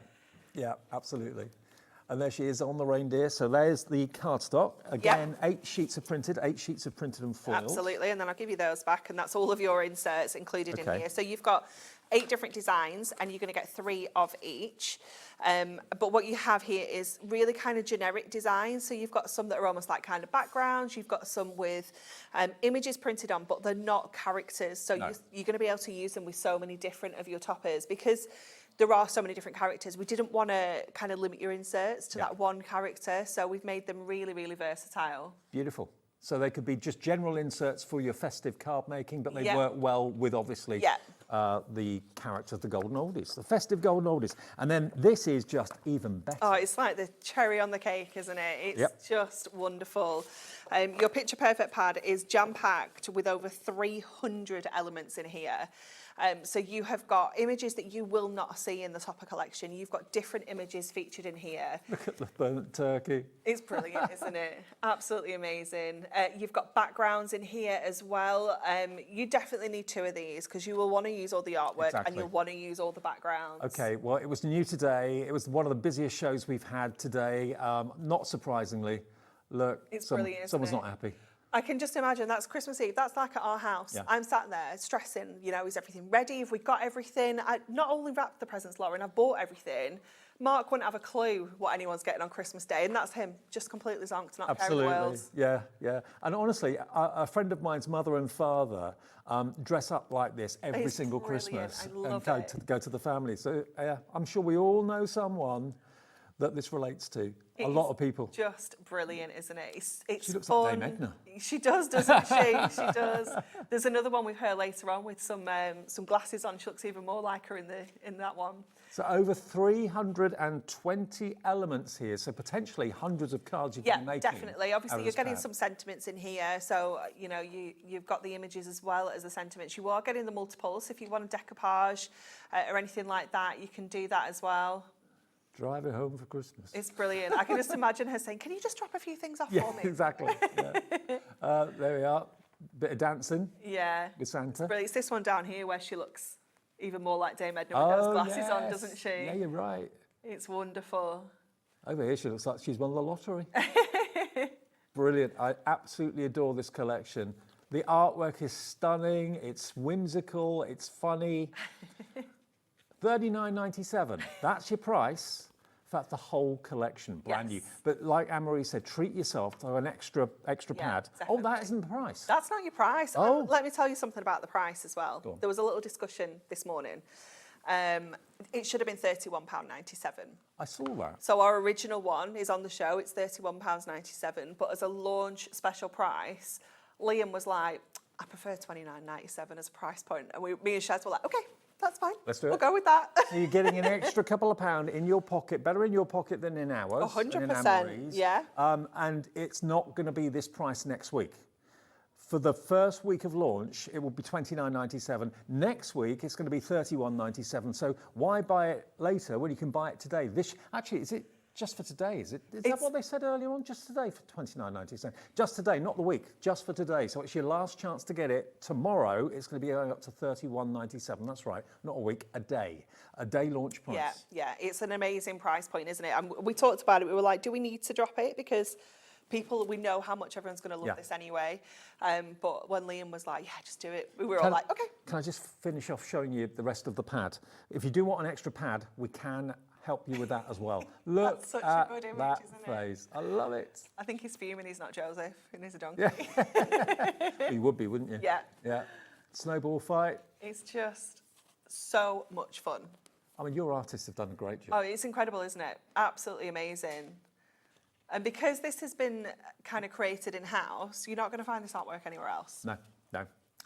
yeah, absolutely. And there she is on the reindeer. So there's the cardstock. Again, 8 sheets of printed, 8 sheets of printed and foiled.
Absolutely, and then I'll give you those back, and that's all of your inserts included in
Okay.
here. So you've got 8 different designs, and you're going to get 3 of each. But what you have here is really kind of generic designs. So you've got some that are almost like kind of backgrounds. You've got some with images printed on, but they're not characters. So you're going to be able to use them with so many different of your toppers, because there are so many different characters. We didn't want to kind of limit your inserts to that one character. So we've made them really, really versatile.
Beautiful. So they could be just general inserts for your festive card making, but they work well with, obviously, the characters, the golden oldies, the festive golden oldies. And then this is just even better.
Oh, it's like the cherry on the cake, isn't it? It's just wonderful. Your Picture Perfect pad is jam-packed with over 300 elements in here. So you have got images that you will not see in the topper collection. You've got different images featured in here.
Look at the burnt turkey.
It's brilliant, isn't it? Absolutely amazing. You've got backgrounds in here as well. You definitely need 2 of these, because you will want to use all the artwork and you'll want to use all the backgrounds.
Okay, well, it was new today. It was one of the busiest shows we've had today. Not surprisingly, look,
it's brilliant,
someone's
isn't it?
not happy.
I can just imagine that's Christmas Eve. That's like at our house. I'm sat there stressing, you know, is everything ready? Have we got everything? I not only wrapped the presents, Lauren, I've bought everything. Mark wouldn't have a clue what anyone's getting on Christmas Day, and that's him, just completely zonked, not caring the world.
Yeah. And honestly, a friend of mine's mother and father dress up like this every single Christmas and go to the family. So I'm sure we all know someone that this relates to. A lot of people.
Just brilliant, isn't it? It's
she looks
fun.
like Dame Edna.
She does, doesn't she? She does. There's another one with her later on with some glasses on. She looks even more like her in that one.
So over 320 elements here, so potentially hundreds of cards you can be making.
Yeah, definitely. Obviously, you're getting some sentiments in here, so you know you've got the images as well as the sentiments. You are getting the multiples. If you want a decoupage or anything like that, you can do that as well.
Drive it home for Christmas.
It's brilliant. I can just imagine her saying, "Can you just drop a few things off for me?"
Exactly. There we are. Bit of dancing.
Yeah.
With Santa.
It's brilliant. It's this one down here where she looks even more like Dame Edna with those glasses on, doesn't she?
Yeah, you're right.
It's wonderful.
Over here, she looks like she's won the lottery. Brilliant. I absolutely adore this collection. The artwork is stunning. It's whimsical. It's funny. $39.97. That's your price. That's the whole collection, brand new. But like Anne-Marie said, treat yourself to an extra pad.
Definitely.
Oh, that isn't the price.
That's not your price.
Oh.
Let me tell you something about the price as well. There was a little discussion this morning. It should have been £31.97.
I saw that.
So our original one is on the show. It's £31.97. But as a launch special price, Liam was like, I prefer £29.97 as a price point. And me and Shaz were like, okay, that's fine.
Let's do it.
We'll go with that.
So you're getting an extra couple of pound in your pocket, better in your pocket than in ours.
100%, yeah.
And it's not going to be this price next week. For the first week of launch, it will be $29.97. Next week, it's going to be $31.97. So why buy it later when you can buy it today? Actually, is it just for today? Is that what they said earlier on? Just today for $29.97. Just today, not the week. Just for today. So it's your last chance to get it. Tomorrow, it's going to be going up to $31.97. That's right. Not a week, a day. A day launch price.
Yeah. It's an amazing price point, isn't it? And we talked about it. We were like, do we need to drop it? Because we know how much everyone's going to love this anyway. But when Liam was like, yeah, just do it, we were all like, okay.
Can I just finish off showing you the rest of the pad? If you do want an extra pad, we can help you with that as well. Look
That's such
at
a good image,
that
isn't
face. I love it.
I think he's fuming he's not Joseph and he's a donkey.
Yeah. You would be, wouldn't you?
Yeah.
Snowball fight.
It's just so much fun.
I mean, your artists have done a great job.
Oh, it's incredible, isn't it? Absolutely amazing. And because this has been kind of created in-house, you're not going to find this artwork anywhere else.
No.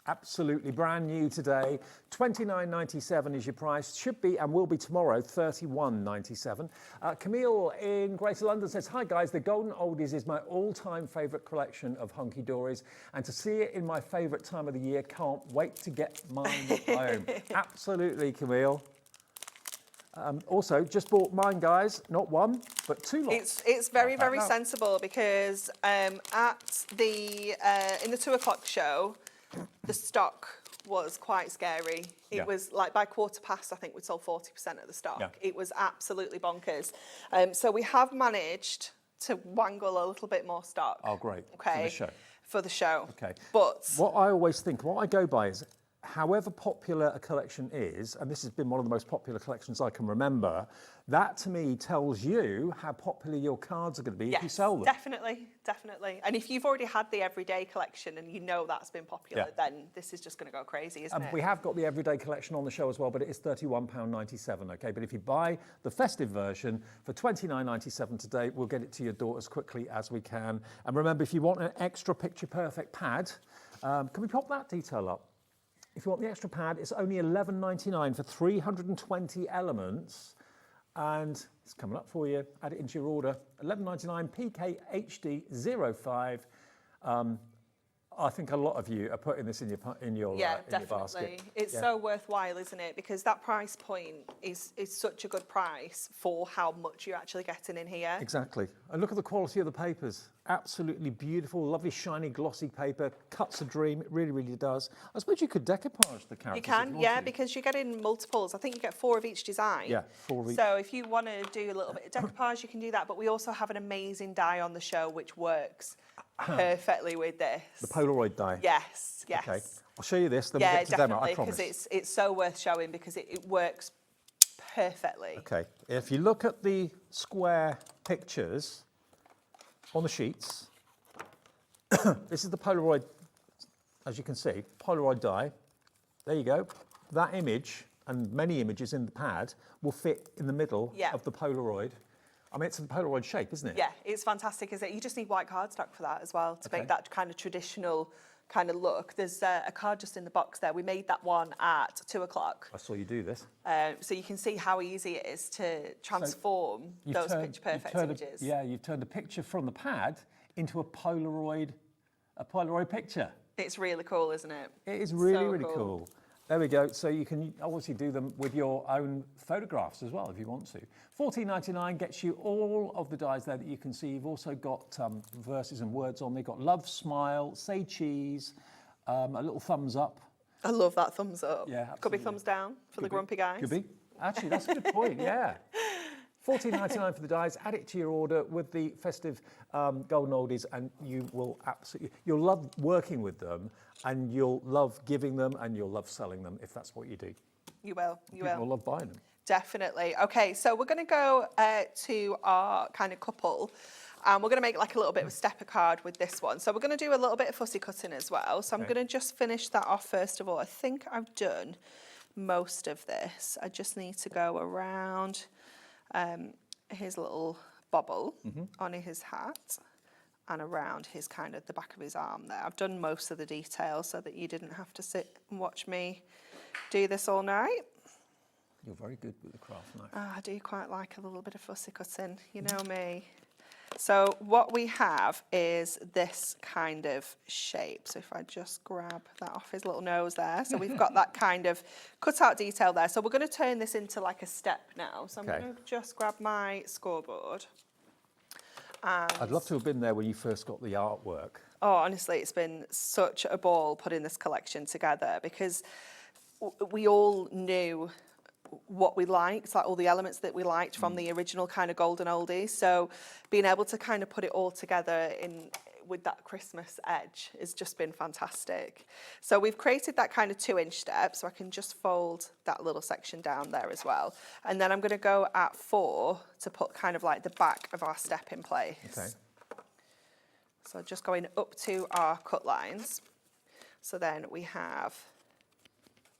Absolutely brand new today. $29.97 is your price. Should be and will be tomorrow, $31.97. Camille in Greater London says, hi guys, the Golden Oldies is my all-time favourite collection of Hunkydories, and to see it in my favourite time of the year, can't wait to get mine home. Absolutely, Camille. Also, just bought mine, guys. Not one, but 2 lots.
It's very, very sensible because in the 2 o'clock show, the stock was quite scary. It was like by 15:15, I think we'd sold 40% of the stock. Yeah. It was absolutely bonkers. So we have managed to wangle a little bit more stock.
Oh, great.
Okay.
For the show.
For the show.
Okay.
But
what I always think, what I go by is, however popular a collection is, and this has been one of the most popular collections I can remember, that to me tells you how popular your cards are going to be if you sell them.
Definitely, definitely. And if you've already had the everyday collection and you know that's been popular, then this is just going to go crazy, isn't it?
We have got the everyday collection on the show as well, but it is £31.97, okay? But if you buy the festive version for £29.97 today, we'll get it to your door as quickly as we can. And remember, if you want an extra picture-perfect pad, can we pop that detail up? If you want the extra pad, it's only £11.99 for 320 elements. And it's coming up for you. Add it into your order. £11.99 PKHD05. I think a lot of you are putting this in your basket.
It's so worthwhile, isn't it? Because that price point is such a good price for how much you're actually getting in here.
Exactly. And look at the quality of the papers. Absolutely beautiful, lovely, shiny, glossy paper. Cuts a dream. It really, really does. I suppose you could decoupage the characters.
You can, yeah, because you get in multiples. I think you get 4 of each design.
Yeah, 4 of each.
So if you want to do a little bit of decoupage, you can do that. But we also have an amazing die on the show which works perfectly with this.
The Polaroid die.
Yes, yes.
Okay, I'll show you this, then we'll get to demo, I promise.
Because it's so worth showing because it works perfectly.
Okay, if you look at the square pictures on the sheets, this is the Polaroid, as you can see, Polaroid die. There you go. That image and many images in the pad will fit in the middle of the Polaroid. I mean, it's a Polaroid shape, isn't it?
Yeah, it's fantastic, isn't it? You just need white cardstock for that as well to make that kind of traditional kind of look. There's a card just in the box there. We made that one at 2 o'clock.
I saw you do this.
So you can see how easy it is to transform those picture-perfect images.
You've turned a picture from the pad into a Polaroid picture.
It's really cool, isn't it?
It is really, really cool. There we go. So you can obviously do them with your own photographs as well if you want to. £14.99 gets you all of the dies there that you can see. You've also got verses and words on there. You've got love, smile, say cheese, a little thumbs up.
I love that thumbs up.
Yeah, absolutely.
Could be thumbs down for the grumpy guys.
Could be. Actually, that's a good point, yeah. £14.99 for the dies. Add it to your order with the festive golden oldies, and you will you'll love working with them, and you'll love giving them, and you'll love selling them if that's what you do.
You will. You will.
You'll love buying them.
Definitely. Okay, so we're going to go to our kind of couple. We're going to make like a little bit of a stepper card with this one. So we're going to do a little bit of fussy cutting as well. So I'm going to just finish that off first of all. I think I've done most of this. I just need to go around his little bobble on his hat and around his kind of the back of his arm there. I've done most of the details so that you didn't have to sit and watch me do this all night.
You're very good with the craft knife.
I do quite like a little bit of fussy cutting, you know me. So what we have is this kind of shape. So if I just grab that off his little nose there. So we've got that kind of cut out detail there. So we're going to turn this into like a step now. So I'm going to just grab my scoreboard. And
I'd love to have been there when you first got the artwork.
Oh, honestly, it's been such a ball putting this collection together because we all knew what we liked, like all the elements that we liked from the original kind of golden oldies. So being able to kind of put it all together with that Christmas edge has just been fantastic. So we've created that kind of 2-inch step, so I can just fold that little section down there as well. And then I'm going to go at 4 to put kind of like the back of our step in place.
Okay.
So just going up to our cut lines. So then we have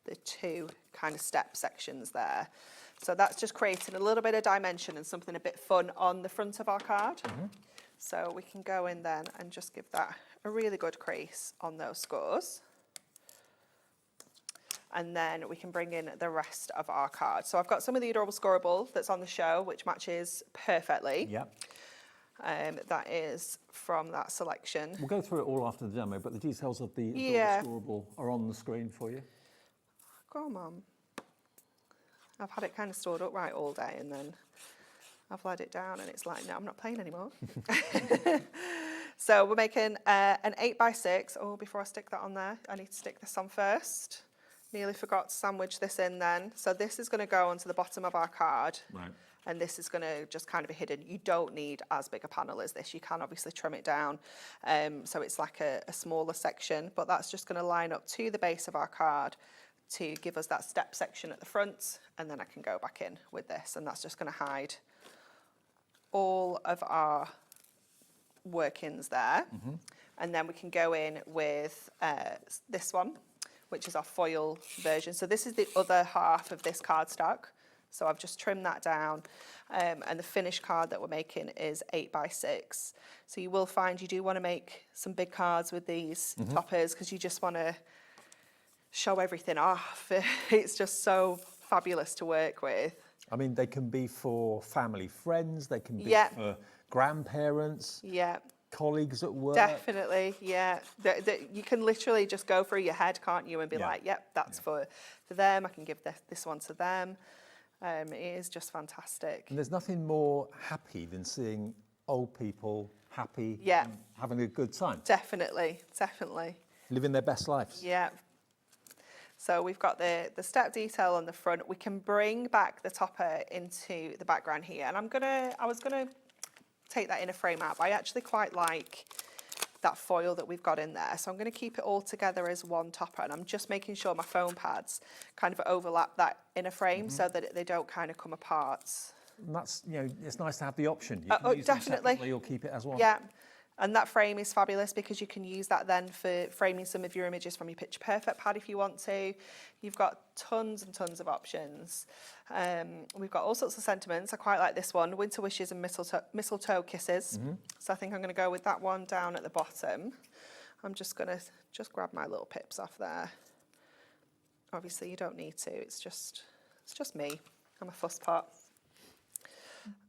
the 2 kind of step sections there. So that's just creating a little bit of dimension and something a bit fun on the front of our card. So we can go in then and just give that a really good crease on those scores. And then we can bring in the rest of our card. So I've got some of the adorable scoreable that's on the show, which matches perfectly.
Yep.
That is from that selection.
We'll go through it all after the demo, but the details of the scoreable are on the screen for you.
Go on, Mum. I've had it kind of stored upright all day and then I've let it down and it's like, no, I'm not playing anymore. So we're making an 8x6. Oh, before I stick that on there, I need to stick this on first. Nearly forgot to sandwich this in then. So this is going to go onto the bottom of our card.
Right.
and this is going to just kind of be hidden. You don't need as big a panel as this. You can obviously trim it down, so it's like a smaller section, but that's just going to line up to the base of our card to give us that step section at the front, and then I can go back in with this, and that's just going to hide all of our workings there. And then we can go in with this one, which is our foil version. So this is the other half of this cardstock. So I've just trimmed that down, and the finished card that we're making is 8x6. So you will find you do want to make some big cards with these toppers, because you just want to show everything off. It's just so fabulous to work with.
I mean, they can be for family, friends, they can be for grandparents, colleagues at work.
Definitely, yeah. You can literally just go through your head, can't you, and be like, yep, that's for them. I can give this one to them. It is just fantastic.
And there's nothing more happy than seeing old people happy, and having a good time.
Definitely, definitely.
Living their best lives.
Yeah. So we've got the step detail on the front. We can bring back the topper into the background here. And I was gonna take that inner frame out, but I actually quite like that foil that we've got in there. So I'm gonna keep it all together as one topper, and I'm just making sure my foam pads kind of overlap that inner frame so that they don't kind of come apart.
And that's, you know, it's nice to have the option. You can use them separately or keep it as one.
Yeah. And that frame is fabulous because you can use that then for framing some of your images from your Picture Perfect pad if you want to. You've got tons and tons of options. We've got all sorts of sentiments. I quite like this one, Winter Wishes and Mistletoe Kisses. So I think I'm going to go with that one down at the bottom. I'm just going to grab my little pips off there. Obviously you don't need to, it's just me. I'm a fuss pot.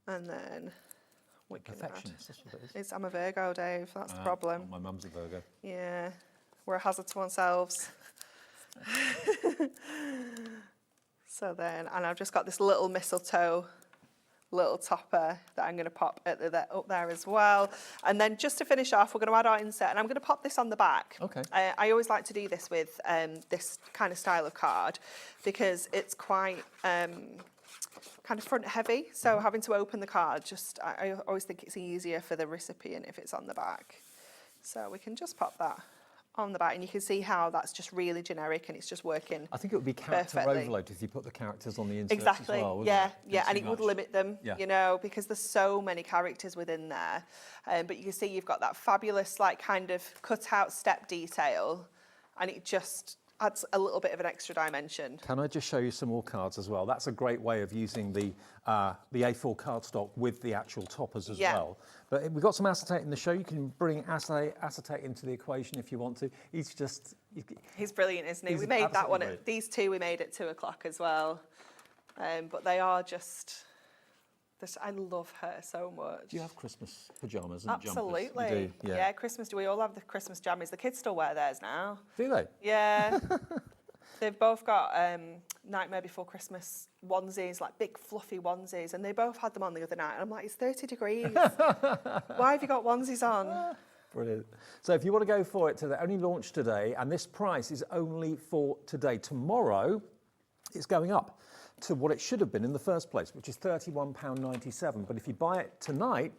And then
perfectionist, that's what it is.
I'm a Virgo, Dave, that's the problem.
My mum's a Virgo.
Yeah, we're a hazard to ourselves. So then, and I've just got this little mistletoe little topper that I'm going to pop at up there as well. And then just to finish off, we're going to add our insert, and I'm going to pop this on the back.
Okay.
I always like to do this with this kind of style of card because it's quite kind of front heavy, so having to open the card, I always think it's easier for the recipient if it's on the back. So we can just pop that on the back, and you can see how that's just really generic and it's just working.
I think it would be character overload if you put the characters on the inserts
exactly.
as well,
Yeah, and it would limit them, you know, because there's so many characters within there. But you can see you've got that fabulous, like, kind of cut out step detail, and it just adds a little bit of an extra dimension.
Can I just show you some more cards as well? That's a great way of using the A4 cardstock with the actual toppers as well. But we've got some acetate in the show. You can bring acetate into the equation if you want to.
He's brilliant, isn't he? We made that one. These two we made at 2 o'clock as well. But they are just... I love her so much.
Do you have Christmas pyjamas and
Absolutely.
jumpers? Absolutely.
Yeah, Christmas. We all have the Christmas jammies. The kids still wear theirs now.
Do they?
Yeah. They've both got Nightmare Before Christmas onesies, like big fluffy onesies, and they both had them on the other night. And I'm like, it's 30 degrees. Why have you got onesies on?
Brilliant. So if you want to go for it today, only launched today, and this price is only for today. Tomorrow, it's going up to what it should have been in the first place, which is £31.97. But if you buy it tonight,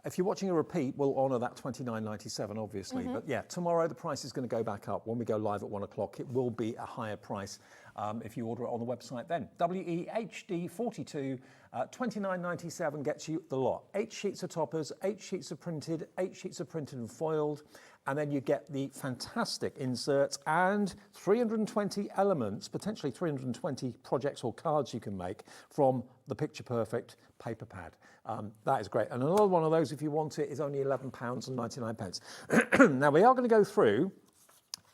if you're watching a repeat, we'll honour that £29.97, obviously. But yeah, tomorrow the price is going to go back up. When we go live at 1 o'clock, it will be a higher price if you order it on the website then. WEHD42, £29.97 gets you the lot. 8 sheets of toppers, 8 sheets of printed, 8 sheets of printed and foiled. And then you get the fantastic inserts and 320 elements, potentially 320 projects or cards you can make from the Picture Perfect paper pad. That is great. And another one of those, if you want it, is only £11.99. Now, we are going to go through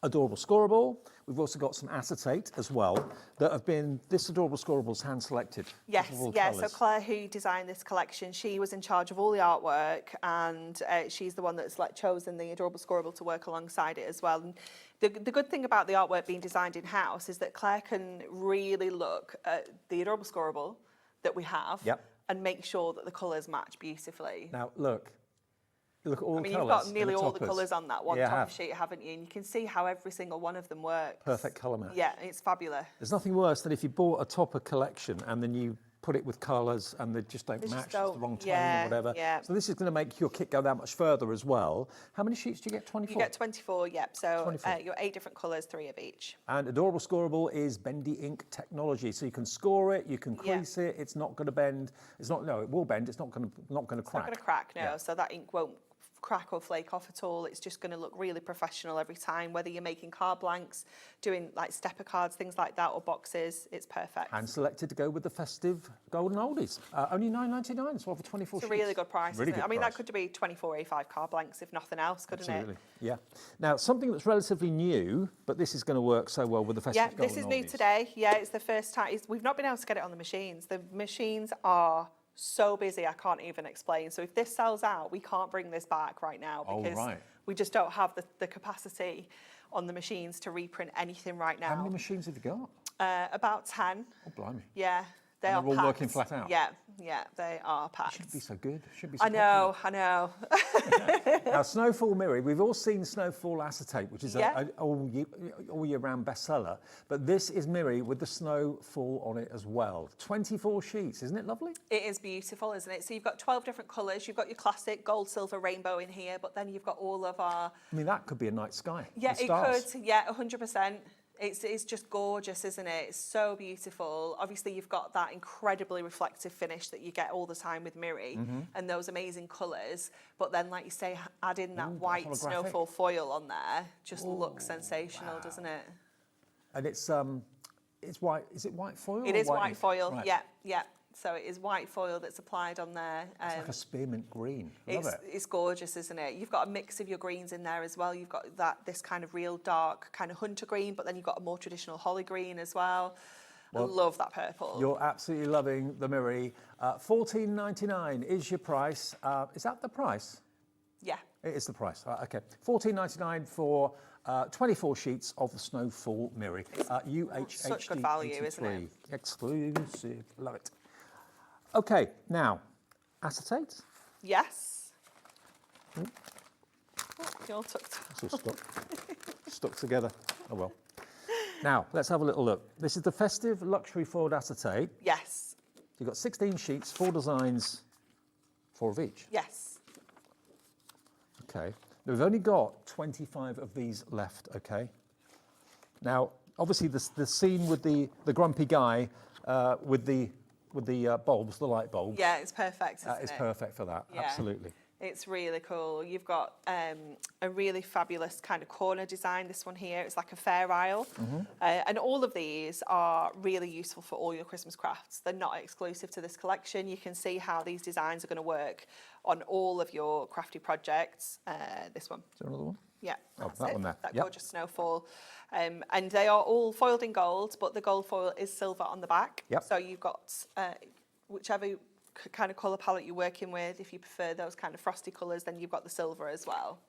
Adorable Scoreable. We've also got some acetate as well that have been, this Adorable Scoreable is hand selected.
Yes, yeah. So Claire, who designed this collection, she was in charge of all the artwork, and she's the one that's like chosen the Adorable Scoreable to work alongside it as well. And the good thing about the artwork being designed in-house is that Claire can really look at the Adorable Scoreable that we have and make sure that the colours match beautifully.
Now, look at all the colours.
You've got nearly all the colours on that one top sheet, haven't you? And you can see how every single one of them works.
Perfect colour match.
Yeah, it's fabulous.
There's nothing worse than if you bought a topper collection and then you put it with colours and they just don't match, it's the wrong tone
yeah,
or whatever.
Yeah.
So this is going to make your kit go that much further as well. How many sheets do you get? 24?
You get 24, yep. So
24.
you're 8 different colours, 3 of each.
And Adorable Scoreable is bendy ink technology. So you can score it, you can crease it, it's not going to bend. It's not, no, it will bend, it's not going to crack.
It's not going to crack, no.
Yeah.
So that ink won't crack or flake off at all. It's just going to look really professional every time, whether you're making card blanks, doing like stepper cards, things like that, or boxes, it's perfect.
And selected to go with the festive golden oldies. Only $9.99, so over 24
It's a
sheets.
really good price,
Really
isn't it?
good
I mean,
price.
that could be 24 A5 card blanks, if nothing else, couldn't
Absolutely,
it?
yeah. Now, something that's relatively new, but this is going to work so well with the festive golden oldies.
Yeah, this is new today. Yeah, it's the first time. We've not been able to get it on the machines. The machines are so busy, I can't even explain. So if this sells out, we can't bring this back right now because we just don't have the capacity on the machines to reprint anything right now.
How many machines have you got?
About 10.
Oh, blimey.
Yeah. They
And
are
they're all
packed.
working flat out?
Yeah, they are packed.
Should be so good. Should be so
I know.
Now, Snowfall Mirror, we've all seen Snowfall Acetate, which is an all year round bestseller. But this is Mirror with the Snowfall on it as well. 24 sheets, isn't it lovely?
It is beautiful, isn't it? So you've got 12 different colours. You've got your classic gold, silver, rainbow in here, but then you've got all of our...
I mean, that could be a night sky.
Yeah,
with
it
stars.
could. Yeah, 100%. It's just gorgeous, isn't it? It's so beautiful. Obviously, you've got that incredibly reflective finish that you get all the time with Mirror and those amazing colours. But then, like you say, add in that white
holographic.
Snowfall foil on there just looks sensational, doesn't it?
And it's white. Is it white foil?
It
or
is white
ink?
foil.
Right.
Yeah. So it is white foil that's applied on there.
It's like a spearmint green. Love it.
It's gorgeous, isn't it? You've got a mix of your greens in there as well. You've got this kind of real dark kind of hunter green, but then you've got a more traditional holly green as well. I love that purple.
You're absolutely loving the Mirror. $14.99 is your price. Is that the price?
Yeah.
It is the price. Okay. $14.99 for 24 sheets of the Snowfall Mirror. UHHD
such good value,
83.
isn't it?
Exclusive. Love it. Okay, now, acetate.
Yes. Oh, you're all tucked.
It's all stuck together. Oh well. Now, let's have a little look. This is the Festive Luxury Foiled Acetate.
Yes.
You've got 16 sheets, 4 designs, 4 of each.
Yes.
Okay. Now, we've only got 25 of these left, okay? Now, obviously, the scene with the grumpy guy with the bulbs, the light bulbs.
Yeah, it's perfect, isn't
That is
it?
perfect for that,
Yeah.
absolutely.
It's really cool. You've got a really fabulous kind of corner design, this one here. It's like a fair aisle. And all of these are really useful for all your Christmas crafts. They're not exclusive to this collection. You can see how these designs are going to work on all of your crafty projects. This one.
Is there another one?
Yeah,
Oh,
that's
that
it.
one there.
That
Yep.
gorgeous snowfall. And they are all foiled in gold, but the gold foil is silver on the back.
Yep.
So you've got whichever kind of colour palette you're working with. If you prefer those kind of frosty colours, then you've got the silver as well.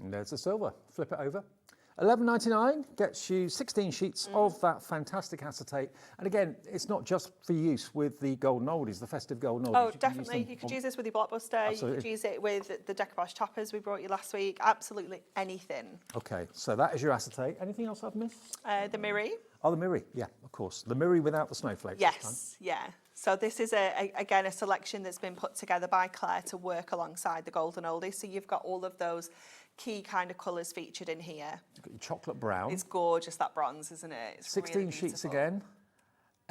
And there's the silver. Flip it over. $11.99 gets you 16 sheets of that fantastic acetate. And again, it's not just for use with the golden oldies, the festive golden oldies.
Oh,
You can
definitely.
use
You
them
could
on-
use this with your blockbuster.
Absolutely.
You could use it with the decoupage toppers we brought you last week. Absolutely anything.
Okay, so that is your acetate. Anything else I've missed?
The Mirror.
Oh, the Mirror. Yeah, of course. The Mirror without the snowflakes. this time.
Yes, yeah. So this is, again, a selection that's been put together by Claire to work alongside the golden oldies. So you've got all of those key kind of colours featured in here.
You've got your chocolate brown.
It's gorgeous, that bronze, isn't it? It's
16
really
sheets
beautiful.
again.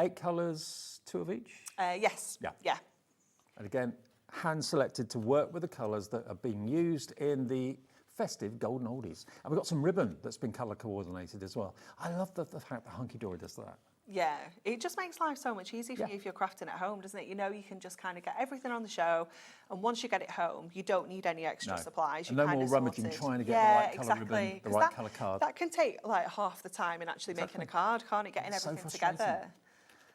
8 colours, 2 of each.
Yes.
Yeah. And again, hand selected to work with the colours that are being used in the festive golden oldies. And we've got some ribbon that's been colour coordinated as well. I love the fact that Hunkydory does that.
Yeah, it just makes life so much easier for you if you're crafting at home, doesn't it? You know, you can just kind of get everything on the show, and once you get it home, you don't need any extra supplies.
And
You're
no
kind
more
of
rummaging
sorted.
trying to get
Yeah,
the right colour
exactly.
ribbon, the
'Cause
right colour card.
That can take like half the time in actually making a card, can't it? Getting
It's so
everything
frustrating.
together.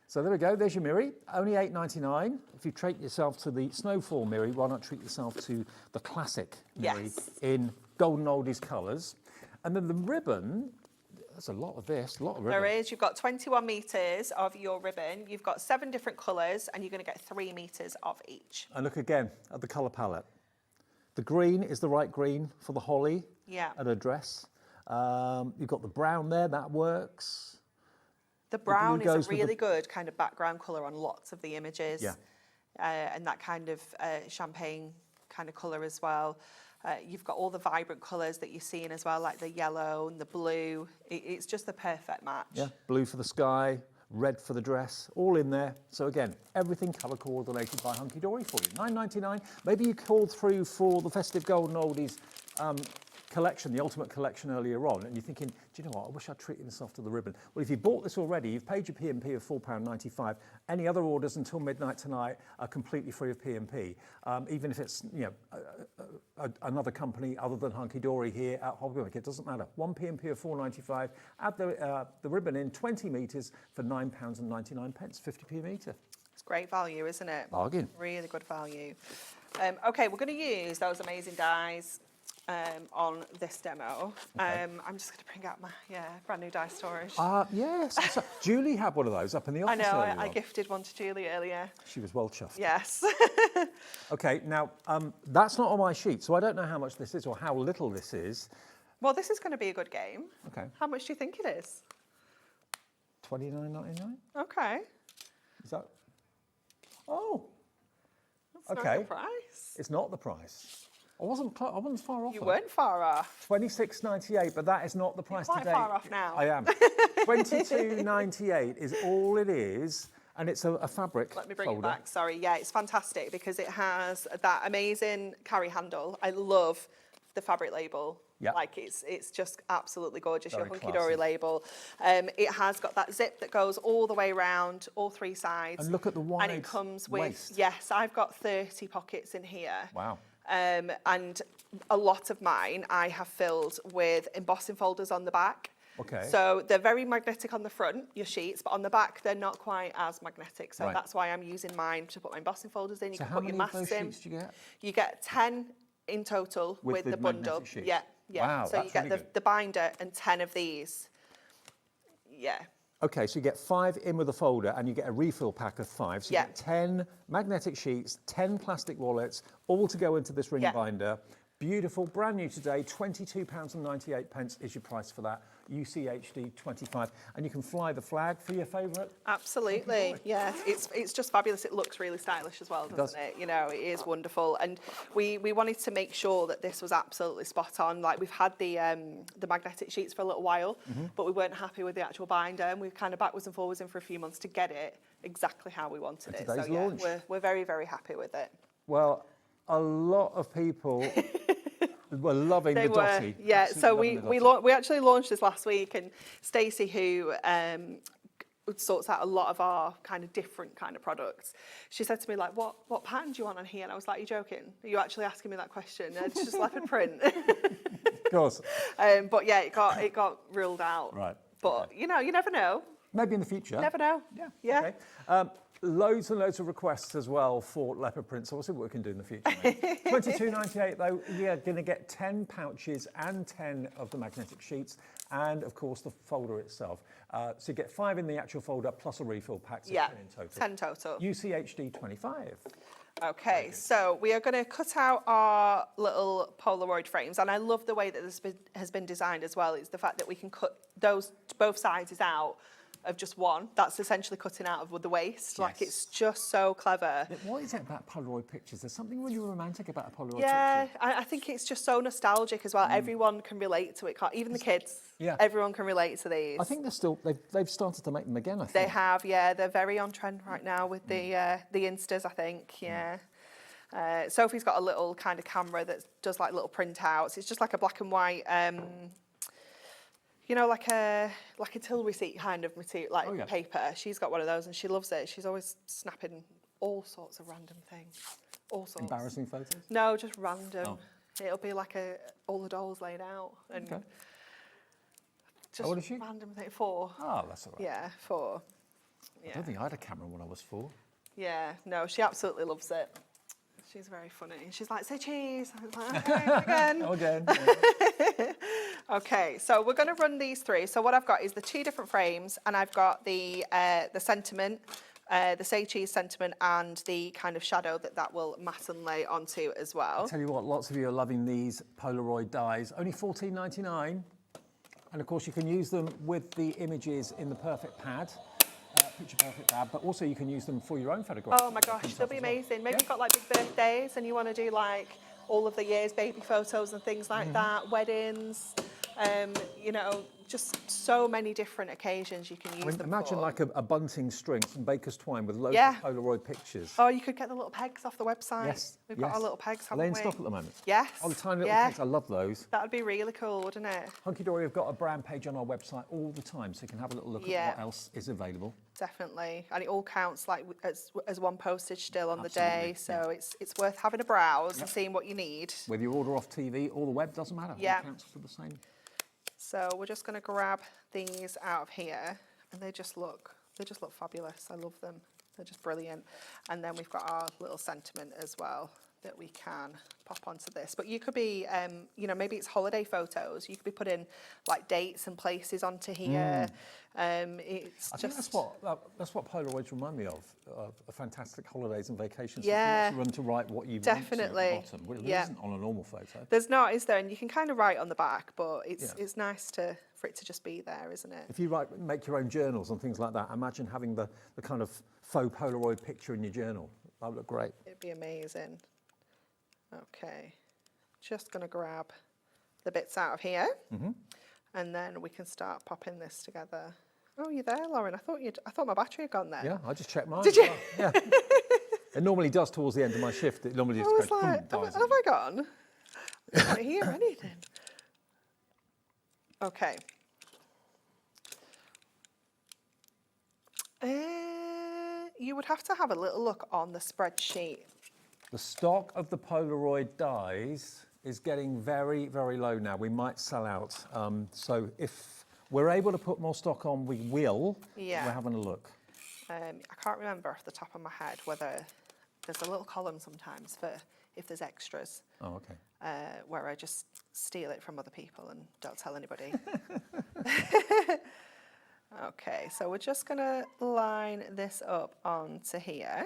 So there we go, there's your Mirror, only $8.99. If you treat yourself to the Snowfall Mirror, why not treat yourself to the classic Mirror in golden oldies colours? And then the ribbon, there's a lot of this, a lot of ribbon.
There is. You've got 21 metres of your ribbon. You've got 7 different colours, and you're going to get 3 metres of each.
And look again at the colour palette. The green is the right green for the holly
Yeah.
and her dress. You've got the brown there, that works.
The brown
blue
is
goes
a
with the-
really good kind of background colour on lots of the images.
Yeah.
And that kind of champagne kind of colour as well. You've got all the vibrant colours that you're seeing as well, like the yellow and the blue. It's just the perfect match.
Yeah, blue for the sky, red for the dress, all in there. So again, everything colour coordinated by Hunkydory for you. $9.99. Maybe you called through for the Festive Golden Oldies collection, the Ultimate Collection earlier on, and you're thinking, do you know what, I wish I'd treated myself to the ribbon. Well, if you bought this already, you've paid your P&P of £4.95. Any other orders until midnight tonight are completely free of P&P, even if it's another company other than Hunkydory here at Hobbymaker. It doesn't matter. One P&P of £4.95. Add the ribbon in 20 metres for £9.99, 50p a metre.
It's great value, isn't it?
Bargain.
Really good value. Okay, we're going to use those amazing dies on this demo.
Okay.
I'm just going to bring out my brand new die storage.
Yes. So Julie had one of those up in the office.
I know,
earlier
I
on.
gifted one to Julie earlier.
She was well chuffed.
Yes.
Okay, now that's not on my sheet, so I don't know how much this is or how little this is.
Well, this is going to be a good game.
Okay.
How much do you think it is?
$29.99?
Okay.
Is that? Oh.
That's
Okay.
not the price.
It's not the price. I wasn't far off.
You weren't far off.
$26.98, but that is not the price
You're quite
today.
far off now.
I am. $22.98 is all it is, and it's a fabric
Let me bring
folder.
it back. Sorry. Yeah, it's fantastic because it has that amazing carry handle. I love the fabric label.
Yep.
Like it's just absolutely gorgeous.
Very
Your
classy.
Hunkydory label. It has got that zip that goes all the way around, all three sides.
And look at the wide
And it comes with
waist.
yes, I've got 30 pockets in here.
Wow.
And a lot of mine I have filled with embossing folders on the back.
Okay.
So they're very magnetic on the front, your sheets, but on the back they're not quite as magnetic. So
Right.
that's why I'm using mine to put my embossing folders in. You
So
can
how
put your
many of those
masks in.
sheets do you get?
You get 10 in total with
With
the
the
bundle.
magnetic sheets?
Yeah, yeah.
Wow,
so you
that's
get
really good.
the binder and 10 of these. Yeah.
Okay, so you get 5 in with a folder and you get a refill pack of 5. So you
Yeah.
get 10 magnetic sheets, 10 plastic wallets, all to go into this ring
Yeah.
binder. Beautiful, brand new today, £22.98 is your price for that. UCHD 25. And you can fly the flag for your favourite.
Absolutely, yeah. It's just fabulous. It looks really stylish as well, doesn't it? You know, it is wonderful. And we wanted to make sure that this was absolutely spot on. Like we've had the magnetic sheets for a little while, but we weren't happy with the actual binder, and we've kind of backwards and forwards in for a few months to get it exactly how we wanted it. So
today's
yeah,
launch.
we're very, very happy with it.
Well, a lot of people were loving
They
the
were,
Dotty.
yeah.
Absolutely
So
loving the Dotty.
we actually launched this last week, and Stacey, who sorts out a lot of our kind of different kind of products, she said to me like, "What pattern do you want on here?" And I was like, "Are you joking? Are you actually asking me that question?" And it's just leopard print.
Of course.
But yeah, it got ruled out.
Right.
But you know, you never know.
Maybe in the future.
Never know. Yeah.
Okay. Loads and loads of requests as well for leopard print, so we'll see what we can do in the future. $22.98 though, you're going to get 10 pouches and 10 of the magnetic sheets, and of course the folder itself. So you get 5 in the actual folder plus a refill pack, so
Yeah.
10 in total.
10 total.
UCHD 25.
Okay, so we are going to cut out our little Polaroid frames, and I love the way that this has been designed as well. It's the fact that we can cut those both sides out of just one. That's essentially cutting out of the waist. Like it's just so clever.
What is it about Polaroid pictures? There's something really romantic about a Polaroid
Yeah,
picture.
I think it's just so nostalgic as well. Everyone can relate to it, even the kids.
Yeah.
Everyone can relate to these.
I think they've started to make them again, I think.
They have, yeah. They're very on trend right now with the Instas, I think, yeah. Sophie's got a little kind of camera that does like little printouts. It's just like a black and white, you know, like a till receipt kind of material, like paper. She's got one of those and she loves it. She's always snapping all sorts of random things. All sorts.
Embarrassing photos?
No, just random.
Oh.
It'll be like all the dolls laid out. And
Okay.
just
How old is she?
random thing. 4.
Oh, that's all right.
Yeah, 4.
I
Yeah.
don't think I had a camera when I was 4.
Yeah, no, she absolutely loves it. She's very funny. She's like, say cheese. I was like, okay, again.
Again.
Okay, so we're going to run these through. So what I've got is the 2 different frames, and I've got the sentiment, the say cheese sentiment, and the kind of shadow that will matte and lay onto as well.
I'll tell you what, lots of you are loving these Polaroid dies. Only $14.99. And of course you can use them with the images in the perfect pad, picture perfect pad, but also you can use them for your own photographs.
Oh my gosh, they'll be amazing. Maybe you've got like big birthdays and you want to do like all of the year's baby photos and things like that, weddings, you know, just so many different occasions you can use them
imagine
for.
like a bunting string, some baker's twine with loads
Yeah.
of Polaroid pictures.
Oh, you could get the little pegs off the website.
Yes,
We've got our little pegs,
Are
haven't
they in
we?
stock at the moment?
Yes.
Oh, the tiny little
yeah.
pegs, I love those.
That would be really cool, wouldn't it?
Hunkydory have got a brand page on our website all the time, so you can have a little look at what else is available.
Definitely, and it all counts like as one postage still on
Absolutely,
the day, so it's worth having a browse and seeing what you need.
Whether you order off TV or the web, doesn't matter.
Yeah.
It counts for the same.
So we're just going to grab these out of here, and they just look fabulous. I love them. They're just brilliant. And then we've got our little sentiment as well that we can pop onto this. But you could be, you know, maybe it's holiday photos. You could be putting like dates and places onto here. It's
I
just
think that's what Polaroids remind me of fantastic holidays and vacations.
Yeah.
You run to write what you
Definitely.
want to at the bottom. Well,
Yeah.
It isn't on a normal photo.
There's not, is there? And you can kind of write on the back, but it's nice for it to just be there, isn't it?
If you make your own journals and things like that, imagine having the kind of faux Polaroid picture in your journal. That would look great.
It'd be amazing. Okay, just going to grab the bits out of here, and then we can start popping this together. Oh, you're there, Lauren. I thought my battery had gone there.
Yeah, I just checked mine.
Did you?
Yeah. It normally does towards the end of my shift. It normally
I
just
was
goes,
like,
boom,
have
dies.
I gone? I can't hear anything. Okay. You would have to have a little look on the spreadsheet.
The stock of the Polaroid dies is getting very, very low now. We might sell out. So if we're able to put more stock on, we will.
Yeah.
We're having a look.
I can't remember off the top of my head whether there's a little column sometimes for if there's extras.
Oh, okay.
Where I just steal it from other people and don't tell anybody. Okay, so we're just going to line this up onto here.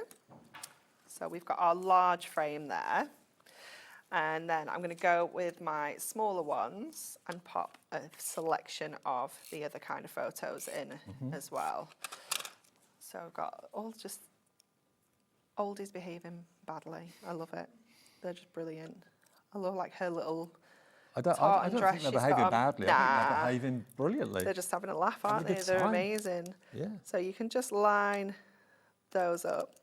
So we've got our large frame there. And then I'm going to go with my smaller ones and pop a selection of the other kind of photos in as well. So I've got all just oldies behaving badly. I love it. They're just brilliant. I love like her little
I don't think they're behaving badly. I think they're behaving brilliantly.
They're just having a laugh, aren't
Having a
they?
good
They're
time.
amazing.
Yeah.
So you can just line those up.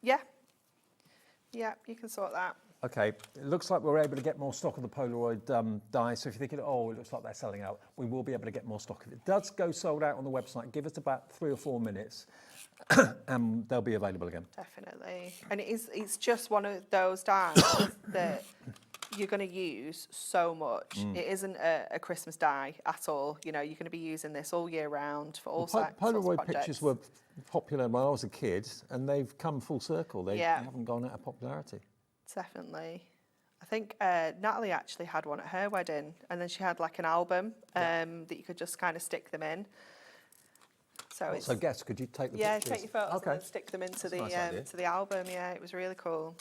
Yeah. Yeah, you can sort that.
Okay, it looks like we're able to get more stock of the Polaroid dies. So if you're thinking, oh, it looks like they're selling out, we will be able to get more stock. If it does go sold out on the website, give us about 3 or 4 minutes and they'll be available again.
Definitely. And it's just one of those dies that you're going to use so much. It isn't a Christmas die at all. You know, you're going to be using this all year round for all sorts of
Polaroid
projects.
pictures were popular when I was a kid and they've come full circle. They haven't gone out of popularity.
Definitely. I think Natalie actually had one at her wedding, and then she had like an album that you could just kind of stick them in. So
guess, could you take the
yeah,
pictures?
take your photos
Okay.
and then stick them into
That's a
the
nice idea.
to the album. Yeah, it was really cool.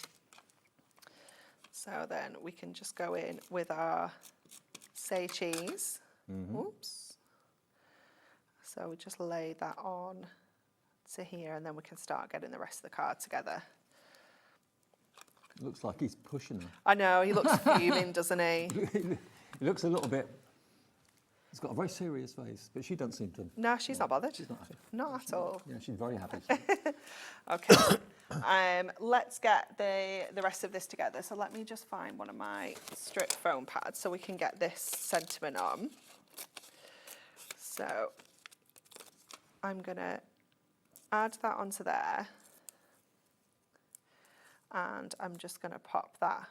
So then we can just go in with our say cheese. Oops. So we just lay that on to here, and then we can start getting the rest of the card together.
Looks like he's pushing her.
I know, he looks fuming, doesn't he?
He looks a little bit. He's got a very serious face, but she doesn't seem to.
No, she's not bothered.
She's not happy.
Not at all.
Yeah, she's very happy.
Okay. Let's get the rest of this together. So let me just find one of my strip foam pads so we can get this sentiment on. So I'm going to add that onto there. And I'm just going to pop that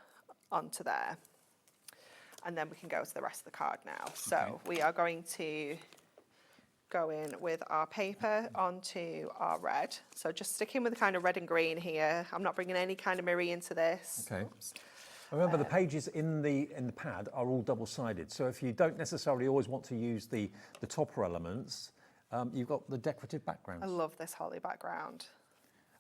onto there. And then we can go to the rest of the card now. So we are going to go in with our paper onto our red. So just sticking with the kind of red and green here. I'm not bringing any kind of mirror into this.
Okay. Remember, the pages in the pad are all double-sided. So if you don't necessarily always want to use the topper elements, you've got the decorative backgrounds.
I love this holly background.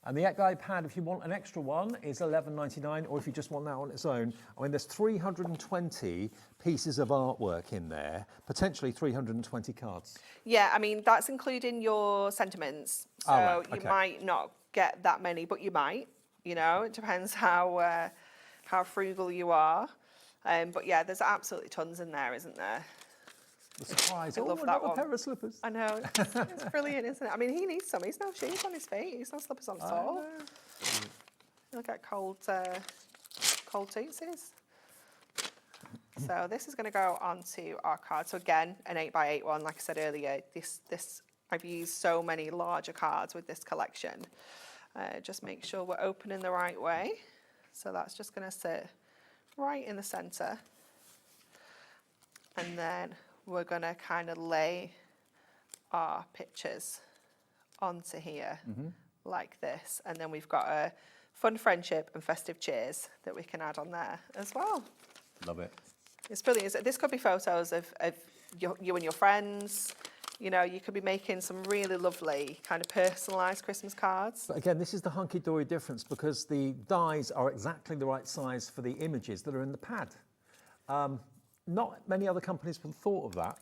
And the guide pad, if you want an extra one, is $11.99, or if you just want that on its own. I mean, there's 320 pieces of artwork in there, potentially 320 cards.
Yeah, I mean, that's including your sentiments. So
right,
you
okay.
might not get that many, but you might, you know, it depends how frugal you are. But yeah, there's absolutely tons in there, isn't there?
The surprise.
I love that one.
A pair of slippers.
I know, it's brilliant, isn't it? I mean, he needs some. He's no shoes on his feet. He's no slippers on at all. He'll get cold tootsies. So this is going to go onto our card. So again, an 8x8 one. Like I said earlier, this I've used so many larger cards with this collection. Just make sure we're opening the right way. So that's just going to sit right in the centre. And then we're going to kind of lay our pictures onto here like this. And then we've got a fun friendship and festive cheers that we can add on there as well.
Love it.
It's brilliant. This could be photos of you and your friends. You know, you could be making some really lovely kind of personalised Christmas cards.
But again, this is the hunky-dory difference because the dies are exactly the right size for the images that are in the pad. Not many other companies have thought of that.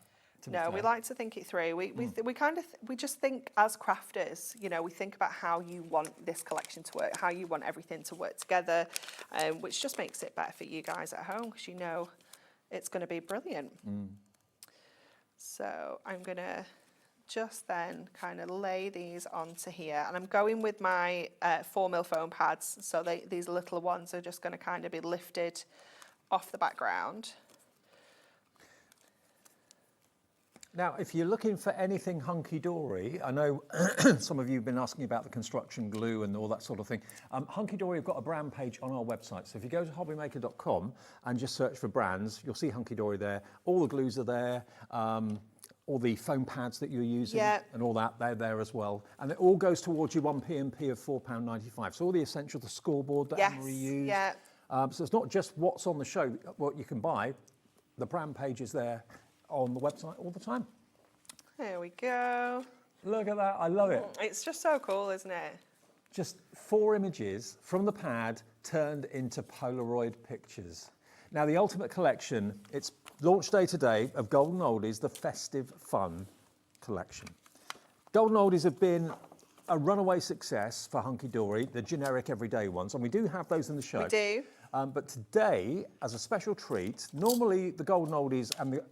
No, we like to think it through. We just think as crafters, you know, we think about how you want this collection to work, how you want everything to work together, which just makes it better for you guys at home because you know it's going to be brilliant. So I'm going to just then kind of lay these onto here, and I'm going with my 4mm foam pads, so these little ones are just going to kind of be lifted off the background.
Now, if you're looking for anything hunky-dory, I know some of you have been asking about the construction glue and all that sort of thing. Hunky-dory have got a brand page on our website. So if you go to hobbymaker.com and just search for brands, you'll see Hunky-dory there. All the glues are there. All the foam pads that you're using and all that, they're there as well. And it all goes towards your 1 P&P of £4.95. So all the essentials, the scoreboard that Anne-Marie used. So it's not just what's on the show, what you can buy. The brand page is there on the website all the time.
There we go.
Look at that, I love it.
It's just so cool, isn't it?
Just 4 images from the pad turned into Polaroid pictures. Now the Ultimate Collection, it's launch day today of Golden Oldies, the Festive Fun Collection. Golden Oldies have been a runaway success for Hunky-dory, the generic everyday ones, and we do have those in the show.
We do.
But today, as a special treat, normally the Golden Oldies and the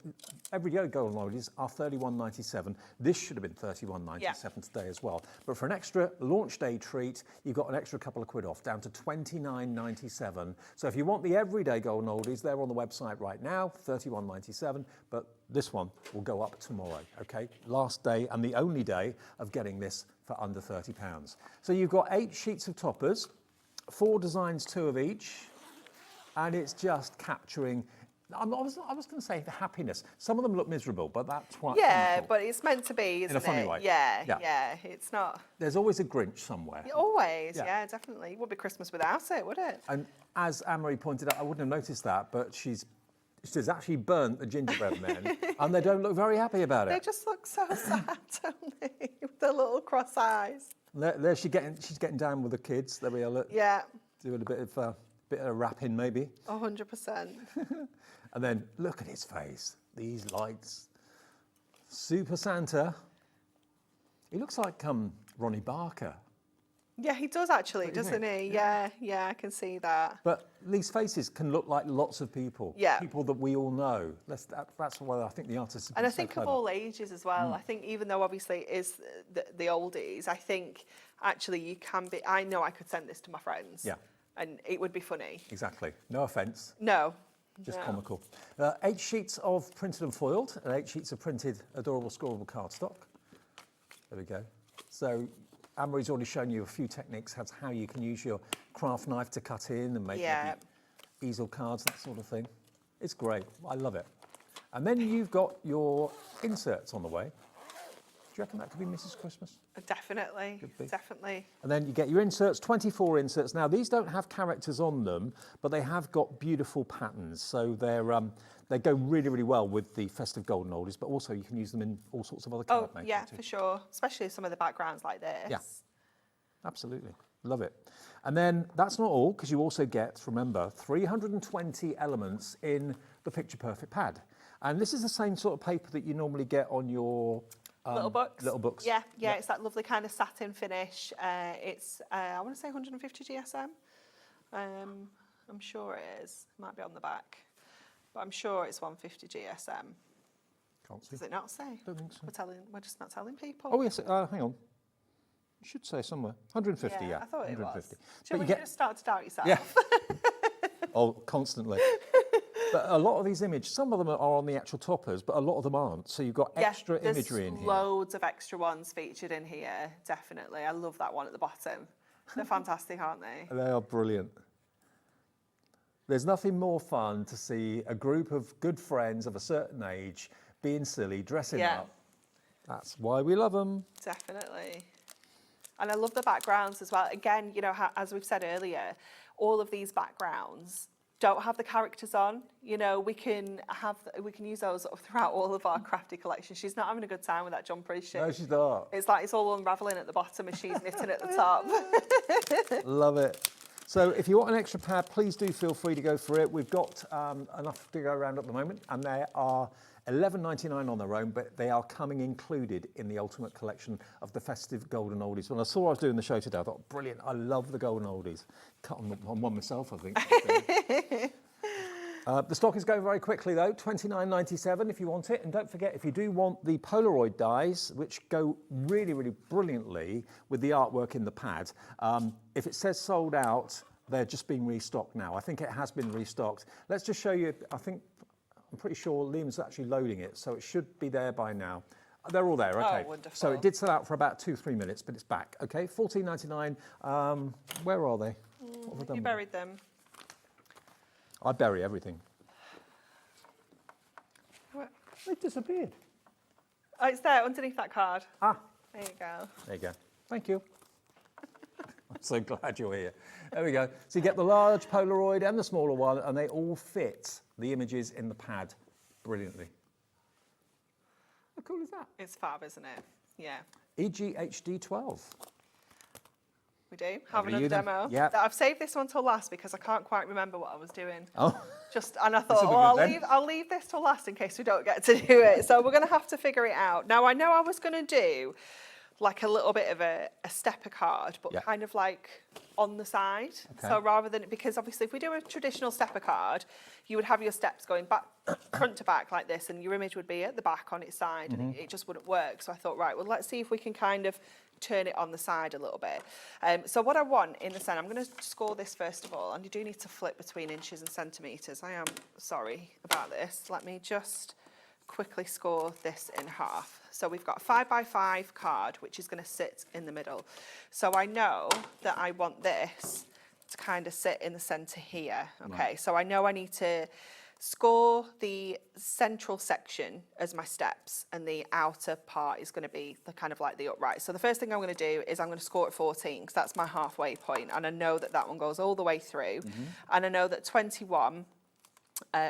everyday Golden Oldies are $31.97. This should have been $31.97 today as well. But for an extra launch day treat, you've got an extra couple of quid off, down to $29.97. So if you want the everyday Golden Oldies, they're on the website right now, $31.97. But this one will go up tomorrow, okay? Last day and the only day of getting this for under £30. So you've got 8 sheets of toppers, 4 designs, 2 of each. And it's just capturing, I was going to say the happiness. Some of them look miserable, but that's quite wonderful.
But it's meant to be, isn't it?
In a funny way.
Yeah, it's not.
There's always a Grinch somewhere.
Always, yeah, definitely. It would be Christmas without it, would it?
And as Anne-Marie pointed out, I wouldn't have noticed that, but she's actually burnt the gingerbread men, and they don't look very happy about it.
They just look so sad, don't they? With the little cross eyes.
There she's getting down with the kids. There we are. Look, doing a bit of rapping maybe.
100%.
And then look at his face. These lights. Super Santa. He looks like Ronnie Barker.
Yeah, he does actually, doesn't he? Yeah, I can see that.
But these faces can look like lots of people.
Yeah.
People that we all know. That's why I think the artists have been
And I
so
think
clever.
of all ages as well. I think even though obviously it is the oldies, I think actually you can be, I know I could send this to my friends.
Yeah.
And it would be funny.
Exactly. No offence.
No.
Just comical. 8 sheets of printed and foiled, and 8 sheets of printed adorable scorable cardstock. There we go. So Anne-Marie's already shown you a few techniques as how you can use your craft knife to cut in and make maybe easel cards, that sort of thing. It's great. I love it. And then you've got your inserts on the way. Do you reckon that could be Mrs. Christmas?
Definitely.
Could be.
Definitely.
And then you get your inserts, 24 inserts. Now, these don't have characters on them, but they have got beautiful patterns. So they go really, really well with the festive Golden Oldies, but also you can use them in all sorts of other card making
Yeah,
too.
for sure. Especially some of the backgrounds like this.
Yeah, absolutely. Love it. And then that's not all, because you also get, remember, 320 elements in the Picture Perfect pad. And this is the same sort of paper that you normally get on your
little books.
Little books.
Yeah, it's that lovely kind of satin finish. It's, I want to say 150 GSM. I'm sure it is. It might be on the back. But I'm sure it's 150 GSM.
Can't see.
Does it not say?
Don't think so.
We're just not telling people.
Oh, yes. Hang on. It should say somewhere. 150, yeah.
I thought it
150.
was. Sure, you just start to doubt yourself.
Yeah. Oh, constantly. But a lot of these images, some of them are on the actual toppers, but a lot of them aren't. So you've got extra imagery in here.
Loads of extra ones featured in here, definitely. I love that one at the bottom. They're fantastic, aren't they?
They are brilliant. There's nothing more fun to see a group of good friends of a certain age being silly, dressing up. That's why we love them.
Definitely. And I love the backgrounds as well. Again, you know, as we've said earlier, all of these backgrounds don't have the characters on. You know, we can use those throughout all of our crafty collection. She's not having a good time with that jumper, is she?
No, she's not.
It's like it's all unraveling at the bottom and she's knitting at the top.
Love it. So if you want an extra pad, please do feel free to go for it. We've got enough to go around at the moment, and they are $11.99 on their own, but they are coming included in the ultimate collection of the festive golden oldies. When I saw I was doing the show today, I thought, brilliant, I love the golden oldies. Cut on one myself, I think. The stock is going very quickly though, $29.97 if you want it. And don't forget, if you do want the Polaroid dies, which go really, really brilliantly with the artwork in the pad, if it says sold out, they're just being restocked now. I think it has been restocked. Let's just show you, I'm pretty sure Liam's actually loading it, so it should be there by now. They're all there, okay.
Oh, wonderful.
So it did sell out for about 2-3 minutes, but it's back, okay? $14.99. Where are they? What have I done
You buried them.
I bury everything.
What?
They've disappeared.
Oh, it's there underneath that card.
Ah.
There you go.
There you go. Thank you. I'm so glad you're here. There we go. So you get the large Polaroid and the smaller one, and they all fit the images in the pad brilliantly. How cool is that?
It's fab, isn't it? Yeah.
EGHD12.
We do have
Over
another
you then.
demo.
Yep.
I've saved this one till last because I can't quite remember what I was doing.
Oh.
And I thought,
This'll be
well,
good then.
I'll leave this till last in case we don't get to do it. So we're going to have to figure it out. Now, I know I was going to do like a little bit of a stepper card, but kind of like on the side.
Okay.
So rather than, because obviously if we do a traditional stepper card, you would have your steps going back, front to back like this, and your image would be at the back on its side, and it just wouldn't work. So I thought, right, well, let's see if we can kind of turn it on the side a little bit. So what I want in the center, I'm going to score this first of all, and you do need to flip between inches and centimetres. I am sorry about this. Let me just quickly score this in half. So we've got a 5x5 card, which is going to sit in the middle. So I know that I want this to kind of sit in the centre here. Okay,
Right.
so I know I need to score the central section as my steps, and the outer part is going to be the kind of like the upright. So the first thing I'm going to do is I'm going to score at 14, because that's my halfway point, and I know that that one goes all the way through. And I know that 21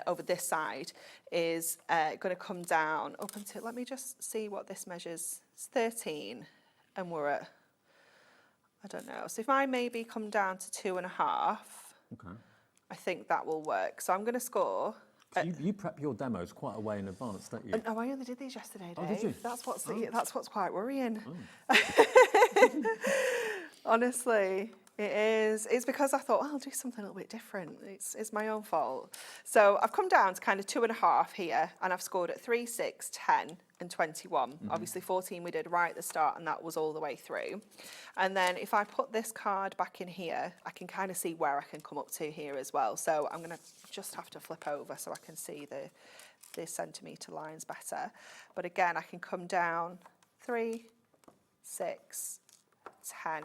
over this side is going to come down up until, let me just see what this measures. It's 13, and we're at, I don't know. So if I maybe come down to 2.5,
Okay.
I think that will work. So I'm going to score.
So you prep your demos quite a way in advance, don't you?
No, I only did these yesterday, Dave.
Oh, did you?
That's what's quite worrying. Honestly, it is. It's because I thought, well, I'll do something a little bit different. It's my own fault. So I've come down to kind of 2.5 here, and I've scored at 3, 6, 10, and 21. Obviously 14 we did right at the start, and that was all the way through. And then if I put this card back in here, I can kind of see where I can come up to here as well. So I'm going to just have to flip over so I can see the centimetre lines better. But again, I can come down 3, 6, 10,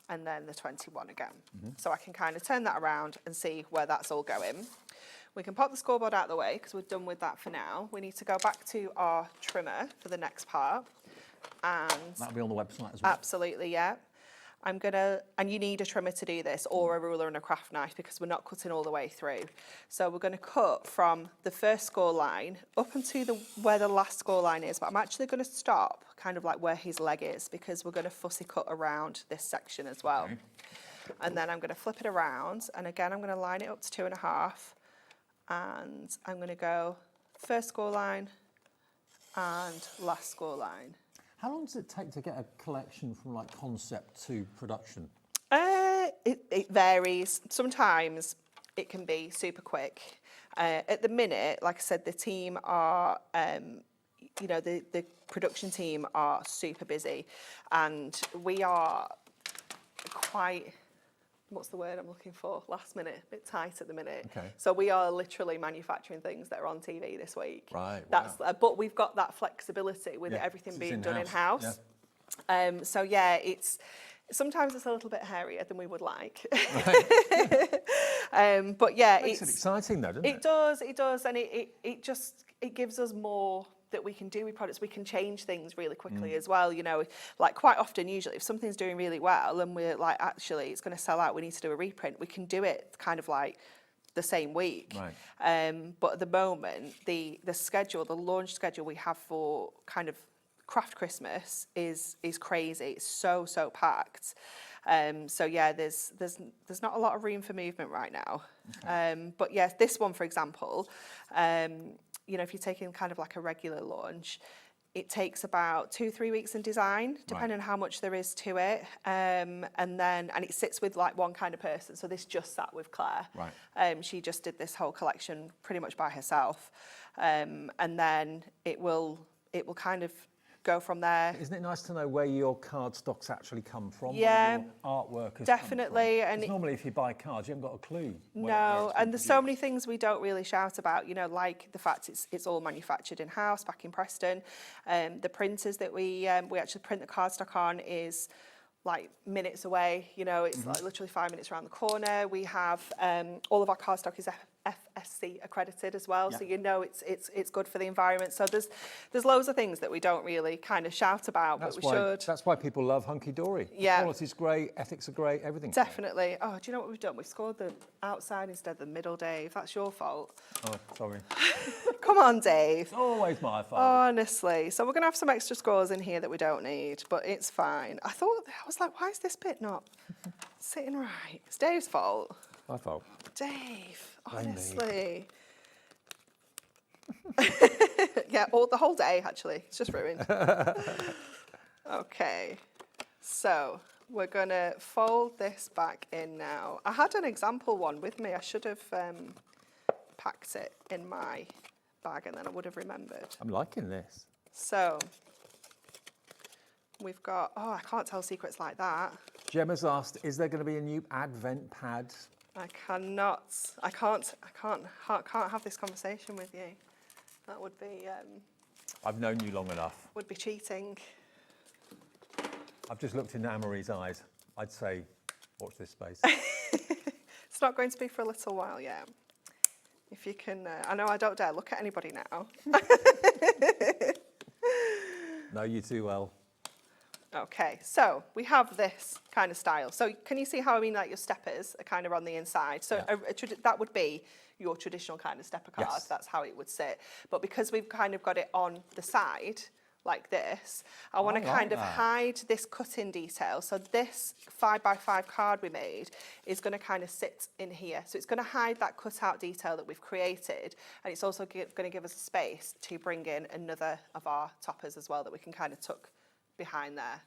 and then the 21 again. So I can kind of turn that around and see where that's all going. We can pop the scoreboard out of the way because we're done with that for now. We need to go back to our trimmer for the next part. And
That'll be on the website as well.
absolutely, yeah. and you need a trimmer to do this, or a ruler and a craft knife, because we're not cutting all the way through. So we're going to cut from the first score line up into where the last score line is, but I'm actually going to stop kind of like where his leg is, because we're going to fussy cut around this section as well. Okay. And then I'm going to flip it around, and again I'm going to line it up to 2.5, and I'm going to go first score line and last score line.
How long does it take to get a collection from like concept to production?
It varies. Sometimes it can be super quick. At the minute, like I said, the team are, the production team are super busy, and we are quite, what's the word I'm looking for? Last minute, a bit tight at the minute. Okay. So we are literally manufacturing things that are on TV this week. Right. But we've got that flexibility with everything being done in-house. Yeah. So yeah, sometimes it's a little bit hairier than we would like. Right. But yeah,
it's exciting though, doesn't it?
It does, and it gives us more that we can do with products. We can change things really quickly as well, like quite often, usually if something's doing really well and we're like, actually it's going to sell out, we need to do a reprint, we can do it kind of like the same week. Right. But at the moment, the launch schedule we have for kind of craft Christmas is crazy. It's so packed. So yeah, there's not a lot of room for movement right now. Okay. But yeah, this one, for example, if you're taking kind of like a regular launch, it takes about 2-3 weeks in design, depending on how much there is to it. And it sits with like one kind of person. So this just sat with Claire. Right. She just did this whole collection pretty much by herself. And then it will kind of go from there.
Isn't it nice to know where your card stocks actually come from?
Yeah,
where your artwork has
definitely.
Come from? And normally, if you buy cards, you haven't got a clue.
No, and there's so many things we don't really shout about. like the fact it's all manufactured in house back in Preston. The printers that we actually print the cardstock on is like minutes away. It's like literally 5 minutes around the corner. We have all of our cardstock is FSC accredited as well, so it's good for the environment. So there's loads of things that we don't really kind of shout about, but we should.
That's why people love Hunkydory.
Yeah,
the quality's great, ethics are great, everything's
definitely. Great. Oh, do you know what we've done? We've scored the outside instead of the middle, Dave. That's your fault.
Oh, sorry.
Come on, Dave.
It's always my fault.
Honestly. So we're going to have some extra scores in here that we don't need, but it's fine. I was like, why is this bit not sitting right? It's Dave's fault.
My fault.
Dave, honestly. Yeah, the whole day, actually. It's just ruined. Okay. So we're going to fold this back in now. I had an example one with me. I should have packed it in my bag and then I would have remembered.
I'm liking this.
So we've got, I can't tell secrets like that.
Gemma's asked, is there going to be a new advent pad?
I can't have this conversation with you. That would be...
I've known you long enough.
Would be cheating.
I've just looked into Anne-Marie's eyes. I'd say, watch this space.
It's not going to be for a little while yet. If you can... I know I don't dare look at anybody now.
Know you too well.
Okay, so we have this kind of style. So can you see how like your steppers are kind of on the inside? So that would be your traditional kind of stepper card. Yes. That's how it would sit. But because we've kind of got it on the side like this, I want to kind of hide this cut-in detail. So this 5x5 card we made is going to kind of sit in here. So it's going to hide that cut-out detail that we've created, and it's also going to give us a space to bring in another of our toppers as well that we can kind of tuck behind there.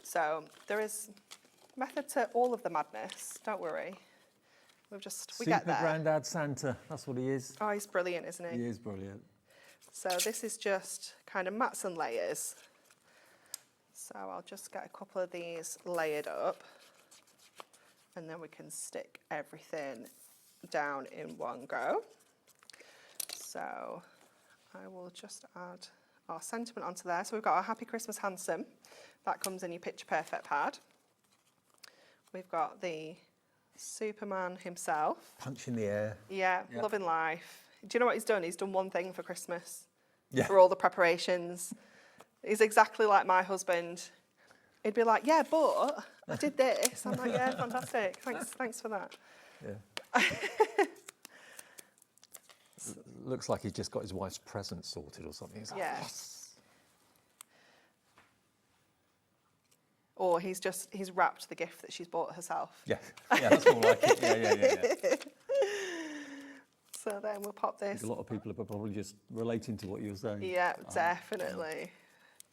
So there is method to all of the madness, don't worry. We get there.
Super Grandad Santa, that's what he is.
Oh, he's brilliant, isn't he?
He is brilliant.
So this is just kind of mats and layers. So I'll just get a couple of these layered up and then we can stick everything down in one go. So I will just add our sentiment onto there. So we've got our Happy Christmas Handsome. That comes in your Picture Perfect pad. We've got the Superman himself.
Punch in the air.
Yeah, loving life. Do you know what he's done? He's done one thing for Christmas. Yeah. For all the preparations. He's exactly like my husband. he'd be like, yeah, but I did this. I'm like, yeah, fantastic. Thanks for that.
Yeah. Looks like he's just got his wife's present sorted or something. He's like,
Yeah.
yes.
Or he's wrapped the gift that she's bought herself.
Yeah, that's more like it. Yeah.
So then we'll pop this.
A lot of people are probably just relating to what you were saying.
Yeah, definitely.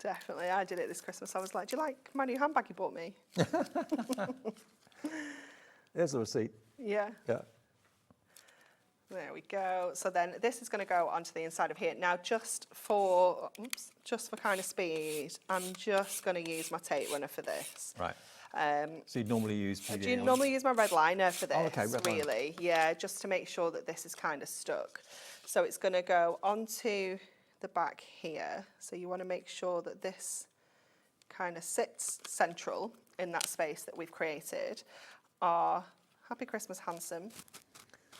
Definitely. I did it this Christmas. I was like, do you like my new handbag you bought me?
There's the receipt.
Yeah.
Yeah.
There we go. So then this is going to go onto the inside of here. Now, just for kind of speed, I'm just going to use my tape runner for this.
Right. So you'd normally use PVA?
Do you normally use my red liner for this?
Oh, okay, red liner.
Really? Yeah, just to make sure that this is kind of stuck. So it's going to go onto the back here. So you want to make sure that this kind of sits central in that space that we've created. Our Happy Christmas Handsome.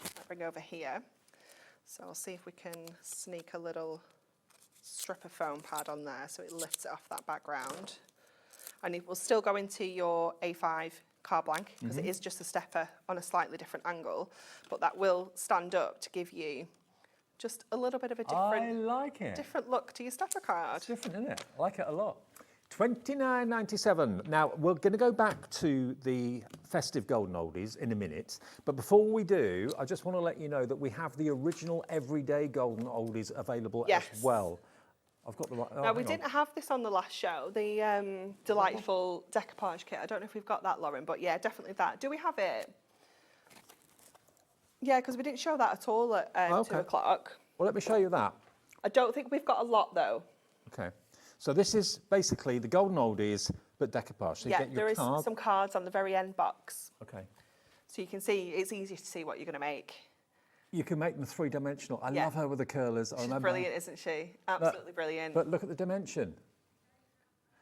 I'll bring over here. So I'll see if we can sneak a little strip of foam pad on there so it lifts it off that background. And it will still go into your A5 card blank because it is just a stepper on a slightly different angle, but that will stand up to give you just a little bit of a different look to your stepper card.
It's different, isn't it? I like it a lot. $29.97. Now, we're going to go back to the festive golden oldies in a minute, but before we do, I just want to let you know that we have the original everyday golden oldies available as well. I've got the right...
Now, we didn't have this on the last show, the delightful decoupage kit. I don't know if we've got that, Lauren, but yeah, definitely that. Do we have it? Yeah, because we didn't show that at all at 2 o'clock.
Well, let me show you that.
I don't think we've got a lot, though.
Okay. So this is basically the golden oldies, but decoupage. So you get your
there is
card.
some cards on the very end box.
Okay.
So you can see, it's easy to see what you're going to make.
You can make them three-dimensional. I love her with the curlers.
She's brilliant, isn't she? Absolutely brilliant.
But look at the dimension.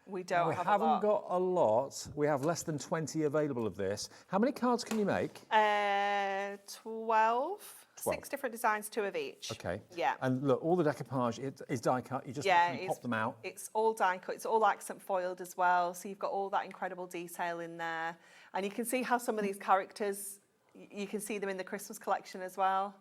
We don't
we
have
haven't
a lot.
got a lot. We have less than 20 available of this. How many cards can you make?
12. 6 different designs, 2 of each.
Okay.
Yeah.
And look, all the decoupage is die cut. You just literally pop them out.
It's all die cut. It's all accent foiled as well. So you've got all that incredible detail in there. And you can see how some of these characters, you can see them in the Christmas collection as well.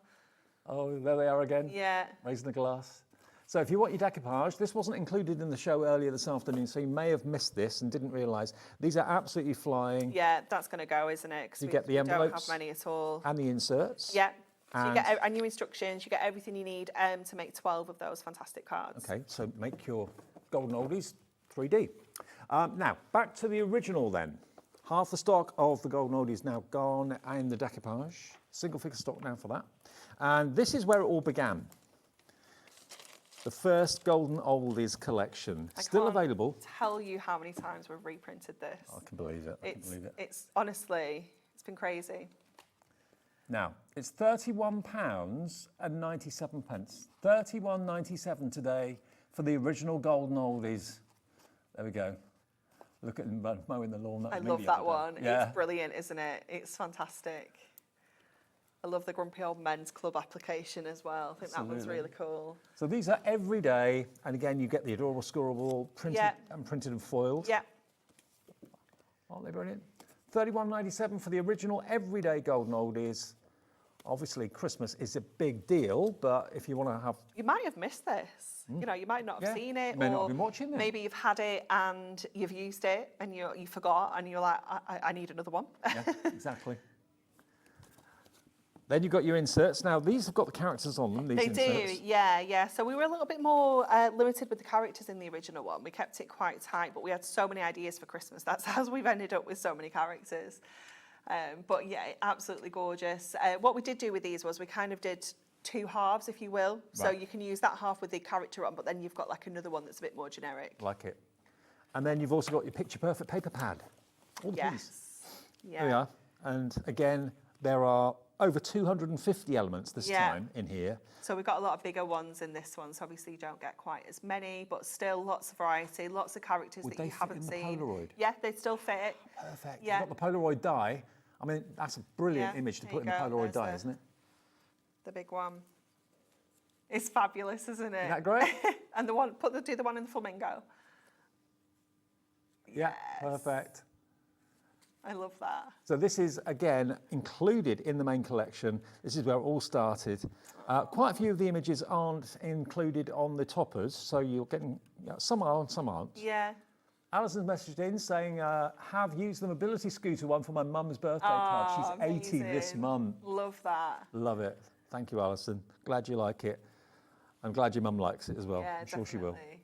Oh, there they are again.
Yeah.
Raising the glass. So if you want your decoupage, this wasn't included in the show earlier this afternoon, so you may have missed this and didn't realise. These are absolutely flying.
Yeah, that's going to go, isn't it?
You get the envelopes.
We don't have many at all.
And the inserts.
Yeah. So you get and your instructions, you get everything you need to make 12 of those fantastic cards.
Okay, so make your golden oldies 3D. Now, back to the original then. Half the stock of the golden oldies now gone in the decoupage. Single figure stock now for that. And this is where it all began. The first golden oldies collection. Still available.
Tell you how many times we've reprinted this.
I can believe it. I can believe it.
It's honestly, it's been crazy.
Now, it's £31.97. £31.97 today for the original golden oldies. There we go. Look at them mowing the lawn.
I love that one. Yeah. It's brilliant, isn't it? It's fantastic. I love the Grumpy Old Men's Club application as well. I think that one's really cool.
So these are every day, and again, you get the adorable scorable printed and foiled.
Yeah.
Aren't they brilliant? £31.97 for the original everyday golden oldies. Obviously, Christmas is a big deal, but if you want to have...
You might have missed this. You know, you might not have seen it.
You may not have been watching this.
Maybe you've had it and you've used it and you forgot and you're like, I need another one.
Yeah, exactly. Then you've got your inserts. Now, these have got the characters on them, these inserts.
Do, yeah. So we were a little bit more limited with the characters in the original one. We kept it quite tight, but we had so many ideas for Christmas. That's how we've ended up with so many characters. But yeah, absolutely gorgeous. What we did do with these was we kind of did 2 halves, if you will. Right. So you can use that half with the character on, but then you've got like another one that's a bit more generic.
Like it. And then you've also got your picture perfect paper pad. All the piece.
Yeah.
There we are. And again, there are over 250 elements this time in here.
So we've got a lot of bigger ones in this one, so obviously you don't get quite as many, but still lots of variety, lots of characters that you haven't seen.
The Polaroid?
Yeah, they'd still fit.
Perfect.
Yeah.
You've got the Polaroid die. I mean, that's a brilliant image to put in the Polaroid die, isn't it?
The big one. It's fabulous, isn't it?
Isn't that great?
And the one, do the one in the flamingo.
Yeah, perfect.
I love that.
So this is, again, included in the main collection. This is where it all started. Quite a few of the images aren't included on the toppers, so you're getting, some are and some aren't.
Yeah.
Alison's messaged in saying, have used the mobility scooter one for my mum's birthday card. She's 80 this month.
Love that.
Love it. Thank you, Alison. Glad you like it. I'm glad your mum likes it as well.
Yeah,
I'm sure she will.
definitely.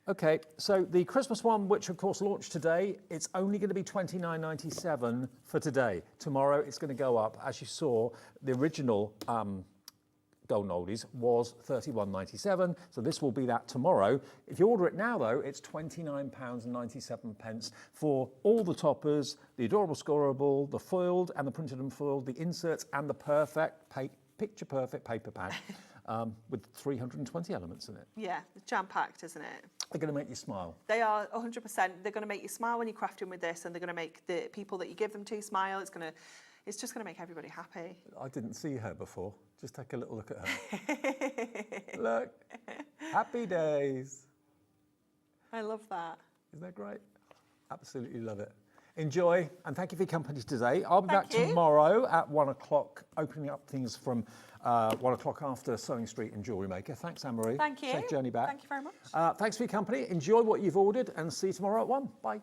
Okay, so the Christmas one, which of course launched today, it's only going to be $29.97 for today. Tomorrow it's going to go up. As you saw, the original Golden Oldies was $31.97, so this will be that tomorrow. If you order it now, though, it's £29.97 for all the toppers, the adorable scorable, the foiled and the printed and foiled, the inserts and the perfect, picture-perfect paper pack with 320 elements in it.
Yeah, it's jam-packed, isn't it?
They're going to make you smile.
They are 100%. They're going to make you smile when you're crafting with this, and they're going to make the people that you give them to smile. It's just going to make everybody happy.
I didn't see her before. Just take a little look at her. Look, happy days.
I love that.
Isn't that great? Absolutely love it. Enjoy, and thank you for your company today. I'll be back tomorrow at 1 o'clock, opening up things from 1 o'clock after Sewing Street and Jewellery Maker. Thanks, Anne-Marie.
Thank you.
Safe journey back.
Thank you very much.
Thanks for your company. Enjoy what you've ordered, and see you tomorrow at 1. Bye.